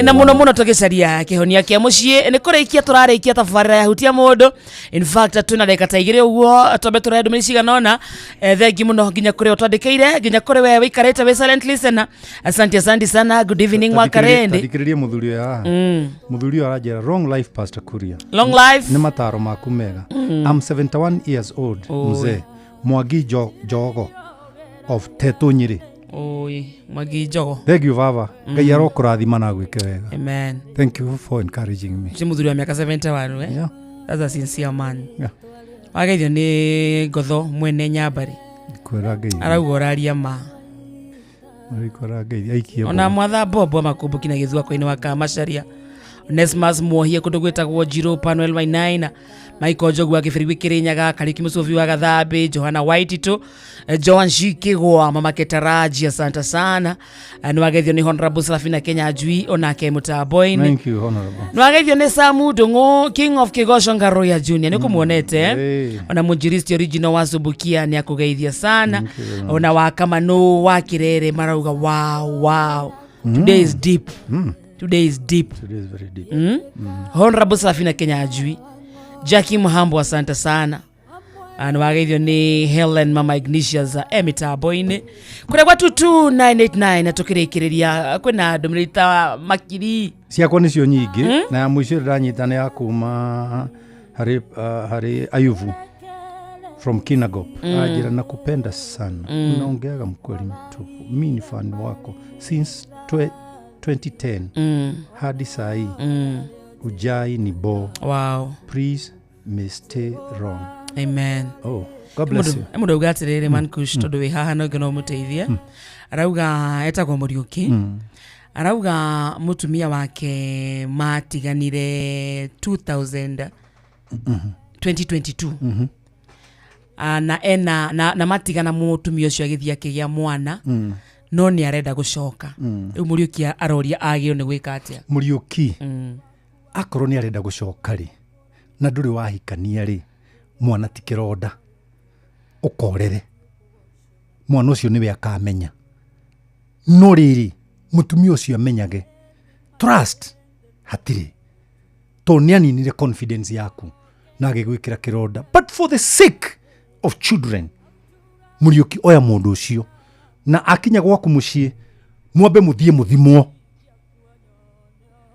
na muno muno tũgĩcaria kĩhonia kĩa mũciĩ nĩ kũrĩkia tũrarĩkia tabarĩra ya hutia mũndũ in fact tuna ndagĩka ta 2 ũguo tombe tũrĩa ndũmĩrĩri ciganona thengi mũno nginya kũrĩ ũtwandĩkĩire nginya kũrĩ we wĩikarĩte wĩ silent listener asante sana good evening Wakarende thikĩrĩrie mũthuri ũyũ mũthuri ũyũ aranjĩra long life Pastor Kuria long life nĩ mataro maku mega I'm 71 years old mzee Mwangi Jogo of Teto Nyeri Oi, Mwangi Jogo. Thank you Baba. Ngai arokũrathima na gwĩke wega. Amen. Thank you for encouraging me. Ci mũthuri wa miaka 71 we. Yeah. That's a sincere man. Yeah. Wageithio nĩ Ngotho mwene Nyambari. Kwĩra Ngai. Arauga ũraria ma. Kwĩra Ngai aikie. Ona mwatha Bobo makumbuki na gĩthua kwa-inĩ wa Kamacharia. Onesmus Muohia kũndũ gwĩtagwo Jiro Panuel Wainaina. Michael Jogu akĩbĩrĩgwi Kĩrĩnyaga Kariki Mũcobi wa Gathambi Johana Waititu Joan Shikigwa Mama Ketaraji asante sana nĩwageithio nĩ Honorable Serafina Kenya Ajui onake mũtambo-inĩ. Thank you Honorable. Nĩwageithio nĩ Samu Ndung'u King of Kigosho Ngaroya Junior nĩkũmuonete ona mũnjiristi original wa Subukia nĩakũgeithia sana ona wa Kamanu wa Kirere marauga wow today is deep. Today is deep. Today is very deep. Honorable Serafina Kenya Ajui Jackie Muhambo asante sana. Nĩwageithio nĩ Helen Mama Ignatius mitambo-inĩ kũrĩa gwa 22989 tũkĩrĩkĩrĩria kwĩna ndũmĩrĩri ta makiri ciakwa nĩcio nyingĩ na ya mũico ndanyita nĩ ya kuma harĩ Ayuvu from Kinangop ajira nakupenda sana unaongeaga mkweli mtupu mimi ni fan wako since 2010 hadi saa hii ujai ni bo. Wow. Please may stay wrong. Amen. Oh, God bless you. Mundu ugatirire man kush tondu wi haha no ngeno muteithia. Arauga etagwo Muriuki. Arauga mutumia wake matiganire 2022. Na matigana mutumia ucio agithia kigia mwana. No ni arenda gucoka. Riu Muriuki aroria agio ni gwika atia. Muriuki. Akorwo ni arenda gucoka ri. Na nduri wahikania ri. Mwana ti kironda. Ukorere. Mwana ucio niwe akamenya. No riri mutumia ucio amenyage. Trust hatiri. To ni aninire confidence yaku. Na agigwikira kironda. But for the sake of children. Muriuki oya mundu ucio. Na akinya gwaku mucii mwambe muthie muthimwo.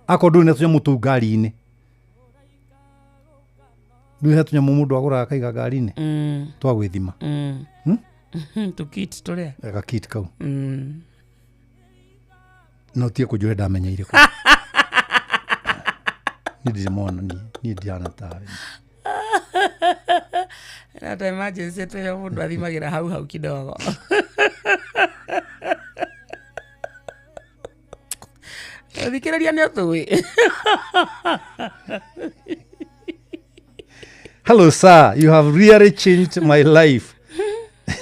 Akorwo nduri na mutu ngari-ini. Nduri na tunya mundu agura akaiga ngari-ini. Twa gwithima. Tukit turia. Ega kit kau. No tie kujure ndamenya ire ku. Ni ndimona ni ndiana tawe. Na ta emergency tu mundu athimagira hau kidogo. Thikiriria ni otui. Hello sir, you have really changed my life.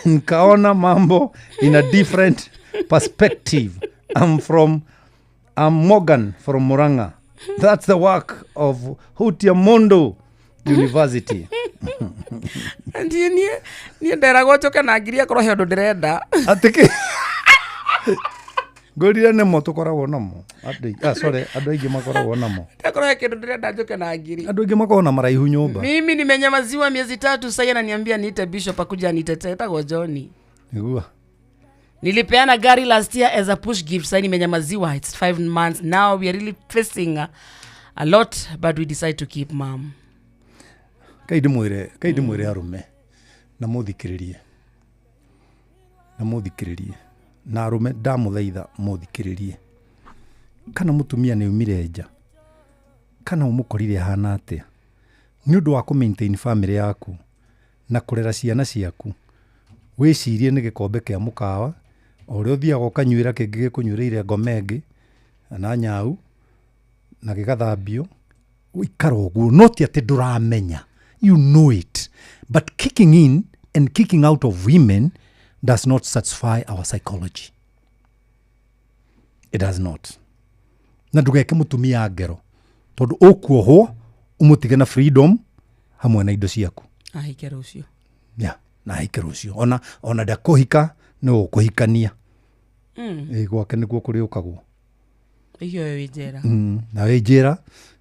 Nkaona mambo in a different perspective. I'm Morgan from Muranga. That's the work of Hutiamondo University. Ndiye ni nderago choka na ngiria korohe undu ndirenda. Atiki. Gorira ne moto koragwo namo. Andu aingi makoragwo namo. Ndakorohe kindu ndirenda njoke na ngiri. Andu aingi makoragwo na maraihu nyumba. Mimi nimenyamaziwa miezi 3 sasa ananiambia niite bishop akuja nitetee tago Johnny. Nigua. Nilipeana gari last year as a push gift. Sasa nimenyamaziwa. It's 5 months now. We are really facing a lot, but we decide to keep mom. Kaidi mwire arume. Na muthikiririe. Na arume ndamuthaitha muthikiririe. Kana mutumia ni umire nja. Kana umukorire hana atia. Ni undu wa ku maintain family yaku na kurera ciana ciaku. Wicirie ni gikombe kia mukawa. Ore uthiaga ukanyuira kingi gikunyuirire ngomenge na nyau na gigathambio uikara uguo not ati nduramenya. You know it, but kicking in and kicking out of women does not satisfy our psychology. It does not. Na ndugeke mutumia ngero tondu ukuohwo umutige na freedom hamwe na indo ciaku. Ahikero ucio. Na ahikero ucio ona ndakuhika no ukuhikania. Gwake niguo kuriukagwo. Iyo we njera. Na we njera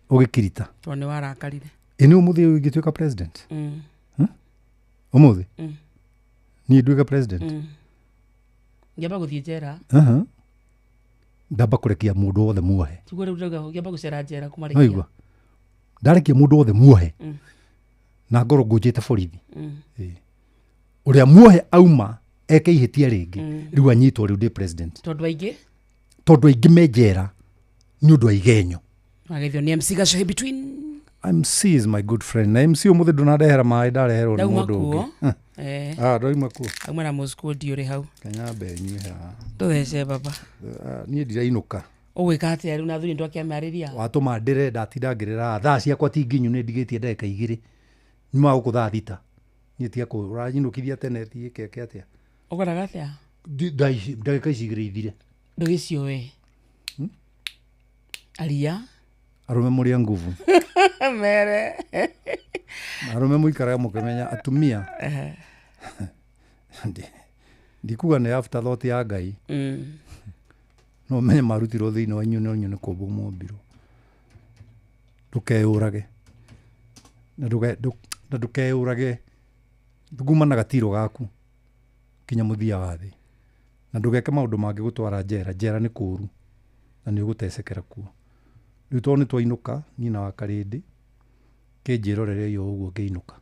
ugikirita. Tone warakarire. Eni umuthi ugituika president. Umuthi. Ni nduika president. Ngeba guthie njera. Ndamba kurekia mundu wothe muohe. Tugore udaga ngeba gucera njera kumarekia. Aigwa. Ndarekia mundu wothe muohe. Na ngoro ngujite borithi. Uria muohe auma eke ihitia ringi riu anyitwo riu ndi president. Tondu aingi menjera ni undu aigenyo. Agethio ni MC Gacho between. MC is my good friend. Na MC umuthi ndunarehera mai ndarehero ni mundu ungi. Ndoima ku. Auma na Moscow diore hau. Kenya benyu ha. Tuthece baba. Ni ndirainuka. Ugwika atia riu na thuri ndo akiamariria. Watuma ndire ndatindangirira thaa ciakwa ti nginyu ni ndigitie ndeka 2. Nyuma ukuthaa thita. Ni tia ku uranyinukithia tene thi keke atia. Ukoraga atia? Ndagika icigire ithire. Ndugicio we. Aria. Arume muria nguvu. Mere. Arume muikara mukimenya atumia. Ndikuga ne afterthought ya Ngai. No menye marutiro thiini wa nyuno ni kubu mobiro. Ndukeyurage. Na ndukeyurage. Nduguma na gatiro gaku. Kinya muthia wa thi. Na ndugeke maundu mangi gutwara njera ni kuru. Na ni ugutecekera kuo. Riu to ni twainuka nyina wa Karindi. Kinjirorere yo uguo ngeinuka.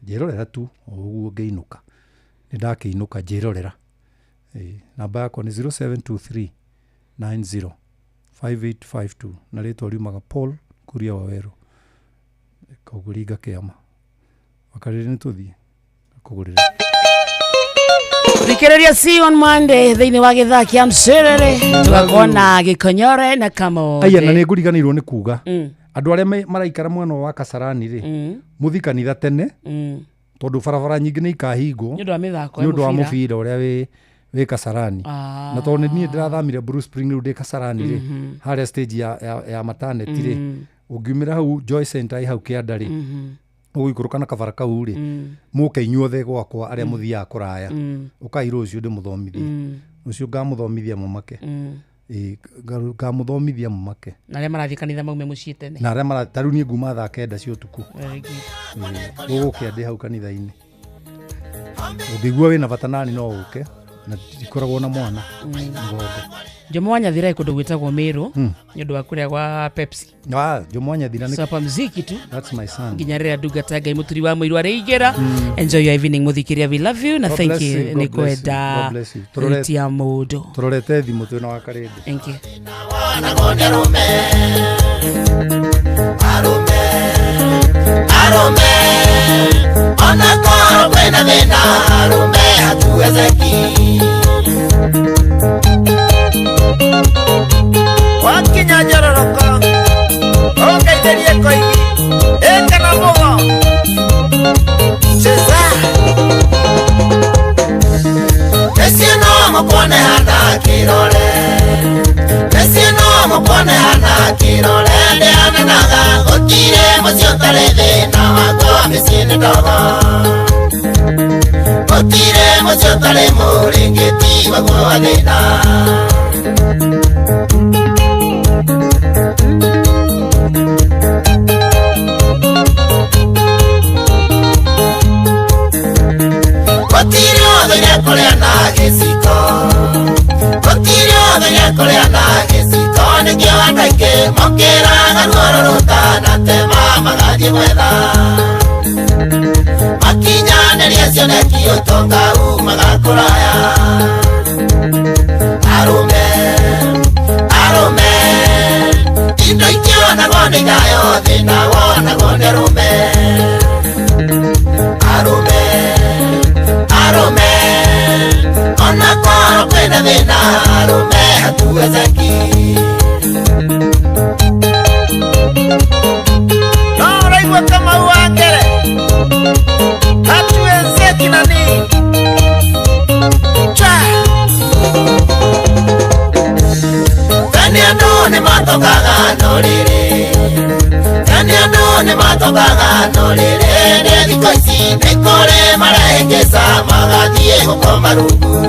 Njirorera tu uguo ngeinuka. Ni ndakiinuka njirorera. Namba yakwa ni 0723 90 5852 na ritwa riumaga Paul Kuria Waweru. Kaguringa kiama. wakarire nituthie kugurira Thikiriria see on Monday thiini wa githaa kia Mserere tugakona Gikonyore na Kamothe. Aya na ninguriganirwo ni kuga andu aria maraikara mwena wa Kasarani ri muthikanitha tene tondu barabara nyingi ni ikahingwo nundu wa mubira uria we Kasarani na tondu ni ndirathamire Bruce Spring ru ndi Kasarani ri haria stage ya maternity ri ungiumira hau Joy Center hau kianda ri uguikuruka na kabara kau ri muke inyuothe gwakwa aria muthia kuraya ukairo ucio ndi muthomithia ucio ngamuthomithia mumake ngamuthomithia mumake na aria marathie kanitha maume mucii tene na aria marataru ni nguma thaa 9 cia utuku ugukia ndi hau kanitha-ini ungigua wina batanani no uke na ikoragwo na mwana ngogo Jomwanya thira ikundu gwitagwo Meru nyondo wa kuria gwa Pepsi Jomwanya thira ni sapa muziki tu that's my son nginyarira ndungata Ngai muturi wa muiru areigera enjoy your evening muthikiria we love you na God thank you ni kwenda tia mudo turorete thimu twina wa karindi thank you Arume ona koro kwena thina arume hatuwezeki wakinya njororoko ongeithĩrie koigi ĩkana mũgo cheza nĩciĩ no mũkone hana kĩrore nĩciĩ no mũkone hana kĩrore ndĩananaga gũtirĩ mũciĩ ũtarĩ thĩna waguo mĩciĩ nĩ ndogo gũtirĩ mũciĩ ũtarĩ mũrĩngĩti waguo wa thĩna Kotirio doña coreana gesiko Kotirio doña coreana gesiko ne que anda que moquera ganoro rotana te mama gadie mueda Makinya neriacio ne kio tonga magakoraya Arume Arume Indo ikiona gone gayo dina wona gone rume Arume Arume ona koro kwena thina arume hatuwezeki noraigua kama uangere hatuwezeki nani tani andu ni matokaga noriri tani andu ni matokaga noriri ne thiko ici ni kore marahengesa magathie gukoma rungu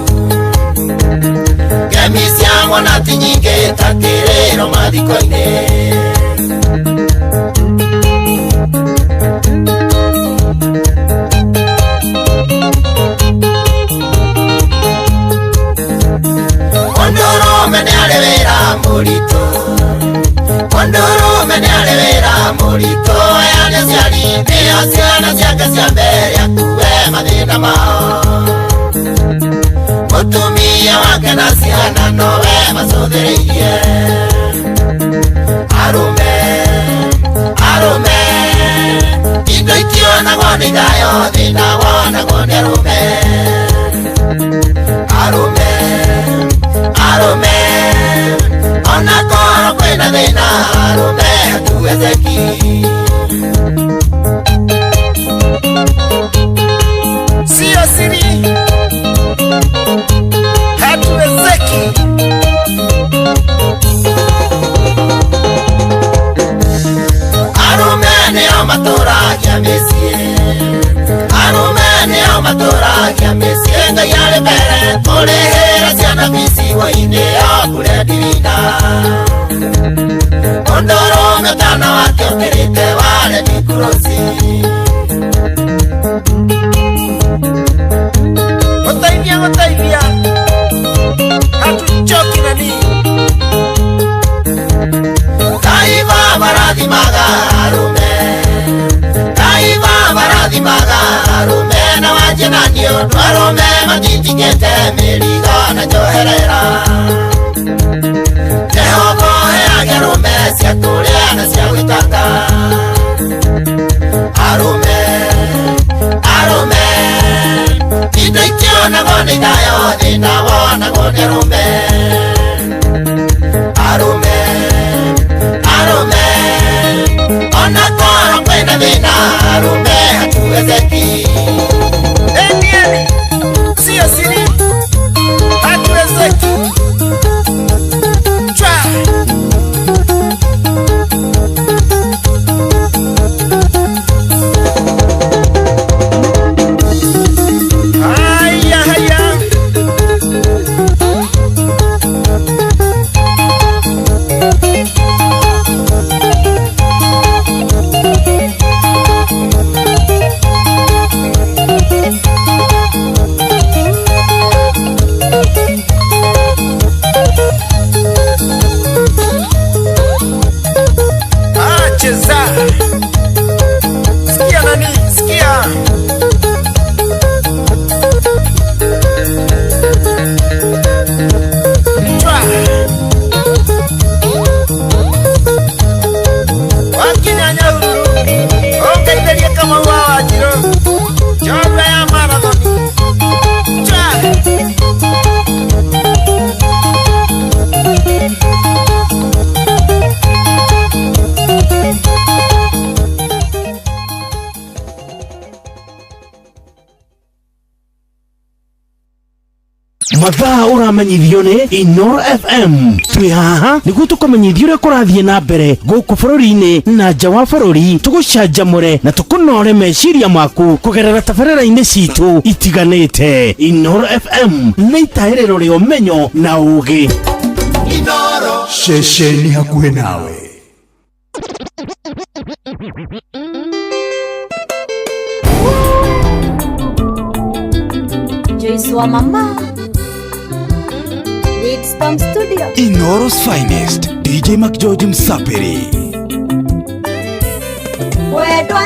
ngemi cia mwana ti nyingĩ ta kĩrĩro mathiko-inĩ Mundurume nĩ arĩ wĩra mũritũ Mundurume nĩ arĩ wĩra mũritũ aya nĩ aciari nĩo ciana ciake cia mbere akuwe mathĩna mao Mutumia wake na ciana nowe macũthĩrĩirie Arume Arume indo itionagwo nĩ thayo thĩna wonagwo nĩ arume Arume Arume ona koro kwĩna thĩna arume hatuwezeki Sio siri hatuwezeki Arume nĩo matũragia mĩciĩ Arume nĩo matũragia mĩciĩ Ngai arĩ mbere kũrĩhĩra ciana bici wo-inĩ o kũrĩa ndirina Mũndũrũme ũtana wake ũkĩrĩte waremi kurosi Gũteithia gũteithia hatuchoki nani Kaiva marathimaga arume Kaiva marathimaga arume na wanjenanio arume matitikĩte mĩrigo na njoherera Jehova heage arume cia kũrĩa na cia gwĩtanga Arume thina wona gone arume arume arume ona kora kwenda thina arume hatuwezeki enieni sio siri hatuwezeki mathaa uramenyithio ni Inoro FM twi haha niguo tukumenyithia uria kurathie na mbere guku bururi-ini na nja wa bururi tugucanjamure na tukunore meciria maku kugerera tabarĩra-inĩ citu itiganĩte. Inoro FM nĩ itaĩrĩro rĩa ũmenyo na ũũgĩ. Inoro ceceni hakuhĩ nawe. Joyce wa mama Wigstorm Studio. Inoro's finest DJ McGeorge Msapiri. Wendwa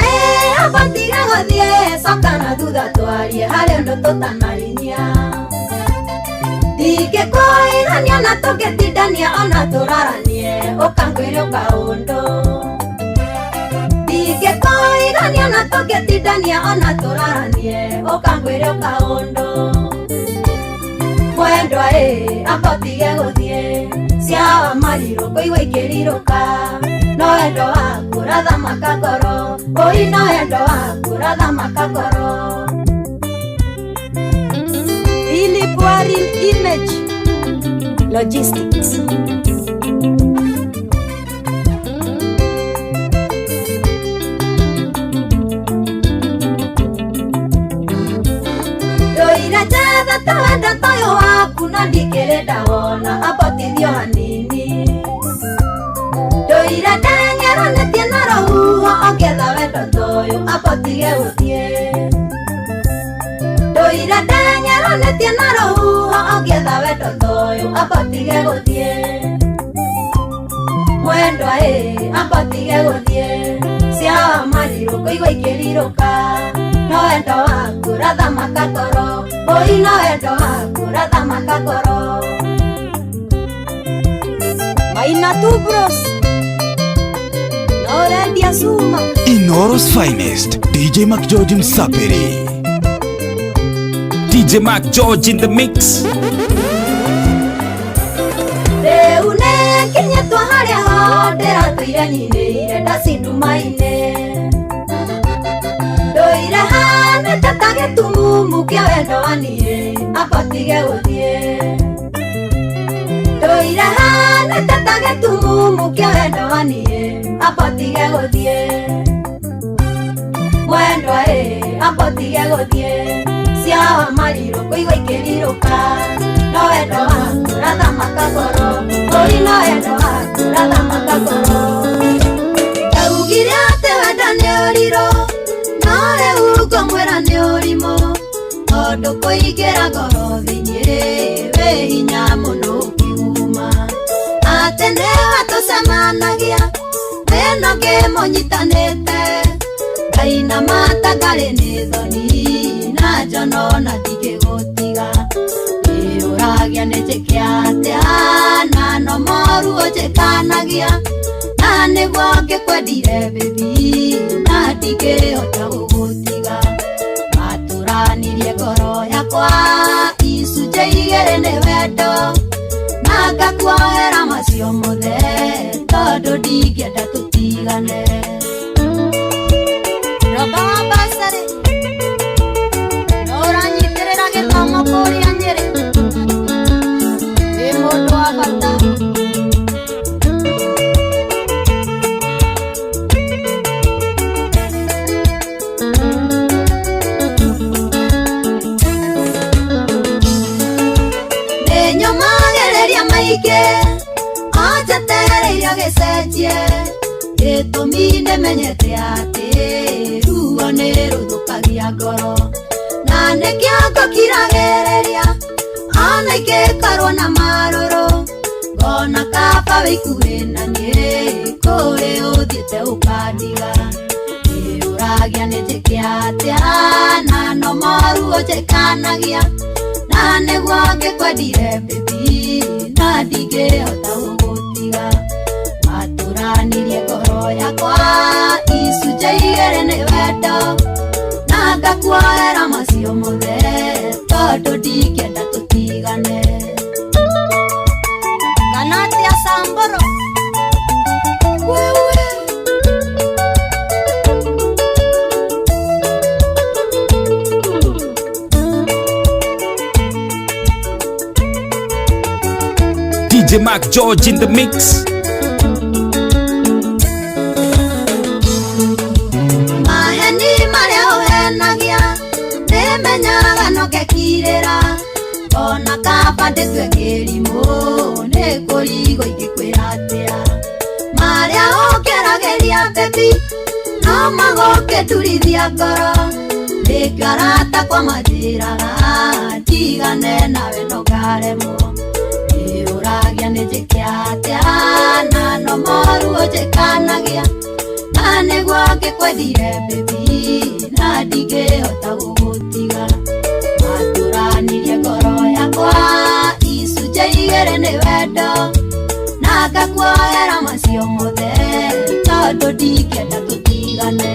abatiga guthie coka na thutha twarie harĩ ũndũ tũtanarinia. Ndingĩkũigania na tũngĩtindania ona tũraranie ũkangwĩre ũkaũndũ. Ndingĩkũigania na tũngĩtindania ona tũraranie ũkangwĩre ũkaũndũ. Wendwa abatige guthie cia mariro kũigua ikĩrirũka. No wendo waku rathamaka ngoro, oi no wendo waku rathamaka ngoro. Philip Warren Image Logistics. Doira jatha tawenda toyo waku na ndikĩrenda wona abatithio hanini. Doira ndengeronetie na rohuho ongetha wendo toyo abatige guthie. Doira ndengeronetie na rohuho ongetha wendo toyo abatige guthie. Mwendwa abatige guthie cia mariro kũigua ikĩrirũka. No wendo waku rathamaka ngoro, oi no wendo waku rathamaka ngoro. Maina tu bros Noredia Suma. Inoro's finest DJ McGeorge Msapiri. DJ McGeorge in the mix. Reune kinyetwa harĩa hothe ratũire nyinĩire ndacindumaine. Ndoire hanĩte ta gĩtumumu kĩa wendo waniĩ abatige guthie. Ndoire hanĩte ta gĩtumumu kĩa wendo waniĩ abatige guthie. Mwendwa abatige guthie cia mariro kũigua ikĩrirũka. No wendo waku rathamaka ngoro, oi no wendo waku rathamaka ngoro. Ndaugire atĩ wendo nĩ ũrirũ, no rĩu ngũmwĩra nĩ ũrimũ. Tondũ kũingĩra ngoro thĩinĩ wĩ hinya mũno ũkiuma. Atĩ nĩwe tũcemanagia thĩna ngĩmũnyitanĩte. Ngai na matagarĩ nĩ thoni na njono na ndingĩgũtiga. Nĩũragia nĩnjĩke atĩa na no moru ũnjĩkanagia. Na nĩguo ngĩkwendire baby na ndingĩhota gũgũtiga. Matũranirie ngoro yakwa icunjĩ ngakuohera macio mothe tondu ndingĩenda tũtigane. Roba wa basarĩ ũranyitĩrĩra gĩthomo kũrĩa Nyĩrĩ, wĩ mũndũ wa bata. Nĩnyũmagĩrĩria maingĩ anjetereire gĩcenjie, gĩtũmi nĩmenyete atĩ ruo nĩ rũthũkagia ngoro, na nĩkĩo ngũkiragĩrĩria ona ingĩkorwo na marũrũ, ngona kaba wĩikuĩ na niĩ kũrĩ ũthiĩte ũkandiga. Nĩũragia nĩnjĩke atĩa na no moruo njĩkanagia, na nĩguo ngĩkwendire baby na ndingĩhota gũgũtiga. Watũranirie ngoro yakwa icunjĩ igĩrĩ nĩ wendo, na ngakuohera macio mothe tondu ndingĩenda tũtigane. Kana atĩa Samburu wewe DJ Mark George in the mix. Maheni marĩa ũhenagia nĩmenyaga no ngekirĩra, ona kaba ndĩtue kĩrimũ nĩ kũrigwo ingĩkwĩra atĩa. Marĩa ũngeragĩria baby no magoke ndurithia ngoro, rĩngĩ arata kwa manjĩraga ndigane nawe no ngaremwo. Nĩũragia nĩnjĩke atĩa na no moruo njĩkanagia, na nĩguo ngĩkwendire baby na ndingĩhota gũgũtiga. Watũranirie ngoro yakwa icunjĩ igĩrĩ nĩ wendo, na ngakuohera macio mothe tondu ndingĩenda tũtigane.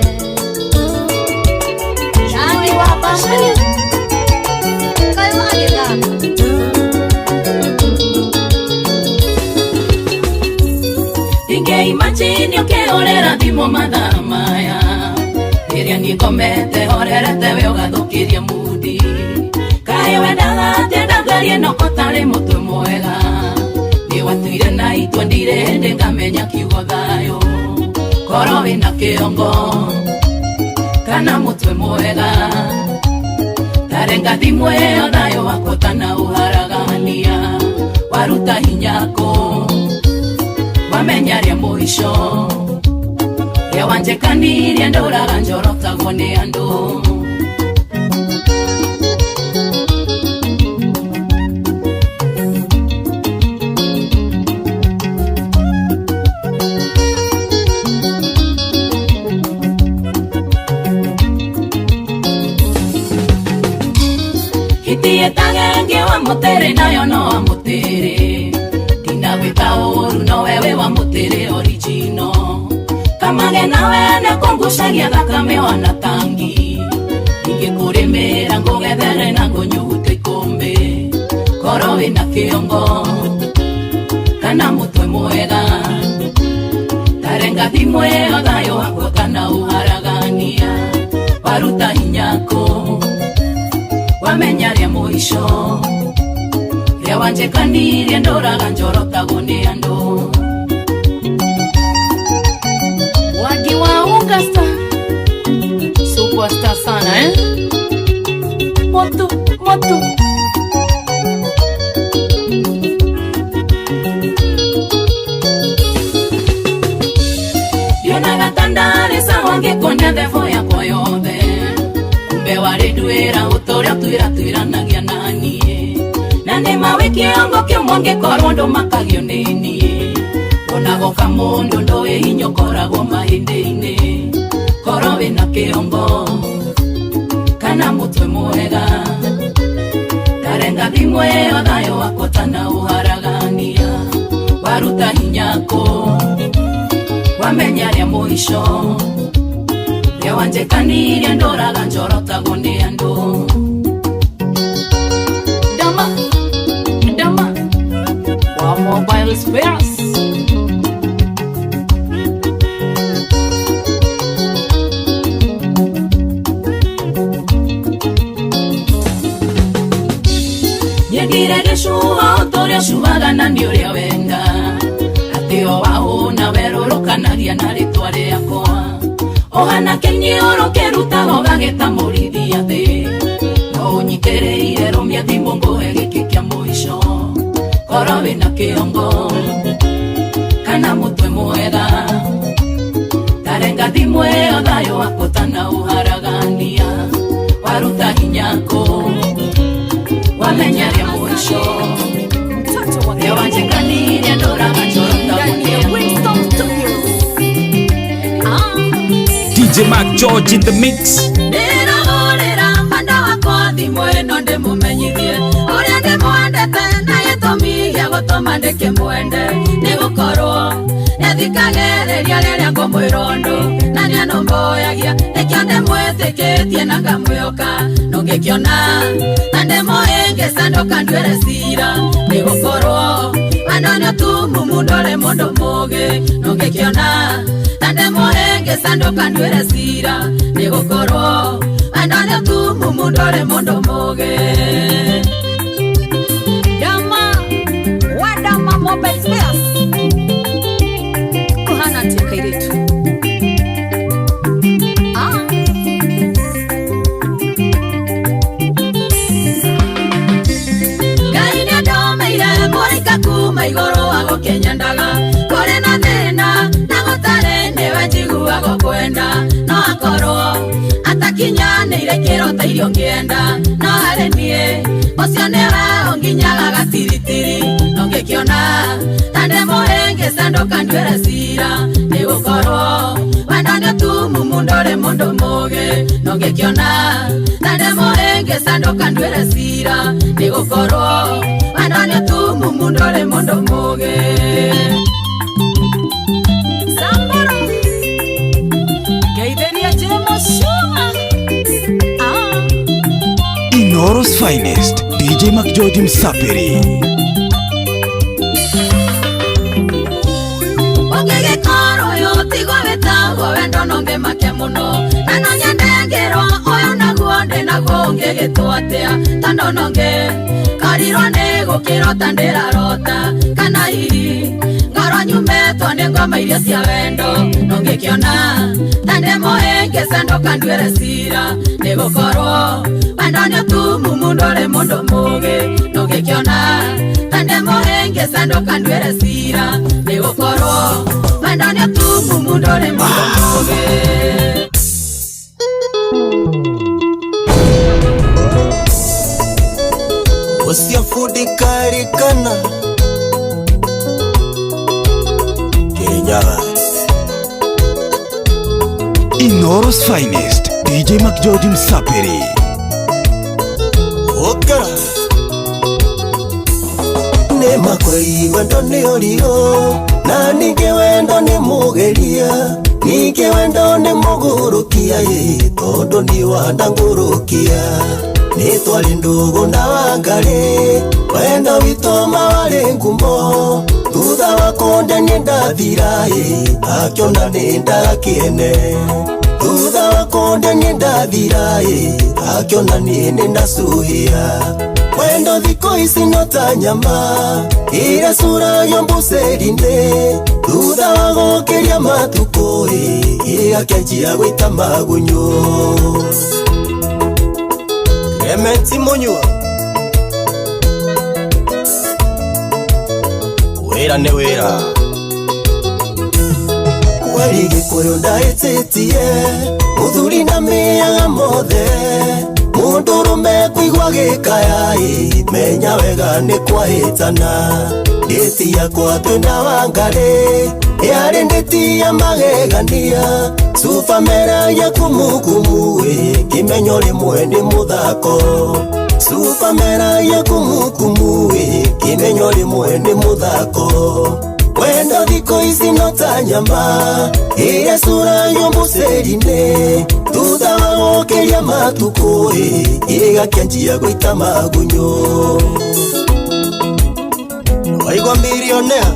Rangi wa bacari kaĩ wagĩthama Imagine ũkĩhũrĩra thimũ mathaa maya, rĩrĩa niĩ ngomete horerete we ũgathũkĩria mudi. Kaĩ wendaga atĩa ndangarie no ũtarĩ mũtwe mwega, nĩ watuire na itua ndirĩ hĩndĩ ngamenya kiugo thayũ. Korwo wĩna kĩongo kana mũtwe mwega, tarenga thimũ ĩyo thayũ wakwa kana ũharagania. Waruta hinya kũ wamenya rĩa mũico, rĩa wanjĩkanirie ndũraga njorotagwo nĩ andũ. Hitiĩtage wa mũtĩrĩ nayo no wa mũtĩrĩ, ndinagwĩka ũru no wewe wa mũtĩrĩ original. Kamage nawe nĩkũngucagia thakame wana tangi, ingĩkũrĩmĩra ngũgethere na ngũnyugute ikũmbĩ. Korwo wĩna kĩongo kana mũtwe mwega, tarenga thimũ ĩyo thayũ wakwa kana ũharagania. Waruta hinya kũ wamenya rĩa mũico, rĩa wanjĩkanirie ndũraga njorotagwo nĩ andũ. Wagi wa unga star, superstar sana moto moto. Dionaga tandare sa wangĩkonia thevo yakwa yothe, kumbe warĩ nduĩra ũtũrĩa twĩranagia na niĩ. Na nĩma wĩ kĩongo kĩmwe ngĩkorwo ndũmakagio nĩ niĩ, onagoka mũndũ ndũĩ hinya ũkoragwo mahĩndĩ-inĩ. Korwo wĩna kĩongo kana mũtwe mwega, tarenga thimũ ĩyo thayũ wakwa kana ũharagania. Waruta hinya kũ wamenya rĩa mũico, rĩa wanjĩkanirie ndũraga njorotagwo nĩ andũ. Dama wa mobile Morris Bears. Nyegire geshuwa otoria shubaga na ndioria wenga atio wao na werorokanagia na ritwa riakwa ohana kenyioro kerutago gageta morithia thi no unyikereire romia thimbo ngohe giki kia muico korwo wina kiongo kana mutwe mwega tarenga thimũ ĩyo thayo wakotana uharagania waruta hinyako wamenya ria muico yawanjikaniria ndoraga njorota DJ Mac George in the mix. Nirahurira manda wakwa thimũ ĩno ndĩmũmenyithie ũrĩa ndĩmwendete na gĩtũmi gĩa gũtũma ndĩkĩmwende nĩgũkorwo nĩthikagĩrĩria rĩrĩa ngũmwĩra ũndũ na nĩanũmbũyagia nĩkĩo ndĩmwĩtĩkĩtie na ngamwĩhoka nũngĩkĩona na ndĩmũhĩngĩcanũka nduĩre cira nĩgũkorwo wendo nĩũtumu mũndũ ũrĩ mũndũ mũũgĩ nũngĩkĩona na ndĩmũhĩngĩcanũka nduĩre cira nĩgũkorwo wendo nĩũtumu mũndũ ũrĩ mũndũ mũũgĩ. Yama wenda mamo Bears kuhana tikairitu Gaine domeire morika kuma igoro wago kenyandaga kore na thina na gotare newe njiguago kwenda no akorwo atakinyanĩire kĩrota irio ngĩenda no harĩ niĩ ũcio nĩwe ũnginyaga gatiritiri no ngĩkĩona ta ndĩmũhĩngĩcanũka nduĩre cira nĩgũkorwo wendo nĩũtumu mũndũ ũrĩ mũndũ mũũgĩ no ngĩkĩona ta ndĩmũhĩngĩcanũka nduĩre cira nĩgũkorwo wendo nĩũtumu mũndũ ũrĩ mũndũ mũũgĩ. Inoro's finest, DJ Mac George Msapiri. Ongegekoro yotigo wetagwo wendo nonge make muno na nonyendengerwo oyo naguo ndĩ naguo ongegĩtwo atĩa tando nonge karirwo nĩ gũkĩrota ndĩrarota kana hiri ngoro nyumetwo nĩ ngoma iria cia wendo nongĩkĩona ta ndĩmũhĩngĩcanũka nduĩre cira nĩgũkorwo wendo nĩũtumu mũndũ ũrĩ mũndũ mũũgĩ nongĩkĩona ta ndĩmũhĩngĩcanũka nduĩre cira nĩgũkorwo wendo nĩũtumu mũndũ ũrĩ mũndũ mũũgĩ. Usiafudikari-kana Kenya. Inoro's finest, DJ Mac George Msapiri. Oka Nema kwei wendo ni olio na nige wendo ni mugeria nige wendo ni mugurukia todo ni wadangurukia nitwari ndugu na wangari wendo witoma wari ngumo thutha wa kundenia ndathira akiona ni ndakiene thutha wa kundenia ndathira akiona ni ndacuhia wendo thiko ici no ta nyama ira sura yo mbũcĩri-inĩ thutha wa gũkĩria matukũ igakĩanjia gwĩta magunyũ. Clement Munyua wĩra nĩ wĩra weri gĩkũyũ ndahĩtĩtie mũthuri na mĩaga mothe mũndũrũme kũigua gĩkaya menya wega nĩ kwahĩtana ndĩti yakwa twĩna Wangari yarĩ ndĩti ya magegania Supamera ya kumukumu kimenyo rĩmwe nĩ mũthako Supamera ya kumukumu kimenyo rĩmwe nĩ mũthako wendo thiko ici no ta nyama ĩrĩa cura yo mbũcĩri-inĩ thutha wa gũkĩria matukũ igakĩanjia gwĩta magunyũ. Waigwa millionaire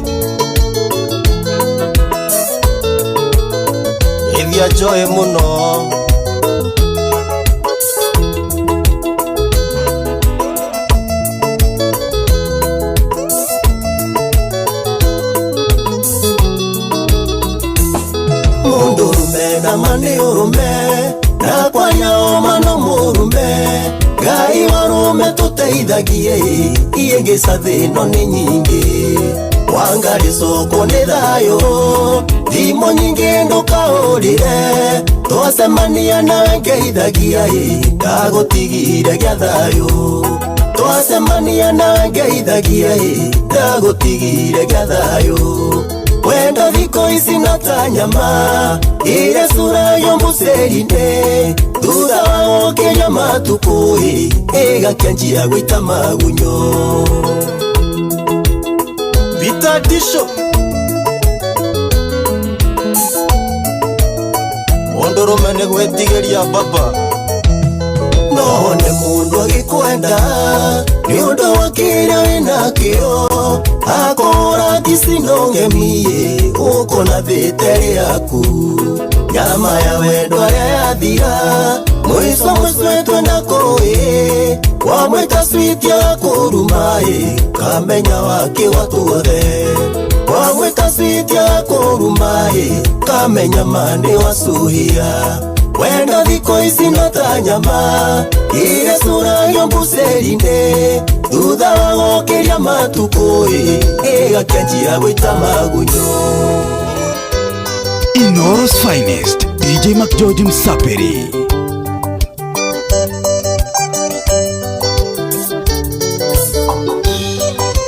Ithia joy muno Mundurume na mani urume Na kwanya omano murume Gai warume tuteithagie Iegesa thino ni nyingi Wangari soko ni thayo Thimo nyingi ndukaurire Twasemania nawe ngeithagia Ndagutigire gia thayo Twasemania nawe ngeithagia Ndagutigire gia thayo Wenda thiko ici na ta nyama Ire sura yo mucerine Thutha wa gũkĩria matukũ ĩgakĩanjia gũita magunyo Peter Disho Mũndũrũme nĩ gwĩtigĩria baba No nĩ mũndũ agĩkwenda Nĩ ũndũ wa kĩrĩa wĩna kĩo Akũra gicino ng'emie Ũkona thĩte rĩaku Nyama ya wendo arĩa yathira Mwiso twenda kũĩ Wamwĩta sweet ya kũruma Kamenya wake watuothe Wamwĩta sweet ya kũruma Kamenya mande wasuhia Wenda thiko ici no ta nyama Ire sura yo mbucerine Thutha wa gũkĩria matukũ ĩgakĩanjia gũita magunyo Inoro's finest, DJ McGeorge Msaperi.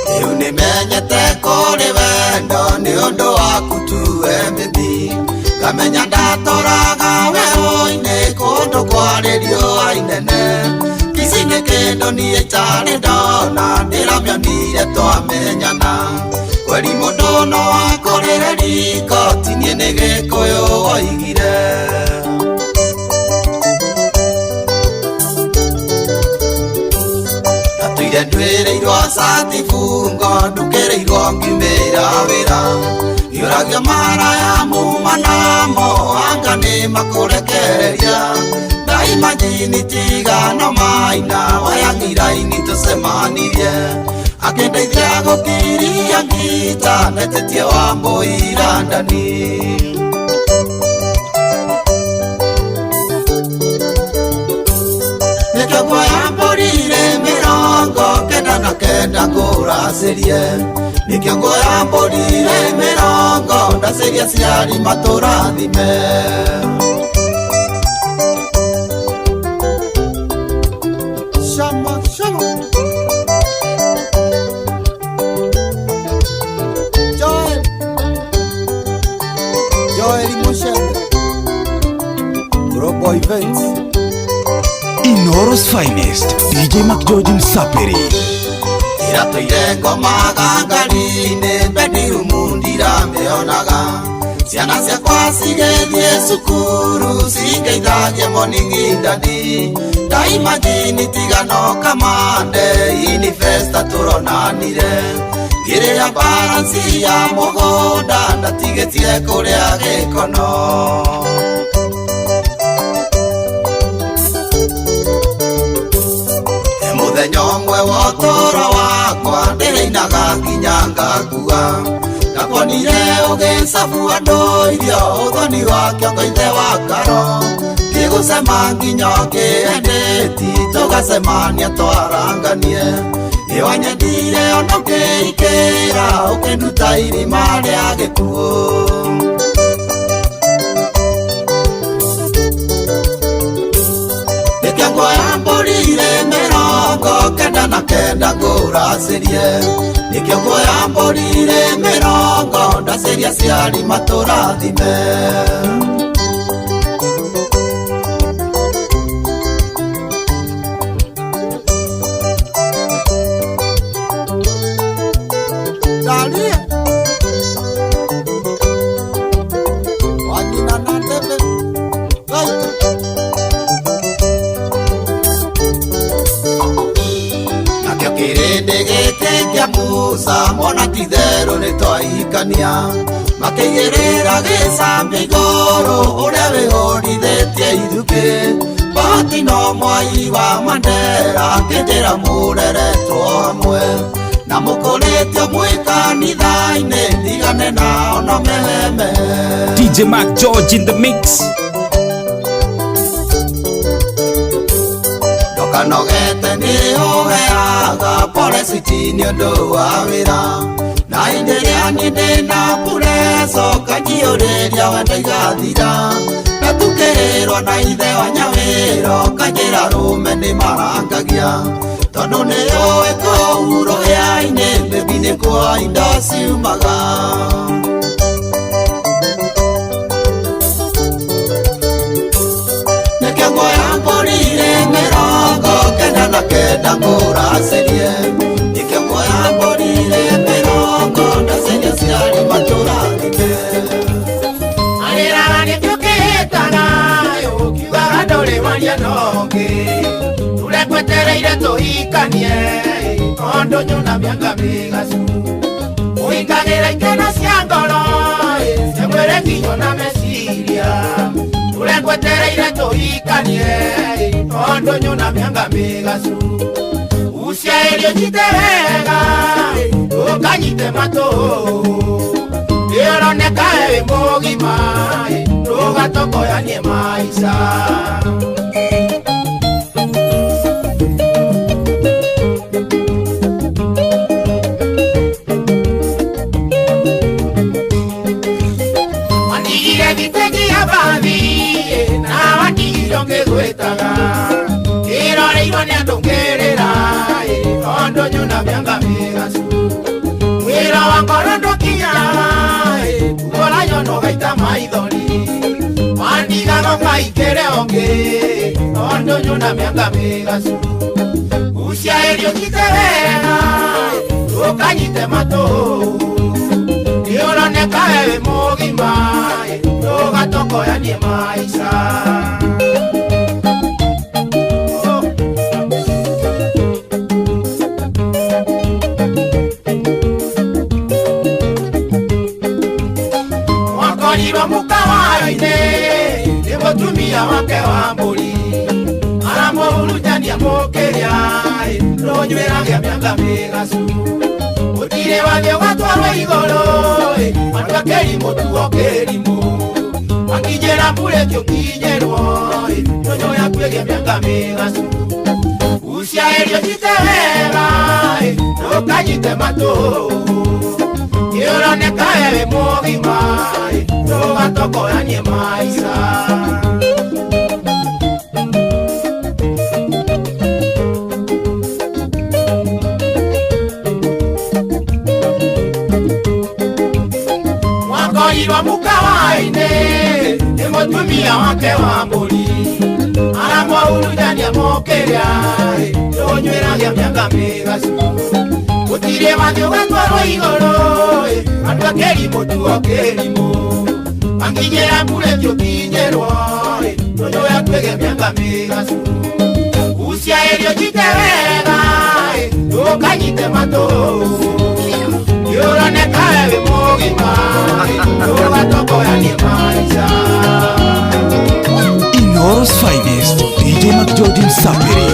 Rĩu nĩmenyete kũrĩ wendo nĩ ũndũ waku tu emethi Kamenya ndatoraga weũ-inĩ kũndũ kwarĩ riũa inene Ici nĩ kĩndũ niĩ itarĩ ndona ndĩramĩonire twamenyana Kweri mũndũ no akũrĩre riko tinie nĩ gĩkũyũ woigire Natuire nduĩrĩirwo cati bungo ndukĩrĩirwo ngimĩra wĩra Yũragio maraya muma namo anga nĩ makũrekereria Daima jini tigano maina wayang'iraini tũcemanirie Akĩndeithia gũkiria ngita netetie Wambũira ndani Nĩkĩo nguoya mbũrire 99 ngũracĩrie Nĩkĩo nguoya mbũrire 90 ndacĩrie aciari matũrathime Shama Joel Mushende Robo Events Inoro's finest, DJ McGeorge Msaperi. Iratuire ngoma gangari-inĩ bedroom ndiramĩonaga Ciana ciakwa cigĩthiĩ cukuru cingeithagia morning indani Daima jini tigano kamande Inifesta tũronanire Ngĩrĩa balance ya mũgũnda ndatigĩtie kũrĩa gĩkono Mũthenya ũmwe wa ũtũũro wakwa ndĩrĩinaga nginya ngakua Ndakuonire ũgĩcabu andũ irio ũthoni wa kĩongo ithe wa karo Ngĩgũcema nginya ngĩendeti tũgacemania twaranganie Nĩwanyendire ona ũkĩikĩra ũkĩnduta irima rĩa gĩkuũ Nĩkĩo nguoya mbũrire 99 ngũracĩrie Nĩkĩo nguoya mbũrire 90 ndacĩrie aciari matũrathime Wanyina na ndebe Nakĩo kĩrĩndĩ gĩkĩ kia Musa mwana tithero nĩ twaikania makĩigĩrĩra gĩcambi igũrũ ũrĩa wĩhũrithĩtie ithukĩ Bahati no Mwai wa Mandera kĩnjĩra mũreretwo hamwe na mũkũrĩtio mwĩ kanitha-inĩ ndigane nao no meheme DJ Mac George in the mix. Ndokanogete nĩ ũheaga poreciti nĩ ũndũ wa wĩra na hĩndĩ ĩrĩa niĩ ndĩna pureco kanjiũrĩria wenda igathira na tukĩrĩrwo na ithe wa Nyawĩro kanjĩra rũme nĩ marangagia tondũ nĩ ũĩ kũu rũhĩa-inĩ baby nĩ kwa indo ciumaga nĩkĩo nguoya mbũri-rĩ 99 ngũracĩrie nĩkĩo nguoya mbũri-rĩ 90 ndacenio ciarĩ matũrathime Agĩraga nĩtũkĩhĩtaga ũkiugaga ndũrĩ waria nongĩ tũrekwetereire tũhikanie tondũ nyona mĩanga mĩgacu ũhingagĩra ikeno cia ngoro cia mwĩrĩ nginyo na meciria tũrekwetereire tũhikanie tondũ nyona mĩanga mĩgacu ucia irio njite wega ũkanyite matũ Ĩroneka wĩ mũgima ndũgatokoyanie maica Wandigire gĩtĩ gĩa bathi na wandigire ngĩgwĩtaga ĩroreirwo nĩ andũ ngĩrĩra tondũ nyona mĩanga mĩgacu wĩra wa ngoro ndũkinyaga ũkorayo no gaita maithori wandigaga ũkaingĩre ũngĩ tondũ nyona mĩanga mĩgacu ucia irio njite wega ũkanyite matũ nĩũroneka wĩ mũgima ndũgatokoyanie maica Mukawaine nĩ mũtumia wake wa mbũri aramũhurutania mũkĩria rũnywĩragia mĩanga mĩgacu gũtirĩ wathiĩ ũgatwarwo igũrũ andũ akĩrimũ tuo kĩrimũ akinyĩra mũrĩkio kinyĩrwo nyonyo yakuĩgia mĩanga mĩgacu ucia irio njite wega ndũkanyite matũ Ĩroneka wĩ mũgima ndũgatokoyanie maica Wakorirwo mũkawa-inĩ nĩ mũtumia wake wa mbũri aramũhurutania mũkĩria rũnywĩragia mĩanga mĩgacu gũtirĩ wathiĩ ũgatwarwo igũrũ andũ akĩrimũ tuo kĩrimũ akinyĩra mũrĩkio kinyĩrwo nyonyo yakuĩgia mĩanga mĩgacu ucia irio njite wega ndũkanyite matũ nĩũroneka wĩ mũgima ndũgatokoyanie maica Inoros Finest, DJ Mac George Msapiri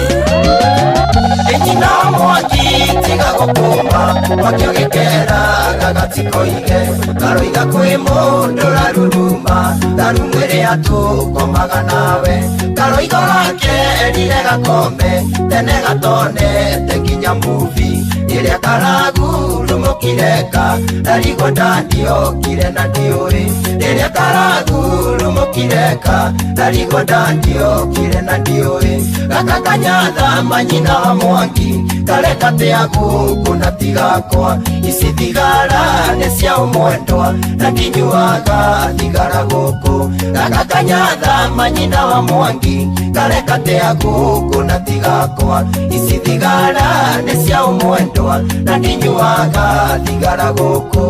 Ĩnyina Mwangi tiga gũkũma makĩogĩkera gagatsiko-inĩ karoiga kwĩ mũndũ raruruma rarumĩrĩa tũkomaga nawe karoiga gake erire gakombe tene gatonete nginya muvi ĩrĩa karagurumũkire ka ndarigwo ndandiokire na ndiũĩ rĩrĩa karagurumũkire ka ndarigwo ndandiokire na ndiũĩ gaka kanyatha manyina wa Mwangi kareka tia gũkũ na tigakwa ici thigara nĩ cia ũmwendwa na ndinyuaga thigara gũkũ gaka kanyatha manyina wa Mwangi kareka tia gũkũ na tigakwa ici thigara nĩ cia ũmwendwa na ndinyuaga thigara gũkũ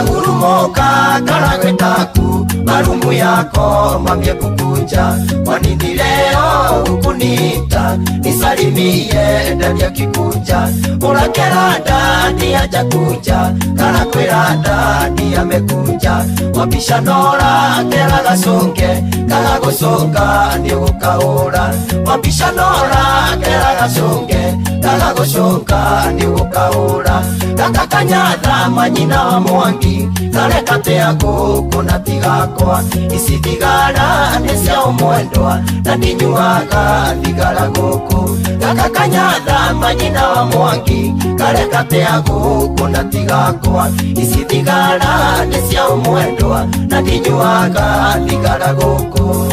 Nagurumuka karagwetaku marumu yako mamie kukuja. Kwa nini leo hukunita nisalimie ndani ya kikuja? Urakera ndani haja kuja, karakwira ndani amekuja. Wapisha nora kera gasonge, kagagosonga ni ukaura. Wapisha nora kera gasonge, kagagosonga ni ukaura. Kakakanyatha manyina wa mwangi, kareka teago kuna tigakwa. Isi tigara nesia umwendwa, na ninyuaga tigara goko. Kakakanyatha manyina wa mwangi, kareka teago kuna tigakwa. Isi tigara nesia umwendwa, na ninyuaga tigara goko.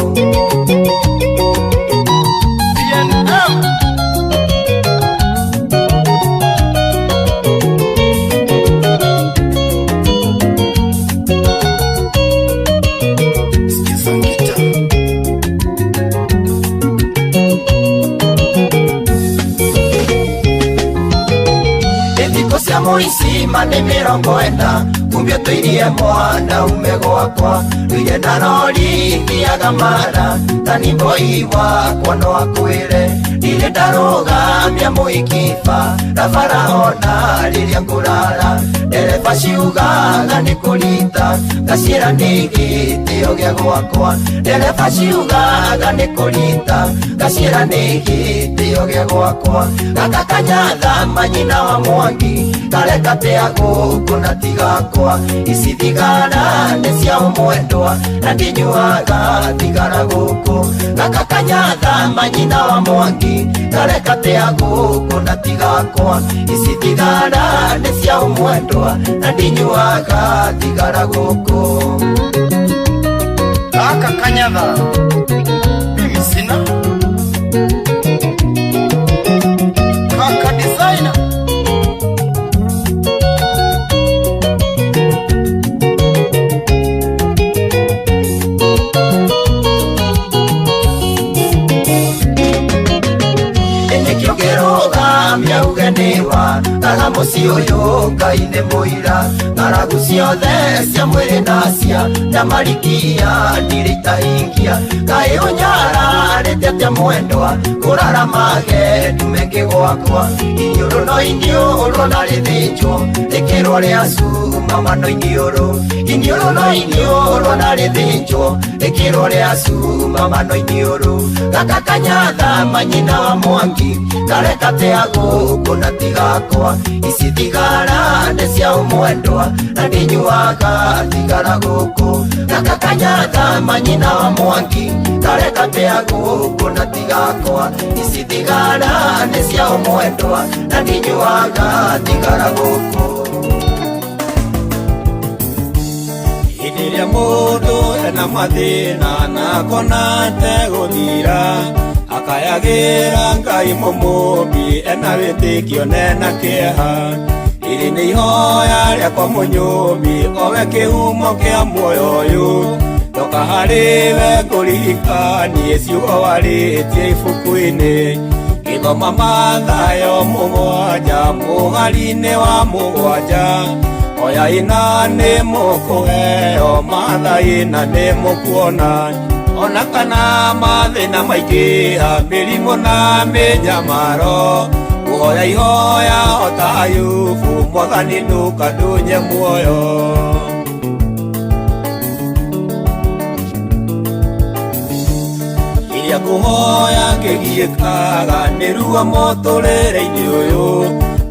Moisi mane mirongo enda, kumbio tuirie mwana umego wakwa. Tuye narori thiaga mara, tani mboi wakwa no akwire. Nile daroga mia muikifa, rafara ona liria ngurara. Dereva ciugaga ni kulita, gacira nigi tio gia gwakwa. Dereva ciugaga ni kulita, gacira nigi tio gia gwakwa. Gakakanyatha manyina wa mwangi, kareka teago kuna tigakwa. Isi tigara nesia umwendwa, na ndinyuaga tigara goko. Gakakanyatha manyina wa mwangi, kareka teago kuna tigakwa. Isi tigara nesia umwendwa, na ndinyuaga tigara goko. Gakakanyatha mimi sina. Kaka designer miauganiwa, kala musi uyu Ngai muira. Ngaragu ciothe cia mwiri nacia, na marikia ndiritahingia. Ngai unyara rĩtete mwendwa, kurara mage tumenge gwakwa. Iniuru no iniuru na rĩthĩnjwo, rĩkĩrwo rĩa cuma mano iniuru. Iniuru no iniuru na rĩthĩnjwo, rĩkĩrwo rĩa cuma mano iniuru. Gakakanyatha manyina wa mwangi, kareka teago kuna tigakwa. Isi tigara nesia umwendwa, na ndinyuaga tigara goko. Gakakanyatha manyina wa mwangi, kareka teago kuna tigakwa. Isi tigara nesia umwendwa, na ndinyuaga tigara goko. Idiria mundu ena mathina na kona teguthira, akayagira Ngai mumumbi ena wĩtĩkio nena kĩeha. Iri nĩ ihoya rĩakwa mũnyũmbi, owe kĩhumo kĩa muoyo ũyũ. Ndoka harĩ we ngũririkanie ciugo warĩtie ibuku-inĩ. Ngĩthoma Mathayo mũgwanja mũhari-inĩ wa mũgwanja. Oya ina nĩ mũkũheo, matha ina nĩ mũkuona. Ona kana mathĩna maingĩha, mĩrimũ na mĩnyamaro. Guoya ihoya ota Ayubu, Mwathani ndũkandũnye muoyo. Iria ngũhoya ngĩgiĩkaga nĩ ruo mũtũrĩre-inĩ ũyũ.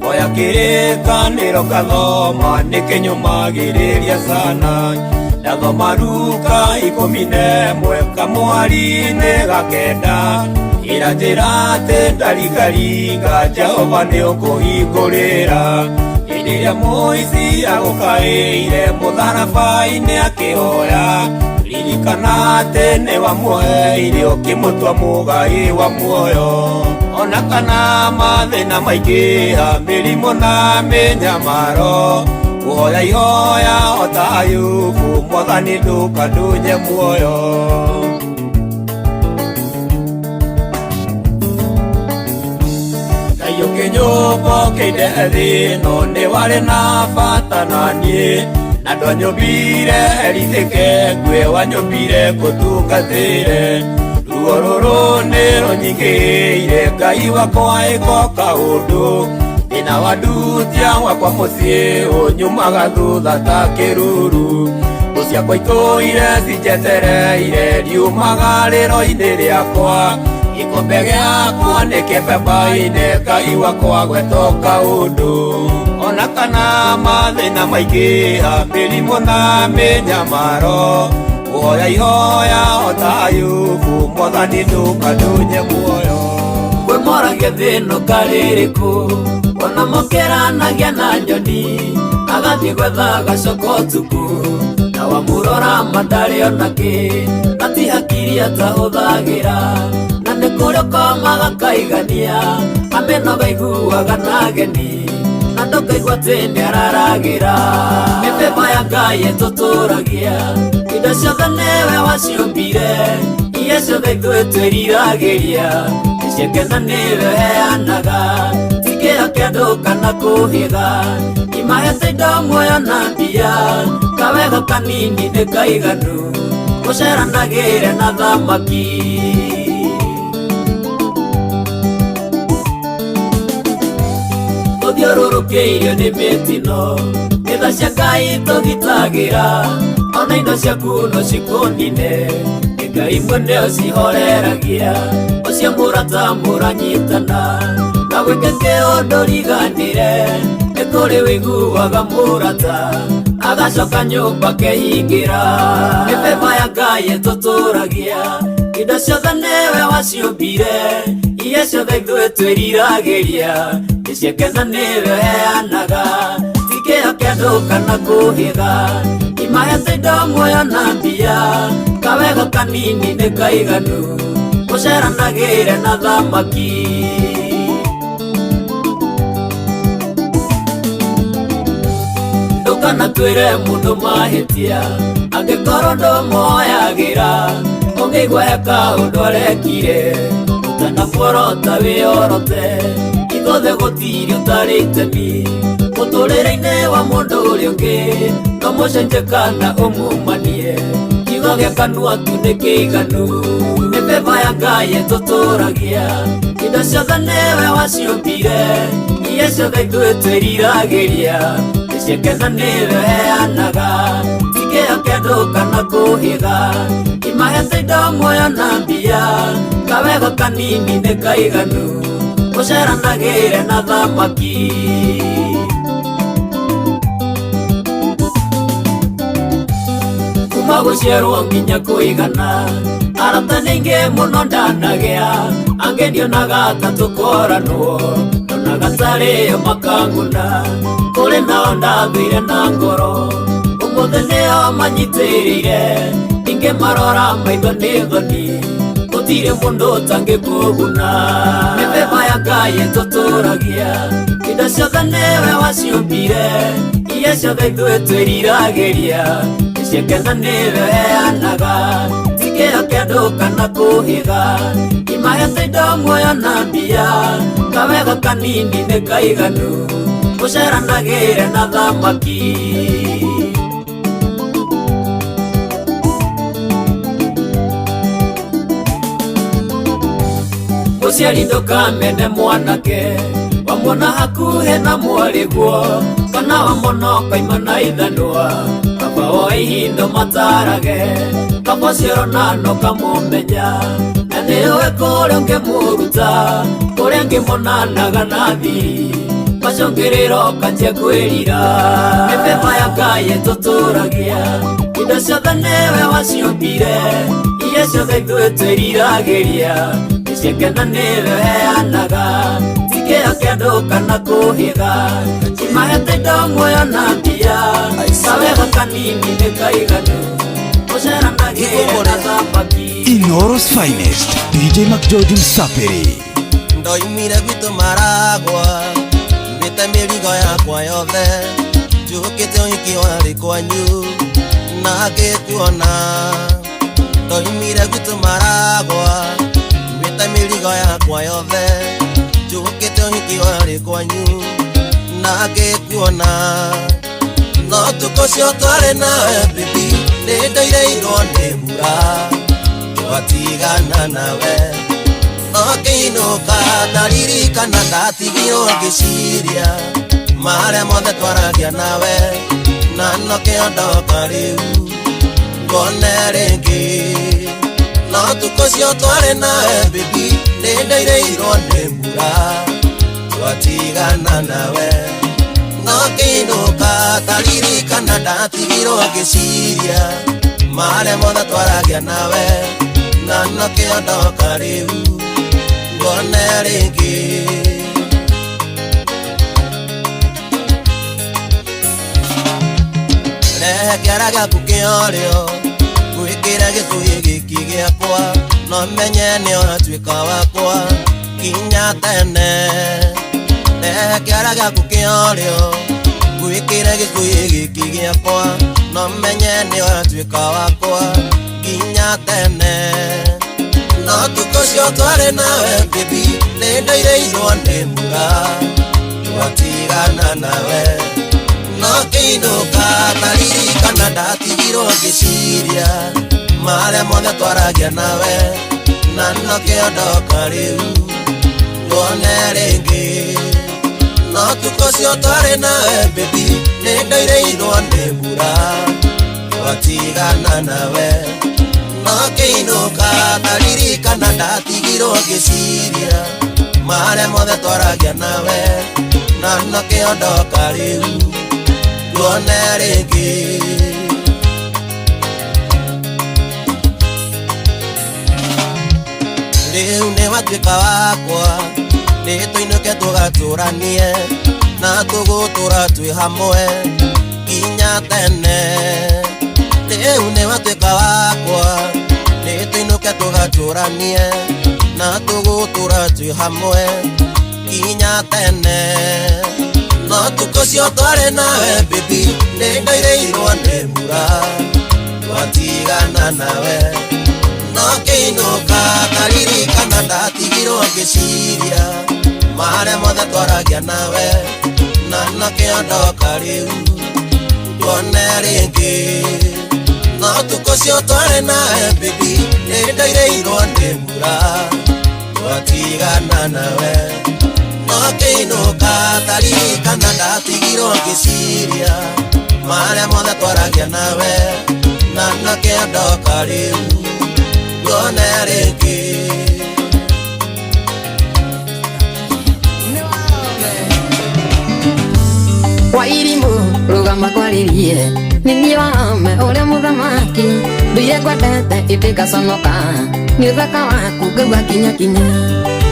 Oya kĩrĩkanĩro ngathoma nĩkĩnyũmagĩrĩria sana. Ndathoma Luka 11 kamũhari-inĩ gakenda. Ira njĩra atĩ ndarigariga, Jehova nĩ ũkũhingũrĩra. Hĩndĩ ĩrĩa mũici agũkaĩire mũtharaba-inĩ akĩhoya, ririkana atĩ nĩ wamuoheire ũkĩmũtua mũgai wa muoyo. Ona kana mathĩna maingĩha, mĩrimũ na mĩnyamaro. Guoya ihoya ota Ayubu, Mwathani ndũkandũnye muoyo. Ngai ũkĩnyũmba ũkĩndehe thĩno, nĩ warĩ na bata na niĩ. na ndonyumbire erithike ngwe wanyumbire kutungatire ruo ruru ni runyigiire Ngai wakwa iko kaundu ina wadutia wakwa mucii unyumaga thutha ta kiruru ciakwa itoire cinjetereire riumaga riro-ini riakwa ikombe giakwa ni kibemba-ini Ngai wakwa gwetwo kaundu ona kana mathina maingiha mirimu na minyamaro guoya ihoya ota Ayubu Mwathani ndukandunye muoyo kwimoragia thina kaririku ona mukiranagia na njoni agathie gwetha gacoko tuku na wamurora mandari onake ati hakiri atahuthagira na ni kuria komaga kaigania amenoga iguaga na ageni na ndokaigua ati niararagira mĩthemba ya Ngai ĩtũtũragia indo ciothe niwe waciũmbire iria ciothe ithuĩ twĩriragĩria iciakena niwe heanaga ti kĩo kĩa andũ kana kũhitha imahete indo muoyo na mbia kawega kanini nĩ kaiganu gũceranagĩre na thamaki tũthiũrũrũkĩirio nĩ mĩtino itha cia Ngai tũgitagĩra ona indo ciaku no cikunine Ngai mwene ũcihoreragia ũcio mũrata mũranyitana na gwĩka kĩũndũ riganĩre nĩ kũrĩ wĩiguaga mũrata agacoka nyũmba kehingĩra mĩthemba ya Ngai ĩtũtũragia indo ciothe niwe waciũmbire iria ciothe ithuĩ twĩriragĩria iciakena niwe heanaga ti kĩo kĩa andũ kana kũhitha imahete indo muoyo na mbia kawega kanini nĩ kaiganu gũceranagĩre na thamaki ndũkana twĩre mũndũ mahĩtia angĩkorwo ndũmoyagĩra ũngĩigua he kaũndũ arekire ũtanamuorota wĩyorote ithuothe gũtirĩ ũtarĩ itemi mũtũrĩre-inĩ wa mũndũ ũrĩa ũngĩ no mũcenje kana ũmumanie kiugo gĩa kanua tu nĩ kĩiganu mĩthemba ya Ngai ĩtũtũragia indo ciothe niwe waciũmbire iria ciothe ithuĩ twĩriragĩria iciakena niwe heanaga ti kĩo kĩa andũ kana kũhitha imahete indo muoyo na mbia kawega kanini nĩ kaiganu gũceranagĩre na thamaki kuma gũciarwo nginya kũigana arata nĩ aingĩ mũno ndanagĩa angĩ ndionaga ta tũkoranwo ona gatarĩ o makang'una kũrĩ nao ndathire na ngoro ũmũthĩ nĩo manyitĩrĩire ningĩ marora maitho nĩ thoni gũtirĩ mũndũ ũtangĩkũguna mĩthemba ya Ngai ĩtũtũragia indo ciothe niwe waciũmbire iria ciothe ithuĩ twĩriragĩria iciakena niwe heanaga ti kĩo kĩa andũ kana kũhitha imahete indo muoyo na mbia kawega kanini nĩ kaiganu gũceranagĩre na thamaki mũciari ndũkamene mwanake wamwona hakuhĩ na mwarĩguo kana wamwona ũkaima na ithanwa kaba o ihindo matarage kaba ciaro nano kamũmenya na nĩ ũĩ kũrĩa ũngĩmũruta kũrĩa ngĩmonanaga na thiri macũngĩrĩro kanjia kwĩrira mĩthemba ya Ngai ĩtũtũragia indo ciothe niwe waciũmbire iria ciothe ithuĩ twĩriragĩria iciakena niwe heanaga ti kĩo kĩa andũ kana kũhitha imahete indo muoyo na mbia kawega kanini nĩ kaiganu gũceranagĩre na thamaki Inoro's finest DJ McGeorge Msapiri ndoimire gwitũ Maragwa mbĩte mĩrigo yakwa yothe njũkĩte ũhiki warĩ kwanyu na ngĩkuona ndoimire gwitũ Maragwa mbĩte mĩrigo yakwa yothe njũkĩte ũhiki warĩ kwanyu na ngĩkuona no tukocio tware nawe baby nindoireirwo nĩ mbura twatigana nawe no kĩinũka ndaririkana ndatigirwo ngĩciria marĩa mothe twaragia nawe na no kĩondoka rĩu ngone rĩngĩ no tukocio tware nawe baby nindoireirwo nĩ mbura twatigana nawe no kĩinũka ndaririkana ndatigirwo ngĩciria marĩa mothe twaragia nawe na no kĩondoka rĩu ngone rĩngĩ rehe kĩara gĩaku kĩorĩo gwĩkĩra gĩcũhĩ gĩkĩ gĩakwa no menye nĩũratuĩka wakwa kinya tene rehe kĩara gĩaku kĩorĩo gwĩkĩra gĩcũhĩ gĩkĩ gĩakwa no menye nĩũratuĩka wakwa kinya tene no tukocio tware nawe baby nindoireirwo nĩ mbura twatigana nawe no kĩinũka ndaririkana ndatigirwo ngĩciria marĩa mothe twaragia nawe na no kĩondoka rĩu ngone rĩngĩ no tukocio tware nawe baby nindoireirwo nĩ mbura twatigana nawe no kĩinũka ndaririkana ndatigirwo ngĩciria marĩa mothe twaragia nawe na no kĩondoka rĩu ngone rĩngĩ rĩu nĩwatuĩka wakwa nĩtũinũke tũgatũranie na tũgũtũra twĩ hamwe kinya tene rĩu nĩwatuĩka wakwa nĩtũinũke tũgatũranie na tũgũtũra twĩ hamwe kinya tene no tukocio tware nawe baby nindoireirwo nĩ mbura twatigana nawe no kĩinũka ndaririkana ndatigirwo ngĩciria marĩa mothe twaragia nawe na no kĩondoka rĩu ngone rĩngĩ no tukocio tware nawe baby nindoireirwo nĩ mbura twatigana nawe no kĩinũka ndaririkana ndatigirwo ngĩciria marĩa mothe twaragia nawe na no kĩondoka rĩu ngone rĩngĩ kwa irimũ rũgama kwarĩrie nĩ niĩ warame ũrĩa mũthamaki ndũire ngwendete ĩtĩkaconoka nĩ ũthaka waku ngaigua kinyakinya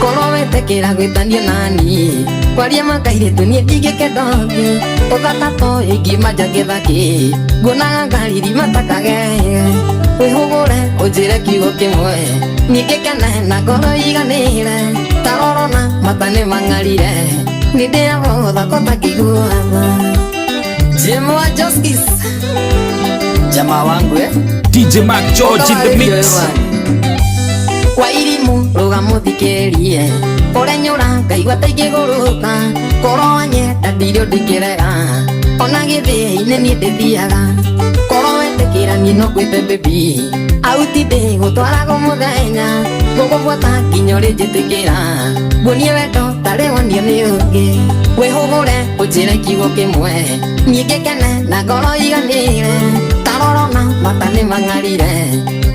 korwo wetĩkĩra gwĩtania nani kwaria makairĩtu niĩ ndingĩkendothi ũthaka toĩ ngiumanja gĩthaki nguonaga ngariri matakagege wĩhũgũre ũnjĩre kiugo kĩmwe ningĩ kene na ngoro iganĩre tarorona mata nĩ mang'arire nĩ ndĩagotha kotakĩiguatha Jemwa Justice jamaa wangu DJ Mac George in the mix kwa irimũ rũgama ũthikĩrie ũrenyũra ngaigua ta ingĩgũrũka korwo wanyenda ndirĩ ndingĩrega ona gĩthĩ-inĩ niĩ ndĩthiaga korwo wetĩkĩra niĩ no ngwĩte baby auti ndĩ gũtwaragwo mũthenya ngũgũbuata nginya ũrĩ njĩtĩkĩra nguonie wendo tarĩ wonio nĩ ũngĩ wĩhũgũre ũnjĩre kiugo kĩmwe niĩ ngĩkene na ngoro iganĩre tarorona mata nĩ mang'arire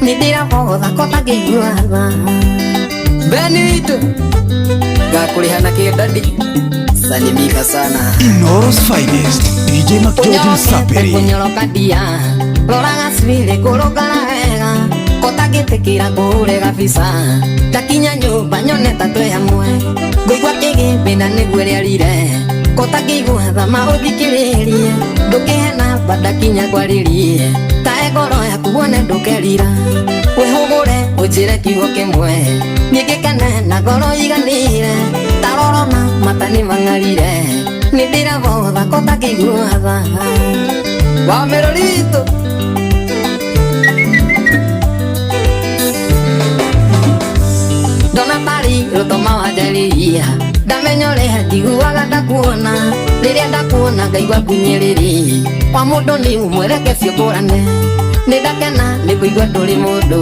nĩ ndĩrabotha kotakĩiguatha Benito ngakũrĩha na kĩndandi salimika sana Inoros finest DJ Mac George Saperi kunyoroka dia roraga swile kũrũngana wega kotakĩtĩkĩra kũhũre kabisa ndakinya nyũmba nyone ta twĩ hamwe ngũigua kĩgĩmbĩ na nĩguo rĩarire kotakĩiguatha maũthikĩrĩrie ndũkĩhena bandakinya kwarĩrie tae ngoro yaku wone ndũkerira wĩhũgũre ũnjĩre kiugo kĩmwe niĩ ngĩkene na ngoro iganĩre tarorona mata nĩ mang'arire nĩ ndĩrabotha kotakĩiguatha Wamerolito Dona pari rutoma wajarĩria ndamenya mũthenya ũrĩa njiguaga ndakuona, rĩrĩa ndakuona ngaigua kunyĩrĩri kwa mũndũ nĩ umwerekecio ngũrane, nĩ ndakena nĩ kũigua ndũrĩ mũndũ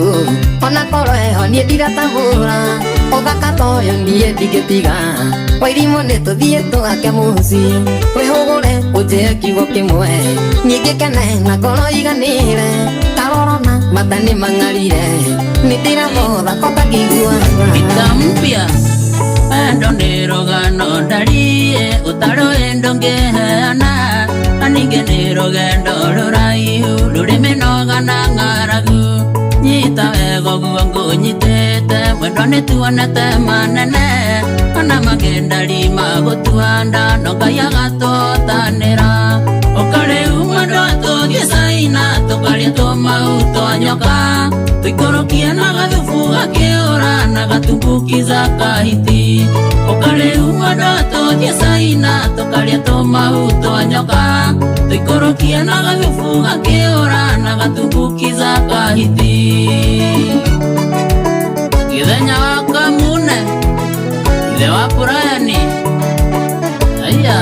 ona korwo heho niĩ ndiratahũra ũthaka ta ũyũ niĩ ndingĩtiga Wairimũ nĩ tũthiĩ tũgake mũciĩ twĩhũgũre ũnjĩe kiugo kĩmwe ningĩ kene na ngoro iganĩre tarorona mata nĩ mang'arire nĩ ndiramũtha kota ngĩiguaga Vita mpya endo nĩ rũgano ndarie ũtarĩ wendo ngĩheana na ningĩ nĩ rũgendo rũraihu rũrĩ mĩnoga na ng'aragu nyita wega ũguo ngũnyitĩte mwendwa nĩ tuonete manene kana magendari magũtuanda no Ngai agatũhotanĩra ũkarĩu mwendwa tũthiĩ Caina tũkarĩa tũmau twa nyoka tũikũrũkie na gathubu gakĩũra na gatumbukiza kahiti ũkarĩu mwendwa tũthiĩ Caina tũkarĩa tũmau twa nyoka tũikũrũkie na gathubu gakĩũra na gatumbukiza kahiti Gĩthenya wa Kamune ithe wa Brian aya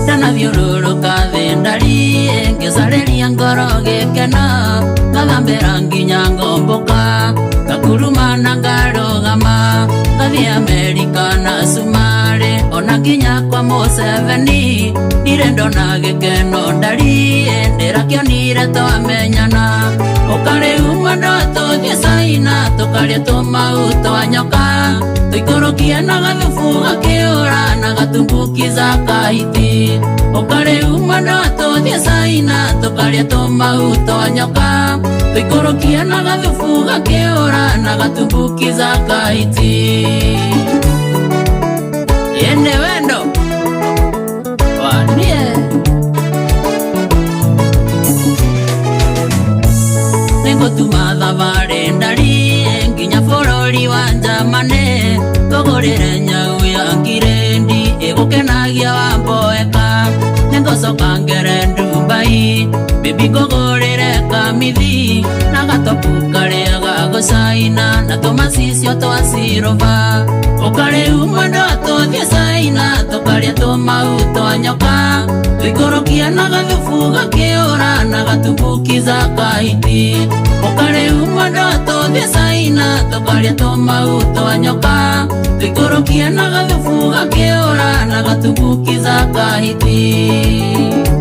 ndanathiũrũrũka thĩ ndarie ngĩcarĩria ngoro gĩkeno ngathambĩra nginya ngomboka ngakuruma na ngarũgama ngathiĩ Amerika na Sumarĩ ona nginya kwa Museveni ndirĩ ndona gĩkeno ndarie ndĩrakĩonire twamenyana ũkarĩu mwendwa tũthiĩ Caina tũkarĩa tũmau twa nyoka tũikũrũkie na gathubu gakĩũra na gatumbukiza kahiti ũkarĩu mwendwa tũthiĩ Caina tũkarĩa tũmau twa nyoka tũikũrũkie na gathubu gakĩũra na gatumbukiza kahiti Yende wendo wanie Nĩngũtuma thabarĩ ndarie nginya bũrũri wa Njamane tũgũrĩre nyau ya ngirendi ĩgũkenagia Wamboeka nĩngũcoka ngere Dubai bibi ngũgũrĩre kamithi na gatopu karĩa gagũcaina na tũmacicio twa silver ũkarĩu mwendwa tũthiĩ Caina tũkarĩa tũmau twa nyoka tũikũrũkie na gathubu gakĩũra na gatumbukiza kahiti ũkarĩu mwendwa tũthiĩ Caina tũkarĩa tũmau twa nyoka tũikũrũkie na gathubu gakĩũra na gatumbukiza kahiti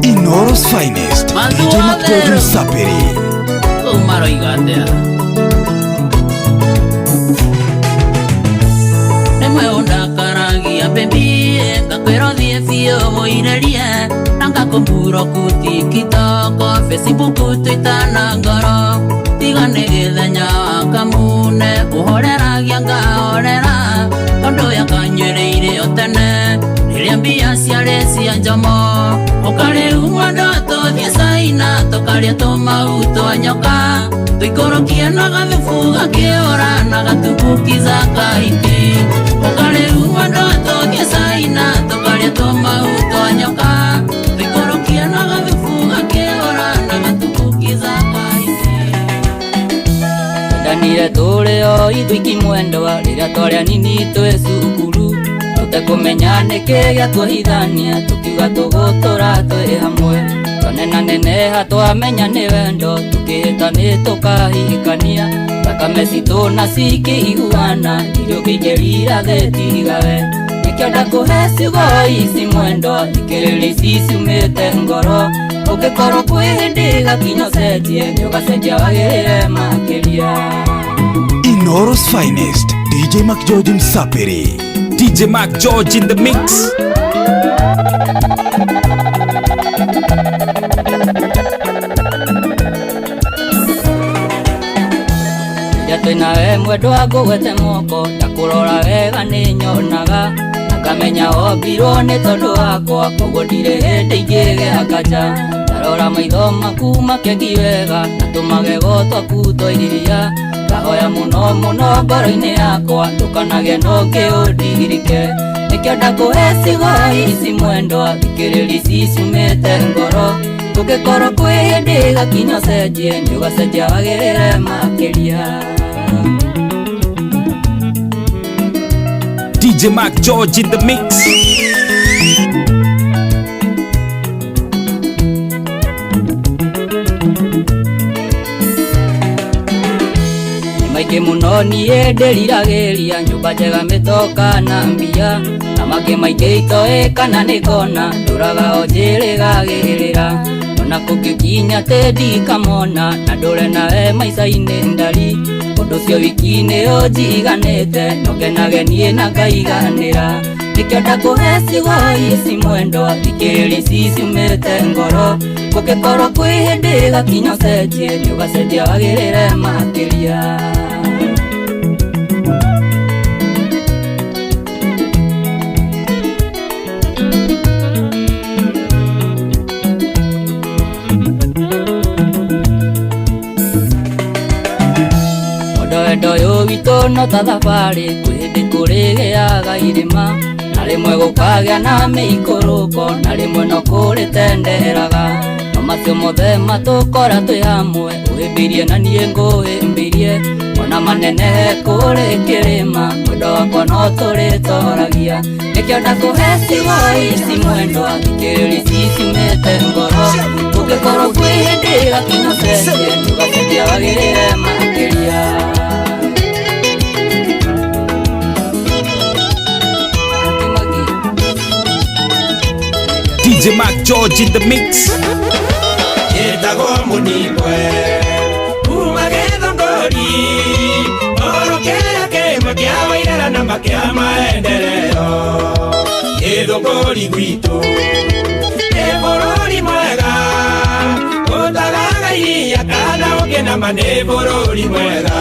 Inoros Finest DJ Macdodum Sapiri Umaroiga atea Nemwe undakaragia baby ngakwĩra ũthiĩ biũ mũirerie na ngakumbũra kuti kitoko Facebook Twitter na ngoro tiga nĩ gĩthenya wa Kamune ũhoreragia ngahorera tondũ yakanyũrĩire o tene rĩrĩa mbia ciarĩ cia njomo ũkarĩu mwendwa tũthiĩ Caina tũkarĩa tũmau twa nyoka tũikũrũkie na gathubu gakĩũra na gatumbukiza kahiti ũkarĩu mwendwa tũthiĩ Caina tũkarĩa tũmau twa nyoka tũikũrũkie na gathubu gakĩũra na gatumbukiza kahiti Ndanire tũrĩ o ithuiki mwendwa rĩrĩa twarĩ anini twĩ cukuru tũtekũmenya nĩkĩ gĩatũhithania tũkiuga tũgũtũra twĩ hamwe twanena twamenya nĩ wendo tũkĩhĩta nĩ tũkahihikania thakame citũ na cikĩiguana irio kĩingĩrira thĩtigawe nĩkĩo ndakũhe ciugo ici mwendwa thikĩrĩria ici ciumĩte ngoro ũngĩkorwo kwĩ hĩndĩ gakinya ũcenjie nĩ ũgacenjia wagĩrĩre makĩria Inoros Finest DJ Macdodum Sapiri DJ Mac George in the mix. Twĩnawe mwendwa ngũgwete moko ndakũrora wega nĩ nyonaga nakamenya ombirwo nĩ tondũ wakwa koguo ndirĩ hĩndĩ ingĩgĩa kanja ndarora maitho maku makĩngi wega na tũmagego twaku twairiria ngahoya mũno mũno ngoro-inĩ yakwa ndũkanage no ngĩũndigirike nĩkĩo ndakũhe ciugo ici mwendwa thikĩrĩria ici ciumĩte ngoro ũngĩkorwo kwĩ hĩndĩ gakinya ũcenjie nĩ ũgacenjia wagĩrĩre makĩria DJ Mac George in the mix. Maike muno niä ndĩriragĩria nyũmba njega mĩtoka na mbia na mangĩ maingĩ itoĩ kana nĩ kona ndũraga o njĩrĩgagĩrĩra ona kũngĩkinya tĩ ndikamona na ndũre nawe maica-inĩ ndari ũndũ ũcio wiki-inĩ ũnjiganĩte nũkenage niĩ na ngaiganĩra nĩkĩo ndakũhe ciugo ici mwendwa thikĩrĩria ici ciumĩte ngoro gũgĩkorwo kwĩ hĩndĩ gakinya ũcenjie nĩũgacenjia wagĩrĩre makĩria. Wendo ũyũ witũ no ta thabarĩ kwĩ hĩndĩ kũrĩgĩaga irĩma na rĩmwe gũkagĩa na mĩikũrũko na rĩmwe no kũrĩtenderaga no macio mothe matũkora twĩ hamwe ũhĩmbĩirie na niĩ ngũhĩmbĩirie ona manenehe kũrĩ kĩrĩma wendo wakwa no tũrĩtoragia nĩkĩo ndakũhe ciugo ici mwendwa thikĩrĩria ici ciumĩte ngoro gũgĩkorwo kwĩ hĩndĩ gakinya ũcenjie ndũgacenjia wagĩrĩre makĩria. DJ Mac George in the mix. Yetagwo munibwe umagedho ngori orokea kemwe kia wairera na makia maendeleo yethongori gwitu eborori mwega utagaga iya kana ukena mane borori mwega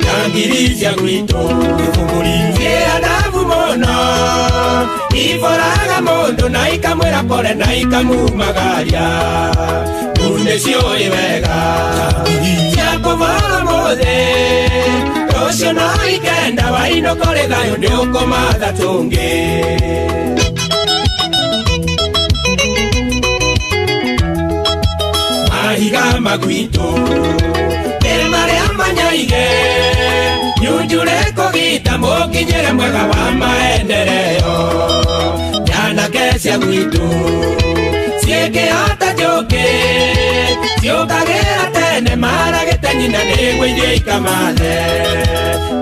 yangirisha gwitu yethongori adabu mono iforaga mondo na ikamwera pole na ikamumagaria unde cio iwega yakuvara mothe rocio no ikenda wainokore thayo nĩ ũkomatha tũngĩ mahiga magwitũ marĩa manyaige nyunjure kũgita mũkinyĩre mwega wa maendeleo nyanake cia gwitũ ciĩkĩhota njũkĩ ciũkagĩra tene maragĩte nyina nĩguo irie ikamathe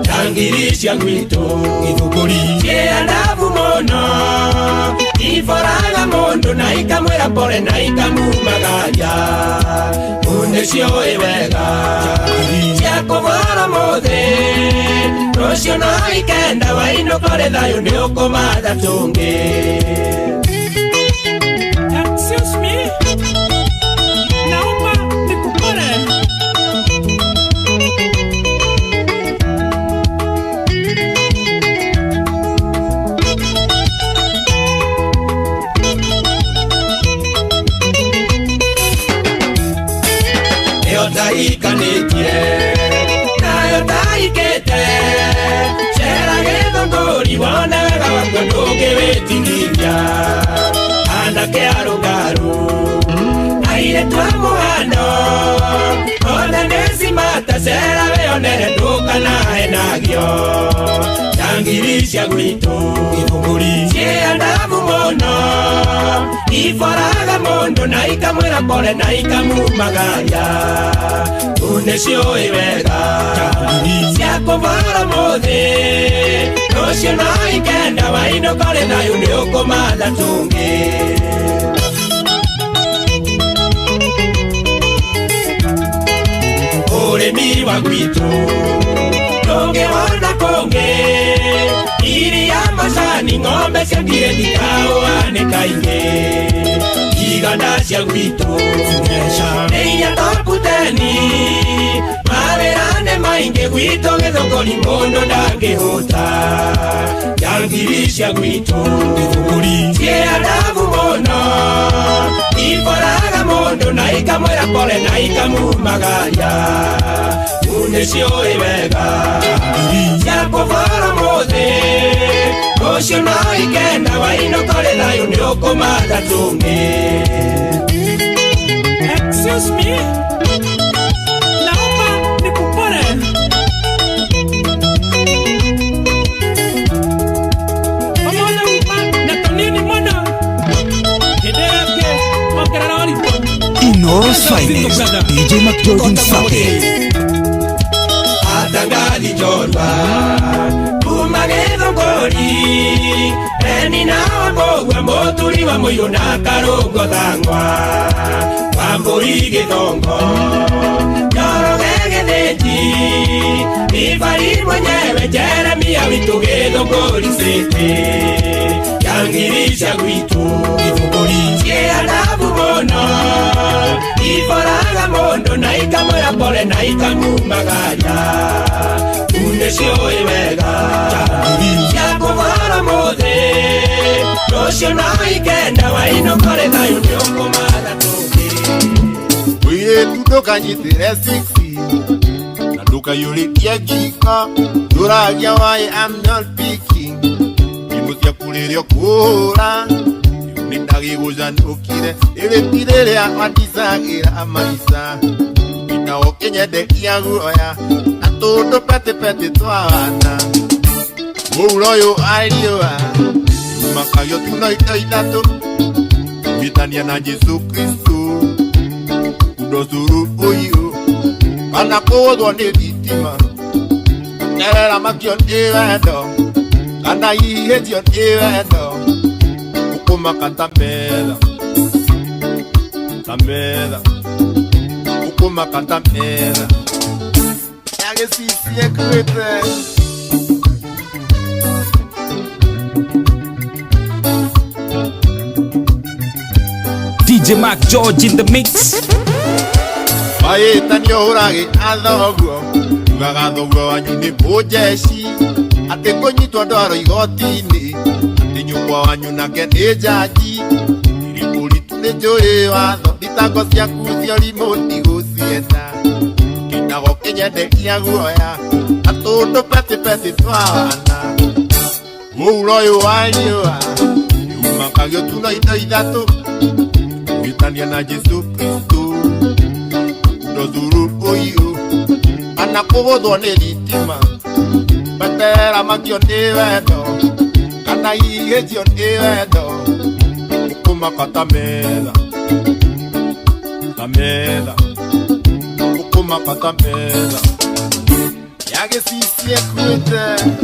njangiri cia gwitũ gĩthũngũri ciĩandabu mũno iboraga mũndũ na ikamwĩra pole na ikamumagaria unde cioĩ wega cia kũbora mũthĩ rũcio no ikenda wainũkore thayũ nĩ ũkũmatha tũngĩ. Excuse me, naomba nikupone. Yotahikanĩtie nayo taikĩte cera gĩthũngũri wone wega wakwa ndũngĩwĩtigithia anake arũngarũ airĩtu a mũhano othe nĩcimata cera wĩonere ndũkanahenagio njangiri cia gwitũ gĩthũngũri ciĩandabu mũno iboraga mũndũ na ikamwĩra pole na ikamumagaria unde ciũĩ wega cia kũbora mũthĩ rũcio no ikenda wainũkore thayũ nĩ ũkũmatha tũngĩ. Ũrĩmi wa gwitũ ndũngĩwona kũngĩ iria macani ng'ombe ciakire ndikaũanĩka-inĩ iganda cia gwitũ nĩ inya topu teni mawĩra nĩ maingĩ gwitũ gĩthũngũri mũndũ ndangĩhũta njangiri cia gwitũ gĩthũngũri ciĩandabu mũno iboraga mũndũ na ikamwĩra pole na ikamumagaria unde ciũĩ wega cia kũbora mũthĩ rũcio no ikenda wainũkore thayũ nĩ ũkũmatha tũngĩ. Excuse me, naomba nikupone. Inoros Finest, DJ McJordan Sapere. Atangali jorba Umagedo ngori Eni na wabogwa moturi wa moyo na karongo thangwa Wamburi githongo Yoro gegetheji Ifari mwenyewe Jeremia witu githongori sete Yangirisha gwitu Ifugori Cie adabu mono Iforaga mondo na ikamura pole na ikamumagaya Unesio iwega Cia kuvara mothe Rosio na ikenda wa ino kore thayo nioko mada toke Wire tudo kanyitire 6 Na duka yuri kia gika Duragia why I'm not picking Imusia kulirio kura Nindagi guzanukire Iretire ya watisagira amaisa Ina okenye de kia guoya Na todo pete pete twana Uroyo alioa Umakayo tunaita itato Vitania na Jesu Kristo Udosuru uyu Kana kodwa ni vitima Nerera makion iwedo Kana ihejion iwedo Ukuma katamela Tamela Ukuma katamela Yage sisi ekwete DJ Mac George in the mix. Maeta nyorage athoguo Ugaga thoguo wanyu ni mujeshi Ate konyitwa ndwaro igoti-ini Ate nyukwa wanyu nake ni jaji Irikuritu ni njuri watho Thitango ciaku cio rimoti gucienda Kinago kinyendekia guoya Atundu peti peti twana Muuro uyu wariua Umakagio tuna indo ithatu Gwitania na Jesu Kristo Ndozuru uyu Anakuguthwo ni thitima Betera makio ni wendo Kana ihĩnjio ni wendo Ukumaka tametha Tametha Ukumaka tametha Yagĩcicie kwĩte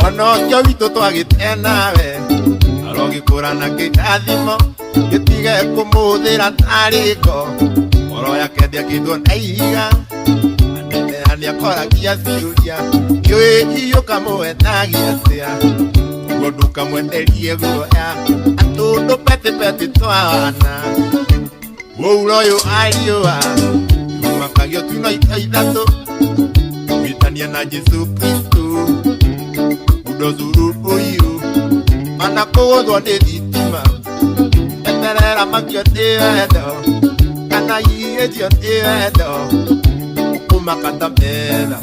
Wanokio witũ twagĩte nawe Arogĩkũrana kĩrathimo Gĩtige kũmũthĩra tarĩko Ngoro yake ndĩakĩndwo na ihiga Aneneani akoragia ciũria Kĩũĩ iyo kamũetagia atĩa Ũguo ndũkamwenderie guoya Atũndũ peti peti twana Mũuro ũyũ ariũa Umakagio tuna indo ithatũ Gwitania na Jesu Kristo Ndozuru uyu Anakuguthwo ni thitima Eterera makio ni wendo Kana ihĩnjio ni wendo Ukumaka tametha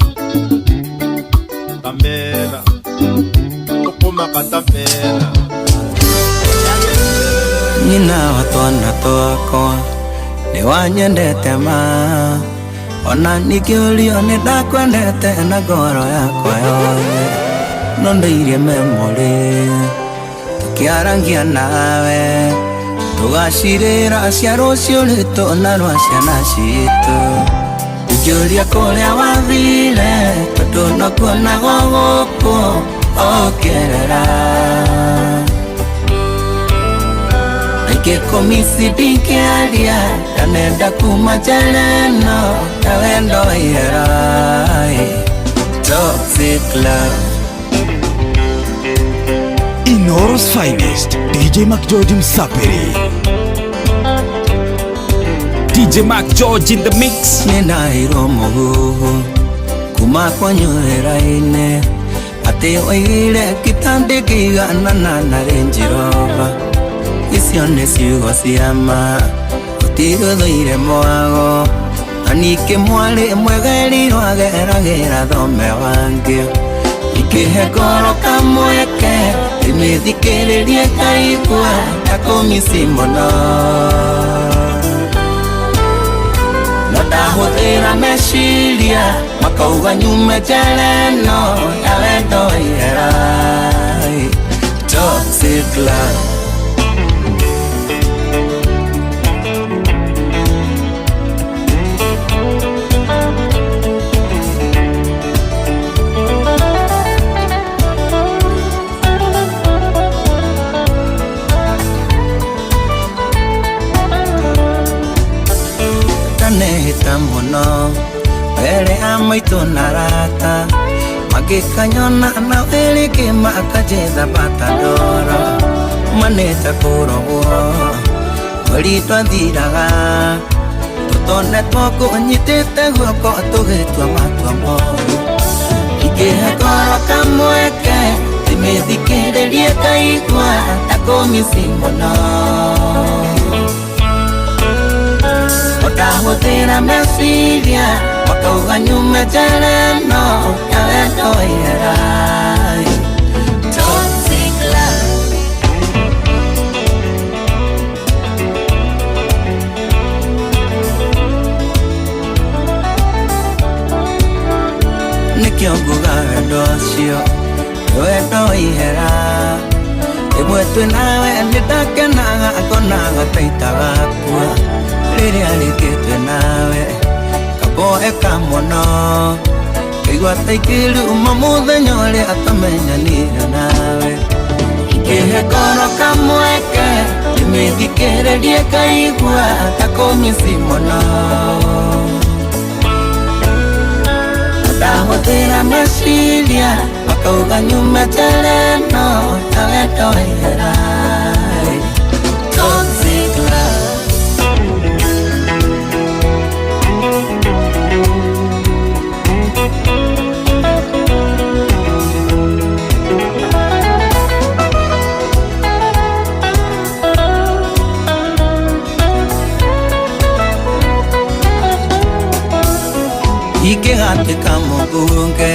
Tametha Ukumaka tametha Nina watwana twakwa Ni wanyendete ma Ona nikĩũrio nĩ ndakwendete na ngoro yakwa yothe No ndoirie memory Tukiarangia nawe Tugacirĩra cia rũciũ rwitũ na rwa ciana citũ Ngĩũria kũrĩa wathire Tondũ no kuonagwo gũkũ okerera Naingĩkũmici ndingĩaria Ndanenda kuma njĩra ĩno Ta wendo waihera Toxic love Inoros Finest, DJ McJordan Sapere. DJ Mac George in the mix. Ninairo muhu Kuma kwanyu heraine Ate oire kitande kigana na Range Rover Icio nĩ ciugo cia ma Ũtigũthũire mwago Anike mwari mwegerirwo ageragĩra thome wangĩ Ikĩhe ngoro kamweke Imĩthikĩrĩrie kaigua Ndakũmici mũno Na ndahũthĩra meciria meciria makauga nyume jeleno ya wendo ihera. Toxic love. Nehita muno wele amaitu narata magikanyona na wele kima akajetha batadoro maneta kurogo wali twathiraga tutone twako nyitete guoko tugitwa matwa moru ikihakoro kamweke timithikiririe kaigua takumisimono Otahuthira meciria makauga nyume jeleno ya wendo ihera. Toxic love. Nikio nguga wendo ucio wendo ihera. Imwe twinawe nidakenaga akonaga taitaga kua Riria rikitwe nawe kaboe kamono kaigua taikiru muthenya uria atamenyanire nawe ikihekoro kamweke timithikiririe kaigua takumisimono ndahuthira meciria makauga nyume jeleno ya wendo ihera. Toxic love. Ikigatika mubunge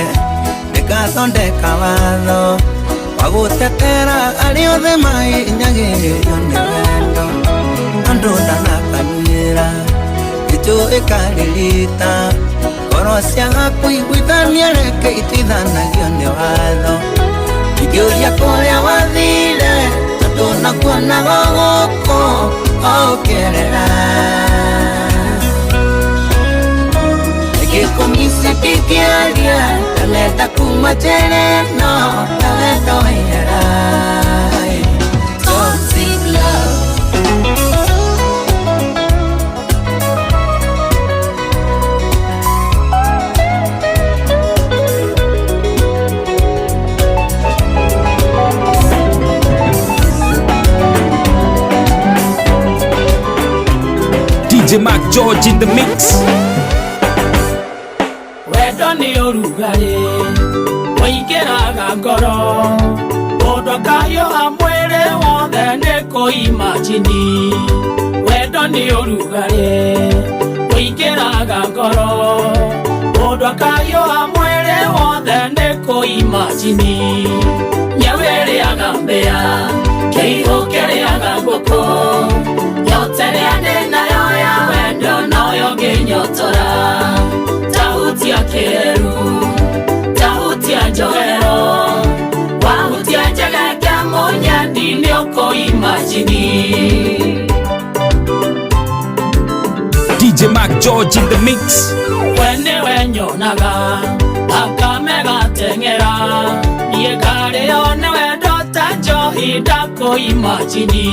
ndikathondeka watho wagutetera ariothe mainyagĩrĩrio nĩ wendo andũ ndanakanĩra njũĩ karirita ngoro ciaga kũiguithania reke itithanagio nĩ watho ingĩũria kũrĩa wathire tondũ nakuonaga gũkũ ũkĩrera Komisi pikiaria taleta kuma jeleno ya wendo ihera. Toxic love. DJ Mac George in the mix. Ni urugari waingiraga ngoro mundu akahiuha mwiri wothe ni kuimagini wendo ni urugari waingiraga ngoro mundu akahiuha mwiri wothe ni kuimagini nyau iriaga mbia kĩihũ kĩrĩaga ngũkũ nyote ĩrĩa ndĩ nayo ya wendo noyo ngĩnyotora tahutia kĩru tahutia njohero wahutia njegeke mũnyandi nĩũkũimagini. DJ Mac George in the mix. We nĩwe nyonaga akamegateng'era niĩ ngarĩo nĩ wendo ta njohi ndakũimagini.